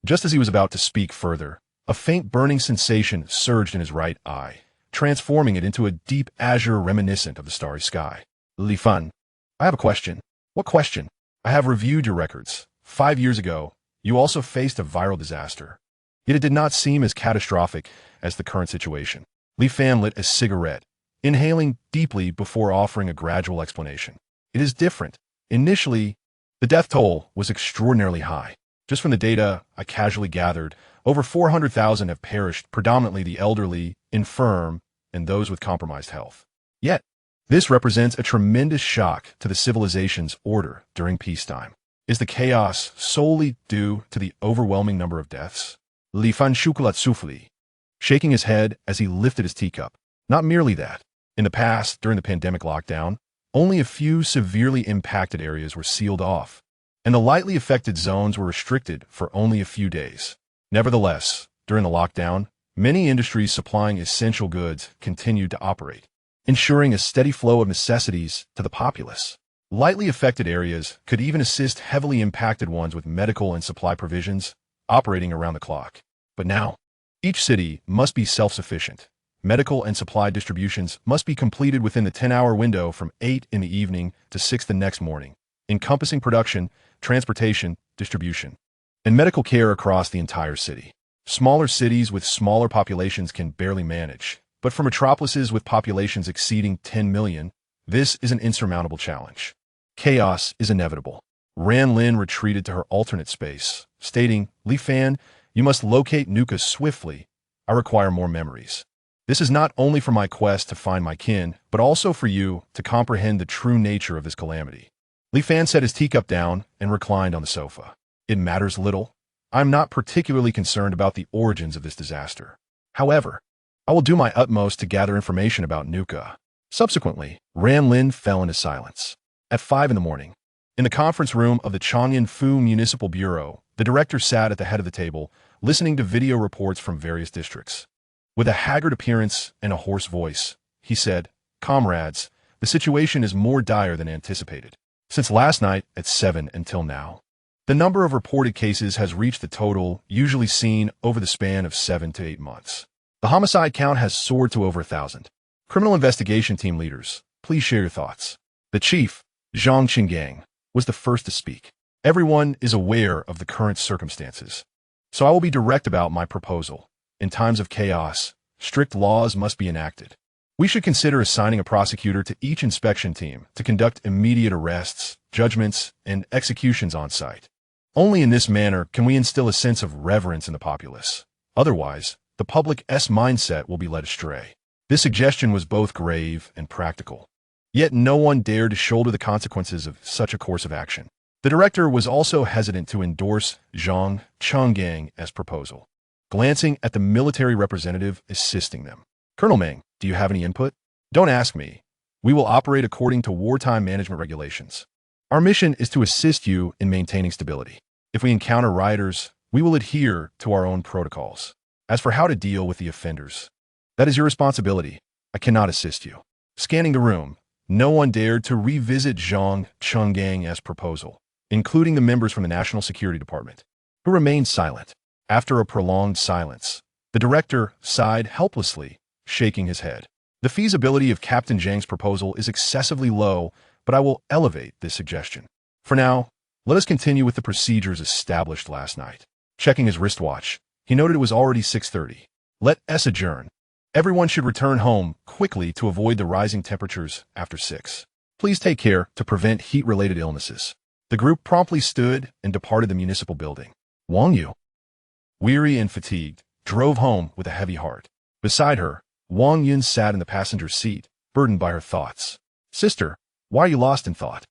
Just as he was about to speak further, a faint burning sensation surged in his right eye, transforming it into a deep azure reminiscent of the starry sky. Li Fan, I have a question. What question? I have reviewed your records. 5 years ago, you also faced a viral disaster. Yet it did not seem as catastrophic as the current situation. Li Fan lit a cigarette, inhaling deeply before offering a gradual explanation. It is different. Initially, the death toll was extraordinarily high. Just from the data I casually gathered, over 400,000 have perished, predominantly the elderly, infirm, and those with compromised health. Yet, this represents a tremendous shock to the civilization's order during peacetime. Is the chaos solely due to the overwhelming number of deaths? Li Fan Shukulat Sufli, shaking his head as he lifted his teacup. Not merely that. In the past, during the pandemic lockdown, only a few severely impacted areas were sealed off, and the lightly affected zones were restricted for only a few days. Nevertheless, during the lockdown, many industries supplying essential goods continued to operate, ensuring a steady flow of necessities to the populace. Lightly affected areas could even assist heavily impacted ones with medical and supply provisions, operating around the clock. But now, each city must be self-sufficient. Medical and supply distributions must be completed within the 10-hour window from 8 in the evening to 6 the next morning, encompassing production, transportation, distribution, and medical care across the entire city. Smaller cities with smaller populations can barely manage, but for metropolises with populations exceeding 10 million, this is an insurmountable challenge. Chaos is inevitable. Ran Lin retreated to her alternate space, stating, Li Fan, you must locate Nuka swiftly. I require more memories. This is not only for my quest to find my kin, but also for you to comprehend the true nature of this calamity. Li Fan set his teacup down and reclined on the sofa. It matters little. I'm not particularly concerned about the origins of this disaster. However, I will do my utmost to gather information about Nuka. Subsequently, Ran Lin fell into silence. At 5 in the morning, in the conference room of the Chang'an Municipal Bureau, The director sat at the head of the table, listening to video reports from various districts. With a haggard appearance and a hoarse voice, he said, "Comrades, the situation is more dire than anticipated. Since last night at 7 until now, the number of reported cases has reached the total usually seen over the span of 7 to 8 months. The homicide count has soared to over 1,000. Criminal investigation team leaders, please share your thoughts." The chief, Zhang Qinggang, was the first to speak. "Everyone is aware of the current circumstances, so I will be direct about my proposal. In times of chaos, strict laws must be enacted. We should consider assigning a prosecutor to each inspection team to conduct immediate arrests, judgments, and executions on site. Only in this manner can we instill a sense of reverence in the populace. Otherwise, the public's mindset will be led astray." This suggestion was both grave and practical. Yet no one dared to shoulder the consequences of such a course of action. The director was also hesitant to endorse Zhang Qinggang's proposal, glancing at the military representative assisting them. "Colonel Meng, do you have any input?" "Don't ask me. We will operate according to wartime management regulations. Our mission is to assist you in maintaining stability. If we encounter rioters, we will adhere to our own protocols. As for how to deal with the offenders, that is your responsibility. I cannot assist you." Scanning the room, no one dared to revisit Zhang Qinggang's proposal, including the members from the National Security Department, who remained silent. After a prolonged silence, the director sighed helplessly, shaking his head. "The feasibility of Captain Zhang's proposal is excessively low, but I will elevate this suggestion. For now, let us continue with the procedures established last night." Checking his wristwatch, he noted it was already 6:30. "Let us adjourn. Everyone should return home quickly to avoid the rising temperatures after 6. Please take care to prevent heat-related illnesses." The group promptly stood and departed the municipal building. Wang Yu, weary and fatigued, drove home with a heavy heart. Beside her, Wang Yun sat in the passenger seat, burdened by her thoughts. "Sister, why are you lost in thought?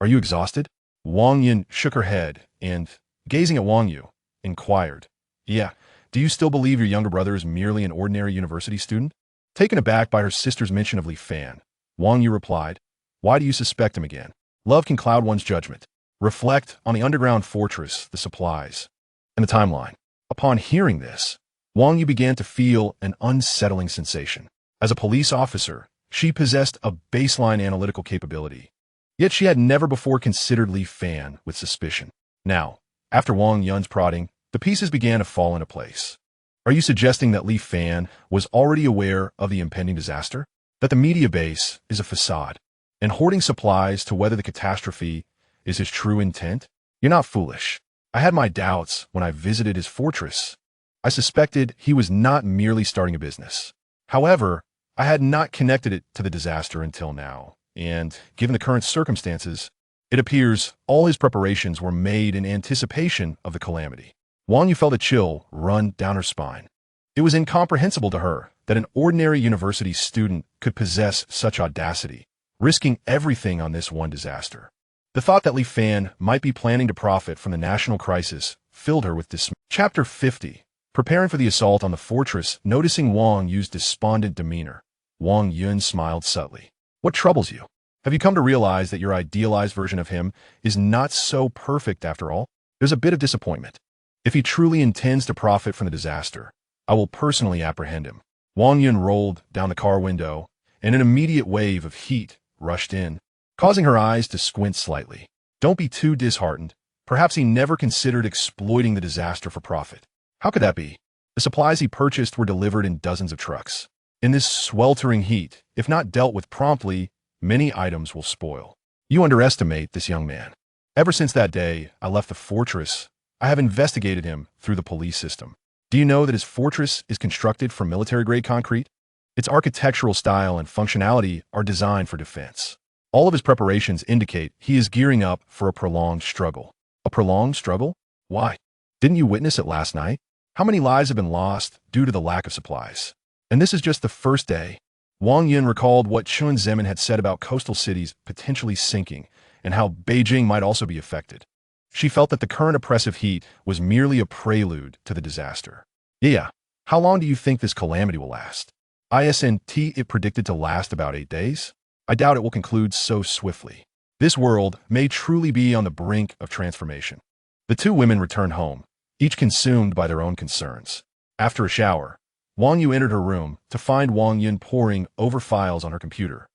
Are you exhausted?" Wang Yun shook her head and, gazing at Wang Yu, inquired, "Yeah, do you still believe your younger brother is merely an ordinary university student?" Taken aback by her sister's mention of Li Fan, Wang Yu replied, "Why do you suspect him again? Love can cloud one's judgment. Reflect on the underground fortress, the supplies, and the timeline." Upon hearing this, Wang Yu began to feel an unsettling sensation. As a police officer, she possessed a baseline analytical capability. Yet she had never before considered Li Fan with suspicion. Now, after Wang Yun's prodding, the pieces began to fall into place. "Are you suggesting that Li Fan was already aware of the impending disaster? That the media base is a facade, and hoarding supplies to weather the catastrophe is his true intent? You're not foolish. I had my doubts when I visited his fortress. I suspected he was not merely starting a business. However, I had not connected it to the disaster until now, and given the current circumstances, it appears all his preparations were made in anticipation of the calamity." Wang Yu felt a chill run down her spine. It was incomprehensible to her that an ordinary university student could possess such audacity, risking everything on this one disaster. The thought that Li Fan might be planning to profit from the national crisis filled her with dismay. Chapter 50. Preparing for the assault on the fortress, noticing Wang Yu's despondent demeanor, Wang Yun smiled subtly. "What troubles you? Have you come to realize that your idealized version of him is not so perfect after all? There's a bit of disappointment. If he truly intends to profit from the disaster, I will personally apprehend him." Wang Yun rolled down the car window, and an immediate wave of heat rushed in, causing her eyes to squint slightly. "Don't be too disheartened. Perhaps he never considered exploiting the disaster for profit. How could that be? The supplies he purchased were delivered in dozens of trucks. In this sweltering heat, if not dealt with promptly, many items will spoil. You underestimate this young man. Ever since that day I left the fortress, I have investigated him through the police system. Do you know that his fortress is constructed from military-grade concrete? Its architectural style and functionality are designed for defense. All of his preparations indicate he is gearing up for a prolonged struggle." "A prolonged struggle? Why? Didn't you witness it last night? How many lives have been lost due to the lack of supplies? And this is just the first day." Wang Yun recalled what Chun Zemin had said about coastal cities potentially sinking and how Beijing might also be affected. She felt that the current oppressive heat was merely a prelude to the disaster. "Yeah, how long do you think this calamity will last?" "Isn't it predicted to last about 8 days? I doubt it will conclude so swiftly. This world may truly be on the brink of transformation." The two women returned home, each consumed by their own concerns. After a shower, Wang Yu entered her room to find Wang Yun poring over files on her computer.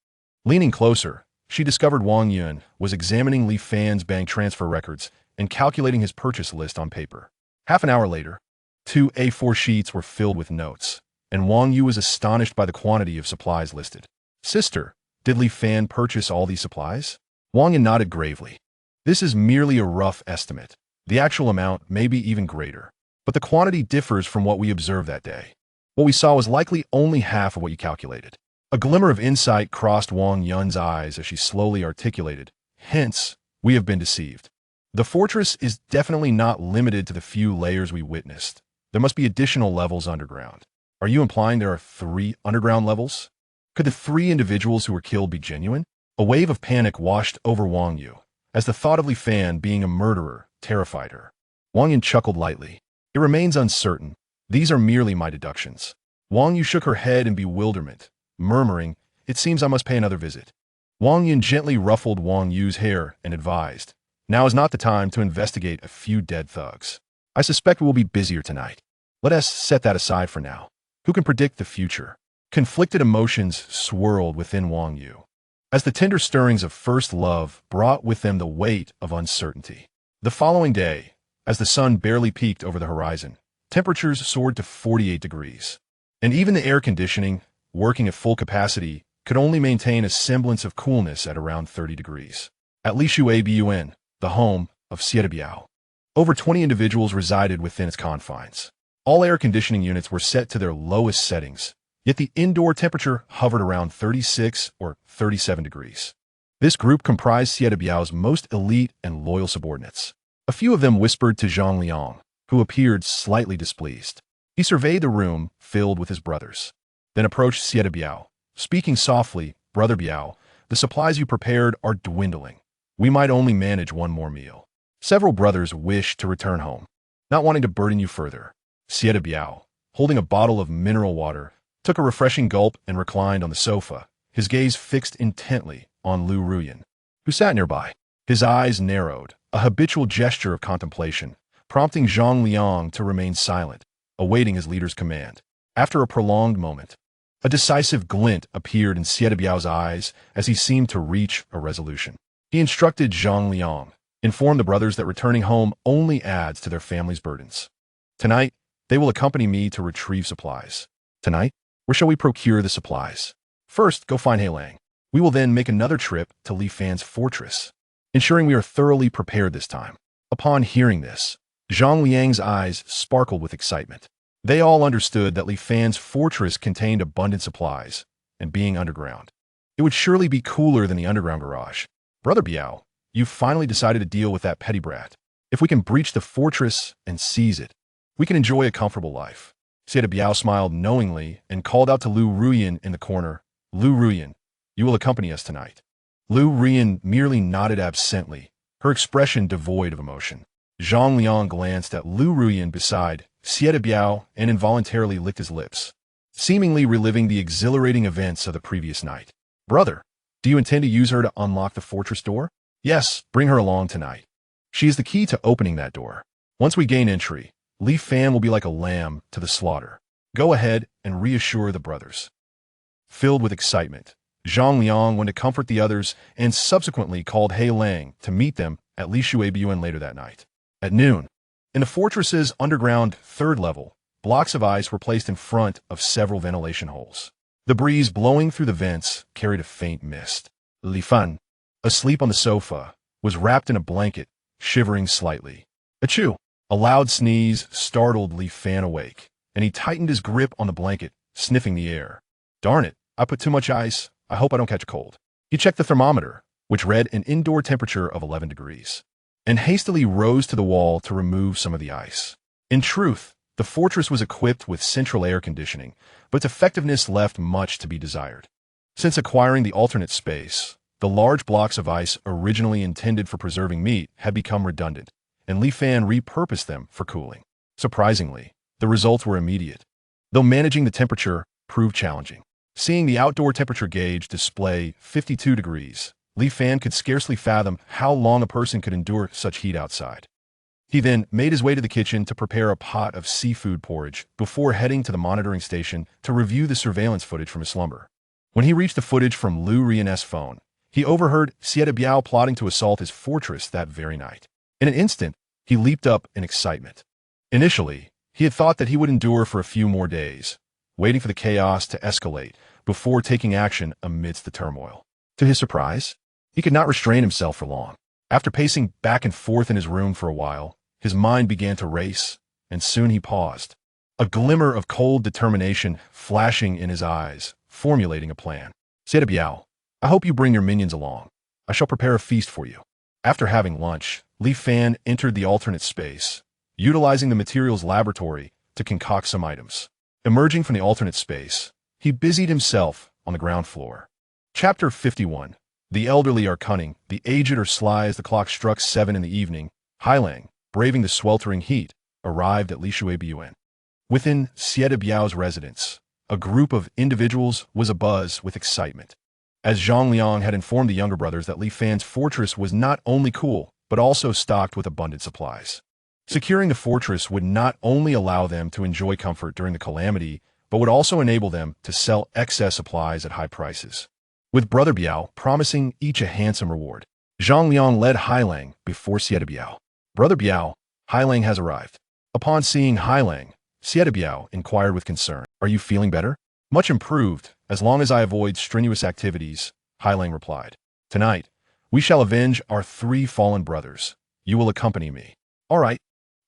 Leaning closer, she discovered Wang Yun was examining Li Fan's bank transfer records and calculating his purchase list on paper. Half an hour later, 2 A4 sheets were filled with notes, and Wang Yu was astonished by the quantity of supplies listed. Sister, did Li Fan purchase all these supplies? Wang Yun nodded gravely. This is merely a rough estimate. The actual amount may be even greater, but the quantity differs from what we observed that day. What we saw was likely only half of what you calculated. A glimmer of insight crossed Wang Yun's eyes as she slowly articulated, hence, we have been deceived. The fortress is definitely not limited to the few layers we witnessed. There must be additional levels underground. Are you implying there are 3 underground levels? Could the 3 individuals who were killed be genuine? A wave of panic washed over Wang Yu, as the thought of Li Fan being a murderer terrified her. Wang Yun chuckled lightly. It remains uncertain. These are merely my deductions. Wang Yu shook her head in bewilderment, murmuring, it seems I must pay another visit. Wang Yun gently ruffled Wang Yu's hair and advised, now is not the time to investigate a few dead thugs. I suspect we will be busier tonight. Let us set that aside for now. Who can predict the future? Conflicted emotions swirled within Wang Yu, as the tender stirrings of first love brought with them the weight of uncertainty. The following day, as the sun barely peeked over the horizon, temperatures soared to 48 degrees. And even the air conditioning, working at full capacity, could only maintain a semblance of coolness at around 30 degrees. At Lishuabun, the home of Siedebiao, over 20 individuals resided within its confines. All air conditioning units were set to their lowest settings, yet the indoor temperature hovered around 36 or 37 degrees. This group comprised Siedebiao's most elite and loyal subordinates. A few of them whispered to Zhang Liang, who appeared slightly displeased. He surveyed the room filled with his brothers, then approached Siedebiao, speaking softly, Brother Biao, the supplies you prepared are dwindling. We might only manage one more meal. Several brothers wished to return home, not wanting to burden you further. Siedebiao, holding a bottle of mineral water, took a refreshing gulp and reclined on the sofa, his gaze fixed intently on Lu Ruyan, who sat nearby. His eyes narrowed, a habitual gesture of contemplation, prompting Zhang Liang to remain silent, awaiting his leader's command. After a prolonged moment, a decisive glint appeared in Siedebiao's eyes as he seemed to reach a resolution. He instructed Zhang Liang, inform the brothers that returning home only adds to their family's burdens. Tonight, they will accompany me to retrieve supplies. Tonight, where shall we procure the supplies? First, go find Heilang. We will then make another trip to Li Fan's fortress, ensuring we are thoroughly prepared this time. Upon hearing this, Zhang Liang's eyes sparkled with excitement. They all understood that Li Fan's fortress contained abundant supplies, and being underground, it would surely be cooler than the underground garage. Brother Biao, you've finally decided to deal with that petty brat. If we can breach the fortress and seize it, we can enjoy a comfortable life. Sieta Biao smiled knowingly and called out to Lu Ruyan in the corner, Lu Ruyan, you will accompany us tonight. Lu Ruyan merely nodded absently, her expression devoid of emotion. Zhang Liang glanced at Lu Ruyan beside Sieta Biao and involuntarily licked his lips, seemingly reliving the exhilarating events of the previous night. Brother, do you intend to use her to unlock the fortress door? Yes, bring her along tonight. She is the key to opening that door. Once we gain entry, Li Fan will be like a lamb to the slaughter. Go ahead and reassure the brothers. Filled with excitement, Zhang Liang went to comfort the others and subsequently called Heilang to meet them at Lishuabun later that night. At noon, in the fortress's underground third level, blocks of ice were placed in front of several ventilation holes. The breeze blowing through the vents carried a faint mist. Li Fan, asleep on the sofa, was wrapped in a blanket, shivering slightly. Achoo! A loud sneeze startled Li Fan awake, and he tightened his grip on the blanket, sniffing the air. Darn it, I put too much ice. I hope I don't catch a cold. He checked the thermometer, which read an indoor temperature of 11 degrees, and hastily rose to the wall to remove some of the ice. In truth, the fortress was equipped with central air conditioning, but its effectiveness left much to be desired. Since acquiring the alternate space, the large blocks of ice originally intended for preserving meat had become redundant, and Li Fan repurposed them for cooling. Surprisingly, the results were immediate, though managing the temperature proved challenging. Seeing the outdoor temperature gauge display 52 degrees, Li Fan could scarcely fathom how long a person could endure such heat outside. He then made his way to the kitchen to prepare a pot of seafood porridge before heading to the monitoring station to review the surveillance footage from his slumber. When he reached the footage from Lu Rian's phone, he overheard Sieta Biao plotting to assault his fortress that very night. In an instant, he leaped up in excitement. Initially, he had thought that he would endure for a few more days, waiting for the chaos to escalate before taking action amidst the turmoil. To his surprise, he could not restrain himself for long. After pacing back and forth in his room for a while, his mind began to race, and soon he paused, a glimmer of cold determination flashing in his eyes, formulating a plan. Sieta Biao, I hope you bring your minions along. I shall prepare a feast for you. After having lunch, Li Fan entered the alternate space, utilizing the materials laboratory to concoct some items. Emerging from the alternate space, he busied himself on the ground floor. Chapter 51. The elderly are cunning, the aged are sly. As the clock struck 7 in the evening, Hailang, braving the sweltering heat, arrived at Li Shui Biyuan. Within Sieta Biao's residence, a group of individuals was abuzz with excitement, as Zhang Liang had informed the younger brothers that Li Fan's fortress was not only cool, but also stocked with abundant supplies. Securing the fortress would not only allow them to enjoy comfort during the calamity, but would also enable them to sell excess supplies at high prices. With Brother Biao promising each a handsome reward, Zhang Liang led Hailang before Sieta Biao. Brother Biao, Hailang has arrived. Upon seeing Hailang, Sieta Biao inquired with concern, Are you feeling better? Much improved, as long as I avoid strenuous activities, Hailang replied. Tonight, we shall avenge our 3 fallen brothers. You will accompany me. All right.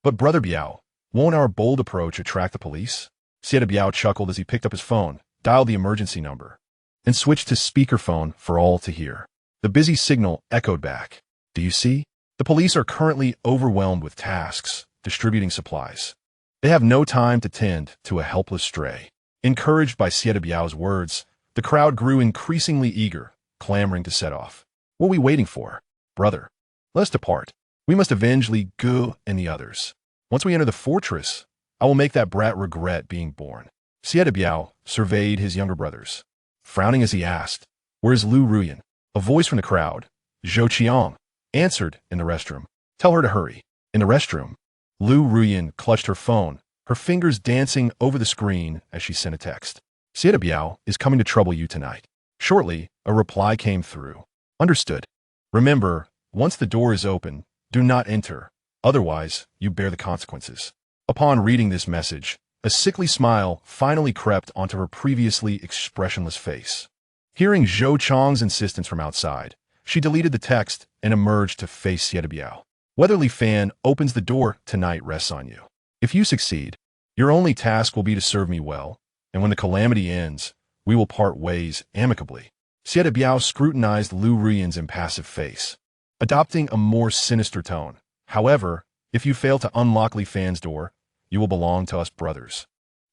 But Brother Biao, won't our bold approach attract the police? Sieta Biao chuckled as he picked up his phone, dialed the emergency number, and switched to speakerphone for all to hear. The busy signal echoed back. Do you see? The police are currently overwhelmed with tasks, distributing supplies. They have no time to tend to a helpless stray. Encouraged by Sieta Biao's words, the crowd grew increasingly eager, clamoring to set off. What are we waiting for? Brother, let us depart. We must avenge Li Gu and the others. Once we enter the fortress, I will make that brat regret being born. Sieta Biao surveyed his younger brothers, frowning as he asked, Where's Lu Ruyan? A voice from the crowd, Zhou Qiang, answered in the restroom. Tell her to hurry. In the restroom, Lu Ruyan clutched her phone, her fingers dancing over the screen as she sent a text. Sieta Biao is coming to trouble you tonight. Shortly, a reply came through. Understood. Remember, once the door is open, do not enter, otherwise you bear the consequences. Upon reading this message, a sickly smile finally crept onto her previously expressionless face. Hearing Zhou Chang's insistence from outside, she deleted the text and emerged to face Sieta Biao. Whether Li Fan opens the door tonight rests on you. If you succeed, your only task will be to serve me well, and when the calamity ends, we will part ways amicably. Sieta Biao scrutinized Lu Ruyan's impassive face, adopting a more sinister tone. However, if you fail to unlock Li Fan's door, you will belong to us brothers.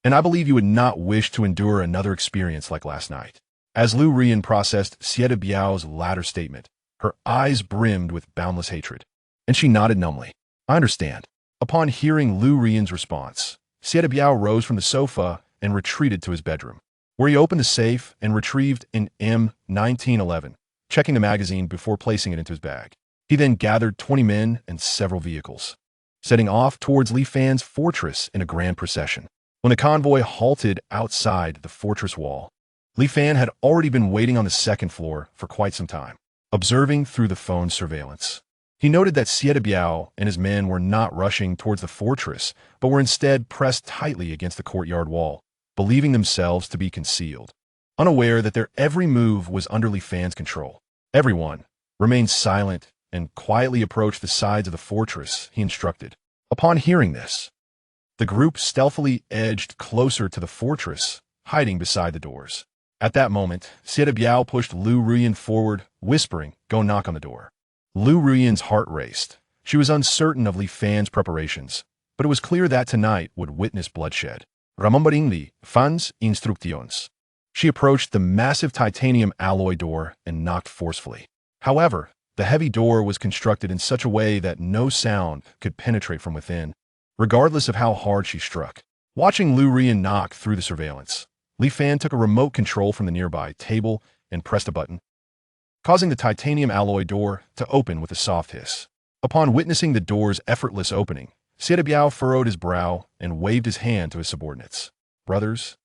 And I believe you would not wish to endure another experience like last night. As Lu Ruyan processed Sieta Biao's latter statement, her eyes brimmed with boundless hatred, and she nodded numbly. I understand. Upon hearing Lu Ruyan's response, Sieta Biao rose from the sofa and retreated to his bedroom, where he opened the safe and retrieved an M1911, checking the magazine before placing it into his bag. He then gathered 20 men and several vehicles, setting off towards Li Fan's fortress in a grand procession. When the convoy halted outside the fortress wall, Li Fan had already been waiting on the second floor for quite some time, observing through the phone surveillance. He noted that Sieta Biao and his men were not rushing towards the fortress, but were instead pressed tightly against the courtyard wall, believing themselves to be concealed, unaware that their every move was under Li Fan's control. Everyone remained silent and quietly approached the sides of the fortress, he instructed. Upon hearing this, the group stealthily edged closer to the fortress, hiding beside the doors. At that moment, Sieta Biao pushed Lu Ruyan forward, whispering, Go knock on the door. Lu Ruyan's heart raced. She was uncertain of Li Fan's preparations, but it was clear that tonight would witness bloodshed. Remembering Li Fan's instructions, she approached the massive titanium alloy door and knocked forcefully. However, the heavy door was constructed in such a way that no sound could penetrate from within, regardless of how hard she struck. Watching Lu Ruyan knock through the surveillance, Li Fan took a remote control from the nearby table and pressed a button, causing the titanium alloy door to open with a soft hiss. Upon witnessing the door's effortless opening, Xie Biao furrowed his brow and waved his hand to his subordinates. Brothers,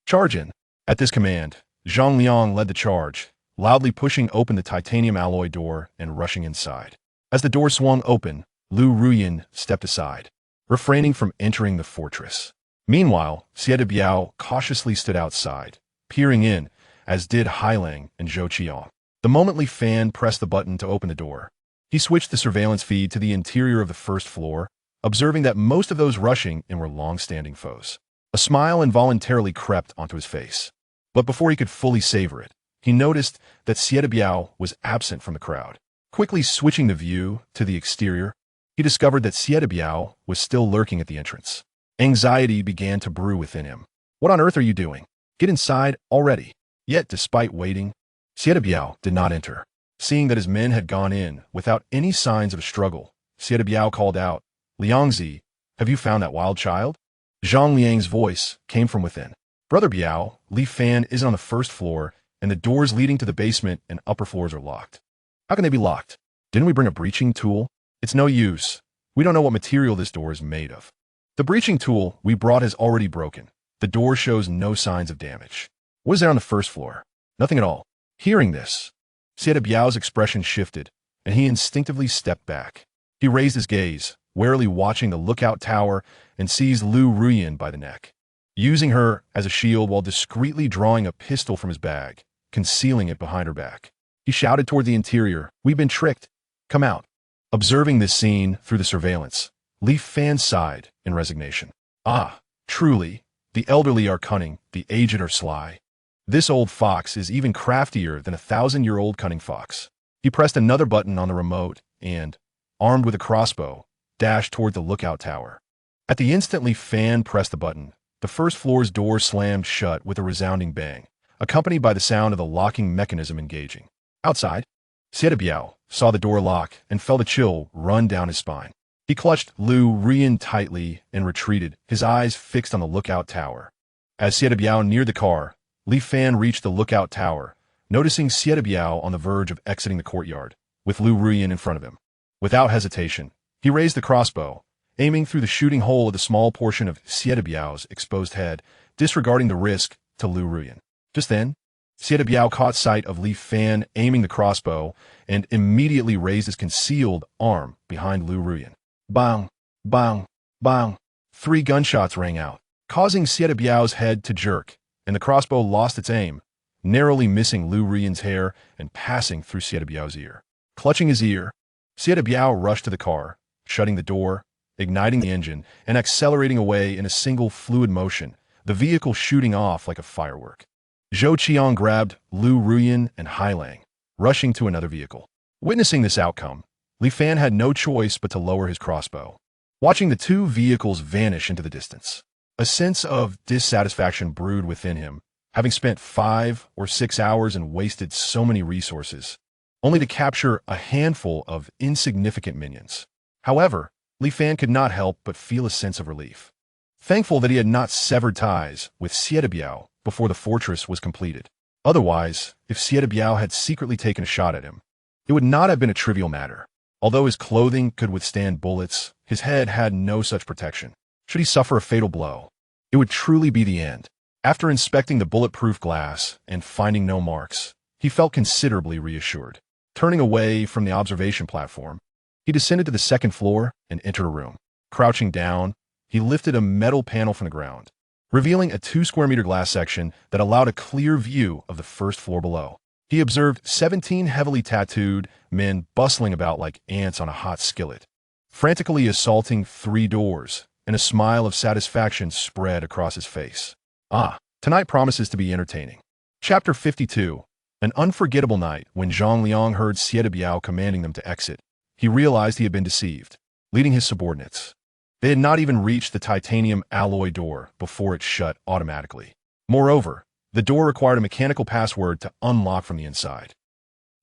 charge in. At this command, Zhang Liang led the charge, loudly pushing open the titanium alloy door and rushing inside. As the door swung open, Lu Ruyin stepped aside, refraining from entering the fortress. Meanwhile, Xie Biao cautiously stood outside, peering in, as did Hailang and Zhou Qiang. The moment Li Fan pressed the button to open the door, he switched the surveillance feed to the interior of the first floor, observing that most of those rushing in were long-standing foes. A smile involuntarily crept onto his face. But before he could fully savor it, he noticed that Xie Biao was absent from the crowd. Quickly switching the view to the exterior, he discovered that Xie Biao was still lurking at the entrance. Anxiety began to brew within him. What on earth are you doing? Get inside already. Yet, despite waiting, Xie Biao did not enter. Seeing that his men had gone in without any signs of a struggle, Xie Biao called out, Liangzi, have you found that wild child? Zhang Liang's voice came from within. Brother Biao, Li Fan is on the first floor, and the doors leading to the basement and upper floors are locked. How can they be locked? Didn't we bring a breaching tool? It's no use. We don't know what material this door is made of. The breaching tool we brought has already broken. The door shows no signs of damage. What is there on the first floor? Nothing at all. Hearing this, Xie Biao's expression shifted, and he instinctively stepped back. He raised his gaze, warily watching the lookout tower, and seized Lu Ruyin by the neck, using her as a shield while discreetly drawing a pistol from his bag, concealing it behind her back. He shouted toward the interior, "We've been tricked. Come out." Observing this scene through the surveillance, Li Fan sighed in resignation. Ah, truly, the elderly are cunning, the aged are sly. This old fox is even craftier than a 1,000-year-old cunning fox. He pressed another button on the remote and, armed with a crossbow, dashed toward the lookout tower. At the instant Li Fan pressed the button, the first floor's door slammed shut with a resounding bang, accompanied by the sound of the locking mechanism engaging. Outside, Xie Biao saw the door lock and felt a chill run down his spine. He clutched Lu Ruyin tightly and retreated, his eyes fixed on the lookout tower. As Xie Biao neared the car, Li Fan reached the lookout tower, noticing Xie Biao on the verge of exiting the courtyard, with Lu Ruyin in front of him. Without hesitation, he raised the crossbow, aiming through the shooting hole of the small portion of Xie Biao's exposed head, disregarding the risk to Lu Ruyin. Just then, Xie Biao caught sight of Li Fan aiming the crossbow and immediately raised his concealed arm behind Lu Ruyin. Bang! Bang! Bang! 3 gunshots rang out, causing Xie Biao's head to jerk, and the crossbow lost its aim, narrowly missing Lu Ruyin's hair and passing through Xie Biao's ear. Clutching his ear, Xie Biao rushed to the car, shutting the door, igniting the engine, and accelerating away in a single fluid motion, the vehicle shooting off like a firework. Zhou Qiang grabbed Lu Ruyin and Hailang, rushing to another vehicle. Witnessing this outcome, Li Fan had no choice but to lower his crossbow, watching the 2 vehicles vanish into the distance. A sense of dissatisfaction brewed within him, having spent 5 or 6 hours and wasted so many resources, only to capture a handful of insignificant minions. However, Li Fan could not help but feel a sense of relief, thankful that he had not severed ties with Xie Biao before the fortress was completed. Otherwise, if Xie Biao had secretly taken a shot at him, it would not have been a trivial matter. Although his clothing could withstand bullets, his head had no such protection. Should he suffer a fatal blow, it would truly be the end. After inspecting the bulletproof glass and finding no marks, he felt considerably reassured. Turning away from the observation platform, he descended to the second floor and entered a room. Crouching down, he lifted a metal panel from the ground, revealing a 2-square-meter glass section that allowed a clear view of the first floor below. He observed 17 heavily tattooed men bustling about like ants on a hot skillet, frantically assaulting 3 doors, and a smile of satisfaction spread across his face. Ah, tonight promises to be entertaining. Chapter 52. An unforgettable night. When Zhang Liang heard Xie Biao commanding them to exit, he realized he had been deceived, leading his subordinates. They had not even reached the titanium alloy door before it shut automatically. Moreover, the door required a mechanical password to unlock from the inside.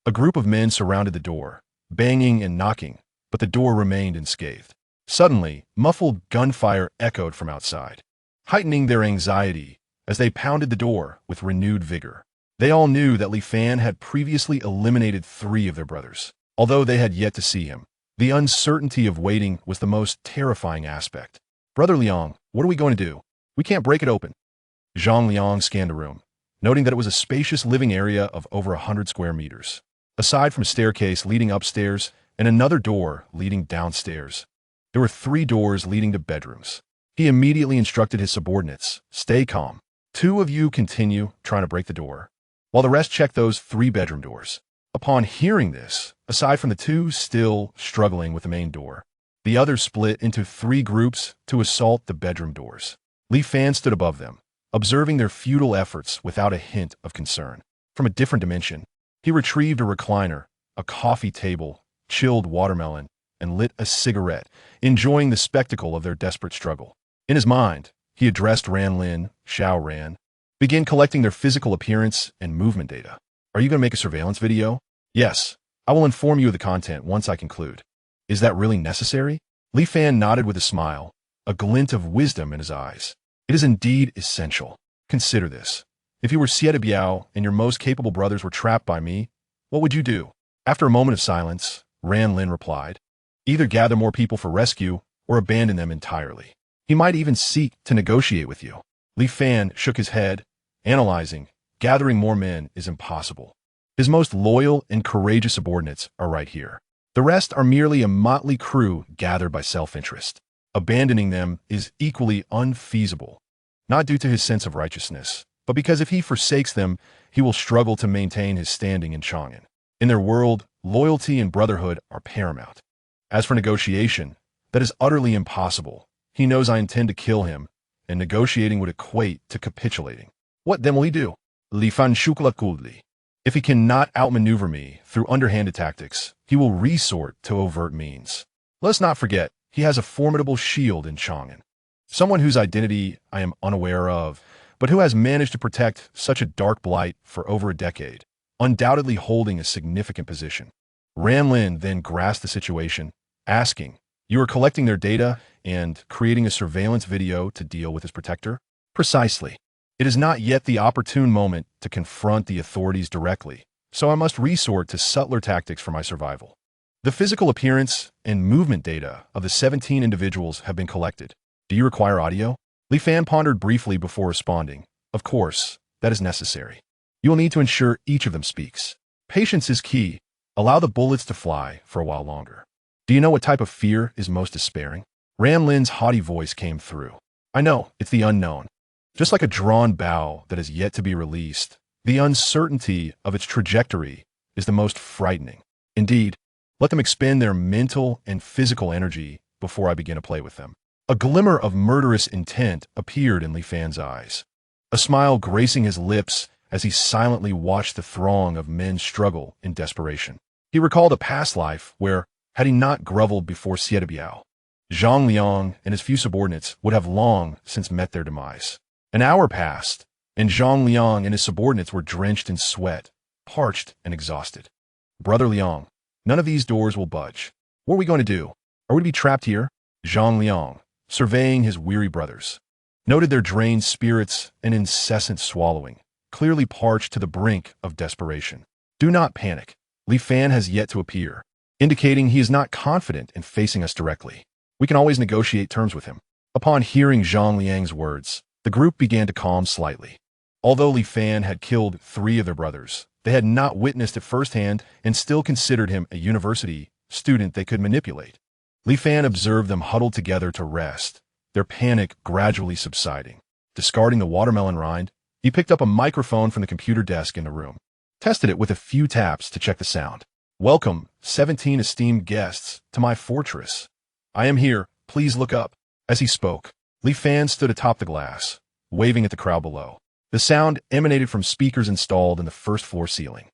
A group of men surrounded the door, banging and knocking, but the door remained unscathed. Suddenly, muffled gunfire echoed from outside, heightening their anxiety as they pounded the door with renewed vigor. They all knew that Li Fan had previously eliminated 3 of their brothers. Although they had yet to see him, The uncertainty of waiting was the most terrifying aspect. Brother Liang, what are we going to do? We can't break it open. Zhang Liang scanned the room, noting that it was a spacious living area of over 100 square meters. Aside from a staircase leading upstairs and another door leading downstairs, there were 3 doors leading to bedrooms. He immediately instructed his subordinates, stay calm. 2 of you continue trying to break the door, while the rest check those 3 bedroom doors. Upon hearing this, aside from the 2 still struggling with the main door, the others split into 3 groups to assault the bedroom doors. Li Fan stood above them, observing their futile efforts without a hint of concern. From a different dimension, he retrieved a recliner, a coffee table, chilled watermelon, and lit a cigarette, enjoying the spectacle of their desperate struggle. In his mind, he addressed Ran Lin, Xiao Ran, begin collecting their physical appearance and movement data. Are you going to make a surveillance video? Yes, I will inform you of the content once I conclude. Is that really necessary? Li Fan nodded with a smile, a glint of wisdom in his eyes. It is indeed essential. Consider this. If you were Xie Biao and your most capable brothers were trapped by me, what would you do? After a moment of silence, Ran Lin replied, either gather more people for rescue or abandon them entirely. He might even seek to negotiate with you. Li Fan shook his head, analyzing, gathering more men is impossible. His most loyal and courageous subordinates are right here. The rest are merely a motley crew gathered by self-interest. Abandoning them is equally unfeasible, not due to his sense of righteousness, but because if he forsakes them, he will struggle to maintain his standing in Chang'an. In their world, loyalty and brotherhood are paramount. As for negotiation, that is utterly impossible. He knows I intend to kill him, and negotiating would equate to capitulating. What then will he do? Li Fan Shukla Kudli. If he cannot outmaneuver me through underhanded tactics, he will resort to overt means. Let's not forget, he has a formidable shield in Chang'an. Someone whose identity I am unaware of, but who has managed to protect such a dark blight for over a decade, undoubtedly holding a significant position. Ran Lin then grasped the situation, asking, you are collecting their data and creating a surveillance video to deal with his protector? Precisely. It is not yet the opportune moment to confront the authorities directly, so I must resort to subtler tactics for my survival. The physical appearance and movement data of the 17 individuals have been collected. Do you require audio? Li Fan pondered briefly before responding. Of course, that is necessary. You will need to ensure each of them speaks. Patience is key. Allow the bullets to fly for a while longer. Do you know what type of fear is most despairing? Ran Lin's haughty voice came through. I know, it's the unknown. Just like a drawn bow that is yet to be released, the uncertainty of its trajectory is the most frightening. Indeed, let them expend their mental and physical energy before I begin to play with them. A glimmer of murderous intent appeared in Li Fan's eyes, a smile gracing his lips as he silently watched the throng of men struggle in desperation. He recalled a past life where, had he not groveled before Xie Biao, Zhang Liang and his few subordinates would have long since met their demise. An hour passed, and Zhang Liang and his subordinates were drenched in sweat, parched and exhausted. Brother Liang, none of these doors will budge. What are we going to do? Are we to be trapped here? Zhang Liang, surveying his weary brothers, noted their drained spirits and incessant swallowing, clearly parched to the brink of desperation. Do not panic. Li Fan has yet to appear, indicating he is not confident in facing us directly. We can always negotiate terms with him. Upon hearing Zhang Liang's words, the group began to calm slightly. Although Li Fan had killed 3 of their brothers, they had not witnessed it firsthand and still considered him a university student they could manipulate. Li Fan observed them huddled together to rest, their panic gradually subsiding. Discarding the watermelon rind, he picked up a microphone from the computer desk in the room, tested it with a few taps to check the sound. Welcome, 17 esteemed guests, to my fortress. I am here, please look up. As he spoke, Li Fan stood atop the glass, waving at the crowd below. The sound emanated from speakers installed in the first-floor ceiling.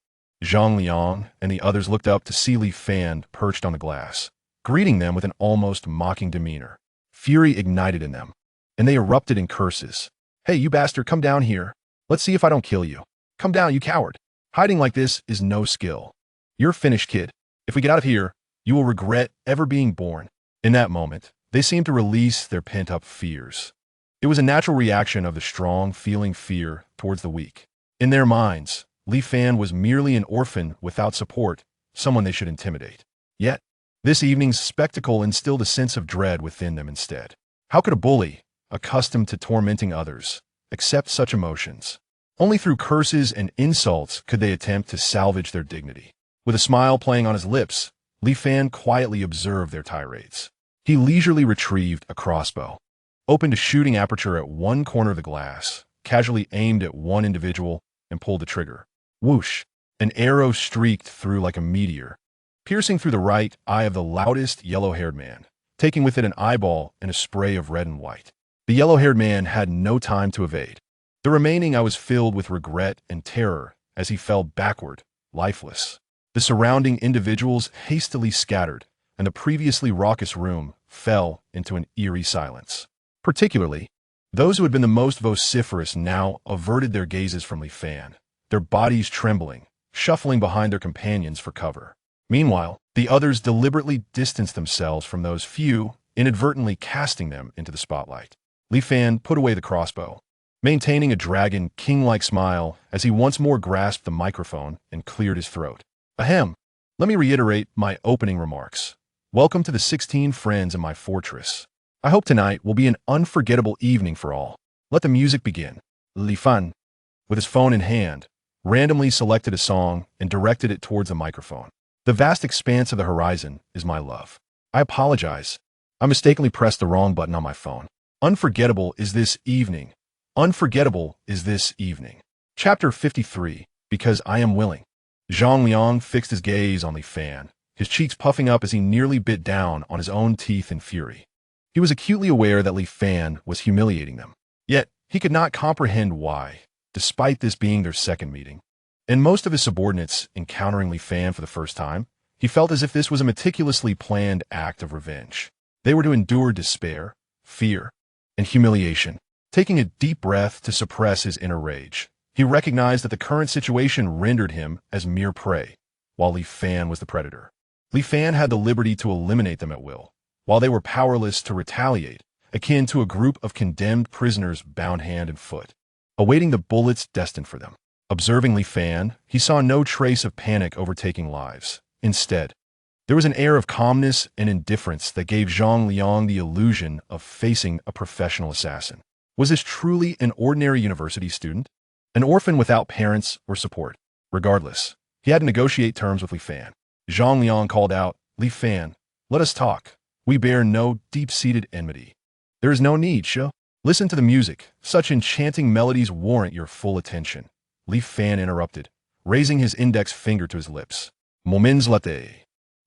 Zhang Liang and the others looked up to see Li Fan perched on the glass, greeting them with an almost mocking demeanor. Fury ignited in them, and they erupted in curses. Hey, you bastard, come down here. Let's see if I don't kill you. Come down, you coward. Hiding like this is no skill. You're finished, kid. If we get out of here, you will regret ever being born. In that moment, they seemed to release their pent-up fears. It was a natural reaction of the strong feeling fear towards the weak. In their minds, Li Fan was merely an orphan without support, someone they should intimidate. Yet, This evening's spectacle instilled a sense of dread within them instead. How could a bully, accustomed to tormenting others, accept such emotions? Only through curses and insults could they attempt to salvage their dignity. With a smile playing on his lips, Li Fan quietly observed their tirades. He leisurely retrieved a crossbow, opened a shooting aperture at one corner of the glass, casually aimed at one individual, and pulled the trigger. Whoosh! An arrow streaked through like a meteor, piercing through the right eye of the loudest yellow-haired man, taking with it an eyeball and a spray of red and white. The yellow-haired man had no time to evade. The remaining eye was filled with regret and terror as he fell backward, lifeless. The surrounding individuals hastily scattered, and the previously raucous room fell into an eerie silence. Particularly, those who had been the most vociferous now averted their gazes from Li Fan, their bodies trembling, shuffling behind their companions for cover. Meanwhile, the others deliberately distanced themselves from those few, inadvertently casting them into the spotlight. Li Fan put away the crossbow, maintaining a dragon king-like smile as he once more grasped the microphone and cleared his throat. Ahem. Let me reiterate my opening remarks. Welcome to the 16 friends in my fortress. I hope tonight will be an unforgettable evening for all. Let the music begin. Li Fan, with his phone in hand, randomly selected a song and directed it towards the microphone. The vast expanse of the horizon is my love. I apologize. I mistakenly pressed the wrong button on my phone. Unforgettable is this evening. Unforgettable is this evening. Chapter 53, Because I Am Willing. Zhang Liang fixed his gaze on Li Fan, his cheeks puffing up as he nearly bit down on his own teeth in fury. He was acutely aware that Li Fan was humiliating them. Yet, he could not comprehend why, despite this being their second meeting. In most of his subordinates encountering Li Fan for the first time, he felt as if this was a meticulously planned act of revenge. They were to endure despair, fear, and humiliation. Taking a deep breath to suppress his inner rage, he recognized that the current situation rendered him as mere prey, while Li Fan was the predator. Li Fan had the liberty to eliminate them at will, while they were powerless to retaliate, akin to a group of condemned prisoners bound hand and foot, awaiting the bullets destined for them. Observing Li Fan, he saw no trace of panic overtaking lives. Instead, there was an air of calmness and indifference that gave Zhang Liang the illusion of facing a professional assassin. Was this truly an ordinary university student? An orphan without parents or support? Regardless, he had to negotiate terms with Li Fan. Zhang Liang called out, Li Fan, let us talk. We bear no deep-seated enmity. There is no need, Sho. Listen to the music. Such enchanting melodies warrant your full attention. Li Fan interrupted, raising his index finger to his lips. Moments latte.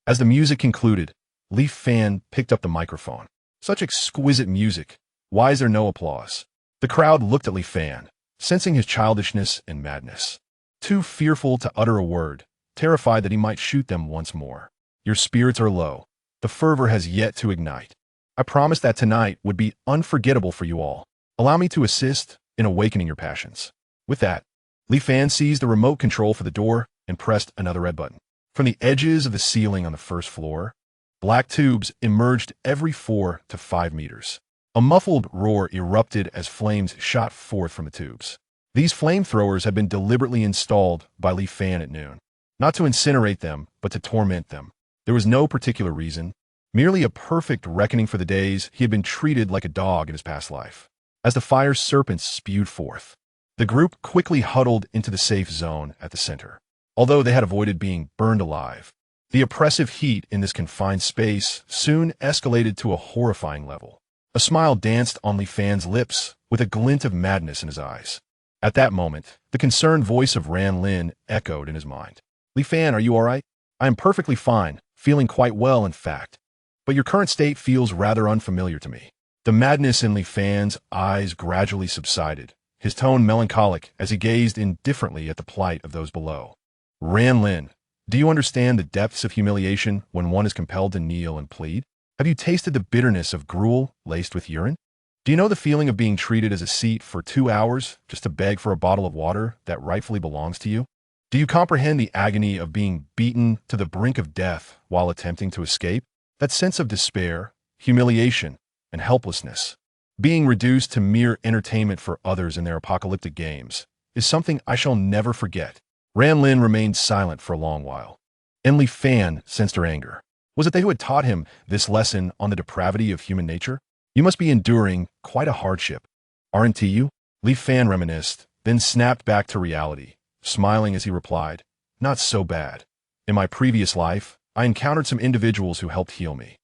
As the music concluded, Li Fan picked up the microphone. Such exquisite music. Why is there no applause? The crowd looked at Li Fan, sensing his childishness and madness. Too fearful to utter a word, terrified that he might shoot them once more. Your spirits are low. The fervor has yet to ignite. I promised that tonight would be unforgettable for you all. Allow me to assist in awakening your passions. With that, Li Fan seized the remote control for the door and pressed another red button. From the edges of the ceiling on the first floor, black tubes emerged every 4 to 5 meters. A muffled roar erupted as flames shot forth from the tubes. These flamethrowers had been deliberately installed by Li Fan at noon, not to incinerate them, but to torment them. There was no particular reason, merely a perfect reckoning for the days he had been treated like a dog in his past life. As the fire's serpents spewed forth, the group quickly huddled into the safe zone at the center. Although they had avoided being burned alive, the oppressive heat in this confined space soon escalated to a horrifying level. A smile danced on Li Fan's lips, with a glint of madness in his eyes. At that moment, the concerned voice of Ran Lin echoed in his mind. Li Fan, are you all right? I am perfectly fine, feeling quite well, in fact. But your current state feels rather unfamiliar to me. The madness in Li Fan's eyes gradually subsided, his tone melancholic as he gazed indifferently at the plight of those below. Ran Lin, do you understand the depths of humiliation when one is compelled to kneel and plead? Have you tasted the bitterness of gruel laced with urine? Do you know the feeling of being treated as a seat for 2 hours just to beg for a bottle of water that rightfully belongs to you? Do you comprehend the agony of being beaten to the brink of death while attempting to escape? That sense of despair, humiliation, and helplessness, being reduced to mere entertainment for others in their apocalyptic games, is something I shall never forget. Ran Lin remained silent for a long while. And Li Fan sensed her anger. Was it they who had taught him this lesson on the depravity of human nature? You must be enduring quite a hardship, aren't you? Li Fan reminisced, then snapped back to reality, smiling as he replied, Not so bad. In my previous life, I encountered some individuals who helped heal me.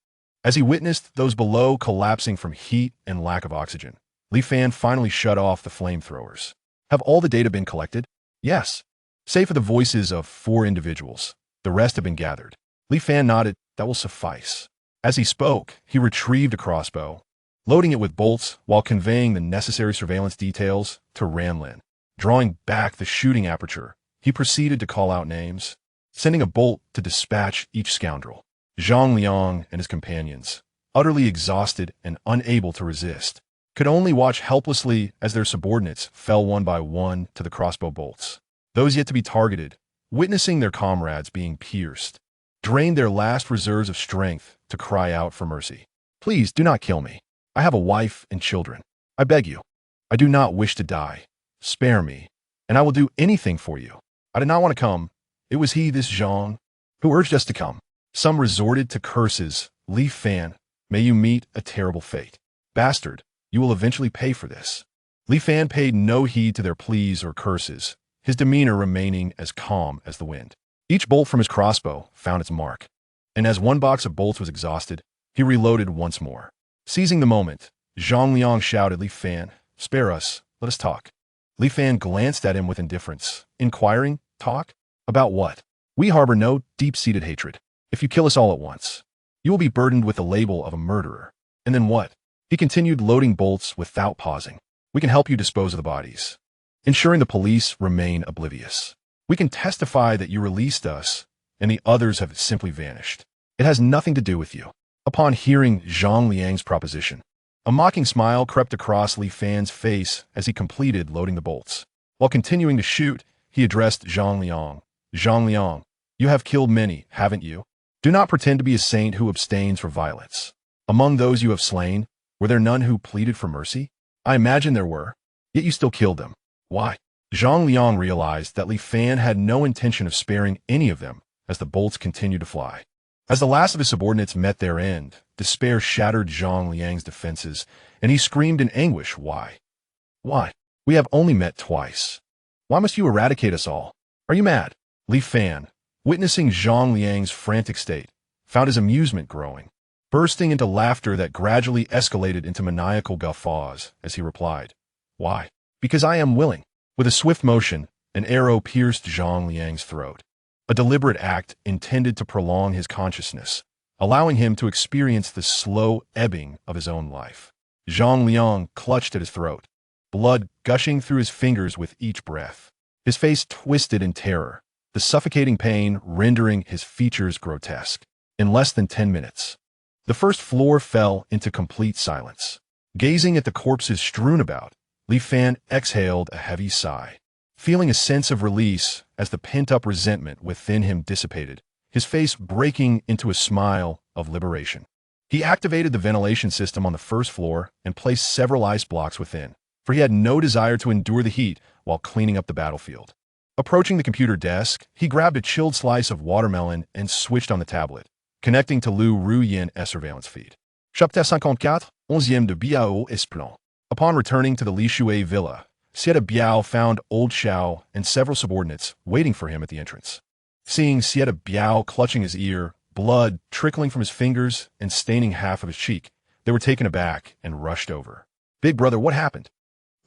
As he witnessed those below collapsing from heat and lack of oxygen, Li Fan finally shut off the flamethrowers. Have all the data been collected? Yes. Save for the voices of 4 individuals. The rest have been gathered. Li Fan nodded. That will suffice. As he spoke, he retrieved a crossbow, loading it with bolts while conveying the necessary surveillance details to Ranlin. Drawing back the shooting aperture, he proceeded to call out names, sending a bolt to dispatch each scoundrel. Zhang Liang and his companions, utterly exhausted and unable to resist, could only watch helplessly as their subordinates fell one by one to the crossbow bolts. Those yet to be targeted, witnessing their comrades being pierced, drained their last reserves of strength to cry out for mercy. Please do not kill me. I have a wife and children. I beg you. I do not wish to die. Spare me, and I will do anything for you. I did not want to come. It was he, this Zhang, who urged us to come. Some resorted to curses. Li Fan, may you meet a terrible fate. Bastard, you will eventually pay for this. Li Fan paid no heed to their pleas or curses, his demeanor remaining as calm as the wind. Each bolt from his crossbow found its mark, and as one box of bolts was exhausted, he reloaded once more. Seizing the moment, Zhang Liang shouted, Li Fan, spare us, let us talk. Li Fan glanced at him with indifference, inquiring, Talk? About what? We harbor no deep-seated hatred. If you kill us all at once, you will be burdened with the label of a murderer. And then what? He continued, loading bolts without pausing. We can help you dispose of the bodies, ensuring the police remain oblivious. We can testify that you released us, and the others have simply vanished. It has nothing to do with you. Upon hearing Zhang Liang's proposition, a mocking smile crept across Li Fan's face as he completed loading the bolts. While continuing to shoot, he addressed Zhang Liang. Zhang Liang, you have killed many, haven't you? Do not pretend to be a saint who abstains from violence. Among those you have slain, were there none who pleaded for mercy? I imagine there were, yet you still killed them. Why? Zhang Liang realized that Li Fan had no intention of sparing any of them as the bolts continued to fly. As the last of his subordinates met their end, despair shattered Zhang Liang's defenses, and he screamed in anguish, Why? Why? We have only met twice. Why must you eradicate us all? Are you mad? Li Fan, witnessing Zhang Liang's frantic state, found his amusement growing, bursting into laughter that gradually escalated into maniacal guffaws as he replied, Why? Because I am willing. With a swift motion, an arrow pierced Zhang Liang's throat, a deliberate act intended to prolong his consciousness, allowing him to experience the slow ebbing of his own life. Zhang Liang clutched at his throat, blood gushing through his fingers with each breath. His face twisted in terror, the suffocating pain rendering his features grotesque. In less than 10 minutes, the first floor fell into complete silence. Gazing at the corpses strewn about, Li Fan exhaled a heavy sigh, feeling a sense of release as the pent-up resentment within him dissipated, his face breaking into a smile of liberation. He activated the ventilation system on the first floor and placed several ice blocks within, for he had no desire to endure the heat while cleaning up the battlefield. Approaching the computer desk, he grabbed a chilled slice of watermelon and switched on the tablet, connecting to Lu Ruyi's surveillance feed. Chapitre 54, 11e de Biao Esplan. Upon returning to the Li Shui villa, Sieta Biao found old Xiao and several subordinates waiting for him at the entrance. Seeing Sieta Biao clutching his ear, blood trickling from his fingers and staining half of his cheek, they were taken aback and rushed over. Big brother, what happened?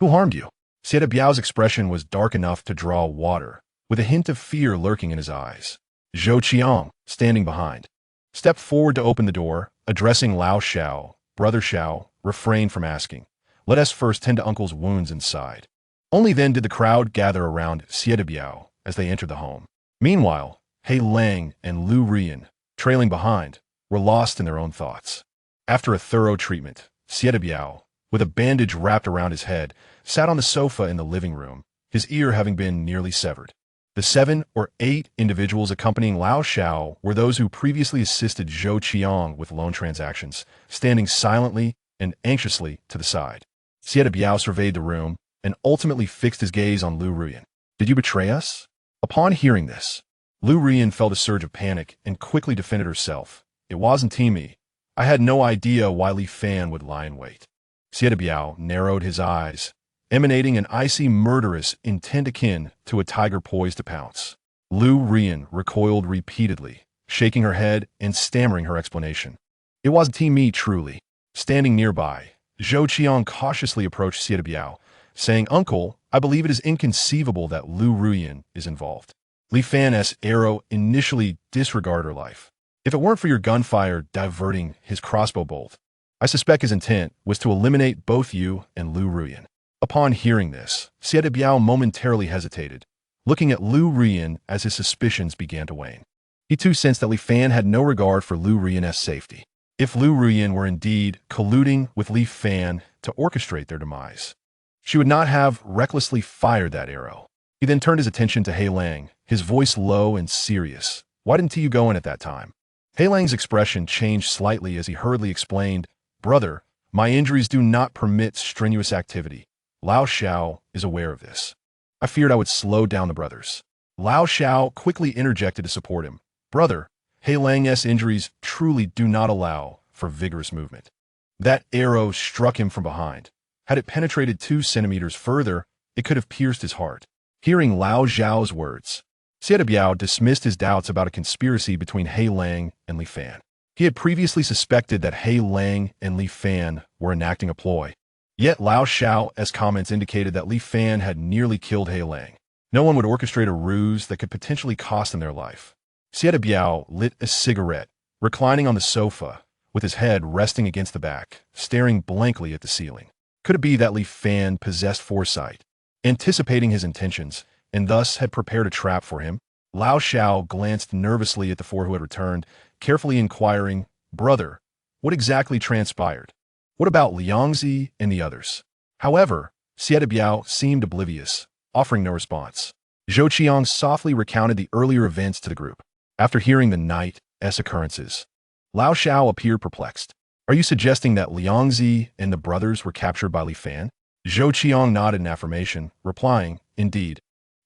Who harmed you? Sieta Biao's expression was dark enough to draw water, with a hint of fear lurking in his eyes. Zhou Qiang, standing behind, stepped forward to open the door, addressing Lao Xiao. Brother Xiao refrained from asking, Let us first tend to uncle's wounds inside. Only then did the crowd gather around Sieta Biao as they entered the home. Meanwhile, He Lang and Lu Ruyin, trailing behind, were lost in their own thoughts. After a thorough treatment, Sieta Biao, with a bandage wrapped around his head, sat on the sofa in the living room, his ear having been nearly severed. The 7 or 8 individuals accompanying Lao Xiao were those who previously assisted Zhou Qiang with loan transactions, standing silently and anxiously to the side. Sieta Biao surveyed the room and ultimately fixed his gaze on Lu Ruyin. Did you betray us? Upon hearing this, Lu Ruyin felt a surge of panic and quickly defended herself, It wasn't me. I had no idea why Li Fan would lie in wait. Xie Biao narrowed his eyes, emanating an icy, murderous intent akin to a tiger poised to pounce. Lu Rian recoiled repeatedly, shaking her head and stammering her explanation. It wasn't me, truly. Standing nearby, Zhou Qiang cautiously approached Xie Biao, saying, "Uncle, I believe it is inconceivable that Lu Ruyan is involved. Li Fan's arrow initially disregarded her life. If it weren't for your gunfire diverting his crossbow bolt, I suspect his intent was to eliminate both you and Lu Ruyan." Upon hearing this, Xie Biao momentarily hesitated, looking at Lu Ruyan as his suspicions began to wane. He too sensed that Li Fan had no regard for Lu Ruyan's safety. If Lu Ruyan were indeed colluding with Li Fan to orchestrate their demise, she would not have recklessly fired that arrow. He then turned his attention to He Lang, his voice low and serious. "Why didn't you go in at that time?" He Lang's expression changed slightly as he hurriedly explained, "Brother, my injuries do not permit strenuous activity. Lao Xiao is aware of this. I feared I would slow down the brothers." Lao Xiao quickly interjected to support him. "Brother, He Lang's injuries truly do not allow for vigorous movement. That arrow struck him from behind. Had it penetrated 2 centimeters further, it could have pierced his heart." Hearing Lao Xiao's words, Xie Biao dismissed his doubts about a conspiracy between He Lang and Li Fan. He had previously suspected that He Lang and Li Fan were enacting a ploy. Yet Lao Xiao's comments indicated that Li Fan had nearly killed He Lang. No one would orchestrate a ruse that could potentially cost them their life. Xie Biao lit a cigarette, reclining on the sofa, with his head resting against the back, staring blankly at the ceiling. Could it be that Li Fan possessed foresight, anticipating his intentions, and thus had prepared a trap for him? Lao Xiao glanced nervously at the four who had returned, carefully inquiring, "Brother, what exactly transpired? What about Liangzi and the others?" However, Xie Biao seemed oblivious, offering no response. Zhou Qiang softly recounted the earlier events to the group. After hearing the night's occurrences, Lao Xiao appeared perplexed. "Are you suggesting that Liangzi and the brothers were captured by Li Fan?" Zhou Qiang nodded in affirmation, replying, "Indeed.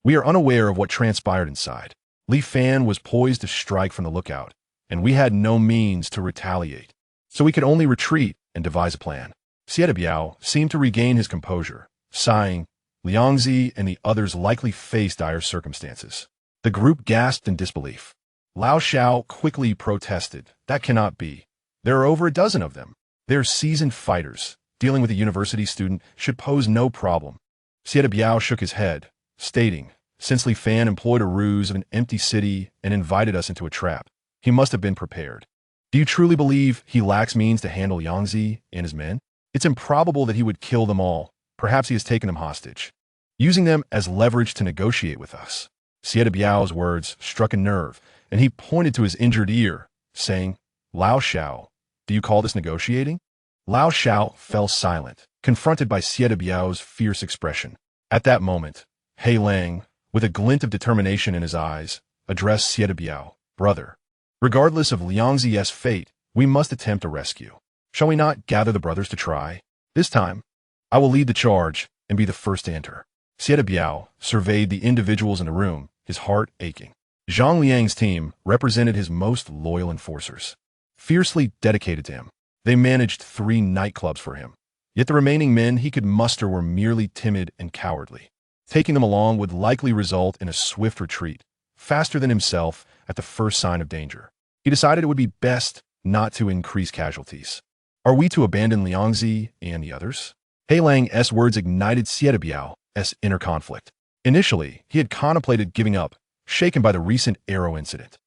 We are unaware of what transpired inside. Li Fan was poised to strike from the lookout, and we had no means to retaliate. So we could only retreat and devise a plan." Xie Biao seemed to regain his composure, sighing, "Liangzi and the others likely faced dire circumstances." The group gasped in disbelief. Lao Xiao quickly protested, "That cannot be. There are over a dozen of them. They're seasoned fighters. Dealing with a university student should pose no problem." Xie Biao shook his head, stating, "Since Li Fan employed a ruse of an empty city and invited us into a trap, he must have been prepared. Do you truly believe he lacks means to handle Yangzi and his men? It's improbable that he would kill them all. Perhaps he has taken them hostage, using them as leverage to negotiate with us." Xie Biao's words struck a nerve, and he pointed to his injured ear, saying, "Lao Xiao, do you call this negotiating?" Lao Xiao fell silent, confronted by Xie Biao's fierce expression. At that moment, He Lang, with a glint of determination in his eyes, addressed Xie Biao, "Brother, regardless of Liangzi's fate, we must attempt a rescue. Shall we not gather the brothers to try? This time, I will lead the charge and be the first to enter." Xie Biao surveyed the individuals in the room, his heart aching. Zhang Liang's team represented his most loyal enforcers, fiercely dedicated to him. They managed 3 nightclubs for him, yet the remaining men he could muster were merely timid and cowardly. Taking them along would likely result in a swift retreat, faster than himself at the first sign of danger. He decided it would be best not to increase casualties. Are we to abandon Liangzi and the others? He Lang's words ignited Xie Biao's inner conflict. Initially, he had contemplated giving up, shaken by the recent arrow incident.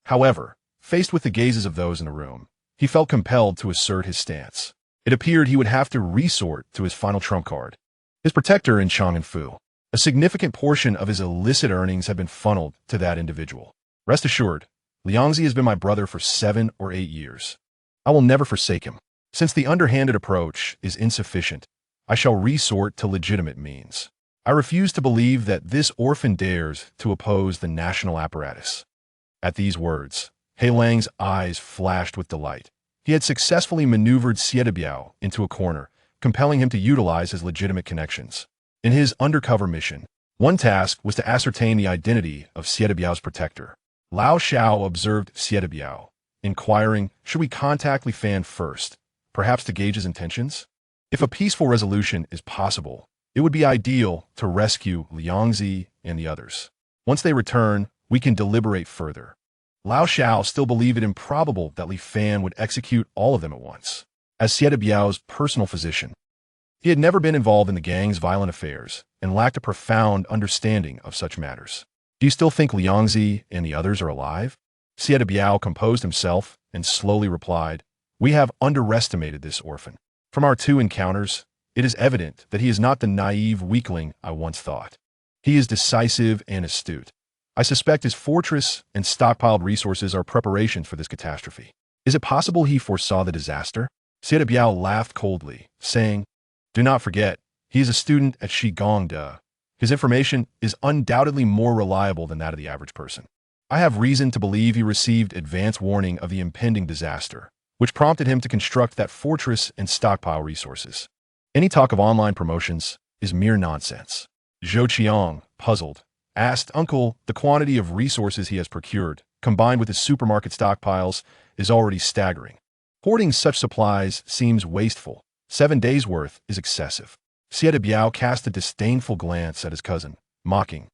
However, faced with the gazes of those in the room, he felt compelled to assert his stance. It appeared he would have to resort to his final trump card, his protector in Chang'an Fu. A significant portion of his illicit earnings had been funneled to that individual. Rest assured, Liangzi has been my brother for 7 or 8 years. I will never forsake him. Since the underhanded approach is insufficient, I shall resort to legitimate means. I refuse to believe that this orphan dares to oppose the national apparatus." At these words, He Lang's eyes flashed with delight. He had successfully maneuvered Xie Biao into a corner, compelling him to utilize his legitimate connections. In his undercover mission, one task was to ascertain the identity of Xie Biao's protector. Lao Xiao observed Xie Biao, inquiring, should we contact Li Fan first, perhaps to gauge his intentions? If a peaceful resolution is possible, it would be ideal to rescue Liangzi and the others. Once they return, we can deliberate further. Lao Shao still believed it improbable that Li Fan would execute all of them at once. As Xie Biao's personal physician, he had never been involved in the gang's violent affairs and lacked a profound understanding of such matters. Do you still think Liangzi and the others are alive? Xie Biao composed himself and slowly replied, we have underestimated this orphan. From our two encounters, it is evident that he is not the naive weakling I once thought. He is decisive and astute. I suspect his fortress and stockpiled resources are preparations for this catastrophe. Is it possible he foresaw the disaster? Xie Biao laughed coldly, saying, do not forget, he is a student at Shigongda. His information is undoubtedly more reliable than that of the average person. I have reason to believe he received advance warning of the impending disaster, which prompted him to construct that fortress and stockpile resources. Any talk of online promotions is mere nonsense. Zhou Qiang, puzzled, asked, Uncle, the quantity of resources he has procured, combined with his supermarket stockpiles, is already staggering. Hoarding such supplies seems wasteful. 7 days' worth is excessive. Xie Biao cast a disdainful glance at his cousin, mocking.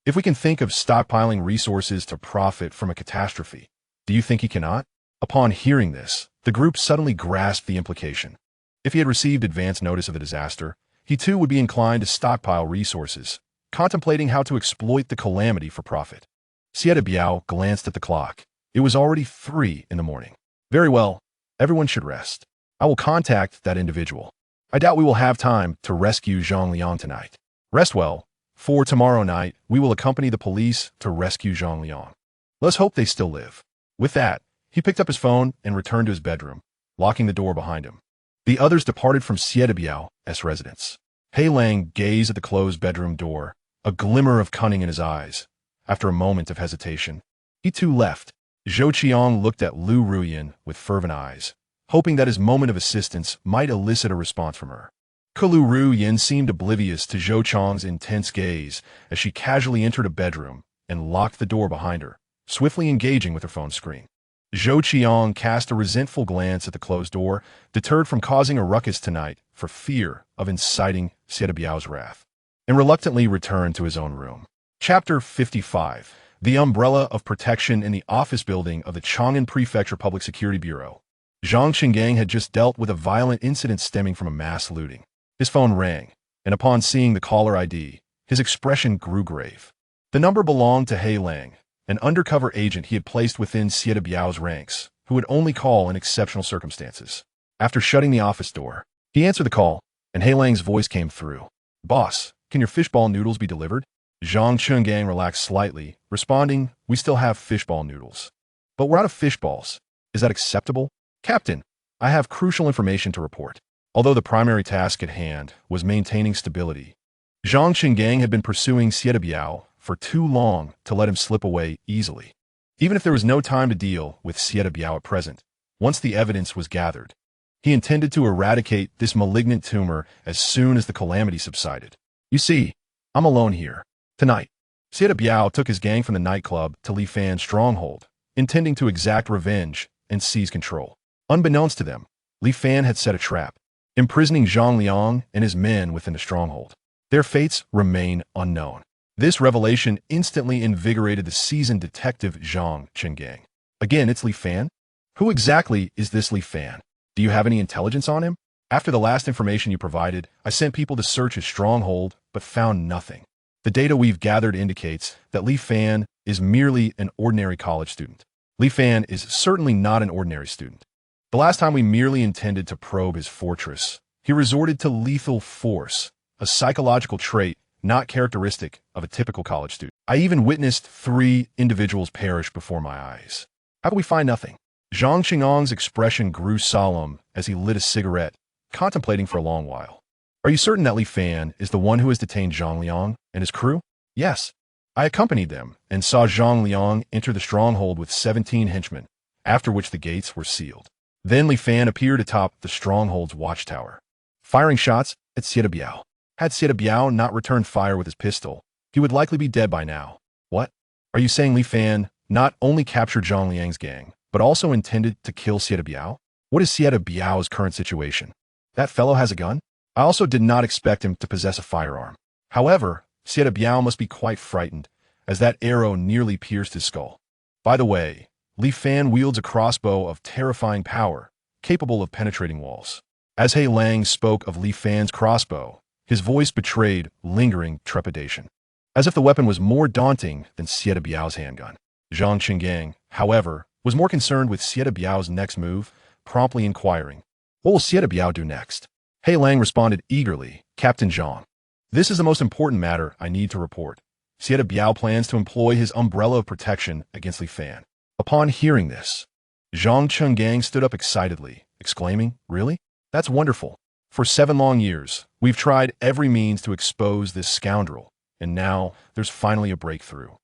If we can think of stockpiling resources to profit from a catastrophe, do you think he cannot? Upon hearing this, the group suddenly grasped the implication. If he had received advance notice of a disaster, he too would be inclined to stockpile resources, contemplating how to exploit the calamity for profit. Xie Biao glanced at the clock. It was already 3 in the morning. Very well, everyone should rest. I will contact that individual. I doubt we will have time to rescue Zhang Liang tonight. Rest well, for tomorrow night we will accompany the police to rescue Zhang Liang. Let's hope they still live. With that, he picked up his phone and returned to his bedroom, locking the door behind him. The others departed from Xie Biao's residence. Hei Lang gazed at the closed bedroom door, a glimmer of cunning in his eyes. After a moment of hesitation, he too left. Zhou Qiang looked at Lu Ruyin with fervent eyes, hoping that his moment of assistance might elicit a response from her. Lu Ruyin seemed oblivious to Zhou Qiang's intense gaze as she casually entered a bedroom and locked the door behind her, swiftly engaging with her phone screen. Zhou Qiang cast a resentful glance at the closed door, deterred from causing a ruckus tonight for fear of inciting Xie Biao's wrath, and reluctantly returned to his own room. Chapter 55. The Umbrella of Protection in the Office Building of the Chang'an Prefecture Public Security Bureau. Zhang Qinggang had just dealt with a violent incident stemming from a mass looting. His phone rang, and upon seeing the caller ID, his expression grew grave. The number belonged to Hei Lang, an undercover agent he had placed within Xie Biao's ranks, who would only call in exceptional circumstances. After shutting the office door, he answered the call, and Hei Lang's voice came through. Boss, can your fishball noodles be delivered? Zhang Qinggang relaxed slightly, responding, we still have fishball noodles. But we're out of fishballs. Is that acceptable? Captain, I have crucial information to report. Although the primary task at hand was maintaining stability, Zhang Qinggang had been pursuing Xie Biao for too long to let him slip away easily. Even if there was no time to deal with Xie Biao at present, once the evidence was gathered, he intended to eradicate this malignant tumor as soon as the calamity subsided. You see, I'm alone here. Tonight, Xie Biao took his gang from the nightclub to Li Fan's stronghold, intending to exact revenge and seize control. Unbeknownst to them, Li Fan had set a trap, imprisoning Zhang Liang and his men within the stronghold. Their fates remain unknown. This revelation instantly invigorated the seasoned detective Zhang Qinggang. Again, it's Li Fan? Who exactly is this Li Fan? Do you have any intelligence on him? After the last information you provided, I sent people to search his stronghold, but found nothing. The data we've gathered indicates that Li Fan is merely an ordinary college student. Li Fan is certainly not an ordinary student. The last time we merely intended to probe his fortress, he resorted to lethal force, a psychological trait not characteristic of a typical college student. I even witnessed 3 individuals perish before my eyes. How can we find nothing? Zhang Qingang's expression grew solemn as he lit a cigarette, contemplating for a long while. Are you certain that Li Fan is the one who has detained Zhang Liang and his crew? Yes. I accompanied them and saw Zhang Liang enter the stronghold with 17 henchmen, after which the gates were sealed. Then Li Fan appeared atop the stronghold's watchtower, firing shots at Xie Biao. Had Xie Biao not returned fire with his pistol, he would likely be dead by now. What? Are you saying Li Fan not only captured Zhang Liang's gang, but also intended to kill Sieta Biao? What is Sieta Biao's current situation? That fellow has a gun? I also did not expect him to possess a firearm. However, Sieta Biao must be quite frightened, as that arrow nearly pierced his skull. By the way, Li Fan wields a crossbow of terrifying power, capable of penetrating walls. As He Lang spoke of Li Fan's crossbow, his voice betrayed lingering trepidation, as if the weapon was more daunting than Sieta Biao's handgun. Zhang Qinggang, however, was more concerned with Sieta Biao's next move, promptly inquiring, "What will Sieta Biao do next?" He Lang responded eagerly, "Captain Zhang, this is the most important matter I need to report. Sieta Biao plans to employ his umbrella of protection against Li Fan." Upon hearing this, Zhang Qinggang stood up excitedly, exclaiming, "Really? That's wonderful. For 7 long years, we've tried every means to expose this scoundrel, and now there's finally a breakthrough.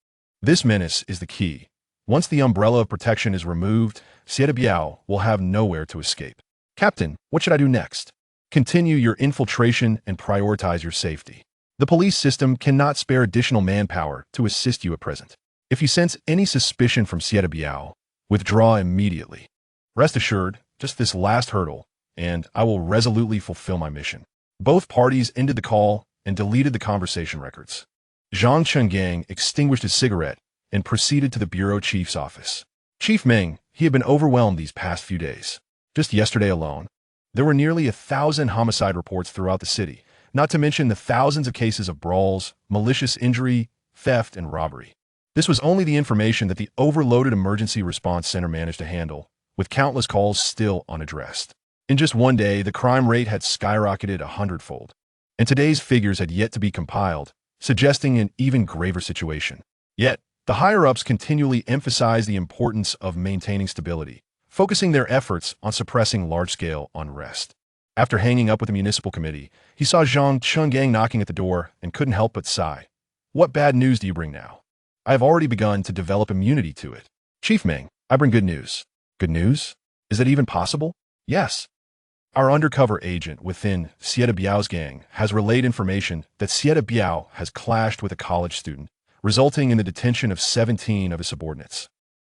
This menace is the key. Once the umbrella of protection is removed, Sieta Biao will have nowhere to escape. Captain, what should I do next?" "Continue your infiltration and prioritize your safety. The police system cannot spare additional manpower to assist you at present. If you sense any suspicion from Sieta Biao, withdraw immediately. Rest assured, just this last hurdle, and I will resolutely fulfill my mission." Both parties ended the call and deleted the conversation records. Zhang Qinggang extinguished his cigarette and proceeded to the bureau chief's office. Chief Meng, he had been overwhelmed these past few days. Just yesterday alone, there were nearly 1,000 homicide reports throughout the city, not to mention the thousands of cases of brawls, malicious injury, theft, and robbery. This was only the information that the overloaded emergency response center managed to handle, with countless calls still unaddressed. In just one day, the crime rate had skyrocketed 100-fold, and today's figures had yet to be compiled, suggesting an even graver situation. Yet, the higher-ups continually emphasized the importance of maintaining stability, focusing their efforts on suppressing large-scale unrest. After hanging up with the municipal committee, he saw Zhang Qinggang knocking at the door and couldn't help but sigh. "What bad news do you bring now?" "I have already begun to develop immunity to it." "Chief Meng, I bring good news." "Good news? Is that even possible?" "Yes. Our undercover agent within Sieta Biao's gang has relayed information that Sieta Biao has clashed with a college student, resulting in the detention of 17 of his subordinates.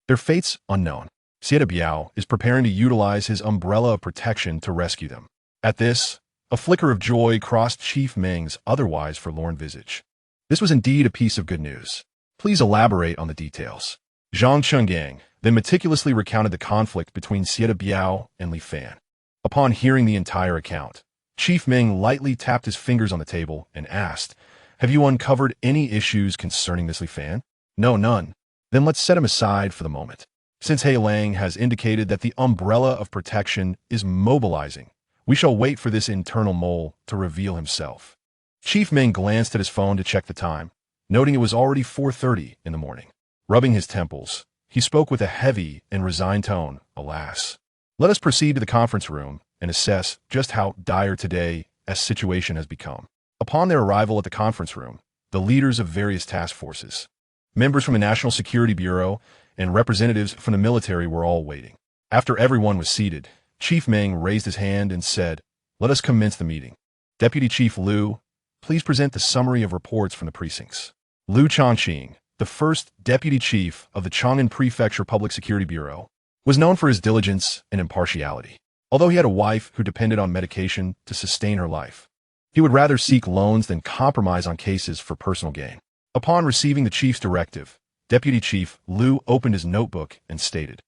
Their fates unknown. Sieta Biao is preparing to utilize his umbrella of protection to rescue them." At this, a flicker of joy crossed Chief Meng's otherwise forlorn visage. This was indeed a piece of good news. "Please elaborate on the details." Zhang Qinggang then meticulously recounted the conflict between Sieta Biao and Li Fan. Upon hearing the entire account, Chief Meng lightly tapped his fingers on the table and asked, "Have you uncovered any issues concerning this Li Fan?" "No, none." "Then let's set him aside for the moment. Since He Lang has indicated that the umbrella of protection is mobilizing, we shall wait for this internal mole to reveal himself." Chief Meng glanced at his phone to check the time, noting it was already 4:30 in the morning. Rubbing his temples, he spoke with a heavy and resigned tone, "Alas. Let us proceed to the conference room and assess just how dire today's situation has become." Upon their arrival at the conference room, the leaders of various task forces, members from the National Security Bureau, and representatives from the military were all waiting. After everyone was seated, Chief Meng raised his hand and said, "Let us commence the meeting. Deputy Chief Liu, please present the summary of reports from the precincts." Liu Chongqing, the first deputy chief of the Chang'an Prefecture Public Security Bureau, was known for his diligence and impartiality. Although he had a wife who depended on medication to sustain her life, he would rather seek loans than compromise on cases for personal gain. Upon receiving the chief's directive, Deputy Chief Liu opened his notebook and stated,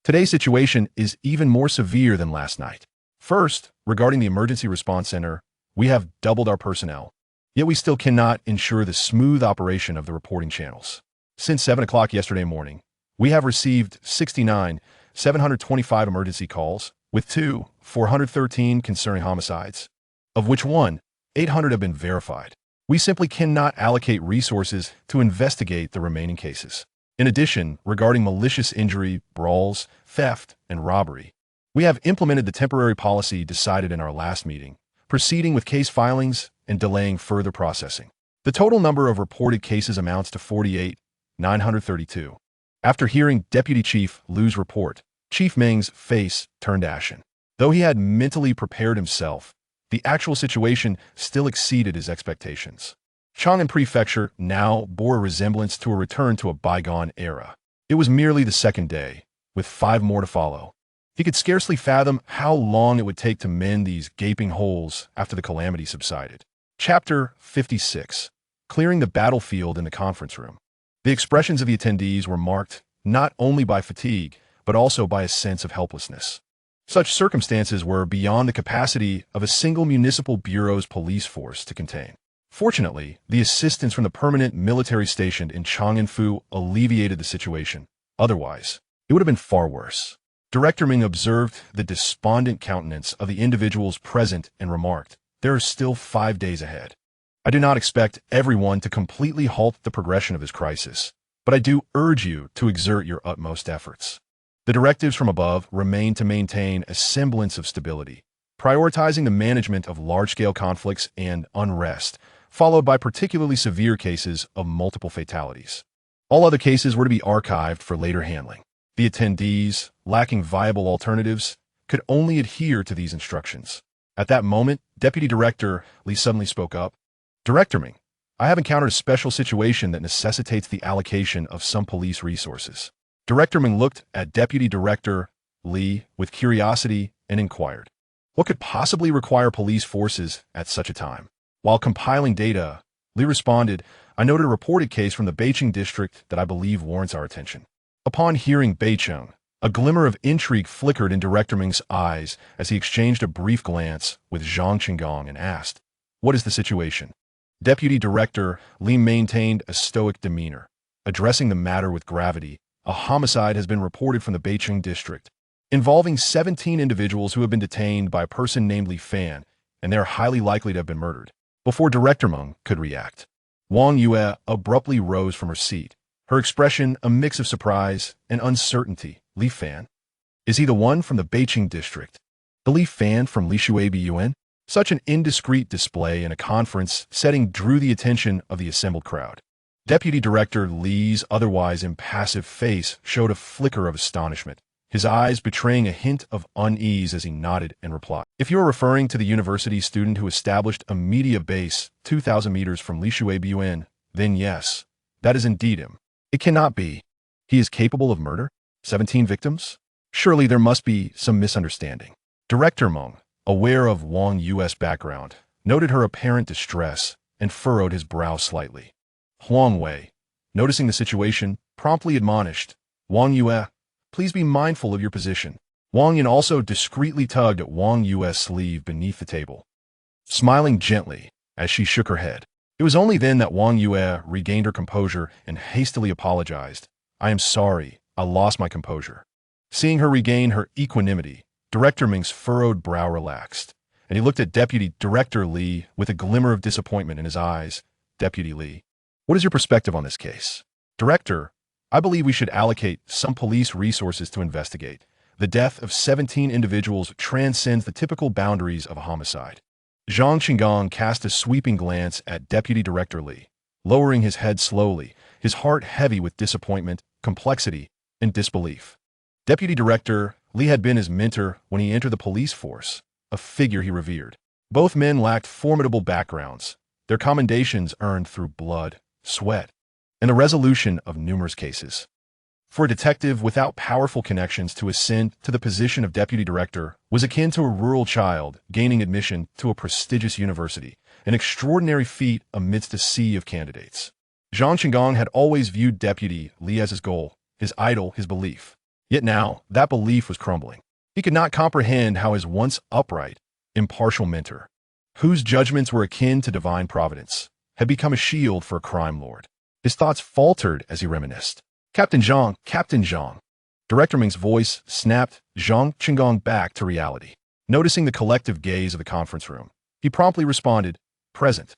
"Today's situation is even more severe than last night. First, regarding the emergency response center, we have doubled our personnel, yet we still cannot ensure the smooth operation of the reporting channels. Since 7 o'clock yesterday morning, we have received 69,725 emergency calls, with 413 concerning homicides, of which 800 have been verified. We simply cannot allocate resources to investigate the remaining cases. In addition, regarding malicious injury, brawls, theft, and robbery, we have implemented the temporary policy decided in our last meeting, proceeding with case filings and delaying further processing. The total number of reported cases amounts to 48,932. After hearing Deputy Chief Liu's report, Chief Meng's face turned ashen. Though he had mentally prepared himself, the actual situation still exceeded his expectations. Chang'an Prefecture now bore a resemblance to a return to a bygone era. It was merely the second day, with 5 more to follow. He could scarcely fathom how long it would take to mend these gaping holes after the calamity subsided. Chapter 56. Clearing the battlefield in the conference room. The expressions of the attendees were marked not only by fatigue, but also by a sense of helplessness. Such circumstances were beyond the capacity of a single municipal bureau's police force to contain. Fortunately, the assistance from the permanent military stationed in Chang'anfu alleviated the situation. Otherwise, it would have been far worse. Director Ming observed the despondent countenance of the individuals present and remarked, "There are still 5 days ahead. I do not expect everyone to completely halt the progression of this crisis, but I do urge you to exert your utmost efforts." The directives from above remain to maintain a semblance of stability, prioritizing the management of large-scale conflicts and unrest, followed by particularly severe cases of multiple fatalities. All other cases were to be archived for later handling. The attendees, lacking viable alternatives, could only adhere to these instructions. At that moment, Deputy Director Li suddenly spoke up. "Director Ming, I have encountered a special situation that necessitates the allocation of some police resources." Director Ming looked at Deputy Director Li with curiosity and inquired, "What could possibly require police forces at such a time?" While compiling data, Li responded, "I noted a reported case from the Beicheng district that I believe warrants our attention." Upon hearing Beicheng, a glimmer of intrigue flickered in Director Ming's eyes as he exchanged a brief glance with Zhang Qinggong and asked, "What is the situation?" Deputy Director Li maintained a stoic demeanor, addressing the matter with gravity. "A homicide has been reported from the Beicheng district, involving 17 individuals who have been detained by a person named Li Fan, and they are highly likely to have been murdered." Before Director Meng could react, Wang Yue abruptly rose from her seat, her expression a mix of surprise and uncertainty. "Li Fan? Is he the one from the Beicheng district? The Li Fan from Lishuabi? Such an indiscreet display in a conference setting drew the attention of the assembled crowd. Deputy Director Li's otherwise impassive face showed a flicker of astonishment, his eyes betraying a hint of unease as he nodded and replied, "If you are referring to the university student who established a media base 2,000 meters from Lishuabi, then yes, that is indeed him. It cannot be. He is capable of murder? 17 victims? Surely there must be some misunderstanding." Director Meng, aware of Wang Yue's background, noted her apparent distress and furrowed his brow slightly. Huang Wei, noticing the situation, promptly admonished, "Wang Yue, please be mindful of your position." Wang Yan also discreetly tugged at Wang Yue's sleeve beneath the table, smiling gently as she shook her head. It was only then that Wang Yue regained her composure and hastily apologized. "I am sorry, I lost my composure." Seeing her regain her equanimity, Director Ming's furrowed brow relaxed, and he looked at Deputy Director Li with a glimmer of disappointment in his eyes. "Deputy Li, what is your perspective on this case?" "Director, I believe we should allocate some police resources to investigate. The death of 17 individuals transcends the typical boundaries of a homicide." Zhang Qinggong cast a sweeping glance at Deputy Director Li, lowering his head slowly, his heart heavy with disappointment, complexity, and disbelief. Deputy Director Li had been his mentor when he entered the police force, a figure he revered. Both men lacked formidable backgrounds, their commendations earned through blood, sweat, and the resolution of numerous cases. For a detective without powerful connections to ascend to the position of deputy director was akin to a rural child gaining admission to a prestigious university, an extraordinary feat amidst a sea of candidates. Zhang Qinggong had always viewed Deputy Li as his goal, his idol, his belief. Yet now, that belief was crumbling. He could not comprehend how his once upright, impartial mentor, whose judgments were akin to divine providence, had become a shield for a crime lord. His thoughts faltered as he reminisced. Captain Zhang, Captain Zhang." Director Ming's voice snapped Zhang Qinggong back to reality. Noticing the collective gaze of the conference room, he promptly responded, "Present.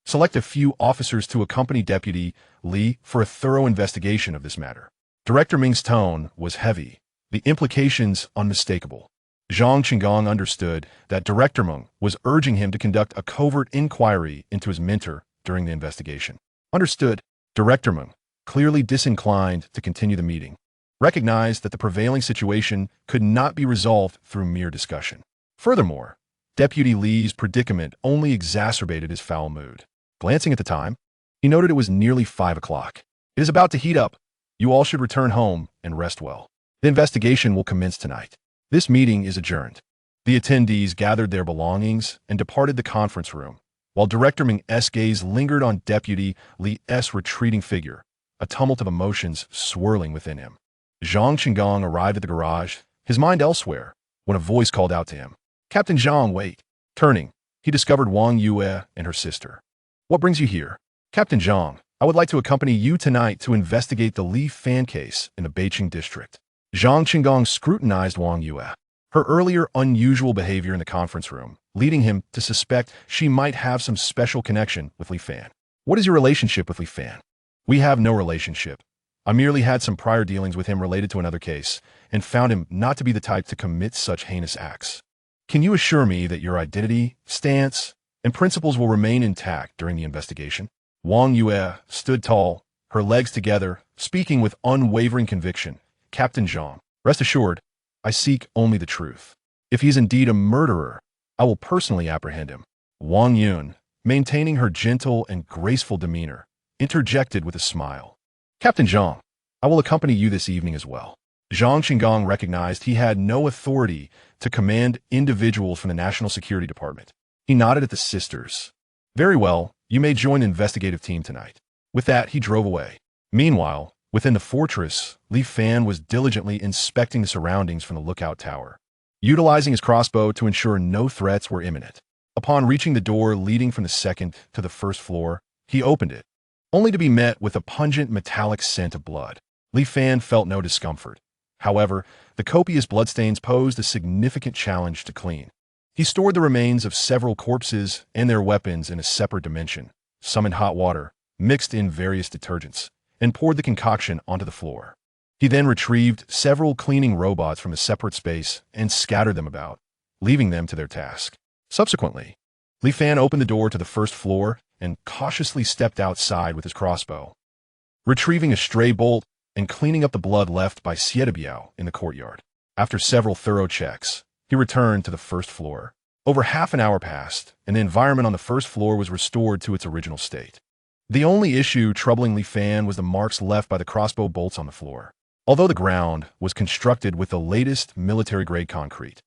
Select a few officers to accompany Deputy Li for a thorough investigation of this matter." Director Ming's tone was heavy, the implications unmistakable. Zhang Qinggong understood that Director Meng was urging him to conduct a covert inquiry into his mentor during the investigation. Understood. Director Meng, clearly disinclined to continue the meeting, recognized that the prevailing situation could not be resolved through mere discussion. Furthermore, Deputy Li's predicament only exacerbated his foul mood. Glancing at the time, he noted it was nearly 5 o'clock. "It is about to heat up. You all should return home and rest well." The investigation will commence tonight. This meeting is adjourned. The attendees gathered their belongings and departed the conference room, while Director Ming S. gaze lingered on Deputy Li S. retreating figure, a tumult of emotions swirling within him. Zhang Qinggong arrived at the garage, his mind elsewhere, when a voice called out to him. Captain Zhang, wait. Turning, he discovered Wang Yue and her sister. What brings you here? Captain Zhang, I would like to accompany you tonight to investigate the Li Fan case in the Beiqing district. Zhang Qinggong scrutinized Wang Yue, her earlier unusual behavior in the conference room, leading him to suspect she might have some special connection with Li Fan. What is your relationship with Li Fan? We have no relationship. I merely had some prior dealings with him related to another case, and found him not to be the type to commit such heinous acts. Can you assure me that your identity, stance, and principles will remain intact during the investigation? Wang Yue stood tall, her legs together, speaking with unwavering conviction. Captain Zhang, rest assured, I seek only the truth. If he is indeed a murderer, I will personally apprehend him. Wang Yun, maintaining her gentle and graceful demeanor, interjected with a smile. Captain Zhang, I will accompany you this evening as well. Zhang Qinggong recognized he had no authority to command individuals from the National Security Department. He nodded at the sisters. Very well, you may join the investigative team tonight. With that, he drove away. Meanwhile, within the fortress, Li Fan was diligently inspecting the surroundings from the lookout tower, utilizing his crossbow to ensure no threats were imminent. Upon reaching the door leading from the second to the first floor, he opened it, only to be met with a pungent metallic scent of blood. Li Fan felt no discomfort. However, the copious bloodstains posed a significant challenge to clean. He stored the remains of several corpses and their weapons in a separate dimension, summoned hot water, mixed in various detergents, and poured the concoction onto the floor. He then retrieved several cleaning robots from a separate space and scattered them about, leaving them to their task. Subsequently, Li Fan opened the door to the first floor and cautiously stepped outside with his crossbow, retrieving a stray bolt and cleaning up the blood left by Biao in the courtyard. After several thorough checks, he returned to the first floor. Over half an hour passed, and the environment on the first floor was restored to its original state. The only issue troubling Li Fan was the marks left by the crossbow bolts on the floor. Although the ground was constructed with the latest military-grade concrete,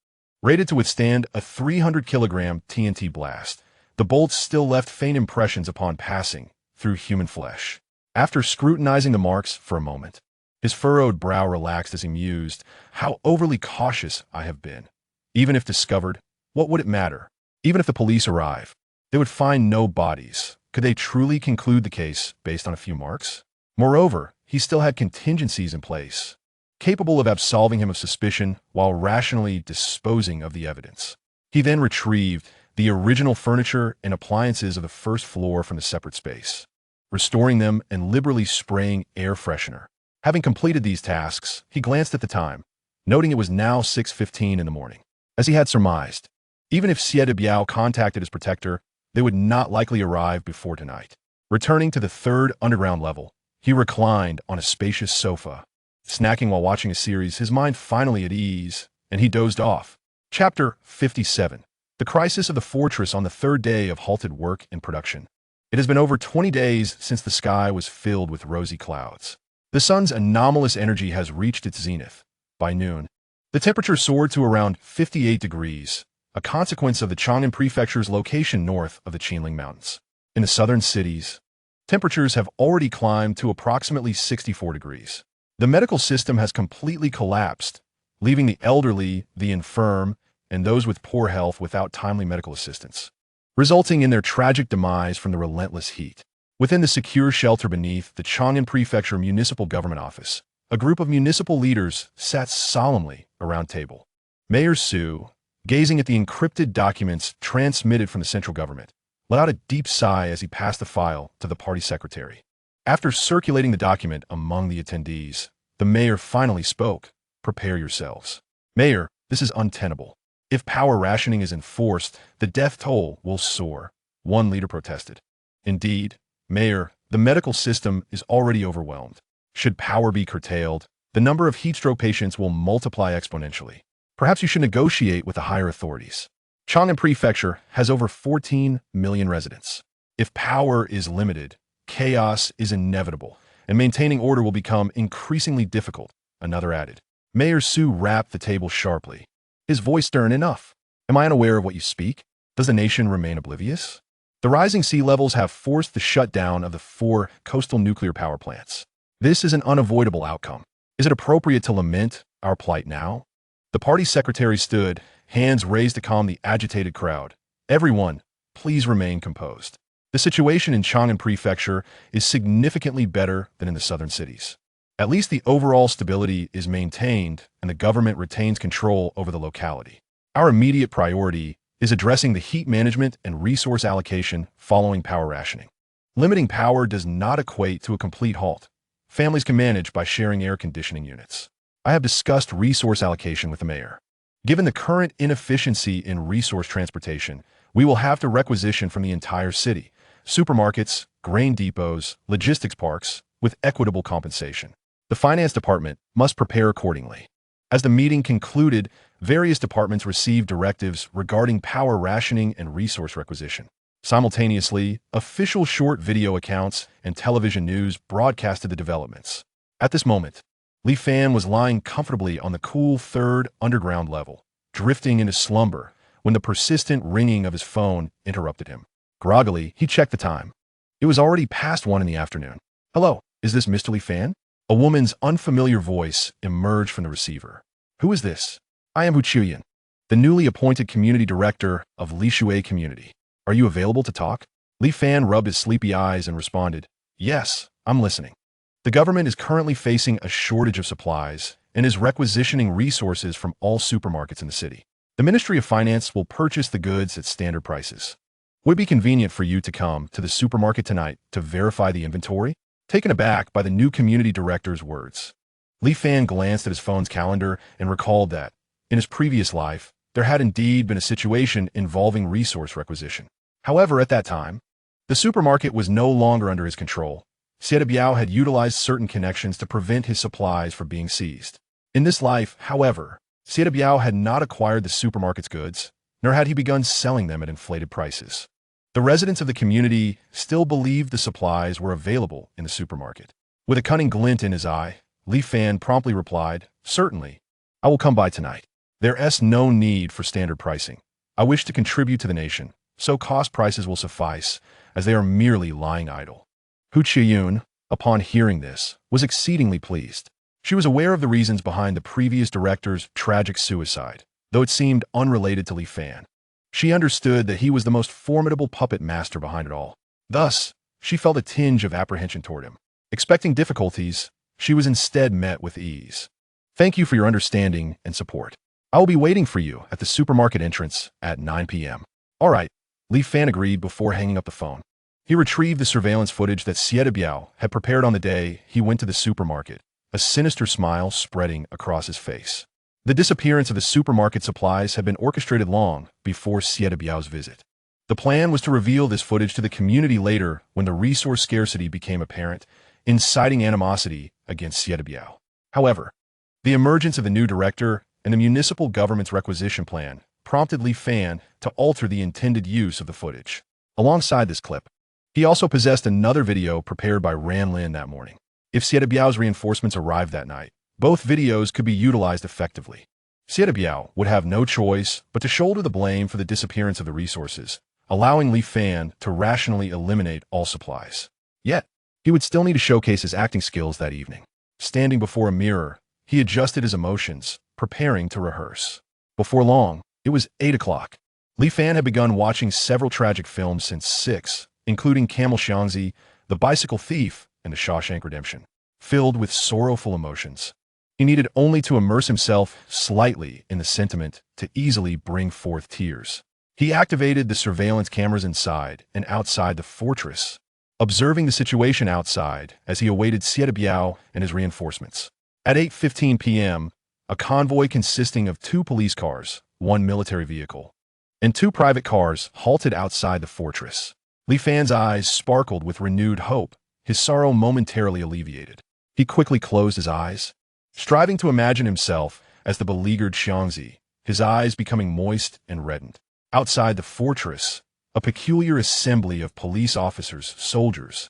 rated to withstand a 300-kilogram TNT blast, the bolts still left faint impressions upon passing through human flesh. After scrutinizing the marks for a moment, his furrowed brow relaxed as he mused, how overly cautious I have been. Even if discovered, what would it matter? Even if the police arrive, they would find no bodies. Could they truly conclude the case based on a few marks? Moreover, he still had contingencies in place, capable of absolving him of suspicion while rationally disposing of the evidence. He then retrieved the original furniture and appliances of the first floor from the separate space, restoring them and liberally spraying air freshener. Having completed these tasks, he glanced at the time, noting it was now 6:15 in the morning. As he had surmised, even if Biao contacted his protector, they would not likely arrive before tonight. Returning to the third underground level, he reclined on a spacious sofa, snacking while watching a series, his mind finally at ease, and he dozed off. Chapter 57. The crisis of the fortress on the third day of halted work and production. It has been over 20 days since the sky was filled with rosy clouds. The sun's anomalous energy has reached its zenith. By noon, the temperature soared to around 58 degrees, a consequence of the Chang'an Prefecture's location north of the Qinling Mountains. In the southern cities, temperatures have already climbed to approximately 64 degrees. The medical system has completely collapsed, leaving the elderly, the infirm, and those with poor health without timely medical assistance, resulting in their tragic demise from the relentless heat. Within the secure shelter beneath the Chang'an Prefecture Municipal Government Office, a group of municipal leaders sat solemnly around table. Mayor Su, gazing at the encrypted documents transmitted from the central government, let out a deep sigh as he passed the file to the party secretary. After circulating the document among the attendees, the mayor finally spoke. Prepare yourselves. Mayor, this is untenable. If power rationing is enforced, the death toll will soar, one leader protested. Indeed, Mayor, the medical system is already overwhelmed. Should power be curtailed, the number of heatstroke patients will multiply exponentially. Perhaps you should negotiate with the higher authorities. Chang'an Prefecture has over 14 million residents. If power is limited, chaos is inevitable, and maintaining order will become increasingly difficult, another added. Mayor Su rapped the table sharply, his voice stern enough. Am I unaware of what you speak? Does the nation remain oblivious? The rising sea levels have forced the shutdown of the 4 coastal nuclear power plants. This is an unavoidable outcome. Is it appropriate to lament our plight now? The party secretary stood, hands raised to calm the agitated crowd. Everyone, please remain composed. The situation in Chang'an Prefecture is significantly better than in the southern cities. At least the overall stability is maintained and the government retains control over the locality. Our immediate priority is addressing the heat management and resource allocation following power rationing. Limiting power does not equate to a complete halt. Families can manage by sharing air conditioning units. I have discussed resource allocation with the mayor. Given the current inefficiency in resource transportation, we will have to requisition from the entire city, supermarkets, grain depots, logistics parks, with equitable compensation. The finance department must prepare accordingly. As the meeting concluded, various departments received directives regarding power rationing and resource requisition. Simultaneously, official short video accounts and television news broadcasted the developments. At this moment, Li Fan was lying comfortably on the cool 3rd underground level, drifting into slumber, when the persistent ringing of his phone interrupted him. Groggily, he checked the time. It was already past 1 in the afternoon. Hello, is this Mr. Li Fan? A woman's unfamiliar voice emerged from the receiver. Who is this? I am Hu Chuyan, the newly appointed community director of Li Shui Community. Are you available to talk? Li Fan rubbed his sleepy eyes and responded, Yes, I'm listening. The government is currently facing a shortage of supplies and is requisitioning resources from all supermarkets in the city. The Ministry of Finance will purchase the goods at standard prices. Would it be convenient for you to come to the supermarket tonight to verify the inventory? Taken aback by the new community director's words, Li Fan glanced at his phone's calendar and recalled that, in his previous life, there had indeed been a situation involving resource requisition. However, at that time, the supermarket was no longer under his control. Xie Biao had utilized certain connections to prevent his supplies from being seized. In this life, however, Xie Biao had not acquired the supermarket's goods, nor had he begun selling them at inflated prices. The residents of the community still believed the supplies were available in the supermarket. With a cunning glint in his eye, Li Fan promptly replied, Certainly, I will come by tonight. There is no need for standard pricing. I wish to contribute to the nation, so cost prices will suffice, as they are merely lying idle. Hu Chiyun, upon hearing this, was exceedingly pleased. She was aware of the reasons behind the previous director's tragic suicide, though it seemed unrelated to Li Fan. She understood that he was the most formidable puppet master behind it all. Thus, she felt a tinge of apprehension toward him. Expecting difficulties, she was instead met with ease. Thank you for your understanding and support. I will be waiting for you at the supermarket entrance at 9 p.m. All right, Li Fan agreed before hanging up the phone. He retrieved the surveillance footage that Xie Biao had prepared on the day he went to the supermarket, a sinister smile spreading across his face. The disappearance of the supermarket supplies had been orchestrated long before Xie Biao's visit. The plan was to reveal this footage to the community later when the resource scarcity became apparent, inciting animosity against Xie Biao. However, the emergence of the new director and the municipal government's requisition plan prompted Li Fan to alter the intended use of the footage. Alongside this clip, he also possessed another video prepared by Ran Lin that morning. If Xie Biao's reinforcements arrived that night, both videos could be utilized effectively. Xie Biao would have no choice but to shoulder the blame for the disappearance of the resources, allowing Li Fan to rationally eliminate all supplies. Yet, he would still need to showcase his acting skills that evening. Standing before a mirror, he adjusted his emotions, preparing to rehearse. Before long, it was 8 o'clock. Li Fan had begun watching several tragic films since 6, including Camel Xiangzi, The Bicycle Thief, and The Shawshank Redemption. Filled with sorrowful emotions, he needed only to immerse himself slightly in the sentiment to easily bring forth tears. He activated the surveillance cameras inside and outside the fortress, observing the situation outside as he awaited Xie Biao and his reinforcements. At 8:15 p.m., a convoy consisting of 2 police cars, 1 military vehicle, and 2 private cars halted outside the fortress. Li Fan's eyes sparkled with renewed hope, his sorrow momentarily alleviated. He quickly closed his eyes, striving to imagine himself as the beleaguered Xiangzi, his eyes becoming moist and reddened. Outside the fortress, a peculiar assembly of police officers, soldiers,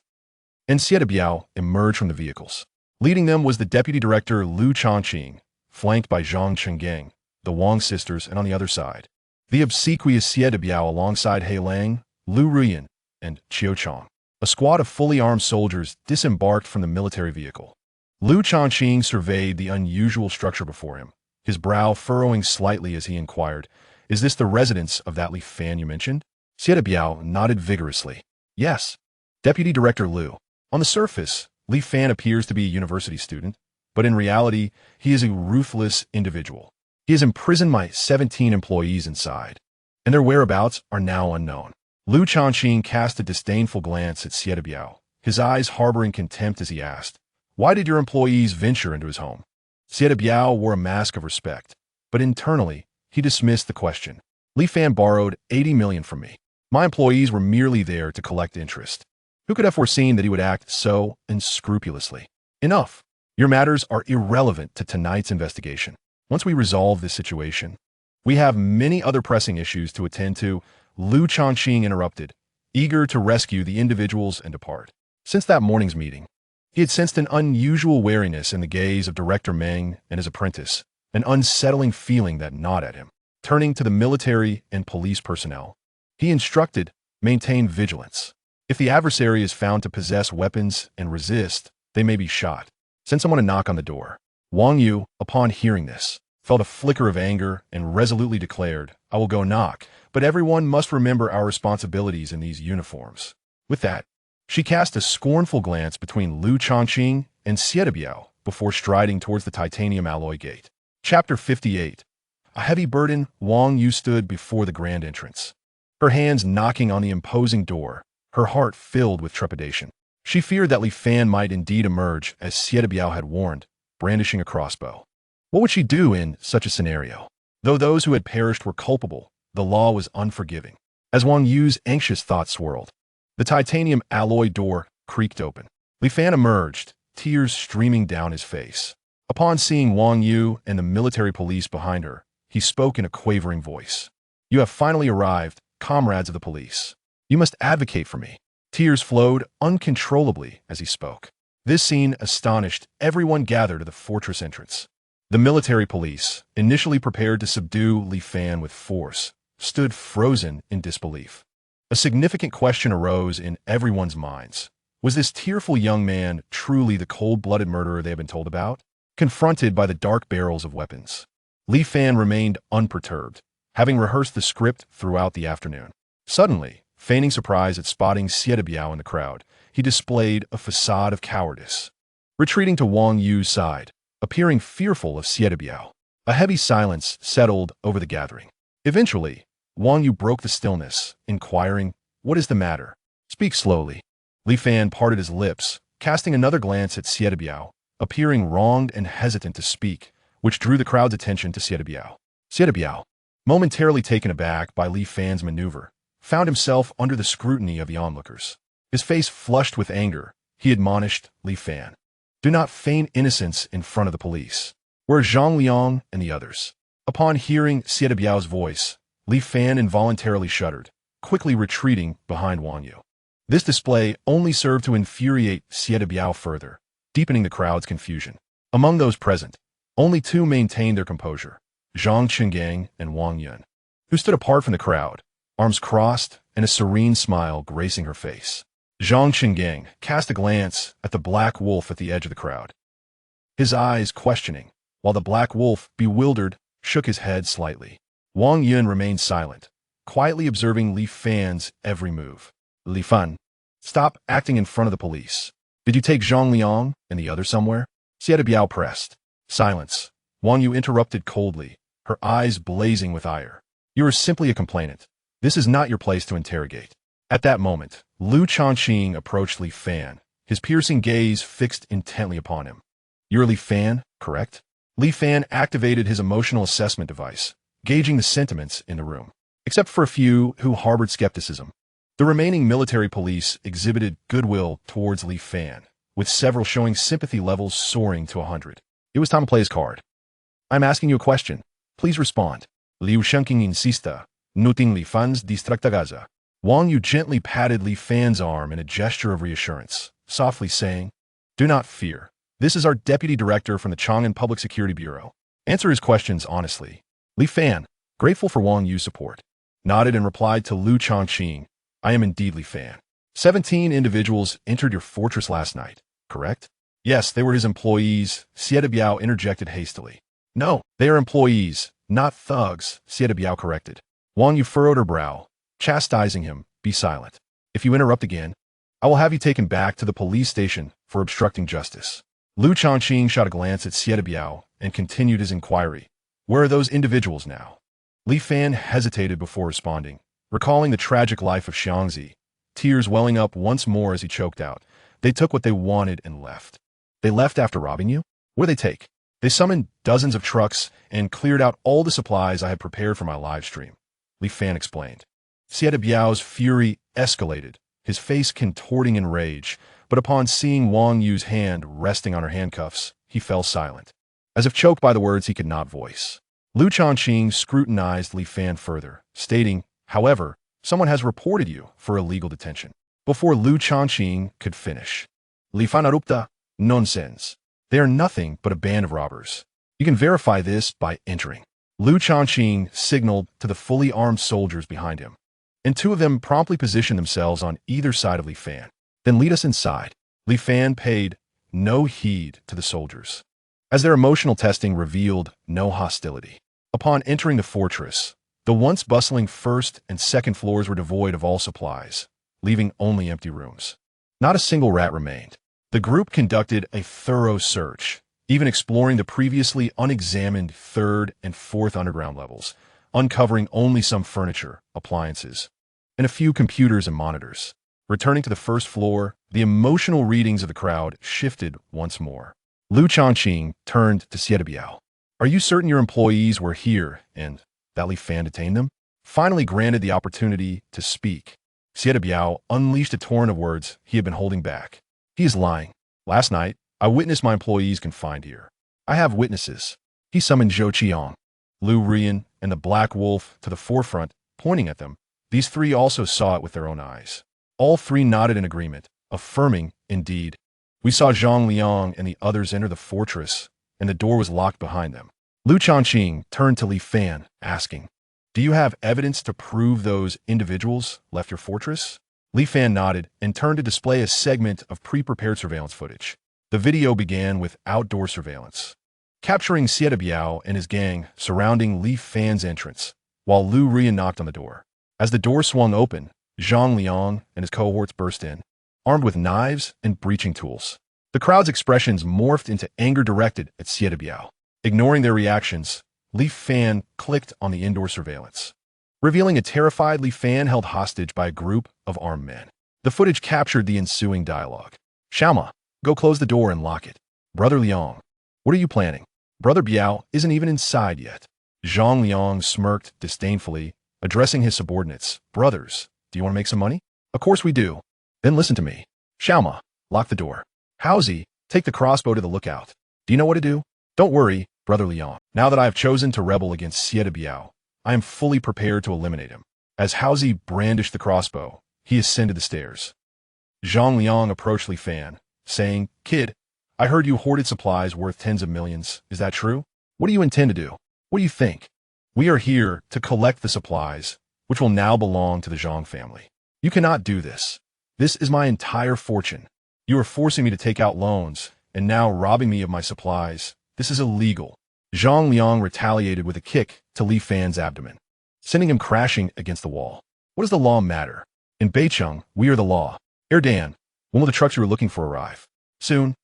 and Xie Biao emerged from the vehicles. Leading them was the deputy director Lu Chongqing, flanked by Zhang Chenggang, the Wang sisters, and on the other side, the obsequious Xie Biao alongside He Lang, Lu Ruyan, and Qiu Chong. A squad of fully armed soldiers disembarked from the military vehicle. Lu Chongqing surveyed the unusual structure before him, his brow furrowing slightly as he inquired, "Is this the residence of that Li Fan you mentioned?" Xie Biao nodded vigorously. "Yes." Deputy Director Lu. On the surface, Li Fan appears to be a university student, but in reality, he is a ruthless individual. He has imprisoned my 17 employees inside, and their whereabouts are now unknown. Lu Chongqing cast a disdainful glance at Xie Biao, his eyes harboring contempt as he asked, "Why did your employees venture into his home?" Xie Biao wore a mask of respect, but internally, he dismissed the question. "Li Fan borrowed 80 million from me. My employees were merely there to collect interest. Who could have foreseen that he would act so unscrupulously? Enough. Your matters are irrelevant to tonight's investigation. Once we resolve this situation, we have many other pressing issues to attend to." Lu Chongqing interrupted, eager to rescue the individuals and depart. Since that morning's meeting, he had sensed an unusual wariness in the gaze of Director Meng and his apprentice, an unsettling feeling that gnawed at him. Turning to the military and police personnel, he instructed, "Maintain vigilance. If the adversary is found to possess weapons and resist, they may be shot. Send someone to knock on the door." Wang Yu, upon hearing this, felt a flicker of anger and resolutely declared, "I will go knock, but everyone must remember our responsibilities in these uniforms." With that, she cast a scornful glance between Lu Chongqing and Xie Biao before striding towards the titanium alloy gate. Chapter 58. A heavy burden, Wang Yu stood before the grand entrance, her hands knocking on the imposing door, her heart filled with trepidation. She feared that Li Fan might indeed emerge, as Xie Biao had warned, brandishing a crossbow. What would she do in such a scenario? Though those who had perished were culpable, the law was unforgiving. As Wang Yu's anxious thoughts swirled, the titanium alloy door creaked open. Li Fan emerged, tears streaming down his face. Upon seeing Wang Yu and the military police behind her, he spoke in a quavering voice. "You have finally arrived, comrades of the police. You must advocate for me." Tears flowed uncontrollably as he spoke. This scene astonished everyone gathered at the fortress entrance. The military police, initially prepared to subdue Li Fan with force, stood frozen in disbelief. A significant question arose in everyone's minds. Was this tearful young man truly the cold-blooded murderer they had been told about? Confronted by the dark barrels of weapons, Li Fan remained unperturbed, having rehearsed the script throughout the afternoon. Suddenly, feigning surprise at spotting Xie Biao in the crowd, he displayed a facade of cowardice. Retreating to Wang Yu's side, appearing fearful of Xie Biao, a heavy silence settled over the gathering. Eventually, Wang Yu broke the stillness, inquiring, "What is the matter? Speak slowly." Li Fan parted his lips, casting another glance at Xie Biao, appearing wronged and hesitant to speak, which drew the crowd's attention to Xie Biao. Xie Biao, momentarily taken aback by Li Fan's maneuver, found himself under the scrutiny of the onlookers. His face flushed with anger, he admonished Li Fan, "Do not feign innocence in front of the police. Where are Zhang Liang and the others?" Upon hearing Xie Biao's voice, Li Fan involuntarily shuddered, quickly retreating behind Wang Yu. This display only served to infuriate Xie Biao further, deepening the crowd's confusion. Among those present, only two maintained their composure, Zhang Chenggang and Wang Yun, who stood apart from the crowd, arms crossed and a serene smile gracing her face. Zhang Chenggang cast a glance at the black wolf at the edge of the crowd, his eyes questioning, while the black wolf, bewildered, shook his head slightly. Wang Yun remained silent, quietly observing Li Fan's every move. "Li Fan, stop acting in front of the police. Did you take Zhang Liang and the other somewhere?" Xie Biao pressed. Silence. Wang Yu interrupted coldly, her eyes blazing with ire. "You are simply a complainant. This is not your place to interrogate." At that moment, Lu Chongqing approached Li Fan, his piercing gaze fixed intently upon him. "You're Li Fan, correct?" Li Fan activated his emotional assessment device, gauging the sentiments in the room. Except for a few who harbored skepticism, the remaining military police exhibited goodwill towards Li Fan, with several showing sympathy levels soaring to 100. It was time to play his card. "I'm asking you a question. Please respond." Liu Shengqing insista, noting Li Fan's distractagaza. Wang Yu gently patted Li Fan's arm in a gesture of reassurance, softly saying, "Do not fear. This is our deputy director from the Chang'an Public Security Bureau. Answer his questions honestly. Li Fan, grateful for Wang Yu's support, nodded and replied to Lu Chongqing, I am indeed Li Fan. 17 individuals entered your fortress last night, correct? Yes, they were his employees, Xie Biao interjected hastily. No, they are employees, not thugs, Xie Biao corrected. Wang Yu furrowed her brow, chastising him, be silent. If you interrupt again, I will have you taken back to the police station for obstructing justice. Lu Chongqing shot a glance at Xie Biao and continued his inquiry. Where are those individuals now? Li Fan hesitated before responding, recalling the tragic life of Xiangzi, tears welling up once more as he choked out. They took what they wanted and left. They left after robbing you? What did they take? They summoned dozens of trucks and cleared out all the supplies I had prepared for my live stream, Li Fan explained. Xie Biao's fury escalated, his face contorting in rage, but upon seeing Wang Yu's hand resting on her handcuffs, he fell silent, as if choked by the words he could not voice. Lu Chongqing scrutinized Li Fan further, stating, however, someone has reported you for illegal detention. Before Lu Chongqing could finish, Li Fan arupta, nonsense. They are nothing but a band of robbers. You can verify this by entering. Lu Chongqing signaled to the fully armed soldiers behind him, and two of them promptly positioned themselves on either side of Li Fan. Then lead us inside. Li Fan paid no heed to the soldiers, as their emotional testing revealed no hostility. Upon entering the fortress, the once bustling first and second floors were devoid of all supplies, leaving only empty rooms. Not a single rat remained. The group conducted a thorough search, even exploring the previously unexamined third and fourth underground levels, uncovering only some furniture, appliances, and a few computers and monitors. Returning to the first floor, the emotional readings of the crowd shifted once more. Lu Chongqing turned to Xie Biao. Are you certain your employees were here and that Li Fan detained them? Finally granted the opportunity to speak, Xie Biao unleashed a torrent of words he had been holding back. He is lying. Last night, I witnessed my employees confined here. I have witnesses. He summoned Zhou Qiang, Lu Rian, and the Black Wolf to the forefront, pointing at them. These three also saw it with their own eyes. All three nodded in agreement, affirming, indeed. We saw Zhang Liang and the others enter the fortress, and the door was locked behind them. Lu Chongqing turned to Li Fan, asking, do you have evidence to prove those individuals left your fortress? Li Fan nodded and turned to display a segment of pre-prepared surveillance footage. The video began with outdoor surveillance, capturing Xie Biao and his gang surrounding Li Fan's entrance, while Lu Rian knocked on the door. As the door swung open, Zhang Liang and his cohorts burst in, armed with knives and breaching tools. The crowd's expressions morphed into anger directed at Xie Biao. Ignoring their reactions, Li Fan clicked on the indoor surveillance, revealing a terrified Li Fan held hostage by a group of armed men. The footage captured the ensuing dialogue. Xiaoma, go close the door and lock it. Brother Liang, what are you planning? Brother Biao isn't even inside yet. Zhang Liang smirked disdainfully, addressing his subordinates. Brothers, do you want to make some money? Of course we do. Then listen to me. Xiaoma, lock the door. Haozi, take the crossbow to the lookout. Do you know what to do? Don't worry, Brother Liang. Now that I have chosen to rebel against Xie Biao, I am fully prepared to eliminate him. As Haozi brandished the crossbow, he ascended the stairs. Zhang Liang approached Li Fan, saying, Kid, I heard you hoarded supplies worth tens of millions. Is that true? What do you intend to do? What do you think? We are here to collect the supplies, which will now belong to the Zhang family. You cannot do this. This is my entire fortune. You are forcing me to take out loans, and now robbing me of my supplies. This is illegal. Zhang Liang retaliated with a kick to Li Fan's abdomen, sending him crashing against the wall. What does the law matter? In Beicheng, we are the law. Erdan, when will the trucks you were looking for arrive? Soon.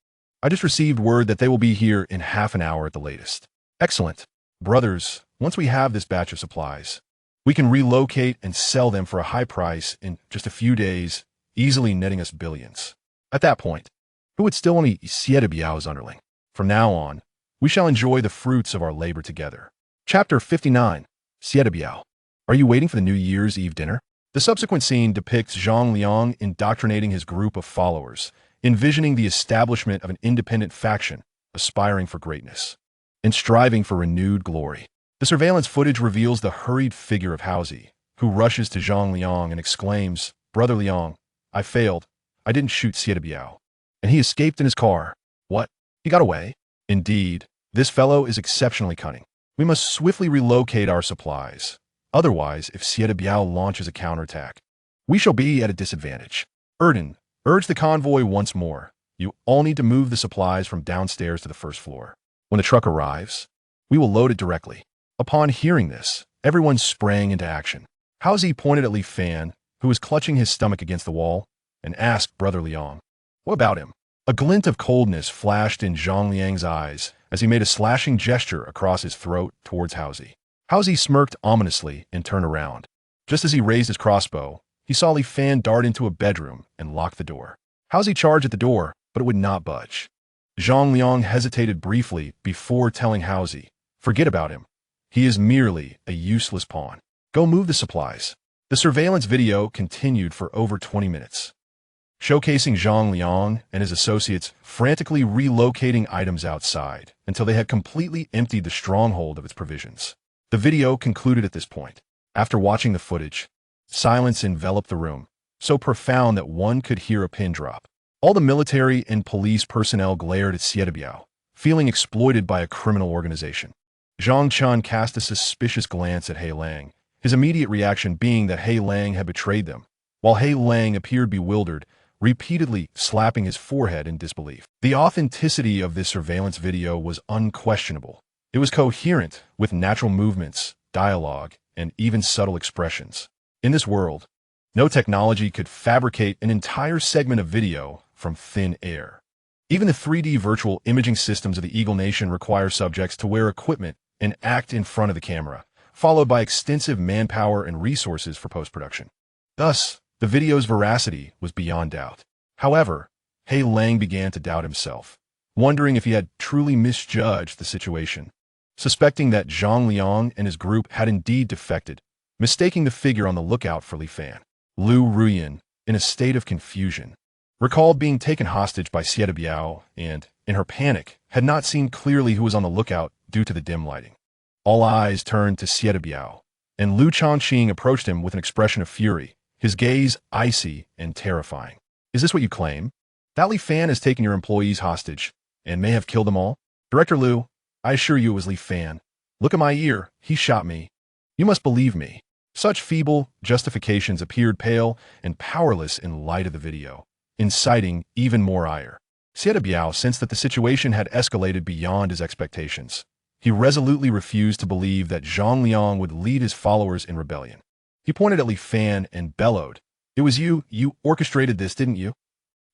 I just received word that they will be here in half an hour at the latest. Excellent. Brothers, once we have this batch of supplies, we can relocate and sell them for a high price in just a few days, easily netting us billions. At that point, who would still want to be Xie Biao's underling? From now on, we shall enjoy the fruits of our labor together. Chapter 59, Xie Biao. Are you waiting for the New Year's Eve dinner? The subsequent scene depicts Zhang Liang indoctrinating his group of followers, envisioning the establishment of an independent faction, aspiring for greatness, and striving for renewed glory. The surveillance footage reveals the hurried figure of Haozi, who rushes to Zhang Liang and exclaims, Brother Liang, I failed. I didn't shoot Xie Biao. And he escaped in his car. What? He got away? Indeed, This fellow is exceptionally cunning. We must swiftly relocate our supplies. Otherwise, if Sieta Biao launches a counterattack, we shall be at a disadvantage. Erden, urge the convoy once more. You all need to move the supplies from downstairs to the first floor. When the truck arrives, we will load it directly. Upon hearing this, everyone sprang into action. Haozi pointed at Li Fan, who was clutching his stomach against the wall, and asked Brother Liang, "What about him?" A glint of coldness flashed in Zhang Liang's eyes as he made a slashing gesture across his throat towards Haozi. Haozi smirked ominously and turned around. Just as he raised his crossbow, he saw Li Fan dart into a bedroom and lock the door. Haozi charged at the door, but it would not budge. Zhang Liang hesitated briefly before telling Haozi, "Forget about him. He is merely a useless pawn. Go move the supplies." The surveillance video continued for over 20 minutes, showcasing Zhang Liang and his associates frantically relocating items outside until they had completely emptied the stronghold of its provisions. The video concluded at this point. After watching the footage, silence enveloped the room, so profound that one could hear a pin drop. All the military and police personnel glared at Sieta Biao, feeling exploited by a criminal organization. Zhang Chun cast a suspicious glance at He Lang, his immediate reaction being that He Lang had betrayed them, while He Lang appeared bewildered, repeatedly slapping his forehead in disbelief. The authenticity of this surveillance video was unquestionable. It was coherent with natural movements, dialogue, and even subtle expressions. In this world, no technology could fabricate an entire segment of video from thin air. Even the 3D virtual imaging systems of the Eagle Nation require subjects to wear equipment and act in front of the camera, followed by extensive manpower and resources for post-production. Thus, the video's veracity was beyond doubt. However, He Lang began to doubt himself, wondering if he had truly misjudged the situation. Suspecting that Zhang Liang and his group had indeed defected, mistaking the figure on the lookout for Li Fan. Lu Ruyan, in a state of confusion, recalled being taken hostage by Sieta Biao and, in her panic, had not seen clearly who was on the lookout due to the dim lighting. All eyes turned to Sieta Biao, and Lu Changqing approached him with an expression of fury, his gaze icy and terrifying. "Is this what you claim? That Li Fan has taken your employees hostage and may have killed them all? Director Lu, I assure you it was Li Fan. Look at my ear, he shot me. You must believe me." Such feeble justifications appeared pale and powerless in light of the video, inciting even more ire. Sieta Biao sensed that the situation had escalated beyond his expectations. He resolutely refused to believe that Zhang Liang would lead his followers in rebellion. He pointed at Li Fan and bellowed, "It was you orchestrated this, didn't you?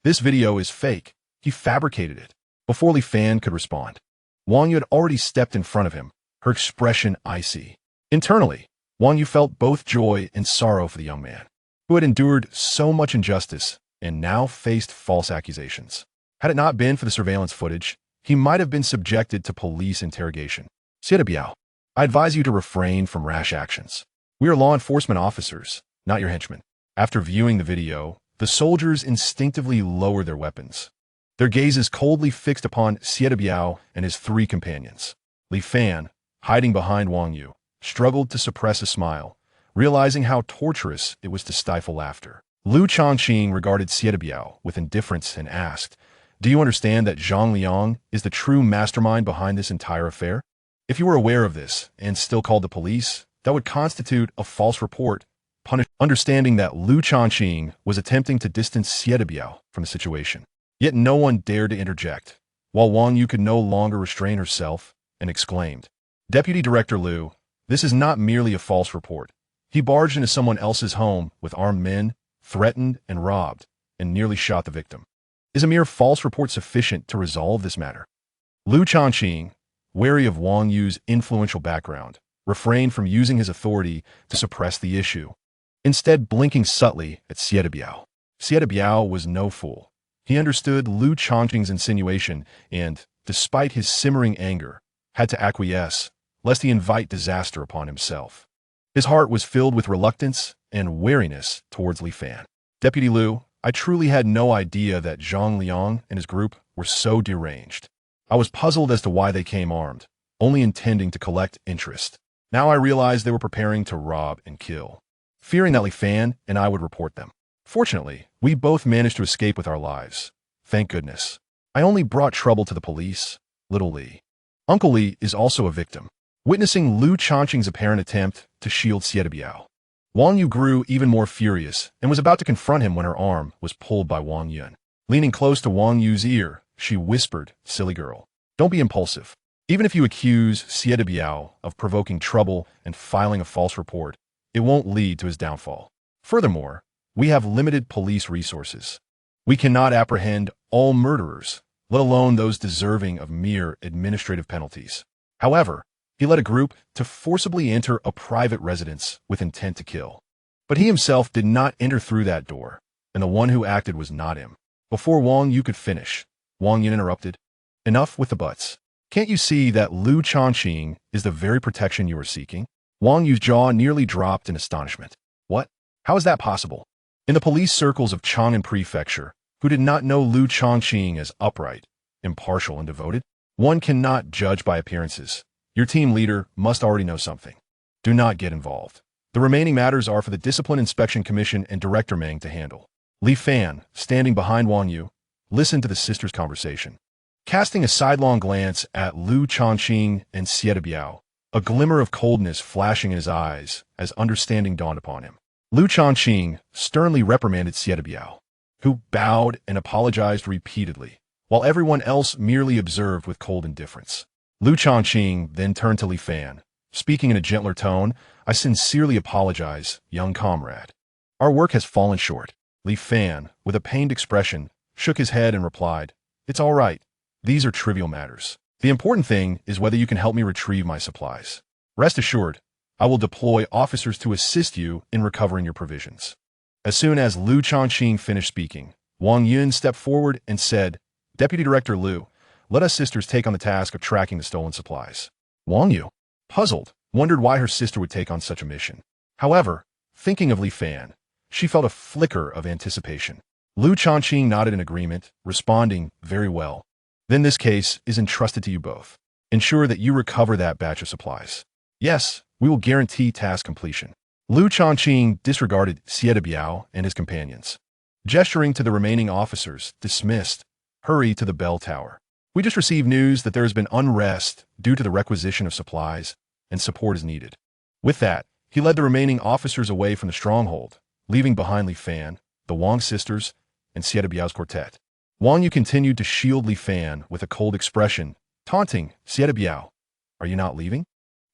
This video is fake. He fabricated it." Before Li Fan could respond, Wang Yu had already stepped in front of him, her expression icy. Internally, Wang Yu felt both joy and sorrow for the young man, who had endured so much injustice and now faced false accusations. Had it not been for the surveillance footage, he might have been subjected to police interrogation. "Sieta Biao, I advise you to refrain from rash actions. We are law enforcement officers, not your henchmen." After viewing the video, the soldiers instinctively lowered their weapons, their gazes coldly fixed upon Sieta Biao and his three companions. Li Fan, hiding behind Wang Yu, struggled to suppress a smile, realizing how torturous it was to stifle laughter. Lu Changqing regarded Sieta Biao with indifference and asked, "Do you understand that Zhang Liang is the true mastermind behind this entire affair? If you were aware of this and still called the police, that would constitute a false report." Understanding that Lu Changqing was attempting to distance Sieta Biao from the situation, yet no one dared to interject, while Wang Yu could no longer restrain herself and exclaimed, "Deputy Director Lu, this is not merely a false report. He barged into someone else's home with armed men, threatened and robbed, and nearly shot the victim. Is a mere false report sufficient to resolve this matter?" Lu Changqing, wary of Wang Yu's influential background, refrained from using his authority to suppress the issue, instead blinking subtly at Sieta Biao. Sieta Biao was no fool. He understood Lu Changqing's insinuation and, despite his simmering anger, had to acquiesce, lest he invite disaster upon himself. His heart was filled with reluctance and wariness towards Li Fan. "Deputy Lu, I truly had no idea that Zhang Liang and his group were so deranged. I was puzzled as to why they came armed, only intending to collect interest. Now I realized they were preparing to rob and kill, fearing that Li Fan and I would report them. Fortunately, we both managed to escape with our lives. Thank goodness. I only brought trouble to the police, little Li." Uncle Li is also a victim. Witnessing Lu Changqing's apparent attempt to shield Biao, Wang Yu grew even more furious and was about to confront him when her arm was pulled by Wang Yun. Leaning close to Wang Yu's ear, she whispered, "Silly girl, don't be impulsive. Even if you accuse Biao of provoking trouble and filing a false report, it won't lead to his downfall. Furthermore, we have limited police resources. We cannot apprehend all murderers, let alone those deserving of mere administrative penalties." However, he led a group to forcibly enter a private residence with intent to kill. But he himself did not enter through that door, and the one who acted was not him. Before Wang Yu could finish, Wang Yun interrupted. "Enough with the buts. Can't you see that Lu Changqing is the very protection you are seeking?" Wang Yu's jaw nearly dropped in astonishment. "What? How is that possible?" In the police circles of Chang'an Prefecture, who did not know Lu Changqing as upright, impartial, and devoted, one cannot judge by appearances. Your team leader must already know something. Do not get involved. The remaining matters are for the Discipline Inspection Commission and Director Meng to handle. Li Fan, standing behind Wang Yu, listened to the sisters' conversation. Casting a sidelong glance at Lu Changqing and Biao, a glimmer of coldness flashing in his eyes as understanding dawned upon him. Lu Changqing sternly reprimanded Biao, who bowed and apologized repeatedly, while everyone else merely observed with cold indifference. Lu Changqing then turned to Li Fan, speaking in a gentler tone. "I sincerely apologize, young comrade. Our work has fallen short." Li Fan, with a pained expression, shook his head and replied, "It's all right. These are trivial matters. The important thing is whether you can help me retrieve my supplies. Rest assured, I will deploy officers to assist you in recovering your provisions." As soon as Lu Changqing finished speaking, Wang Yun stepped forward and said, "Deputy Director Lu, let us sisters take on the task of tracking the stolen supplies." Wang Yu, puzzled, wondered why her sister would take on such a mission. However, thinking of Li Fan, she felt a flicker of anticipation. Lu Changqing nodded in agreement, responding, "Very well. Then this case is entrusted to you both. Ensure that you recover that batch of supplies." "Yes, we will guarantee task completion." Lu Changqing disregarded Biao and his companions. Gesturing to the remaining officers, dismissed, "Hurry to the bell tower. We just received news that there has been unrest due to the requisition of supplies, and support is needed." With that, he led the remaining officers away from the stronghold, leaving behind Li Fan, the Wang sisters, and Biao's quartet. Wang Yu continued to shield Li Fan with a cold expression, taunting Biao, "Are you not leaving?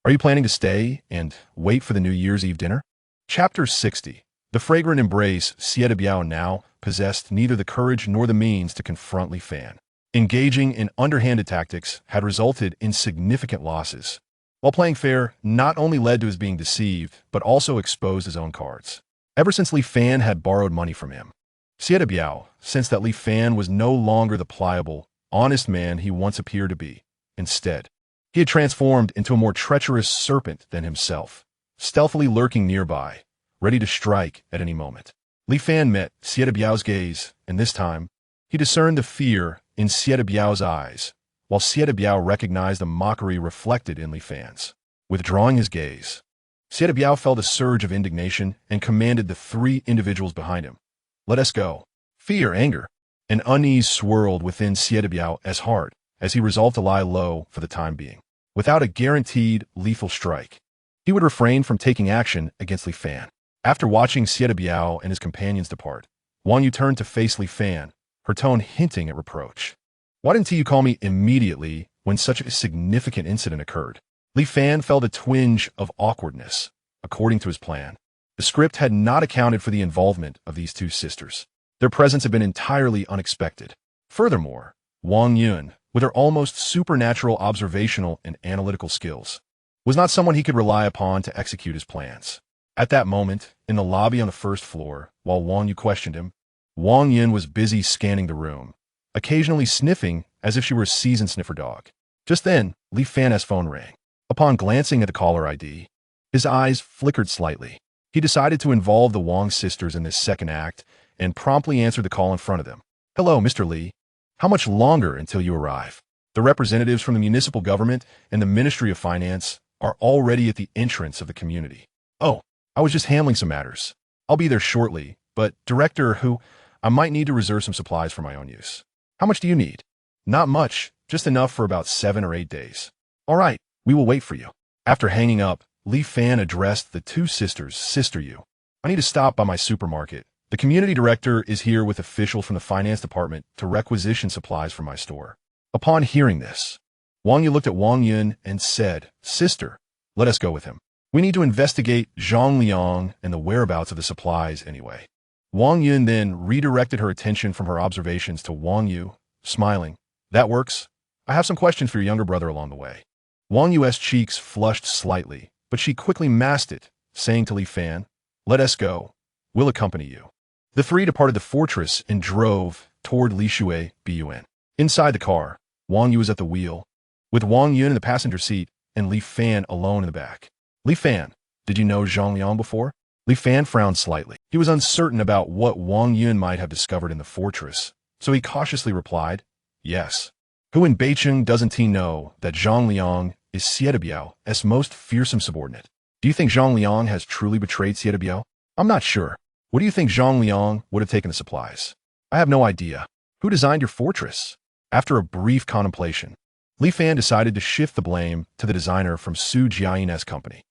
Are you planning to stay and wait for the New Year's Eve dinner?" Chapter 60. The fragrant embrace Biao now possessed neither the courage nor the means to confront Li Fan. Engaging in underhanded tactics had resulted in significant losses, while playing fair not only led to his being deceived, but also exposed his own cards. Ever since Li Fan had borrowed money from him, Biao sensed that Li Fan was no longer the pliable, honest man he once appeared to be. Instead, he had transformed into a more treacherous serpent than himself, stealthily lurking nearby, ready to strike at any moment. Li Fan met Biao's gaze, and this time, he discerned the fear in Biao's eyes, while Biao recognized the mockery reflected in Li Fan's. Withdrawing his gaze, Biao felt a surge of indignation and commanded the three individuals behind him, "Let us go." Fear, anger, and unease swirled within Biao as hard as he resolved to lie low for the time being. Without a guaranteed lethal strike, he would refrain from taking action against Li Fan. After watching Biao and his companions depart, Wang Yu turned to face Li Fan, her tone hinting at reproach. "Why didn't you call me immediately when such a significant incident occurred?" Li Fan felt a twinge of awkwardness. According to his plan, the script had not accounted for the involvement of these two sisters. Their presence had been entirely unexpected. Furthermore, Wang Yun, with her almost supernatural observational and analytical skills, was not someone he could rely upon to execute his plans. At that moment, in the lobby on the first floor, while Wang Yu questioned him, Wang Yun was busy scanning the room, occasionally sniffing as if she were a seasoned sniffer dog. Just then, Li Fan's phone rang. Upon glancing at the caller ID, his eyes flickered slightly. He decided to involve the Wang sisters in this second act and promptly answered the call in front of them. "Hello, Mr. Li. How much longer until you arrive?" The representatives from the municipal government and the Ministry of Finance are already at the entrance of the community. "Oh, I was just handling some matters. I'll be there shortly, but Director I might need to reserve some supplies for my own use." "How much do you need?" "Not much, just enough for about 7 or 8 days." All right, we will wait for you. After hanging up, Li Fan addressed the two sisters. Sister Yu, I need to stop by my supermarket. The community director is here with official from the finance department to requisition supplies from my store. Upon hearing this, Wang Yu looked at Wang Yun and said, Sister, let us go with him. We need to investigate Zhang Liang and the whereabouts of the supplies anyway. Wang Yun then redirected her attention from her observations to Wang Yu, smiling. That works. I have some questions for your younger brother along the way. Wang Yu's cheeks flushed slightly, but she quickly masked it, saying to Li Fan, Let us go. We'll accompany you. The three departed the fortress and drove toward Li Shui Bun. Inside the car, Wang Yu was at the wheel, with Wang Yun in the passenger seat and Li Fan alone in the back. Li Fan, did you know Zhang Liang before? Li Fan frowned slightly. He was uncertain about what Wang Yun might have discovered in the fortress, so he cautiously replied, Yes. Who in Beicheng doesn't he know that Zhang Liang is Siedebiao's most fearsome subordinate? Do you think Zhang Liang has truly betrayed Siedebiao? I'm not sure. What do you think Zhang Liang would have taken the supplies? I have no idea. Who designed your fortress? After a brief contemplation, Li Fan decided to shift the blame to the designer from Su Jiayin's company.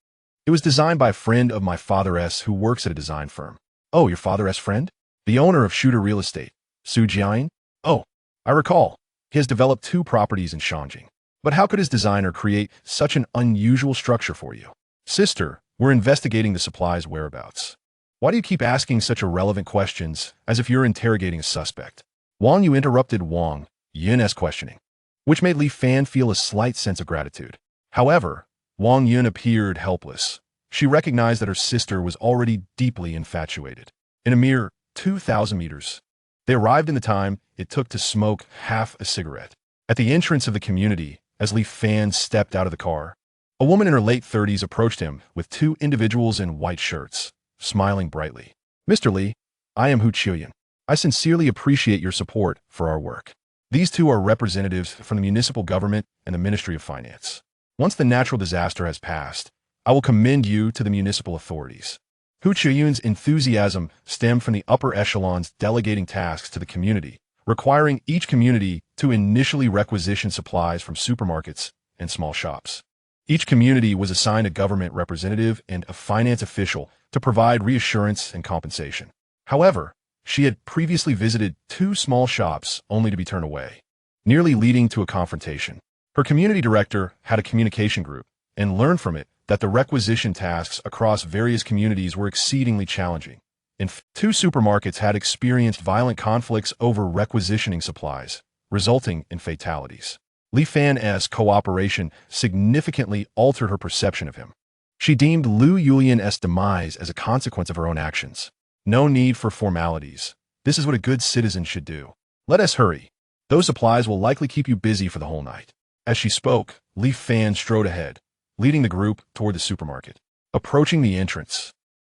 It was designed by a friend of my father's who works at a design firm. Oh, your father's friend? The owner of Shooter Real Estate, Su Jiayin? Oh, I recall. He has developed 2 properties in Shangjing. But how could his designer create such an unusual structure for you? Sister, we're investigating the supplies' whereabouts. Why do you keep asking such irrelevant questions as if you're interrogating a suspect? Wang Yu interrupted Wang Yun's questioning, which made Li Fan feel a slight sense of gratitude. However, Wang Yun appeared helpless. She recognized that her sister was already deeply infatuated. In a mere 2,000 meters, they arrived in the time it took to smoke half a cigarette. At the entrance of the community, as Li Fan stepped out of the car, a woman in her late 30s approached him with 2 individuals in white shirts, smiling brightly. Mr. Li, I am Hu Qiuyan. I sincerely appreciate your support for our work. These 2 are representatives from the municipal government and the Ministry of Finance. Once the natural disaster has passed, I will commend you to the municipal authorities. Hu Qiuyan's enthusiasm stemmed from the upper echelons delegating tasks to the community, requiring each community to initially requisition supplies from supermarkets and small shops. Each community was assigned a government representative and a finance official to provide reassurance and compensation. However, she had previously visited 2 small shops only to be turned away, nearly leading to a confrontation. Her community director had a communication group and learned from it that the requisition tasks across various communities were exceedingly challenging. And 2 supermarkets had experienced violent conflicts over requisitioning supplies, resulting in fatalities. Li Fan's cooperation significantly altered her perception of him. She deemed Lu Yulian's demise as a consequence of her own actions. No need for formalities. This is what a good citizen should do. Let us hurry. Those supplies will likely keep you busy for the whole night. As she spoke, Li Fan strode ahead, leading the group toward the supermarket. Approaching the entrance,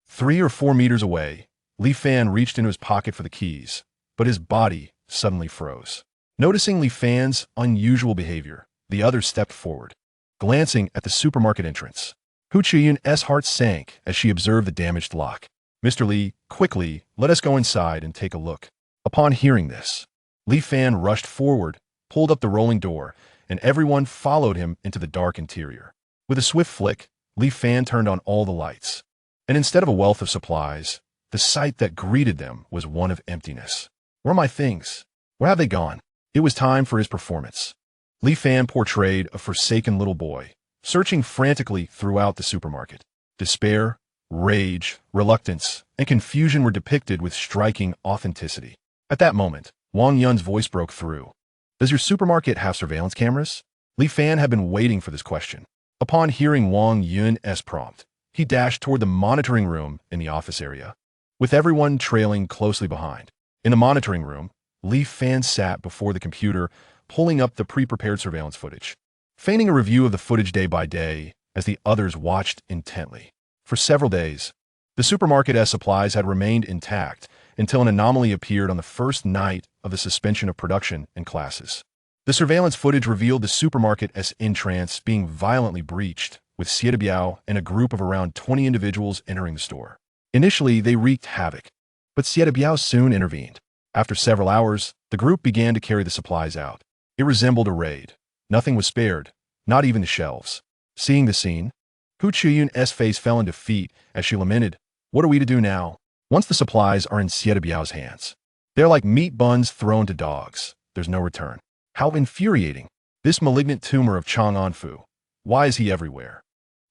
3 or 4 meters away, Li Fan reached into his pocket for the keys, but his body suddenly froze. Noticing Li Fan's unusual behavior, the others stepped forward, glancing at the supermarket entrance. Hu Qiuyan's heart sank as she observed the damaged lock. Mr. Li, quickly, let us go inside and take a look. Upon hearing this, Li Fan rushed forward, pulled up the rolling door, and everyone followed him into the dark interior. With a swift flick, Li Fan turned on all the lights, and instead of a wealth of supplies, the sight that greeted them was one of emptiness. Where are my things? Where have they gone? It was time for his performance. Li Fan portrayed a forsaken little boy, searching frantically throughout the supermarket. Despair, rage, reluctance, and confusion were depicted with striking authenticity. At that moment, Wang Yun's voice broke through. Does your supermarket have surveillance cameras? Li Fan had been waiting for this question. Upon hearing Wang Yun's prompt, he dashed toward the monitoring room in the office area, with everyone trailing closely behind. In the monitoring room, Li Fan sat before the computer, pulling up the pre-prepared surveillance footage, feigning a review of the footage day by day as the others watched intently. For several days, the supermarket's supplies had remained intact until an anomaly appeared on the first night of the suspension of production and classes. The surveillance footage revealed the supermarket's entrance being violently breached, with Siedebiao and a group of around 20 individuals entering the store. Initially, they wreaked havoc, but Siedebiao soon intervened. After several hours, the group began to carry the supplies out. It resembled a raid. Nothing was spared, not even the shelves. Seeing the scene, Hu Chuyun's face fell in defeat as she lamented, "What are we to do now? Once the supplies are in Biao's hands, they're like meat buns thrown to dogs. There's no return." How infuriating. This malignant tumor of Chang'anfu. Why is he everywhere?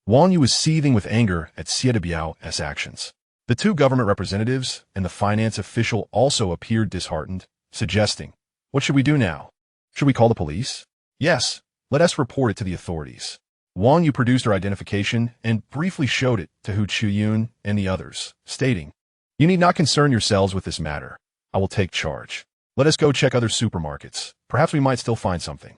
Wang Yu was seething with anger at Biao's actions. The two government representatives and the finance official also appeared disheartened, suggesting, "What should we do now? Should we call the police?" "Yes, let us report it to the authorities." Wang Yu produced her identification and briefly showed it to Hu Chuyun and the others, stating, "You need not concern yourselves with this matter. I will take charge. Let us go check other supermarkets. Perhaps we might still find something."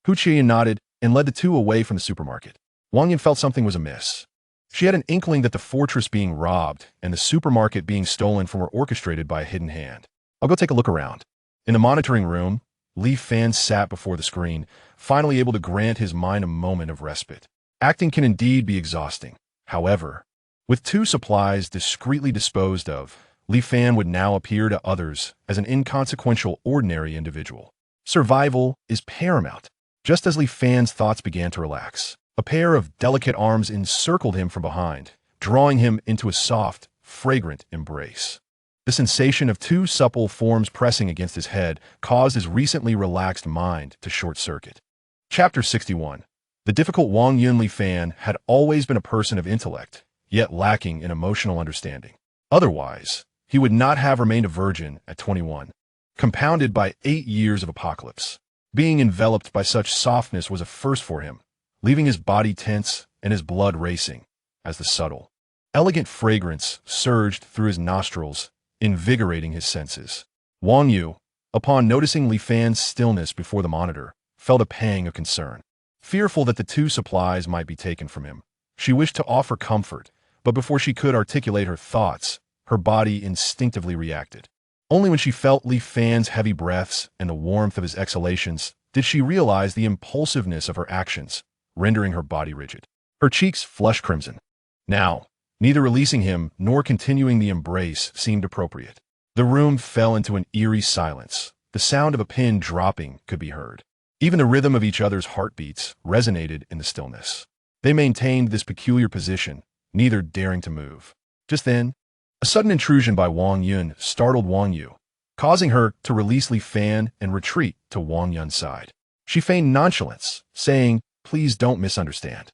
Hu Chuyun nodded and led the two away from the supermarket. Wang Yu felt something was amiss. She had an inkling that the fortress being robbed and the supermarket being stolen from were orchestrated by a hidden hand. "I'll go take a look around." In the monitoring room, Li Fan sat before the screen, finally able to grant his mind a moment of respite. Acting can indeed be exhausting. However, with two supplies discreetly disposed of, Li Fan would now appear to others as an inconsequential, ordinary individual. Survival is paramount. Just as Li Fan's thoughts began to relax, a pair of delicate arms encircled him from behind, drawing him into a soft, fragrant embrace. The sensation of two supple forms pressing against his head caused his recently relaxed mind to short-circuit. Chapter 61. The difficult Wang Yun Li Fan had always been a person of intellect, yet lacking in emotional understanding. Otherwise, he would not have remained a virgin at 21, compounded by 8 years of apocalypse. Being enveloped by such softness was a first for him, leaving his body tense and his blood racing, as the subtle, elegant fragrance surged through his nostrils, invigorating his senses. Wang Yu, upon noticing Li Fan's stillness before the monitor, felt a pang of concern. Fearful that the two supplies might be taken from him, she wished to offer comfort, but before she could articulate her thoughts, her body instinctively reacted. Only when she felt Li Fan's heavy breaths and the warmth of his exhalations did she realize the impulsiveness of her actions, rendering her body rigid. Her cheeks flushed crimson. Now, neither releasing him nor continuing the embrace seemed appropriate. The room fell into an eerie silence. The sound of a pin dropping could be heard. Even the rhythm of each other's heartbeats resonated in the stillness. They maintained this peculiar position, neither daring to move. Just then, a sudden intrusion by Wang Yun startled Wang Yu, causing her to release Li Fan and retreat to Wang Yun's side. She feigned nonchalance, saying, "Please don't misunderstand.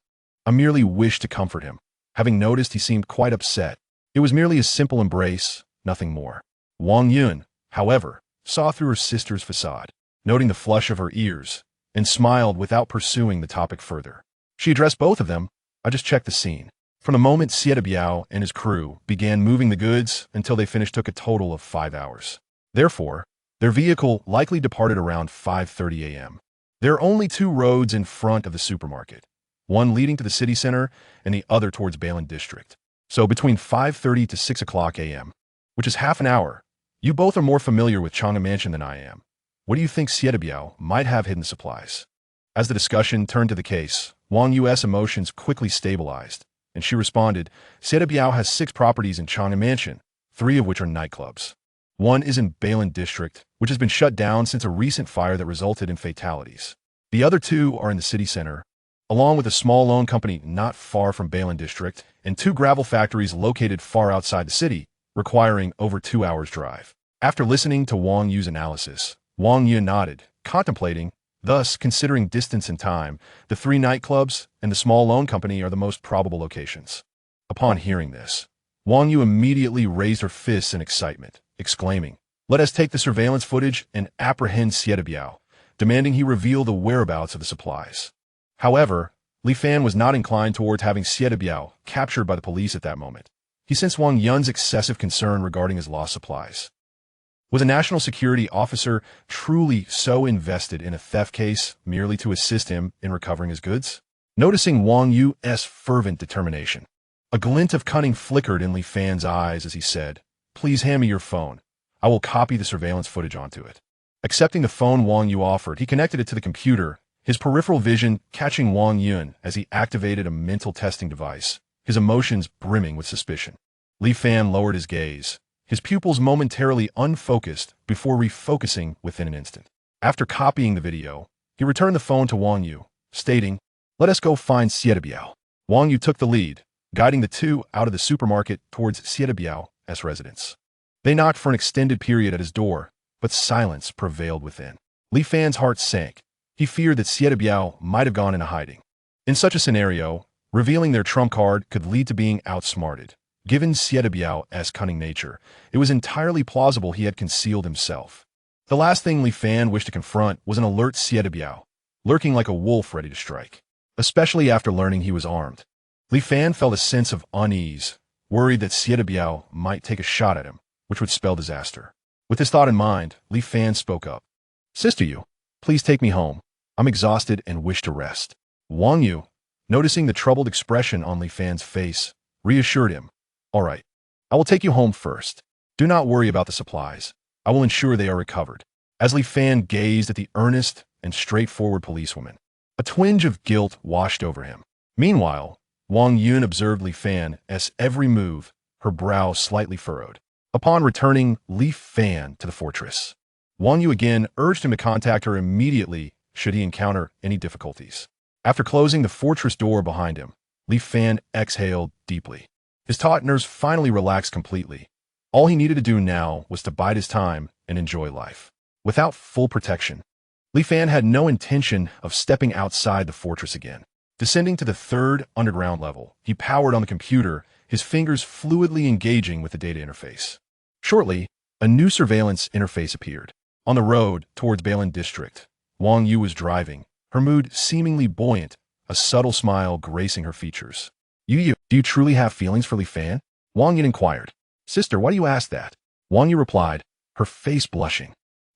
I merely wished to comfort him." Having noticed he seemed quite upset, it was merely a simple embrace, nothing more. Wang Yun, however, saw through her sister's facade, noting the flush of her ears, and smiled without pursuing the topic further. She addressed both of them. "I just checked the scene. From the moment Biao and his crew began moving the goods until they finished took a total of 5 hours. Therefore, their vehicle likely departed around 5:30 a.m. There are only 2 roads in front of the supermarket, one leading to the city center and the other towards Bailin District. So between 5:30 to 6 o'clock a.m., which is half an hour, you both are more familiar with Chang'an Mansion than I am. What do you think Biao might have hidden supplies?" As the discussion turned to the case, Wang Yu's emotions quickly stabilized, and she responded, "Biao has 6 properties in Chang'an Mansion, 3 of which are nightclubs. One is in Bailin District, which has been shut down since a recent fire that resulted in fatalities. The other 2 are in the city center, along with a small loan company not far from Bailin District, and 2 gravel factories located far outside the city, requiring over 2 hours' drive." After listening to Wang Yu's analysis, Wang Yu nodded, contemplating, thus considering distance and time, the 3 nightclubs and the small loan company are the most probable locations. Upon hearing this, Wang Yu immediately raised her fists in excitement, exclaiming, "Let us take the surveillance footage and apprehend Biao," demanding he reveal the whereabouts of the supplies. However, Li Fan was not inclined towards having Biao captured by the police at that moment. He sensed Wang Yun's excessive concern regarding his lost supplies. Was a national security officer truly so invested in a theft case merely to assist him in recovering his goods? Noticing Wang Yu's fervent determination, a glint of cunning flickered in Li Fan's eyes as he said, "Please hand me your phone. I will copy the surveillance footage onto it." Accepting the phone Wang Yu offered, he connected it to the computer, his peripheral vision catching Wang Yun as he activated a mental testing device, his emotions brimming with suspicion. Li Fan lowered his gaze, his pupils momentarily unfocused before refocusing within an instant. After copying the video, he returned the phone to Wang Yu, stating, Let us go find Biao. Wang Yu took the lead, guiding the two out of the supermarket towards Biao's residence. They knocked for an extended period at his door, but silence prevailed within. Li Fan's heart sank. He feared that Biao might have gone into hiding. In such a scenario, revealing their trump card could lead to being outsmarted. Given Biao's cunning nature, it was entirely plausible he had concealed himself. The last thing Li Fan wished to confront was an alert Biao, lurking like a wolf ready to strike, especially after learning he was armed. Li Fan felt a sense of unease, worried that Biao might take a shot at him, which would spell disaster. With this thought in mind, Li Fan spoke up. Sister Yu, please take me home. I'm exhausted and wish to rest. Wang Yu, noticing the troubled expression on Li Fan's face, reassured him. All right, I will take you home first. Do not worry about the supplies. I will ensure they are recovered. As Li Fan gazed at the earnest and straightforward policewoman, a twinge of guilt washed over him. Meanwhile, Wang Yun observed Li Fan's every move, her brow slightly furrowed. Upon returning Li Fan to the fortress, Wang Yu again urged him to contact her immediately should he encounter any difficulties. After closing the fortress door behind him, Li Fan exhaled deeply. His taut nerves finally relaxed completely. All he needed to do now was to bide his time and enjoy life. Without full protection, Li Fan had no intention of stepping outside the fortress again. Descending to the third underground level, he powered on the computer, his fingers fluidly engaging with the data interface. Shortly, a new surveillance interface appeared. On the road towards Bailin District, Wang Yu was driving, her mood seemingly buoyant, a subtle smile gracing her features. Yu, do you truly have feelings for Li Fan? Wang Yun inquired. Sister, why do you ask that? Wang Yu replied, her face blushing.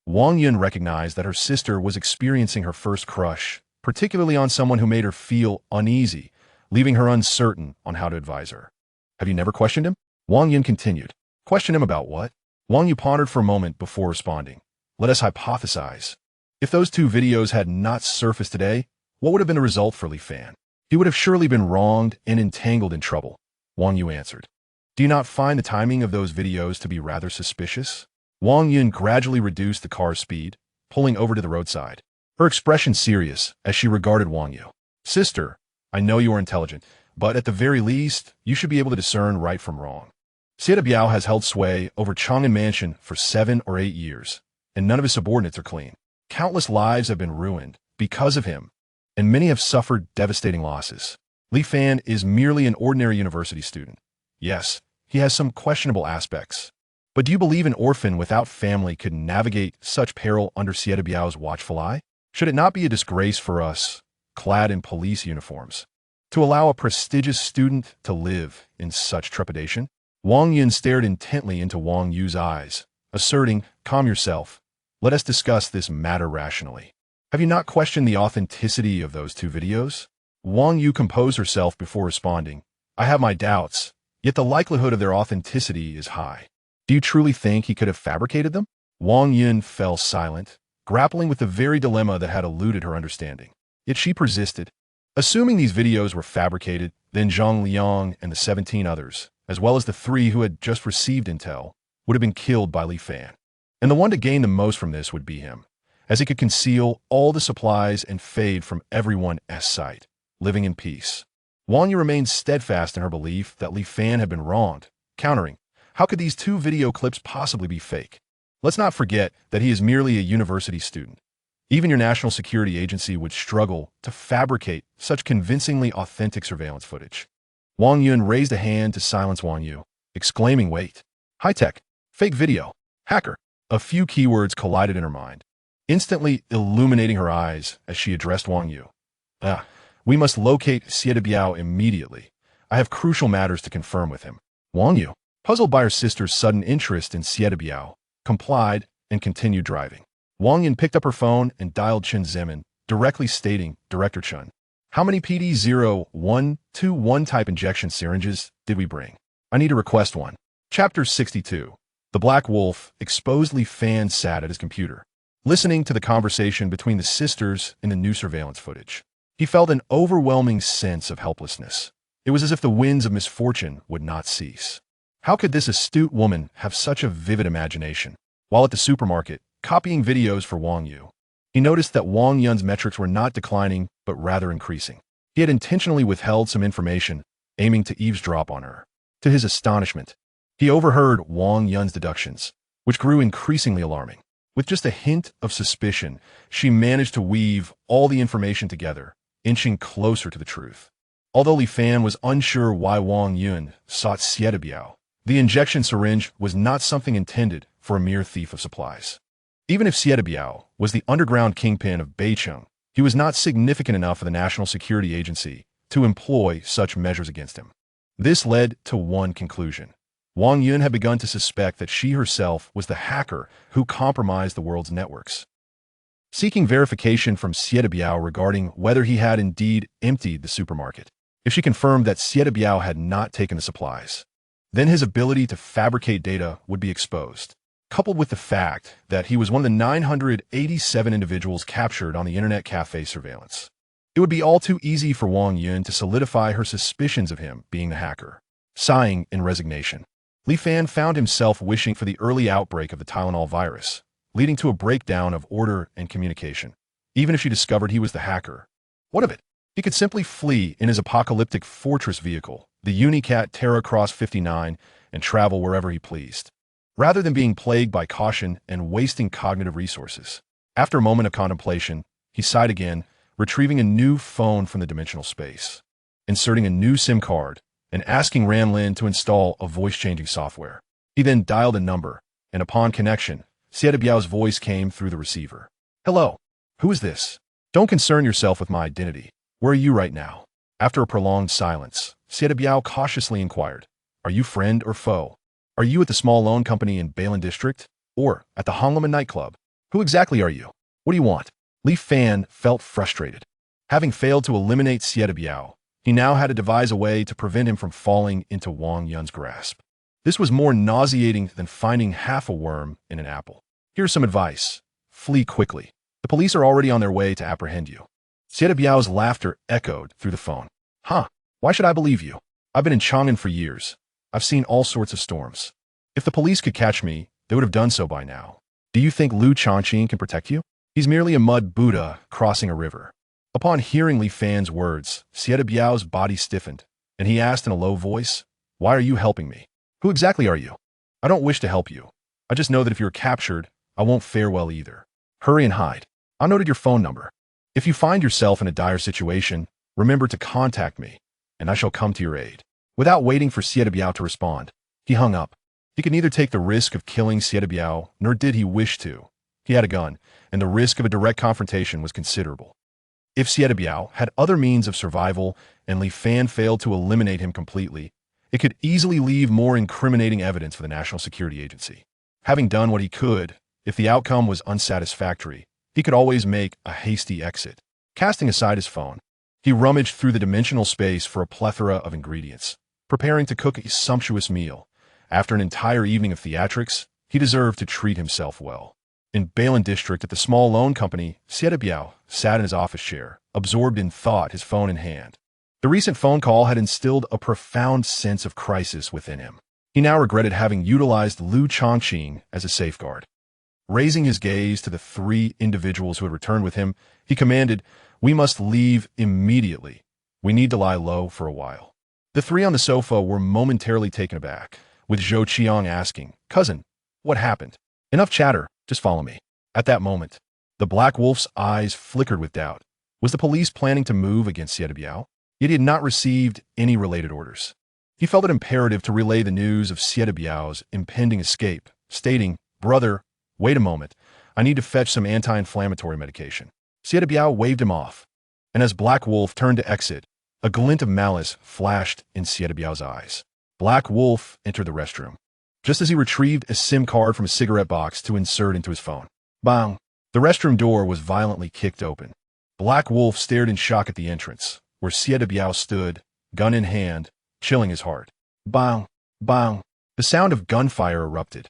Wang Yun recognized that her sister was experiencing her first crush, particularly on someone who made her feel uneasy, leaving her uncertain on how to advise her. Have you never questioned him? Wang Yun continued. Question him about what? Wang Yu pondered for a moment before responding. Let us hypothesize. If those two videos had not surfaced today, what would have been the result for Li Fan? He would have surely been wronged and entangled in trouble, Wang Yu answered. Do you not find the timing of those videos to be rather suspicious? Wang Yun gradually reduced the car's speed, pulling over to the roadside, her expression serious as she regarded Wang Yu. Sister, I know you are intelligent, but at the very least, you should be able to discern right from wrong. Biao has held sway over Chang'an Mansion for 7 or 8 years, and none of his subordinates are clean. Countless lives have been ruined because of him, and many have suffered devastating losses. Li Fan is merely an ordinary university student. Yes, he has some questionable aspects. But do you believe an orphan without family could navigate such peril under Biao's watchful eye? Should it not be a disgrace for us, clad in police uniforms, to allow a prestigious student to live in such trepidation? Wang Yun stared intently into Wang Yu's eyes, asserting, calm yourself. Let us discuss this matter rationally. Have you not questioned the authenticity of those two videos? Wang Yu composed herself before responding. I have my doubts, yet the likelihood of their authenticity is high. Do you truly think he could have fabricated them? Wang Yun fell silent, grappling with the very dilemma that had eluded her understanding. Yet she persisted. Assuming these videos were fabricated, then Zhang Liang and the 17 others, as well as the 3 who had just received intel, would have been killed by Li Fan. And the one to gain the most from this would be him, as he could conceal all the supplies and fade from everyone's sight, living in peace. Wang Yu remained steadfast in her belief that Li Fan had been wronged, countering, how could these 2 video clips possibly be fake? Let's not forget that he is merely a university student. Even your national security agency would struggle to fabricate such convincingly authentic surveillance footage. Wang Yun raised a hand to silence Wang Yu, exclaiming, wait. High-tech, fake video, hacker. A few keywords collided in her mind, instantly illuminating her eyes as she addressed Wang Yu. We must locate Biao immediately. I have crucial matters to confirm with him. Wang Yu, puzzled by her sister's sudden interest in Biao, complied and continued driving. Wang Yun picked up her phone and dialed Chen Zemin, directly stating, Director Chen, how many PD-0121 type injection syringes did we bring? I need to request one. Chapter 62. The Black Wolf exposed Li Fan sat at his computer, listening to the conversation between the sisters in the new surveillance footage. He felt an overwhelming sense of helplessness. It was as if the winds of misfortune would not cease. How could this astute woman have such a vivid imagination? While at the supermarket, copying videos for Wang Yu, he noticed that Wang Yun's metrics were not declining, but rather increasing. He had intentionally withheld some information, aiming to eavesdrop on her. To his astonishment, he overheard Wang Yun's deductions, which grew increasingly alarming. With just a hint of suspicion, she managed to weave all the information together, inching closer to the truth. Although Li Fan was unsure why Wang Yun sought Xie Biao, the injection syringe was not something intended for a mere thief of supplies. Even if Xie Biao was the underground kingpin of Beicheng, he was not significant enough for the National Security Agency to employ such measures against him. This led to one conclusion. Wang Yun had begun to suspect that she herself was the hacker who compromised the world's networks. Seeking verification from Xie Biao regarding whether he had indeed emptied the supermarket, if she confirmed that Xie Biao had not taken the supplies, then his ability to fabricate data would be exposed. Coupled with the fact that he was one of the 987 individuals captured on the internet cafe surveillance, it would be all too easy for Wang Yun to solidify her suspicions of him being the hacker. Sighing in resignation, Li Fan found himself wishing for the early outbreak of the Tylenol virus, leading to a breakdown of order and communication. Even if she discovered he was the hacker, what of it? He could simply flee in his apocalyptic fortress vehicle, the Unicat Terra Cross 59, and travel wherever he pleased, rather than being plagued by caution and wasting cognitive resources. After a moment of contemplation, he sighed again, retrieving a new phone from the dimensional space, inserting a new SIM card, and asking Ranlin to install a voice-changing software. He then dialed a number, and upon connection, Xie Biao's voice came through the receiver. "Hello. Who is this? Don't concern yourself with my identity. Where are you right now?" After a prolonged silence, Xie Biao cautiously inquired, "Are you friend or foe? Are you at the small loan company in Bailin District? Or at the Hongleman nightclub? Who exactly are you? What do you want?" Li Fan felt frustrated. Having failed to eliminate Xie Biao, he now had to devise a way to prevent him from falling into Wang Yun's grasp. This was more nauseating than finding half a worm in an apple. "Here's some advice. Flee quickly. The police are already on their way to apprehend you." Xie Biao's laughter echoed through the phone. "Huh? Why should I believe you? I've been in Chang'an for years. I've seen all sorts of storms. If the police could catch me, they would have done so by now. Do you think Lu Changqing can protect you? He's merely a mud Buddha crossing a river." Upon hearing Li Fan's words, Xie Biao's body stiffened, and he asked in a low voice, "Why are you helping me? Who exactly are you?" "I don't wish to help you. I just know that if you're captured, I won't fare well either. Hurry and hide. I noted your phone number. If you find yourself in a dire situation, remember to contact me, and I shall come to your aid." Without waiting for Xie Biao to respond, he hung up. He could neither take the risk of killing Xie Biao, nor did he wish to. He had a gun, and the risk of a direct confrontation was considerable. If Xie Biao had other means of survival and Li Fan failed to eliminate him completely, it could easily leave more incriminating evidence for the National Security Agency. Having done what he could, if the outcome was unsatisfactory, he could always make a hasty exit. Casting aside his phone, he rummaged through the dimensional space for a plethora of ingredients, preparing to cook a sumptuous meal. After an entire evening of theatrics, he deserved to treat himself well. In Bailin District at the small loan company, Xie Biao sat in his office chair, absorbed in thought, his phone in hand. The recent phone call had instilled a profound sense of crisis within him. He now regretted having utilized Lu Changqing as a safeguard. Raising his gaze to the three individuals who had returned with him, he commanded, "We must leave immediately. We need to lie low for a while." The three on the sofa were momentarily taken aback, with Zhou Qiang asking, "Cousin, what happened?" "Enough chatter. Just follow me." At that moment, the Black Wolf's eyes flickered with doubt. Was the police planning to move against Xie Biao? Yet he had not received any related orders. He felt it imperative to relay the news of Xie Biao's impending escape, stating, "Brother, wait a moment. I need to fetch some anti-inflammatory medication." Xie Biao waved him off, and as Black Wolf turned to exit, a glint of malice flashed in Xie Biao's eyes. Black Wolf entered the restroom, just as he retrieved a SIM card from a cigarette box to insert into his phone. Bang! The restroom door was violently kicked open. Black Wolf stared in shock at the entrance, where Xie Biao stood, gun in hand, chilling his heart. Bang! Bang! The sound of gunfire erupted,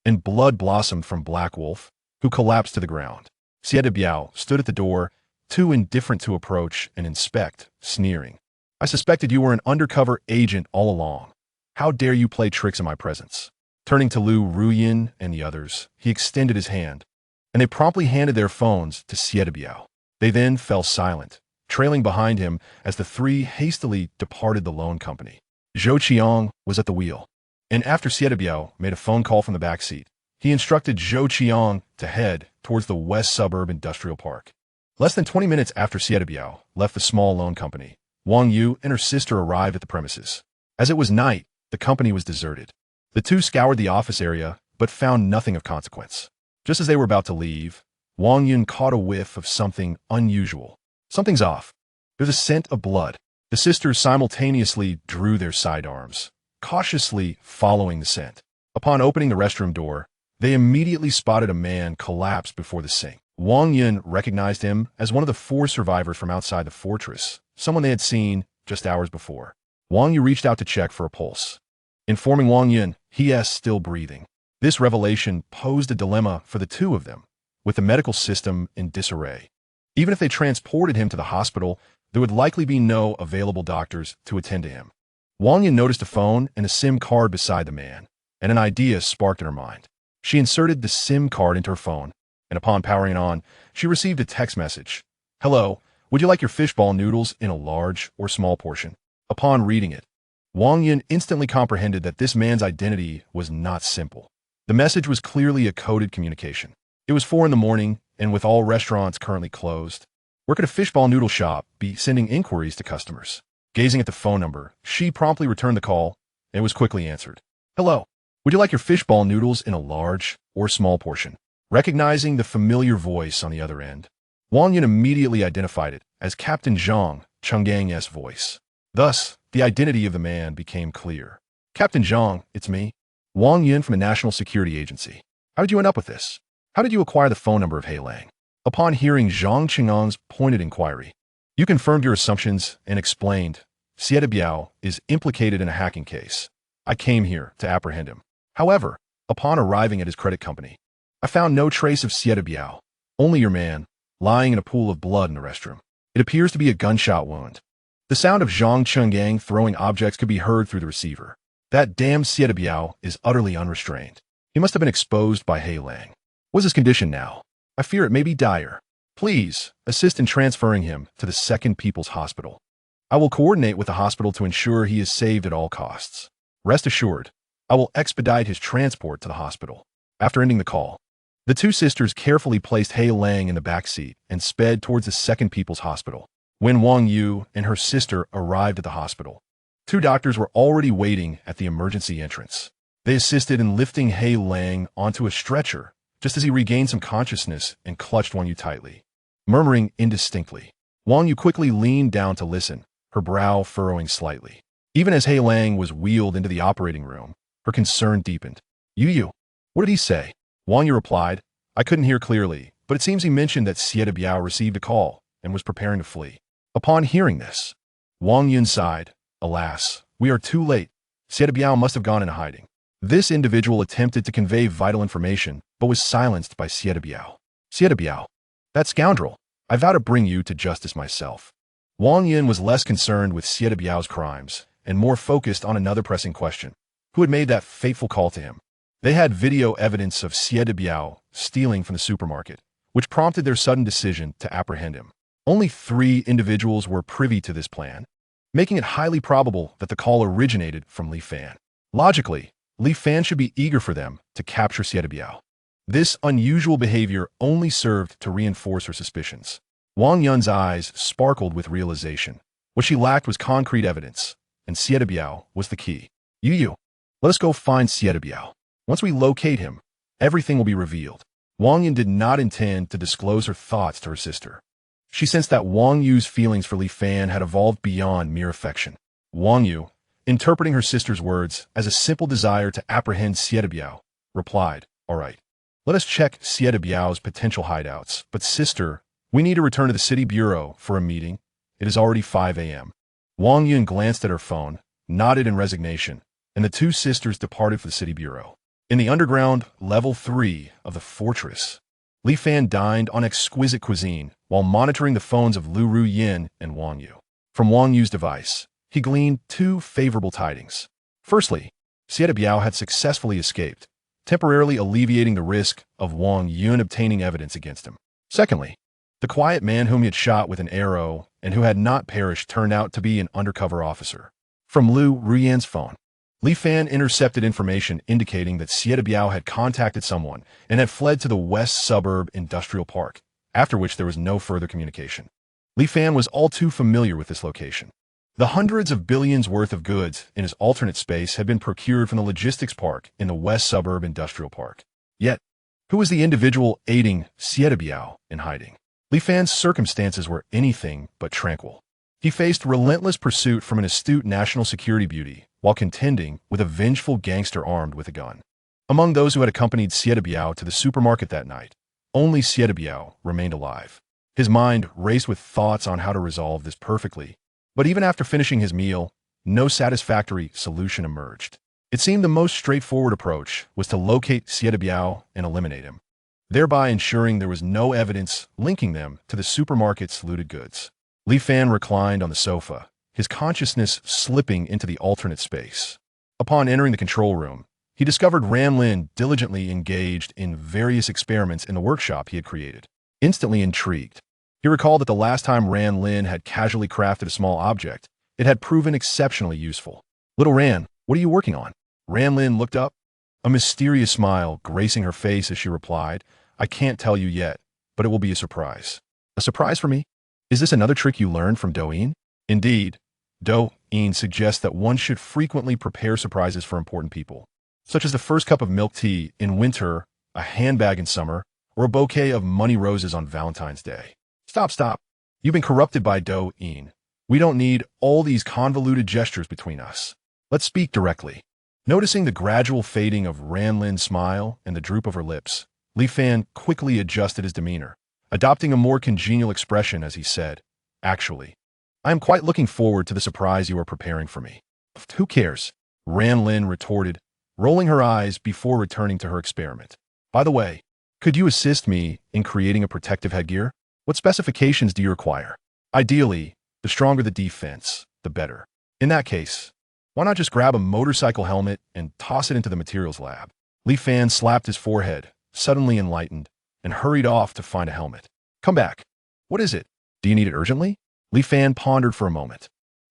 and blood blossomed from Black Wolf, who collapsed to the ground. Xie Biao stood at the door, too indifferent to approach and inspect, sneering. "I suspected you were an undercover agent all along. How dare you play tricks in my presence?" Turning to Lu Ruyin and the others, he extended his hand, and they promptly handed their phones to Xie Biao. They then fell silent, trailing behind him as the three hastily departed the loan company. Zhou Qiang was at the wheel, and after Xie made a phone call from the back seat, he instructed Zhou Qiang to head towards the west suburb industrial park. Less than 20 minutes after Xie left the small loan company, Wang Yu and her sister arrived at the premises. As it was night, the company was deserted. The two scoured the office area, but found nothing of consequence. Just as they were about to leave, Wang Yun caught a whiff of something unusual. Something's off. There's a scent of blood. The sisters simultaneously drew their sidearms, cautiously following the scent. Upon opening the restroom door, they immediately spotted a man collapse before the sink. Wang Yun recognized him as one of the 4 survivors from outside the fortress, someone they had seen just hours before. Wang Yu reached out to check for a pulse. Informing Wang Yun, he is still breathing. This revelation posed a dilemma for the two of them, with the medical system in disarray. Even if they transported him to the hospital, there would likely be no available doctors to attend to him. Wang Yun noticed a phone and a SIM card beside the man, and an idea sparked in her mind. She inserted the SIM card into her phone, and upon powering it on, she received a text message. "Hello, would you like your fishball noodles in a large or small portion?" Upon reading it, Wang Yun instantly comprehended that this man's identity was not simple. The message was clearly a coded communication. It was 4 in the morning, and with all restaurants currently closed, where could a fishball noodle shop be sending inquiries to customers? Gazing at the phone number, she promptly returned the call, and it was quickly answered. "Hello, would you like your fishball noodles in a large or small portion?" Recognizing the familiar voice on the other end, Wang Yun immediately identified it as Captain Zhang Chunggang's voice. Thus, the identity of the man became clear. "Captain Zhang, it's me. Wang Yun from the National Security Agency. How did you end up with this? How did you acquire the phone number of He Lang?" Upon hearing Zhang Qingang's pointed inquiry, "You confirmed your assumptions and explained, Xie Biao is implicated in a hacking case. I came here to apprehend him. However, upon arriving at his credit company, I found no trace of Xie Biao, only your man, lying in a pool of blood in the restroom. It appears to be a gunshot wound." The sound of Zhang Chunggang throwing objects could be heard through the receiver. "That damn Xie Biao is utterly unrestrained. He must have been exposed by He Lang. What's his condition now? I fear it may be dire. Please assist in transferring him to the Second People's Hospital. I will coordinate with the hospital to ensure he is saved at all costs. Rest assured, I will expedite his transport to the hospital." After ending the call, the two sisters carefully placed He Lang in the back seat and sped towards the Second People's Hospital. When Wang Yu and her sister arrived at the hospital, 2 doctors were already waiting at the emergency entrance. They assisted in lifting He Lang onto a stretcher just as he regained some consciousness and clutched Wang Yu tightly. Murmuring indistinctly, Wang Yu quickly leaned down to listen, her brow furrowing slightly. Even as He Lang was wheeled into the operating room, her concern deepened. Yu, what did he say?" Wang Yu replied, "I couldn't hear clearly, but it seems he mentioned that Xie Biao received a call and was preparing to flee." Upon hearing this, Wang Yun sighed. "Alas, we are too late. Xie Biao must have gone into hiding." This individual attempted to convey vital information, but was silenced by Xie Biao. "Xie Biao, that scoundrel, I vow to bring you to justice myself." Wang Yun was less concerned with Xie Biao's crimes and more focused on another pressing question. Who had made that fateful call to him? They had video evidence of Xie Biao stealing from the supermarket, which prompted their sudden decision to apprehend him. Only 3 individuals were privy to this plan, making it highly probable that the call originated from Li Fan. Logically, Li Fan should be eager for them to capture Xie Biao. This unusual behavior only served to reinforce her suspicions. Wang Yun's eyes sparkled with realization. What she lacked was concrete evidence, and Xie Biao was the key. Yu, let us go find Xie Biao. Once we locate him, everything will be revealed." Wang Yun did not intend to disclose her thoughts to her sister. She sensed that Wang Yu's feelings for Li Fan had evolved beyond mere affection. Wang Yu, interpreting her sister's words as a simple desire to apprehend Xie Biao, replied, "All right, let us check Xie Biao's potential hideouts. But sister, we need to return to the city bureau for a meeting. It is already 5 a.m. Wang Yun glanced at her phone, nodded in resignation, and the two sisters departed for the city bureau. In the underground, level 3 of the fortress, Li Fan dined on exquisite cuisine while monitoring the phones of Lu Ru Yin and Wang Yu. From Wang Yu's device, he gleaned 2 favorable tidings. Firstly, Xie Biao had successfully escaped, temporarily alleviating the risk of Wang Yun obtaining evidence against him. Secondly, the quiet man whom he had shot with an arrow and who had not perished turned out to be an undercover officer. From Liu Ruyan's phone, Li Fan intercepted information indicating that Xie Biao had contacted someone and had fled to the west suburb industrial park, after which there was no further communication. Li Fan was all too familiar with this location. The hundreds of billions worth of goods in his alternate space had been procured from the logistics park in the west suburb industrial park. Yet, who was the individual aiding Xie Biao in hiding? Li Fan's circumstances were anything but tranquil. He faced relentless pursuit from an astute national security beauty while contending with a vengeful gangster armed with a gun. Among those who had accompanied Xie Biao to the supermarket that night, only Xie Biao remained alive. His mind raced with thoughts on how to resolve this perfectly, but even after finishing his meal, no satisfactory solution emerged. It seemed the most straightforward approach was to locate Xie Biao and eliminate him, thereby ensuring there was no evidence linking them to the supermarket's looted goods. Li Fan reclined on the sofa, his consciousness slipping into the alternate space. Upon entering the control room, he discovered Ran Lin diligently engaged in various experiments in the workshop he had created. Instantly intrigued, he recalled that the last time Ran Lin had casually crafted a small object, it had proven exceptionally useful. "Little Ran, what are you working on?" Ran Lin looked up, a mysterious smile gracing her face as she replied, "I can't tell you yet, but it will be a surprise." "A surprise for me? Is this another trick you learned from Douyin?" "Indeed. Douyin suggests that one should frequently prepare surprises for important people, such as the first cup of milk tea in winter, a handbag in summer, or a bouquet of money roses on Valentine's Day." Stop. You've been corrupted by Douyin. We don't need all these convoluted gestures between us. Let's speak directly. Noticing the gradual fading of Ran Lin's smile and the droop of her lips, Li Fan quickly adjusted his demeanor, adopting a more congenial expression as he said, "Actually, I am quite looking forward to the surprise you are preparing for me." "Who cares?" Ran Lin retorted, rolling her eyes before returning to her experiment. "By the way, could you assist me in creating a protective headgear? What specifications do you require? Ideally, the stronger the defense, the better. In that case, why not just grab a motorcycle helmet and toss it into the materials lab?" Li Fan slapped his forehead, suddenly enlightened, and hurried off to find a helmet. "Come back. What is it? Do you need it urgently?" Li Fan pondered for a moment.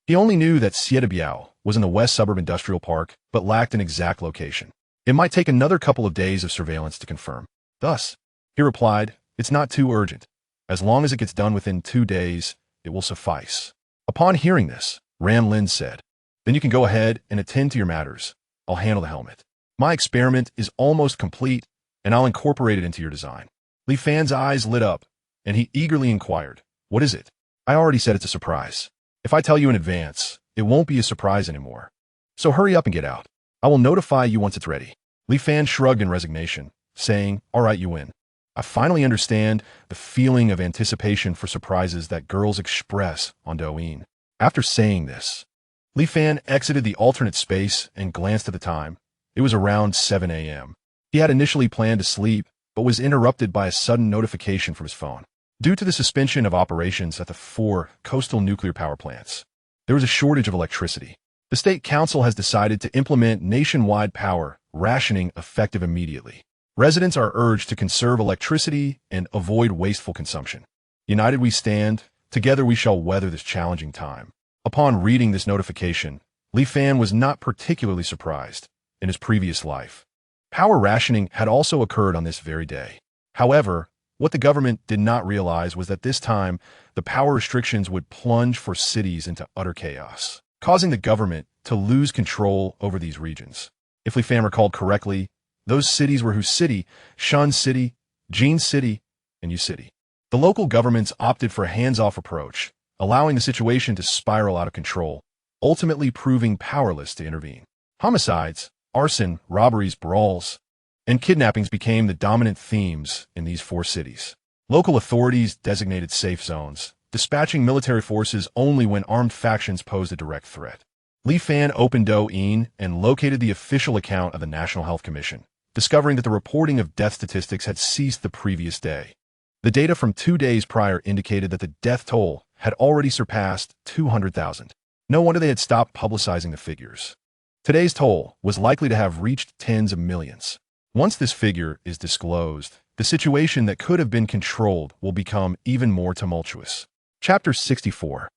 He only knew that Xie Biao was in the west suburb industrial park, but lacked an exact location. It might take another couple of days of surveillance to confirm. Thus, he replied, "It's not too urgent. As long as it gets done within 2 days, it will suffice." Upon hearing this, Ran Lin said, "Then you can go ahead and attend to your matters. I'll handle the helmet. My experiment is almost complete, and I'll incorporate it into your design." Li Fan's eyes lit up, and he eagerly inquired, "What is it?" "I already said it's a surprise. If I tell you in advance, it won't be a surprise anymore. So hurry up and get out. I will notify you once it's ready." Li Fan shrugged in resignation, saying, "All right, you win. I finally understand the feeling of anticipation for surprises that girls express on Douyin." After saying this, Li Fan exited the alternate space and glanced at the time. It was around 7 a.m. He had initially planned to sleep, but was interrupted by a sudden notification from his phone. Due to the suspension of operations at the 4 coastal nuclear power plants, there was a shortage of electricity. The State Council has decided to implement nationwide power rationing effective immediately. Residents are urged to conserve electricity and avoid wasteful consumption. United we stand, together we shall weather this challenging time. Upon reading this notification, Li Fan was not particularly surprised. In his previous life, power rationing had also occurred on this very day. However, what the government did not realize was that this time, the power restrictions would plunge for cities into utter chaos, causing the government to lose control over these regions. If Li Fan recalled correctly, those cities were Hu City, Shun City, Jin City, and Yu City. The local governments opted for a hands-off approach, allowing the situation to spiral out of control, ultimately proving powerless to intervene. Homicides, arson, robberies, brawls, and kidnappings became the dominant themes in these 4 cities. Local authorities designated safe zones, dispatching military forces only when armed factions posed a direct threat. Li Fan opened Douyin and located the official account of the National Health Commission, discovering that the reporting of death statistics had ceased the previous day. The data from 2 days prior indicated that the death toll had already surpassed 200,000. No wonder they had stopped publicizing the figures. Today's toll was likely to have reached tens of millions. Once this figure is disclosed, the situation that could have been controlled will become even more tumultuous. Chapter 64.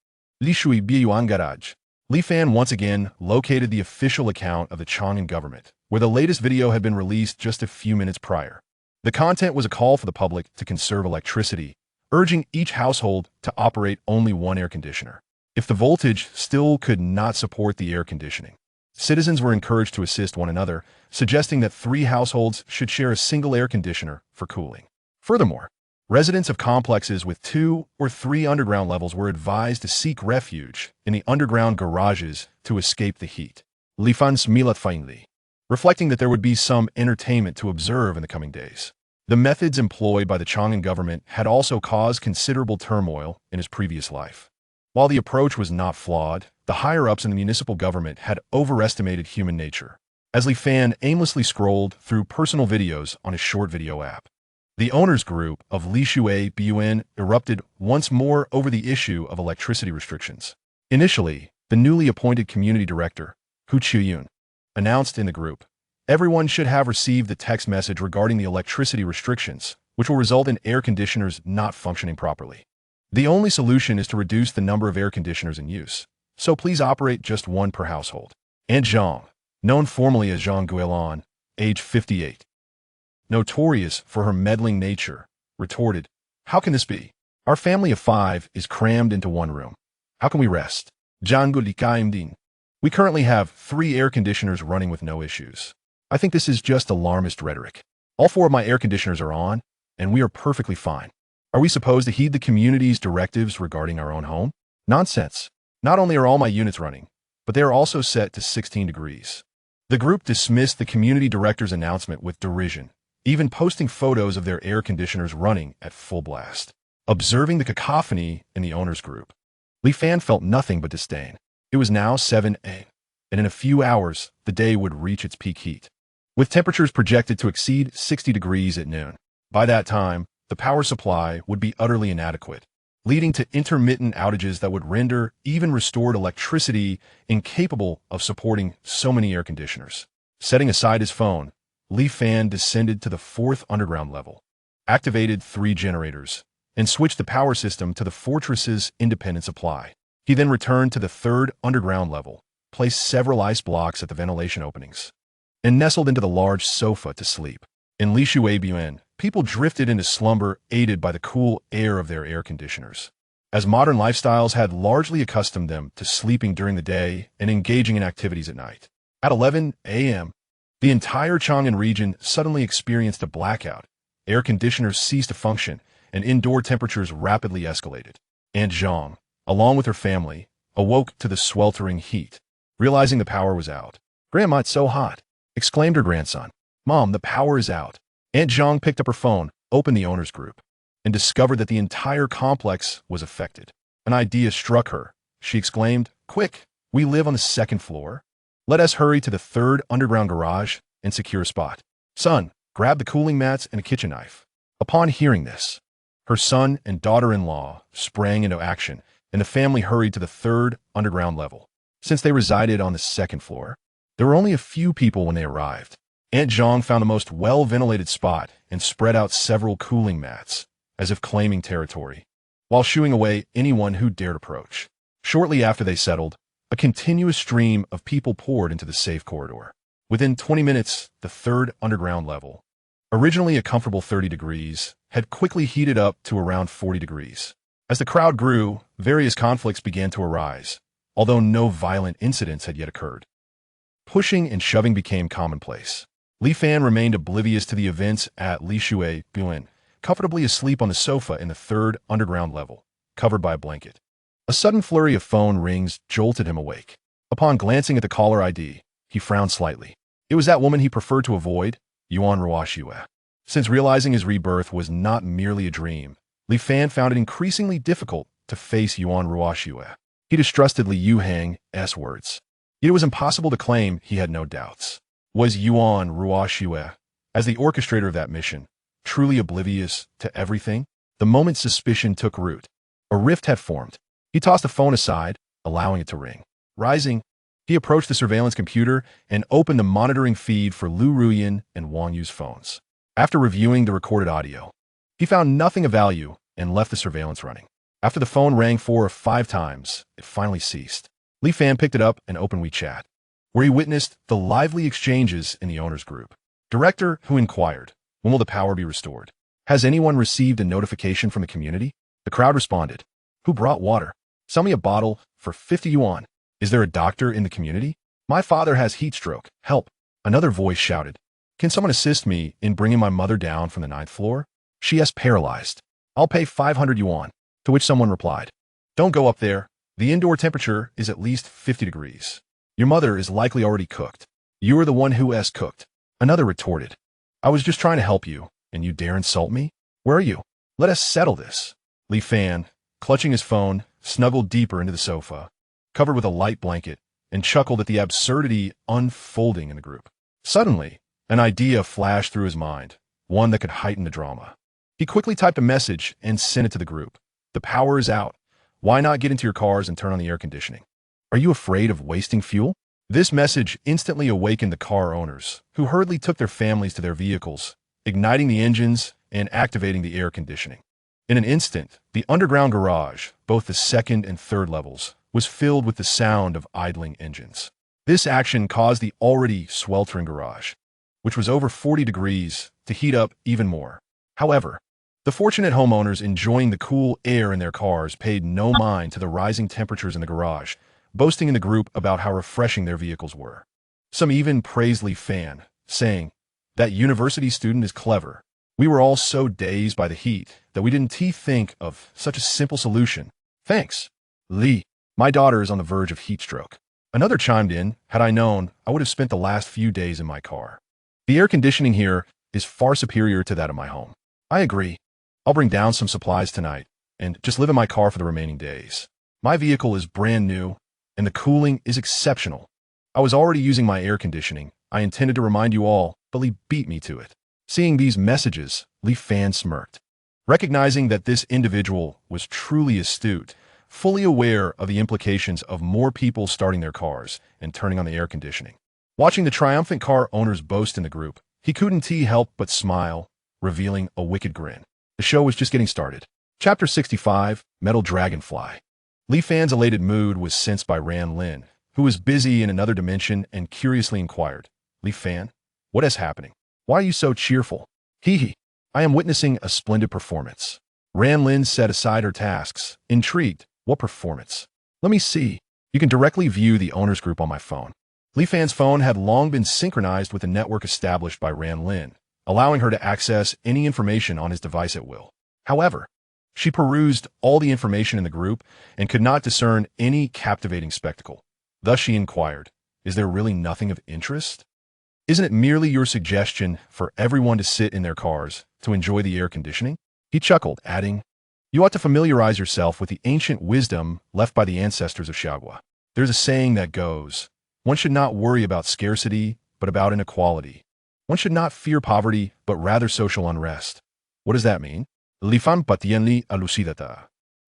Li Shui Biyuan Garage. Li Fan once again located the official account of the Chang'an government, where the latest video had been released just a few minutes prior. The content was a call for the public to conserve electricity, urging each household to operate only one air conditioner. If the voltage still could not support the air conditioning, citizens were encouraged to assist one another, suggesting that 3 households should share a single air conditioner for cooling. Furthermore, residents of complexes with 2 or 3 underground levels were advised to seek refuge in the underground garages to escape the heat. Li Fan smilat finally, reflecting that there would be some entertainment to observe in the coming days. The methods employed by the Chang'an government had also caused considerable turmoil in his previous life. While the approach was not flawed, the higher-ups in the municipal government had overestimated human nature. As Li Fan aimlessly scrolled through personal videos on his short video app, the owners group of Li Shui Biyuan erupted once more over the issue of electricity restrictions. Initially, the newly appointed community director, Hu Chiyun, announced in the group, everyone should have received the text message regarding the electricity restrictions, which will result in air conditioners not functioning properly. The only solution is to reduce the number of air conditioners in use, so please operate just one per household. Aunt Zhang, known formally as Zhang Guilan, age 58, notorious for her meddling nature, retorted, "How can this be? Our family of 5 is crammed into one room. How can we rest? We currently have 3 air conditioners running with no issues. I think this is just alarmist rhetoric. All 4 of my air conditioners are on, and we are perfectly fine. Are we supposed to heed the community's directives regarding our own home? Nonsense. Not only are all my units running, but they are also set to 16 degrees. The group dismissed the community director's announcement with derision, even posting photos of their air conditioners running at full blast. Observing the cacophony in the owners group, Li Fan felt nothing but disdain. It was now 7 a.m., and in a few hours, the day would reach its peak heat, with temperatures projected to exceed 60 degrees at noon. By that time, the power supply would be utterly inadequate, leading to intermittent outages that would render even restored electricity incapable of supporting so many air conditioners. Setting aside his phone, Li Fan descended to the 4th underground level, activated 3 generators, and switched the power system to the fortress's independent supply. He then returned to the 3rd underground level, placed several ice blocks at the ventilation openings, and nestled into the large sofa to sleep. In Li Shui Biyuan, people drifted into slumber aided by the cool air of their air conditioners, as modern lifestyles had largely accustomed them to sleeping during the day and engaging in activities at night. At 11 a.m., the entire Chang'an region suddenly experienced a blackout. Air conditioners ceased to function, and indoor temperatures rapidly escalated. Aunt Zhang, along with her family, awoke to the sweltering heat, realizing the power was out. "Grandma, it's so hot," exclaimed her grandson. "Mom, the power is out." Aunt Zhang picked up her phone, opened the owners group, and discovered that the entire complex was affected. An idea struck her. She exclaimed, "Quick, we live on the 2nd floor. Let us hurry to the 3rd underground garage and secure a spot. Son, grab the cooling mats and a kitchen knife." Upon hearing this, her son and daughter-in-law sprang into action, and the family hurried to the 3rd underground level. Since they resided on the 2nd floor, there were only a few people when they arrived. Aunt Zhang found the most well-ventilated spot and spread out several cooling mats, as if claiming territory, while shooing away anyone who dared approach. Shortly after they settled, a continuous stream of people poured into the safe corridor. Within 20 minutes, the 3rd underground level, originally a comfortable 30 degrees, had quickly heated up to around 40 degrees. As the crowd grew, various conflicts began to arise, although no violent incidents had yet occurred. Pushing and shoving became commonplace. Li Fan remained oblivious to the events at Li Shui Biyuan, comfortably asleep on the sofa in the 3rd underground level, covered by a blanket. A sudden flurry of phone rings jolted him awake. Upon glancing at the caller ID, he frowned slightly. It was that woman he preferred to avoid, Yuan Ruoxue. Since realizing his rebirth was not merely a dream, Li Fan found it increasingly difficult to face Yuan Ruoxue. He distrusted Li Yuhang's words. Yet it was impossible to claim he had no doubts. Was Yuan Ruoxue, as the orchestrator of that mission, truly oblivious to everything? The moment suspicion took root, a rift had formed. He tossed the phone aside, allowing it to ring. Rising, he approached the surveillance computer and opened the monitoring feed for Lu Ruyan and Wang Yu's phones. After reviewing the recorded audio, he found nothing of value and left the surveillance running. After the phone rang 4 or 5 times, it finally ceased. Li Fan picked it up and opened WeChat, where he witnessed the lively exchanges in the owner's group. Director, who inquired, when will the power be restored? Has anyone received a notification from the community? The crowd responded, who brought water? Sell me a bottle for 50 yuan. Is there a doctor in the community? My father has heat stroke. Help. Another voice shouted, can someone assist me in bringing my mother down from the 9th floor? She is paralyzed. I'll pay 500 yuan. To which someone replied, don't go up there. The indoor temperature is at least 50 degrees. Your mother is likely already cooked. You are the one who has cooked. Another retorted, I was just trying to help you, and you dare insult me? Where are you? Let us settle this. Li Fan, clutching his phone, snuggled deeper into the sofa, covered with a light blanket, and chuckled at the absurdity unfolding in the group. Suddenly, an idea flashed through his mind, one that could heighten the drama. He quickly typed a message and sent it to the group. The power is out. Why not get into your cars and turn on the air conditioning? Are you afraid of wasting fuel? This message instantly awakened the car owners, who hurriedly took their families to their vehicles, igniting the engines and activating the air conditioning. In an instant, the underground garage, both the 2nd and 3rd levels, was filled with the sound of idling engines. This action caused the already sweltering garage, which was over 40 degrees, to heat up even more. However, the fortunate homeowners enjoying the cool air in their cars paid no mind to the rising temperatures in the garage, boasting in the group about how refreshing their vehicles were. Some even praised Li Fan, saying, that university student is clever. We were all so dazed by the heat that we didn't think of such a simple solution. Thanks, Li. My daughter is on the verge of heat stroke. Another chimed in, had I known, I would have spent the last few days in my car. The air conditioning here is far superior to that of my home. I agree. I'll bring down some supplies tonight and just live in my car for the remaining days. My vehicle is brand new and the cooling is exceptional. I was already using my air conditioning. I intended to remind you all, but Li beat me to it. Seeing these messages, Li Fan smirked, recognizing that this individual was truly astute, fully aware of the implications of more people starting their cars and turning on the air conditioning. Watching the triumphant car owners boast in the group, he couldn't help but smile, revealing a wicked grin. The show was just getting started. Chapter 65, Metal Dragonfly. Li Fan's elated mood was sensed by Ran Lin, who was busy in another dimension and curiously inquired, Li Fan, what is happening? Why are you so cheerful? Hee. I am witnessing a splendid performance. Ran Lin set aside her tasks, intrigued. What performance? Let me see. You can directly view the owner's group on my phone. Li Fan's phone had long been synchronized with the network established by Ran Lin, allowing her to access any information on his device at will. However, she perused all the information in the group and could not discern any captivating spectacle. Thus she inquired, is there really nothing of interest? Isn't it merely your suggestion for everyone to sit in their cars to enjoy the air conditioning? He chuckled, adding, you ought to familiarize yourself with the ancient wisdom left by the ancestors of Xiaogua. There's a saying that goes, one should not worry about scarcity, but about inequality. One should not fear poverty, but rather social unrest. What does that mean? Li Fan patienli alucidata.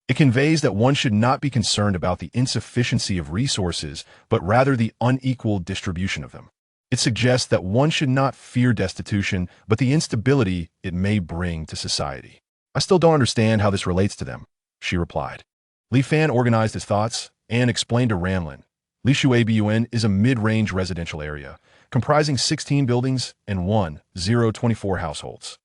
It conveys that one should not be concerned about the insufficiency of resources, but rather the unequal distribution of them. It suggests that one should not fear destitution, but the instability it may bring to society. I still don't understand how this relates to them, she replied. Li Fan organized his thoughts and explained to Ranlin. Li Shuabun is a mid-range residential area, comprising 16 buildings and 1,024 households.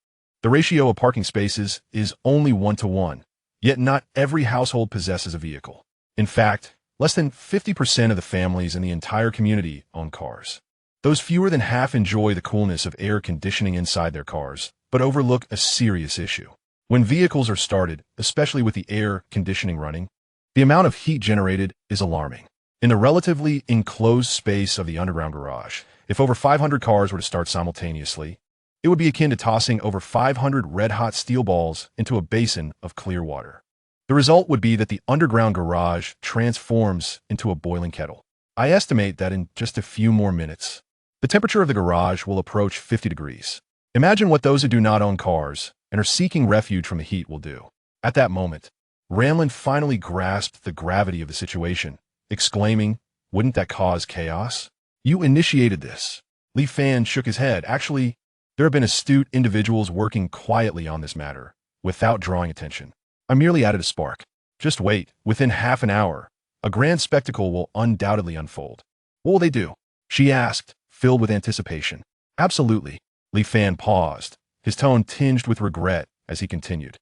The ratio of parking spaces is only 1-to-1, yet not every household possesses a vehicle. In fact, less than 50% of the families in the entire community own cars. Those fewer than half enjoy the coolness of air conditioning inside their cars, but overlook a serious issue. When vehicles are started, especially with the air conditioning running, the amount of heat generated is alarming. In the relatively enclosed space of the underground garage, if over 500 cars were to start simultaneously, it would be akin to tossing over 500 red-hot steel balls into a basin of clear water. The result would be that the underground garage transforms into a boiling kettle. I estimate that in just a few more minutes, the temperature of the garage will approach 50 degrees. Imagine what those who do not own cars and are seeking refuge from the heat will do. At that moment, Ranlin finally grasped the gravity of the situation, exclaiming, "Wouldn't that cause chaos?" "You initiated this." Li Fan shook his head. "Actually, there have been astute individuals working quietly on this matter, without drawing attention. I merely added a spark." Just wait. Within half an hour, a grand spectacle will undoubtedly unfold. What will they do? She asked, filled with anticipation. Absolutely. Li Fan paused, his tone tinged with regret as he continued.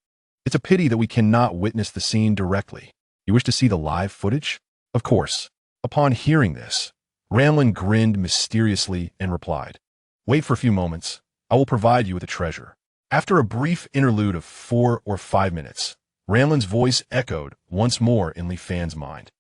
It's a pity that we cannot witness the scene directly. You wish to see the live footage? Of course. Upon hearing this, Ramlin grinned mysteriously and replied, Wait for a few moments. I will provide you with a treasure. After a brief interlude of 4 or 5 minutes, Ramlin's voice echoed once more in Li Fan's mind.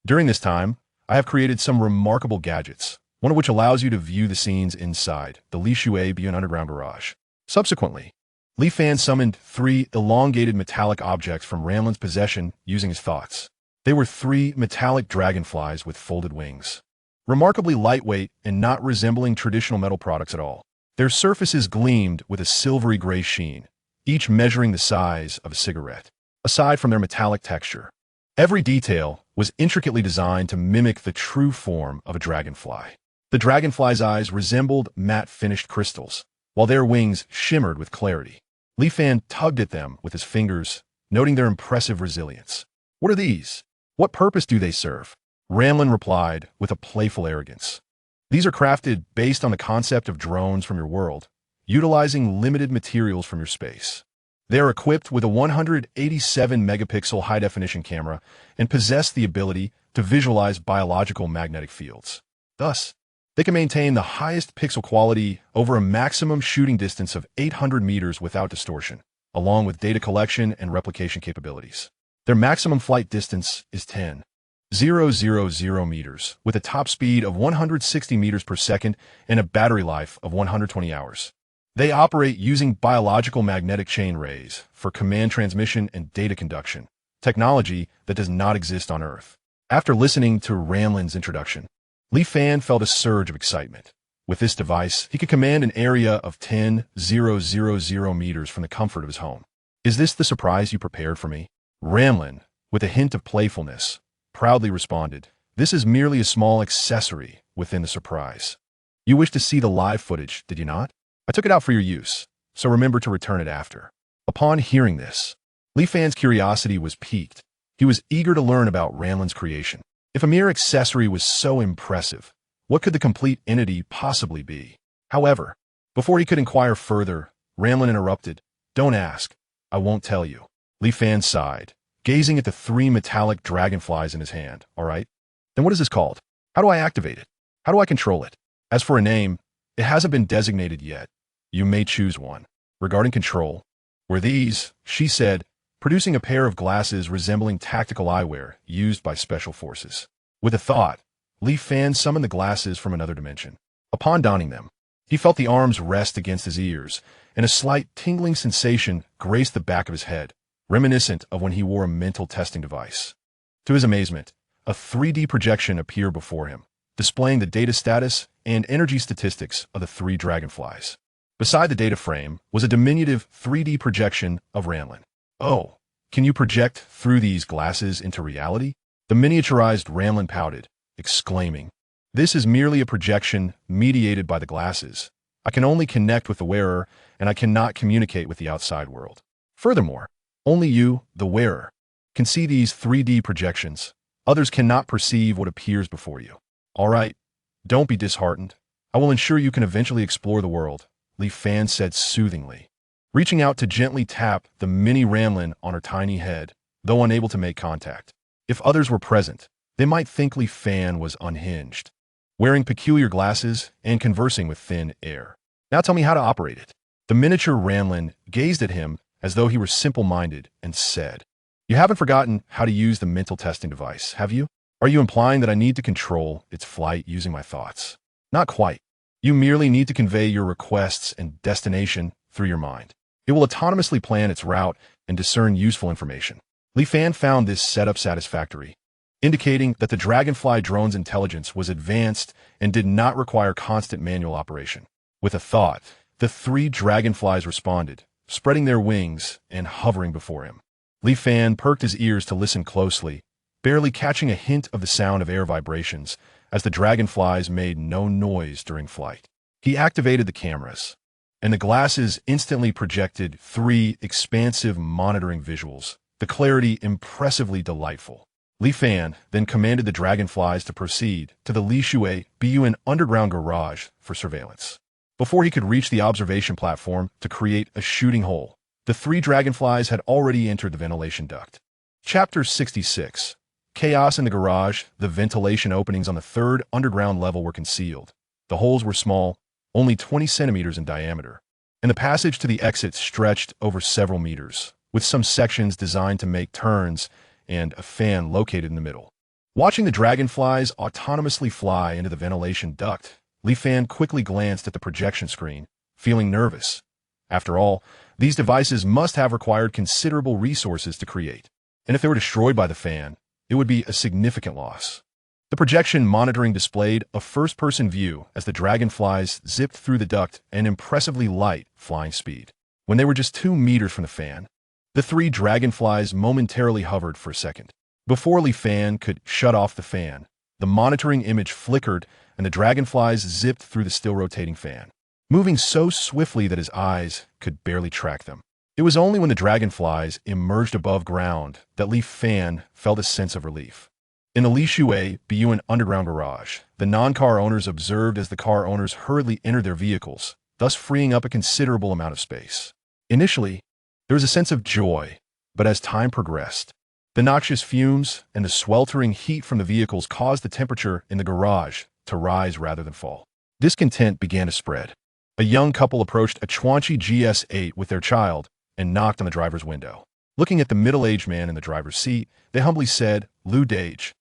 During this time, I have created some remarkable gadgets, one of which allows you to view the scenes inside the Li Shui Beyond Underground Garage. Subsequently, Li Fan summoned 3 elongated metallic objects from Ramlin's possession using his thoughts. They were 3 metallic dragonflies with folded wings. Remarkably lightweight and not resembling traditional metal products at all. Their surfaces gleamed with a silvery gray sheen, each measuring the size of a cigarette. Aside from their metallic texture, every detail was intricately designed to mimic the true form of a dragonfly. The dragonfly's eyes resembled matte finished crystals, while their wings shimmered with clarity. Li Fan tugged at them with his fingers, noting their impressive resilience. What are these? What purpose do they serve? Ramlin replied with a playful arrogance. These are crafted based on the concept of drones from your world, utilizing limited materials from your space. They are equipped with a 187-megapixel high-definition camera and possess the ability to visualize biological magnetic fields. Thus, they can maintain the highest pixel quality over a maximum shooting distance of 800 meters without distortion, along with data collection and replication capabilities. Their maximum flight distance is 10,000 meters, with a top speed of 160 meters per second and a battery life of 120 hours. They operate using biological magnetic chain rays for command transmission and data conduction, technology that does not exist on Earth. After listening to Ramlin's introduction, Li Fan felt a surge of excitement. With this device, he could command an area of 10,000 meters from the comfort of his home. Is this the surprise you prepared for me? Ramlin, with a hint of playfulness, proudly responded, This is merely a small accessory within the surprise. You wished to see the live footage, did you not? I took it out for your use, so remember to return it after. Upon hearing this, Li Fan's curiosity was piqued. He was eager to learn about Ramlin's creation. If a mere accessory was so impressive, what could the complete entity possibly be? However, before he could inquire further, Ramlin interrupted, Don't ask. I won't tell you. Li Fan sighed, gazing at the 3 metallic dragonflies in his hand. All right. Then what is this called? How do I activate it? How do I control it? As for a name, it hasn't been designated yet. You may choose one. Regarding control, were these, she said, producing a pair of glasses resembling tactical eyewear used by special forces. With a thought, Li Fan summoned the glasses from another dimension. Upon donning them, he felt the arms rest against his ears, and a slight tingling sensation graced the back of his head, reminiscent of when he wore a mental testing device. To his amazement, a 3D projection appeared before him, displaying the data status and energy statistics of the 3 dragonflies. Beside the data frame was a diminutive 3D projection of Ramlin. Oh, can you project through these glasses into reality? The miniaturized Ramlin pouted, exclaiming, This is merely a projection mediated by the glasses. I can only connect with the wearer, and I cannot communicate with the outside world. Furthermore, only you, the wearer, can see these 3D projections. Others cannot perceive what appears before you. All right, don't be disheartened. I will ensure you can eventually explore the world, Li Fan said soothingly, reaching out to gently tap the mini Ramlin on her tiny head, though unable to make contact. If others were present, they might think Li Fan was unhinged, wearing peculiar glasses and conversing with thin air. Now tell me how to operate it. The miniature Ramlin gazed at him as though he were simple-minded and said, You haven't forgotten how to use the mental testing device, have you? Are you implying that I need to control its flight using my thoughts? Not quite. You merely need to convey your requests and destination through your mind. It will autonomously plan its route and discern useful information. Li Fan found this setup satisfactory, indicating that the Dragonfly drone's intelligence was advanced and did not require constant manual operation. With a thought, the 3 dragonflies responded, spreading their wings and hovering before him. Li Fan perked his ears to listen closely, barely catching a hint of the sound of air vibrations, as the dragonflies made no noise during flight. He activated the cameras, and the glasses instantly projected 3 expansive monitoring visuals, the clarity impressively delightful. Li Fan then commanded the dragonflies to proceed to the Li Shui Bun underground garage for surveillance. Before he could reach the observation platform to create a shooting hole, the 3 dragonflies had already entered the ventilation duct. Chapter 66. Chaos in the garage. The ventilation openings on the 3rd underground level were concealed. The holes were small, only 20 centimeters in diameter, and the passage to the exit stretched over several meters, with some sections designed to make turns and a fan located in the middle. Watching the dragonflies autonomously fly into the ventilation duct, Li Fan quickly glanced at the projection screen, feeling nervous. After all, these devices must have required considerable resources to create, and if they were destroyed by the fan, it would be a significant loss. The projection monitoring displayed a first-person view as the dragonflies zipped through the duct at an impressively light flying speed. When they were just 2 meters from the fan, the 3 dragonflies momentarily hovered for a second. Before Li Fan could shut off the fan, the monitoring image flickered and the dragonflies zipped through the still-rotating fan, moving so swiftly that his eyes could barely track them. It was only when the dragonflies emerged above ground that Li Fan felt a sense of relief. In the Li Shui Bun underground garage, the non-car owners observed as the car owners hurriedly entered their vehicles, thus freeing up a considerable amount of space. Initially, there was a sense of joy, but as time progressed, the noxious fumes and the sweltering heat from the vehicles caused the temperature in the garage to rise rather than fall. Discontent began to spread. A young couple approached a Chuanchi GS8 with their child and knocked on the driver's window. Looking at the middle-aged man in the driver's seat, they humbly said, "Lu Dage,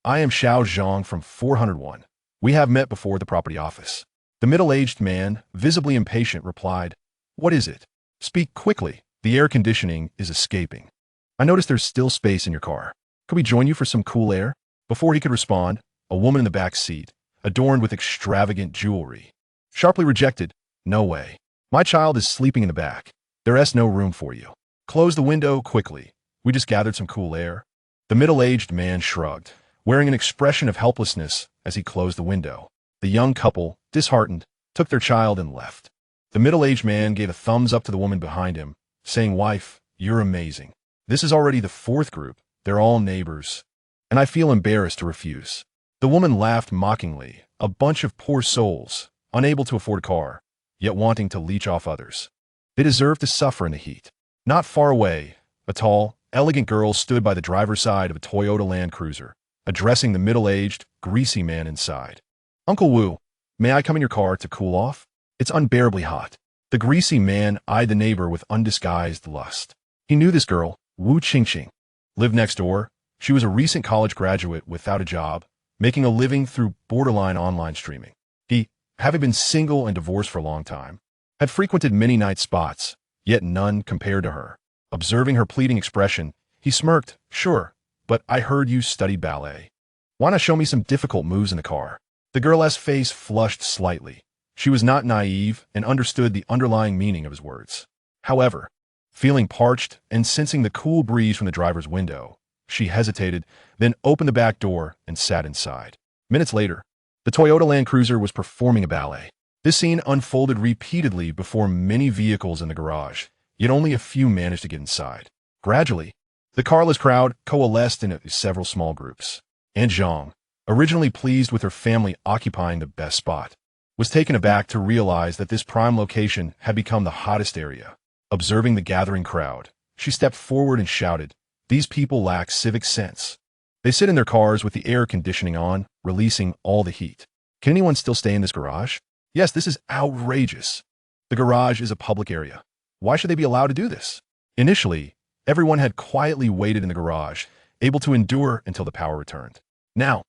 I am Xiao Zhang from 401. We have met before the property office." The middle-aged man, visibly impatient, replied, "What is it? Speak quickly. The air conditioning is escaping. I notice there's still space in your car. Could we join you for some cool air?" Before he could respond, a woman in the back seat, adorned with extravagant jewelry, sharply rejected, "No way. My child is sleeping in the back. There's no room for you. Close the window quickly. We just gathered some cool air." The middle-aged man shrugged, wearing an expression of helplessness as he closed the window. The young couple, disheartened, took their child and left. The middle-aged man gave a thumbs up to the woman behind him, saying, "Wife, you're amazing. This is already the 4th group. They're all neighbors, and I feel embarrassed to refuse." The woman laughed mockingly, a bunch of poor souls, unable to afford a car, yet wanting to leech off others. They deserve to suffer in the heat. Not far away, a tall, elegant girl stood by the driver's side of a Toyota Land Cruiser, addressing the middle-aged, greasy man inside. "Uncle Wu, may I come in your car to cool off? It's unbearably hot." The greasy man eyed the neighbor with undisguised lust. He knew this girl, Wu Qingqing, lived next door. She was a recent college graduate without a job, making a living through borderline online streaming. He, having been single and divorced for a long time, had frequented many night spots, yet none compared to her. Observing her pleading expression, he smirked, "Sure, but I heard you studied ballet. Why not show me some difficult moves in the car?" The girl's face flushed slightly. She was not naive and understood the underlying meaning of his words. However, feeling parched and sensing the cool breeze from the driver's window, she hesitated, then opened the back door and sat inside. Minutes later, the Toyota Land Cruiser was performing a ballet. This scene unfolded repeatedly before many vehicles in the garage, yet only a few managed to get inside. Gradually, the carless crowd coalesced into several small groups. Aunt Zhang, originally pleased with her family occupying the best spot, was taken aback to realize that this prime location had become the hottest area. Observing the gathering crowd, she stepped forward and shouted, "These people lack civic sense. They sit in their cars with the air conditioning on, releasing all the heat. Can anyone still stay in this garage? Yes, this is outrageous. The garage is a public area. Why should they be allowed to do this?" Initially, everyone had quietly waited in the garage, able to endure until the power returned. Now,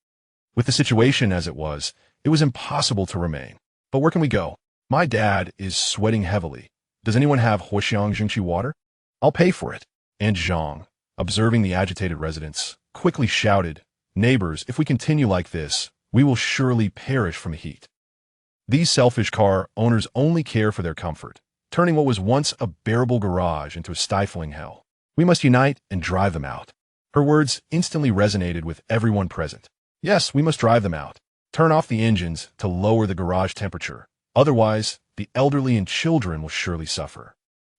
with the situation as it was impossible to remain. "But where can we go? My dad is sweating heavily. Does anyone have Huoxiang Jingqi water? I'll pay for it." And Zhang, observing the agitated residents, quickly shouted, "Neighbors, if we continue like this, we will surely perish from the heat." These selfish car owners only care for their comfort, turning what was once a bearable garage into a stifling hell. "We must unite and drive them out." Her words instantly resonated with everyone present. Yes, we must drive them out. Turn off the engines to lower the garage temperature. Otherwise, the elderly and children will surely suffer.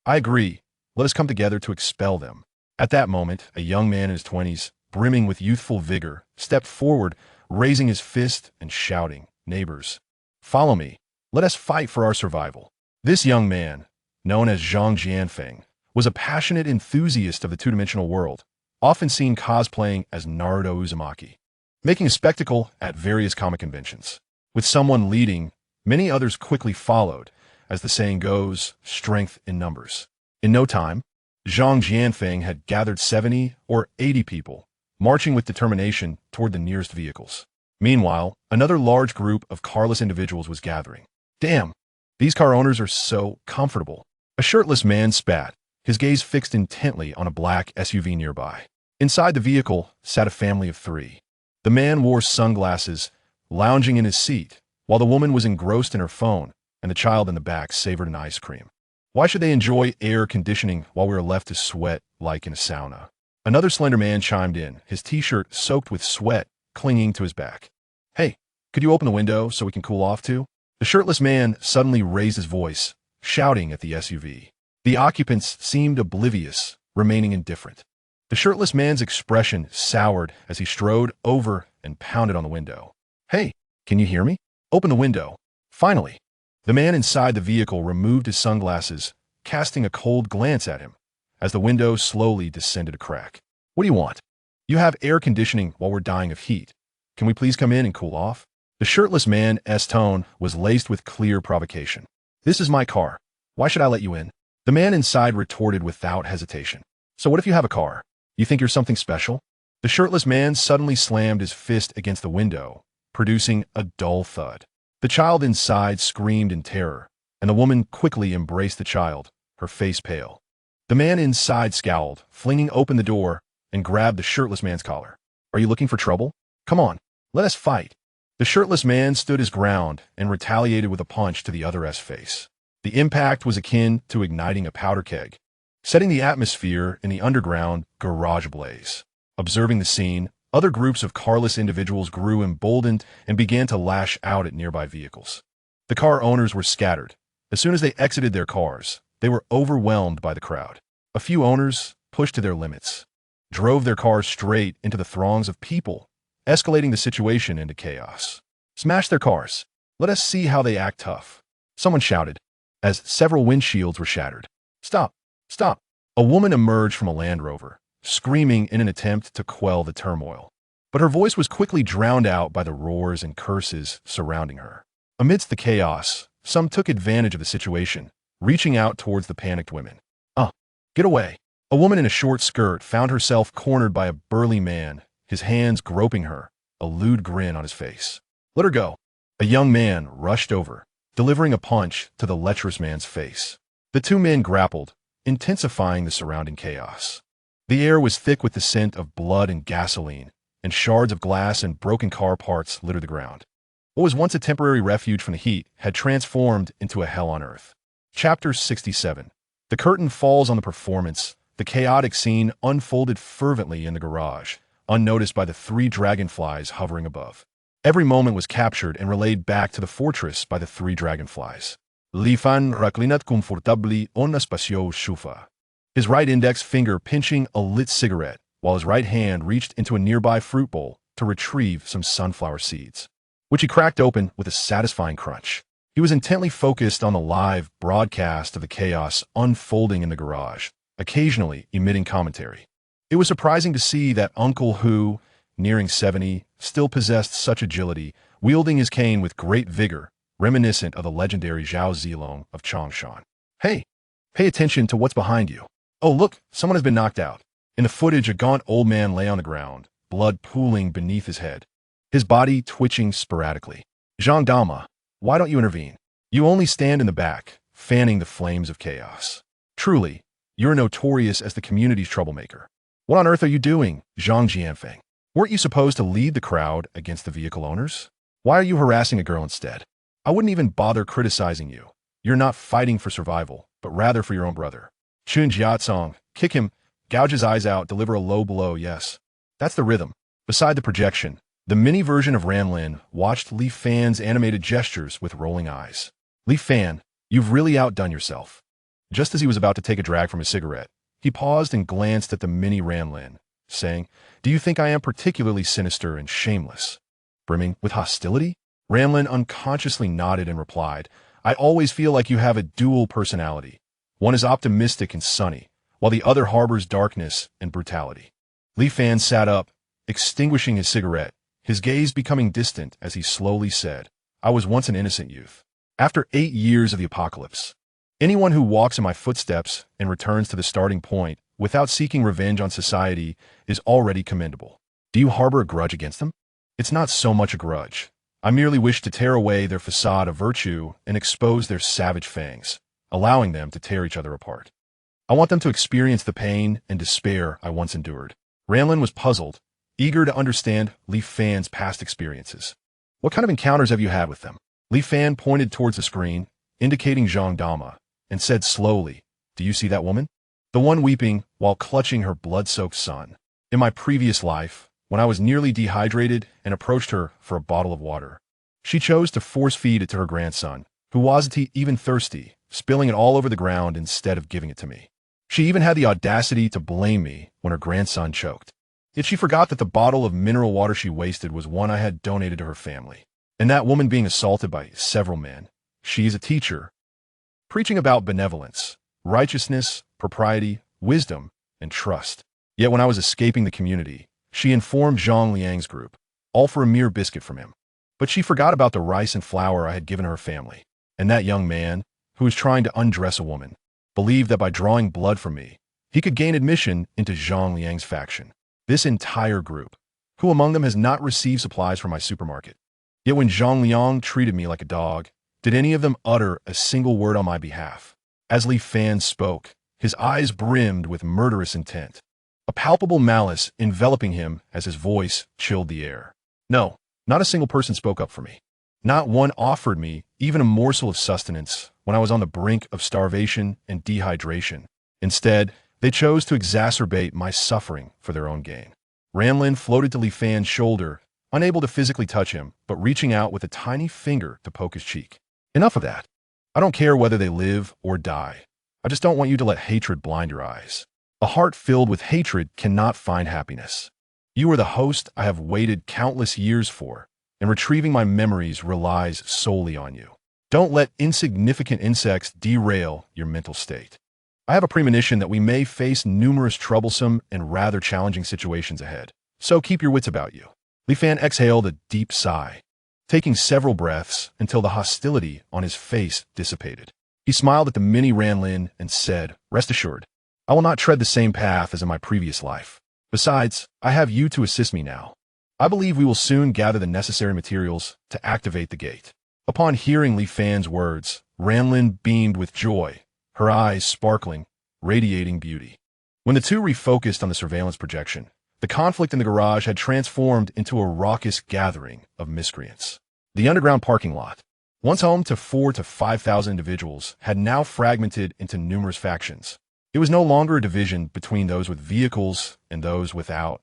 "I agree. Let us come together to expel them." At that moment, a young man in his 20s, brimming with youthful vigor, stepped forward, raising his fist and shouting, "Neighbors, follow me. Let us fight for our survival." This young man, known as Zhang Jianfeng, was a passionate enthusiast of the two-dimensional world, often seen cosplaying as Naruto Uzumaki, making a spectacle at various comic conventions. With someone leading, many others quickly followed. As the saying goes, strength in numbers. In no time, Zhang Jianfeng had gathered 70 or 80 people, marching with determination toward the nearest vehicles. Meanwhile, another large group of carless individuals was gathering. "Damn, these car owners are so comfortable." A shirtless man spat, his gaze fixed intently on a black SUV nearby. Inside the vehicle sat a family of 3. The man wore sunglasses, lounging in his seat, while the woman was engrossed in her phone, and the child in the back savored an ice cream. Why should they enjoy air conditioning while we are left to sweat like in a sauna? Another slender man chimed in, his t-shirt soaked with sweat clinging to his back. "Hey, could you open the window so we can cool off too?" The shirtless man suddenly raised his voice, shouting at the SUV. The occupants seemed oblivious, remaining indifferent. The shirtless man's expression soured as he strode over and pounded on the window. "Hey, can you hear me? Open the window." Finally, the man inside the vehicle removed his sunglasses, casting a cold glance at him, as the window slowly descended a crack. "What do you want? You have air conditioning while we're dying of heat. Can we please come in and cool off?" The shirtless man's tone was laced with clear provocation. "This is my car. Why should I let you in?" The man inside retorted without hesitation. "So what if you have a car? You think you're something special?" The shirtless man suddenly slammed his fist against the window, producing a dull thud. The child inside screamed in terror, and the woman quickly embraced the child, her face pale. The man inside scowled, flinging open the door, and grabbed the shirtless man's collar. "Are you looking for trouble? Come on, let us fight." The shirtless man stood his ground and retaliated with a punch to the other's face. The impact was akin to igniting a powder keg, setting the atmosphere in the underground garage ablaze. Observing the scene, other groups of carless individuals grew emboldened and began to lash out at nearby vehicles. The car owners were scattered. As soon as they exited their cars, they were overwhelmed by the crowd. A few owners, pushed to their limits, drove their cars straight into the throngs of people, escalating the situation into chaos. "Smash their cars. Let us see how they act tough," someone shouted, as several windshields were shattered. "Stop! Stop!" A woman emerged from a Land Rover, screaming in an attempt to quell the turmoil. But her voice was quickly drowned out by the roars and curses surrounding her. Amidst the chaos, some took advantage of the situation, reaching out towards the panicked women. Get away!" A woman in a short skirt found herself cornered by a burly man, his hands groping her, a lewd grin on his face. "Let her go." A young man rushed over, delivering a punch to the lecherous man's face. The two men grappled, intensifying the surrounding chaos. The air was thick with the scent of blood and gasoline, and shards of glass and broken car parts littered the ground. What was once a temporary refuge from the heat had transformed into a hell on earth. Chapter 67. The curtain falls on the performance. The chaotic scene unfolded fervently in the garage, unnoticed by the 3 dragonflies hovering above. Every moment was captured and relayed back to the fortress by the 3 dragonflies. Li Fan reclinat confortably on espacio shufa. His right index finger pinching a lit cigarette, while his right hand reached into a nearby fruit bowl to retrieve some sunflower seeds, which he cracked open with a satisfying crunch. He was intently focused on the live broadcast of the chaos unfolding in the garage, occasionally emitting commentary. It was surprising to see that Uncle Hu, nearing 70, still possessed such agility, wielding his cane with great vigor, reminiscent of the legendary Zhao Zilong of Changshan. "Hey, pay attention to what's behind you. Oh, look, someone has been knocked out." In the footage, a gaunt old man lay on the ground, blood pooling beneath his head, his body twitching sporadically. "Zhang Dama, why don't you intervene? You only stand in the back, fanning the flames of chaos. Truly, you're notorious as the community's troublemaker. What on earth are you doing, Zhang Jianfeng? Weren't you supposed to lead the crowd against the vehicle owners? Why are you harassing a girl instead? I wouldn't even bother criticizing you. You're not fighting for survival, but rather for your own brother. Chun Jiatsong, kick him, gouge his eyes out, deliver a low blow, yes. That's the rhythm." Beside the projection, the mini version of Ranlin watched Li Fan's animated gestures with rolling eyes. "Li Fan, you've really outdone yourself." Just as he was about to take a drag from his cigarette, He paused and glanced at the mini Ranlin, saying, "Do you think I am particularly sinister and shameless? Brimming with hostility?" Ranlin unconsciously nodded and replied, "I always feel like you have a dual personality. One is optimistic and sunny, while the other harbors darkness and brutality." Li Fan sat up, extinguishing his cigarette, his gaze becoming distant as he slowly said, "I was once an innocent youth. After 8 years of the apocalypse, anyone who walks in my footsteps and returns to the starting point without seeking revenge on society is already commendable. Do you harbor a grudge against them? It's not so much a grudge. I merely wish to tear away their facade of virtue and expose their savage fangs, allowing them to tear each other apart. I want them to experience the pain and despair I once endured." Ranlin was puzzled, eager to understand Li Fan's past experiences. "What kind of encounters have you had with them?" Li Fan pointed towards the screen, indicating Zhang Dama, and said slowly, "Do you see that woman? The one weeping while clutching her blood-soaked son. In my previous life, when I was nearly dehydrated and approached her for a bottle of water, she chose to force-feed it to her grandson, who wasn't even thirsty, spilling it all over the ground instead of giving it to me. She even had the audacity to blame me when her grandson choked. Yet she forgot that the bottle of mineral water she wasted was one I had donated to her family. And that woman being assaulted by several men, she is a teacher, preaching about benevolence, righteousness, propriety, wisdom, and trust. Yet when I was escaping the community, she informed Zhang Liang's group, all for a mere biscuit from him. But she forgot about the rice and flour I had given her family. And that young man, who was trying to undress a woman, believed that by drawing blood from me, he could gain admission into Zhang Liang's faction. This entire group, who among them has not received supplies from my supermarket? Yet when Zhang Liang treated me like a dog, did any of them utter a single word on my behalf?" As Li Fan spoke, his eyes brimmed with murderous intent, a palpable malice enveloping him as his voice chilled the air. "No, not a single person spoke up for me. Not one offered me even a morsel of sustenance when I was on the brink of starvation and dehydration. Instead, they chose to exacerbate my suffering for their own gain." Ranlin floated to Li Fan's shoulder, unable to physically touch him, but reaching out with a tiny finger to poke his cheek. "Enough of that. I don't care whether they live or die. I just don't want you to let hatred blind your eyes. A heart filled with hatred cannot find happiness. You are the host I have waited countless years for, and retrieving my memories relies solely on you. Don't let insignificant insects derail your mental state. I have a premonition that we may face numerous troublesome and rather challenging situations ahead, so keep your wits about you." Li Fan exhaled a deep sigh, taking several breaths until the hostility on his face dissipated. He smiled at the mini Ranlin and said, "Rest assured, I will not tread the same path as in my previous life. Besides, I have you to assist me now. I believe we will soon gather the necessary materials to activate the gate." Upon hearing Li Fan's words, Ranlin beamed with joy, her eyes sparkling, radiating beauty. When the two refocused on the surveillance projection, the conflict in the garage had transformed into a raucous gathering of miscreants. The underground parking lot, once home to 4,000 to 5,000 individuals, had now fragmented into numerous factions. It was no longer a division between those with vehicles and those without,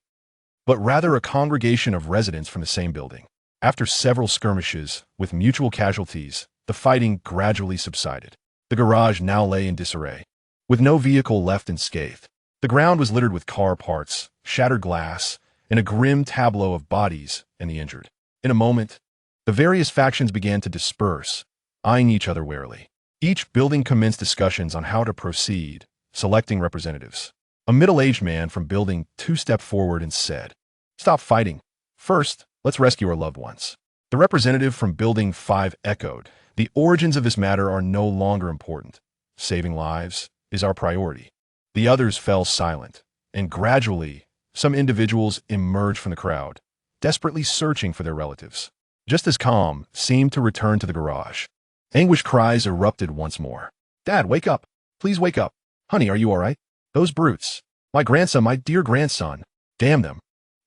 but rather a congregation of residents from the same building. After several skirmishes with mutual casualties, the fighting gradually subsided. The garage now lay in disarray, with no vehicle left unscathed. The ground was littered with car parts, shattered glass, and a grim tableau of bodies and the injured. In a moment, the various factions began to disperse, eyeing each other warily. Each building commenced discussions on how to proceed, selecting representatives. A middle-aged man from Building 2 stepped forward and said, "Stop fighting. First, let's rescue our loved ones." The representative from Building 5 echoed, "The origins of this matter are no longer important. Saving lives is our priority." The others fell silent, and gradually, some individuals emerged from the crowd, desperately searching for their relatives. Just as calm seemed to return to the garage, anguished cries erupted once more. "Dad, wake up! Please wake up! Honey, are you all right? Those brutes! My grandson, my dear grandson! Damn them!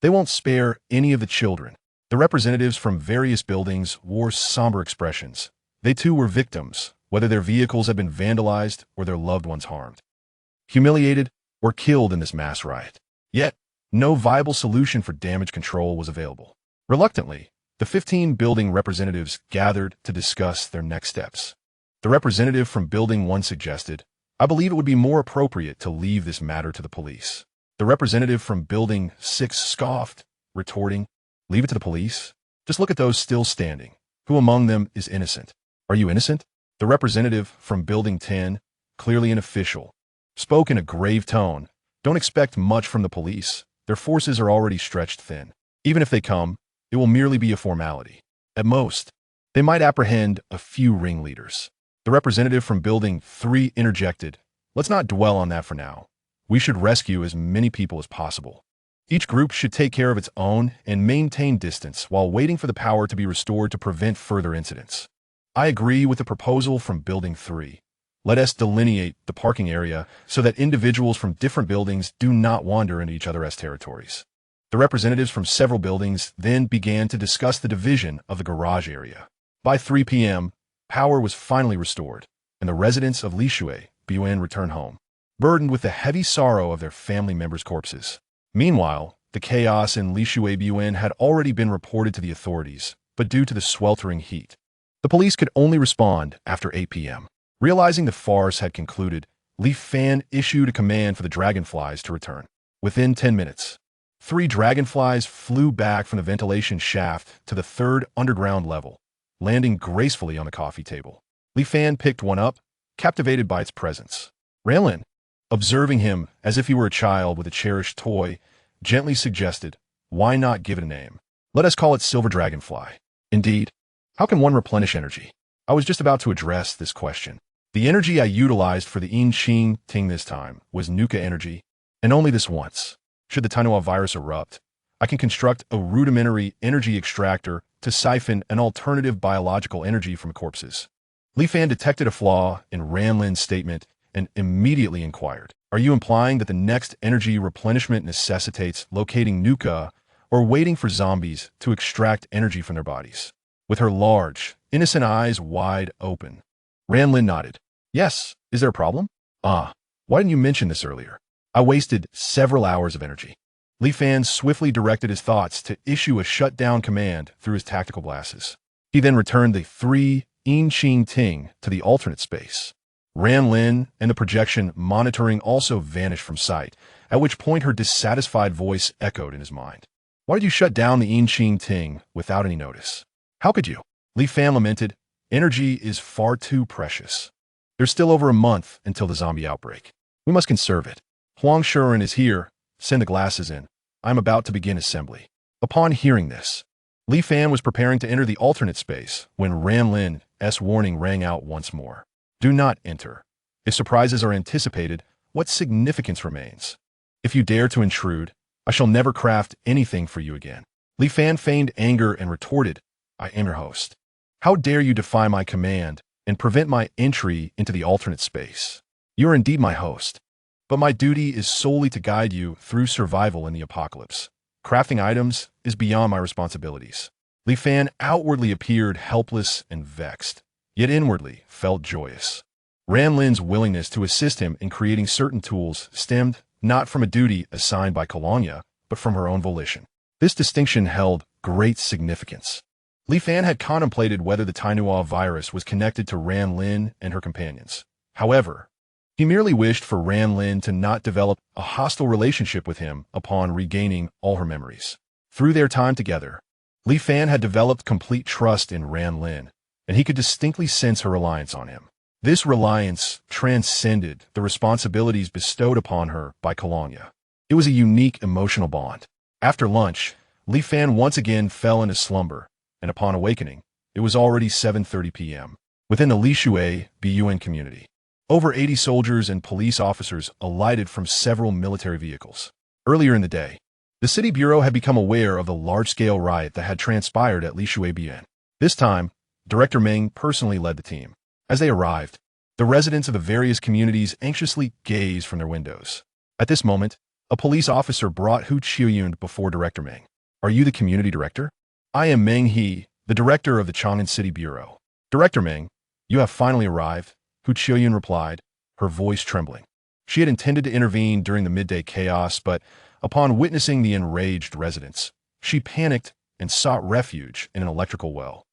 They won't spare any of the children." The representatives from various buildings wore somber expressions. They too were victims, whether their vehicles had been vandalized or their loved ones harmed, humiliated, or killed in this mass riot. Yet, no viable solution for damage control was available. Reluctantly, the 15 building representatives gathered to discuss their next steps. The representative from Building 1 suggested, I believe it would be more appropriate to leave this matter to the police. The representative from Building 6 scoffed, retorting, "Leave it to the police? Just look at those still standing. Who among them is innocent? Are you innocent?" The representative from Building 10, clearly an official, spoke in a grave tone. "Don't expect much from the police. Their forces are already stretched thin. Even if they come, it will merely be a formality. At most, they might apprehend a few ringleaders." The representative from Building 3 interjected, "Let's not dwell on that for now. We should rescue as many people as possible. Each group should take care of its own and maintain distance while waiting for the power to be restored to prevent further incidents." I agree with the proposal from Building 3. Let us delineate the parking area so that individuals from different buildings do not wander into each other's territories. The representatives from several buildings then began to discuss the division of the garage area. By 3 p.m., power was finally restored, and the residents of Lishui, Bun returned home, burdened with the heavy sorrow of their family members' corpses. Meanwhile, the chaos in Lishui Bun had already been reported to the authorities, but due to the sweltering heat, the police could only respond after 8 p.m. Realizing the farce had concluded, Li Fan issued a command for the dragonflies to return. Within 10 minutes, 3 dragonflies flew back from the ventilation shaft to the 3rd underground level, landing gracefully on the coffee table. Li Fan picked one up, captivated by its presence. Ranlin, observing him as if he were a child with a cherished toy, gently suggested, "Why not give it a name? Let us call it Silver Dragonfly." "Indeed. How can one replenish energy?" I was just about to address this question. The energy I utilized for the Qing Ting this time was Nuka energy, and only this once. Should the Tainua virus erupt, I can construct a rudimentary energy extractor to siphon an alternative biological energy from corpses. Li Fan detected a flaw in Ranlin's statement and immediately inquired, "Are you implying that the next energy replenishment necessitates locating Nuka or waiting for zombies to extract energy from their bodies?" With her large, innocent eyes wide open, Ranlin nodded. "Yes, is there a problem?" "Ah, why didn't you mention this earlier? I wasted several hours of energy." Li Fan swiftly directed his thoughts to issue a shutdown command through his tactical glasses. He then returned the 3 Qing Ting to the alternate space. Ranlin and the projection monitoring also vanished from sight, at which point her dissatisfied voice echoed in his mind. "Why did you shut down the Qing Ting without any notice?" "How could you?" Li Fan lamented. "Energy is far too precious. There's still over a month until the zombie outbreak. We must conserve it. Huang Shuren is here. Send the glasses in. I'm about to begin assembly." Upon hearing this, Li Fan was preparing to enter the alternate space when Ranlin's warning rang out once more. "Do not enter. If surprises are anticipated, what significance remains? If you dare to intrude, I shall never craft anything for you again." Li Fan feigned anger and retorted, "I am your host. How dare you defy my command and prevent my entry into the alternate space? You are indeed my host, but my duty is solely to guide you through survival in the apocalypse. Crafting items is beyond my responsibilities." Li Fan outwardly appeared helpless and vexed, yet inwardly felt joyous. Ranlin's willingness to assist him in creating certain tools stemmed not from a duty assigned by Colonia, but from her own volition. This distinction held great significance. Li Fan had contemplated whether the Tainua virus was connected to Ranlin and her companions. However, he merely wished for Ranlin to not develop a hostile relationship with him upon regaining all her memories. Through their time together, Li Fan had developed complete trust in Ranlin, and he could distinctly sense her reliance on him. This reliance transcended the responsibilities bestowed upon her by Colonia. It was a unique emotional bond. After lunch, Li Fan once again fell into slumber, and upon awakening, it was already 7:30 p.m. Within the Lishui Bun community, over 80 soldiers and police officers alighted from several military vehicles. Earlier in the day, the city bureau had become aware of the large-scale riot that had transpired at Lishui Bun. This time, Director Meng personally led the team. As they arrived, the residents of the various communities anxiously gazed from their windows. At this moment, a police officer brought Hu Qiuyun before Director Meng. "Are you the community director?" "I am Meng He, the director of the Chang'an City Bureau." "Director Meng, you have finally arrived," Hu Qiuyun replied, her voice trembling. She had intended to intervene during the midday chaos, but upon witnessing the enraged residents, she panicked and sought refuge in an electrical well.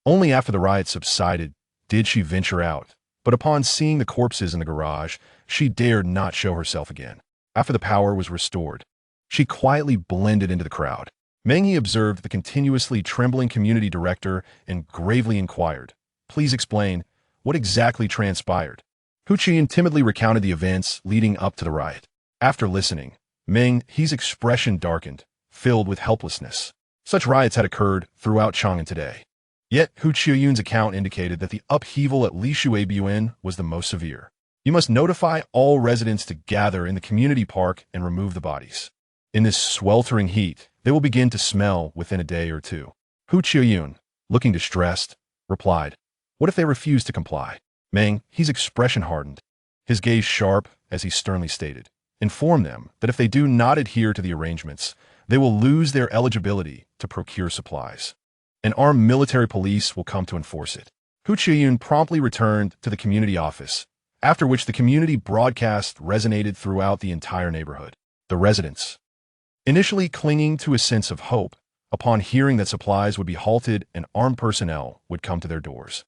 Only after the riot subsided did she venture out, But upon seeing the corpses in the garage, she dared not show herself again. After the power was restored, she quietly blended into the crowd. Meng He observed the continuously trembling community director and gravely inquired, "Please explain, what exactly transpired?" Hu Qian timidly recounted the events leading up to the riot. After listening, Meng He's expression darkened, filled with helplessness. Such riots had occurred throughout Chang'an today. Yet Hu Qiuyun's account indicated that the upheaval at Lishui Buen was the most severe. "You must notify all residents to gather in the community park and remove the bodies. In this sweltering heat, they will begin to smell within a day or two." Hu Qiuyun, looking distressed, replied, "What if they refuse to comply?" Meng He's expression hardened, his gaze sharp as he sternly stated, "Inform them that if they do not adhere to the arrangements, they will lose their eligibility to procure supplies. An armed military police will come to enforce it." Hu Qiuyun promptly returned to the community office, after which the community broadcast resonated throughout the entire neighborhood. The residents, initially clinging to a sense of hope, upon hearing that supplies would be halted and armed personnel would come to their doors,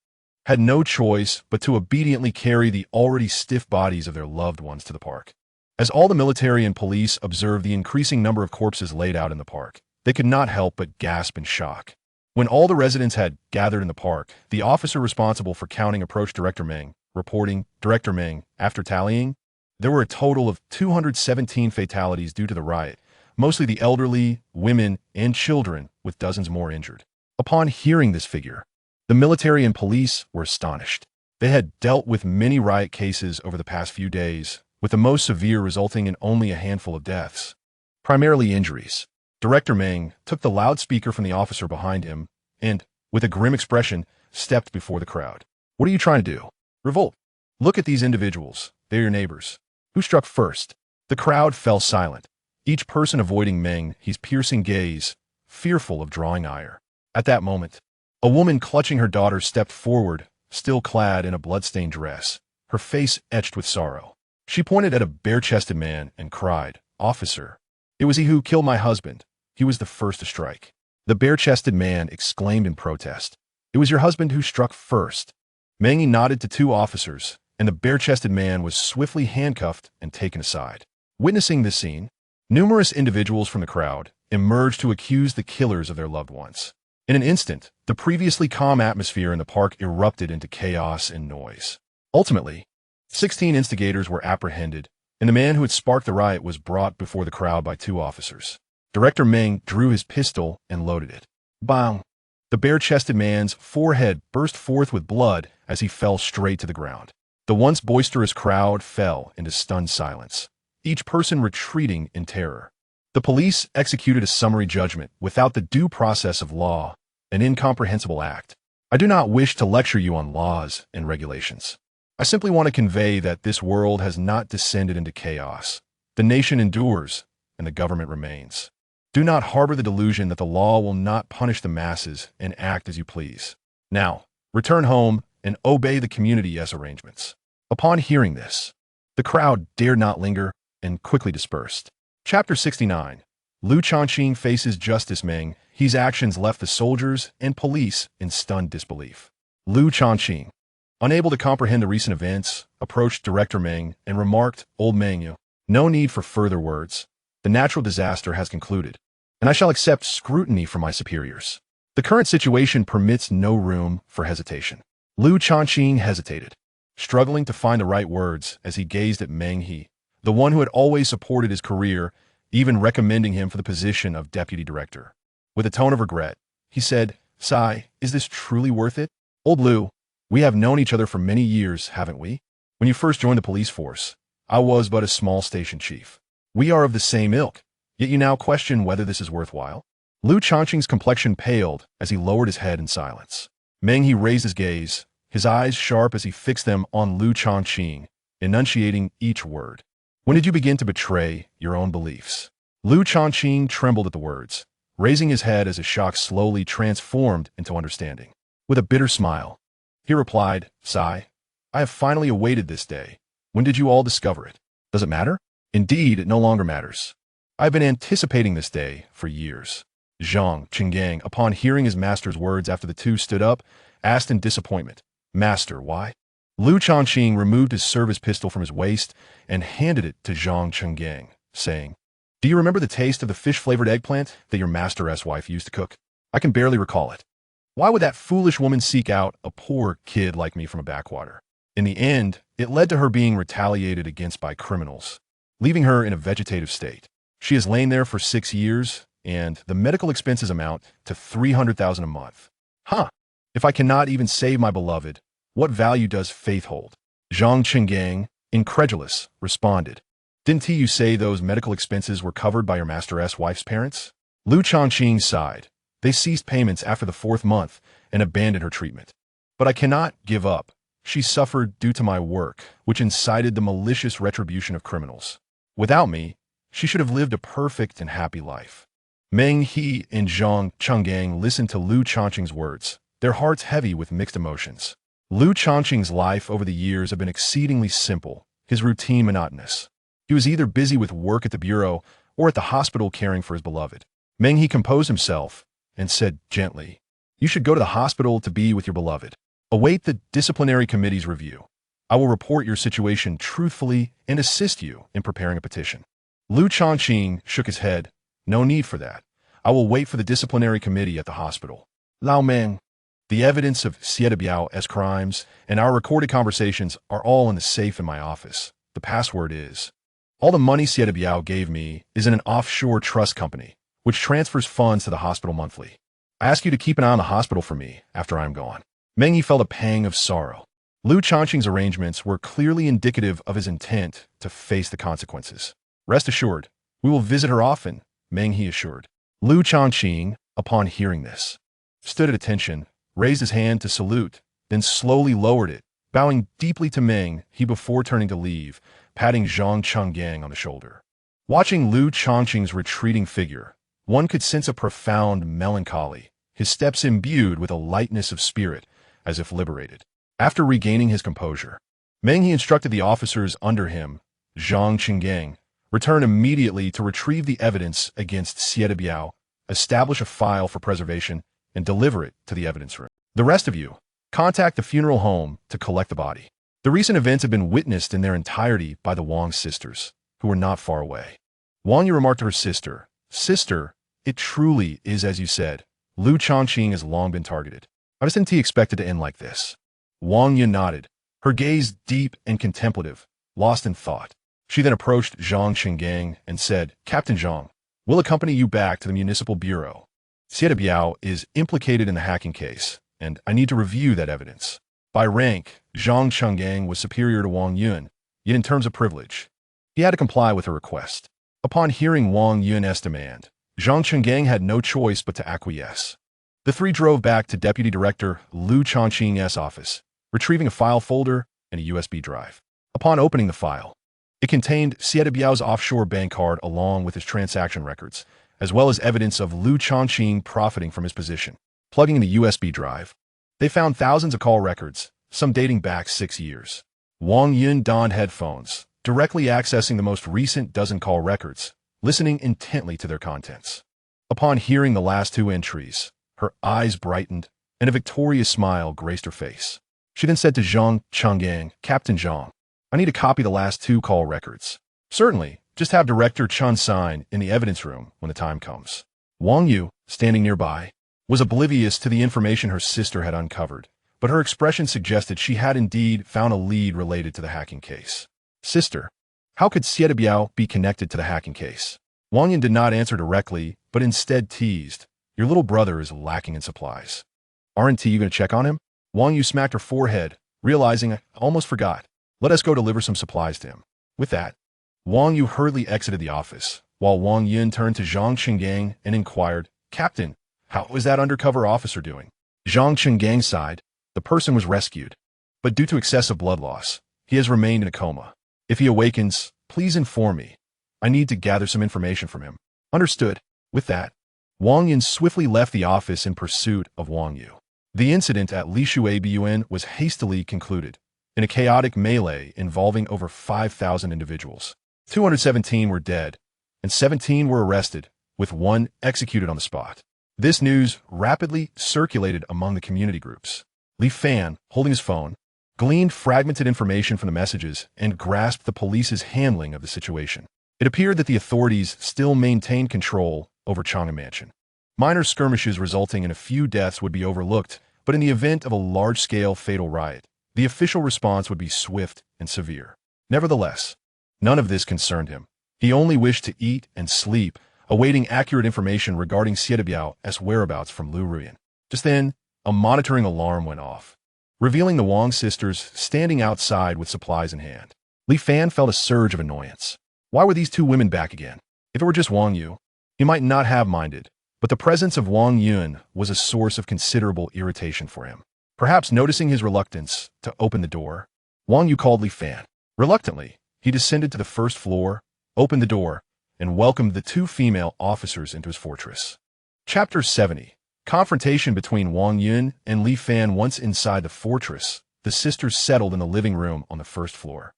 had no choice but to obediently carry the already stiff bodies of their loved ones to the park. As all the military and police observed the increasing number of corpses laid out in the park, they could not help but gasp in shock. When all the residents had gathered in the park, the officer responsible for counting approached Director Meng, reporting, "Director Meng, after tallying, there were a total of 217 fatalities due to the riot, mostly the elderly, women, and children, with dozens more injured." Upon hearing this figure, the military and police were astonished. They had dealt with many riot cases over the past few days, with the most severe resulting in only a handful of deaths, primarily injuries. Director Meng took the loudspeaker from the officer behind him and, with a grim expression, stepped before the crowd. "What are you trying to do? Revolt. Look at these individuals. They're your neighbors. Who struck first?" The crowd fell silent, each person avoiding Meng He's piercing gaze, fearful of drawing ire. At that moment, a woman clutching her daughter stepped forward, still clad in a blood-stained dress, her face etched with sorrow. She pointed at a bare-chested man and cried, "Officer, it was he who killed my husband. He was the first to strike." The bare-chested man exclaimed in protest, "It was your husband who struck first." Meng He nodded to two officers, and the bare-chested man was swiftly handcuffed and taken aside. Witnessing this scene, numerous individuals from the crowd emerged to accuse the killers of their loved ones. In an instant, the previously calm atmosphere in the park erupted into chaos and noise. Ultimately, 16 instigators were apprehended, and the man who had sparked the riot was brought before the crowd by two officers. Director Meng drew his pistol and loaded it. Bang! The bare-chested man's forehead burst forth with blood as he fell straight to the ground. The once boisterous crowd fell into stunned silence, each person retreating in terror. The police executed a summary judgment without the due process of law, an incomprehensible act. I do not wish to lecture you on laws and regulations. I simply want to convey that this world has not descended into chaos. The nation endures, and the government remains. Do not harbor the delusion that the law will not punish the masses and act as you please. Now, return home and obey the community's arrangements. Upon hearing this, the crowd dared not linger and quickly dispersed. Chapter 69. Lu Changqing faces Justice Meng He's actions left the soldiers and police in stunned disbelief. Lu Changqing, unable to comprehend the recent events, approached Director Meng and remarked, "Old Meng, no need for further words. The natural disaster has concluded, and I shall accept scrutiny from my superiors. The current situation permits no room for hesitation." Lu Changqing hesitated, struggling to find the right words as he gazed at Meng He, the one who had always supported his career, even recommending him for the position of deputy director. With a tone of regret, he said, "Sai, is this truly worth it? Old Lu, we have known each other for many years, haven't we? When you first joined the police force, I was but a small station chief. We are of the same ilk, yet you now question whether this is worthwhile?" Lu Changqing's complexion paled as he lowered his head in silence. Meng He raised his gaze, his eyes sharp as he fixed them on Lu Changqing, enunciating each word. "When did you begin to betray your own beliefs?" Lu Changqing trembled at the words, raising his head as his shock slowly transformed into understanding. With a bitter smile, he replied, "Sai, I have finally awaited this day. When did you all discover it? Does it matter? Indeed, it no longer matters. I have been anticipating this day for years." Zhang Qinggang, upon hearing his master's words after the two stood up, asked in disappointment, "Master, why?" Lu Chongqing removed his service pistol from his waist and handed it to Zhang Chenggang, saying, "Do you remember the taste of the fish-flavored eggplant that your master-s wife used to cook? I can barely recall it. Why would that foolish woman seek out a poor kid like me from a backwater? In the end, it led to her being retaliated against by criminals, leaving her in a vegetative state. She has lain there for 6 years, and the medical expenses amount to 300,000 a month. Huh. If I cannot even save my beloved, what value does faith hold?" Zhang Chenggang, incredulous, responded, "Didn't you say those medical expenses were covered by your master-s wife's parents?" Lu Chongqing sighed. "They ceased payments after the 4th month and abandoned her treatment. But I cannot give up. She suffered due to my work, which incited the malicious retribution of criminals. Without me, she should have lived a perfect and happy life." Meng He and Zhang Chenggang listened to Lu Chongqing's words, their hearts heavy with mixed emotions. Lu Chongqing's life over the years had been exceedingly simple, his routine monotonous. He was either busy with work at the bureau or at the hospital caring for his beloved. Meng He composed himself and said gently, "You should go to the hospital to be with your beloved. Await the disciplinary committee's review. I will report your situation truthfully and assist you in preparing a petition." Lu Chongqing shook his head. "No need for that. I will wait for the disciplinary committee at the hospital." Lao Meng, the evidence of Xie Biao's crimes and our recorded conversations are all in the safe in my office. The password is, all the money Xie Biao gave me is in an offshore trust company, which transfers funds to the hospital monthly. I ask you to keep an eye on the hospital for me after I am gone. Meng Yi felt a pang of sorrow. Lu Chongqing's arrangements were clearly indicative of his intent to face the consequences. "Rest assured, we will visit her often," Meng He assured. Lu Chongqing, upon hearing this, stood at attention, raised his hand to salute, then slowly lowered it, bowing deeply to Meng He before turning to leave, patting Zhang Chenggang on the shoulder. Watching Lu Chongqing's retreating figure, one could sense a profound melancholy, his steps imbued with a lightness of spirit, as if liberated. After regaining his composure, Meng He instructed the officers under him, Zhang Chenggang, return immediately to retrieve the evidence against Xie Biao, establish a file for preservation, and deliver it to the evidence room. The rest of you, contact the funeral home to collect the body. The recent events have been witnessed in their entirety by the Wang sisters, who were not far away. Wang Yu remarked to her sister, "Sister, it truly is as you said. Lu Chongqing has long been targeted. I didn't expect it to end like this." Wang Yu nodded, her gaze deep and contemplative, lost in thought. She then approached Zhang Chenggang and said, "Captain Zhang, we'll accompany you back to the municipal bureau. Xie Biao is implicated in the hacking case, and I need to review that evidence." By rank, Zhang Chenggang was superior to Wang Yun, yet in terms of privilege, he had to comply with her request. Upon hearing Wang Yun's demand, Zhang Chenggang had no choice but to acquiesce. The three drove back to Deputy Director Lu Chongqing's office, retrieving a file folder and a USB drive. Upon opening the file, it contained Xie Biao's offshore bank card along with his transaction records, as well as evidence of Lu Chongqing profiting from his position. Plugging in the USB drive, they found thousands of call records, some dating back 6 years. Wang Yun donned headphones, directly accessing the most recent dozen call records, listening intently to their contents. Upon hearing the last 2 entries, her eyes brightened, and a victorious smile graced her face. She then said to Zhang Chenggang, "Captain Zhang, I need to copy the last 2 call records." "Certainly, just have Director Chun sign in the evidence room when the time comes." Wang Yu, standing nearby, was oblivious to the information her sister had uncovered, but her expression suggested she had indeed found a lead related to the hacking case. "Sister, how could Xie Biao be connected to the hacking case?" Wang Yin did not answer directly, but instead teased, "Your little brother is lacking in supplies. Aren't you going to check on him?" Wang Yu smacked her forehead, realizing, "I almost forgot. Let us go deliver some supplies to him." With that, Wang Yu hurriedly exited the office, while Wang Yun turned to Zhang Chenggang and inquired, "Captain, how is that undercover officer doing?" Zhang Chenggang sighed. "The person was rescued, but due to excessive blood loss, he has remained in a coma. If he awakens, please inform me. I need to gather some information from him." "Understood." With that, Wang Yun swiftly left the office in pursuit of Wang Yu. The incident at Lishui Bun was hastily concluded, in a chaotic melee involving over 5,000 individuals. 217 were dead, and 17 were arrested, with 1 executed on the spot. This news rapidly circulated among the community groups. Li Fan, holding his phone, gleaned fragmented information from the messages, and grasped the police's handling of the situation. It appeared that the authorities still maintained control over Chang'an Mansion. Minor skirmishes resulting in a few deaths would be overlooked, but in the event of a large-scale fatal riot, the official response would be swift and severe. Nevertheless, none of this concerned him. He only wished to eat and sleep, awaiting accurate information regarding Biao's whereabouts from Lu Ruyan. Just then, a monitoring alarm went off, revealing the Wang sisters standing outside with supplies in hand. Li Fan felt a surge of annoyance. Why were these two women back again? If it were just Wang Yu, he might not have minded, but the presence of Wang Yun was a source of considerable irritation for him. Perhaps noticing his reluctance to open the door, Wang Yu called Li Fan. Reluctantly, he descended to the first floor, opened the door, and welcomed the two female officers into his fortress. Chapter 70. Confrontation between Wang Yun and Li Fan. Once inside the fortress, the sisters settled in the living room on the first floor,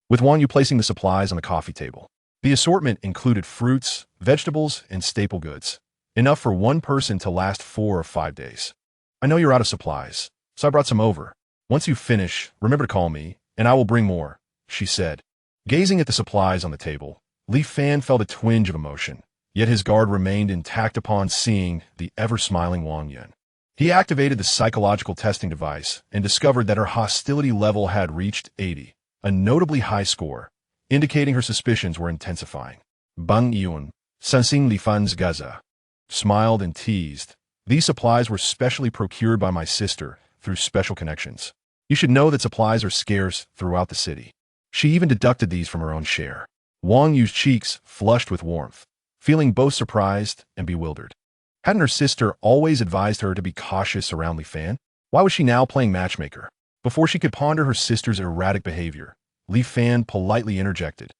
with Wang Yu placing the supplies on the coffee table. The assortment included fruits, vegetables, and staple goods, enough for one person to last 4 or 5 days. I know you're out of supplies, so I brought some over. Once you finish, remember to call me, and I will bring more, she said. Gazing at the supplies on the table, Li Fan felt a twinge of emotion, yet his guard remained intact upon seeing the ever-smiling Wang Yun. He activated the psychological testing device and discovered that her hostility level had reached 80, a notably high score, indicating her suspicions were intensifying. Bang Yun, sensing Li Fan's gaza, smiled and teased. These supplies were specially procured by my sister through special connections. You should know that supplies are scarce throughout the city. She even deducted these from her own share. Wang Yu's cheeks flushed with warmth, feeling both surprised and bewildered. Hadn't her sister always advised her to be cautious around Li Fan? Why was she now playing matchmaker? Before she could ponder her sister's erratic behavior, Li Fan politely interjected.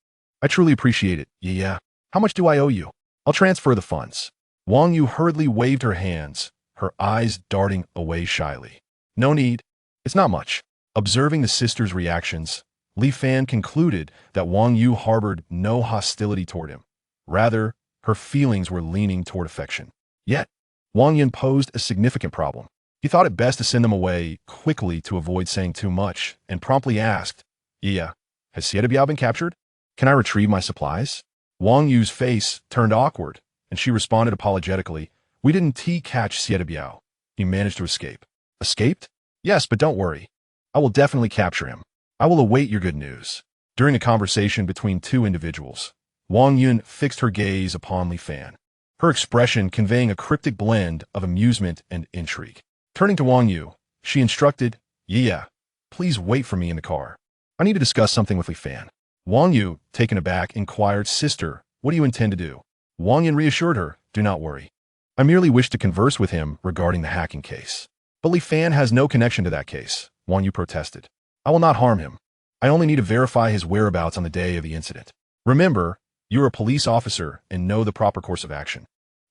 I truly appreciate it, yeah. How much do I owe you? I'll transfer the funds. Wang Yu hurriedly waved her hands, her eyes darting away shyly. No need. It's not much. Observing the sisters' reactions, Li Fan concluded that Wang Yu harbored no hostility toward him. Rather, her feelings were leaning toward affection. Yet, Wang Yun posed a significant problem. He thought it best to send them away quickly to avoid saying too much, and promptly asked, Yeah, has Biao been captured? Can I retrieve my supplies? Wang Yu's face turned awkward, and she responded apologetically, We didn't catch Biao. He managed to escape. Escaped? Yes, but don't worry. I will definitely capture him. I will await your good news. During a conversation between two individuals, Wang Yun fixed her gaze upon Li Fan, her expression conveying a cryptic blend of amusement and intrigue. Turning to Wang Yu, she instructed, Yeah, please wait for me in the car. I need to discuss something with Li Fan. Wang Yu, taken aback, inquired, Sister, what do you intend to do? Wang Yun reassured her, Do not worry. I merely wish to converse with him regarding the hacking case. But Li Fan has no connection to that case, Wang Yu protested. I will not harm him. I only need to verify his whereabouts on the day of the incident. Remember, you're a police officer and know the proper course of action.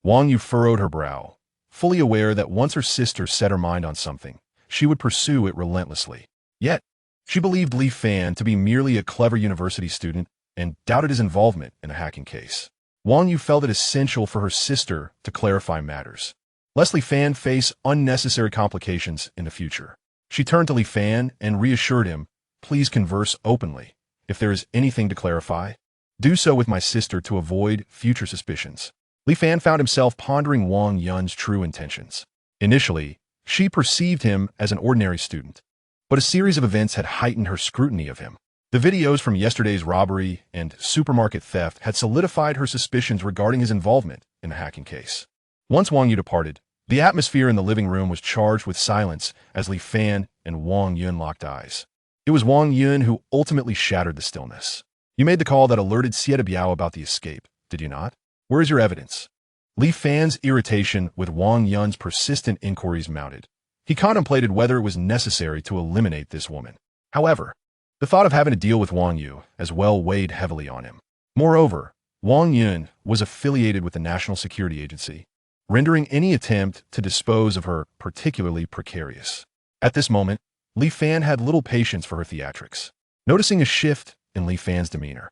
Wang Yu furrowed her brow, fully aware that once her sister set her mind on something, she would pursue it relentlessly. Yet, she believed Li Fan to be merely a clever university student and doubted his involvement in a hacking case. Wang Yu felt it essential for her sister to clarify matters, lest Li Fan face unnecessary complications in the future. She turned to Li Fan and reassured him, Please converse openly. If there is anything to clarify, do so with my sister to avoid future suspicions. Li Fan found himself pondering Wang Yun's true intentions. Initially, she perceived him as an ordinary student, but a series of events had heightened her scrutiny of him. The videos from yesterday's robbery and supermarket theft had solidified her suspicions regarding his involvement in the hacking case. Once Wang Yu departed, the atmosphere in the living room was charged with silence as Li Fan and Wang Yun locked eyes. It was Wang Yun who ultimately shattered the stillness. You made the call that alerted Biao about the escape, did you not? Where is your evidence? Li Fan's irritation with Wang Yun's persistent inquiries mounted. He contemplated whether it was necessary to eliminate this woman. However, the thought of having to deal with Wang Yu as well weighed heavily on him. Moreover, Wang Yun was affiliated with the National Security Agency, rendering any attempt to dispose of her particularly precarious. At this moment, Li Fan had little patience for her theatrics. Noticing a shift in Li Fan's demeanor,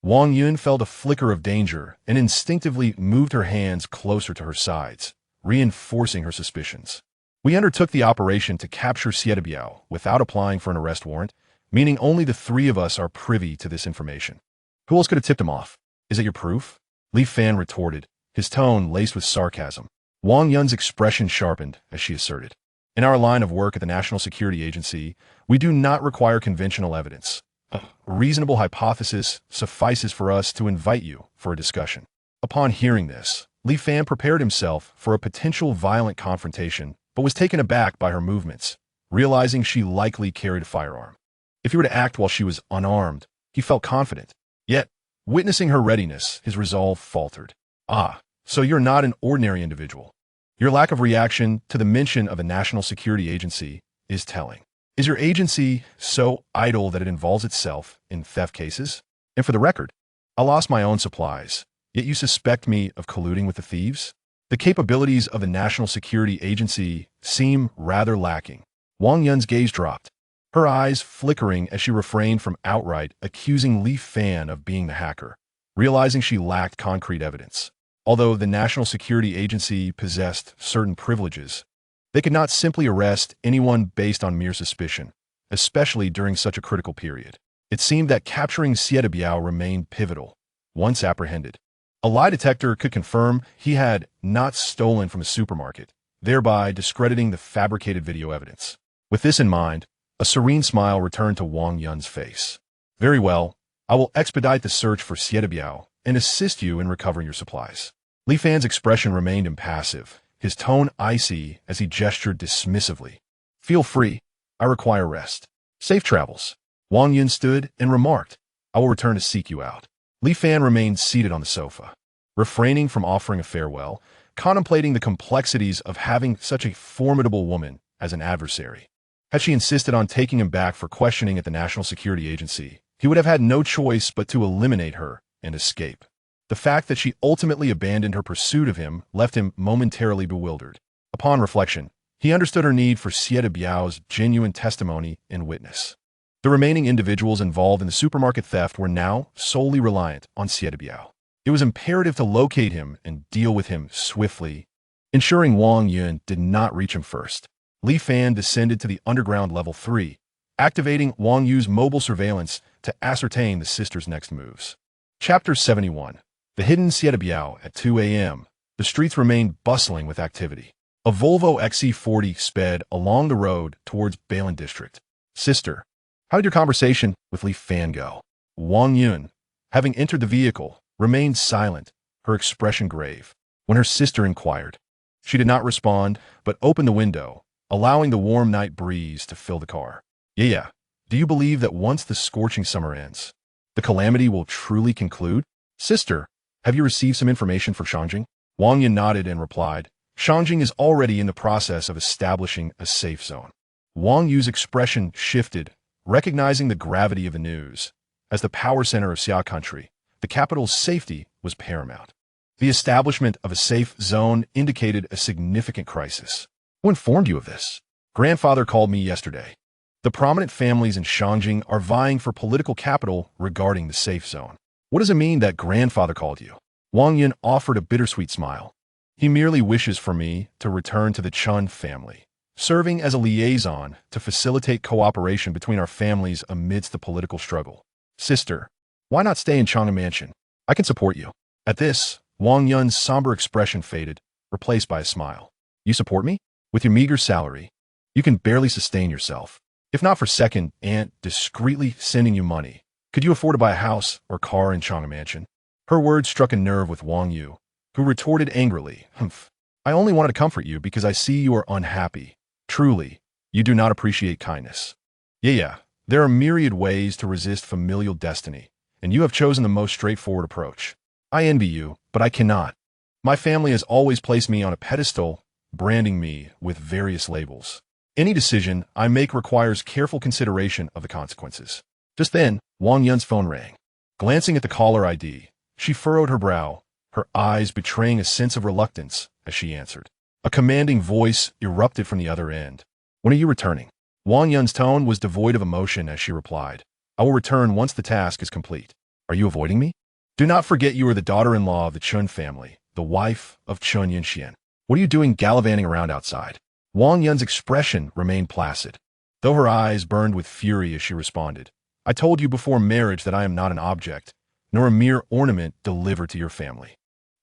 Wang Yun felt a flicker of danger and instinctively moved her hands closer to her sides, reinforcing her suspicions. We undertook the operation to capture Biao without applying for an arrest warrant, meaning only the three of us are privy to this information. Who else could have tipped him off? Is it your proof? Li Fan retorted, his tone laced with sarcasm. Wang Yun's expression sharpened as she asserted, "In our line of work at the National Security Agency, we do not require conventional evidence. A reasonable hypothesis suffices for us to invite you for a discussion." Upon hearing this, Li Fan prepared himself for a potential violent confrontation, but was taken aback by her movements, realizing she likely carried a firearm. If he were to act while she was unarmed, he felt confident. Yet, witnessing her readiness, his resolve faltered. "Ah, so you're not an ordinary individual. Your lack of reaction to the mention of a national security agency is telling. Is your agency so idle that it involves itself in theft cases? And for the record, I lost my own supplies, yet you suspect me of colluding with the thieves? The capabilities of the National Security Agency seem rather lacking." Wang Yun's gaze dropped, her eyes flickering as she refrained from outright accusing Li Fan of being the hacker, realizing she lacked concrete evidence. Although the National Security Agency possessed certain privileges, they could not simply arrest anyone based on mere suspicion, especially during such a critical period. It seemed that capturing Biao remained pivotal. Once apprehended, a lie detector could confirm he had not stolen from a supermarket, thereby discrediting the fabricated video evidence. With this in mind, a serene smile returned to Wang Yun's face. "Very well, I will expedite the search for Biao and assist you in recovering your supplies." Li Fan's expression remained impassive, his tone icy as he gestured dismissively. "Feel free. I require rest. Safe travels." Wang Yun stood and remarked, "I will return to seek you out." Li Fan remained seated on the sofa, refraining from offering a farewell, contemplating the complexities of having such a formidable woman as an adversary. Had she insisted on taking him back for questioning at the National Security Agency, he would have had no choice but to eliminate her and escape. The fact that she ultimately abandoned her pursuit of him left him momentarily bewildered. Upon reflection, he understood her need for Biao's genuine testimony and witness. The remaining individuals involved in the supermarket theft were now solely reliant on Biao. It was imperative to locate him and deal with him swiftly, ensuring Wang Yun did not reach him first. Li Fan descended to the underground level 3, activating Wang Yu's mobile surveillance to ascertain the sisters' next moves. Chapter 71. The hidden Biao at 2 a.m. The streets remained bustling with activity. A Volvo XC40 sped along the road towards Balin District. "Sister, how did your conversation with Li Fan go?" Wang Yun, having entered the vehicle, remained silent, her expression grave. When her sister inquired, she did not respond, but opened the window, allowing the warm night breeze to fill the car. Yeah. Do you believe that once the scorching summer ends, the calamity will truly conclude? Sister, have you received some information for Shangjing?" Wang Yun nodded and replied, "Shangjing is already in the process of establishing a safe zone." Wang Yu's expression shifted, recognizing the gravity of the news. As the power center of Xia country, the capital's safety was paramount. The establishment of a safe zone indicated a significant crisis. "Who informed you of this?" "Grandfather called me yesterday. The prominent families in Shangjing are vying for political capital regarding the safe zone." "What does it mean that grandfather called you?" Wang Yun offered a bittersweet smile. "He merely wishes for me to return to the Chun family, serving as a liaison to facilitate cooperation between our families amidst the political struggle." "Sister, why not stay in Chang'an Mansion? I can support you." At this, Wang Yun's somber expression faded, replaced by a smile. "You support me? With your meager salary, you can barely sustain yourself. If not for second aunt discreetly sending you money, could you afford to buy a house or car in Chang'an Mansion?" Her words struck a nerve with Wang Yu, who retorted angrily, "Humph. I only wanted to comfort you because I see you are unhappy. Truly, you do not appreciate kindness." Yeah, there are myriad ways to resist familial destiny, and you have chosen the most straightforward approach. I envy you, but I cannot. My family has always placed me on a pedestal, branding me with various labels. Any decision I make requires careful consideration of the consequences. Just then, Wang Yun's phone rang. Glancing at the caller ID, she furrowed her brow, her eyes betraying a sense of reluctance as she answered. A commanding voice erupted from the other end. "When are you returning?" Wang Yun's tone was devoid of emotion as she replied, "I will return once the task is complete." "Are you avoiding me?" "Do not forget you are the daughter-in-law of the Chun family, the wife of Chun Yinxian. What are you doing gallivanting around outside?" Wang Yun's expression remained placid, though her eyes burned with fury as she responded. I told you before marriage that I am not an object, nor a mere ornament delivered to your family.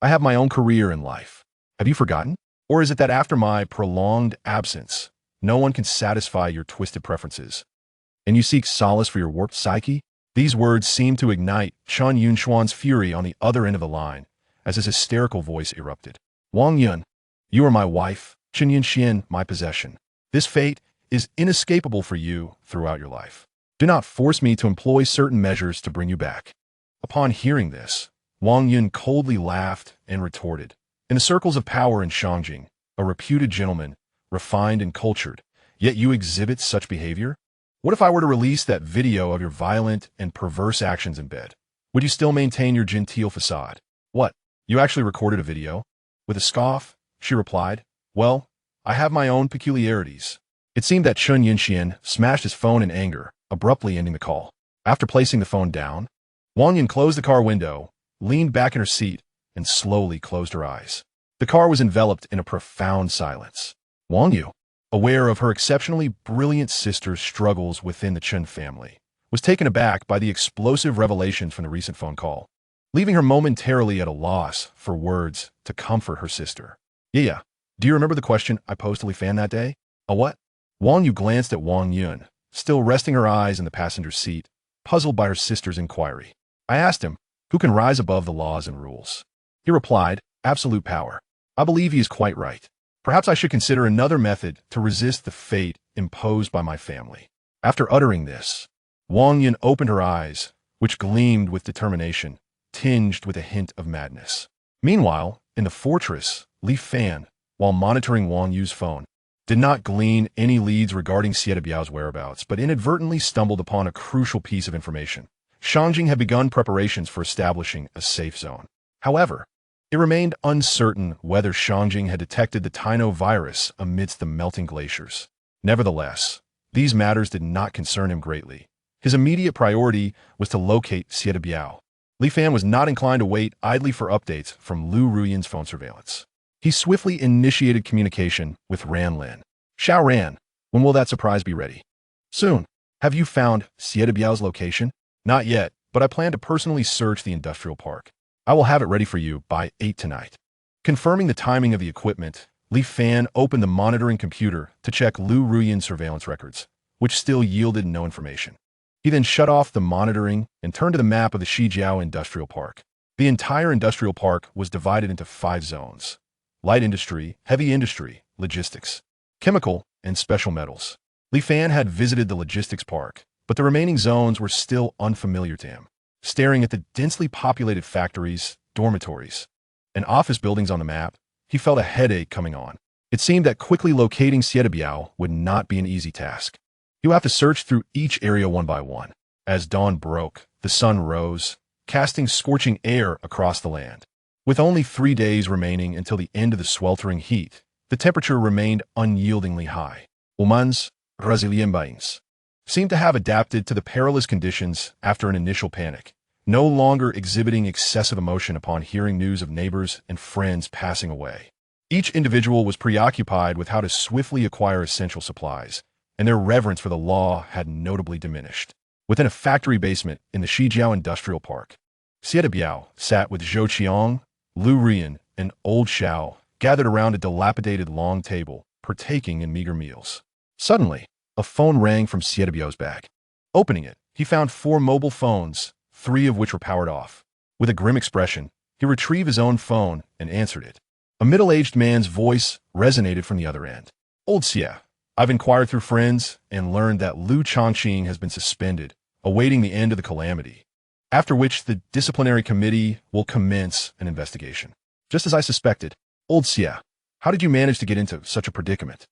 I have my own career in life. Have you forgotten? Or is it that after my prolonged absence, no one can satisfy your twisted preferences, and you seek solace for your warped psyche? These words seemed to ignite Chen Yunxuan's fury on the other end of the line, as his hysterical voice erupted. Wang Yun, you are my wife, Chen Yunxian, my possession. This fate is inescapable for you throughout your life. Do not force me to employ certain measures to bring you back. Upon hearing this, Wang Yun coldly laughed and retorted. In the circles of power in Shangjing, a reputed gentleman, refined and cultured, yet you exhibit such behavior? What if I were to release that video of your violent and perverse actions in bed? Would you still maintain your genteel facade? What? You actually recorded a video? With a scoff, she replied, well, I have my own peculiarities. It seemed that Chen Yunxian smashed his phone in anger, abruptly ending the call. After placing the phone down, Wang Yun closed the car window, leaned back in her seat, and slowly closed her eyes. The car was enveloped in a profound silence. Wang Yu, aware of her exceptionally brilliant sister's struggles within the Chen family, was taken aback by the explosive revelations from the recent phone call, leaving her momentarily at a loss for words to comfort her sister. Yeah, do you remember the question I posed to Li Fan that day? A what? Wang Yu glanced at Wang Yun, still resting her eyes in the passenger seat, puzzled by her sister's inquiry. I asked him, who can rise above the laws and rules? He replied, absolute power. I believe he is quite right. Perhaps I should consider another method to resist the fate imposed by my family. After uttering this, Wang Yun opened her eyes, which gleamed with determination, tinged with a hint of madness. Meanwhile, in the fortress, Li Fan, while monitoring Wang Yu's phone, did not glean any leads regarding Xie Biao's whereabouts, but inadvertently stumbled upon a crucial piece of information. Shangjing had begun preparations for establishing a safe zone. However, it remained uncertain whether Shangjing had detected the Taino virus amidst the melting glaciers. Nevertheless, these matters did not concern him greatly. His immediate priority was to locate Xie Biao. Li Fan was not inclined to wait idly for updates from Lu Ruyan's phone surveillance. He swiftly initiated communication with Ran Lin. Xiao Ran, when will that surprise be ready? Soon. Have you found Xie Biao's location? Not yet, but I plan to personally search the industrial park. I will have it ready for you by 8 tonight. Confirming the timing of the equipment, Li Fan opened the monitoring computer to check Lu Ruyan's surveillance records, which still yielded no information. He then shut off the monitoring and turned to the map of the Shijiao Industrial Park. The entire industrial park was divided into 5 zones: light industry, heavy industry, logistics, chemical, and special metals. Li Fan had visited the logistics park, but the remaining zones were still unfamiliar to him. Staring at the densely populated factories, dormitories, and office buildings on the map, he felt a headache coming on. It seemed that quickly locating Xie Biao would not be an easy task. He would have to search through each area one by one. As dawn broke, the sun rose, casting scorching air across the land. With only 3 days remaining until the end of the sweltering heat, the temperature remained unyieldingly high. Humans, resilientes, seemed to have adapted to the perilous conditions after an initial panic, no longer exhibiting excessive emotion upon hearing news of neighbors and friends passing away. Each individual was preoccupied with how to swiftly acquire essential supplies, and their reverence for the law had notably diminished. Within a factory basement in the Shijiao Industrial Park, Xie Biao sat with Zhou Qiang, Lu Ruyan, and Old Xiao gathered around a dilapidated long table, partaking in meager meals. Suddenly, a phone rang from Xie Biao's bag. Opening it, he found 4 mobile phones, 3 of which were powered off. With a grim expression, he retrieved his own phone and answered it. A middle-aged man's voice resonated from the other end. Old Xie, I've inquired through friends and learned that Lu Changqing has been suspended, awaiting the end of the calamity, after which the disciplinary committee will commence an investigation. Just as I suspected. Old Xie, how did you manage to get into such a predicament?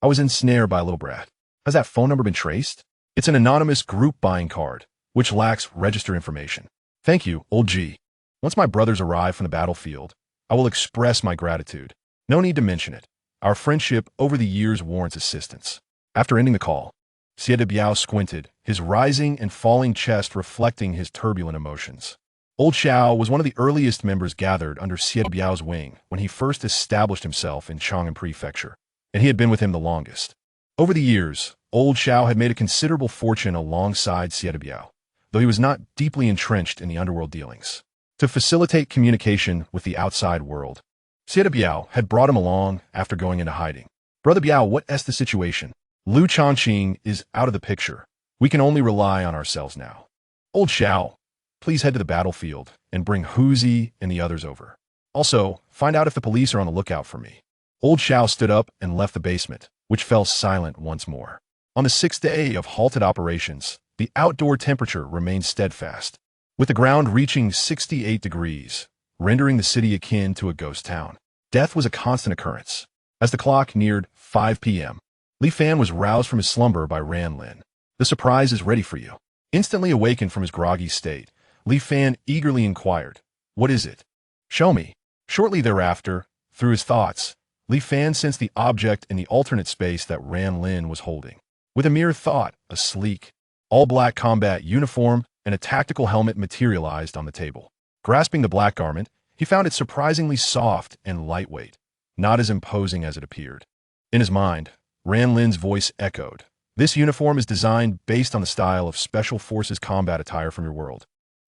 I was ensnared by a little brat. Has that phone number been traced? It's an anonymous group buying card, which lacks register information. Thank you, Old G. Once my brothers arrive from the battlefield, I will express my gratitude. No need to mention it. Our friendship over the years warrants assistance. After ending the call, Xie Biao squinted, his rising and falling chest reflecting his turbulent emotions. Old Xiao was one of the earliest members gathered under Xie Biao's wing when he first established himself in Chang'an Prefecture. and he had been with him the longest. Over the years, old Xiao had made a considerable fortune alongside Biao, though he was not deeply entrenched in the underworld dealings. To facilitate communication with the outside world, Biao had brought him along after going into hiding. Brother Biao, what's the situation? Lu Changqing is out of the picture. We can only rely on ourselves now. Old Xiao, please head to the battlefield and bring Huzi and the others over. Also, find out if the police are on the lookout for me. Old Xiao stood up and left the basement, which fell silent once more. On the 6th day of halted operations, the outdoor temperature remained steadfast, with the ground reaching 68 degrees, rendering the city akin to a ghost town. Death was a constant occurrence. As the clock neared 5 p.m., Li Fan was roused from his slumber by Ran Lin. The surprise is ready for you. Instantly awakened from his groggy state, Li Fan eagerly inquired, "What is it? Show me." Shortly thereafter, through his thoughts, Li Fan sensed the object in the alternate space that Ran Lin was holding. With a mere thought, a sleek, all-black combat uniform and a tactical helmet materialized on the table. Grasping the black garment, he found it surprisingly soft and lightweight, not as imposing as it appeared. In his mind, Ran Lin's voice echoed, "This uniform is designed based on the style of Special Forces combat attire from your world.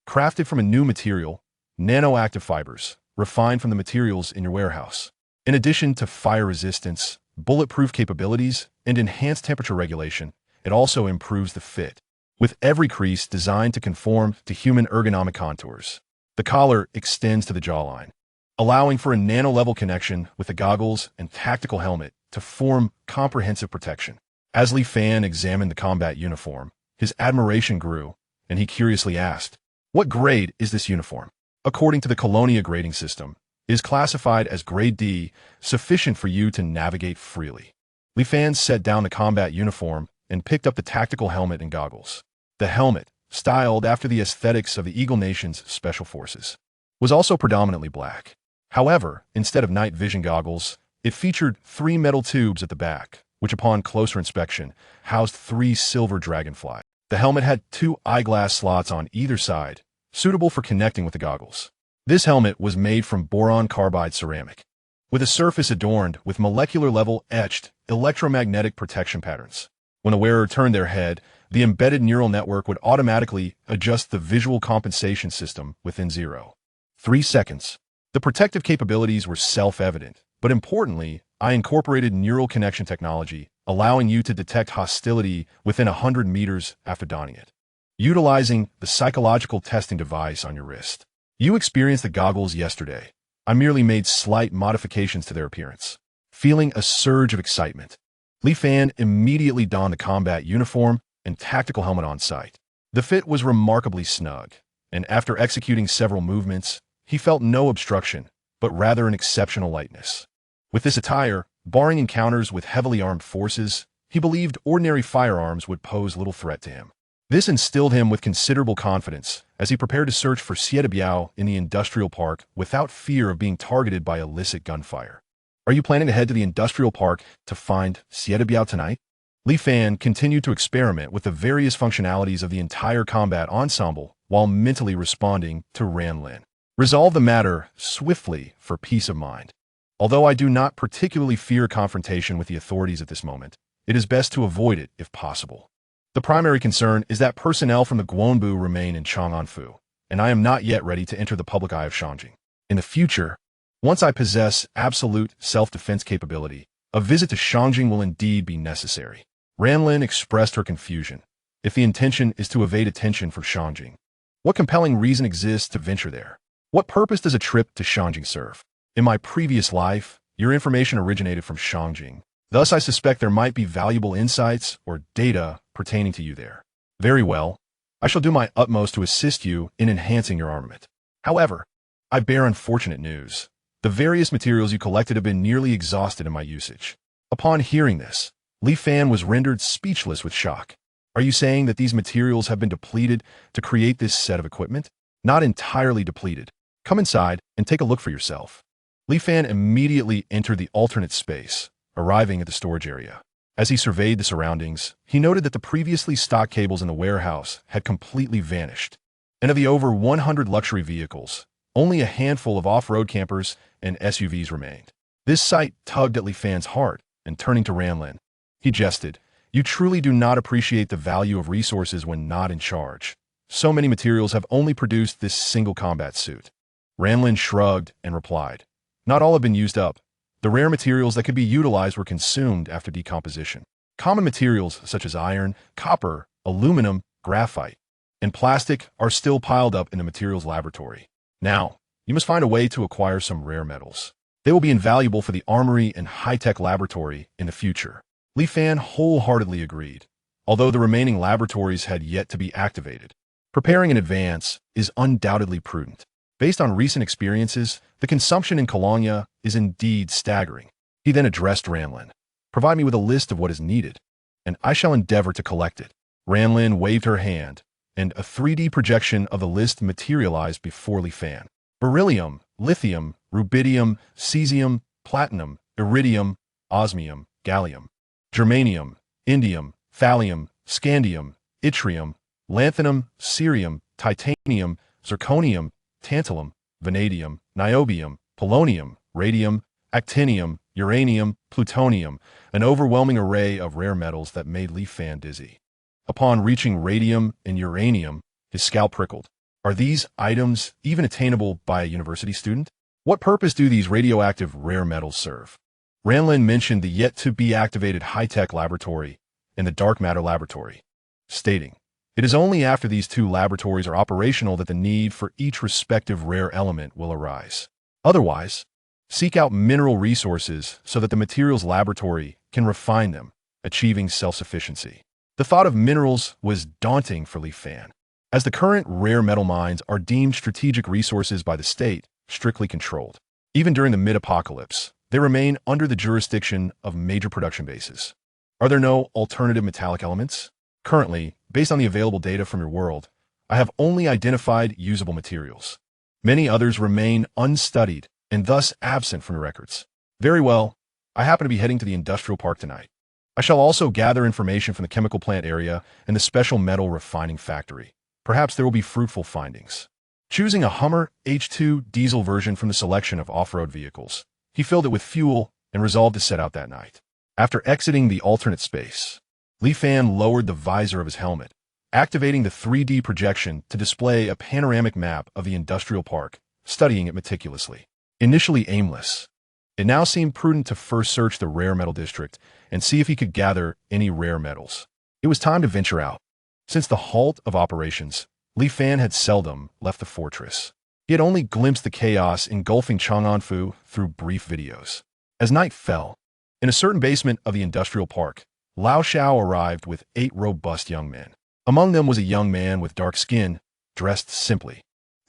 Crafted from a new material, nanoactive fibers, refined from the materials in your warehouse. In addition to fire resistance, bulletproof capabilities, and enhanced temperature regulation, it also improves the fit, with every crease designed to conform to human ergonomic contours. The collar extends to the jawline, allowing for a nano-level connection with the goggles and tactical helmet to form comprehensive protection." As Li Fan examined the combat uniform, his admiration grew, and he curiously asked, "What grade is this uniform?" "According to the Colonia grading system, it is classified as Grade D, sufficient for you to navigate freely." Li Fan set down the combat uniform and picked up the tactical helmet and goggles. The helmet, styled after the aesthetics of the Eagle Nation's Special Forces, was also predominantly black. However, instead of night vision goggles, it featured 3 metal tubes at the back, which upon closer inspection housed 3 silver dragonflies. The helmet had 2 eyeglass slots on either side, suitable for connecting with the goggles. This helmet was made from boron carbide ceramic, with a surface adorned with molecular-level etched electromagnetic protection patterns. When the wearer turned their head, the embedded neural network would automatically adjust the visual compensation system within 0.3 seconds. The protective capabilities were self-evident, but importantly, I incorporated neural connection technology, allowing you to detect hostility within 100 meters after donning it. Utilizing the psychological testing device on your wrist. You experienced the goggles yesterday. I merely made slight modifications to their appearance. Feeling a surge of excitement, Li Fan immediately donned the combat uniform and tactical helmet on sight. The fit was remarkably snug, and after executing several movements, he felt no obstruction, but rather an exceptional lightness. With this attire, barring encounters with heavily armed forces, he believed ordinary firearms would pose little threat to him. This instilled him with considerable confidence as he prepared to search for Biao in the industrial park without fear of being targeted by illicit gunfire. "Are you planning to head to the industrial park to find Biao tonight?" Li Fan continued to experiment with the various functionalities of the entire combat ensemble while mentally responding to Ran Lin. "Resolve the matter swiftly for peace of mind. Although I do not particularly fear confrontation with the authorities at this moment, it is best to avoid it if possible. The primary concern is that personnel from the Guanbu remain in Chang'anfu, and I am not yet ready to enter the public eye of Shangjing. In the future, once I possess absolute self-defense capability, a visit to Shangjing will indeed be necessary." Ran Lin expressed her confusion. If the intention is to evade attention from Shangjing, what compelling reason exists to venture there? What purpose does a trip to Shangjing serve? In my previous life, your information originated from Shangjing. Thus, I suspect there might be valuable insights or data pertaining to you there. Very well. I shall do my utmost to assist you in enhancing your armament. However, I bear unfortunate news. The various materials you collected have been nearly exhausted in my usage. Upon hearing this, Li Fan was rendered speechless with shock. "Are you saying that these materials have been depleted to create this set of equipment?" "Not entirely depleted. Come inside and take a look for yourself." Li Fan immediately entered the alternate space, arriving at the storage area. As he surveyed the surroundings, he noted that the previously stocked cables in the warehouse had completely vanished, and of the over 100 luxury vehicles, only a handful of off-road campers and SUVs remained. This sight tugged at Li Fan's heart, and turning to Ranlin, he jested, "You truly do not appreciate the value of resources when not in charge. So many materials have only produced this single combat suit." Ranlin shrugged and replied, "Not all have been used up. The rare materials that could be utilized were consumed after decomposition. Common materials such as iron, copper, aluminum, graphite, and plastic are still piled up in the materials laboratory. Now, you must find a way to acquire some rare metals. They will be invaluable for the armory and high-tech laboratory in the future." Li Fan wholeheartedly agreed, although the remaining laboratories had yet to be activated. Preparing in advance is undoubtedly prudent. Based on recent experiences, the consumption in Colonia is indeed staggering. He then addressed Ranlin. "Provide me with a list of what is needed, and I shall endeavor to collect it." Ranlin waved her hand, and a 3D projection of the list materialized before Li Fan. Beryllium, lithium, rubidium, cesium, platinum, iridium, osmium, gallium, germanium, indium, thallium, scandium, yttrium, lanthanum, cerium, titanium, zirconium, tantalum, vanadium, niobium, polonium, radium, actinium, uranium, plutonium, an overwhelming array of rare metals that made Li Fan dizzy. Upon reaching radium and uranium, his scalp prickled. Are these items even attainable by a university student? What purpose do these radioactive rare metals serve? Ranlin mentioned the yet-to-be-activated high-tech laboratory and the dark matter laboratory, stating, "It is only after these two laboratories are operational that the need for each respective rare element will arise. Otherwise, seek out mineral resources so that the materials laboratory can refine them, achieving self-sufficiency." The thought of minerals was daunting for Li Fan, as the current rare metal mines are deemed strategic resources by the state, strictly controlled. Even during the mid-apocalypse, they remain under the jurisdiction of major production bases. Are there no alternative metallic elements? Currently, based on the available data from your world, I have only identified usable materials. Many others remain unstudied and thus absent from your records. Very well, I happen to be heading to the industrial park tonight. I shall also gather information from the chemical plant area and the special metal refining factory. Perhaps there will be fruitful findings. Choosing a Hummer H2 diesel version from the selection of off-road vehicles, he filled it with fuel and resolved to set out that night. After exiting the alternate space, Li Fan lowered the visor of his helmet, activating the 3D projection to display a panoramic map of the industrial park, studying it meticulously. Initially aimless, it now seemed prudent to first search the rare metal district and see if he could gather any rare metals. It was time to venture out. Since the halt of operations, Li Fan had seldom left the fortress. He had only glimpsed the chaos engulfing Chang'anfu through brief videos. As night fell, in a certain basement of the industrial park, Lao Shao arrived with 8 robust young men. Among them was a young man with dark skin, dressed simply,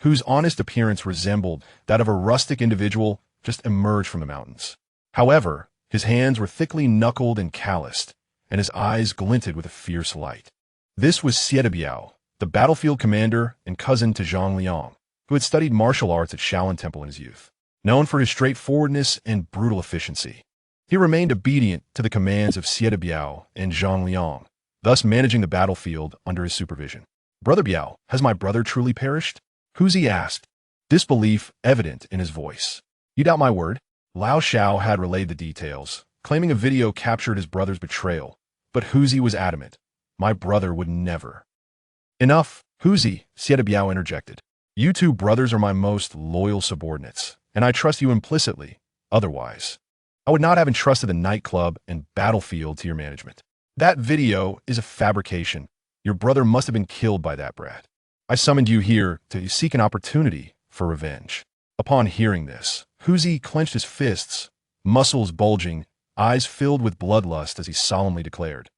whose honest appearance resembled that of a rustic individual just emerged from the mountains. However, his hands were thickly knuckled and calloused, and his eyes glinted with a fierce light. This was Xie Biao, the battlefield commander and cousin to Zhang Liang, who had studied martial arts at Shaolin Temple in his youth. Known for his straightforwardness and brutal efficiency, he remained obedient to the commands of Xie Biao and Zhang Liang, thus managing the battlefield under his supervision. "Brother Biao, has my brother truly perished?" Huzi asked, disbelief evident in his voice. "You doubt my word?" Lao Shao had relayed the details, claiming a video captured his brother's betrayal, but Huzi was adamant. "My brother would never." "Enough, Huzi," Xie Biao interjected. "You two brothers are my most loyal subordinates, and I trust you implicitly. Otherwise, I would not have entrusted the nightclub and battlefield to your management. That video is a fabrication. Your brother must have been killed by that brat. I summoned you here to seek an opportunity for revenge." Upon hearing this, Huzi clenched his fists, muscles bulging, eyes filled with bloodlust as he solemnly declared,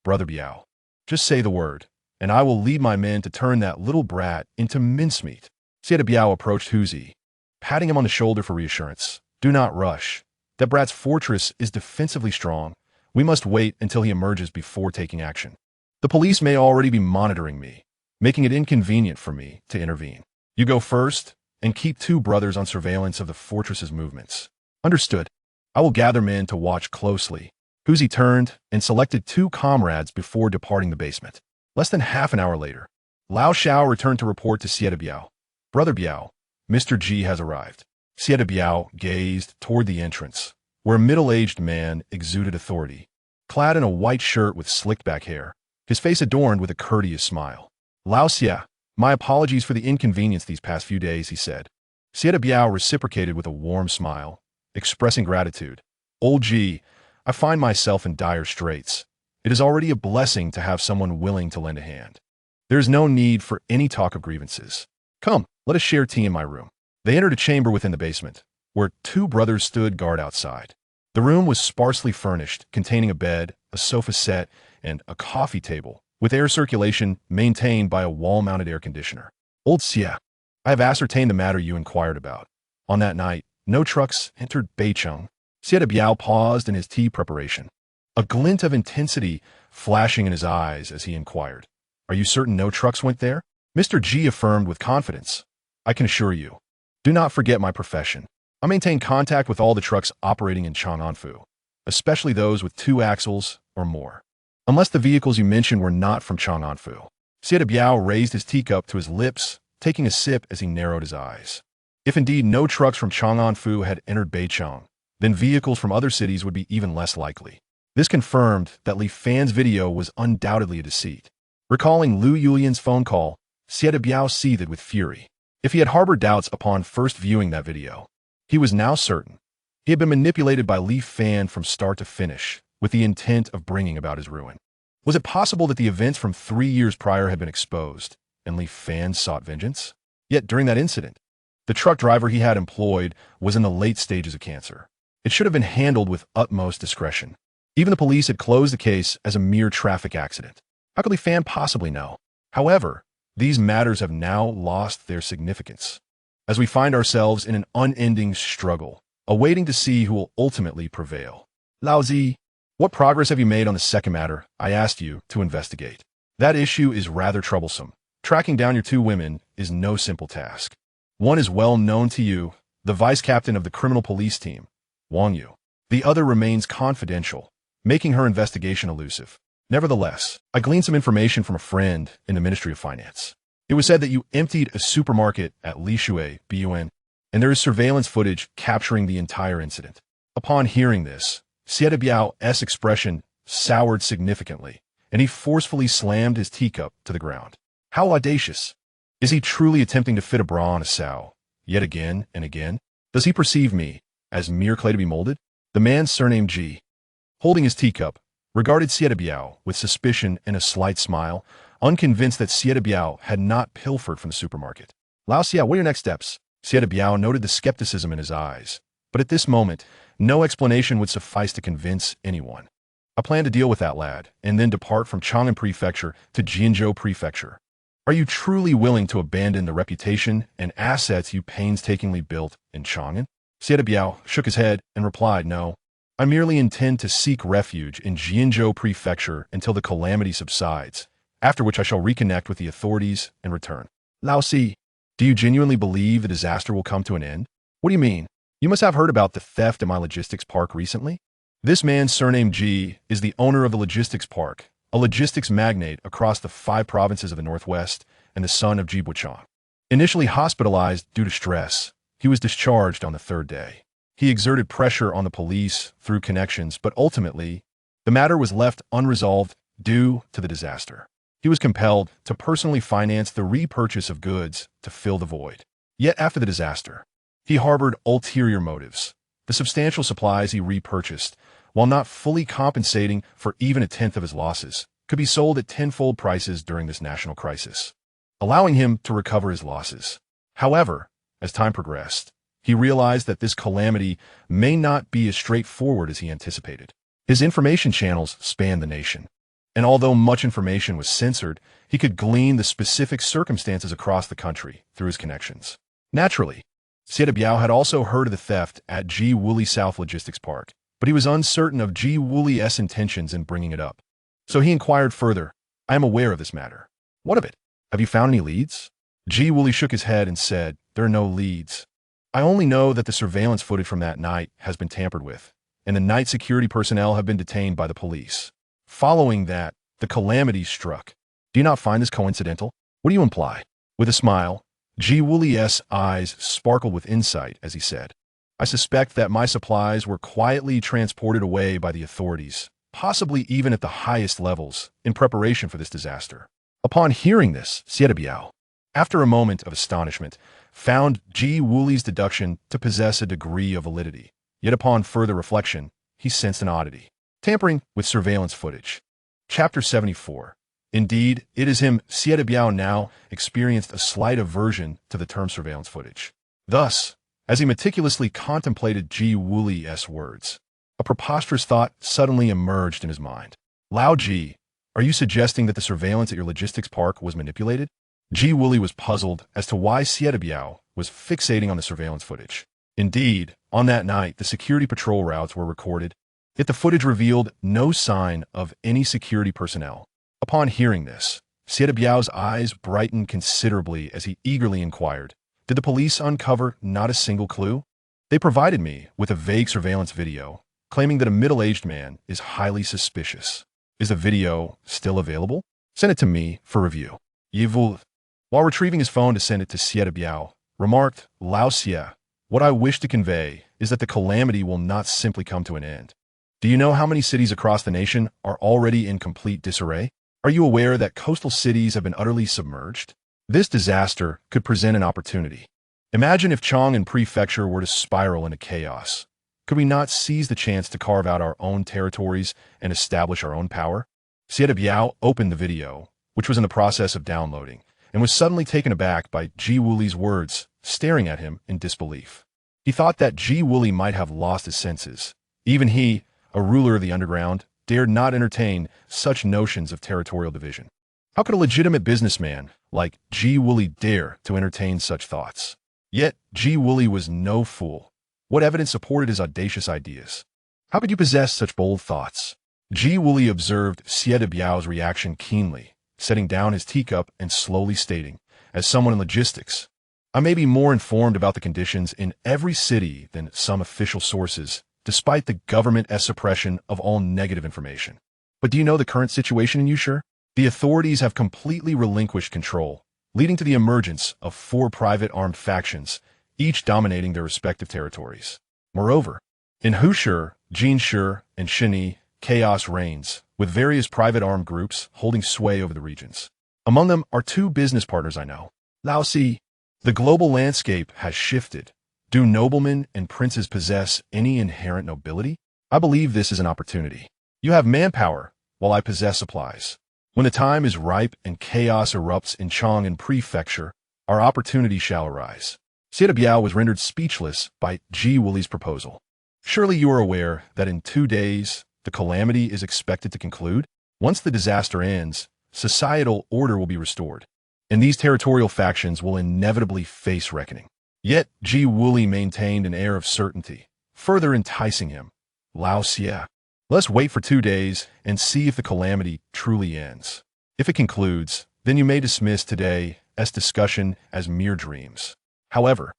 "Brother Biao, just say the word, and I will lead my men to turn that little brat into mincemeat." Xie Biao approached Huzi, patting him on the shoulder for reassurance. "Do not rush. That brat's fortress is defensively strong. We must wait until he emerges before taking action. The police may already be monitoring me, making it inconvenient for me to intervene. You go first, and keep 2 brothers on surveillance of the fortress's movements." "Understood. I will gather men to watch closely." Huzi turned and selected 2 comrades before departing the basement. Less than half an hour later, Lao Shao returned to report to Xie Biao. "Brother Biao, Mr. G has arrived." Xie Biao gazed toward the entrance, where a middle-aged man exuded authority. Clad in a white shirt with slicked-back hair, his face adorned with a courteous smile. Lao Xia, my apologies for the inconvenience these past few days, he said. Xia Biao reciprocated with a warm smile, expressing gratitude. Old G, I find myself in dire straits. It is already a blessing to have someone willing to lend a hand. There is no need for any talk of grievances. Come, let us share tea in my room. They entered a chamber within the basement, where two brothers stood guard outside. The room was sparsely furnished, containing a bed, a sofa set, and a coffee table, with air circulation maintained by a wall-mounted air conditioner. Old Xia, I have ascertained the matter you inquired about. On that night, no trucks entered Beicheng. Xia Biao paused in his tea preparation, a glint of intensity flashing in his eyes as he inquired, Are you certain no trucks went there? Mr. G affirmed with confidence, I can assure you. Do not forget my profession. I maintain contact with all the trucks operating in Chang'anfu, especially those with 2 axles or more. Unless the vehicles you mentioned were not from Chang'anfu. Xia Biao raised his teacup to his lips, taking a sip as he narrowed his eyes. If indeed no trucks from Chang'anfu had entered Beicheng, then vehicles from other cities would be even less likely. This confirmed that Li Fan's video was undoubtedly a deceit. Recalling Lu Yulian's phone call, Xia Biao seethed with fury. If he had harbored doubts upon first viewing that video, he was now certain. He had been manipulated by Li Fan from start to finish, with the intent of bringing about his ruin. Was it possible that the events from 3 years prior had been exposed, and Li Fan sought vengeance? Yet during that incident, the truck driver he had employed was in the late stages of cancer. It should have been handled with utmost discretion. Even the police had closed the case as a mere traffic accident. How could Li Fan possibly know? However, these matters have now lost their significance, as we find ourselves in an unending struggle, awaiting to see who will ultimately prevail. Lao Zi, what progress have you made on the second matter I asked you to investigate? That issue is rather troublesome. Tracking down your 2 women is no simple task. One is well known to you, the vice captain of the criminal police team, Wang Yu. The other remains confidential, making her investigation elusive. Nevertheless, I gleaned some information from a friend in the Ministry of Finance. It was said that you emptied a supermarket at Lishui, Bun, and there is surveillance footage capturing the entire incident. Upon hearing this, Xia Biao's expression soured significantly, and he forcefully slammed his teacup to the ground. How audacious! Is he truly attempting to fit a bra on a sow, yet again and again? Does he perceive me as mere clay to be molded? The man surnamed G, holding his teacup, regarded Xia Biao with suspicion and a slight smile, unconvinced that Xia Biao had not pilfered from the supermarket. Lao Xia, what are your next steps? Xia Biao noted the skepticism in his eyes, but at this moment, no explanation would suffice to convince anyone. I plan to deal with that lad, and then depart from Chang'an Prefecture to Jianzhou Prefecture. Are you truly willing to abandon the reputation and assets you painstakingly built in Chang'an? Xia Biao shook his head and replied, No. I merely intend to seek refuge in Jianzhou Prefecture until the calamity subsides, after which I shall reconnect with the authorities and return. Lao Si, do you genuinely believe the disaster will come to an end? What do you mean? You must have heard about the theft at my logistics park recently? This man, surnamed G, is the owner of the logistics park, a logistics magnate across the 5 provinces of the Northwest and the son of Ji Buchang. Initially hospitalized due to stress, he was discharged on the 3rd day. He exerted pressure on the police through connections, but ultimately, the matter was left unresolved due to the disaster. He was compelled to personally finance the repurchase of goods to fill the void. Yet after the disaster, he harbored ulterior motives. The substantial supplies he repurchased, while not fully compensating for even a tenth of his losses, could be sold at 10-fold prices during this national crisis, allowing him to recover his losses. However, as time progressed, he realized that this calamity may not be as straightforward as he anticipated. His information channels spanned the nation, and although much information was censored, he could glean the specific circumstances across the country through his connections. Naturally, Xia Biao had also heard of the theft at Ji Wuli South Logistics Park, but he was uncertain of Ji Wuli's intentions in bringing it up. So he inquired further, I am aware of this matter. What of it? Have you found any leads? Ji Wuli shook his head and said, There are no leads. I only know that the surveillance footage from that night has been tampered with, and the night security personnel have been detained by the police. Following that, the calamity struck. Do you not find this coincidental? What do you imply? With a smile, Ji Wuli's eyes sparkled with insight as he said, I suspect that my supplies were quietly transported away by the authorities, possibly even at the highest levels, in preparation for this disaster. Upon hearing this, Biao, after a moment of astonishment, found Ji Wuli's deduction to possess a degree of validity. Yet upon further reflection, he sensed an oddity. Tampering with surveillance footage. Chapter 74. Indeed, it is him, Biao now experienced a slight aversion to the term surveillance footage. Thus, as he meticulously contemplated Ji Wuli's words, a preposterous thought suddenly emerged in his mind. Lao Ji, are you suggesting that the surveillance at your logistics park was manipulated? Ji Wuli was puzzled as to why Biao was fixating on the surveillance footage. Indeed, on that night, the security patrol routes were recorded, yet the footage revealed no sign of any security personnel. Upon hearing this, Biao's eyes brightened considerably as he eagerly inquired, did the police uncover not a single clue? They provided me with a vague surveillance video, claiming that a middle-aged man is highly suspicious. Is the video still available? Send it to me for review. Yivul, while retrieving his phone to send it to Biao, remarked, Lao Xie, what I wish to convey is that the calamity will not simply come to an end. Do you know how many cities across the nation are already in complete disarray? Are you aware that coastal cities have been utterly submerged? This disaster could present an opportunity. Imagine if Chang'an Prefecture were to spiral into chaos. Could we not seize the chance to carve out our own territories and establish our own power? Biao opened the video, which was in the process of downloading, and was suddenly taken aback by Ji Wuli's words, staring at him in disbelief. He thought that Ji Wuli might have lost his senses. Even he, a ruler of the underground, dared not entertain such notions of territorial division. How could a legitimate businessman like Ji Wuli dare to entertain such thoughts? Yet, Ji Wuli was no fool. What evidence supported his audacious ideas? How could you possess such bold thoughts? Ji Wuli observed Biao's reaction keenly, setting down his teacup and slowly stating, as someone in logistics, I may be more informed about the conditions in every city than some official sources, despite the government's suppression of all negative information. But do you know the current situation in Yushur? The authorities have completely relinquished control, leading to the emergence of 4 private armed factions, each dominating their respective territories. Moreover, in Hushur, Jinshur, and Shini, chaos reigns, with various private armed groups holding sway over the regions. Among them are 2 business partners I know. Lao Si, the global landscape has shifted. Do noblemen and princes possess any inherent nobility? I believe this is an opportunity. You have manpower, while I possess supplies. When the time is ripe and chaos erupts in Chang'an Prefecture, our opportunity shall arise. Biao was rendered speechless by Ji Wuli's proposal. Surely you are aware that in 2 days, the calamity is expected to conclude? Once the disaster ends, societal order will be restored, and these territorial factions will inevitably face reckoning. Yet, Ji Wuli maintained an air of certainty, further enticing him. Lao Xie, let's wait for 2 days and see if the calamity truly ends. If it concludes, then you may dismiss today's discussion as mere dreams. However,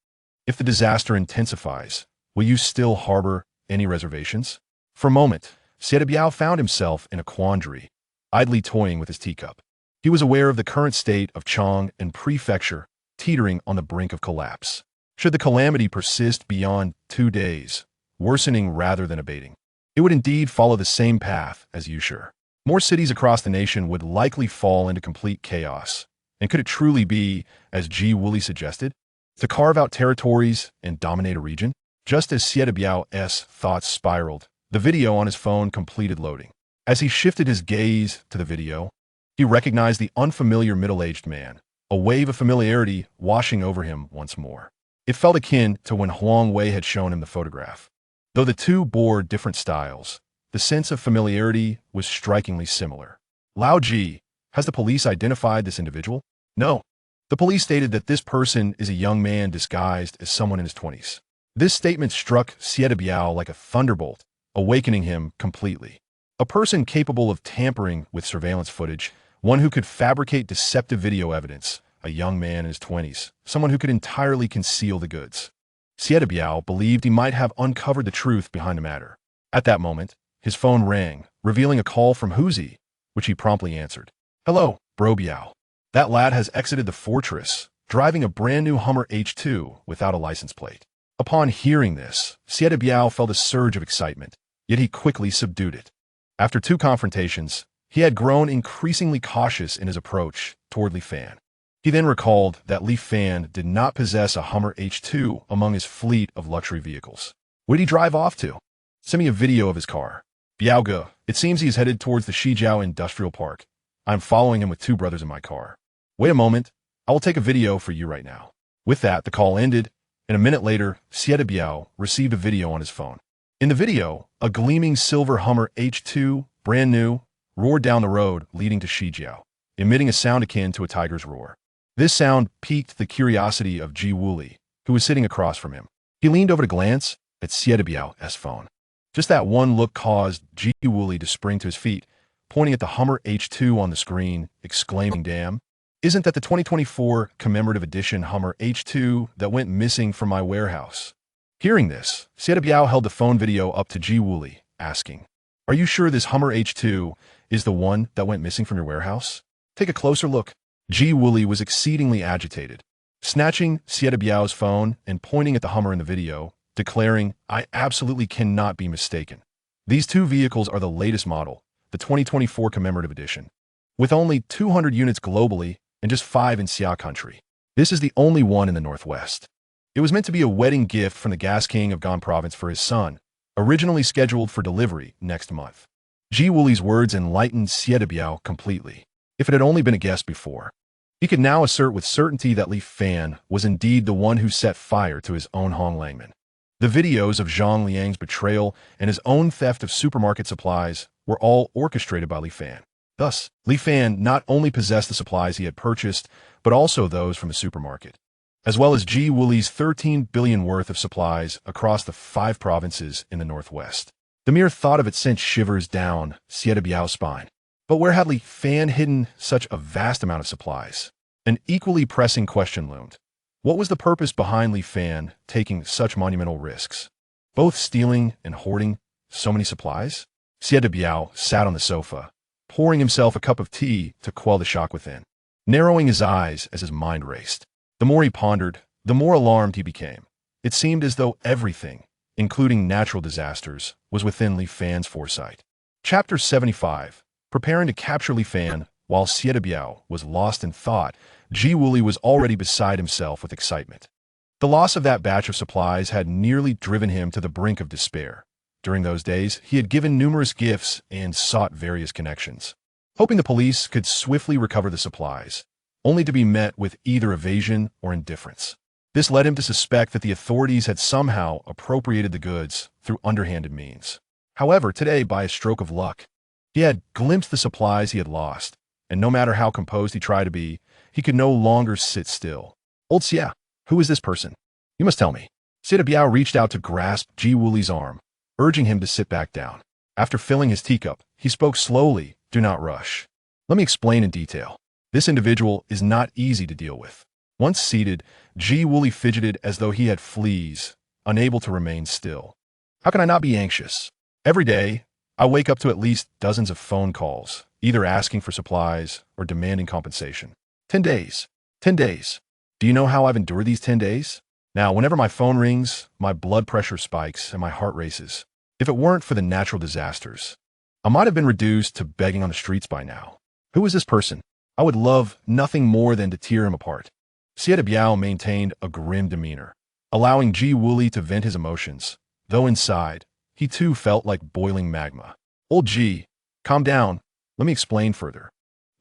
if the disaster intensifies, will you still harbor any reservations? For a moment, Biao found himself in a quandary, idly toying with his teacup. He was aware of the current state of Chang'an Prefecture, teetering on the brink of collapse. Should the calamity persist beyond 2 days, worsening rather than abating, it would indeed follow the same path as Yushur. More cities across the nation would likely fall into complete chaos. And could it truly be, as Ji Wuli suggested, to carve out territories and dominate a region? Just as Biao's thoughts spiraled, the video on his phone completed loading. As he shifted his gaze to the video, he recognized the unfamiliar middle-aged man, a wave of familiarity washing over him once more. It felt akin to when Huang Wei had shown him the photograph. Though the 2 bore different styles, the sense of familiarity was strikingly similar. Lao Ji, has the police identified this individual? No. The police stated that this person is a young man disguised as someone in his 20s. This statement struck Biao like a thunderbolt, awakening him completely. A person capable of tampering with surveillance footage, one who could fabricate deceptive video evidence, a young man in his 20s, someone who could entirely conceal the goods. Biao believed he might have uncovered the truth behind the matter. At that moment, his phone rang, revealing a call from Huzi, which he promptly answered. Hello, Bro Biao. That lad has exited the fortress, driving a brand new Hummer H2 without a license plate. Upon hearing this, Sieta Biao felt a surge of excitement, yet he quickly subdued it. After 2 confrontations, he had grown increasingly cautious in his approach toward Li Fan. He then recalled that Li Fan did not possess a Hummer H2 among his fleet of luxury vehicles. Where did he drive off to? Send me a video of his car. Biaoge, it seems he is headed towards the Shijiao Industrial Park. I'm following him with 2 brothers in my car. Wait a moment, I will take a video for you right now. With that, the call ended, and a minute later, Sieta Biao received a video on his phone. In the video, a gleaming silver Hummer H2, brand new, roared down the road leading to Shijiao, emitting a sound akin to a tiger's roar. This sound piqued the curiosity of Ji Wuli, who was sitting across from him. He leaned over to glance at Sieta Biao's phone. Just that one look caused Ji Wuli to spring to his feet, pointing at the Hummer H2 on the screen, exclaiming, "Damn! Isn't that the 2024 commemorative edition Hummer H2 that went missing from my warehouse?" Hearing this, Sieta Biao held the phone video up to Ji Wuli, asking, "Are you sure this Hummer H2 is the one that went missing from your warehouse? Take a closer look." Ji Wuli was exceedingly agitated, snatching Sieta Biao's phone and pointing at the Hummer in the video, declaring, "I absolutely cannot be mistaken. These 2 vehicles are the latest model, the 2024 commemorative edition. With only 200 units globally and just 5 in Xia country. This is the only one in the Northwest. It was meant to be a wedding gift from the Gas King of Gan Province for his son, originally scheduled for delivery next month." Ji Wuli's words enlightened Sieta Biao completely. If it had only been a guess before, he could now assert with certainty that Li Fan was indeed the one who set fire to his own Hong Langman. The videos of Zhang Liang's betrayal and his own theft of supermarket supplies were all orchestrated by Li Fan. Thus, Li Fan not only possessed the supplies he had purchased, but also those from the supermarket, as well as Ji Wuli's 13 billion worth of supplies across the 5 provinces in the Northwest. The mere thought of it sent shivers down Sieta Biao's spine. But where had Li Fan hidden such a vast amount of supplies? An equally pressing question loomed. What was the purpose behind Li Fan taking such monumental risks? Both stealing and hoarding so many supplies? Sieta Biao sat on the sofa, pouring himself a cup of tea to quell the shock within, narrowing his eyes as his mind raced. The more he pondered, the more alarmed he became. It seemed as though everything, including natural disasters, was within Li Fan's foresight. Chapter 75. Preparing to capture Li Fan, while Sieta Biao was lost in thought, Ji Wuli was already beside himself with excitement. The loss of that batch of supplies had nearly driven him to the brink of despair. During those days, he had given numerous gifts and sought various connections, hoping the police could swiftly recover the supplies, only to be met with either evasion or indifference. This led him to suspect that the authorities had somehow appropriated the goods through underhanded means. However, today, by a stroke of luck, he had glimpsed the supplies he had lost, and no matter how composed he tried to be, he could no longer sit still. "Old Xia, who is this person? You must tell me." Sieta Biao reached out to grasp Ji Wuli's arm, urging him to sit back down. After filling his teacup, he spoke slowly, "Do not rush. Let me explain in detail. This individual is not easy to deal with." Once seated, Ji Wuli fidgeted as though he had fleas, unable to remain still. "How can I not be anxious? Every day, I wake up to at least dozens of phone calls, either asking for supplies or demanding compensation. 10 days. 10 days. Do you know how I've endured these 10 days? Now, whenever my phone rings, my blood pressure spikes and my heart races. If it weren't for the natural disasters, I might have been reduced to begging on the streets by now. Who is this person? I would love nothing more than to tear him apart." Sieta Biao maintained a grim demeanor, allowing Ji Wuli to vent his emotions, though inside, he too felt like boiling magma. "Old Ji, calm down. Let me explain further."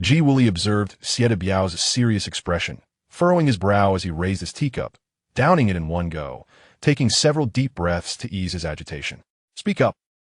Ji Wuli observed Sieta Biao's serious expression, furrowing his brow as he raised his teacup, downing it in one go, taking several deep breaths to ease his agitation. "Speak up.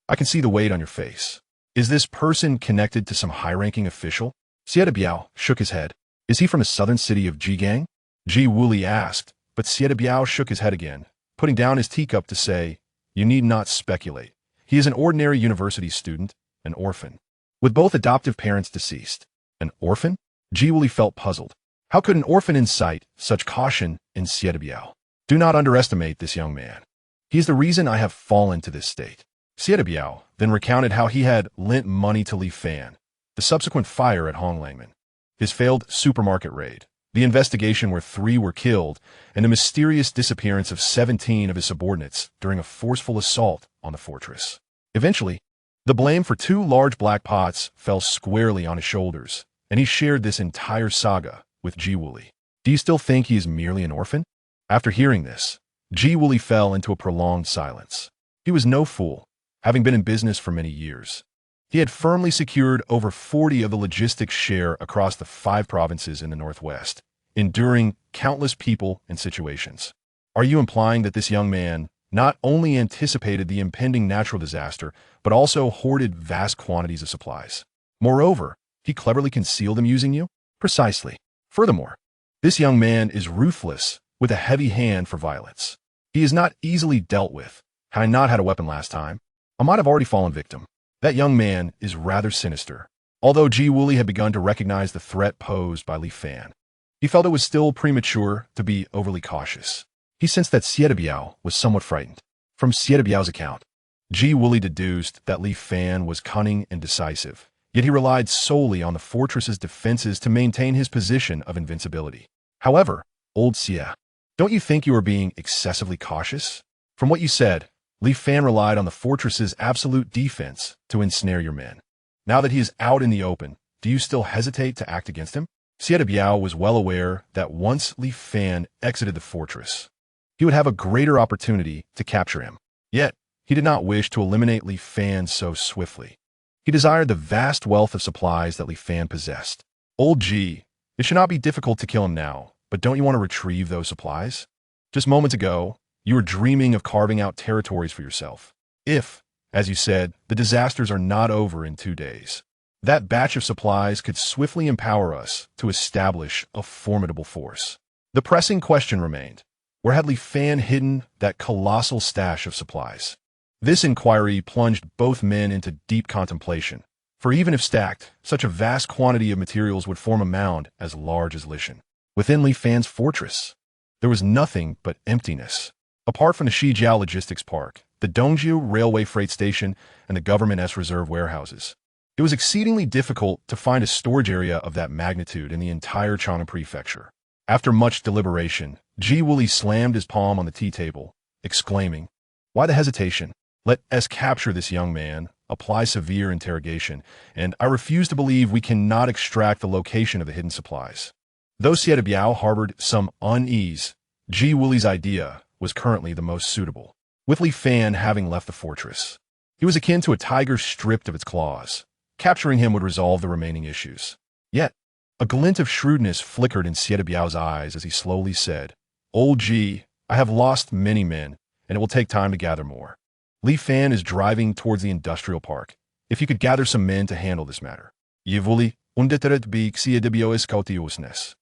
I can see the weight on your face. Is this person connected to some high-ranking official?" Sieta Biao shook his head. "Is he from the southern city of Jigang?" Ji Wuli asked, but Sieta Biao shook his head again, putting down his teacup to say, "You need not speculate. He is an ordinary university student, an orphan, with both adoptive parents deceased." "An orphan?" Ji Wuli felt puzzled. How could an orphan incite such caution in Sieta Biao? "Do not underestimate this young man. He is the reason I have fallen to this state." Sieta Biao then recounted how he had lent money to Li Fan, the subsequent fire at Hong Langman, his failed supermarket raid, the investigation where 3 were killed, and the mysterious disappearance of 17 of his subordinates during a forceful assault on the fortress. Eventually, the blame for 2 large black pots fell squarely on his shoulders, and he shared this entire saga with Ji Wooly. Do you still think he is merely an orphan? After hearing this, Ji Wooly fell into a prolonged silence. He was no fool, having been in business for many years. He had firmly secured over 40 of the logistics share across the 5 provinces in the Northwest, enduring countless people and situations. Are you implying that this young man not only anticipated the impending natural disaster, but also hoarded vast quantities of supplies? Moreover, he cleverly concealed them using you? Precisely. Furthermore, this young man is ruthless with a heavy hand for violence. He is not easily dealt with. Had I not had a weapon last time, I might have already fallen victim. That young man is rather sinister. Although Ji Wooly had begun to recognize the threat posed by Li Fan, he felt it was still premature to be overly cautious. He sensed that Xie Biao was somewhat frightened. From Xie Biao's account, Ji Wooly deduced that Li Fan was cunning and decisive, yet he relied solely on the fortress's defenses to maintain his position of invincibility. However, old Xie, don't you think you are being excessively cautious? From what you said, Li Fan relied on the fortress's absolute defense to ensnare your men. Now that he is out in the open, do you still hesitate to act against him? Xie Biao was well aware that once Li Fan exited the fortress, he would have a greater opportunity to capture him. Yet, he did not wish to eliminate Li Fan so swiftly. He desired the vast wealth of supplies that Li Fan possessed. Old Ji, it should not be difficult to kill him now, but don't you want to retrieve those supplies? Just moments ago, you were dreaming of carving out territories for yourself. If, as you said, the disasters are not over in 2 days, that batch of supplies could swiftly empower us to establish a formidable force. The pressing question remained, where had Li Fan hidden that colossal stash of supplies? This inquiry plunged both men into deep contemplation, for even if stacked, such a vast quantity of materials would form a mound as large as Lishan. Within Li Fan's fortress, there was nothing but emptiness. Apart from the Shijiao Logistics Park, the Dongjiu Railway Freight Station, and the government reserve warehouses, it was exceedingly difficult to find a storage area of that magnitude in the entire Chang'an Prefecture. After much deliberation, Ji Wooly slammed his palm on the tea table, exclaiming, "Why the hesitation? Let us capture this young man, apply severe interrogation, and I refuse to believe we cannot extract the location of the hidden supplies." Though Xie Biao harbored some unease, Ji Wooly's idea was currently the most suitable. With Li Fan having left the fortress, he was akin to a tiger stripped of its claws. Capturing him would resolve the remaining issues. Yet, a glint of shrewdness flickered in Xie Biao's eyes as he slowly said, "Old Ji, I have lost many men, and it will take time to gather more. Li Fan is driving towards the industrial park. If you could gather some men to handle this matter." Ji Wooly undeteret be Xie Biao's cautiousness.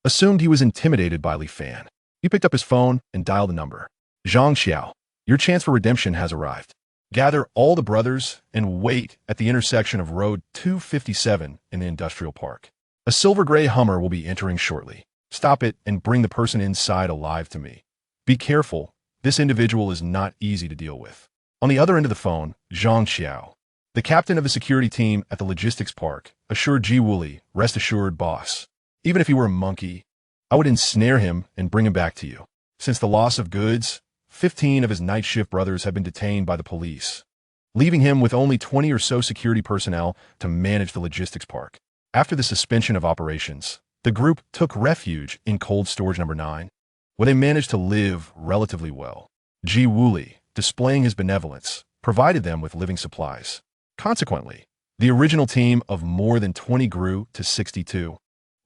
Assumed he was intimidated by Li Fan. He picked up his phone and dialed the number. "Zhang Xiao, your chance for redemption has arrived. Gather all the brothers and wait at the intersection of Road 257 in the industrial park. A silver-gray Hummer will be entering shortly. Stop it and bring the person inside alive to me. Be careful, this individual is not easy to deal with." On the other end of the phone, Zhang Xiao, the captain of the security team at the logistics park, assured Ji Wooly, "Rest assured, boss. Even if he were a monkey, I would ensnare him and bring him back to you. Since the loss of goods, 15 of his night shift brothers have been detained by the police, leaving him with only 20 or so security personnel to manage the logistics park." After the suspension of operations, the group took refuge in cold storage number 9, where they managed to live relatively well. Ji Wooly, displaying his benevolence, provided them with living supplies. Consequently, the original team of more than 20 grew to 62,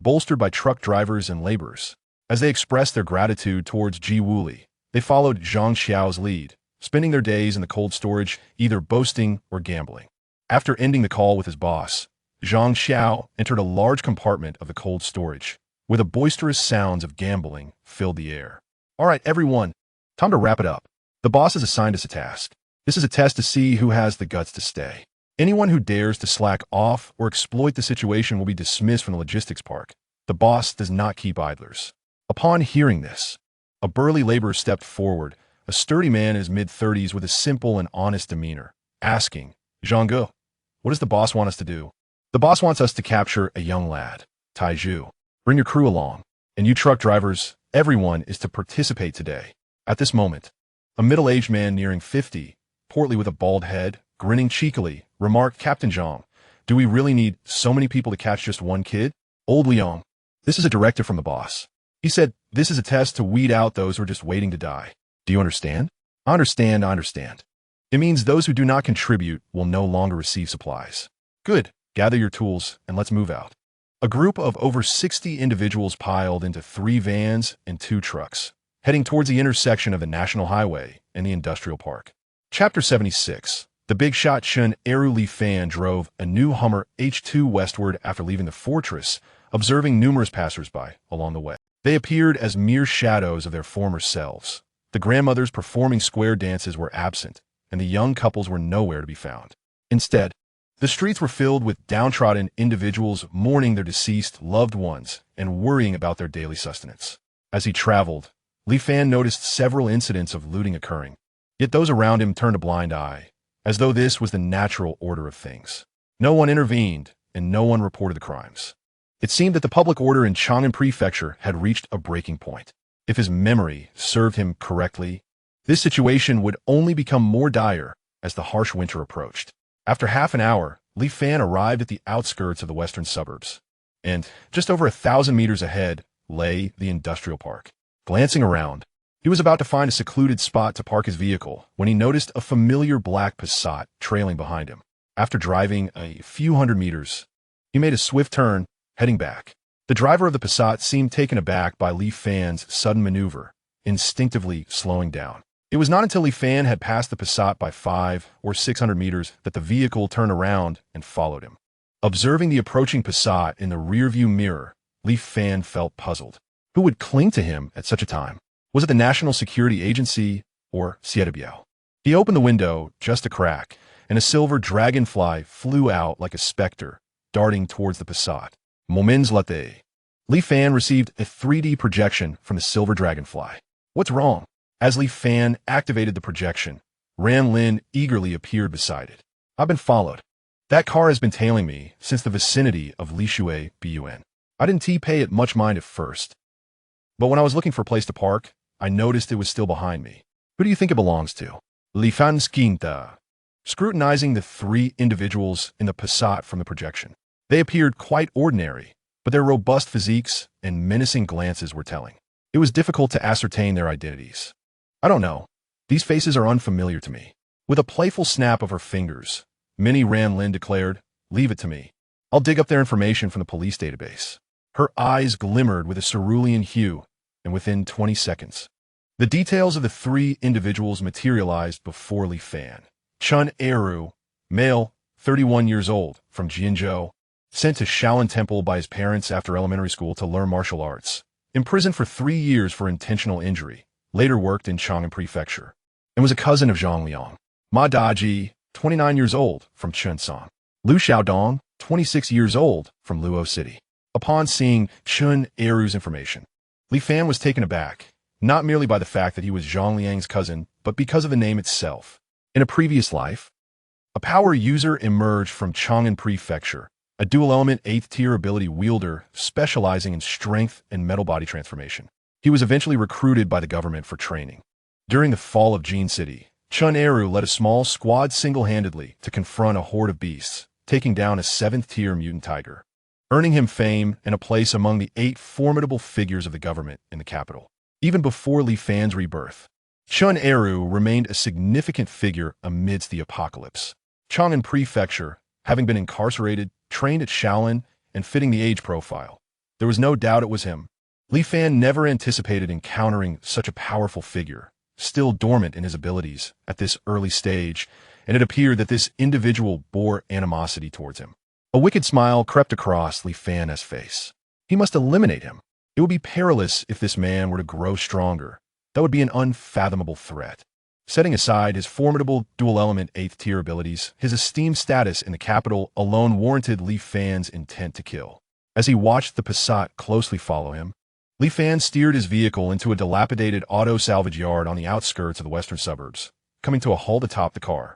bolstered by truck drivers and laborers. As they expressed their gratitude towards Ji Wooly, they followed Zhang Xiao's lead, spending their days in the cold storage either boasting or gambling. After ending the call with his boss, Zhang Xiao entered a large compartment of the cold storage, where the boisterous sounds of gambling filled the air. "All right, everyone, time to wrap it up. The boss has assigned us a task. This is a test to see who has the guts to stay. Anyone who dares to slack off or exploit the situation will be dismissed from the logistics park. The boss does not keep idlers." Upon hearing this, a burly laborer stepped forward, a sturdy man in his mid-30s with a simple and honest demeanor, asking, "Zhang, what does the boss want us to do?" "The boss wants us to capture a young lad, Taiju. Bring your crew along. And you truck drivers, everyone is to participate today. At this moment, a middle-aged man nearing 50, portly with a bald head, grinning cheekily, remarked, "Captain Zhang, do we really need so many people to catch just one kid?" Old Liang, this is a directive from the boss. He said, "This is a test to weed out those who are just waiting to die. Do you understand?" I understand. It means those who do not contribute will no longer receive supplies. Good. Gather your tools and let's move out. A group of over 60 individuals piled into 3 vans and 2 trucks, heading towards the intersection of the National Highway and the Industrial Park. Chapter 76. The big shot Chun Eru Li Fan drove a new Hummer H2 westward after leaving the fortress, observing numerous passers-by along the way. They appeared as mere shadows of their former selves. The grandmothers performing square dances were absent, and the young couples were nowhere to be found. Instead, the streets were filled with downtrodden individuals mourning their deceased loved ones and worrying about their daily sustenance. As he traveled, Li Fan noticed several incidents of looting occurring, yet those around him turned a blind eye, as though this was the natural order of things. No one intervened, and no one reported the crimes. It seemed that the public order in Chang'an Prefecture had reached a breaking point. If his memory served him correctly, this situation would only become more dire as the harsh winter approached. After half an hour, Li Fan arrived at the outskirts of the western suburbs, and just over 1,000 meters ahead lay the industrial park. Glancing around, he was about to find a secluded spot to park his vehicle when he noticed a familiar black Passat trailing behind him. After driving a few hundred meters, he made a swift turn, heading back. The driver of the Passat seemed taken aback by Li Fan's sudden maneuver, instinctively slowing down. It was not until Li Fan had passed the Passat by 500 or 600 meters that the vehicle turned around and followed him. Observing the approaching Passat in the rearview mirror, Li Fan felt puzzled. Who would cling to him at such a time? Was it the National Security Agency or Siedebiao? He opened the window just a crack, and a silver dragonfly flew out like a specter, darting towards the Passat. Moments later, Li Fan received a 3D projection from the silver dragonfly. What's wrong? As Li Fan activated the projection, Ran Lin eagerly appeared beside it. I've been followed. That car has been tailing me since the vicinity of Lishui Bun. I didn't pay it much mind at first, but when I was looking for a place to park, I noticed it was still behind me. Who do you think it belongs to? Li Fan's Quinta. Scrutinizing the 3 individuals in the Passat from the projection. They appeared quite ordinary, but their robust physiques and menacing glances were telling. It was difficult to ascertain their identities. I don't know. These faces are unfamiliar to me. With a playful snap of her fingers, Minnie Ran Lin declared, "Leave it to me. I'll dig up their information from the police database." Her eyes glimmered with a cerulean hue, and within 20 seconds, the details of the 3 individuals materialized before Li Fan. Chun Eru, male, 31 years old, from Jianzhou, sent to Shaolin Temple by his parents after elementary school to learn martial arts. Imprisoned for 3 years for intentional injury, later worked in Chang'an Prefecture, and was a cousin of Zhang Liang. Ma Daji, 29 years old, from Chunsong. Lu Xiaodong, 26 years old, from Luo City. Upon seeing Chun Eru's information, Li Fan was taken aback, not merely by the fact that he was Zhang Liang's cousin, but because of the name itself. In a previous life, a power user emerged from Chang'an Prefecture, a dual-element 8th-tier ability wielder specializing in strength and metal body transformation. He was eventually recruited by the government for training. During the fall of Jin City, Chun Eru led a small squad single-handedly to confront a horde of beasts, taking down a 7th-tier mutant tiger, earning him fame and a place among the 8 formidable figures of the government in the capital. Even before Li Fan's rebirth, Chun Eru remained a significant figure amidst the apocalypse. Chang'an Prefecture, having been incarcerated, trained at Shaolin, and fitting the age profile, there was no doubt it was him. Li Fan never anticipated encountering such a powerful figure, still dormant in his abilities at this early stage, and it appeared that this individual bore animosity towards him. A wicked smile crept across Li Fan's face. He must eliminate him. It would be perilous if this man were to grow stronger. That would be an unfathomable threat. Setting aside his formidable dual-element 8th-tier abilities, his esteemed status in the capital alone warranted Li Fan's intent to kill. As he watched the Passat closely follow him, Li Fan steered his vehicle into a dilapidated auto salvage yard on the outskirts of the western suburbs, coming to a halt atop the car.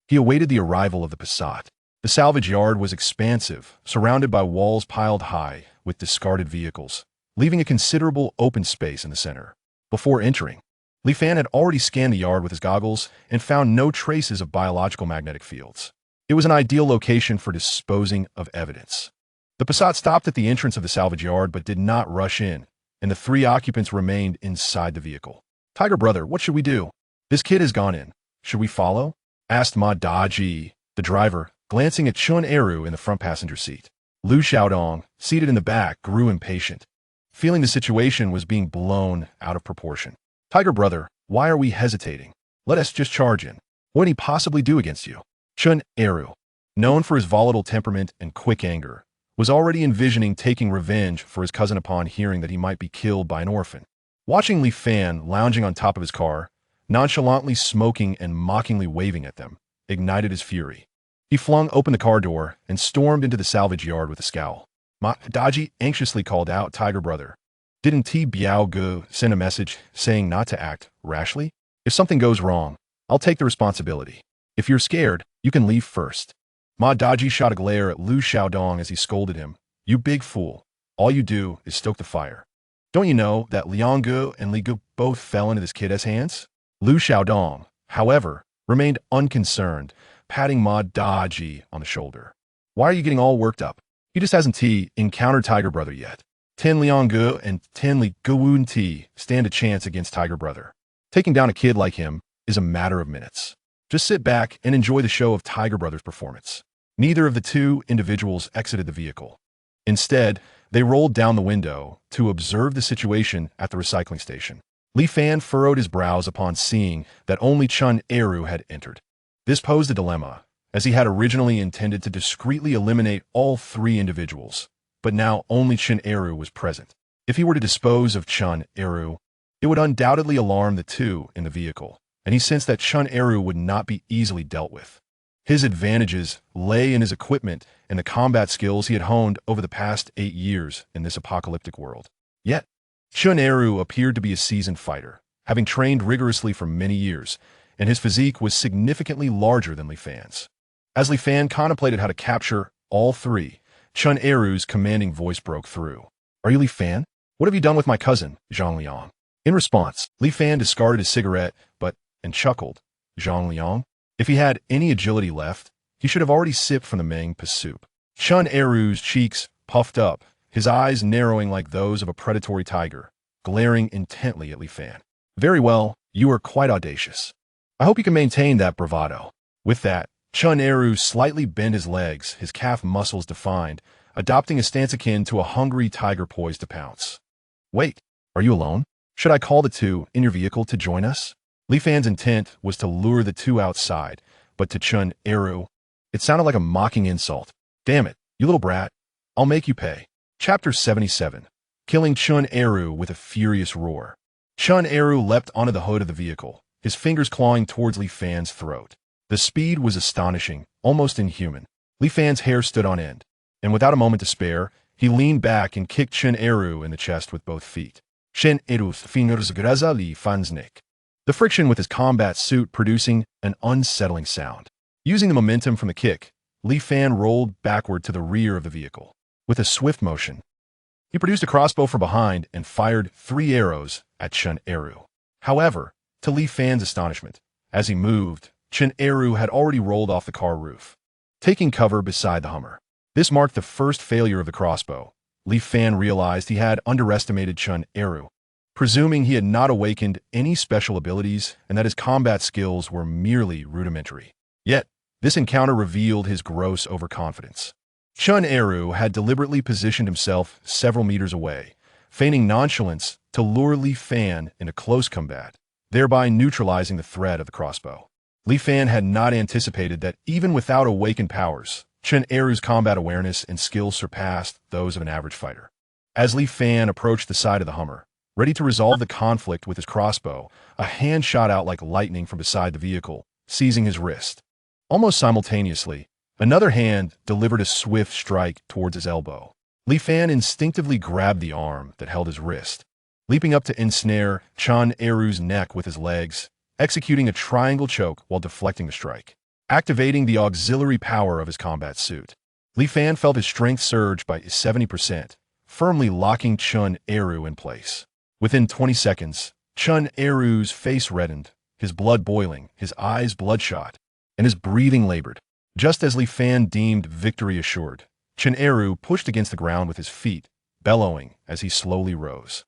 He awaited the arrival of the Passat. The salvage yard was expansive, surrounded by walls piled high with discarded vehicles. leaving a considerable open space in the center. Before entering, Li Fan had already scanned the yard with his goggles and found no traces of biological magnetic fields. It was an ideal location for disposing of evidence. The Passat stopped at the entrance of the salvage yard but did not rush in, and the three occupants remained inside the vehicle. "Tiger brother, what should we do? This kid has gone in. Should we follow?" asked Ma Daji, the driver, glancing at Chun Eru in the front passenger seat. Lu Xiaodong, seated in the back, grew impatient, feeling the situation was being blown out of proportion. "Tiger brother, why are we hesitating? Let us just charge in. What can he possibly do against you?" Chun Eru, known for his volatile temperament and quick anger, was already envisioning taking revenge for his cousin upon hearing that he might be killed by an orphan. Watching Li Fan lounging on top of his car, nonchalantly smoking and mockingly waving at them, ignited his fury. He flung open the car door and stormed into the salvage yard with a scowl. Ma Daji anxiously called out, "Tiger brother, didn't Ti Biao Gu send a message saying not to act rashly? If something goes wrong, I'll take the responsibility. If you're scared, you can leave first." Ma Daji shot a glare at Lu Xiaodong as he scolded him. "You big fool. All you do is stoke the fire. Don't you know that Liang Gu and Li Gu both fell into this kid's hands?" Lu Xiaodong, however, remained unconcerned, patting Ma Daji on the shoulder. "Why are you getting all worked up? He just hasn't encountered Tiger Brother yet. 10 Liang Gu and 10 Li Guwun Ti stand a chance against Tiger Brother. Taking down a kid like him is a matter of minutes. Just sit back and enjoy the show of Tiger Brother's performance." Neither of the two individuals exited the vehicle. Instead, they rolled down the window to observe the situation at the recycling station. Li Fan furrowed his brows upon seeing that only Chun Eru had entered. This posed a dilemma, as he had originally intended to discreetly eliminate all three individuals, but now only Chun Eru was present. If he were to dispose of Chun Eru, it would undoubtedly alarm the two in the vehicle, and he sensed that Chun Eru would not be easily dealt with. His advantages lay in his equipment and the combat skills he had honed over the past 8 years in this apocalyptic world. Yet, Chun Eru appeared to be a seasoned fighter, having trained rigorously for many years, and his physique was significantly larger than Li Fan's. As Li Fan contemplated how to capture all three, Chun Eru's commanding voice broke through. "Are you Li Fan? What have you done with my cousin, Zhang Liang?" In response, Li Fan discarded his cigarette, and chuckled. "Zhang Liang? If he had any agility left, he should have already sipped from the Meng soup." Chun Eru's cheeks puffed up, his eyes narrowing like those of a predatory tiger, glaring intently at Li Fan. "Very well, you are quite audacious. I hope you can maintain that bravado." With that, Chun Eru slightly bent his legs, his calf muscles defined, adopting a stance akin to a hungry tiger poised to pounce. "Wait, are you alone? Should I call the two in your vehicle to join us?" Li Fan's intent was to lure the two outside, but to Chun Eru, it sounded like a mocking insult. "Damn it, you little brat. I'll make you pay." Chapter 77. Killing Chun Eru with a furious roar. Chun Eru leapt onto the hood of the vehicle, his fingers clawing towards Li Fan's throat. The speed was astonishing, almost inhuman. Li Fan's hair stood on end, and without a moment to spare, he leaned back and kicked Chun Eru in the chest with both feet. Chun Eru's fingers grazed Li Fan's neck, the friction with his combat suit producing an unsettling sound. Using the momentum from the kick, Li Fan rolled backward to the rear of the vehicle. With a swift motion, he produced a crossbow from behind and fired 3 arrows at Chun Eru. However, to Li Fan's astonishment, as he moved, Chun Eru had already rolled off the car roof, taking cover beside the Hummer. This marked the first failure of the crossbow. Li Fan realized he had underestimated Chun Eru, presuming he had not awakened any special abilities and that his combat skills were merely rudimentary. Yet, this encounter revealed his gross overconfidence. Chun Eru had deliberately positioned himself several meters away, feigning nonchalance to lure Li Fan into close combat, thereby neutralizing the threat of the crossbow. Li Fan had not anticipated that even without awakened powers, Chun Eru's combat awareness and skills surpassed those of an average fighter. As Li Fan approached the side of the Hummer, ready to resolve the conflict with his crossbow, a hand shot out like lightning from beside the vehicle, seizing his wrist. Almost simultaneously, another hand delivered a swift strike towards his elbow. Li Fan instinctively grabbed the arm that held his wrist, leaping up to ensnare Chun Eru's neck with his legs, executing a triangle choke while deflecting the strike. Activating the auxiliary power of his combat suit, Li Fan felt his strength surge by 70%, firmly locking Chun Eru in place. Within 20 seconds, Chun Eru's face reddened, his blood boiling, his eyes bloodshot, and his breathing labored. Just as Li Fan deemed victory assured, Chun Eru pushed against the ground with his feet, bellowing as he slowly rose,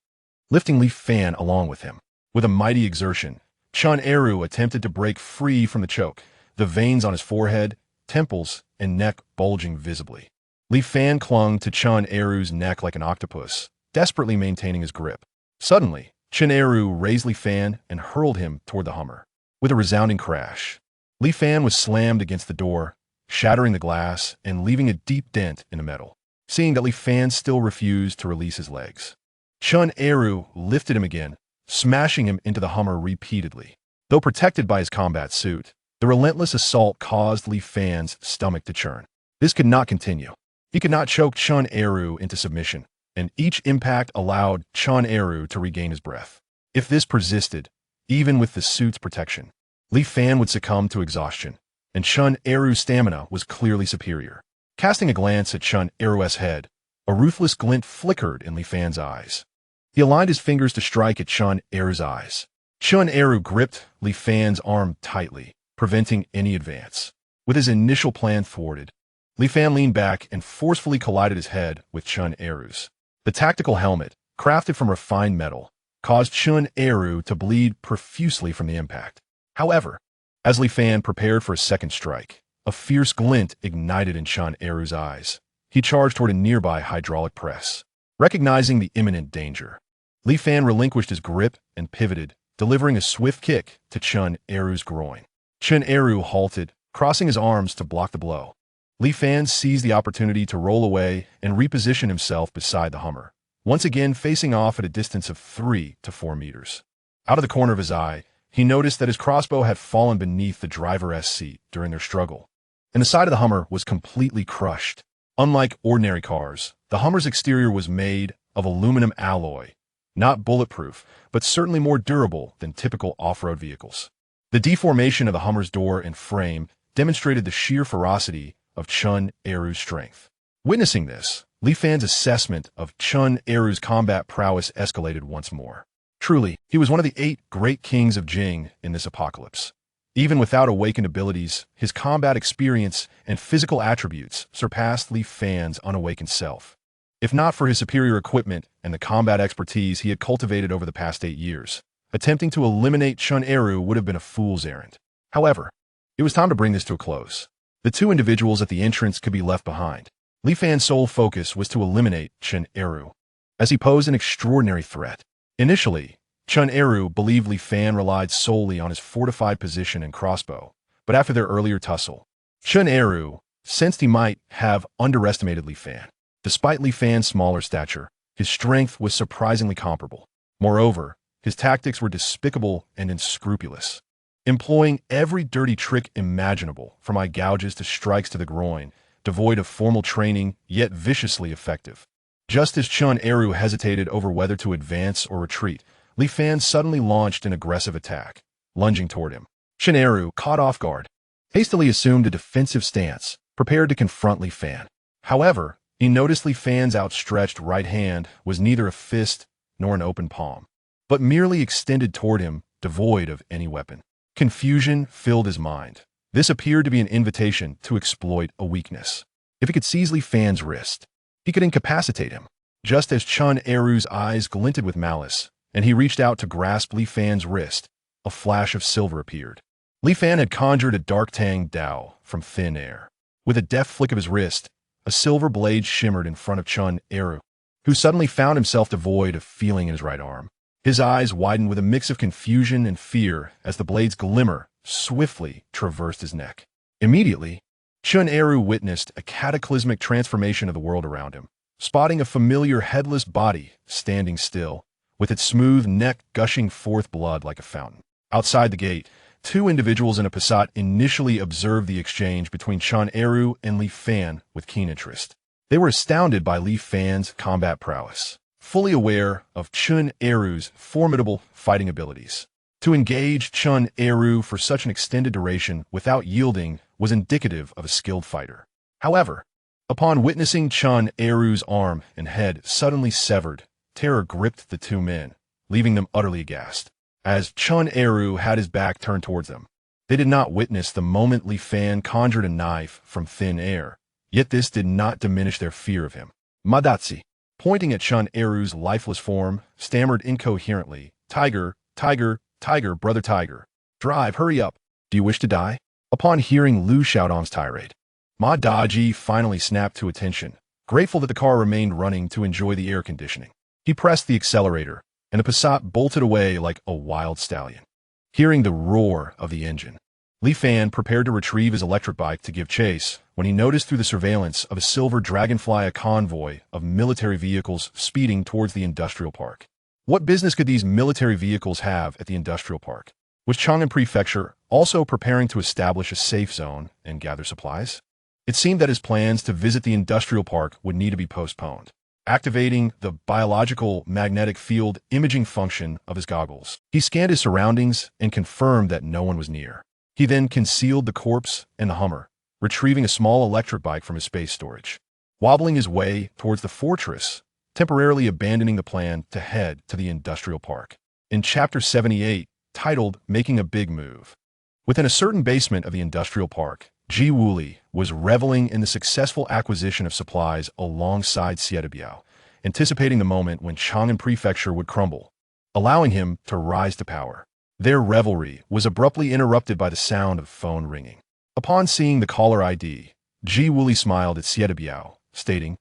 lifting Li Fan along with him. With a mighty exertion, Chun Eru attempted to break free from the choke, the veins on his forehead, temples, and neck bulging visibly. Li Fan clung to Chun Eru's neck like an octopus, desperately maintaining his grip. Suddenly, Chun Eru raised Li Fan and hurled him toward the Hummer. With a resounding crash, Li Fan was slammed against the door, shattering the glass and leaving a deep dent in the metal. Seeing that Li Fan still refused to release his legs, Chun Eru lifted him again, smashing him into the Hummer repeatedly. Though protected by his combat suit, the relentless assault caused Li Fan's stomach to churn. This could not continue. He could not choke Chun Eru into submission, and each impact allowed Chun Eru to regain his breath. If this persisted, even with the suit's protection, Li Fan would succumb to exhaustion, and Chun Eru's stamina was clearly superior. Casting a glance at Chun Eru's head, a ruthless glint flickered in Li Fan's eyes. He aligned his fingers to strike at Chun Eru's eyes. Chun Eru gripped Li Fan's arm tightly, preventing any advance. With his initial plan thwarted, Li Fan leaned back and forcefully collided his head with Chun Eru's. The tactical helmet, crafted from refined metal, caused Chun Eru to bleed profusely from the impact. However, as Li Fan prepared for a second strike, a fierce glint ignited in Chun Eru's eyes. He charged toward a nearby hydraulic press. Recognizing the imminent danger, Li Fan relinquished his grip and pivoted, delivering a swift kick to Chun Eru's groin. Chun Eru halted, crossing his arms to block the blow. Li Fan seized the opportunity to roll away and reposition himself beside the Hummer, once again facing off at a distance of 3 to 4 meters. Out of the corner of his eye, he noticed that his crossbow had fallen beneath the driver's seat during their struggle, and the side of the Hummer was completely crushed. Unlike ordinary cars, the Hummer's exterior was made of aluminum alloy, not bulletproof, but certainly more durable than typical off-road vehicles. The deformation of the Hummer's door and frame demonstrated the sheer ferocity of Chun Eru's strength. Witnessing this, Li Fan's assessment of Chun Eru's combat prowess escalated once more. Truly, he was one of the 8 great kings of Jing in this apocalypse. Even without awakened abilities, his combat experience and physical attributes surpassed Li Fan's unawakened self. If not for his superior equipment and the combat expertise he had cultivated over the past 8 years, attempting to eliminate Chun Eru would have been a fool's errand. However, it was time to bring this to a close. The 2 individuals at the entrance could be left behind. Li Fan's sole focus was to eliminate Chun Eru, as he posed an extraordinary threat. Initially, Chun Eru believed Li Fan relied solely on his fortified position and crossbow, but after their earlier tussle, Chun Eru sensed he might have underestimated Li Fan. Despite Li Fan's smaller stature, his strength was surprisingly comparable. Moreover, his tactics were despicable and unscrupulous, employing every dirty trick imaginable, from eye gouges to strikes to the groin, devoid of formal training, yet viciously effective. Just as Chun Eru hesitated over whether to advance or retreat, Li Fan suddenly launched an aggressive attack, lunging toward him. Chun Eru, caught off guard, hastily assumed a defensive stance, prepared to confront Li Fan. However, he noticed Li Fan's outstretched right hand was neither a fist nor an open palm, but merely extended toward him, devoid of any weapon. Confusion filled his mind. This appeared to be an invitation to exploit a weakness. If he could seize Li Fan's wrist, he could incapacitate him. Just as Chun Eru's eyes glinted with malice, and he reached out to grasp Li Fan's wrist, a flash of silver appeared. Li Fan had conjured a dark Tang Dao from thin air. With a deft flick of his wrist, a silver blade shimmered in front of Chun Eru, who suddenly found himself devoid of feeling in his right arm. His eyes widened with a mix of confusion and fear as the blade's glimmer swiftly traversed his neck. Immediately, Chun Eru witnessed a cataclysmic transformation of the world around him, spotting a familiar headless body standing still, with its smooth neck gushing forth blood like a fountain. Outside the gate, 2 individuals in a Passat initially observed the exchange between Chun Eru and Li Fan with keen interest. They were astounded by Li Fan's combat prowess, fully aware of Chun Eru's formidable fighting abilities. To engage Chun Eru for such an extended duration without yielding was indicative of a skilled fighter. However, Upon witnessing Chun Eru's arm and head suddenly severed, terror gripped the two men, leaving them utterly aghast. As Chun Eru had his back turned towards them, they did not witness the moment Li Fan conjured a knife from thin air, yet this did not diminish their fear of him. Madatsi, pointing at Chun Eru's lifeless form, stammered incoherently, Tiger, Tiger, Tiger, brother Tiger. Drive, hurry up. Do you wish to die? Upon hearing Lu Xiaodong's tirade, Ma Daji finally snapped to attention, grateful that the car remained running to enjoy the air conditioning. He pressed the accelerator, and the Passat bolted away like a wild stallion. Hearing the roar of the engine, Li Fan prepared to retrieve his electric bike to give chase when he noticed through the surveillance of a silver dragonfly a convoy of military vehicles speeding towards the industrial park. What business could these military vehicles have at the industrial park? Was Chang'an Prefecture also preparing to establish a safe zone and gather supplies? It seemed that his plans to visit the industrial park would need to be postponed. Activating the biological magnetic field imaging function of his goggles, he scanned his surroundings and confirmed that no one was near. He then concealed the corpse and the Hummer, retrieving a small electric bike from his space storage. Wobbling his way towards the fortress, temporarily abandoning the plan to head to the industrial park. In Chapter 78, titled Making a Big Move. Within a certain basement of the industrial park, Ji Wuli was reveling in the successful acquisition of supplies alongside Biao, anticipating the moment when Chang'an Prefecture would crumble, allowing him to rise to power. Their revelry was abruptly interrupted by the sound of phone ringing. Upon seeing the caller ID, Ji Wuli smiled at Biao, stating,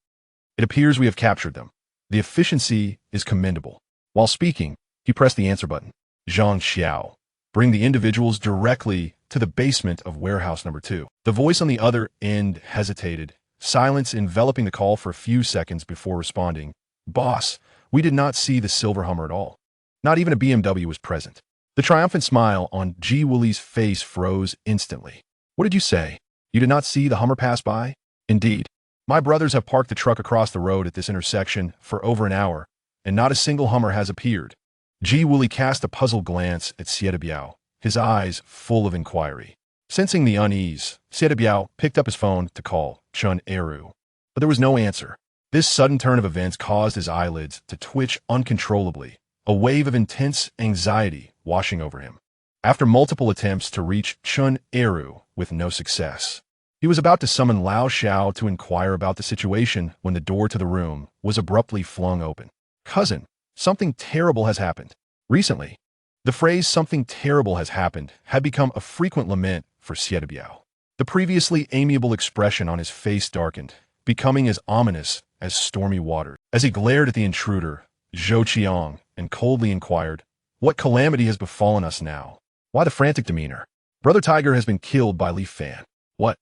"It appears we have captured them. The efficiency is commendable." While speaking, he pressed the answer button. Zhang Xiao, bring the individuals directly to the basement of warehouse number 2. The voice on the other end hesitated, silence enveloping the call for a few seconds before responding, "Boss, we did not see the silver Hummer at all. Not even a BMW was present." The triumphant smile on Ji Wuli's face froze instantly. "What did you say? You did not see the Hummer pass by?" "Indeed. My brothers have parked the truck across the road at this intersection for over an hour, and not a single Hummer has appeared." Ji Wuli cast a puzzled glance at Biao, his eyes full of inquiry. Sensing the unease, Biao picked up his phone to call Chun Eru, but there was no answer. This sudden turn of events caused his eyelids to twitch uncontrollably, a wave of intense anxiety washing over him. After multiple attempts to reach Chun Eru with no success, he was about to summon Lao Xiao to inquire about the situation when the door to the room was abruptly flung open. "Cousin, something terrible has happened." Recently, the phrase "something terrible has happened" had become a frequent lament for Biao. The previously amiable expression on his face darkened, becoming as ominous as stormy water. As he glared at the intruder, Zhou Qiang, and coldly inquired, "What calamity has befallen us now? Why the frantic demeanor? Brother Tiger has been killed by Li Fan." "What?"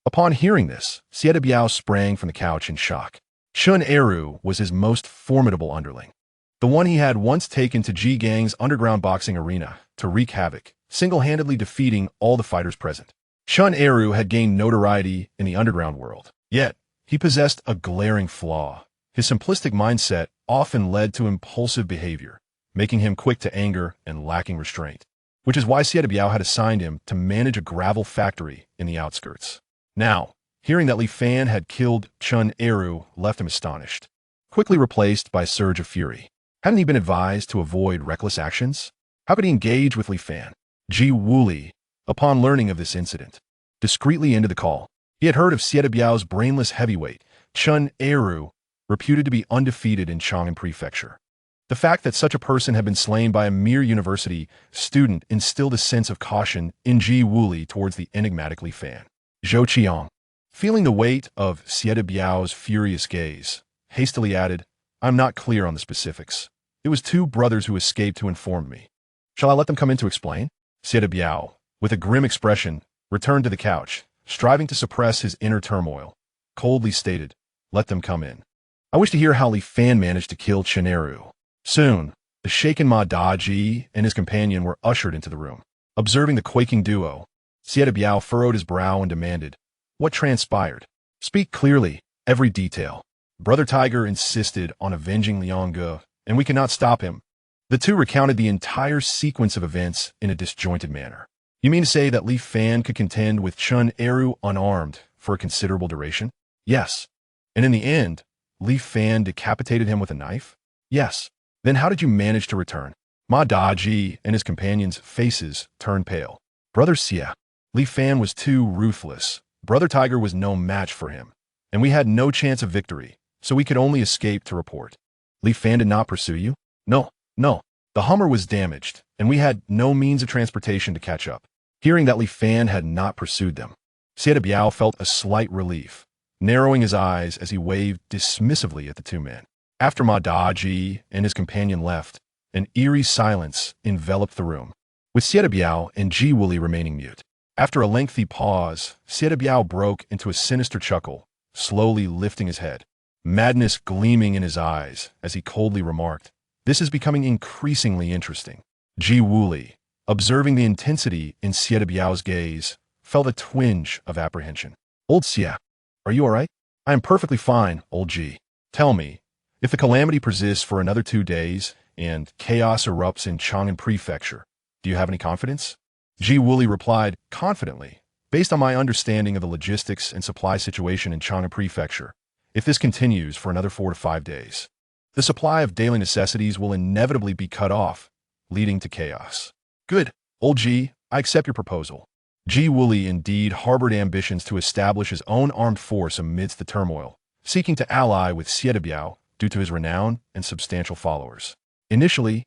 Upon hearing this, Biao sprang from the couch in shock. Chun Eru was his most formidable underling, the one he had once taken to Ji Gang's underground boxing arena to wreak havoc, single-handedly defeating all the fighters present. Chun Eru had gained notoriety in the underground world, yet he possessed a glaring flaw. His simplistic mindset often led to impulsive behavior, making him quick to anger and lacking restraint, which is why Biao had assigned him to manage a gravel factory in the outskirts. Now, hearing that Li Fan had killed Chun Eru left him astonished, quickly replaced by a surge of fury. Hadn't he been advised to avoid reckless actions? How could he engage with Li Fan? Ji Wuli, upon learning of this incident, discreetly ended the call. He had heard of Biao's brainless heavyweight, Chun Eru, reputed to be undefeated in Chang'an Prefecture. The fact that such a person had been slain by a mere university student instilled a sense of caution in Ji Wuli towards the enigmatic Li Fan. Zhou Qiang, feeling the weight of Biao's furious gaze, hastily added, "I'm not clear on the specifics. It was 2 brothers who escaped who informed me. Shall I let them come in to explain?" Biao, with a grim expression, returned to the couch, striving to suppress his inner turmoil, coldly stated, "Let them come in. I wish to hear how Li Fan managed to kill Chun Eru." Soon, the shaken Ma Daji and his companion were ushered into the room. Observing the quaking duo, Biao furrowed his brow and demanded, "What transpired? Speak clearly, every detail." Brother Tiger insisted on avenging Liang Ge, and we cannot stop him. The two recounted the entire sequence of events in a disjointed manner. "You mean to say that Li Fan could contend with Chun Eru unarmed for a considerable duration?" Yes. And in the end, Li Fan decapitated him with a knife? Yes. Then how did you manage to return? Ma Daji and his companions' faces turned pale. Brother Xie. Li Fan was too ruthless. Brother Tiger was no match for him. And we had no chance of victory, so we could only escape to report. Li Fan did not pursue you? No, no. The Hummer was damaged, and we had no means of transportation to catch up. Hearing that Li Fan had not pursued them, Xie Biao felt a slight relief, narrowing his eyes as he waved dismissively at the two men. After Ma Daji and his companion left, an eerie silence enveloped the room, with Xie Biao and Ji Wuli remaining mute. After a lengthy pause, Xie Biao broke into a sinister chuckle, slowly lifting his head, madness gleaming in his eyes as he coldly remarked, "This is becoming increasingly interesting." Ji Wuli, observing the intensity in Xie Biao's gaze, felt a twinge of apprehension. "Old Xie, are you all right?" "I am perfectly fine, old Ji. Tell me, if the calamity persists for another 2 days and chaos erupts in Chang'an Prefecture, do you have any confidence?" Ji Wuli replied confidently, "Based on my understanding of the logistics and supply situation in Chang'an Prefecture, if this continues for another 4 to 5 days, the supply of daily necessities will inevitably be cut off, leading to chaos." "Good, old Ji, I accept your proposal." Ji Wuli indeed harbored ambitions to establish his own armed force amidst the turmoil, seeking to ally with Xie Biao due to his renown and substantial followers. Initially,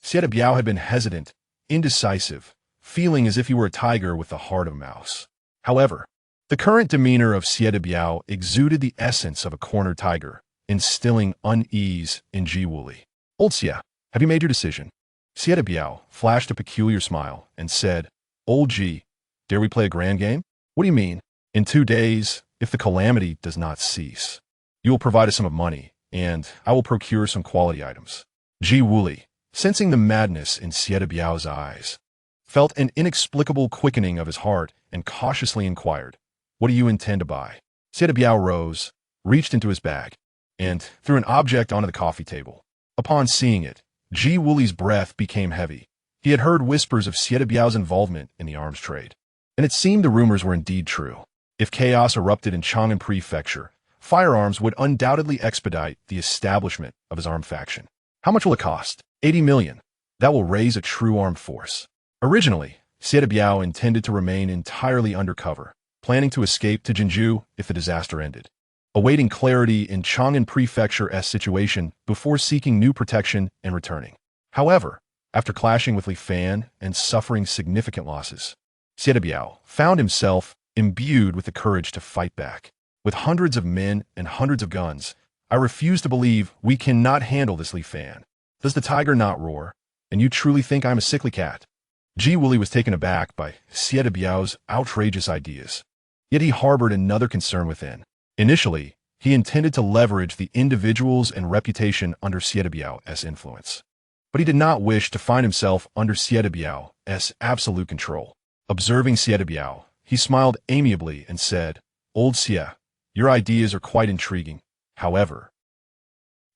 Xie Biao had been hesitant, indecisive, feeling as if he were a tiger with the heart of a mouse. However, the current demeanor of Xie Biao exuded the essence of a cornered tiger, instilling unease in Ji Wuli. "Old Xie, have you made your decision?" Xie Biao flashed a peculiar smile and said, "Old Ji, dare we play a grand game?" "What do you mean?" "In 2 days, if the calamity does not cease, you will provide a sum of money, and I will procure some quality items." Ji Wuli, sensing the madness in Xie Biao's eyes, felt an inexplicable quickening of his heart and cautiously inquired, "What do you intend to buy?" Xie Biao rose, reached into his bag, and threw an object onto the coffee table. Upon seeing it, Ji Wuli's breath became heavy. He had heard whispers of Xie Biao's involvement in the arms trade, and it seemed the rumors were indeed true. If chaos erupted in Chang'an Prefecture, firearms would undoubtedly expedite the establishment of his armed faction. "How much will it cost?" 80 million. That will raise a true armed force. Originally, Xie Biao intended to remain entirely undercover, planning to escape to Jinju if the disaster ended, awaiting clarity in Chang'an Prefecture's situation before seeking new protection and returning. However, after clashing with Li Fan and suffering significant losses, Xie Biao found himself imbued with the courage to fight back. "With hundreds of men and hundreds of guns, I refuse to believe we cannot handle this Li Fan. Does the tiger not roar? And you truly think I'm a sickly cat?" Ji Wuli was taken aback by Xie Biao's outrageous ideas. Yet he harbored another concern within. Initially, he intended to leverage the individuals and reputation under Xie Biao's influence. But he did not wish to find himself under Xie Biao's absolute control. Observing Xie Biao, he smiled amiably and said, "Old Xie, your ideas are quite intriguing. However,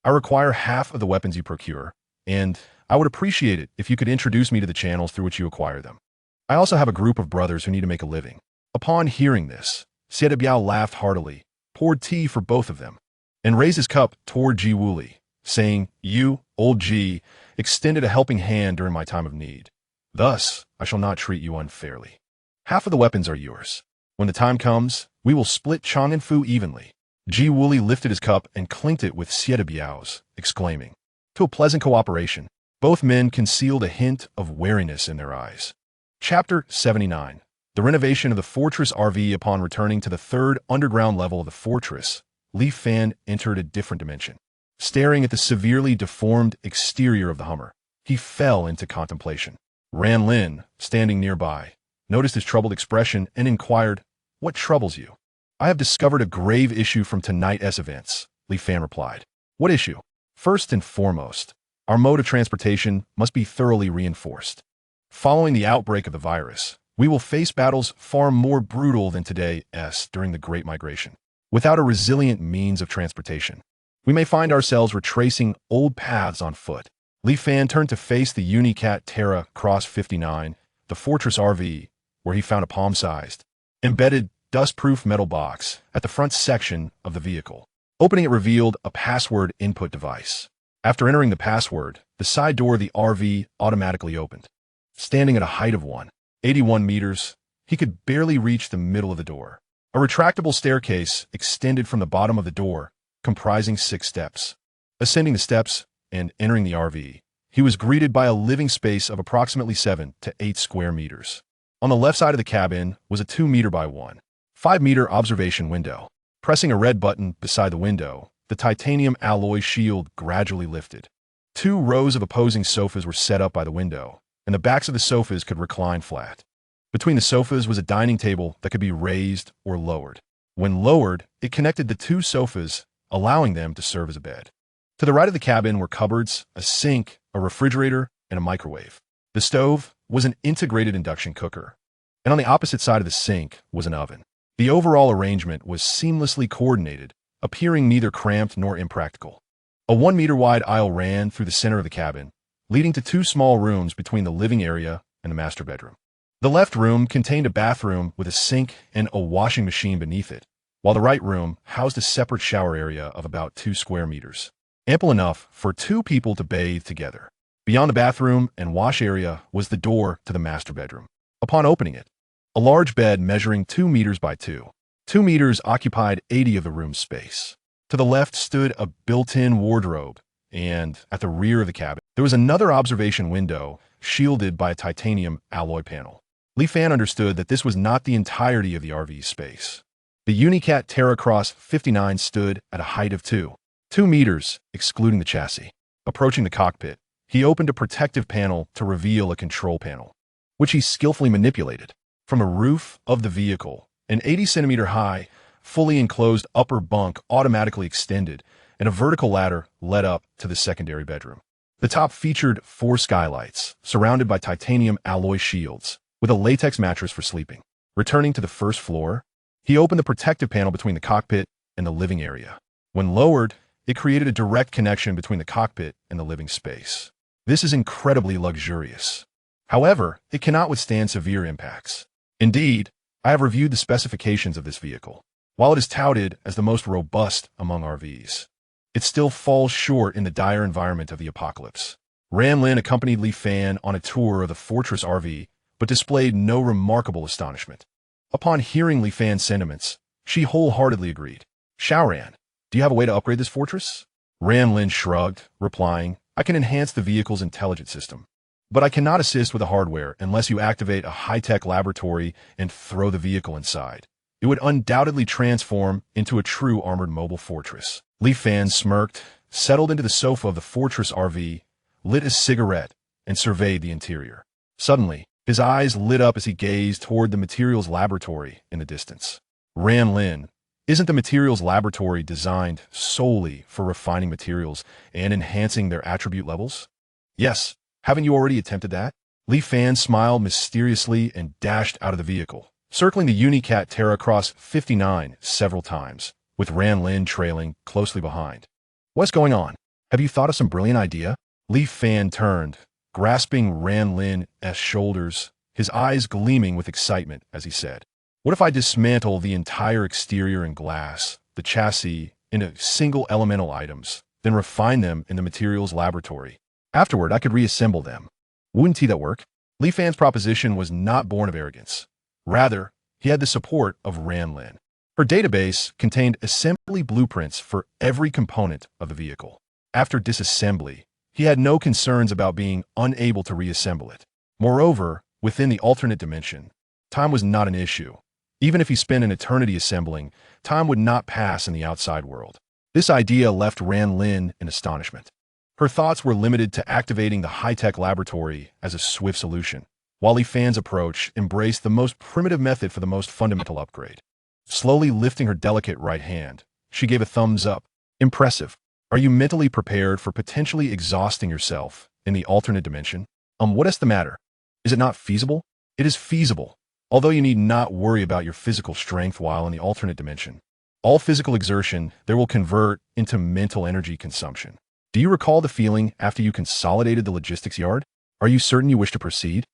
I require half of the weapons you procure, and I would appreciate it if you could introduce me to the channels through which you acquire them. I also have a group of brothers who need to make a living." Upon hearing this, Xie Biao laughed heartily, poured tea for both of them, and raised his cup toward Ji Wuli, saying, "You, old Ji, extended a helping hand during my time of need. Thus, I shall not treat you unfairly. Half of the weapons are yours. When the time comes, we will split Chang'an Fu evenly." Ji Wuli lifted his cup and clinked it with Xie Biao's, exclaiming, "To a pleasant cooperation." Both men concealed a hint of wariness in their eyes. Chapter 79. The renovation of the fortress RV. Upon returning to the 3rd underground level of the fortress, Li Fan entered a different dimension. Staring at the severely deformed exterior of the Hummer, he fell into contemplation. Ran Lin, standing nearby, noticed his troubled expression and inquired, "What troubles you?" "I have discovered a grave issue from tonight's events," Li Fan replied. "What issue?" "First and foremost, our mode of transportation must be thoroughly reinforced. Following the outbreak of the virus, we will face battles far more brutal than today's during the Great Migration. Without a resilient means of transportation, we may find ourselves retracing old paths on foot." Li Fan turned to face the Unicat Terra Cross 59, the fortress RV, where he found a palm-sized, embedded dust-proof metal box at the front section of the vehicle. Opening it revealed a password input device. After entering the password, the side door of the RV automatically opened. Standing at a height of 181 meters, he could barely reach the middle of the door. A retractable staircase extended from the bottom of the door, comprising 6 steps. Ascending the steps and entering the RV, he was greeted by a living space of approximately 7 to 8 square meters. On the left side of the cabin was a 2 meter by 1.5 meter observation window. Pressing a red button beside the window, the titanium alloy shield gradually lifted. 2 rows of opposing sofas were set up by the window, and the backs of the sofas could recline flat. Between the sofas was a dining table that could be raised or lowered. When lowered, it connected the 2 sofas, allowing them to serve as a bed. To the right of the cabin were cupboards, a sink, a refrigerator, and a microwave. The stove was an integrated induction cooker, and on the opposite side of the sink was an oven. The overall arrangement was seamlessly coordinated, appearing neither cramped nor impractical. A 1 meter wide aisle ran through the center of the cabin, leading to 2 small rooms between the living area and the master bedroom. The left room contained a bathroom with a sink and a washing machine beneath it, while the right room housed a separate shower area of about 2 square meters, ample enough for 2 people to bathe together. Beyond the bathroom and wash area was the door to the master bedroom. Upon opening it, a large bed measuring 2 meters by 2 meters occupied 80 of the room's space. To the left stood a built-in wardrobe, and at the rear of the cabin, there was another observation window shielded by a titanium alloy panel. Li Fan understood that this was not the entirety of the RV's space. The Unicat Terracross 59 stood at a height of 2 meters, excluding the chassis. Approaching the cockpit, he opened a protective panel to reveal a control panel, which he skillfully manipulated. From a roof of the vehicle, an 80-centimeter high, fully enclosed upper bunk automatically extended, and a vertical ladder led up to the secondary bedroom. The top featured 4 skylights, surrounded by titanium alloy shields, with a latex mattress for sleeping. Returning to the first floor, he opened the protective panel between the cockpit and the living area. When lowered, it created a direct connection between the cockpit and the living space. This is incredibly luxurious. However, it cannot withstand severe impacts. Indeed, I have reviewed the specifications of this vehicle. While it is touted as the most robust among RVs, it still falls short in the dire environment of the apocalypse. Ran Lin accompanied Li Fan on a tour of the Fortress RV, but displayed no remarkable astonishment. Upon hearing Li Fan's sentiments, she wholeheartedly agreed. Xiaoran, do you have a way to upgrade this fortress? Ran Lin shrugged, replying, I can enhance the vehicle's intelligence system, but I cannot assist with the hardware unless you activate a high-tech laboratory and throw the vehicle inside. It would undoubtedly transform into a true armored mobile fortress. Li Fan smirked, settled into the sofa of the Fortress RV, lit a cigarette, and surveyed the interior. Suddenly, his eyes lit up as he gazed toward the materials laboratory in the distance. Ran Lin, isn't the materials laboratory designed solely for refining materials and enhancing their attribute levels? Yes, haven't you already attempted that? Li Fan smiled mysteriously and dashed out of the vehicle, circling the Unicat Terracross 59 several times, with Ran Lin trailing closely behind. What's going on? Have you thought of some brilliant idea? Li Fan turned, grasping Ran Lin's shoulders, his eyes gleaming with excitement as he said, what if I dismantle the entire exterior in glass, the chassis into single elemental items, then refine them in the materials laboratory? Afterward, I could reassemble them. Wouldn't that work? Li Fan's proposition was not born of arrogance. Rather, he had the support of Ran Lin. Her database contained assembly blueprints for every component of the vehicle. After disassembly, he had no concerns about being unable to reassemble it. Moreover, within the alternate dimension, time was not an issue. Even if he spent an eternity assembling, time would not pass in the outside world. This idea left Ran Lin in astonishment. Her thoughts were limited to activating the high-tech laboratory as a swift solution, while Li Fan's approach embraced the most primitive method for the most fundamental upgrade. Slowly lifting her delicate right hand, she gave a thumbs up. Impressive. Are you mentally prepared for potentially exhausting yourself in the alternate dimension? What is the matter? Is it not feasible? It is feasible, although you need not worry about your physical strength while in the alternate dimension. All physical exertion there will convert into mental energy consumption. Do you recall the feeling after you consolidated the logistics yard? Are you certain you wish to proceed?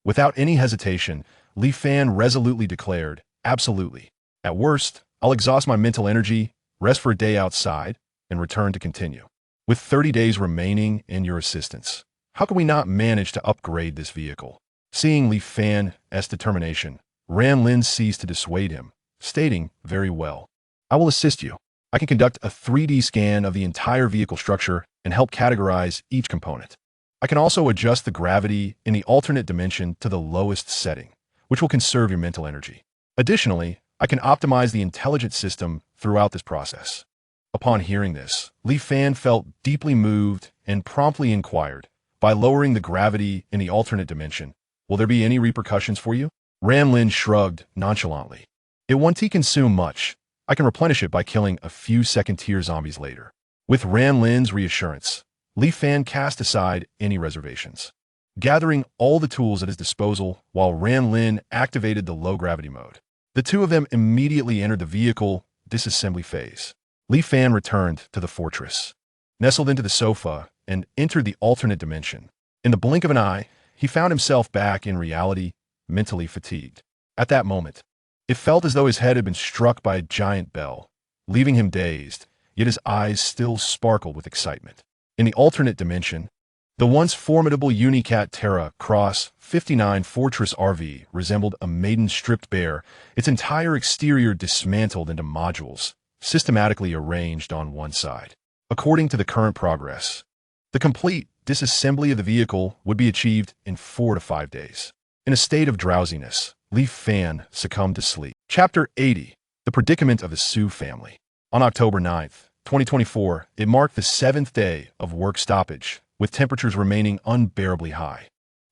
Without any hesitation, Li Fan resolutely declared, absolutely. At worst, I'll exhaust my mental energy, rest for a day outside, and return to continue. With 30 days remaining in your assistance, how can we not manage to upgrade this vehicle? Seeing Li Fan's determination, Ran Lin ceased to dissuade him, stating, very well. I will assist you. I can conduct a 3D scan of the entire vehicle structure and help categorize each component. I can also adjust the gravity in the alternate dimension to the lowest setting, which will conserve your mental energy. Additionally, I can optimize the intelligence system throughout this process. Upon hearing this, Li Fan felt deeply moved and promptly inquired, by lowering the gravity in the alternate dimension, will there be any repercussions for you? Ran Lin shrugged nonchalantly. It won't consume much. I can replenish it by killing a few second-tier zombies later. With Ran Lin's reassurance, Li Fan cast aside any reservations, gathering all the tools at his disposal while Ran Lin activated the low-gravity mode. The two of them immediately entered the vehicle disassembly phase. Li Fan returned to the fortress, nestled into the sofa, and entered the alternate dimension. In the blink of an eye, he found himself back in reality, mentally fatigued. At that moment, it felt as though his head had been struck by a giant bell, leaving him dazed, yet his eyes still sparkled with excitement. In the alternate dimension, the once formidable Unicat Terra Cross 59 Fortress RV resembled a maiden stripped bare, its entire exterior dismantled into modules, systematically arranged on one side. According to the current progress, the complete disassembly of the vehicle would be achieved in 4 to 5 days. In a state of drowsiness, Li Fan succumbed to sleep. Chapter 80. The Predicament of the Su Family. On October 9th, 2024, it marked the 7th day of work stoppage, with temperatures remaining unbearably high.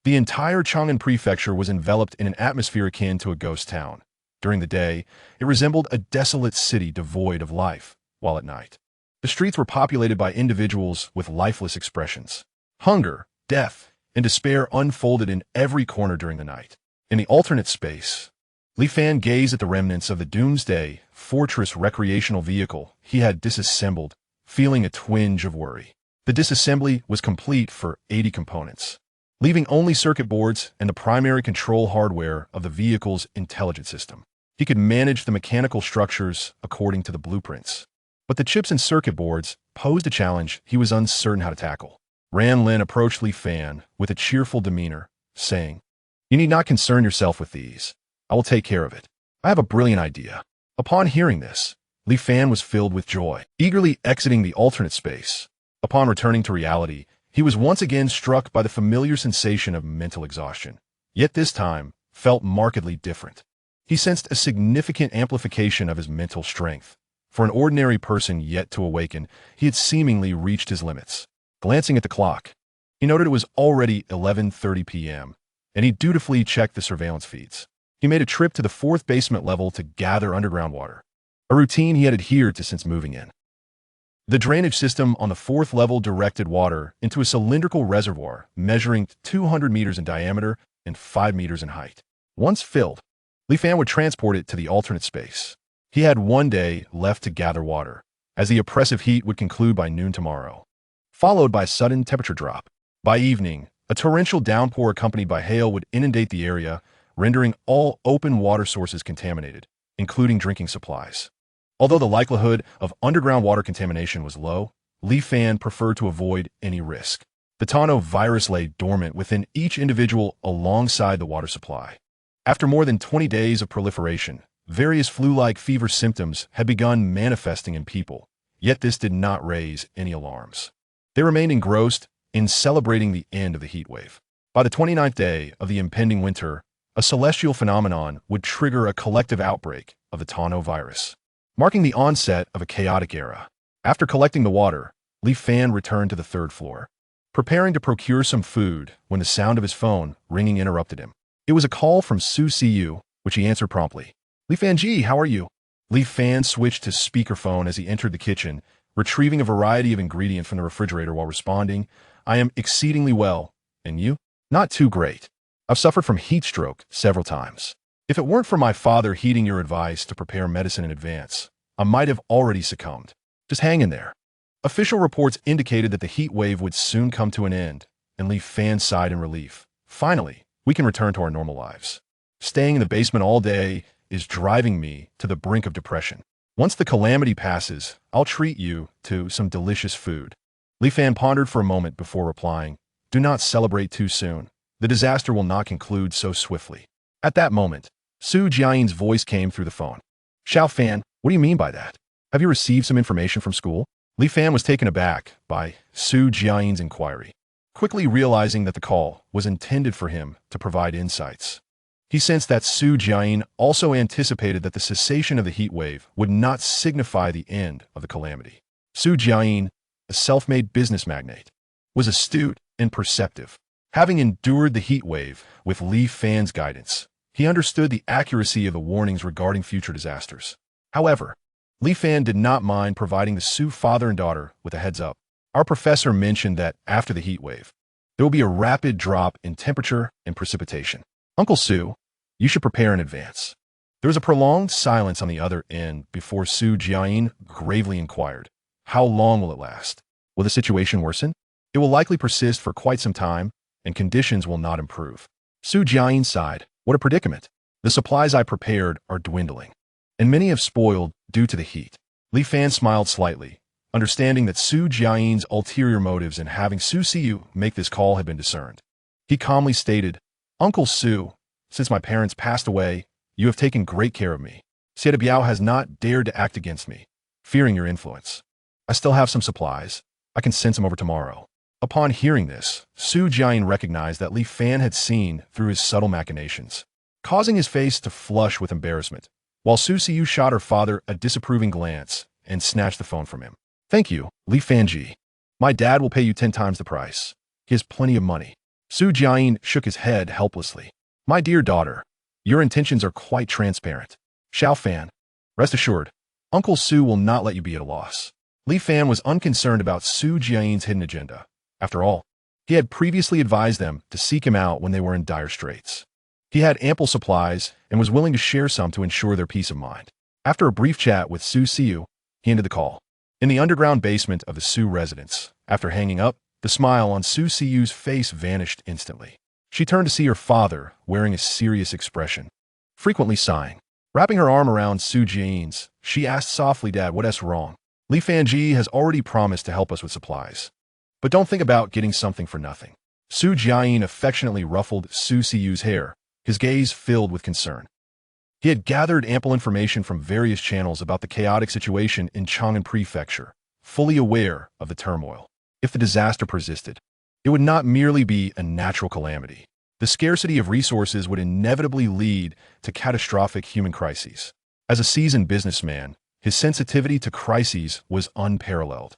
The entire Chang'an prefecture was enveloped in an atmosphere akin to a ghost town. During the day, it resembled a desolate city devoid of life, while at night, the streets were populated by individuals with lifeless expressions. Hunger, death, and despair unfolded in every corner during the night. In the alternate space, Li Fan gazed at the remnants of the Doomsday Fortress recreational vehicle he had disassembled, feeling a twinge of worry. The disassembly was complete for 80 components, leaving only circuit boards and the primary control hardware of the vehicle's intelligence system. He could manage the mechanical structures according to the blueprints, but the chips and circuit boards posed a challenge he was uncertain how to tackle. Ran Lin approached Li Fan with a cheerful demeanor, saying, "You need not concern yourself with these. I will take care of it. I have a brilliant idea." Upon hearing this, Li Fan was filled with joy, eagerly exiting the alternate space. Upon returning to reality, he was once again struck by the familiar sensation of mental exhaustion, yet this time felt markedly different. He sensed a significant amplification of his mental strength. For an ordinary person yet to awaken, he had seemingly reached his limits. Glancing at the clock, he noted it was already 11:30 p.m., and he dutifully checked the surveillance feeds. He made a trip to the 4th basement level to gather underground water, a routine he had adhered to since moving in. The drainage system on the 4th level directed water into a cylindrical reservoir measuring 200 meters in diameter and 5 meters in height. Once filled, Li Fan would transport it to the alternate space. He had 1 day left to gather water, as the oppressive heat would conclude by noon tomorrow, followed by a sudden temperature drop. By evening, a torrential downpour accompanied by hail would inundate the area, rendering all open water sources contaminated, including drinking supplies. Although the likelihood of underground water contamination was low, Li Fan preferred to avoid any risk. The Tano virus lay dormant within each individual alongside the water supply. After more than 20 days of proliferation, various flu-like fever symptoms had begun manifesting in people, yet this did not raise any alarms. They remained engrossed in celebrating the end of the heat wave. By the 29th day of the impending winter, a celestial phenomenon would trigger a collective outbreak of the Tano virus, marking the onset of a chaotic era. After collecting the water, Li Fan returned to the 3rd floor, preparing to procure some food when the sound of his phone ringing interrupted him. It was a call from Su Siyu, which he answered promptly. "Li Fan Ji, how are you?" Li Fan switched to speakerphone as he entered the kitchen, retrieving a variety of ingredients from the refrigerator while responding, "I am exceedingly well. And you?" "Not too great. I've suffered from heat stroke several times. If it weren't for my father heeding your advice to prepare medicine in advance, I might have already succumbed. Just hang in there." Official reports indicated that the heat wave would soon come to an end, and Li Fan sighed in relief. Finally, we can return to our normal lives. Staying in the basement all day is driving me to the brink of depression. Once the calamity passes, I'll treat you to some delicious food. Li Fan pondered for a moment before replying, "Do not celebrate too soon. The disaster will not conclude so swiftly." At that moment, Su Jiayin's voice came through the phone. "Xiao Fan, what do you mean by that? Have you received some information from school?" Li Fan was taken aback by Su Jiayin's inquiry, quickly realizing that the call was intended for him to provide insights. He sensed that Su Jiayin also anticipated that the cessation of the heat wave would not signify the end of the calamity. Su Jiayin, a self-made business magnate, was astute and perceptive. Having endured the heat wave with Li Fan's guidance, he understood the accuracy of the warnings regarding future disasters. However, Li Fan did not mind providing the Su father and daughter with a heads up. Our professor mentioned that after the heat wave, there will be a rapid drop in temperature and precipitation. Uncle Su, you should prepare in advance. There was a prolonged silence on the other end before Su Jiayin gravely inquired, "How long will it last? Will the situation worsen?" "It will likely persist for quite some time, and conditions will not improve." Su Jiayin sighed. "What a predicament. The supplies I prepared are dwindling, and many have spoiled due to the heat." Li Fan smiled slightly, understanding that Su Jiayin's ulterior motives in having Su Siyu make this call had been discerned. He calmly stated, "Uncle Su, since my parents passed away, you have taken great care of me. Xie Biao has not dared to act against me, fearing your influence. I still have some supplies. I can send some over tomorrow." Upon hearing this, Su Jiayin recognized that Li Fan had seen through his subtle machinations, causing his face to flush with embarrassment, while Su Siyu shot her father a disapproving glance and snatched the phone from him. "Thank you, Li Fanji. My dad will pay you 10 times the price. He has plenty of money." Su Jiayin shook his head helplessly. "My dear daughter, your intentions are quite transparent. Xiao Fan, rest assured, Uncle Su will not let you be at a loss." Li Fan was unconcerned about Su Jiayin's hidden agenda. After all, he had previously advised them to seek him out when they were in dire straits. He had ample supplies and was willing to share some to ensure their peace of mind. After a brief chat with Su Siyu, he ended the call. In the underground basement of the Su residence, after hanging up, the smile on Su Siyu's face vanished instantly. She turned to see her father, wearing a serious expression, frequently sighing. Wrapping her arm around Su Jiayin's, she asked softly, "Dad, what's wrong? Li Fanji has already promised to help us with supplies. But don't think about getting something for nothing." Su Jiayin affectionately ruffled Su Siyu's hair, his gaze filled with concern. He had gathered ample information from various channels about the chaotic situation in Chang'an Prefecture, fully aware of the turmoil. If the disaster persisted, it would not merely be a natural calamity. The scarcity of resources would inevitably lead to catastrophic human crises. As a seasoned businessman, his sensitivity to crises was unparalleled.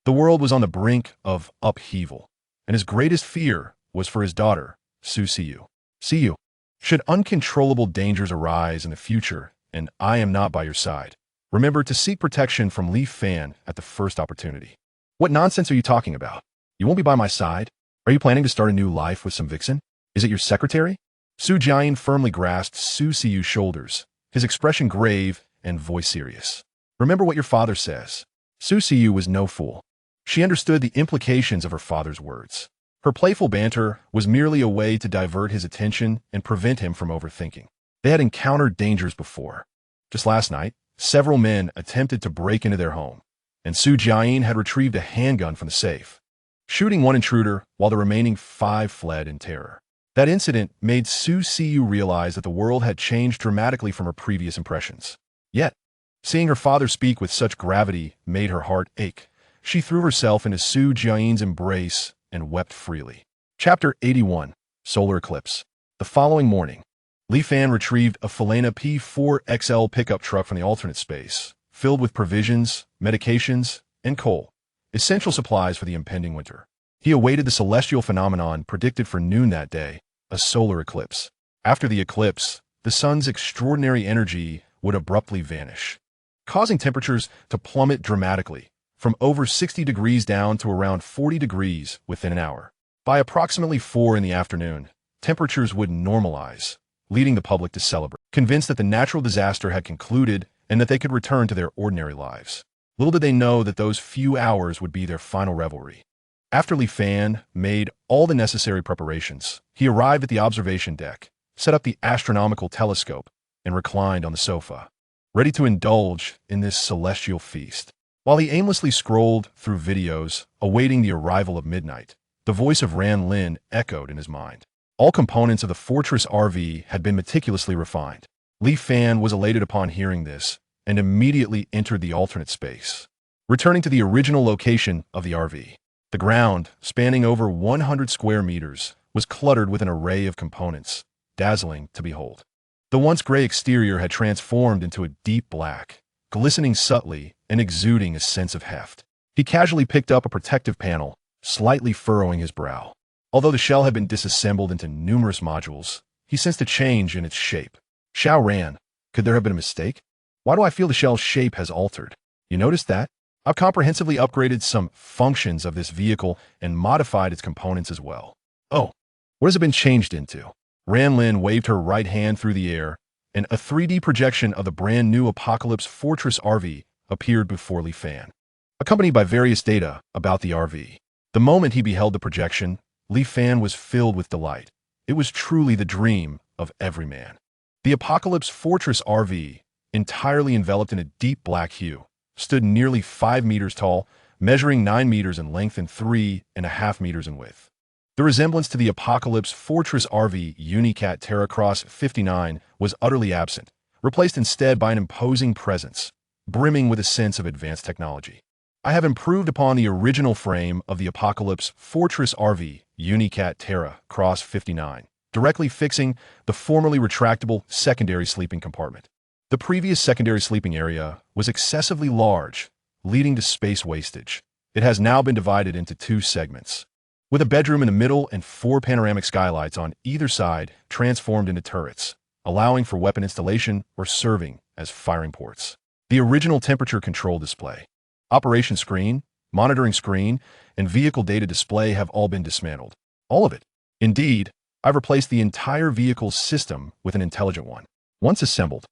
The world was on the brink of upheaval, and his greatest fear was for his daughter, Su Siyu. "Siyu, should uncontrollable dangers arise in the future and I am not by your side, remember to seek protection from Li Fan at the first opportunity." "What nonsense are you talking about? You won't be by my side? Are you planning to start a new life with some vixen? Is it your secretary?" Su Jiayin firmly grasped Su Siyu's shoulders, his expression grave and voice serious. "Remember what your father says." Su Siyu was no fool. She understood the implications of her father's words. Her playful banter was merely a way to divert his attention and prevent him from overthinking. They had encountered dangers before. Just last night, several men attempted to break into their home, and Su Jiayin had retrieved a handgun from the safe, shooting one intruder while the remaining 5 fled in terror. That incident made Su Siyu realize that the world had changed dramatically from her previous impressions. Yet, seeing her father speak with such gravity made her heart ache. She threw herself into Su Jiayin's embrace and wept freely. Chapter 81. Solar Eclipse. The following morning, Li Fan retrieved a Falena P4XL pickup truck from the alternate space, filled with provisions, medications, and coal, essential supplies for the impending winter. He awaited the celestial phenomenon predicted for noon that day, a solar eclipse. After the eclipse, the sun's extraordinary energy would abruptly vanish, causing temperatures to plummet dramatically, from over 60 degrees down to around 40 degrees within an hour. By approximately 4 in the afternoon, temperatures would normalize, leading the public to celebrate, convinced that the natural disaster had concluded and that they could return to their ordinary lives. Little did they know that those few hours would be their final revelry. After Li Fan made all the necessary preparations, he arrived at the observation deck, set up the astronomical telescope, and reclined on the sofa, ready to indulge in this celestial feast. While he aimlessly scrolled through videos, awaiting the arrival of midnight, the voice of Ran Lin echoed in his mind. All components of the Fortress RV had been meticulously refined. Li Fan was elated upon hearing this and immediately entered the alternate space, returning to the original location of the RV. The ground, spanning over 100 square meters, was cluttered with an array of components, dazzling to behold. The once gray exterior had transformed into a deep black, glistening subtly and exuding a sense of heft. He casually picked up a protective panel, slightly furrowing his brow. Although the shell had been disassembled into numerous modules, he sensed a change in its shape. Xiao Ran, could there have been a mistake? Why do I feel the shell's shape has altered? You noticed that? I've comprehensively upgraded some functions of this vehicle and modified its components as well. Oh, what has it been changed into? Ran Lin waved her right hand through the air, and a 3D projection of the brand new Apocalypse Fortress RV appeared before Li Fan, accompanied by various data about the RV. The moment he beheld the projection, Li Fan was filled with delight. It was truly the dream of every man. The Apocalypse Fortress RV, entirely enveloped in a deep black hue, stood nearly 5 meters tall, measuring 9 meters in length and 3.5 meters in width. The resemblance to the Apocalypse Fortress RV Unicat Terra Cross 59 was utterly absent, replaced instead by an imposing presence, brimming with a sense of advanced technology. I have improved upon the original frame of the Apocalypse Fortress RV Unicat Terra Cross 59, directly fixing the formerly retractable secondary sleeping compartment. The previous secondary sleeping area was excessively large, leading to space wastage. It has now been divided into 2 segments, with a bedroom in the middle and 4 panoramic skylights on either side transformed into turrets, allowing for weapon installation or serving as firing ports. The original temperature control display, operation screen, monitoring screen, and vehicle data display have all been dismantled. All of it. Indeed, I've replaced the entire vehicle's system with an intelligent one. Once assembled,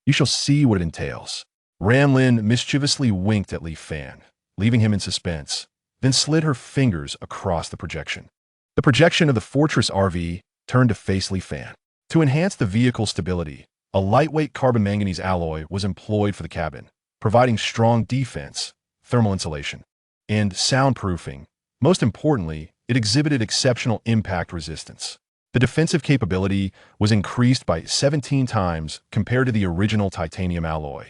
you shall see what it entails. Ran Lin mischievously winked at Li Fan, leaving him in suspense, then slid her fingers across the projection. The projection of the Fortress RV turned to face Li Fan. To enhance the vehicle's stability, a lightweight carbon manganese alloy was employed for the cabin, providing strong defense, thermal insulation, and soundproofing. Most importantly, it exhibited exceptional impact resistance. The defensive capability was increased by 17 times compared to the original titanium alloy,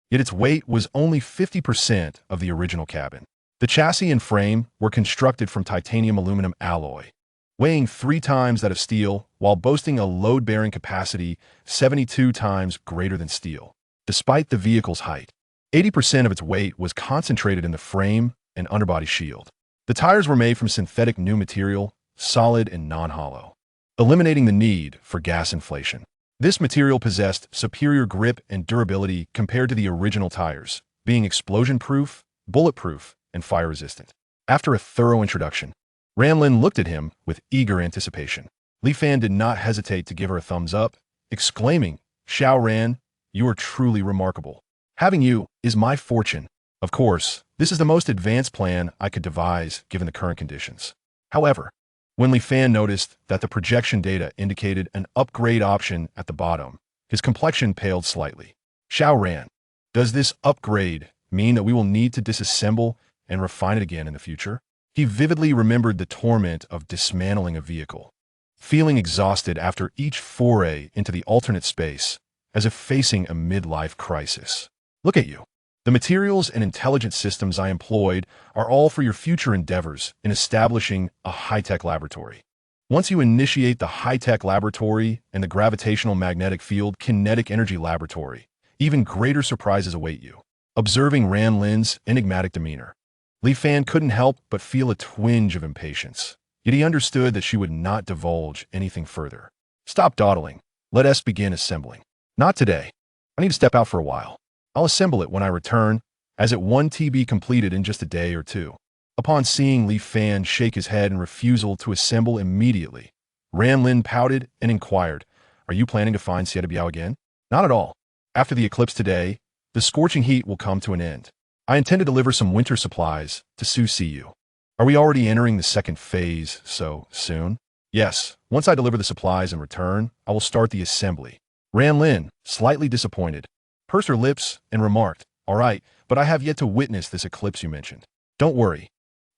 yet its weight was only 50% of the original cabin. The chassis and frame were constructed from titanium aluminum alloy, weighing 3 times that of steel while boasting a load-bearing capacity 72 times greater than steel. Despite the vehicle's height, 80% of its weight was concentrated in the frame and underbody shield. The tires were made from synthetic new material, solid and non-hollow, eliminating the need for gas inflation. This material possessed superior grip and durability compared to the original tires, being explosion-proof, bulletproof, and fire-resistant. After a thorough introduction, Ran Lin looked at him with eager anticipation. Li Fan did not hesitate to give her a thumbs up, exclaiming, "Xiao Ran, you are truly remarkable. Having you is my fortune." Of course, this is the most advanced plan I could devise given the current conditions. However, when Li Fan noticed that the projection data indicated an upgrade option at the bottom, his complexion paled slightly. "Xiao Ran, does this upgrade mean that we will need to disassemble and refine it again in the future?" He vividly remembered the torment of dismantling a vehicle, feeling exhausted after each foray into the alternate space, as if facing a midlife crisis. "Look at you. The materials and intelligent systems I employed are all for your future endeavors in establishing a high-tech laboratory. Once you initiate the high-tech laboratory and the gravitational magnetic field kinetic energy laboratory, even greater surprises await you." Observing Ran Lin's enigmatic demeanor, Li Fan couldn't help but feel a twinge of impatience, yet he understood that she would not divulge anything further. "Stop dawdling. Let us begin assembling." "Not today. I need to step out for a while. I'll assemble it when I return, as it won't be completed in just a day or 2. Upon seeing Li Fan shake his head in refusal to assemble immediately, Ran Lin pouted and inquired, "Are you planning to find Xie Biao again?" "Not at all. After the eclipse today, the scorching heat will come to an end. I intend to deliver some winter supplies to Su Siyu." "Are we already entering the second phase so soon?" "Yes. Once I deliver the supplies and return, I will start the assembly. Ran Lin, slightly disappointed, pursed her lips and remarked, "All right, but I have yet to witness this eclipse you mentioned. Don't worry.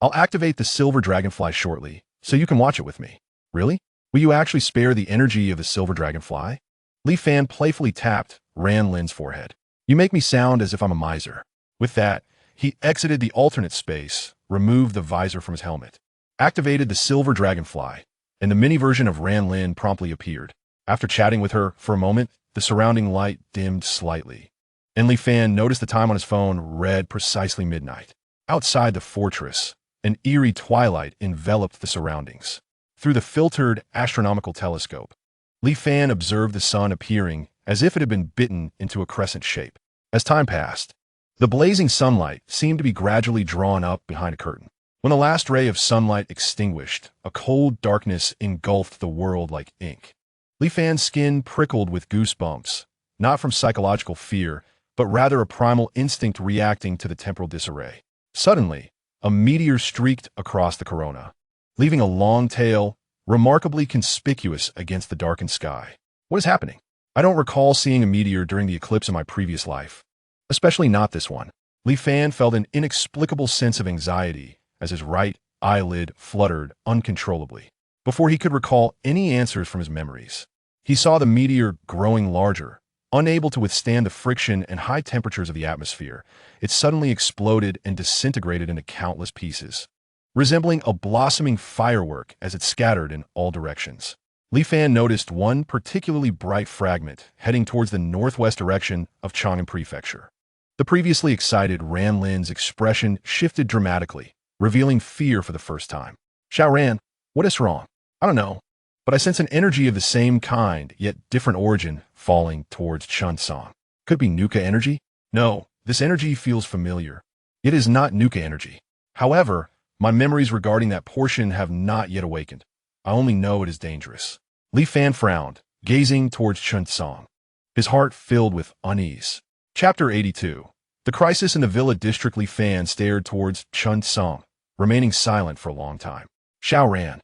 I'll activate the silver dragonfly shortly, so you can watch it with me." "Really? Will you actually spare the energy of the silver dragonfly?" Li Fan playfully tapped Ran Lin's forehead. "You make me sound as if I'm a miser." With that, he exited the alternate space, removed the visor from his helmet, activated the silver dragonfly, and the mini version of Ran Lin promptly appeared. After chatting with her for a moment, the surrounding light dimmed slightly, and Li Fan noticed the time on his phone read precisely midnight. Outside the fortress, an eerie twilight enveloped the surroundings. Through the filtered astronomical telescope, Li Fan observed the sun appearing as if it had been bitten into a crescent shape. As time passed, the blazing sunlight seemed to be gradually drawn up behind a curtain. When the last ray of sunlight extinguished, a cold darkness engulfed the world like ink. Li Fan's skin prickled with goosebumps, not from psychological fear, but rather a primal instinct reacting to the temporal disarray. Suddenly, a meteor streaked across the corona, leaving a long tail, remarkably conspicuous against the darkened sky. What is happening? I don't recall seeing a meteor during the eclipse in my previous life, especially not this one. Li Fan felt an inexplicable sense of anxiety as his right eyelid fluttered uncontrollably. Before he could recall any answers from his memories, he saw the meteor growing larger. Unable to withstand the friction and high temperatures of the atmosphere, it suddenly exploded and disintegrated into countless pieces, resembling a blossoming firework as it scattered in all directions. Li Fan noticed one particularly bright fragment heading towards the northwest direction of Chang'an Prefecture. The previously excited Ran Lin's expression shifted dramatically, revealing fear for the first time. "Xiao Ran, what is wrong?" "I don't know, but I sense an energy of the same kind, yet different origin, falling towards Chunsong. Could it be Nuka energy?" "No, this energy feels familiar. It is not Nuka energy. However, my memories regarding that portion have not yet awakened. I only know it is dangerous." Li Fan frowned, gazing towards Chunsong, his heart filled with unease. Chapter 82. The crisis in the villa district. Li Fan stared towards Chunsong, remaining silent for a long time. "Xiao Ran,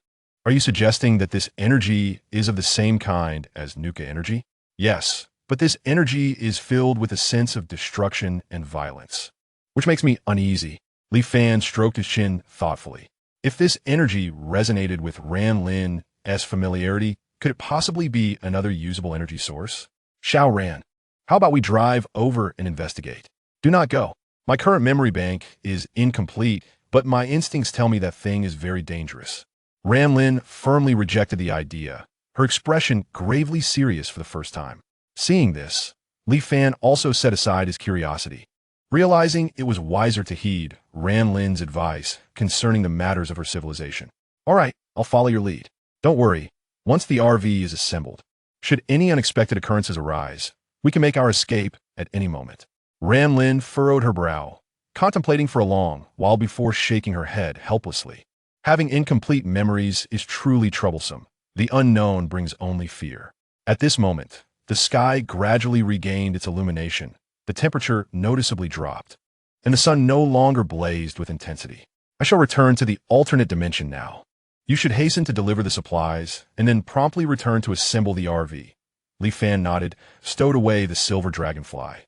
are you suggesting that this energy is of the same kind as Nuka energy?" "Yes, but this energy is filled with a sense of destruction and violence, which makes me uneasy." Li Fan stroked his chin thoughtfully. If this energy resonated with Ran Lin's familiarity, could it possibly be another usable energy source? "Xiao Ran, how about we drive over and investigate?" "Do not go. My current memory bank is incomplete, but my instincts tell me that thing is very dangerous." Ran Lin firmly rejected the idea, her expression gravely serious for the first time. Seeing this, Li Fan also set aside his curiosity, realizing it was wiser to heed Ran Lin's advice concerning the matters of her civilization. "All right, I'll follow your lead. Don't worry, once the RV is assembled, should any unexpected occurrences arise, we can make our escape at any moment." Ran Lin furrowed her brow, contemplating for a long while before shaking her head helplessly. Having incomplete memories is truly troublesome. The unknown brings only fear. At this moment, the sky gradually regained its illumination, the temperature noticeably dropped, and the sun no longer blazed with intensity. "I shall return to the alternate dimension now. You should hasten to deliver the supplies, and then promptly return to assemble the RV." Li Fan nodded, stowed away the silver dragonfly,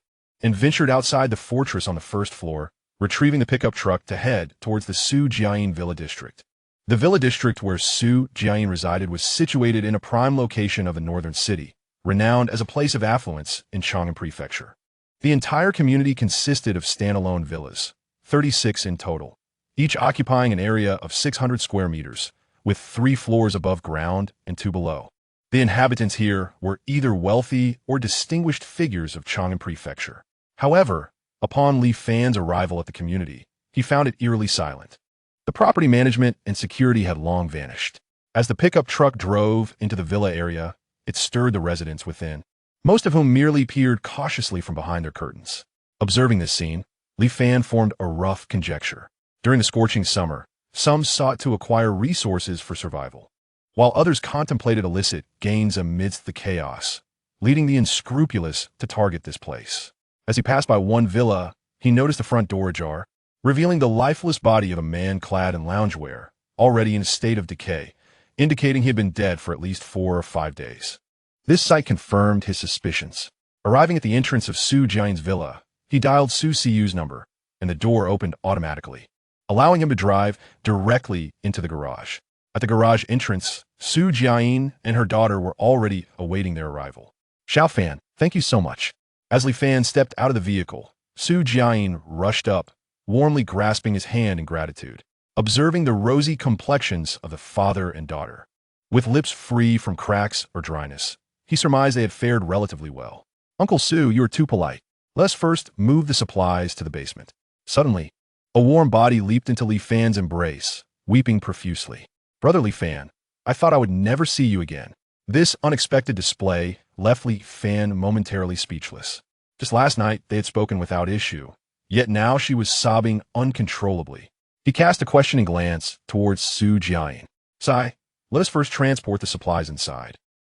and ventured outside the fortress on the first floor, retrieving the pickup truck to head towards the Su Jiayin Villa District. The Villa District where Su Jiayin resided was situated in a prime location of the northern city, renowned as a place of affluence in Chang'an Prefecture. The entire community consisted of standalone villas, 36 in total, each occupying an area of 600 square meters, with 3 floors above ground and 2 below. The inhabitants here were either wealthy or distinguished figures of Chang'an Prefecture. However, upon Li Fan's arrival at the community, he found it eerily silent. The property management and security had long vanished. As the pickup truck drove into the villa area, it stirred the residents within, most of whom merely peered cautiously from behind their curtains. Observing this scene, Li Fan formed a rough conjecture. During the scorching summer, some sought to acquire resources for survival, while others contemplated illicit gains amidst the chaos, leading the unscrupulous to target this place. As he passed by one villa, he noticed the front door ajar, revealing the lifeless body of a man clad in loungewear, already in a state of decay, indicating he had been dead for at least 4 or 5 days. This sight confirmed his suspicions. Arriving at the entrance of Su Jian's villa, he dialed Su Siyu's number, and the door opened automatically, allowing him to drive directly into the garage. At the garage entrance, Su Jian and her daughter were already awaiting their arrival. Xiao Fan, thank you so much. As Li Fan stepped out of the vehicle, Su Jian rushed up, warmly grasping his hand in gratitude, observing the rosy complexions of the father and daughter. With lips free from cracks or dryness, he surmised they had fared relatively well. Uncle Su, you are too polite. Let us first move the supplies to the basement. Suddenly, a warm body leaped into Li Fan's embrace, weeping profusely. Brother Li Fan, I thought I would never see you again. This unexpected display left Li Fan momentarily speechless. Just last night, they had spoken without issue, yet now she was sobbing uncontrollably. He cast a questioning glance towards Su Jian. Sai, let us first transport the supplies inside.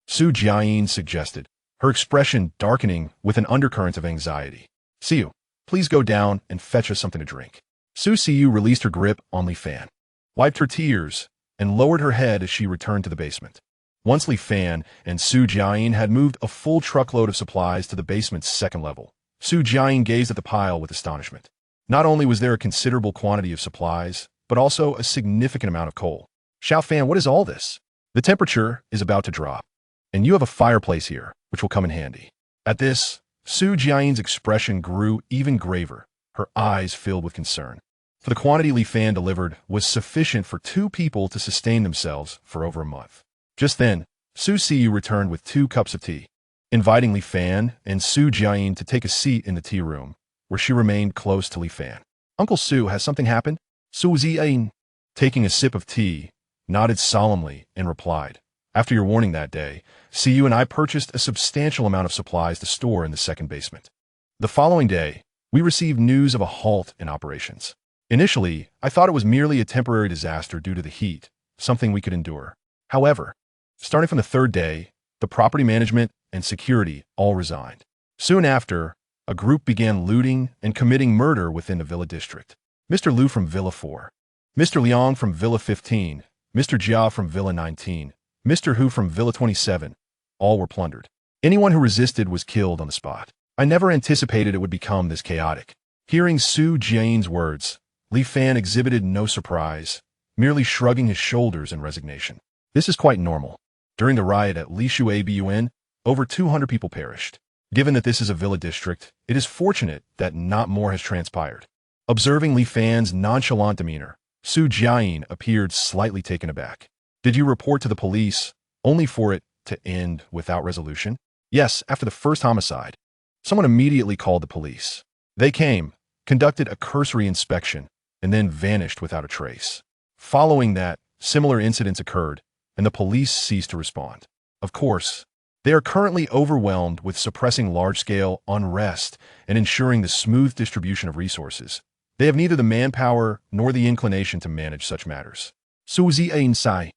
Su Jian suggested, her expression darkening with an undercurrent of anxiety. Siyu, please go down and fetch us something to drink. Su Siyu released her grip on Li Fan, wiped her tears, and lowered her head as she returned to the basement. Once Li Fan and Su Jian had moved a full truckload of supplies to the basement's second level, Su Jian gazed at the pile with astonishment. Not only was there a considerable quantity of supplies, but also a significant amount of coal. Xiao Fan, what is all this? The temperature is about to drop, and you have a fireplace here, which will come in handy. At this, Su Jian's expression grew even graver, her eyes filled with concern. For the quantity Li Fan delivered was sufficient for 2 people to sustain themselves for over a month. Just then, Su Siyu returned with 2 cups of tea, inviting Li Fan and Su Jian to take a seat in the tea room, where she remained close to Li Fan. Uncle Su, has something happened? Su Jian, taking a sip of tea, nodded solemnly and replied, after your warning that day, Siyu and I purchased a substantial amount of supplies to store in the second basement. The following day, we received news of a halt in operations. Initially, I thought it was merely a temporary disaster due to the heat, something we could endure. However, starting from the 3rd day, the property management and security all resigned. Soon after, a group began looting and committing murder within the Villa district. Mr. Liu from Villa 4, Mr. Liang from Villa 15, Mr. Jia from Villa 19, Mr. Hu from Villa 27, all were plundered. Anyone who resisted was killed on the spot. I never anticipated it would become this chaotic. Hearing Su Jian's words, Li Fan exhibited no surprise, merely shrugging his shoulders in resignation. This is quite normal. During the riot at Lishui Bun, over 200 people perished. Given that this is a villa district, it is fortunate that not more has transpired. Observing Li Fan's nonchalant demeanor, Su Jian appeared slightly taken aback. Did you report to the police, only for it to end without resolution? Yes, after the first homicide. Someone immediately called the police. They came, conducted a cursory inspection, and then vanished without a trace. Following that, similar incidents occurred, and the police ceased to respond. Of course, they are currently overwhelmed with suppressing large-scale unrest and ensuring the smooth distribution of resources. They have neither the manpower nor the inclination to manage such matters. Su Zian Sai.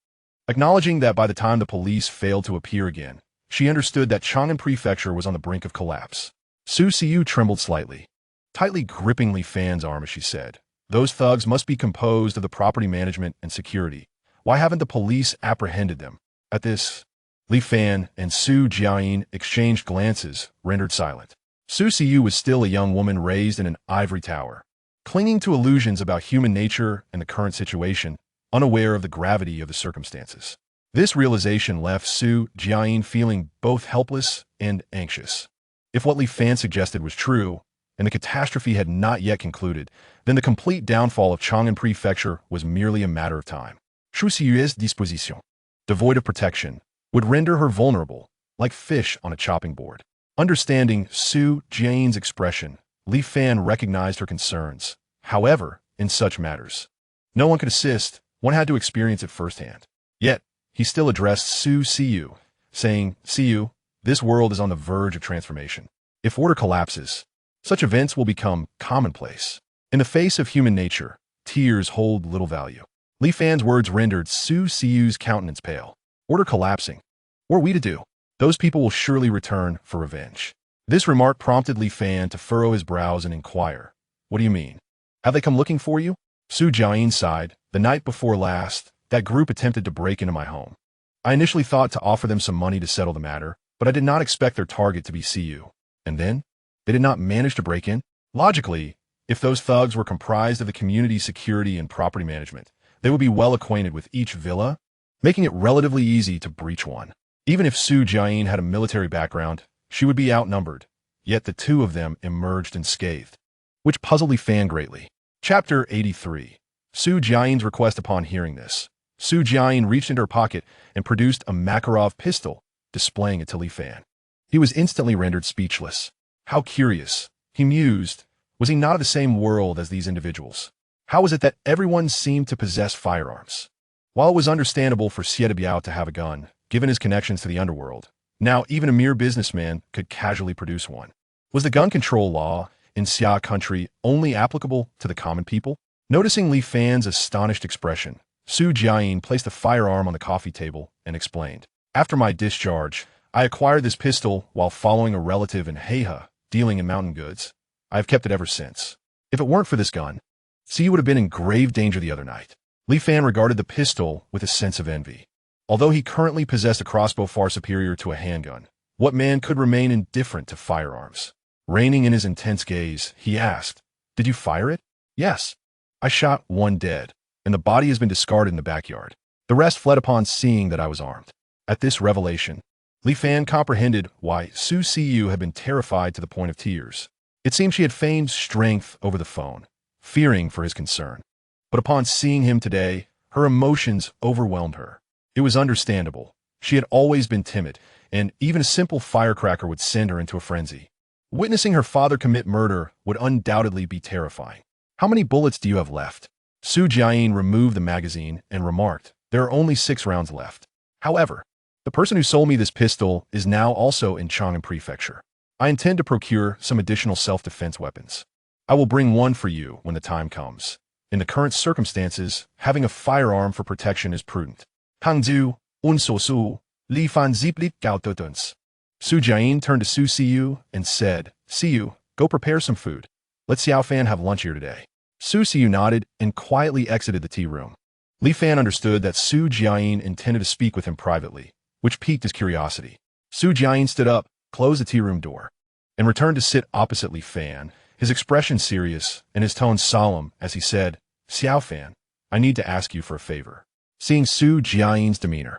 Acknowledging that by the time the police failed to appear again, she understood that Chang'an Prefecture was on the brink of collapse. Su Siyu trembled slightly, tightly gripping Li Fan's arm as she said, "Those thugs must be composed of the property management and security. Why haven't the police apprehended them?" At this, Li Fan and Su Jian exchanged glances, rendered silent. Su Siyu was still a young woman raised in an ivory tower, clinging to illusions about human nature and the current situation, unaware of the gravity of the circumstances. This realization left Su Jian feeling both helpless and anxious. If what Li Fan suggested was true, and the catastrophe had not yet concluded, then the complete downfall of Chang'an Prefecture was merely a matter of time. Su Siyu's disposition, devoid of protection, would render her vulnerable, like fish on a chopping board. Understanding Su Jian's expression, Li Fan recognized her concerns. However, in such matters, no one could assist, one had to experience it firsthand. Yet, he still addressed Su Siyu, saying, "Siyu, this world is on the verge of transformation. If order collapses, such events will become commonplace. In the face of human nature, tears hold little value." Li Fan's words rendered Su Siyu's countenance pale. Order collapsing. What are we to do? Those people will surely return for revenge. This remark prompted Li Fan to furrow his brows and inquire, "What do you mean? Have they come looking for you?" Su Jian sighed. "The night before last, that group attempted to break into my home. I initially thought to offer them some money to settle the matter, but but I did not expect their target to be CU. And then, they did not manage to break in? Logically, if those thugs were comprised of the community security and property management, they would be well acquainted with each villa, making it relatively easy to breach one. Even if Su Jiayin had a military background, she would be outnumbered, yet the two of them emerged unscathed, which puzzled Li Fan greatly. Chapter 83. Su Jiayin's request. Upon hearing this, Su Jiayin reached into her pocket and produced a Makarov pistol, displaying it to Li Fan. He was instantly rendered speechless. How curious, he mused. Was he not of the same world as these individuals? How was it that everyone seemed to possess firearms? While it was understandable for Xie Biao to have a gun, given his connections to the underworld, now even a mere businessman could casually produce one. Was the gun control law in Xia country only applicable to the common people? Noticing Li Fan's astonished expression, Su Jiayin placed the firearm on the coffee table and explained. After my discharge, I acquired this pistol while following a relative in Heihe, dealing in mountain goods. I have kept it ever since. If it weren't for this gun, Xie would have been in grave danger the other night. Li Fan regarded the pistol with a sense of envy. Although he currently possessed a crossbow far superior to a handgun, what man could remain indifferent to firearms? Reining in his intense gaze, he asked, "Did you fire it?" "Yes. I shot one dead, and the body has been discarded in the backyard. The rest fled upon seeing that I was armed." At this revelation, Li Fan comprehended why Su Siyu had been terrified to the point of tears. It seemed she had feigned strength over the phone, fearing for his concern. But upon seeing him today, her emotions overwhelmed her. It was understandable. She had always been timid, and even a simple firecracker would send her into a frenzy. Witnessing her father commit murder would undoubtedly be terrifying. "How many bullets do you have left?" Su Jiayin removed the magazine and remarked, "There are only 6 rounds left. However, the person who sold me this pistol is now also in Chang'an Prefecture. I intend to procure some additional self-defense weapons. I will bring one for you when the time comes. In the current circumstances, having a firearm for protection is prudent." Hangzhu, Unsosu, Li Fan Ziplit Gao Tutuns. Su Jiayin turned to Su Siyu and said, "Siyu, go prepare some food. Let Xiao Fan have lunch here today." Su Siyu nodded and quietly exited the tea room. Li Fan understood that Su Jiayin intended to speak with him privately, which piqued his curiosity. Su Jiayin stood up, closed the tea room door, and returned to sit opposite Li Fan, his expression serious and his tone solemn as he said, "Xiao Fan, I need to ask you for a favor." Seeing Su Jiayin's demeanor,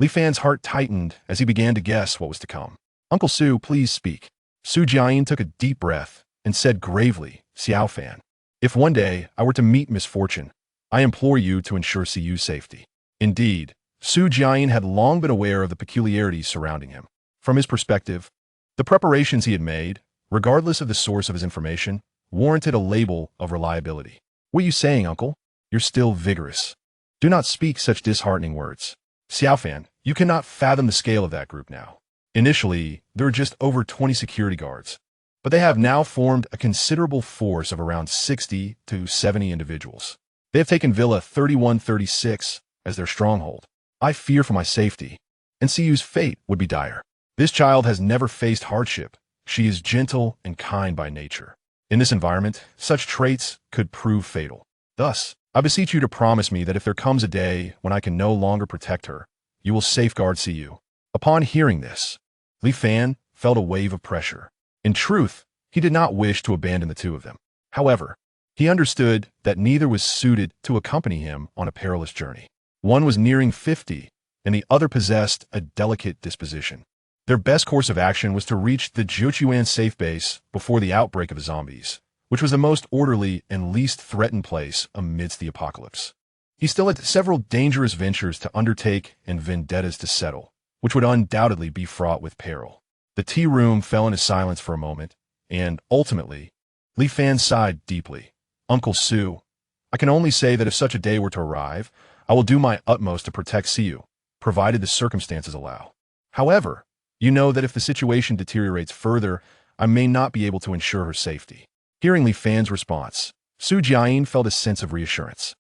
Li Fan's heart tightened as he began to guess what was to come. "Uncle Su, please speak." Su Jiayin took a deep breath and said gravely, "Xiao Fan, if one day I were to meet misfortune, I implore you to ensure Siyu's safety." Indeed, Su Jiayin had long been aware of the peculiarities surrounding him. From his perspective, the preparations he had made, regardless of the source of his information, warranted a label of reliability. "What are you saying, uncle? You're still vigorous. Do not speak such disheartening words. Xiao Fan, you cannot fathom the scale of that group now. Initially, there were just over 20 security guards, but they have now formed a considerable force of around 60 to 70 individuals. They have taken Villa 3136 as their stronghold. I fear for my safety, and Siyu's fate would be dire. This child has never faced hardship. She is gentle and kind by nature. In this environment, such traits could prove fatal. Thus, I beseech you to promise me that if there comes a day when I can no longer protect her, you will safeguard Siyu." Upon hearing this, Li Fan felt a wave of pressure. In truth, he did not wish to abandon the two of them. However, he understood that neither was suited to accompany him on a perilous journey. One was nearing 50, and the other possessed a delicate disposition. Their best course of action was to reach the Jiuquan safe base before the outbreak of the zombies, which was the most orderly and least threatened place amidst the apocalypse. He still had several dangerous ventures to undertake and vendettas to settle, which would undoubtedly be fraught with peril. The tea room fell into silence for a moment, and, ultimately, Li Fan sighed deeply. "Uncle Su, I can only say that if such a day were to arrive, I will do my utmost to protect Siyu, provided the circumstances allow. However, you know that if the situation deteriorates further, I may not be able to ensure her safety." Hearing Li Fan's response, Su Jiayin felt a sense of reassurance,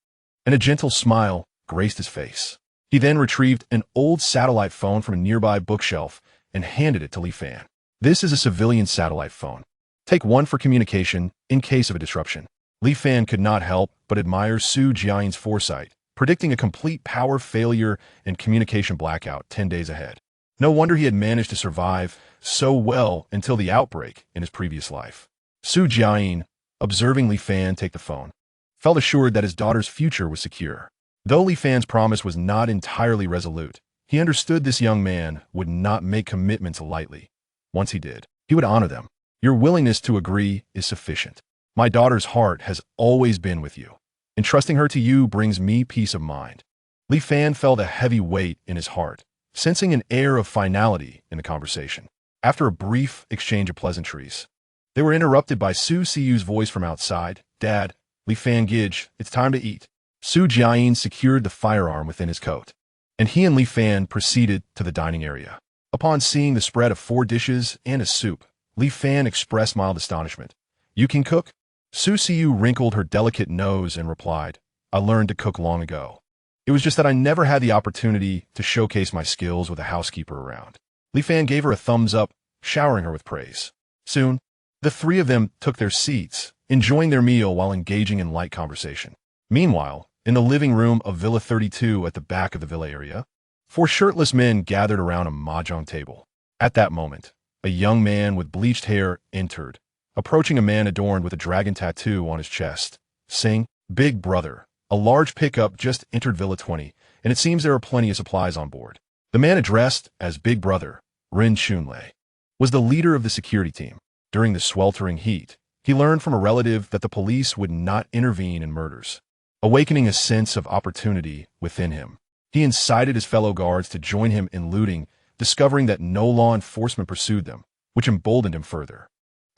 and a gentle smile graced his face. He then retrieved an old satellite phone from a nearby bookshelf and handed it to Li Fan. "This is a civilian satellite phone. Take one for communication in case of a disruption." Li Fan could not help but admire Su Jiayin's foresight, predicting a complete power failure and communication blackout 10 days ahead. No wonder he had managed to survive so well until the outbreak in his previous life. Su Jiayin, observing Li Fan take the phone, felt assured that his daughter's future was secure. Though Li Fan's promise was not entirely resolute, he understood this young man would not make commitments lightly. Once he did, he would honor them. Your willingness to agree is sufficient. My daughter's heart has always been with you. Entrusting her to you brings me peace of mind. Li Fan felt a heavy weight in his heart, sensing an air of finality in the conversation. After a brief exchange of pleasantries, they were interrupted by Su Siyu's voice from outside. Dad, Li Fan Gij, it's time to eat. Su Jiayin secured the firearm within his coat, and he and Li Fan proceeded to the dining area. Upon seeing the spread of 4 dishes and a soup, Li Fan expressed mild astonishment. You can cook? Su Siyu wrinkled her delicate nose and replied, I learned to cook long ago. It was just that I never had the opportunity to showcase my skills with a housekeeper around. Li Fan gave her a thumbs up, showering her with praise. Soon, the 3 of them took their seats, enjoying their meal while engaging in light conversation. Meanwhile, in the living room of Villa 32 at the back of the villa area, 4 shirtless men gathered around a mahjong table. At that moment, a young man with bleached hair entered, approaching a man adorned with a dragon tattoo on his chest, saying, Big brother, a large pickup just entered Villa 20, and it seems there are plenty of supplies on board. The man addressed as Big Brother, Ren Chunlei, was the leader of the security team. During the sweltering heat, he learned from a relative that the police would not intervene in murders, awakening a sense of opportunity within him. He incited his fellow guards to join him in looting, discovering that no law enforcement pursued them, which emboldened him further.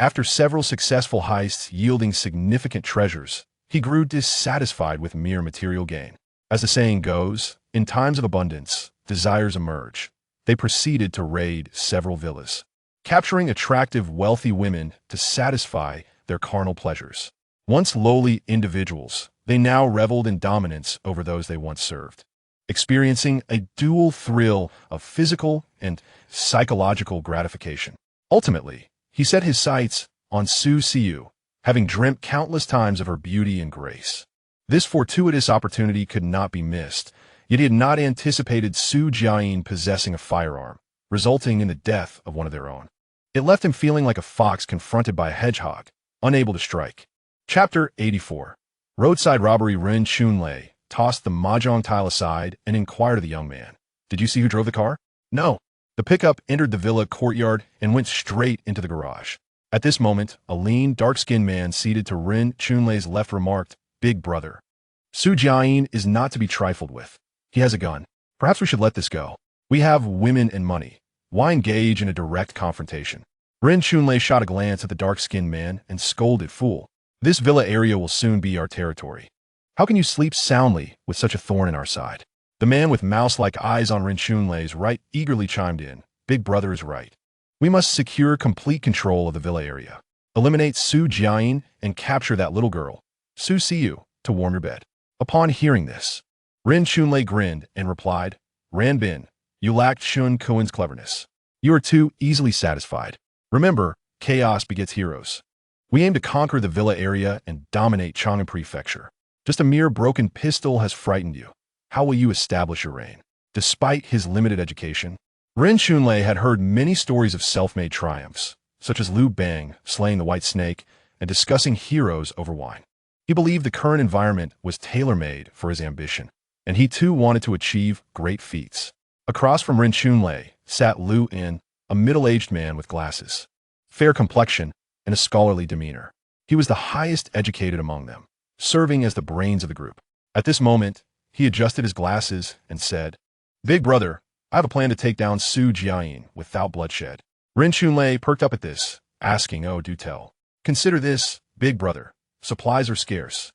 After several successful heists yielding significant treasures, he grew dissatisfied with mere material gain. As the saying goes, in times of abundance, desires emerge. They proceeded to raid several villas, capturing attractive, wealthy women to satisfy their carnal pleasures. Once lowly individuals, they now reveled in dominance over those they once served, experiencing a dual thrill of physical and psychological gratification. Ultimately, he set his sights on Su Siyu, having dreamt countless times of her beauty and grace. This fortuitous opportunity could not be missed, yet he had not anticipated Su Jiayin possessing a firearm, resulting in the death of one of their own. It left him feeling like a fox confronted by a hedgehog, unable to strike. Chapter 84. Roadside robbery. Ren Chunlei tossed the mahjong tile aside and inquired of the young man, Did you see who drove the car? No. The pickup entered the villa courtyard and went straight into the garage. At this moment, a lean, dark-skinned man seated to Ren Chunlei's left remarked, Big brother. Su Jiayin is not to be trifled with. He has a gun. Perhaps we should let this go. We have women and money. Why engage in a direct confrontation? Ren Chunlei shot a glance at the dark-skinned man and scolded, Fool. This villa area will soon be our territory. How can you sleep soundly with such a thorn in our side? The man with mouse-like eyes on Ren Chunlei's right eagerly chimed in, Big brother is right. We must secure complete control of the villa area. Eliminate Su Jiayin and capture that little girl, Su Siyu, to warm your bed. Upon hearing this, Ren Chunlei grinned and replied, Ran Bin, you lacked Shun Kuen's cleverness. You are too easily satisfied. Remember, chaos begets heroes. We aim to conquer the villa area and dominate Chang'an Prefecture. Just a mere broken pistol has frightened you. How will you establish your reign? Despite his limited education, Ren Chunlei had heard many stories of self-made triumphs, such as Liu Bang slaying the White Snake and discussing heroes over wine. He believed the current environment was tailor-made for his ambition, and he too wanted to achieve great feats. Across from Ren Chunlei sat Liu In, a middle-aged man with glasses, fair complexion, and a scholarly demeanor. He was the highest educated among them, serving as the brains of the group. At this moment, he adjusted his glasses and said, Big brother, I have a plan to take down Su Jiayin without bloodshed. Ren Chunlei perked up at this, asking, Oh, do tell. Consider this, big brother. Supplies are scarce,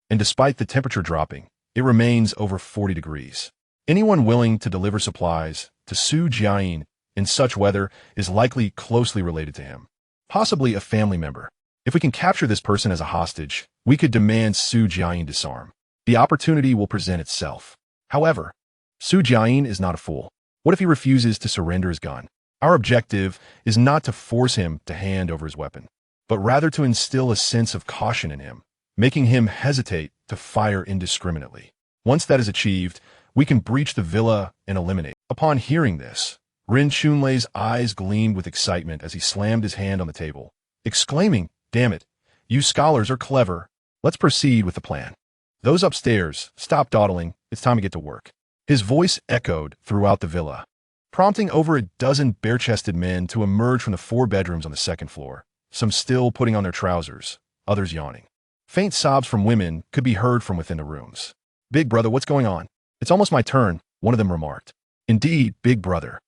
and despite the temperature dropping, it remains over 40 degrees. Anyone willing to deliver supplies to Su Jiayin in such weather is likely closely related to him, possibly a family member. If we can capture this person as a hostage, we could demand Su Jiayin disarm. The opportunity will present itself. However, Su Jiayin is not a fool. What if he refuses to surrender his gun? Our objective is not to force him to hand over his weapon, but rather to instill a sense of caution in him, making him hesitate to fire indiscriminately. Once that is achieved, we can breach the villa and eliminate. Upon hearing this, Rin Chunlei's eyes gleamed with excitement as he slammed his hand on the table, exclaiming, "Damn it, you scholars are clever. Let's proceed with the plan. Those upstairs, stop dawdling, it's time to get to work." His voice echoed throughout the villa, prompting over a dozen bare-chested men to emerge from the 4 bedrooms on the 2nd floor, some still putting on their trousers, others yawning. Faint sobs from women could be heard from within the rooms. "Big brother, what's going on?" "It's almost my turn," one of them remarked. "Indeed, big brother.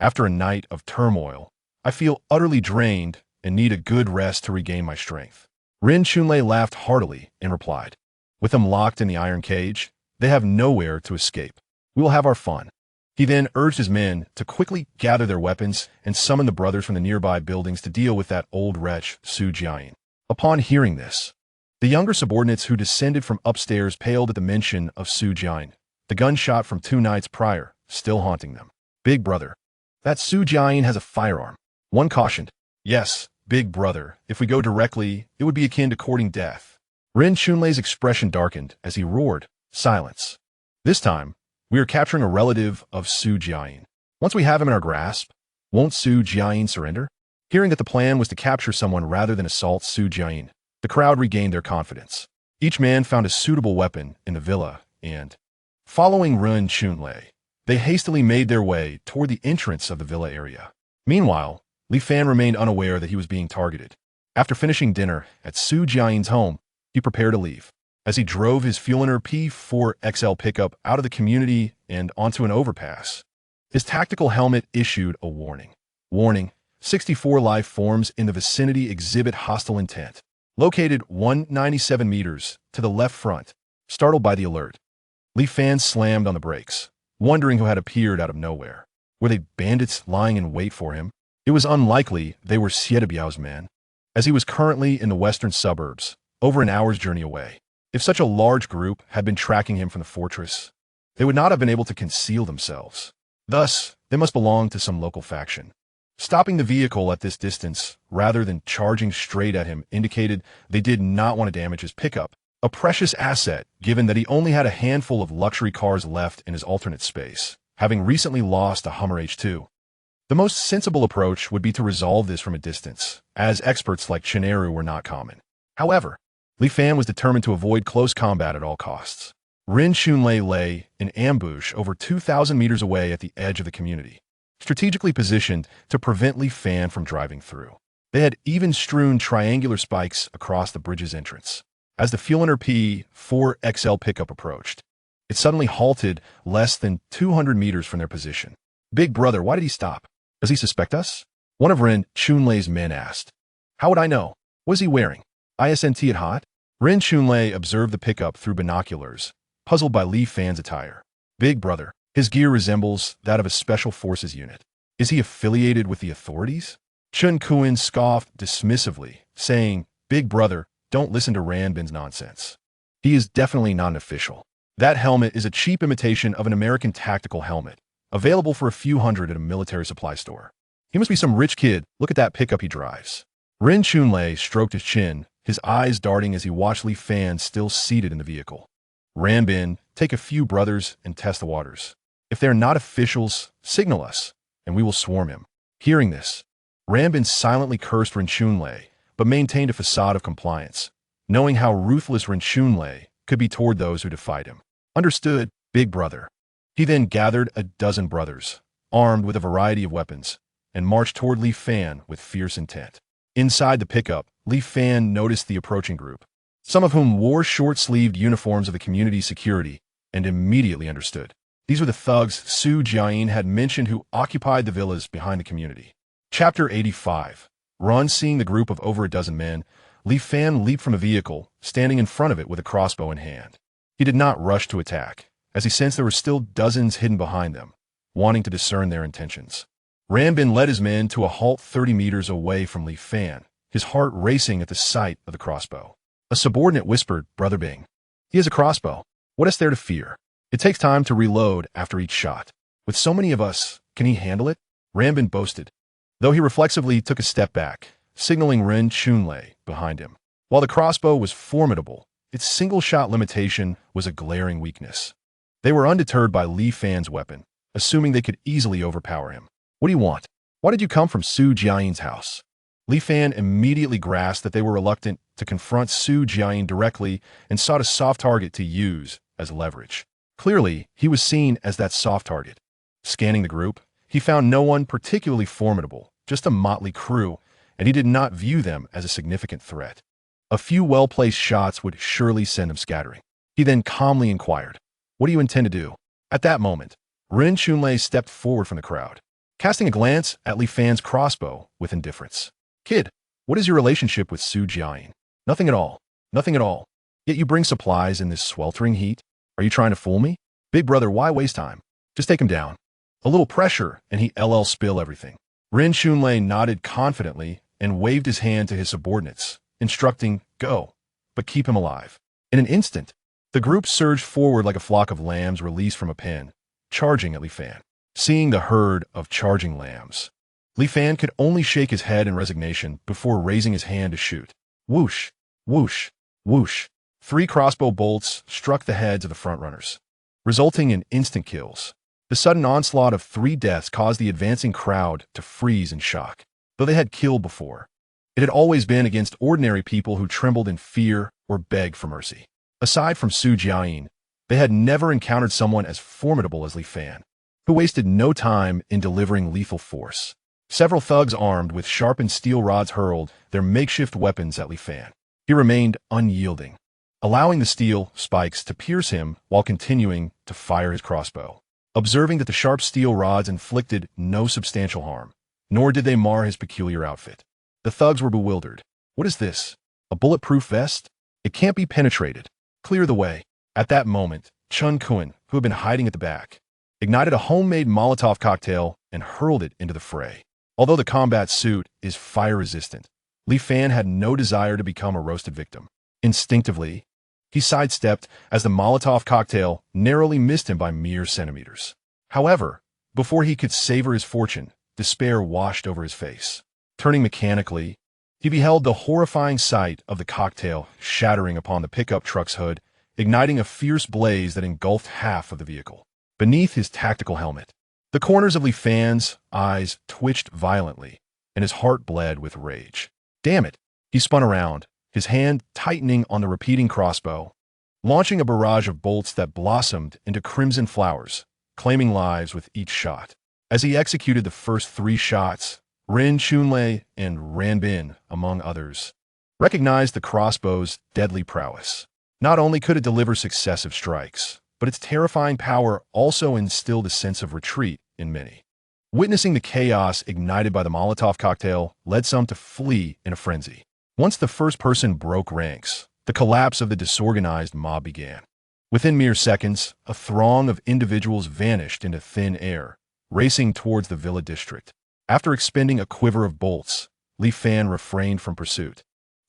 After a night of turmoil, I feel utterly drained and need a good rest to regain my strength." Rin Chunlei laughed heartily and replied, "With them locked in the iron cage, they have nowhere to escape. We will have our fun." He then urged his men to quickly gather their weapons and summon the brothers from the nearby buildings to deal with that old wretch, Su Jiayin. Upon hearing this, the younger subordinates who descended from upstairs paled at the mention of Su Jiayin, the gunshot from 2 nights prior, still haunting them. "Big brother, that Su Jiayin has a firearm," one cautioned. "Yes, big brother, if we go directly, it would be akin to courting death." Rin Chunlei's expression darkened as he roared, "Silence. This time, we are capturing a relative of Su Jiayin. Once we have him in our grasp, won't Su Jiayin surrender?" Hearing that the plan was to capture someone rather than assault Su Jiayin, the crowd regained their confidence. Each man found a suitable weapon in the villa, and, following Rin Chunlei, they hastily made their way toward the entrance of the villa area. Meanwhile, Li Fan remained unaware that he was being targeted. After finishing dinner at Su Jiayin's home, he prepared to leave. As he drove his Fueliner P4XL pickup out of the community and onto an overpass, his tactical helmet issued a warning. "Warning, 64 life forms in the vicinity exhibit hostile intent. Located 197 meters to the left front." Startled by the alert, Li Fan slammed on the brakes, wondering who had appeared out of nowhere. Were they bandits lying in wait for him? It was unlikely they were Xiedebiao's men, as he was currently in the western suburbs, over an hour's journey away. If such a large group had been tracking him from the fortress, they would not have been able to conceal themselves. Thus, they must belong to some local faction. Stopping the vehicle at this distance, rather than charging straight at him, indicated they did not want to damage his pickup, a precious asset given that he only had a handful of luxury cars left in his alternate space, having recently lost a Hummer H2. The most sensible approach would be to resolve this from a distance, as experts like Chineru were not common. However, Li Fan was determined to avoid close combat at all costs. Rin Chunlei lay in ambush over 2,000 meters away at the edge of the community, strategically positioned to prevent Li Fan from driving through. They had even strewn triangular spikes across the bridge's entrance. As the Fueliner P4XL pickup approached, it suddenly halted less than 200 meters from their position. "Big brother, why did he stop? Does he suspect us?" one of Rin Chunlei's men asked. "How would I know? What is he wearing? Isn't it hot?" Rin Chunlei observed the pickup through binoculars, puzzled by Li Fan's attire. "Big brother, his gear resembles that of a special forces unit. Is he affiliated with the authorities?" Chun Kuan scoffed dismissively, saying, "Big brother, don't listen to Ranbin's nonsense. He is definitely not an official. That helmet is a cheap imitation of an American tactical helmet, available for a few hundred at a military supply store. He must be some rich kid. Look at that pickup he drives." Rin Chunlei stroked his chin, his eyes darting as he watched Li Fan still seated in the vehicle. "Ranbin, take a few brothers and test the waters. If they are not officials, signal us, and we will swarm him." Hearing this, Ranbin silently cursed Rin Chunlei, but maintained a facade of compliance, knowing how ruthless Rin Chunlei could be toward those who defied him. "Understood, big brother." He then gathered a dozen brothers, armed with a variety of weapons, and marched toward Li Fan with fierce intent. Inside the pickup, Li Fan noticed the approaching group, some of whom wore short-sleeved uniforms of the community security, and immediately understood. These were the thugs Su Jiayin had mentioned who occupied the villas behind the community. Chapter 85. Run. Seeing the group of over a dozen men, Li Fan leaped from a vehicle, standing in front of it with a crossbow in hand. He did not rush to attack, as he sensed there were still dozens hidden behind them, wanting to discern their intentions. Ranbin led his men to a halt 30 meters away from Li Fan, his heart racing at the sight of the crossbow. A subordinate whispered, "Brother Bing, he has a crossbow. What is there to fear? It takes time to reload after each shot. With so many of us, can he handle it?" Ranbin boasted, though he reflexively took a step back, signaling Rin Chunlei behind him. While the crossbow was formidable, its single-shot limitation was a glaring weakness. They were undeterred by Li Fan's weapon, assuming they could easily overpower him. What do you want? Why did you come from Su Jiayin's house? Li Fan immediately grasped that they were reluctant to confront Su Jiayin directly and sought a soft target to use as leverage. Clearly, he was seen as that soft target. Scanning the group, he found no one particularly formidable, just a motley crew, and he did not view them as a significant threat. A few well-placed shots would surely send them scattering. He then calmly inquired, "What do you intend to do?" At that moment, Ren Chunlei stepped forward from the crowd, casting a glance at Li Fan's crossbow with indifference. "Kid, what is your relationship with Su Jiayin?" "Nothing at all. Nothing at all. Yet you bring supplies in this sweltering heat? Are you trying to fool me? Big brother, why waste time? Just take him down. A little pressure, and he LL spill everything." Ren Chunlei nodded confidently and waved his hand to his subordinates, instructing, "Go, but keep him alive." In an instant, the group surged forward like a flock of lambs released from a pen, charging at Li Fan. Seeing the herd of charging lambs, Li Fan could only shake his head in resignation before raising his hand to shoot. Whoosh, whoosh, whoosh. 3 crossbow bolts struck the heads of the frontrunners, resulting in instant kills. The sudden onslaught of 3 deaths caused the advancing crowd to freeze in shock. Though they had killed before, it had always been against ordinary people who trembled in fear or begged for mercy. Aside from Su Jiayin, they had never encountered someone as formidable as Li Fan, who wasted no time in delivering lethal force. Several thugs armed with sharpened steel rods hurled their makeshift weapons at Li Fan. He remained unyielding, allowing the steel spikes to pierce him while continuing to fire his crossbow. Observing that the sharp steel rods inflicted no substantial harm, nor did they mar his peculiar outfit, the thugs were bewildered. "What is this? A bulletproof vest? It can't be penetrated. Clear the way." At that moment, Chun Kun, who had been hiding at the back, ignited a homemade Molotov cocktail and hurled it into the fray. Although the combat suit is fire-resistant, Li Fan had no desire to become a roasted victim. Instinctively, he sidestepped as the Molotov cocktail narrowly missed him by mere centimeters. However, before he could savor his fortune, despair washed over his face. Turning mechanically, he beheld the horrifying sight of the cocktail shattering upon the pickup truck's hood, igniting a fierce blaze that engulfed half of the vehicle. Beneath his tactical helmet, the corners of Li Fan's eyes twitched violently, and his heart bled with rage. Damn it! He spun around, his hand tightening on the repeating crossbow, launching a barrage of bolts that blossomed into crimson flowers, claiming lives with each shot. As he executed the first 3 shots, Ren Chunlei and Ran Bin, among others, recognized the crossbow's deadly prowess. Not only could it deliver successive strikes, but its terrifying power also instilled a sense of retreat in many. Witnessing the chaos ignited by the Molotov cocktail led some to flee in a frenzy. Once the first person broke ranks, the collapse of the disorganized mob began. Within mere seconds, a throng of individuals vanished into thin air, racing towards the villa district. After expending a quiver of bolts, Li Fan refrained from pursuit.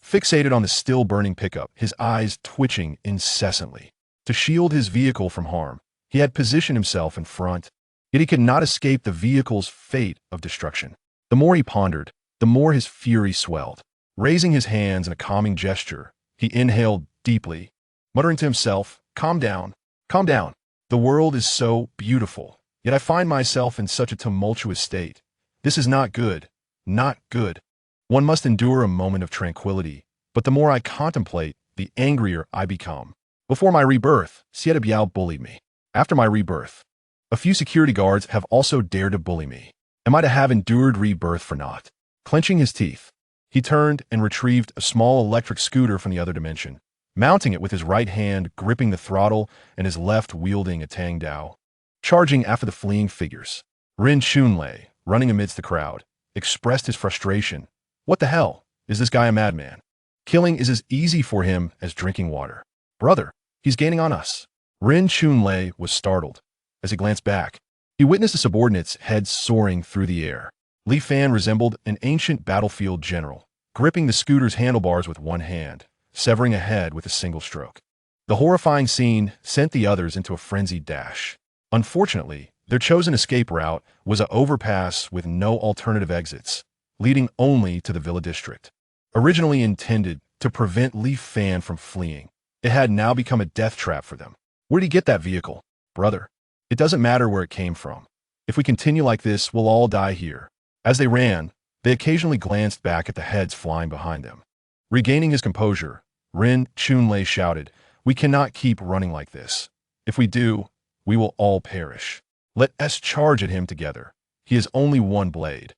Fixated on the still-burning pickup, his eyes twitching incessantly. To shield his vehicle from harm, he had positioned himself in front, yet he could not escape the vehicle's fate of destruction. The more he pondered, the more his fury swelled. Raising his hands in a calming gesture, he inhaled deeply, muttering to himself, "Calm down, calm down. The world is so beautiful, yet I find myself in such a tumultuous state. This is not good, not good. One must endure a moment of tranquility, but the more I contemplate, the angrier I become. Before my rebirth, Sieta Biao bullied me. After my rebirth, a few security guards have also dared to bully me. Am I to have endured rebirth for naught?" Clenching his teeth, he turned and retrieved a small electric scooter from the other dimension, mounting it with his right hand gripping the throttle and his left wielding a tang dao. Charging after the fleeing figures, Ren Chunlei, running amidst the crowd, expressed his frustration. "What the hell? Is this guy a madman? Killing is as easy for him as drinking water. Brother, he's gaining on us." Ren Chunlei was startled. As he glanced back, he witnessed a subordinate's head soaring through the air. Li Fan resembled an ancient battlefield general, gripping the scooter's handlebars with one hand, severing a head with a single stroke. The horrifying scene sent the others into a frenzied dash. Unfortunately, their chosen escape route was an overpass with no alternative exits, leading only to the villa district. Originally intended to prevent Li Fan from fleeing, it had now become a death trap for them. "Where'd he get that vehicle?" "Brother, it doesn't matter where it came from. If we continue like this, we'll all die here. As they ran, they occasionally glanced back at the heads flying behind them. Regaining his composure, Rin Chunlei shouted, "We cannot keep running like this. If we do, we will all perish. Let us charge at him together. He has only one blade.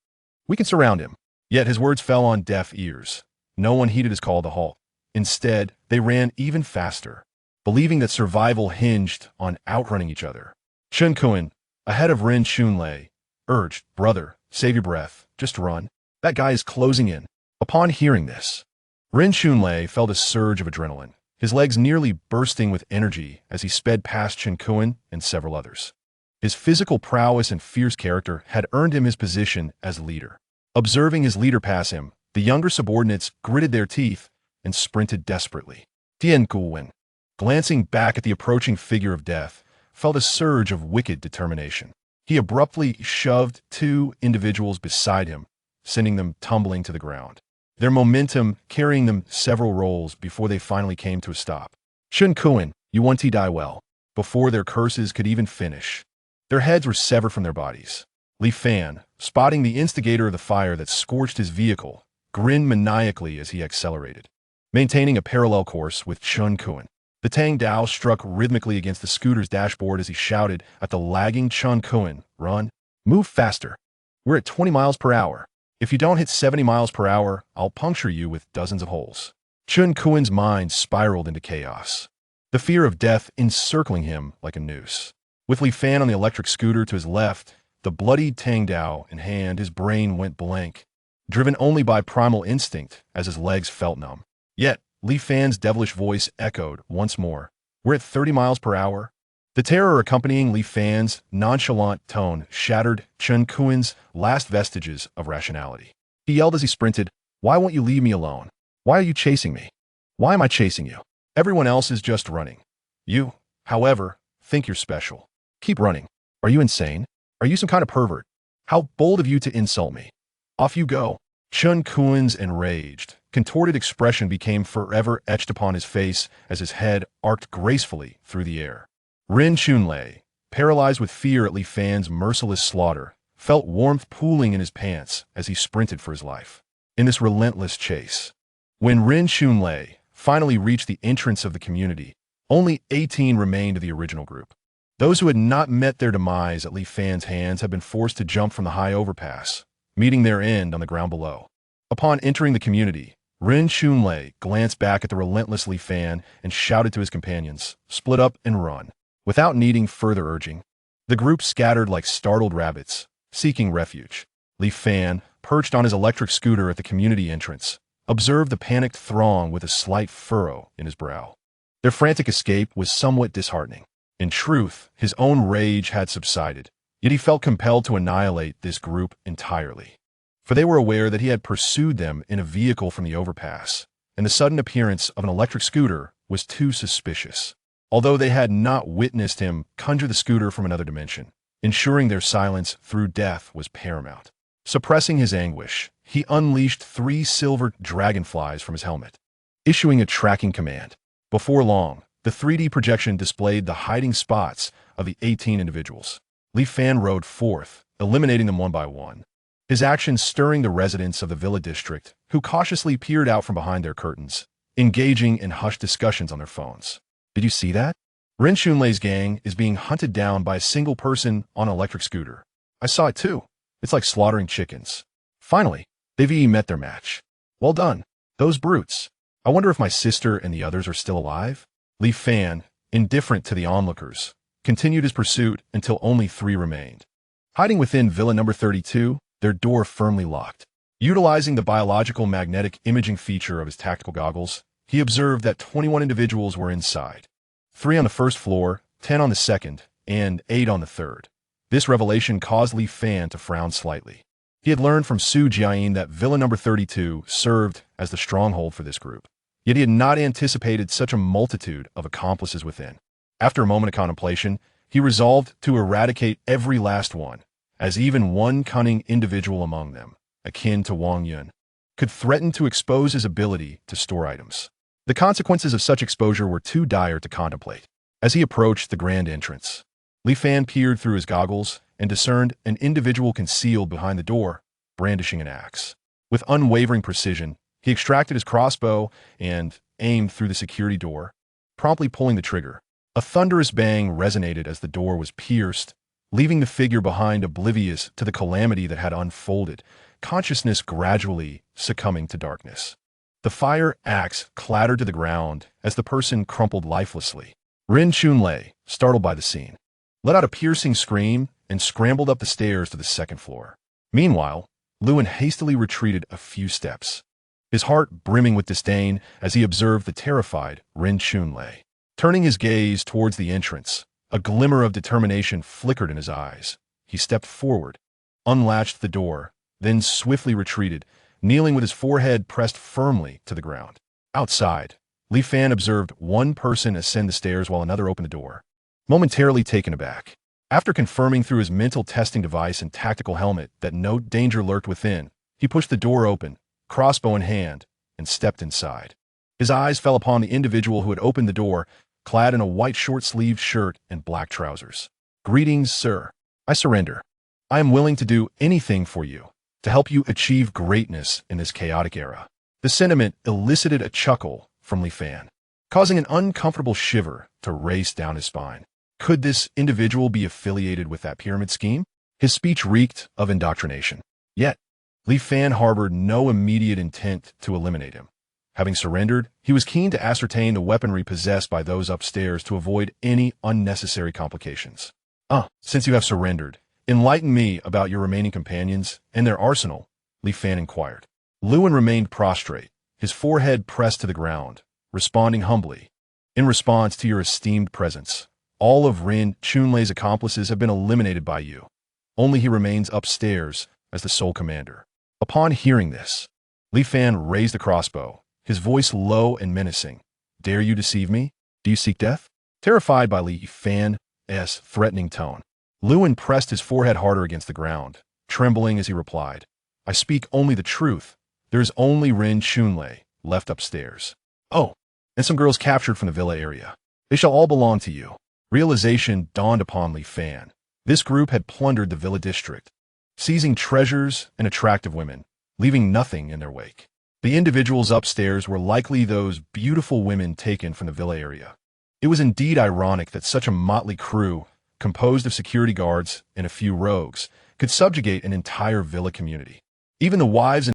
We can surround him." Yet his words fell on deaf ears. No one heeded his call to halt. Instead, they ran even faster, believing that survival hinged on outrunning each other. Chun Kuan, ahead of Rin Chunlei, urged, "Brother, save your breath. Just run. That guy is closing in." Upon hearing this, Rin Chunlei felt a surge of adrenaline, his legs nearly bursting with energy as he sped past Chun Kuan and several others. His physical prowess and fierce character had earned him his position as leader. Observing his leader pass him, the younger subordinates gritted their teeth and sprinted desperately. Tian Kuan, glancing back at the approaching figure of death, felt a surge of wicked determination. He abruptly shoved two individuals beside him, sending them tumbling to the ground, their momentum carrying them several rolls before they finally came to a stop. Chun Kuan, you want to die well. Before their curses could even finish, their heads were severed from their bodies. Li Fan, spotting the instigator of the fire that scorched his vehicle, grinned maniacally as he accelerated, maintaining a parallel course with Chun Kuan. The Tang Dao struck rhythmically against the scooter's dashboard as he shouted at the lagging Chun Kuan, "Run! Move faster! We're at 20 miles per hour. If you don't hit 70 miles per hour, I'll puncture you with dozens of holes." Chun Kuan's mind spiraled into chaos, the fear of death encircling him like a noose. With Li Fan on the electric scooter to his left, the bloodied Tang Dao in hand, his brain went blank, driven only by primal instinct as his legs felt numb. Yet, Li Fan's devilish voice echoed once more, "We're at 30 miles per hour." The terror accompanying Li Fan's nonchalant tone shattered Chun Kuan's last vestiges of rationality. He yelled as he sprinted, "Why won't you leave me alone? Why are you chasing me? Why am I chasing you? Everyone else is just running. You, however, think you're special. Keep running. Are you insane? Are you some kind of pervert? How bold of you to insult me. Off you go." Chun Kuan's enraged, contorted expression became forever etched upon his face as his head arced gracefully through the air. Rin Chunlei, paralyzed with fear at Li Fan's merciless slaughter, felt warmth pooling in his pants as he sprinted for his life in this relentless chase. When Rin Chunlei finally reached the entrance of the community, only 18 remained of the original group. Those who had not met their demise at Li Fan's hands had been forced to jump from the high overpass, meeting their end on the ground below. Upon entering the community, Rin Chunlei glanced back at the relentless Li Fan and shouted to his companions, "Split up and run." Without needing further urging, the group scattered like startled rabbits, seeking refuge. Li Fan, perched on his electric scooter at the community entrance, observed the panicked throng with a slight furrow in his brow. Their frantic escape was somewhat disheartening. In truth, his own rage had subsided, yet he felt compelled to annihilate this group entirely. For they were aware that he had pursued them in a vehicle from the overpass, and the sudden appearance of an electric scooter was too suspicious. Although they had not witnessed him conjure the scooter from another dimension, ensuring their silence through death was paramount. Suppressing his anguish, he unleashed 3 silver dragonflies from his helmet, issuing a tracking command. Before long, the 3D projection displayed the hiding spots of the 18 individuals. Li Fan rode forth, eliminating them one by one, his actions stirring the residents of the Villa District, who cautiously peered out from behind their curtains, engaging in hushed discussions on their phones. "Did you see that? Rin Chunlei's gang is being hunted down by a single person on an electric scooter. I saw it too. It's like slaughtering chickens. Finally, they've met their match. Well done, those brutes. I wonder if my sister and the others are still alive?" Li Fan, indifferent to the onlookers, continued his pursuit until only 3 remained. Hiding within Villa number 32, their door firmly locked. Utilizing the biological magnetic imaging feature of his tactical goggles, he observed that 21 individuals were inside. 3 on the first floor, 10 on the second, and 8 on the third. This revelation caused Li Fan to frown slightly. He had learned from Su Jiayin that Villa number 32 served as the stronghold for this group. Yet he had not anticipated such a multitude of accomplices within. After a moment of contemplation, he resolved to eradicate every last one, as even one cunning individual among them, akin to Wang Yun, could threaten to expose his ability to store items. The consequences of such exposure were too dire to contemplate. As he approached the grand entrance, Li Fan peered through his goggles and discerned an individual concealed behind the door, brandishing an axe. With unwavering precision, he extracted his crossbow and aimed through the security door, promptly pulling the trigger. A thunderous bang resonated as the door was pierced, leaving the figure behind oblivious to the calamity that had unfolded, consciousness gradually succumbing to darkness. The fire axe clattered to the ground as the person crumpled lifelessly. Rin Chunlei, startled by the scene, let out a piercing scream and scrambled up the stairs to the second floor. Meanwhile, Lewin hastily retreated a few steps, his heart brimming with disdain as he observed the terrified Rin Chunlei. Turning his gaze towards the entrance, a glimmer of determination flickered in his eyes. He stepped forward, unlatched the door, then swiftly retreated, kneeling with his forehead pressed firmly to the ground. Outside, Li Fan observed one person ascend the stairs while another opened the door. Momentarily taken aback, after confirming through his mental testing device and tactical helmet that no danger lurked within, he pushed the door open, crossbow in hand, and stepped inside. His eyes fell upon the individual who had opened the door, clad in a white short-sleeved shirt and black trousers. "Greetings, sir. I surrender. I am willing to do anything for you, to help you achieve greatness in this chaotic era." The sentiment elicited a chuckle from Li Fan, causing an uncomfortable shiver to race down his spine. Could this individual be affiliated with that pyramid scheme? His speech reeked of indoctrination. Yet, Li Fan harbored no immediate intent to eliminate him. Having surrendered, he was keen to ascertain the weaponry possessed by those upstairs to avoid any unnecessary complications. Since you have surrendered, enlighten me about your remaining companions and their arsenal," Li Fan inquired. Lewin remained prostrate, his forehead pressed to the ground, responding humbly. "In response to your esteemed presence, all of Rin Chunlei's accomplices have been eliminated by you. Only he remains upstairs as the sole commander." Upon hearing this, Li Fan raised the crossbow, his voice low and menacing. "Dare you deceive me? Do you seek death?" Terrified by Li Fan's threatening tone, Lewin pressed his forehead harder against the ground, trembling as he replied, "I speak only the truth. There is only Rin Chunlei left upstairs. Oh, and some girls captured from the villa area. They shall all belong to you." Realization dawned upon Li Fan. This group had plundered the villa district, seizing treasures and attractive women, leaving nothing in their wake. The individuals upstairs were likely those beautiful women taken from the villa area. It was indeed ironic that such a motley crew, composed of security guards and a few rogues, could subjugate an entire villa community. Even the wives and